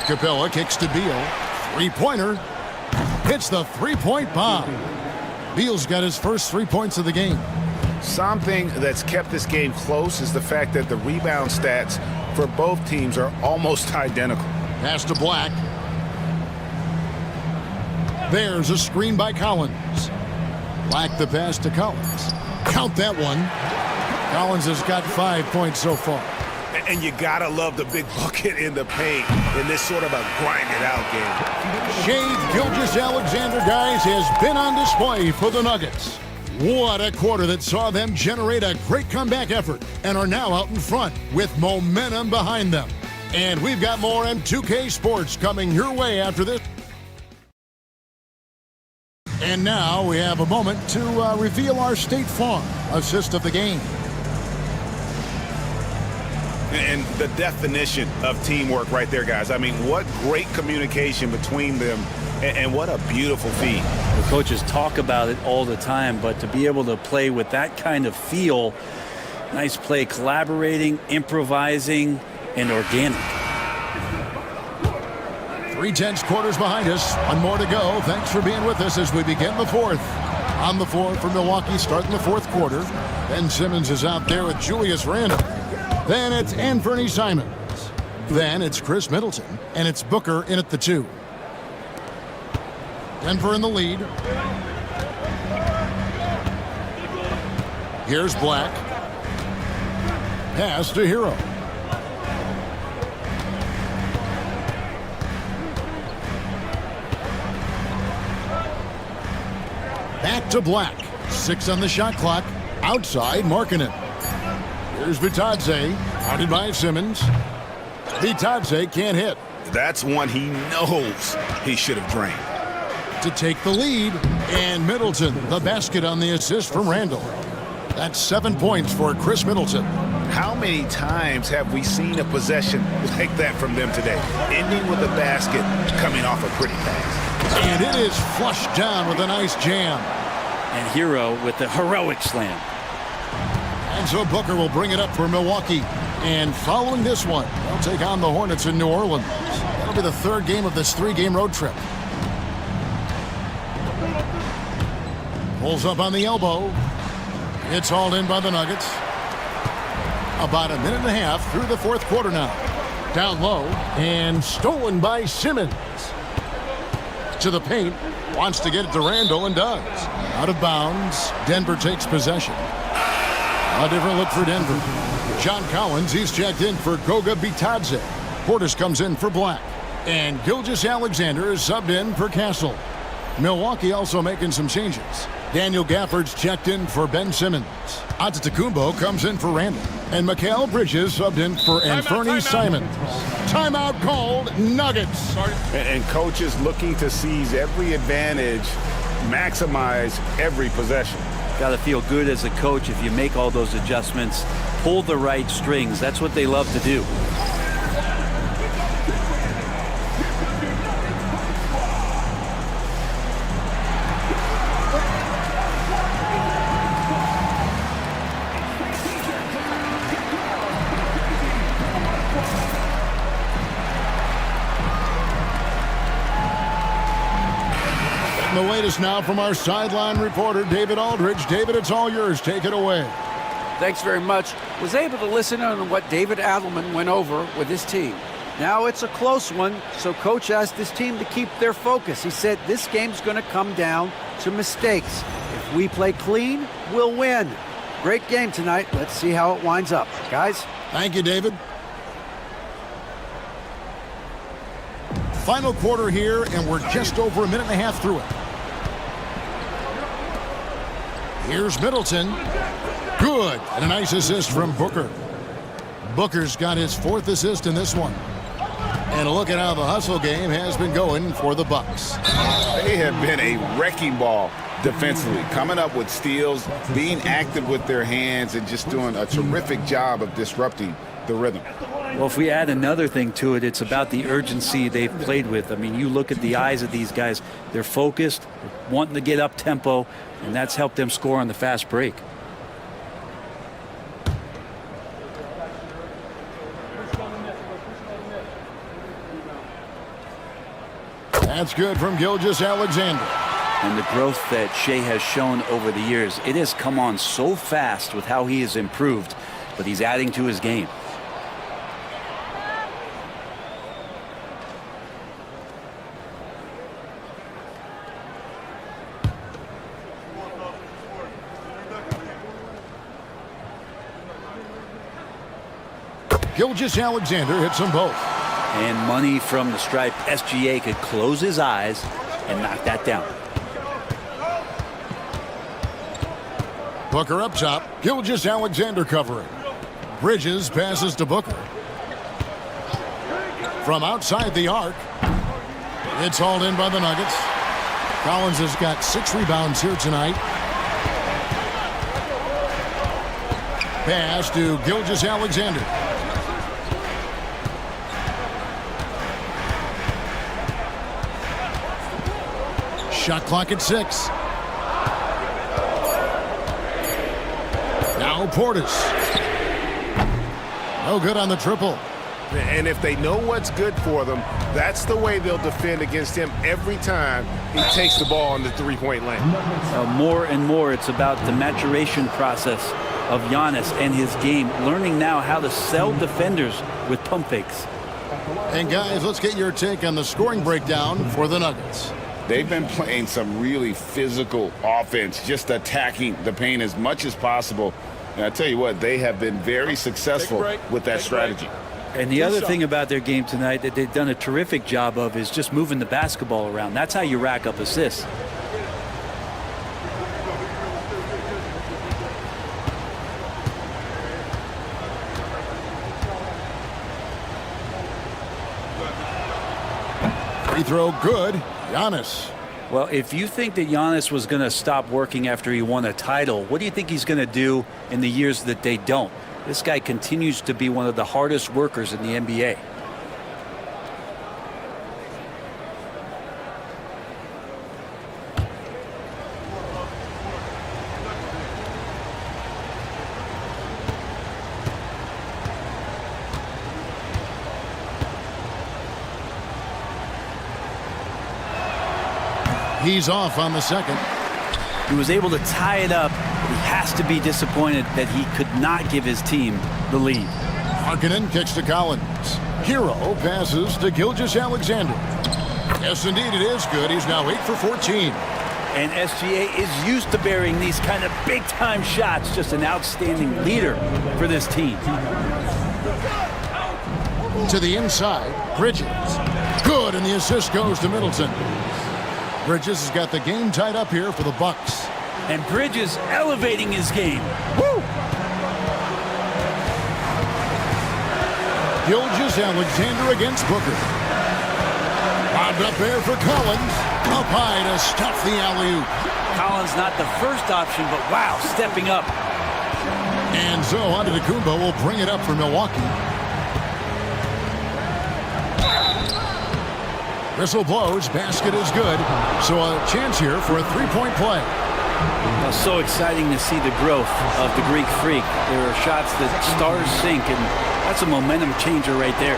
Capella kicks to Beal. Three-pointer. Hits the three-point bomb. Beal's got his first 3 points of the game. Something that's kept this game close is the fact that the rebound stats for both teams are almost identical. Pass to Black. There's a screen by Collins. Black the pass to Collins. Count that one. Collins has got 5 points so far. And you gotta love the big bucket in the paint in this sort of a grind-it-out game. Shea Gilgeous-Alexander, guys, has been on display for the Nuggets. What a quarter that saw them generate a great comeback effort and are now out in front with momentum behind them. And we've got more M2K Sports coming your way after this. And now we have a moment to reveal our State Farm assist of the game. And the definition of teamwork right there, guys. I mean, what great communication between them, and what a beautiful feat. The coaches talk about it all the time, but to be able to play with that kind of feel, nice play, collaborating, improvising, and organic. 3/10 quarters behind us. One more to go. Thanks for being with us as we begin the fourth. On the floor for Milwaukee, starting the fourth quarter. Ben Simmons is out there with Julius Randle. Then it's Anthony Simons. Then it's Chris Middleton, and it's Booker in at the 2. Denver in the lead. Here's Black. Pass to Hero. Back to Black. 6 on the shot clock. Outside, Markkanen. Here's Vitadze. Guarded by Simmons. Vitadze can't hit. That's one he knows he should have drained. To take the lead, and Middleton, the basket on the assist from Randall. That's 7 points for Chris Middleton. How many times have we seen a possession like that from them today? Ending with a basket, coming off a pretty pass. And it is flushed down with a nice jam. And Hero with the heroic slam. And so Booker will bring it up for Milwaukee. And following this one, they'll take on the Hornets in New Orleans. That'll be the 3rd game of this 3-game road trip. Pulls up on the elbow. It's hauled in by the Nuggets. About a minute and a half through the 4th quarter now. Down low and stolen by Simmons. To the paint. Wants to get it to Randall and does. Out of bounds. Denver takes possession. A different look for Denver. John Collins, he's checked in for Goga Bitadze. Portis comes in for Black. And Gilgeous-Alexander is subbed in for Castle. Milwaukee also making some changes. Daniel Gafford's checked in for Ben Simmons. Antetokounmpo comes in for Randall. And Mikal Bridges subbed in for Anthony Simons. Timeout called, Nuggets. And coaches looking to seize every advantage, maximize every possession. Got to feel good as a coach if you make all those adjustments, pull the right strings. That's what they love to do. The latest now from our sideline reporter, David Aldridge. David, it's all yours. Take it away. Thanks very much. Was able to listen on what David Adelman went over with his team. Now it's a close one, so Coach asked his team to keep their focus. He said this game's going to come down to mistakes. If we play clean, we'll win. Great game tonight. Let's see how it winds up. Guys? Thank you, David. Final quarter here, and we're just over a minute and a half through it. Here's Middleton. Good. And a nice assist from Booker. Booker's got his 4th assist in this one. And a look at how the hustle game has been going for the Bucks. They have been a wrecking ball defensively, coming up with steals, being active with their hands, and just doing a terrific job of disrupting the rhythm. Well, if we add another thing to it, it's about the urgency they've played with. I mean, you look at the eyes of these guys. They're focused, they're wanting to get up tempo, and that's helped them score on the fast break. That's good from Gilgeous-Alexander. And the growth that Shea has shown over the years, it has come on so fast with how he has improved, but he's adding to his game. Gilgeous-Alexander hits them both. And money from the stripe. SGA could close his eyes and knock that down. Booker up top. Gilgeous-Alexander covering. Bridges passes to Booker. From outside the arc. It's hauled in by the Nuggets. Collins has got 6 rebounds here tonight. Pass to Gilgeous-Alexander. Shot clock at 6. Now Portis. No good on the triple. And if they know what's good for them, that's the way they'll defend against him every time he takes the ball in the three-point lane. More and more, it's about the maturation process of Giannis and his game, learning now how to sell defenders with pump fakes. And guys, let's get your take on the scoring breakdown for the Nuggets. They've been playing some really physical offense, just attacking the paint as much as possible. And I tell you what, they have been very successful with that strategy. And the other thing about their game tonight that they've done a terrific job of is just moving the basketball around. That's how you rack up assists. Free throw good. Giannis. Well, if you think that Giannis was going to stop working after he won a title, what do you think he's going to do in the years that they don't? This guy continues to be one of the hardest workers in the NBA. He's off on the second. He was able to tie it up, but he has to be disappointed that he could not give his team the lead. Markkanen kicks to Collins. Hero passes to Gilgeous-Alexander. Yes, indeed, it is good. He's now 8 for 14. And SGA is used to bearing these kind of big-time shots. Just an outstanding leader for this team. To the inside, Bridges. Good, and the assist goes to Middleton. Bridges has got the game tied up here for the Bucks. And Bridges elevating his game. Woo! Gilgeous-Alexander against Booker. Bobbed up there for Collins. Up high to stuff the alley-oop. Collins not the first option, but wow, stepping up. And so Antetokounmpo will bring it up for Milwaukee. Whistle blows, basket is good. So a chance here for a three-point play. Well, so exciting to see the growth of the Greek Freak. There are shots that stars sink, and that's a momentum changer right there.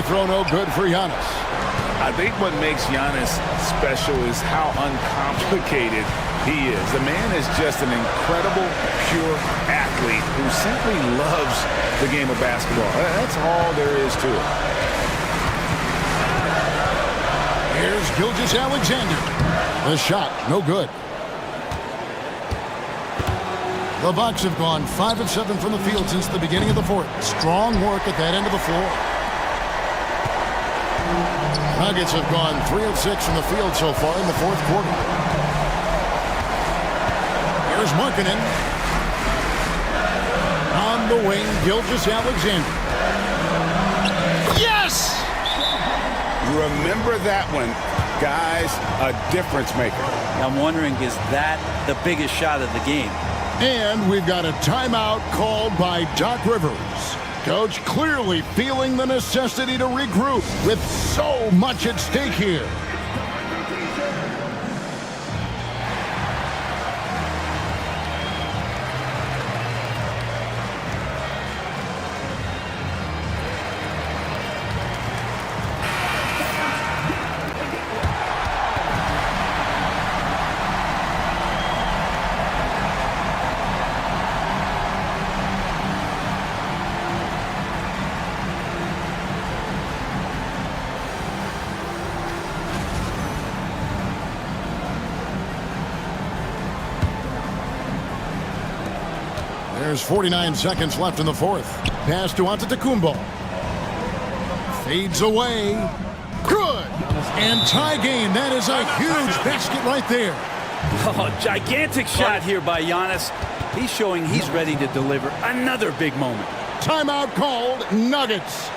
Throw no good for Giannis. I think what makes Giannis special is how uncomplicated he is. The man is just an incredible, pure athlete who simply loves the game of basketball. That's all there is to it. Here's Gilgeous-Alexander. The shot, no good. The Bucks have gone 5 of 7 from the field since the beginning of the fourth. Strong work at that end of the floor. Nuggets have gone 3 of 6 from the field so far in the fourth quarter. Here's Markkanen. On the wing, Gilgeous-Alexander. Yes! Remember that one, guys, a difference maker. I'm wondering, is that the biggest shot of the game? And we've got a timeout called by Doc Rivers. Coach clearly feeling the necessity to regroup with so much at stake here. There's 49 seconds left in the fourth. Pass to Antetokounmpo. Fades away. Good. And tie game. That is a huge basket right there. Oh, gigantic shot here by Giannis. He's showing he's ready to deliver another big moment. Timeout called. Nuggets.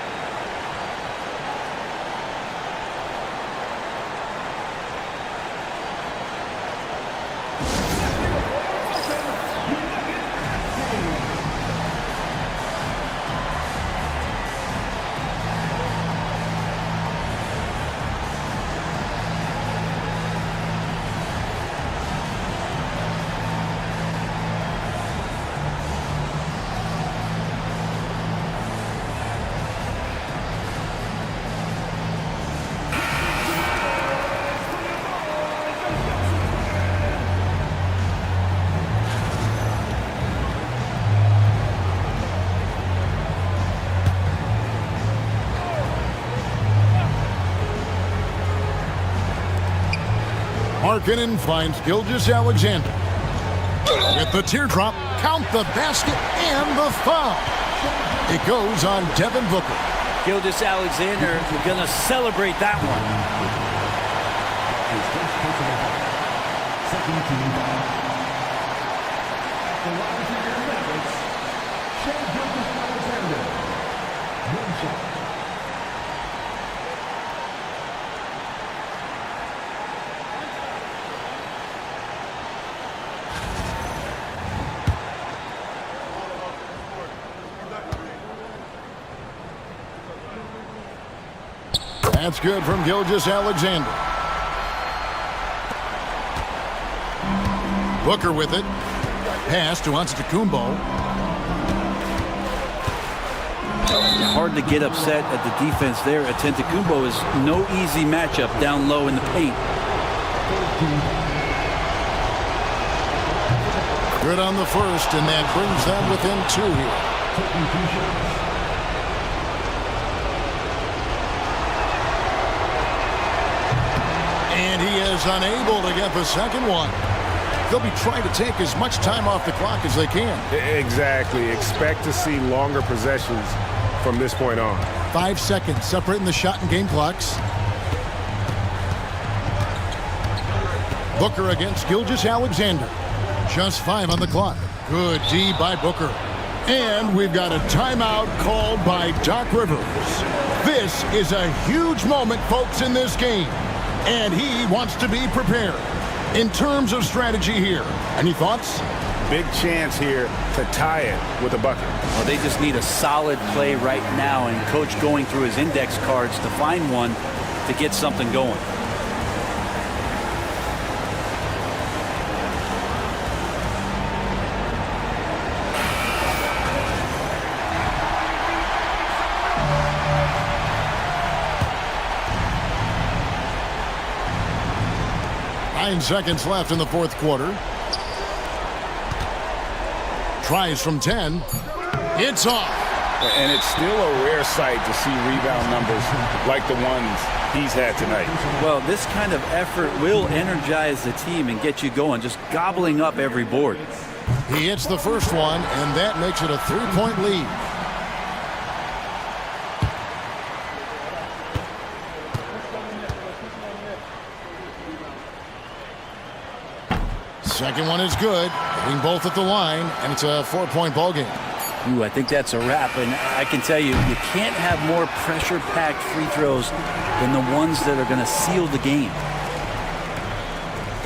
Markkanen finds Gilgeous-Alexander. With the teardrop, count the basket and the foul. It goes on Devin Booker. Gilgeous-Alexander going to celebrate that one. Second team foul. The line for your Nuggets, Gilgeous-Alexander. One shot. That's good from Gilgeous-Alexander. Booker with it. Pass to Antetokounmpo. Hard to get upset at the defense there. Antetokounmpo is no easy matchup down low in the paint. Good on the first, and that brings them within 2 here. And he is unable to get the second one. They'll be trying to take as much time off the clock as they can. Exactly. Expect to see longer possessions from this point on. 5 seconds separating the shot and game clocks. Booker against Gilgeous-Alexander. Just 5 on the clock. Good D by Booker. And we've got a timeout called by Doc Rivers. This is a huge moment, folks, in this game. And he wants to be prepared. In terms of strategy here, any thoughts? Big chance here to tie it with a bucket. Well, they just need a solid play right now, and Coach going through his index cards to find one to get something going. Nine seconds left in the fourth quarter. Tries from 10. It's off. And it's still a rare sight to see rebound numbers like the ones he's had tonight. Well, this kind of effort will energize the team and get you going, just gobbling up every board. He hits the first one, and that makes it a 3-point lead. Second one is good, hitting both at the line, and it's a 4-point ball game. Ooh, I think that's a wrap, and I can tell you, you can't have more pressure-packed free throws than the ones that are going to seal the game.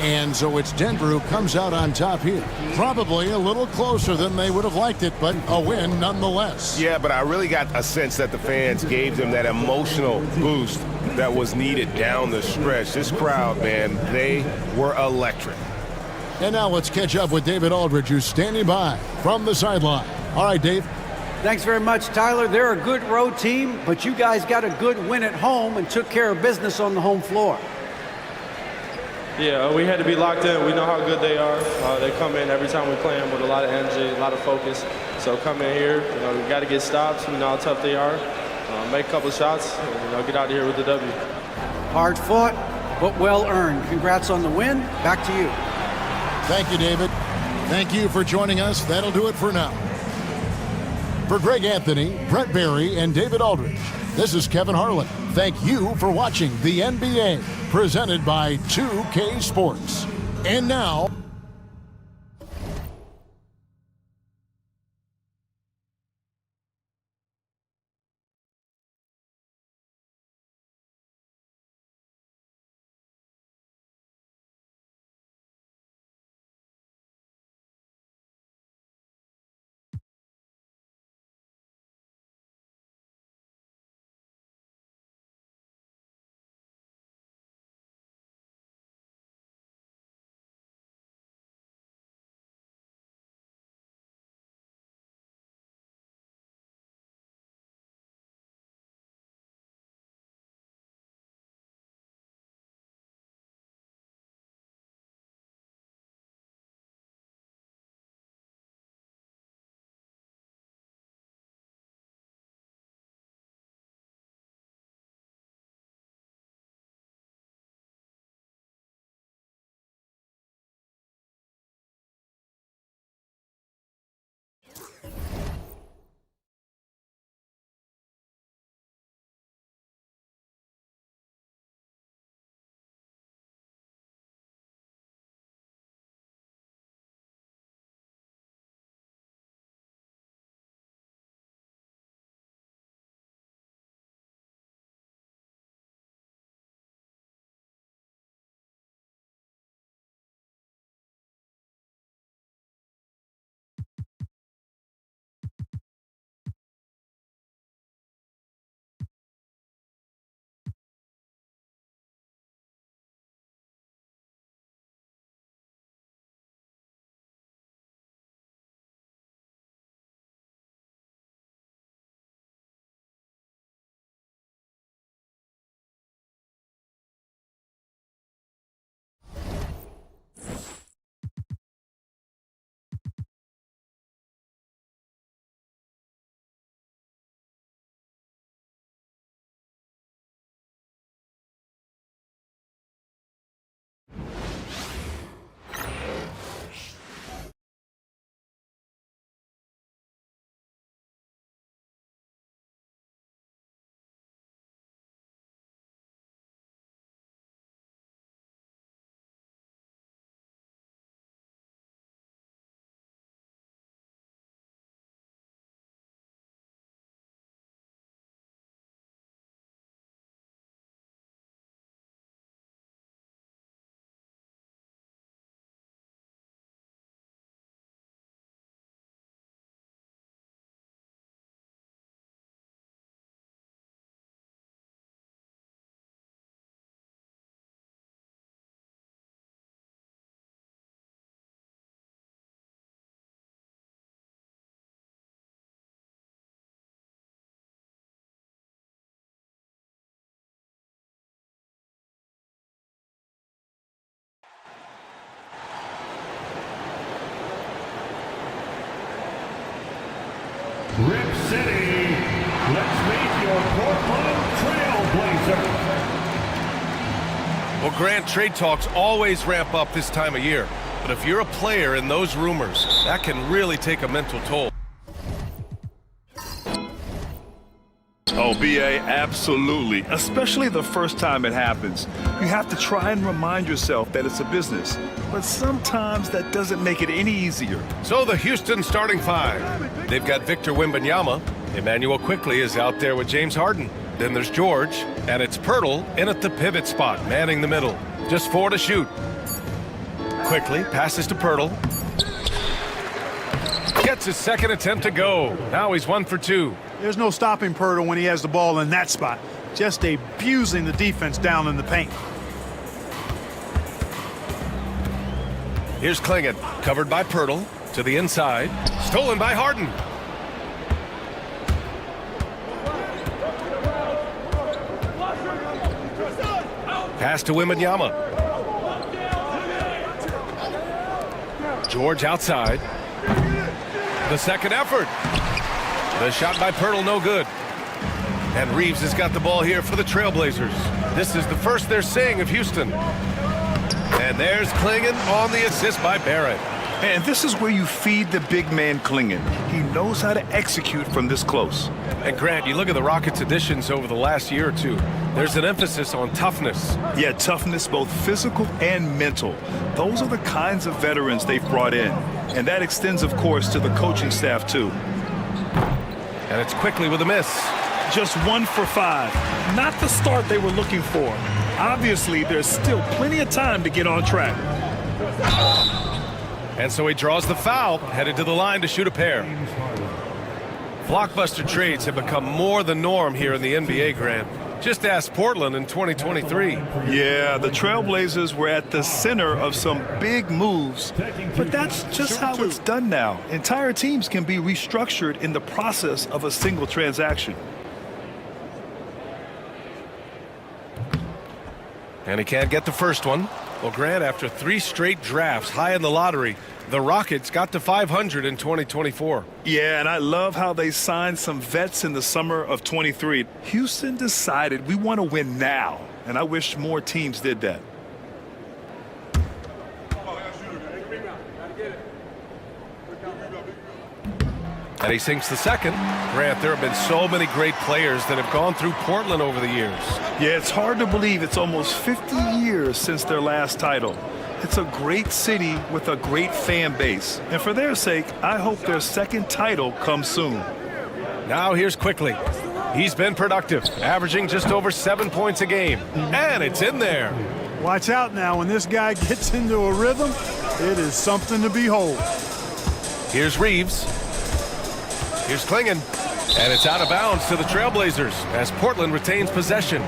And so it's Denver who comes out on top here. Probably a little closer than they would have liked it, but a win nonetheless. Yeah, but I really got a sense that the fans gave them that emotional boost that was needed down the stretch. This crowd, man, they were electric. And now let's catch up with David Aldridge, who's standing by from the sideline. All right, Dave. Thanks very much, Tyler. They're a good road team, but you guys got a good win at home and took care of business on the home floor. Yeah, we had to be locked in. We know how good they are. They come in every time we play them with a lot of energy, a lot of focus. So come in here, we got to get stops. We know how tough they are. Make a couple of shots, and get out of here with the W. Hard fought, but well earned. Congrats on the win. Back to you. Thank you, David. Thank you for joining us. That'll do it for now. For Greg Anthony, Brett Barry, and David Aldridge, this is Kevin Harlan. Thank you for watching the NBA, presented by 2K Sports. And now, City, let's meet your Portland Trailblazers. Well, Grant, trade talks always ramp up this time of year. But if you're a player in those rumors, that can really take a mental toll. Oh, B.A., absolutely. Especially the first time it happens. You have to try and remind yourself that it's a business. But sometimes that doesn't make it any easier. So the Houston starting five. They've got Victor Wembanyama. Emmanuel quickly is out there with James Harden. Then there's George, and it's Pirtle in at the pivot spot, manning the middle. Just 4 to shoot. Quickly passes to Pirtle. Gets his second attempt to go. Now he's 1 for 2. There's no stopping Pirtle when he has the ball in that spot. Just abusing the defense down in the paint. Here's Klingon, covered by Pirtle, to the inside. Stolen by Harden. Pass to Wembanyama. George outside. The second effort. The shot by Pirtle, no good. And Reeves has got the ball here for the Trailblazers. This is the first they're seeing of Houston. And there's Klingon on the assist by Barrett. And this is where you feed the big man Klingon. He knows how to execute from this close. And Grant, you look at the Rockets' additions over the last year or two. There's an emphasis on toughness. Yeah, toughness, both physical and mental. Those are the kinds of veterans they've brought in. And that extends, of course, to the coaching staff, too. And it's quickly with a miss. Just 1 for 5. Not the start they were looking for. Obviously, there's still plenty of time to get on track. And so he draws the foul, headed to the line to shoot a pair. Blockbuster trades have become more the norm here in the NBA, Grant. Just ask Portland in 2023. Yeah, the Trailblazers were at the center of some big moves, but that's just how it's done now. Entire teams can be restructured in the process of a single transaction. And he can't get the first one. Well, Grant, after 3 straight drafts high in the lottery, the Rockets got to 500 in 2024. Yeah, and I love how they signed some vets in the summer of 23. Houston decided we want to win now, and I wish more teams did that. And he sinks the second. Grant, there have been so many great players that have gone through Portland over the years. Yeah, it's hard to believe it's almost 50 years since their last title. It's a great city with a great fan base. And for their sake, I hope their second title comes soon. Now here's Quickly. He's been productive, averaging just over 7 points a game. And it's in there. Watch out now. When this guy gets into a rhythm, it is something to behold. Here's Reeves. Here's Klingon. And it's out of bounds to the Trailblazers as Portland retains possession.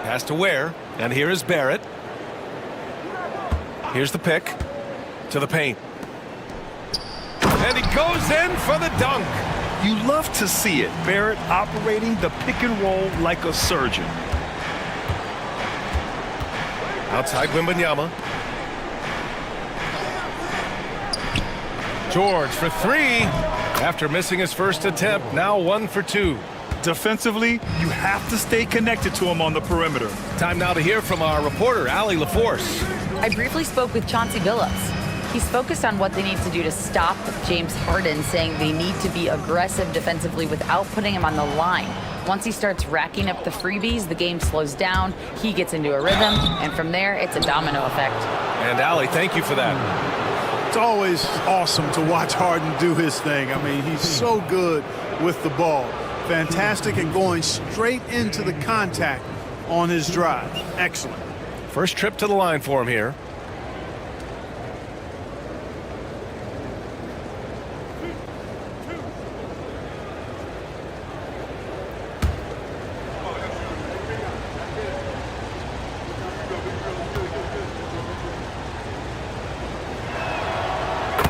Pass to Ware, and here is Barrett. Here's the pick to the paint. And he goes in for the dunk. You love to see it. Barrett operating the pick and roll like a surgeon. Outside Wembanyama. George for 3 after missing his first attempt. Now 1 for 2. Defensively, you have to stay connected to him on the perimeter. Time now to hear from our reporter, Allie LaForce. I briefly spoke with Chauncey Billups. He's focused on what they need to do to stop James Harden, saying they need to be aggressive defensively without putting him on the line. Once he starts racking up the freebies, the game slows down, he gets into a rhythm, and from there, it's a domino effect. And Allie, thank you for that. It's always awesome to watch Harden do his thing. I mean, he's so good with the ball. Fantastic at going straight into the contact on his drive. Excellent. First trip to the line for him here.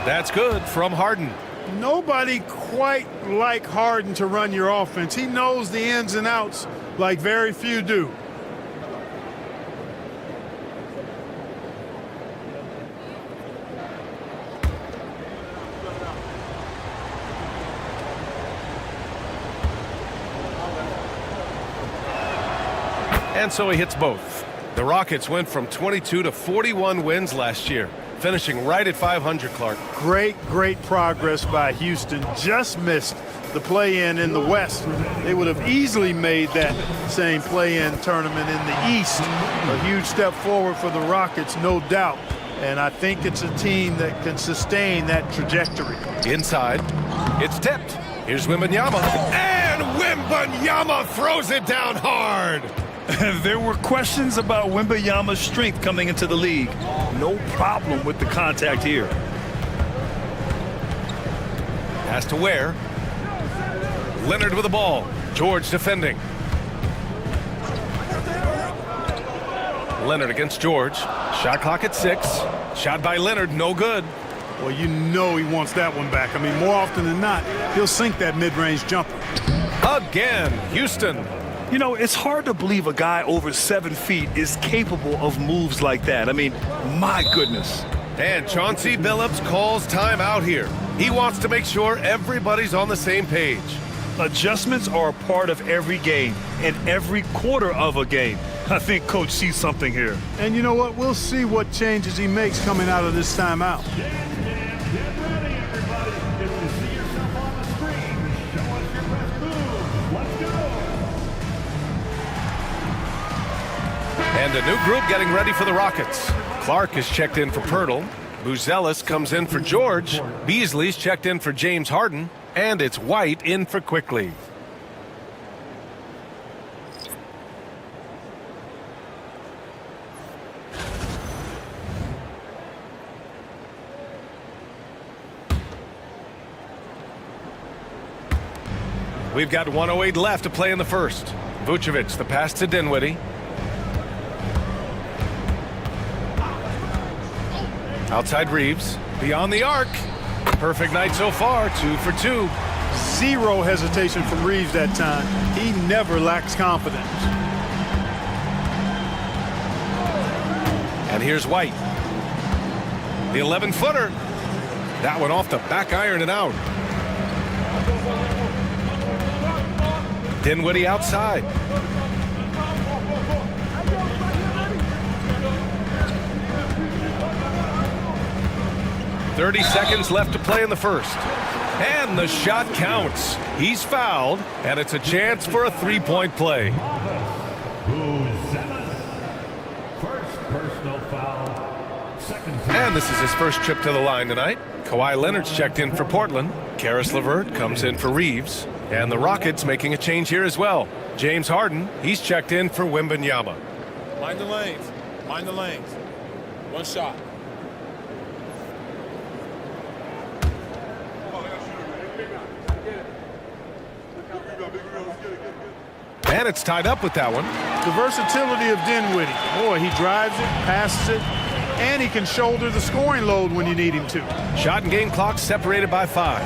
That's good from Harden. Nobody quite like Harden to run your offense. He knows the ins and outs like very few do. And so he hits both. The Rockets went from 22 to 41 wins last year, finishing right at 500, Clark. Great progress by Houston. Just missed the play-in in the West. They would have easily made that same play-in tournament in the East. A huge step forward for the Rockets, no doubt. And I think it's a team that can sustain that trajectory. Inside, it's tipped. Here's Wembanyama. And Wembanyama throws it down hard. There were questions about Wembanyama's strength coming into the league. No problem with the contact here. Has to Ware. Leonard with the ball. George defending. Leonard against George. Shot clock at 6. Shot by Leonard, no good. Well, you know he wants that one back. I mean, more often than not, he'll sink that mid-range jumper. Again, Houston. You know, it's hard to believe a guy over 7 feet is capable of moves like that. I mean, my goodness. And Chauncey Billups calls timeout here. He wants to make sure everybody's on the same page. Adjustments are a part of every game and every quarter of a game. I think Coach sees something here. And you know what? We'll see what changes he makes coming out of this timeout. And a new group getting ready for the Rockets. Clark is checked in for Pirtle. Buzelis comes in for George. Beasley's checked in for James Harden. And it's White in for Quickly. We've got 1:08 left to play in the first. Vucevic, the pass to Dinwiddie. Outside Reeves, beyond the arc. Perfect night so far, 2 for 2. Zero hesitation from Reeves that time. He never lacks confidence. And here's White. The 11-footer. That one off the back iron and out. Dinwiddie outside. .30 seconds left to play in the first. And the shot counts. He's fouled, and it's a chance for a three-point play. First personal foul. Second. And this is his first trip to the line tonight. Kawhi Leonard's checked in for Portland. Karis LeVert comes in for Reeves. And the Rockets making a change here as well. James Harden, he's checked in for Wembanyama. Mind the lanes. Mind the lanes. One shot. And it's tied up with that one. The versatility of Dinwiddie. Boy, he drives it, passes it, and he can shoulder the scoring load when you need him to. Shot and game clock separated by 5.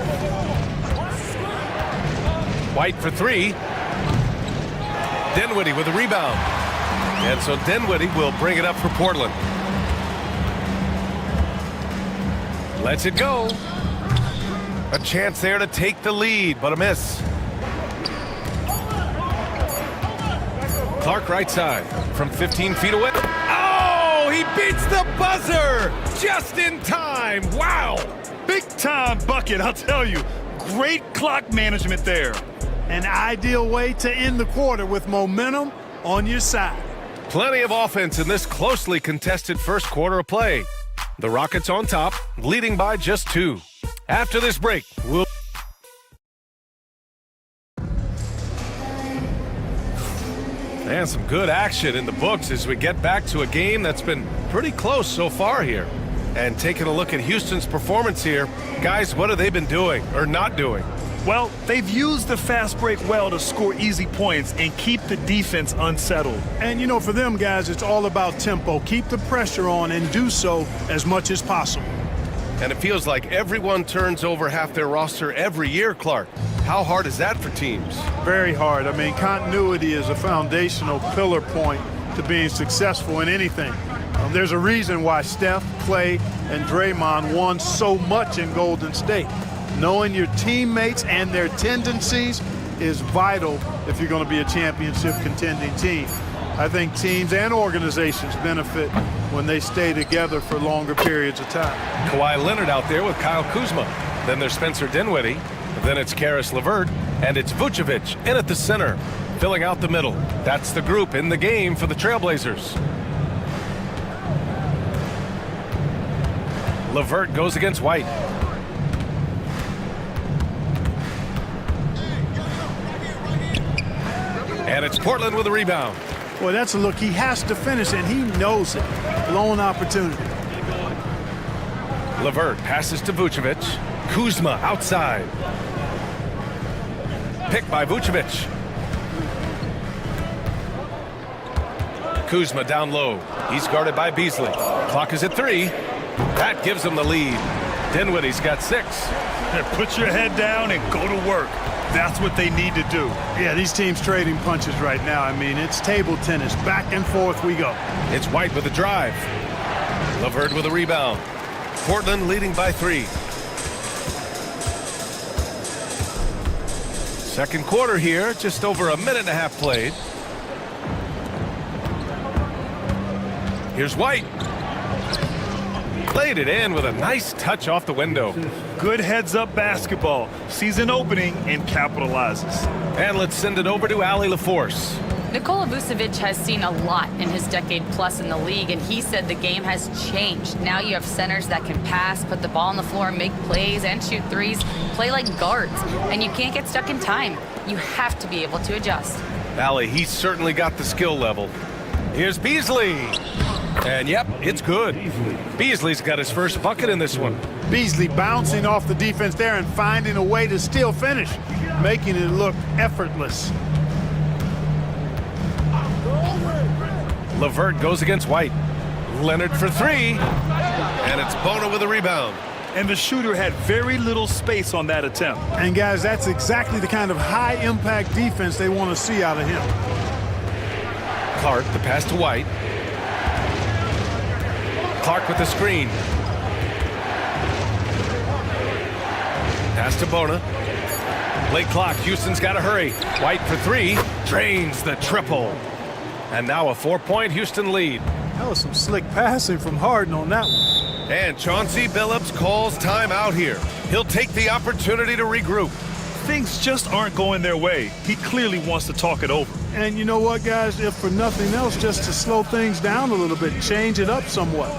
White for 3. Dinwiddie with a rebound. And so Dinwiddie will bring it up for Portland. Lets it go. A chance there to take the lead, but a miss. Clark right side from 15 feet away. Oh, he beats the buzzer just in time. Wow. Big time bucket, I'll tell you. Great clock management there. An ideal way to end the quarter with momentum on your side. Plenty of offense in this closely contested first quarter of play. The Rockets on top, leading by just 2. After this break, we'll... And some good action in the books as we get back to a game that's been pretty close so far here. And taking a look at Houston's performance here, guys, what have they been doing or not doing? Well, they've used the fast break well to score easy points and keep the defense unsettled. And, you know, for them guys, it's all about tempo. Keep the pressure on and do so as much as possible. And it feels like everyone turns over half their roster every year, Clark. How hard is that for teams? Very hard. I mean, continuity is a foundational pillar point to being successful in anything. There's a reason why Steph, Clay, and Draymond won so much in Golden State. Knowing your teammates and their tendencies is vital if you're going to be a championship contending team. I think teams and organizations benefit when they stay together for longer periods of time. Kawhi Leonard out there with Kyle Kuzma. Then there's Spencer Dinwiddie. Then it's Karis LeVert. And it's Vucevic in at the center, filling out the middle. That's the group in the game for the Trailblazers. LeVert goes against White. And it's Portland with a rebound. Boy, that's a look he has to finish, and he knows it. Blown opportunity. LeVert passes to Vucevic. Kuzma outside. Pick by Vucevic. Kuzma down low. He's guarded by Beasley. Clock is at 3. That gives him the lead. Dinwiddie's got 6. Put your head down and go to work. That's what they need to do. Yeah, these teams trading punches right now. I mean, it's table tennis. Back and forth we go. It's White with a drive. LeVert with a rebound. Portland leading by 3. Second quarter here, just over a minute and a half played. Here's White. Played it in with a nice touch off the window. Good heads-up basketball. Sees an opening and capitalizes. And let's send it over to Allie LaForce. Nikola Vucevic has seen a lot in his decade plus in the league, and he said the game has changed. Now you have centers that can pass, put the ball on the floor, make plays, and shoot threes, play like guards, and you can't get stuck in time. You have to be able to adjust. Allie, he's certainly got the skill level. Here's Beasley. And yep, it's good. Beasley's got his first bucket in this one. Beasley bouncing off the defense there and finding a way to still finish, making it look effortless. LeVert goes against White. Leonard for 3. And it's Bona with a rebound. And the shooter had very little space on that attempt. And guys, that's exactly the kind of high-impact defense they want to see out of him. Clark, the pass to White. Clark with the screen. Pass to Bona. Late clock. Houston's got to hurry. White for 3. Drains the triple. And now a 4-point Houston lead. That was some slick passing from Harden on that one. And Chauncey Billups calls timeout here. He'll take the opportunity to regroup. Things just aren't going their way. He clearly wants to talk it over. And you know what, guys? If for nothing else, just to slow things down a little bit, change it up somewhat.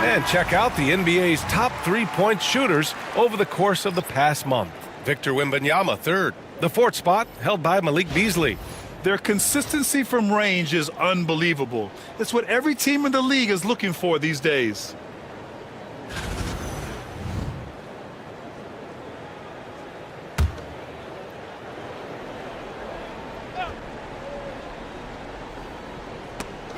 And check out the NBA's top 3-point shooters over the course of the past month. Victor Wembanyama, 3rd. The 4th spot held by Malik Beasley. Their consistency from range is unbelievable. It's what every team in the league is looking for these days.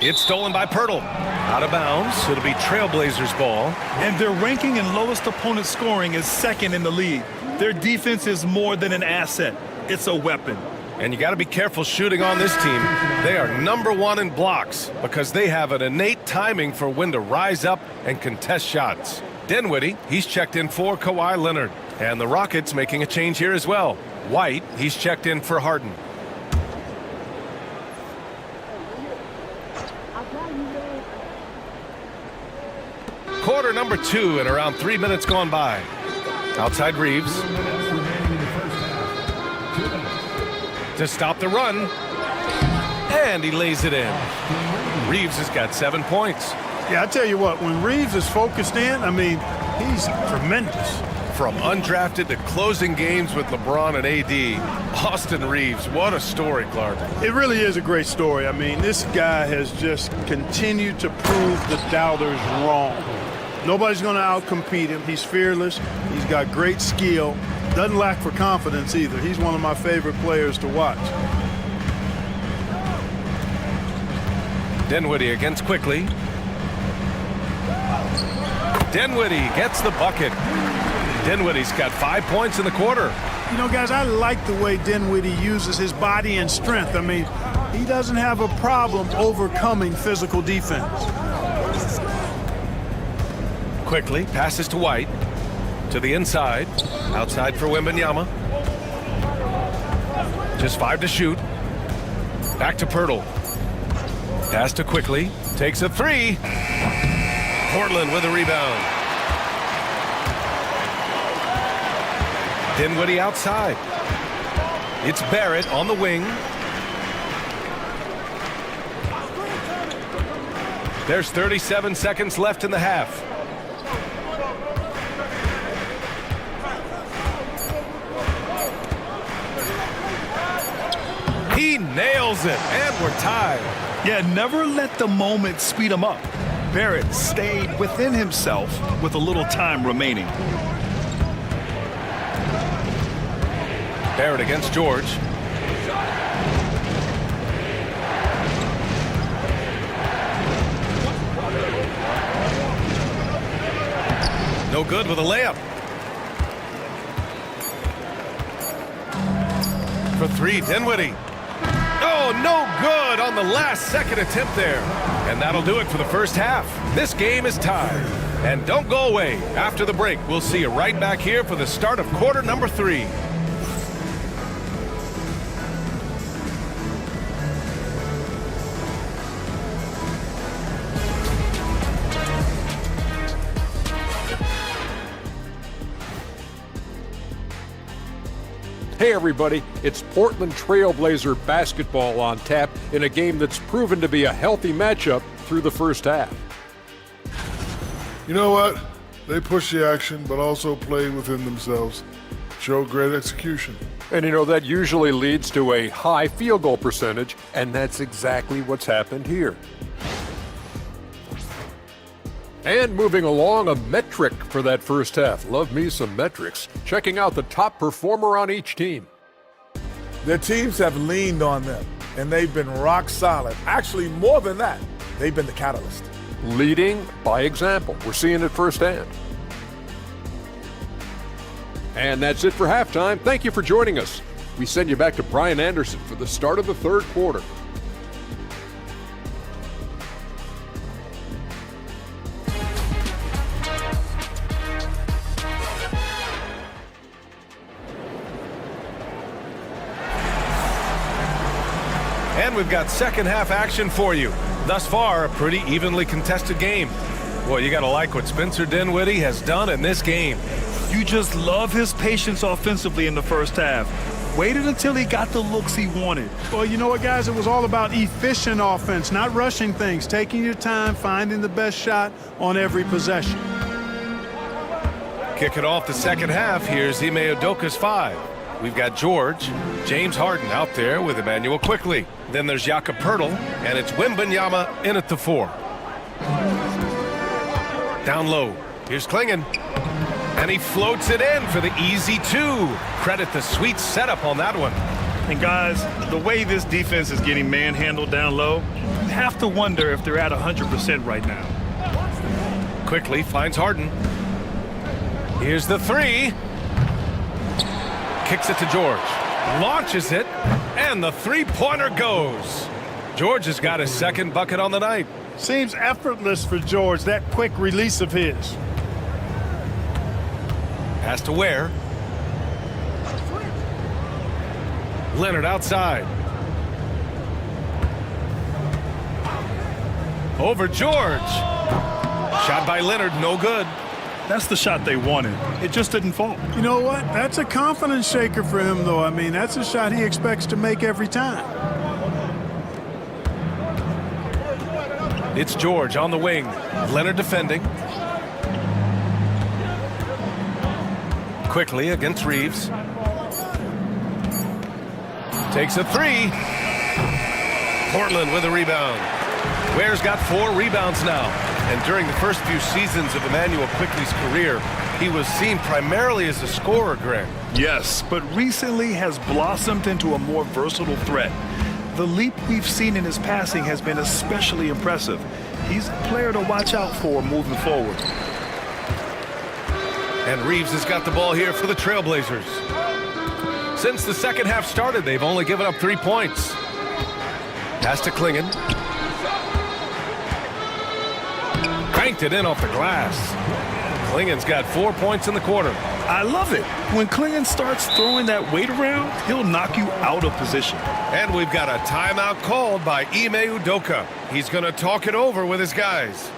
It's stolen by Pirtle. Out of bounds. It'll be Trailblazers ball. And their ranking in lowest opponent scoring is 2nd in the league. Their defense is more than an asset. It's a weapon. And you got to be careful shooting on this team. They are number 1 in blocks because they have an innate timing for when to rise up and contest shots. Dinwiddie, he's checked in for Kawhi Leonard. And the Rockets making a change here as well. White, he's checked in for Harden. Quarter number 2 and around 3 minutes gone by. Outside Reeves. To stop the run. And he lays it in. Reeves has got 7 points. Yeah, I tell you what, when Reeves is focused in, I mean, he's tremendous. From undrafted to closing games with LeBron and AD, Austin Reeves, what a story, Clark. It really is a great story. I mean, this guy has just continued to prove the doubters wrong. Nobody's going to outcompete him. He's fearless. He's got great skill. Doesn't lack for confidence either. He's one of my favorite players to watch. Dinwiddie against Quickly. Dinwiddie gets the bucket. Dinwiddie's got 5 points in the quarter. You know, guys, I like the way Dinwiddie uses his body and strength. I mean, he doesn't have a problem overcoming physical defense. Quickly passes to White. To the inside. Outside for Wembanyama. Just 5 to shoot. Back to Pirtle. Pass to Quickly. Takes a 3. Portland with a rebound. Dinwiddie outside. It's Barrett on the wing. There's 37 seconds left in the half. He nails it, and we're tied. Yeah, never let the moment speed him up. Barrett stayed within himself with a little time remaining. Barrett against George. No good with a layup. For 3, Dinwiddie. Oh, no good on the last second attempt there. And that'll do it for the first half. This game is tied. And don't go away. After the break, we'll see you right back here for the start of quarter number 3. Hey everybody, it's Portland Trailblazer basketball on tap in a game that's proven to be a healthy matchup through the first half. You know what? They push the action, but also play within themselves. Show great execution. And you know, that usually leads to a high field goal percentage, and that's exactly what's happened here. And moving along, a metric for that first half. Love me some metrics. Checking out the top performer on each team. Their teams have leaned on them, and they've been rock solid. Actually, more than that, they've been the catalyst. Leading by example. We're seeing it firsthand. And that's it for halftime. Thank you for joining us. We send you back to Brian Anderson for the start of the third quarter. And we've got second half action for you. Thus far, a pretty evenly contested game. Boy, you got to like what Spencer Dinwiddie has done in this game. You just love his patience offensively in the first half. Waited until he got the looks he wanted. Well, you know what, guys? It was all about efficient offense, not rushing things, taking your time, finding the best shot on every possession. Kicking off the second half, here's Ime Udoka's 5. We've got George, James Harden out there with Emmanuel Quickly. Then there's Jakob Poeltl, and it's Wembanyama in at the 4. Down low, here's Klingon. And he floats it in for the easy 2. Credit the sweet setup on that one. And guys, the way this defense is getting manhandled down low, you have to wonder if they're at 100% right now. Quickly finds Harden. Here's the 3. Kicks it to George. Launches it, and the three-pointer goes. George has got his second bucket on the night. Seems effortless for George, that quick release of his. Pass to Ware. Leonard outside. Over George. Shot by Leonard, no good. That's the shot they wanted. It just didn't fall. You know what? That's a confidence shaker for him, though. I mean, that's a shot he expects to make every time. It's George on the wing. Leonard defending. Quickly against Reeves. Takes a 3. Portland with a rebound. Ware's got 4 rebounds now. And during the first few seasons of Emmanuel Quickly's career, he was seen primarily as a scorer, Greg. Yes, but recently has blossomed into a more versatile threat. The leap we've seen in his passing has been especially impressive. He's a player to watch out for moving forward. And Reeves has got the ball here for the Trailblazers. Since the second half started, they've only given up 3 points. Pass to Klingon. Cranked it in off the glass. Klingon's got 4 points in the quarter. I love it. When Klingon starts throwing that weight around, he'll knock you out of position. And we've got a timeout called by Ime Udoka. He's going to talk it over with his guys.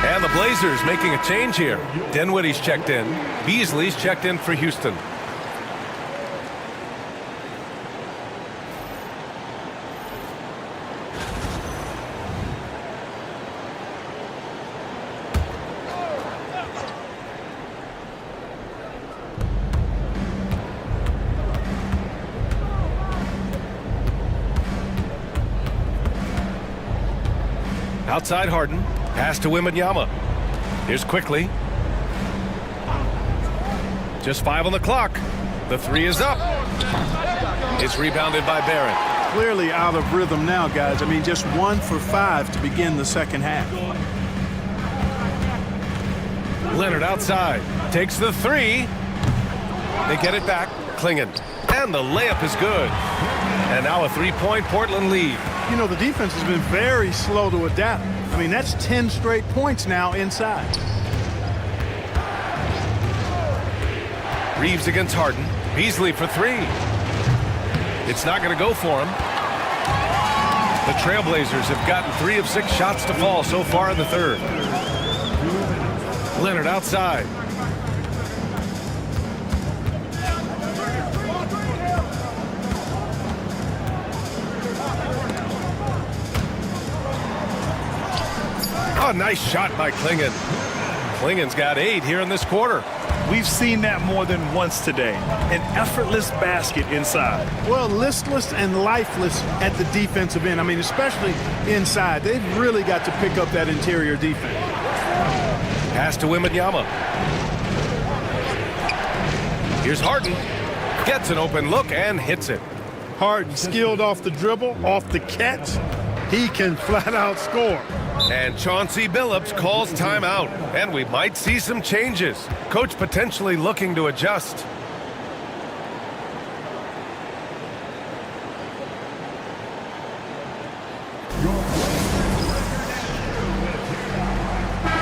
And the Blazers making a change here. Dinwiddie's checked in. Beasley's checked in for Houston. Outside Harden. Pass to Wembanyama. Here's Quickly. Just 5 on the clock. The 3 is up. It's rebounded by Barrett. Clearly out of rhythm now, guys. I mean, just 1 for 5 to begin the second half. Leonard outside. Takes the 3. They get it back. Klingon. And the layup is good. And now a 3-point Portland lead. You know, the defense has been very slow to adapt. I mean, that's 10 straight points now inside. Reeves against Harden. Beasley for 3. It's not going to go for him. The Trailblazers have gotten 3 of 6 shots to fall so far in the third. Leonard outside. Oh, nice shot by Klingon. Klingon's got 8 here in this quarter. We've seen that more than once today. An effortless basket inside. Well, listless and lifeless at the defensive end. I mean, especially inside. They've really got to pick up that interior defense. Pass to Wembanyama. Here's Harden. Gets an open look and hits it. Harden skilled off the dribble, off the catch. He can flat out score. And Chauncey Billups calls timeout. And we might see some changes. Coach potentially looking to adjust.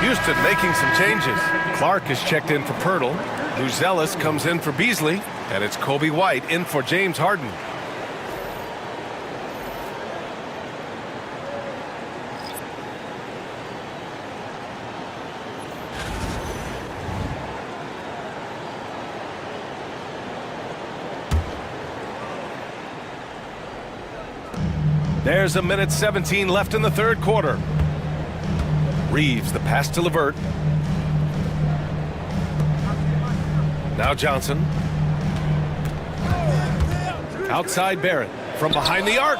Houston making some changes. Clark is checked in for Pirtle. Buzelis comes in for Beasley. And it's Kobe White in for James Harden. There's a minute 17 left in the third quarter. Reeves, the pass to LeVert. Now Johnson. Outside Barrett. From behind the arc.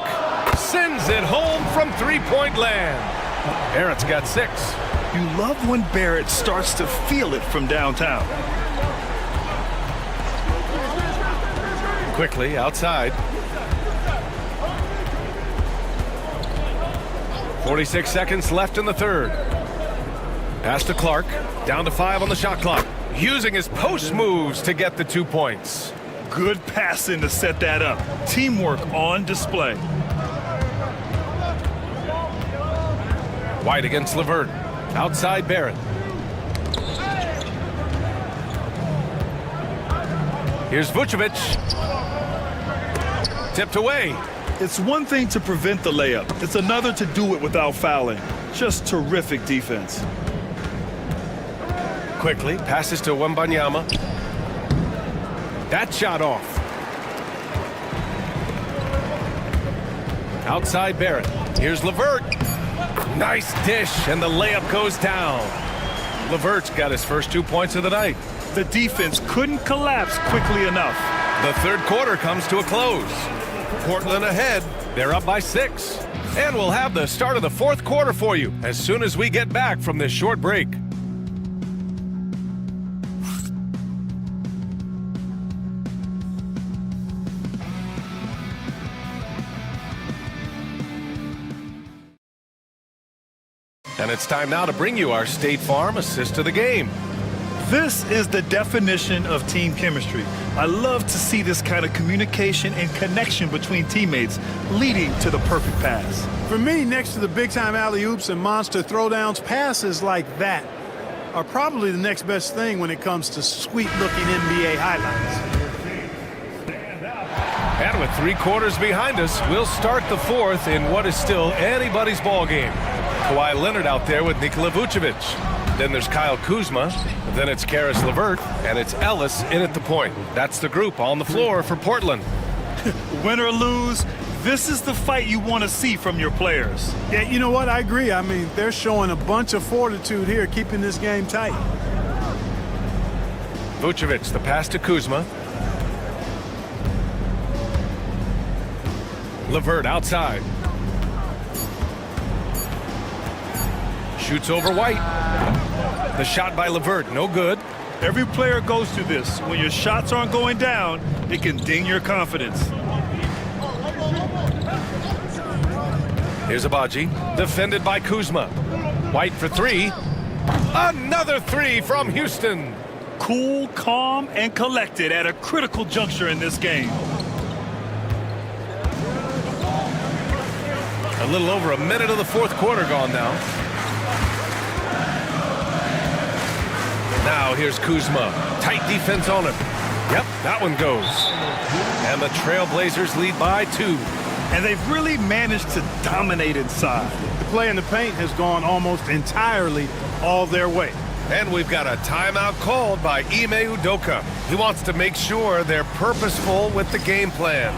Sends it home from three-point land. Barrett's got 6. You love when Barrett starts to feel it from downtown. Quickly outside. 46 seconds left in the third. Pass to Clark. Down to 5 on the shot clock. Using his post moves to get the 2 points. Good passing to set that up. Teamwork on display. White against LeVert. Outside Barrett. Here's Vucevic. Tipped away. It's one thing to prevent the layup. It's another to do it without fouling. Just terrific defense. Quickly passes to Wembanyama. That shot off. Outside Barrett. Here's LeVert. Nice dish, and the layup goes down. LeVert's got his first 2 points of the night. The defense couldn't collapse quickly enough. The third quarter comes to a close. Portland ahead. They're up by 6. And we'll have the start of the fourth quarter for you as soon as we get back from this short break. And it's time now to bring you our State Farm assist of the game. This is the definition of team chemistry. I love to see this kind of communication and connection between teammates leading to the perfect pass. For me, next to the big-time alley-oops and monster throwdowns, passes like that are probably the next best thing when it comes to sweet-looking NBA highlights. And with 3 quarters behind us, we'll start the fourth in what is still anybody's ball game. Kawhi Leonard out there with Nikola Vucevic. Then there's Kyle Kuzma. Then it's Karis LeVert. And it's Ellis in at the point. That's the group on the floor for Portland. Win or lose, this is the fight you want to see from your players. Yeah, you know what? I agree. I mean, they're showing a bunch of fortitude here, keeping this game tight. Vucevic, the pass to Kuzma. LeVert outside. Shoots over White. The shot by LeVert, no good. Every player goes through this. When your shots aren't going down, it can ding your confidence. Here's Abaji, defended by Kuzma. White for 3. Another 3 from Houston. Cool, calm, and collected at a critical juncture in this game. A little over a minute of the fourth quarter gone now. Now here's Kuzma. Tight defense on him. Yep, that one goes. And the Trailblazers lead by 2. And they've really managed to dominate inside. The play in the paint has gone almost entirely all their way. And we've got a timeout called by Ime Udoka. He wants to make sure they're purposeful with the game plan.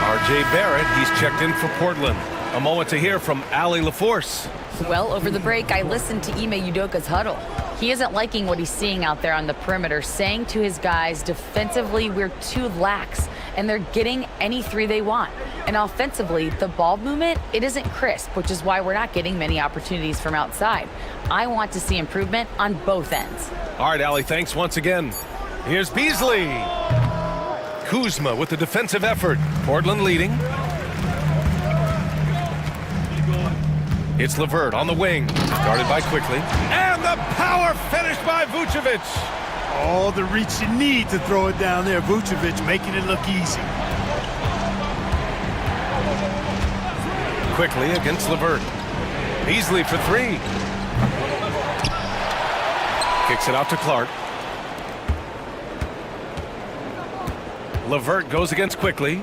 R.J. Barrett, he's checked in for Portland. A moment to hear from Allie LaForce. Well, over the break, I listened to Ime Udoka's huddle. He isn't liking what he's seeing out there on the perimeter, saying to his guys, defensively, we're too lax, and they're getting any 3 they want. And offensively, the ball movement, it isn't crisp, which is why we're not getting many opportunities from outside. I want to see improvement on both ends. All right, Allie, thanks once again. Here's Beasley. Kuzma with the defensive effort. Portland leading. It's LeVert on the wing. Started by Quickly. And the power finish by Vucevic. All the reach you need to throw it down there. Vucevic making it look easy. Quickly against LeVert. Beasley for 3. Kicks it out to Clark. LeVert goes against Quickly.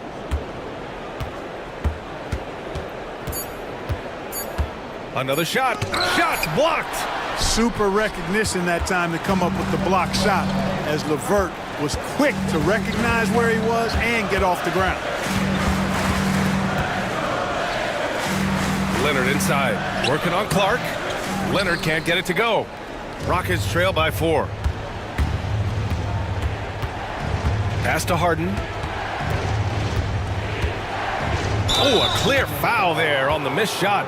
Another shot. Shot's blocked. Super recognition that time to come up with the block shot, as LeVert was quick to recognize where he was and get off the ground. Leonard inside. Working on Clark. Leonard can't get it to go. Rockets trail by 4. Pass to Harden. Oh, a clear foul there on the missed shot.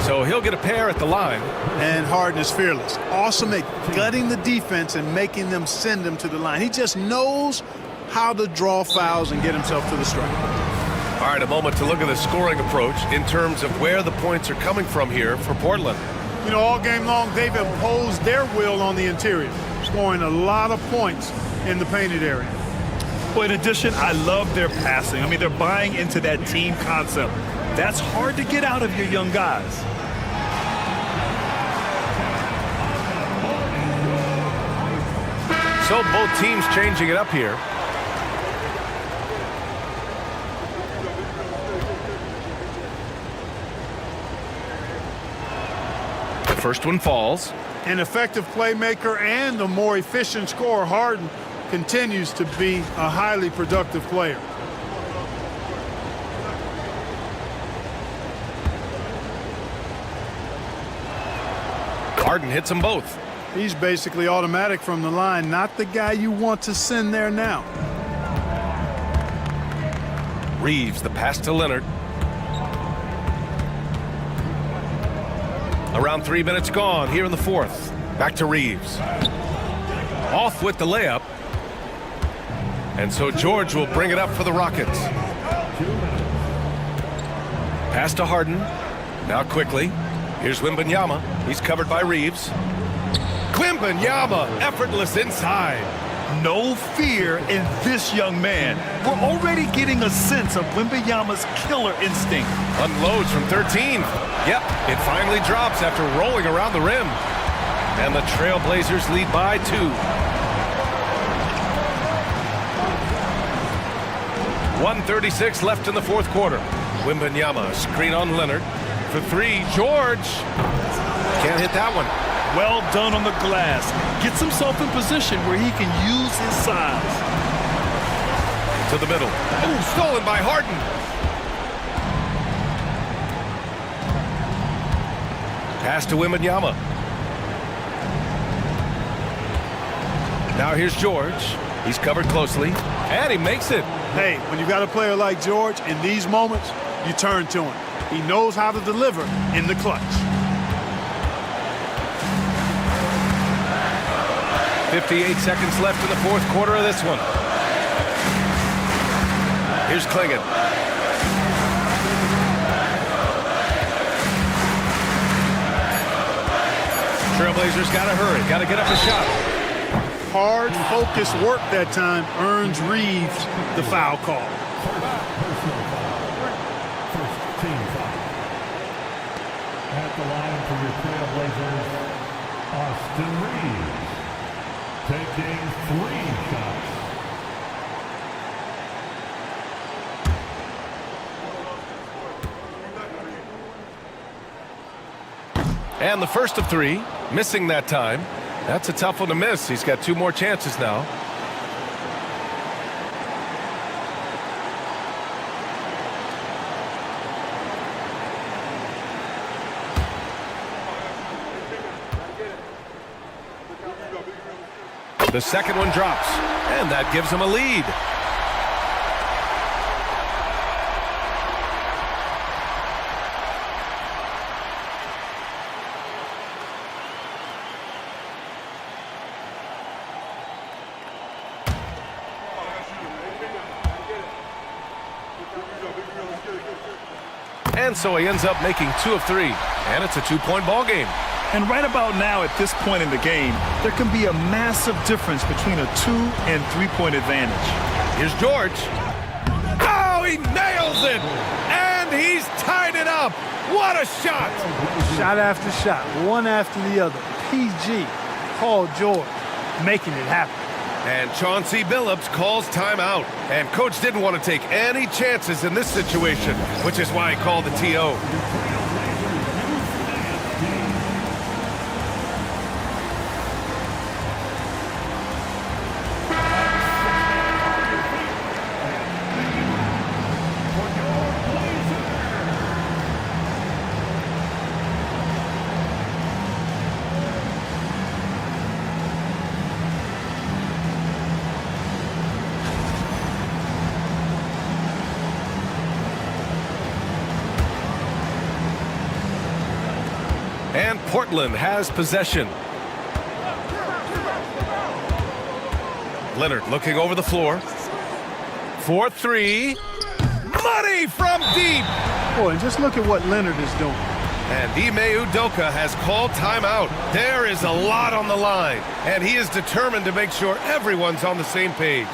So he'll get a pair at the line. And Harden is fearless. Awesome at gutting the defense and making them send him to the line. He just knows how to draw fouls and get himself to the stripe. All right, a moment to look at the scoring approach in terms of where the points are coming from here for Portland. You know, all game long, they've imposed their will on the interior, scoring a lot of points in the painted area. Well, in addition, I love their passing. I mean, they're buying into that team concept. That's hard to get out of your young guys. So both teams changing it up here. The first one falls. An effective playmaker and a more efficient scorer, Harden continues to be a highly productive player. Harden hits them both. He's basically automatic from the line, not the guy you want to send there now. Reeves, the pass to Leonard. Around 3 minutes gone here in the fourth. Back to Reeves. Off with the layup. And so George will bring it up for the Rockets. Pass to Harden. Now quickly. Here's Wembanyama. He's covered by Reeves. Wembanyama, effortless inside. No fear in this young man. We're already getting a sense of Wembanyama's killer instinct. Unloads from 13. Yep, it finally drops after rolling around the rim. And the Trailblazers lead by 2. 1:36 left in the fourth quarter. Wembanyama, screen on Leonard. For 3, George. Can't hit that one. Well done on the glass. Gets himself in position where he can use his size. To the middle. Ooh, stolen by Harden. Pass to Wembanyama. Now here's George. He's covered closely, and he makes it. Hey, when you got a player like George, in these moments, you turn to him. He knows how to deliver in the clutch. 58 seconds left in the fourth quarter of this one. Here's Klingon. Trailblazers got to hurry. Got to get up a shot. Hard, focused work that time earns Reeves the foul call. First team foul. At the line for your Trailblazers, Austin Reeves, taking 3 shots. And the first of 3, missing that time. That's a tough one to miss. He's got 2 more chances now. The second one drops, and that gives him a lead. And so he ends up making 2 of 3, and it's a 2-point ball game. And right about now, at this point in the game, there can be a massive difference between a 2- and 3-point advantage. Here's George. Oh, he nails it! And he's tied it up! What a shot! Shot after shot, one after the other. PG, Paul George, making it happen. And Chauncey Billups calls timeout. And coach didn't want to take any chances in this situation, which is why he called the TO. And Portland has possession. Leonard looking over the floor. 4-3. Money from deep. Boy, and just look at what Leonard is doing. And Ime Udoka has called timeout. There is a lot on the line, and he is determined to make sure everyone's on the same page.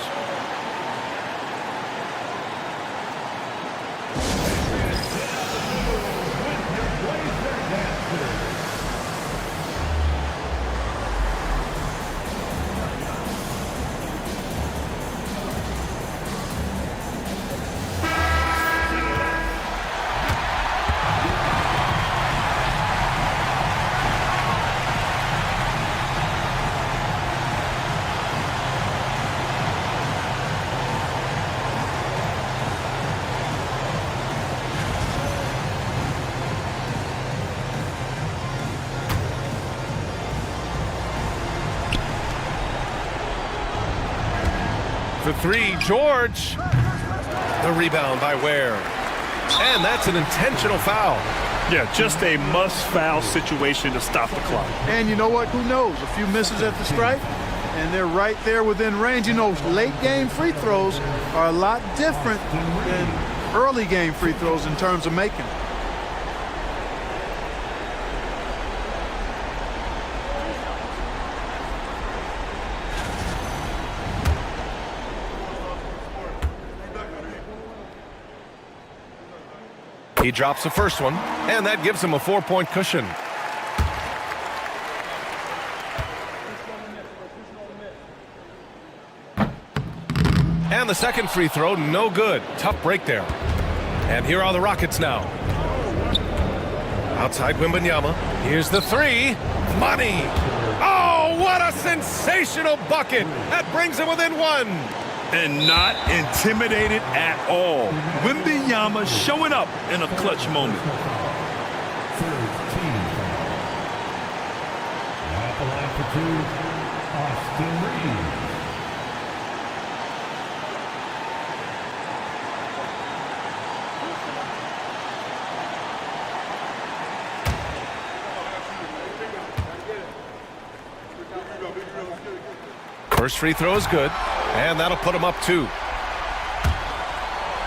three, George. The rebound by Ware. And that's an intentional foul. Yeah, just a must-foul situation to stop the clock. And you know what? Who knows? A few misses at the stripe, and they're right there within range. You know, late-game free throws are a lot different than early-game free throws in terms of making. He drops the first one, and that gives him a 4-point cushion. And the second free throw, no good. Tough break there. And here are the Rockets now. Outside Wembanyama. Here's the three. Money. Oh, what a sensational bucket. That brings him within one. And not intimidated at all. Wembanyama showing up in a clutch moment. At the line for two, Austin Reeves. First free throw is good, and that'll put him up 2.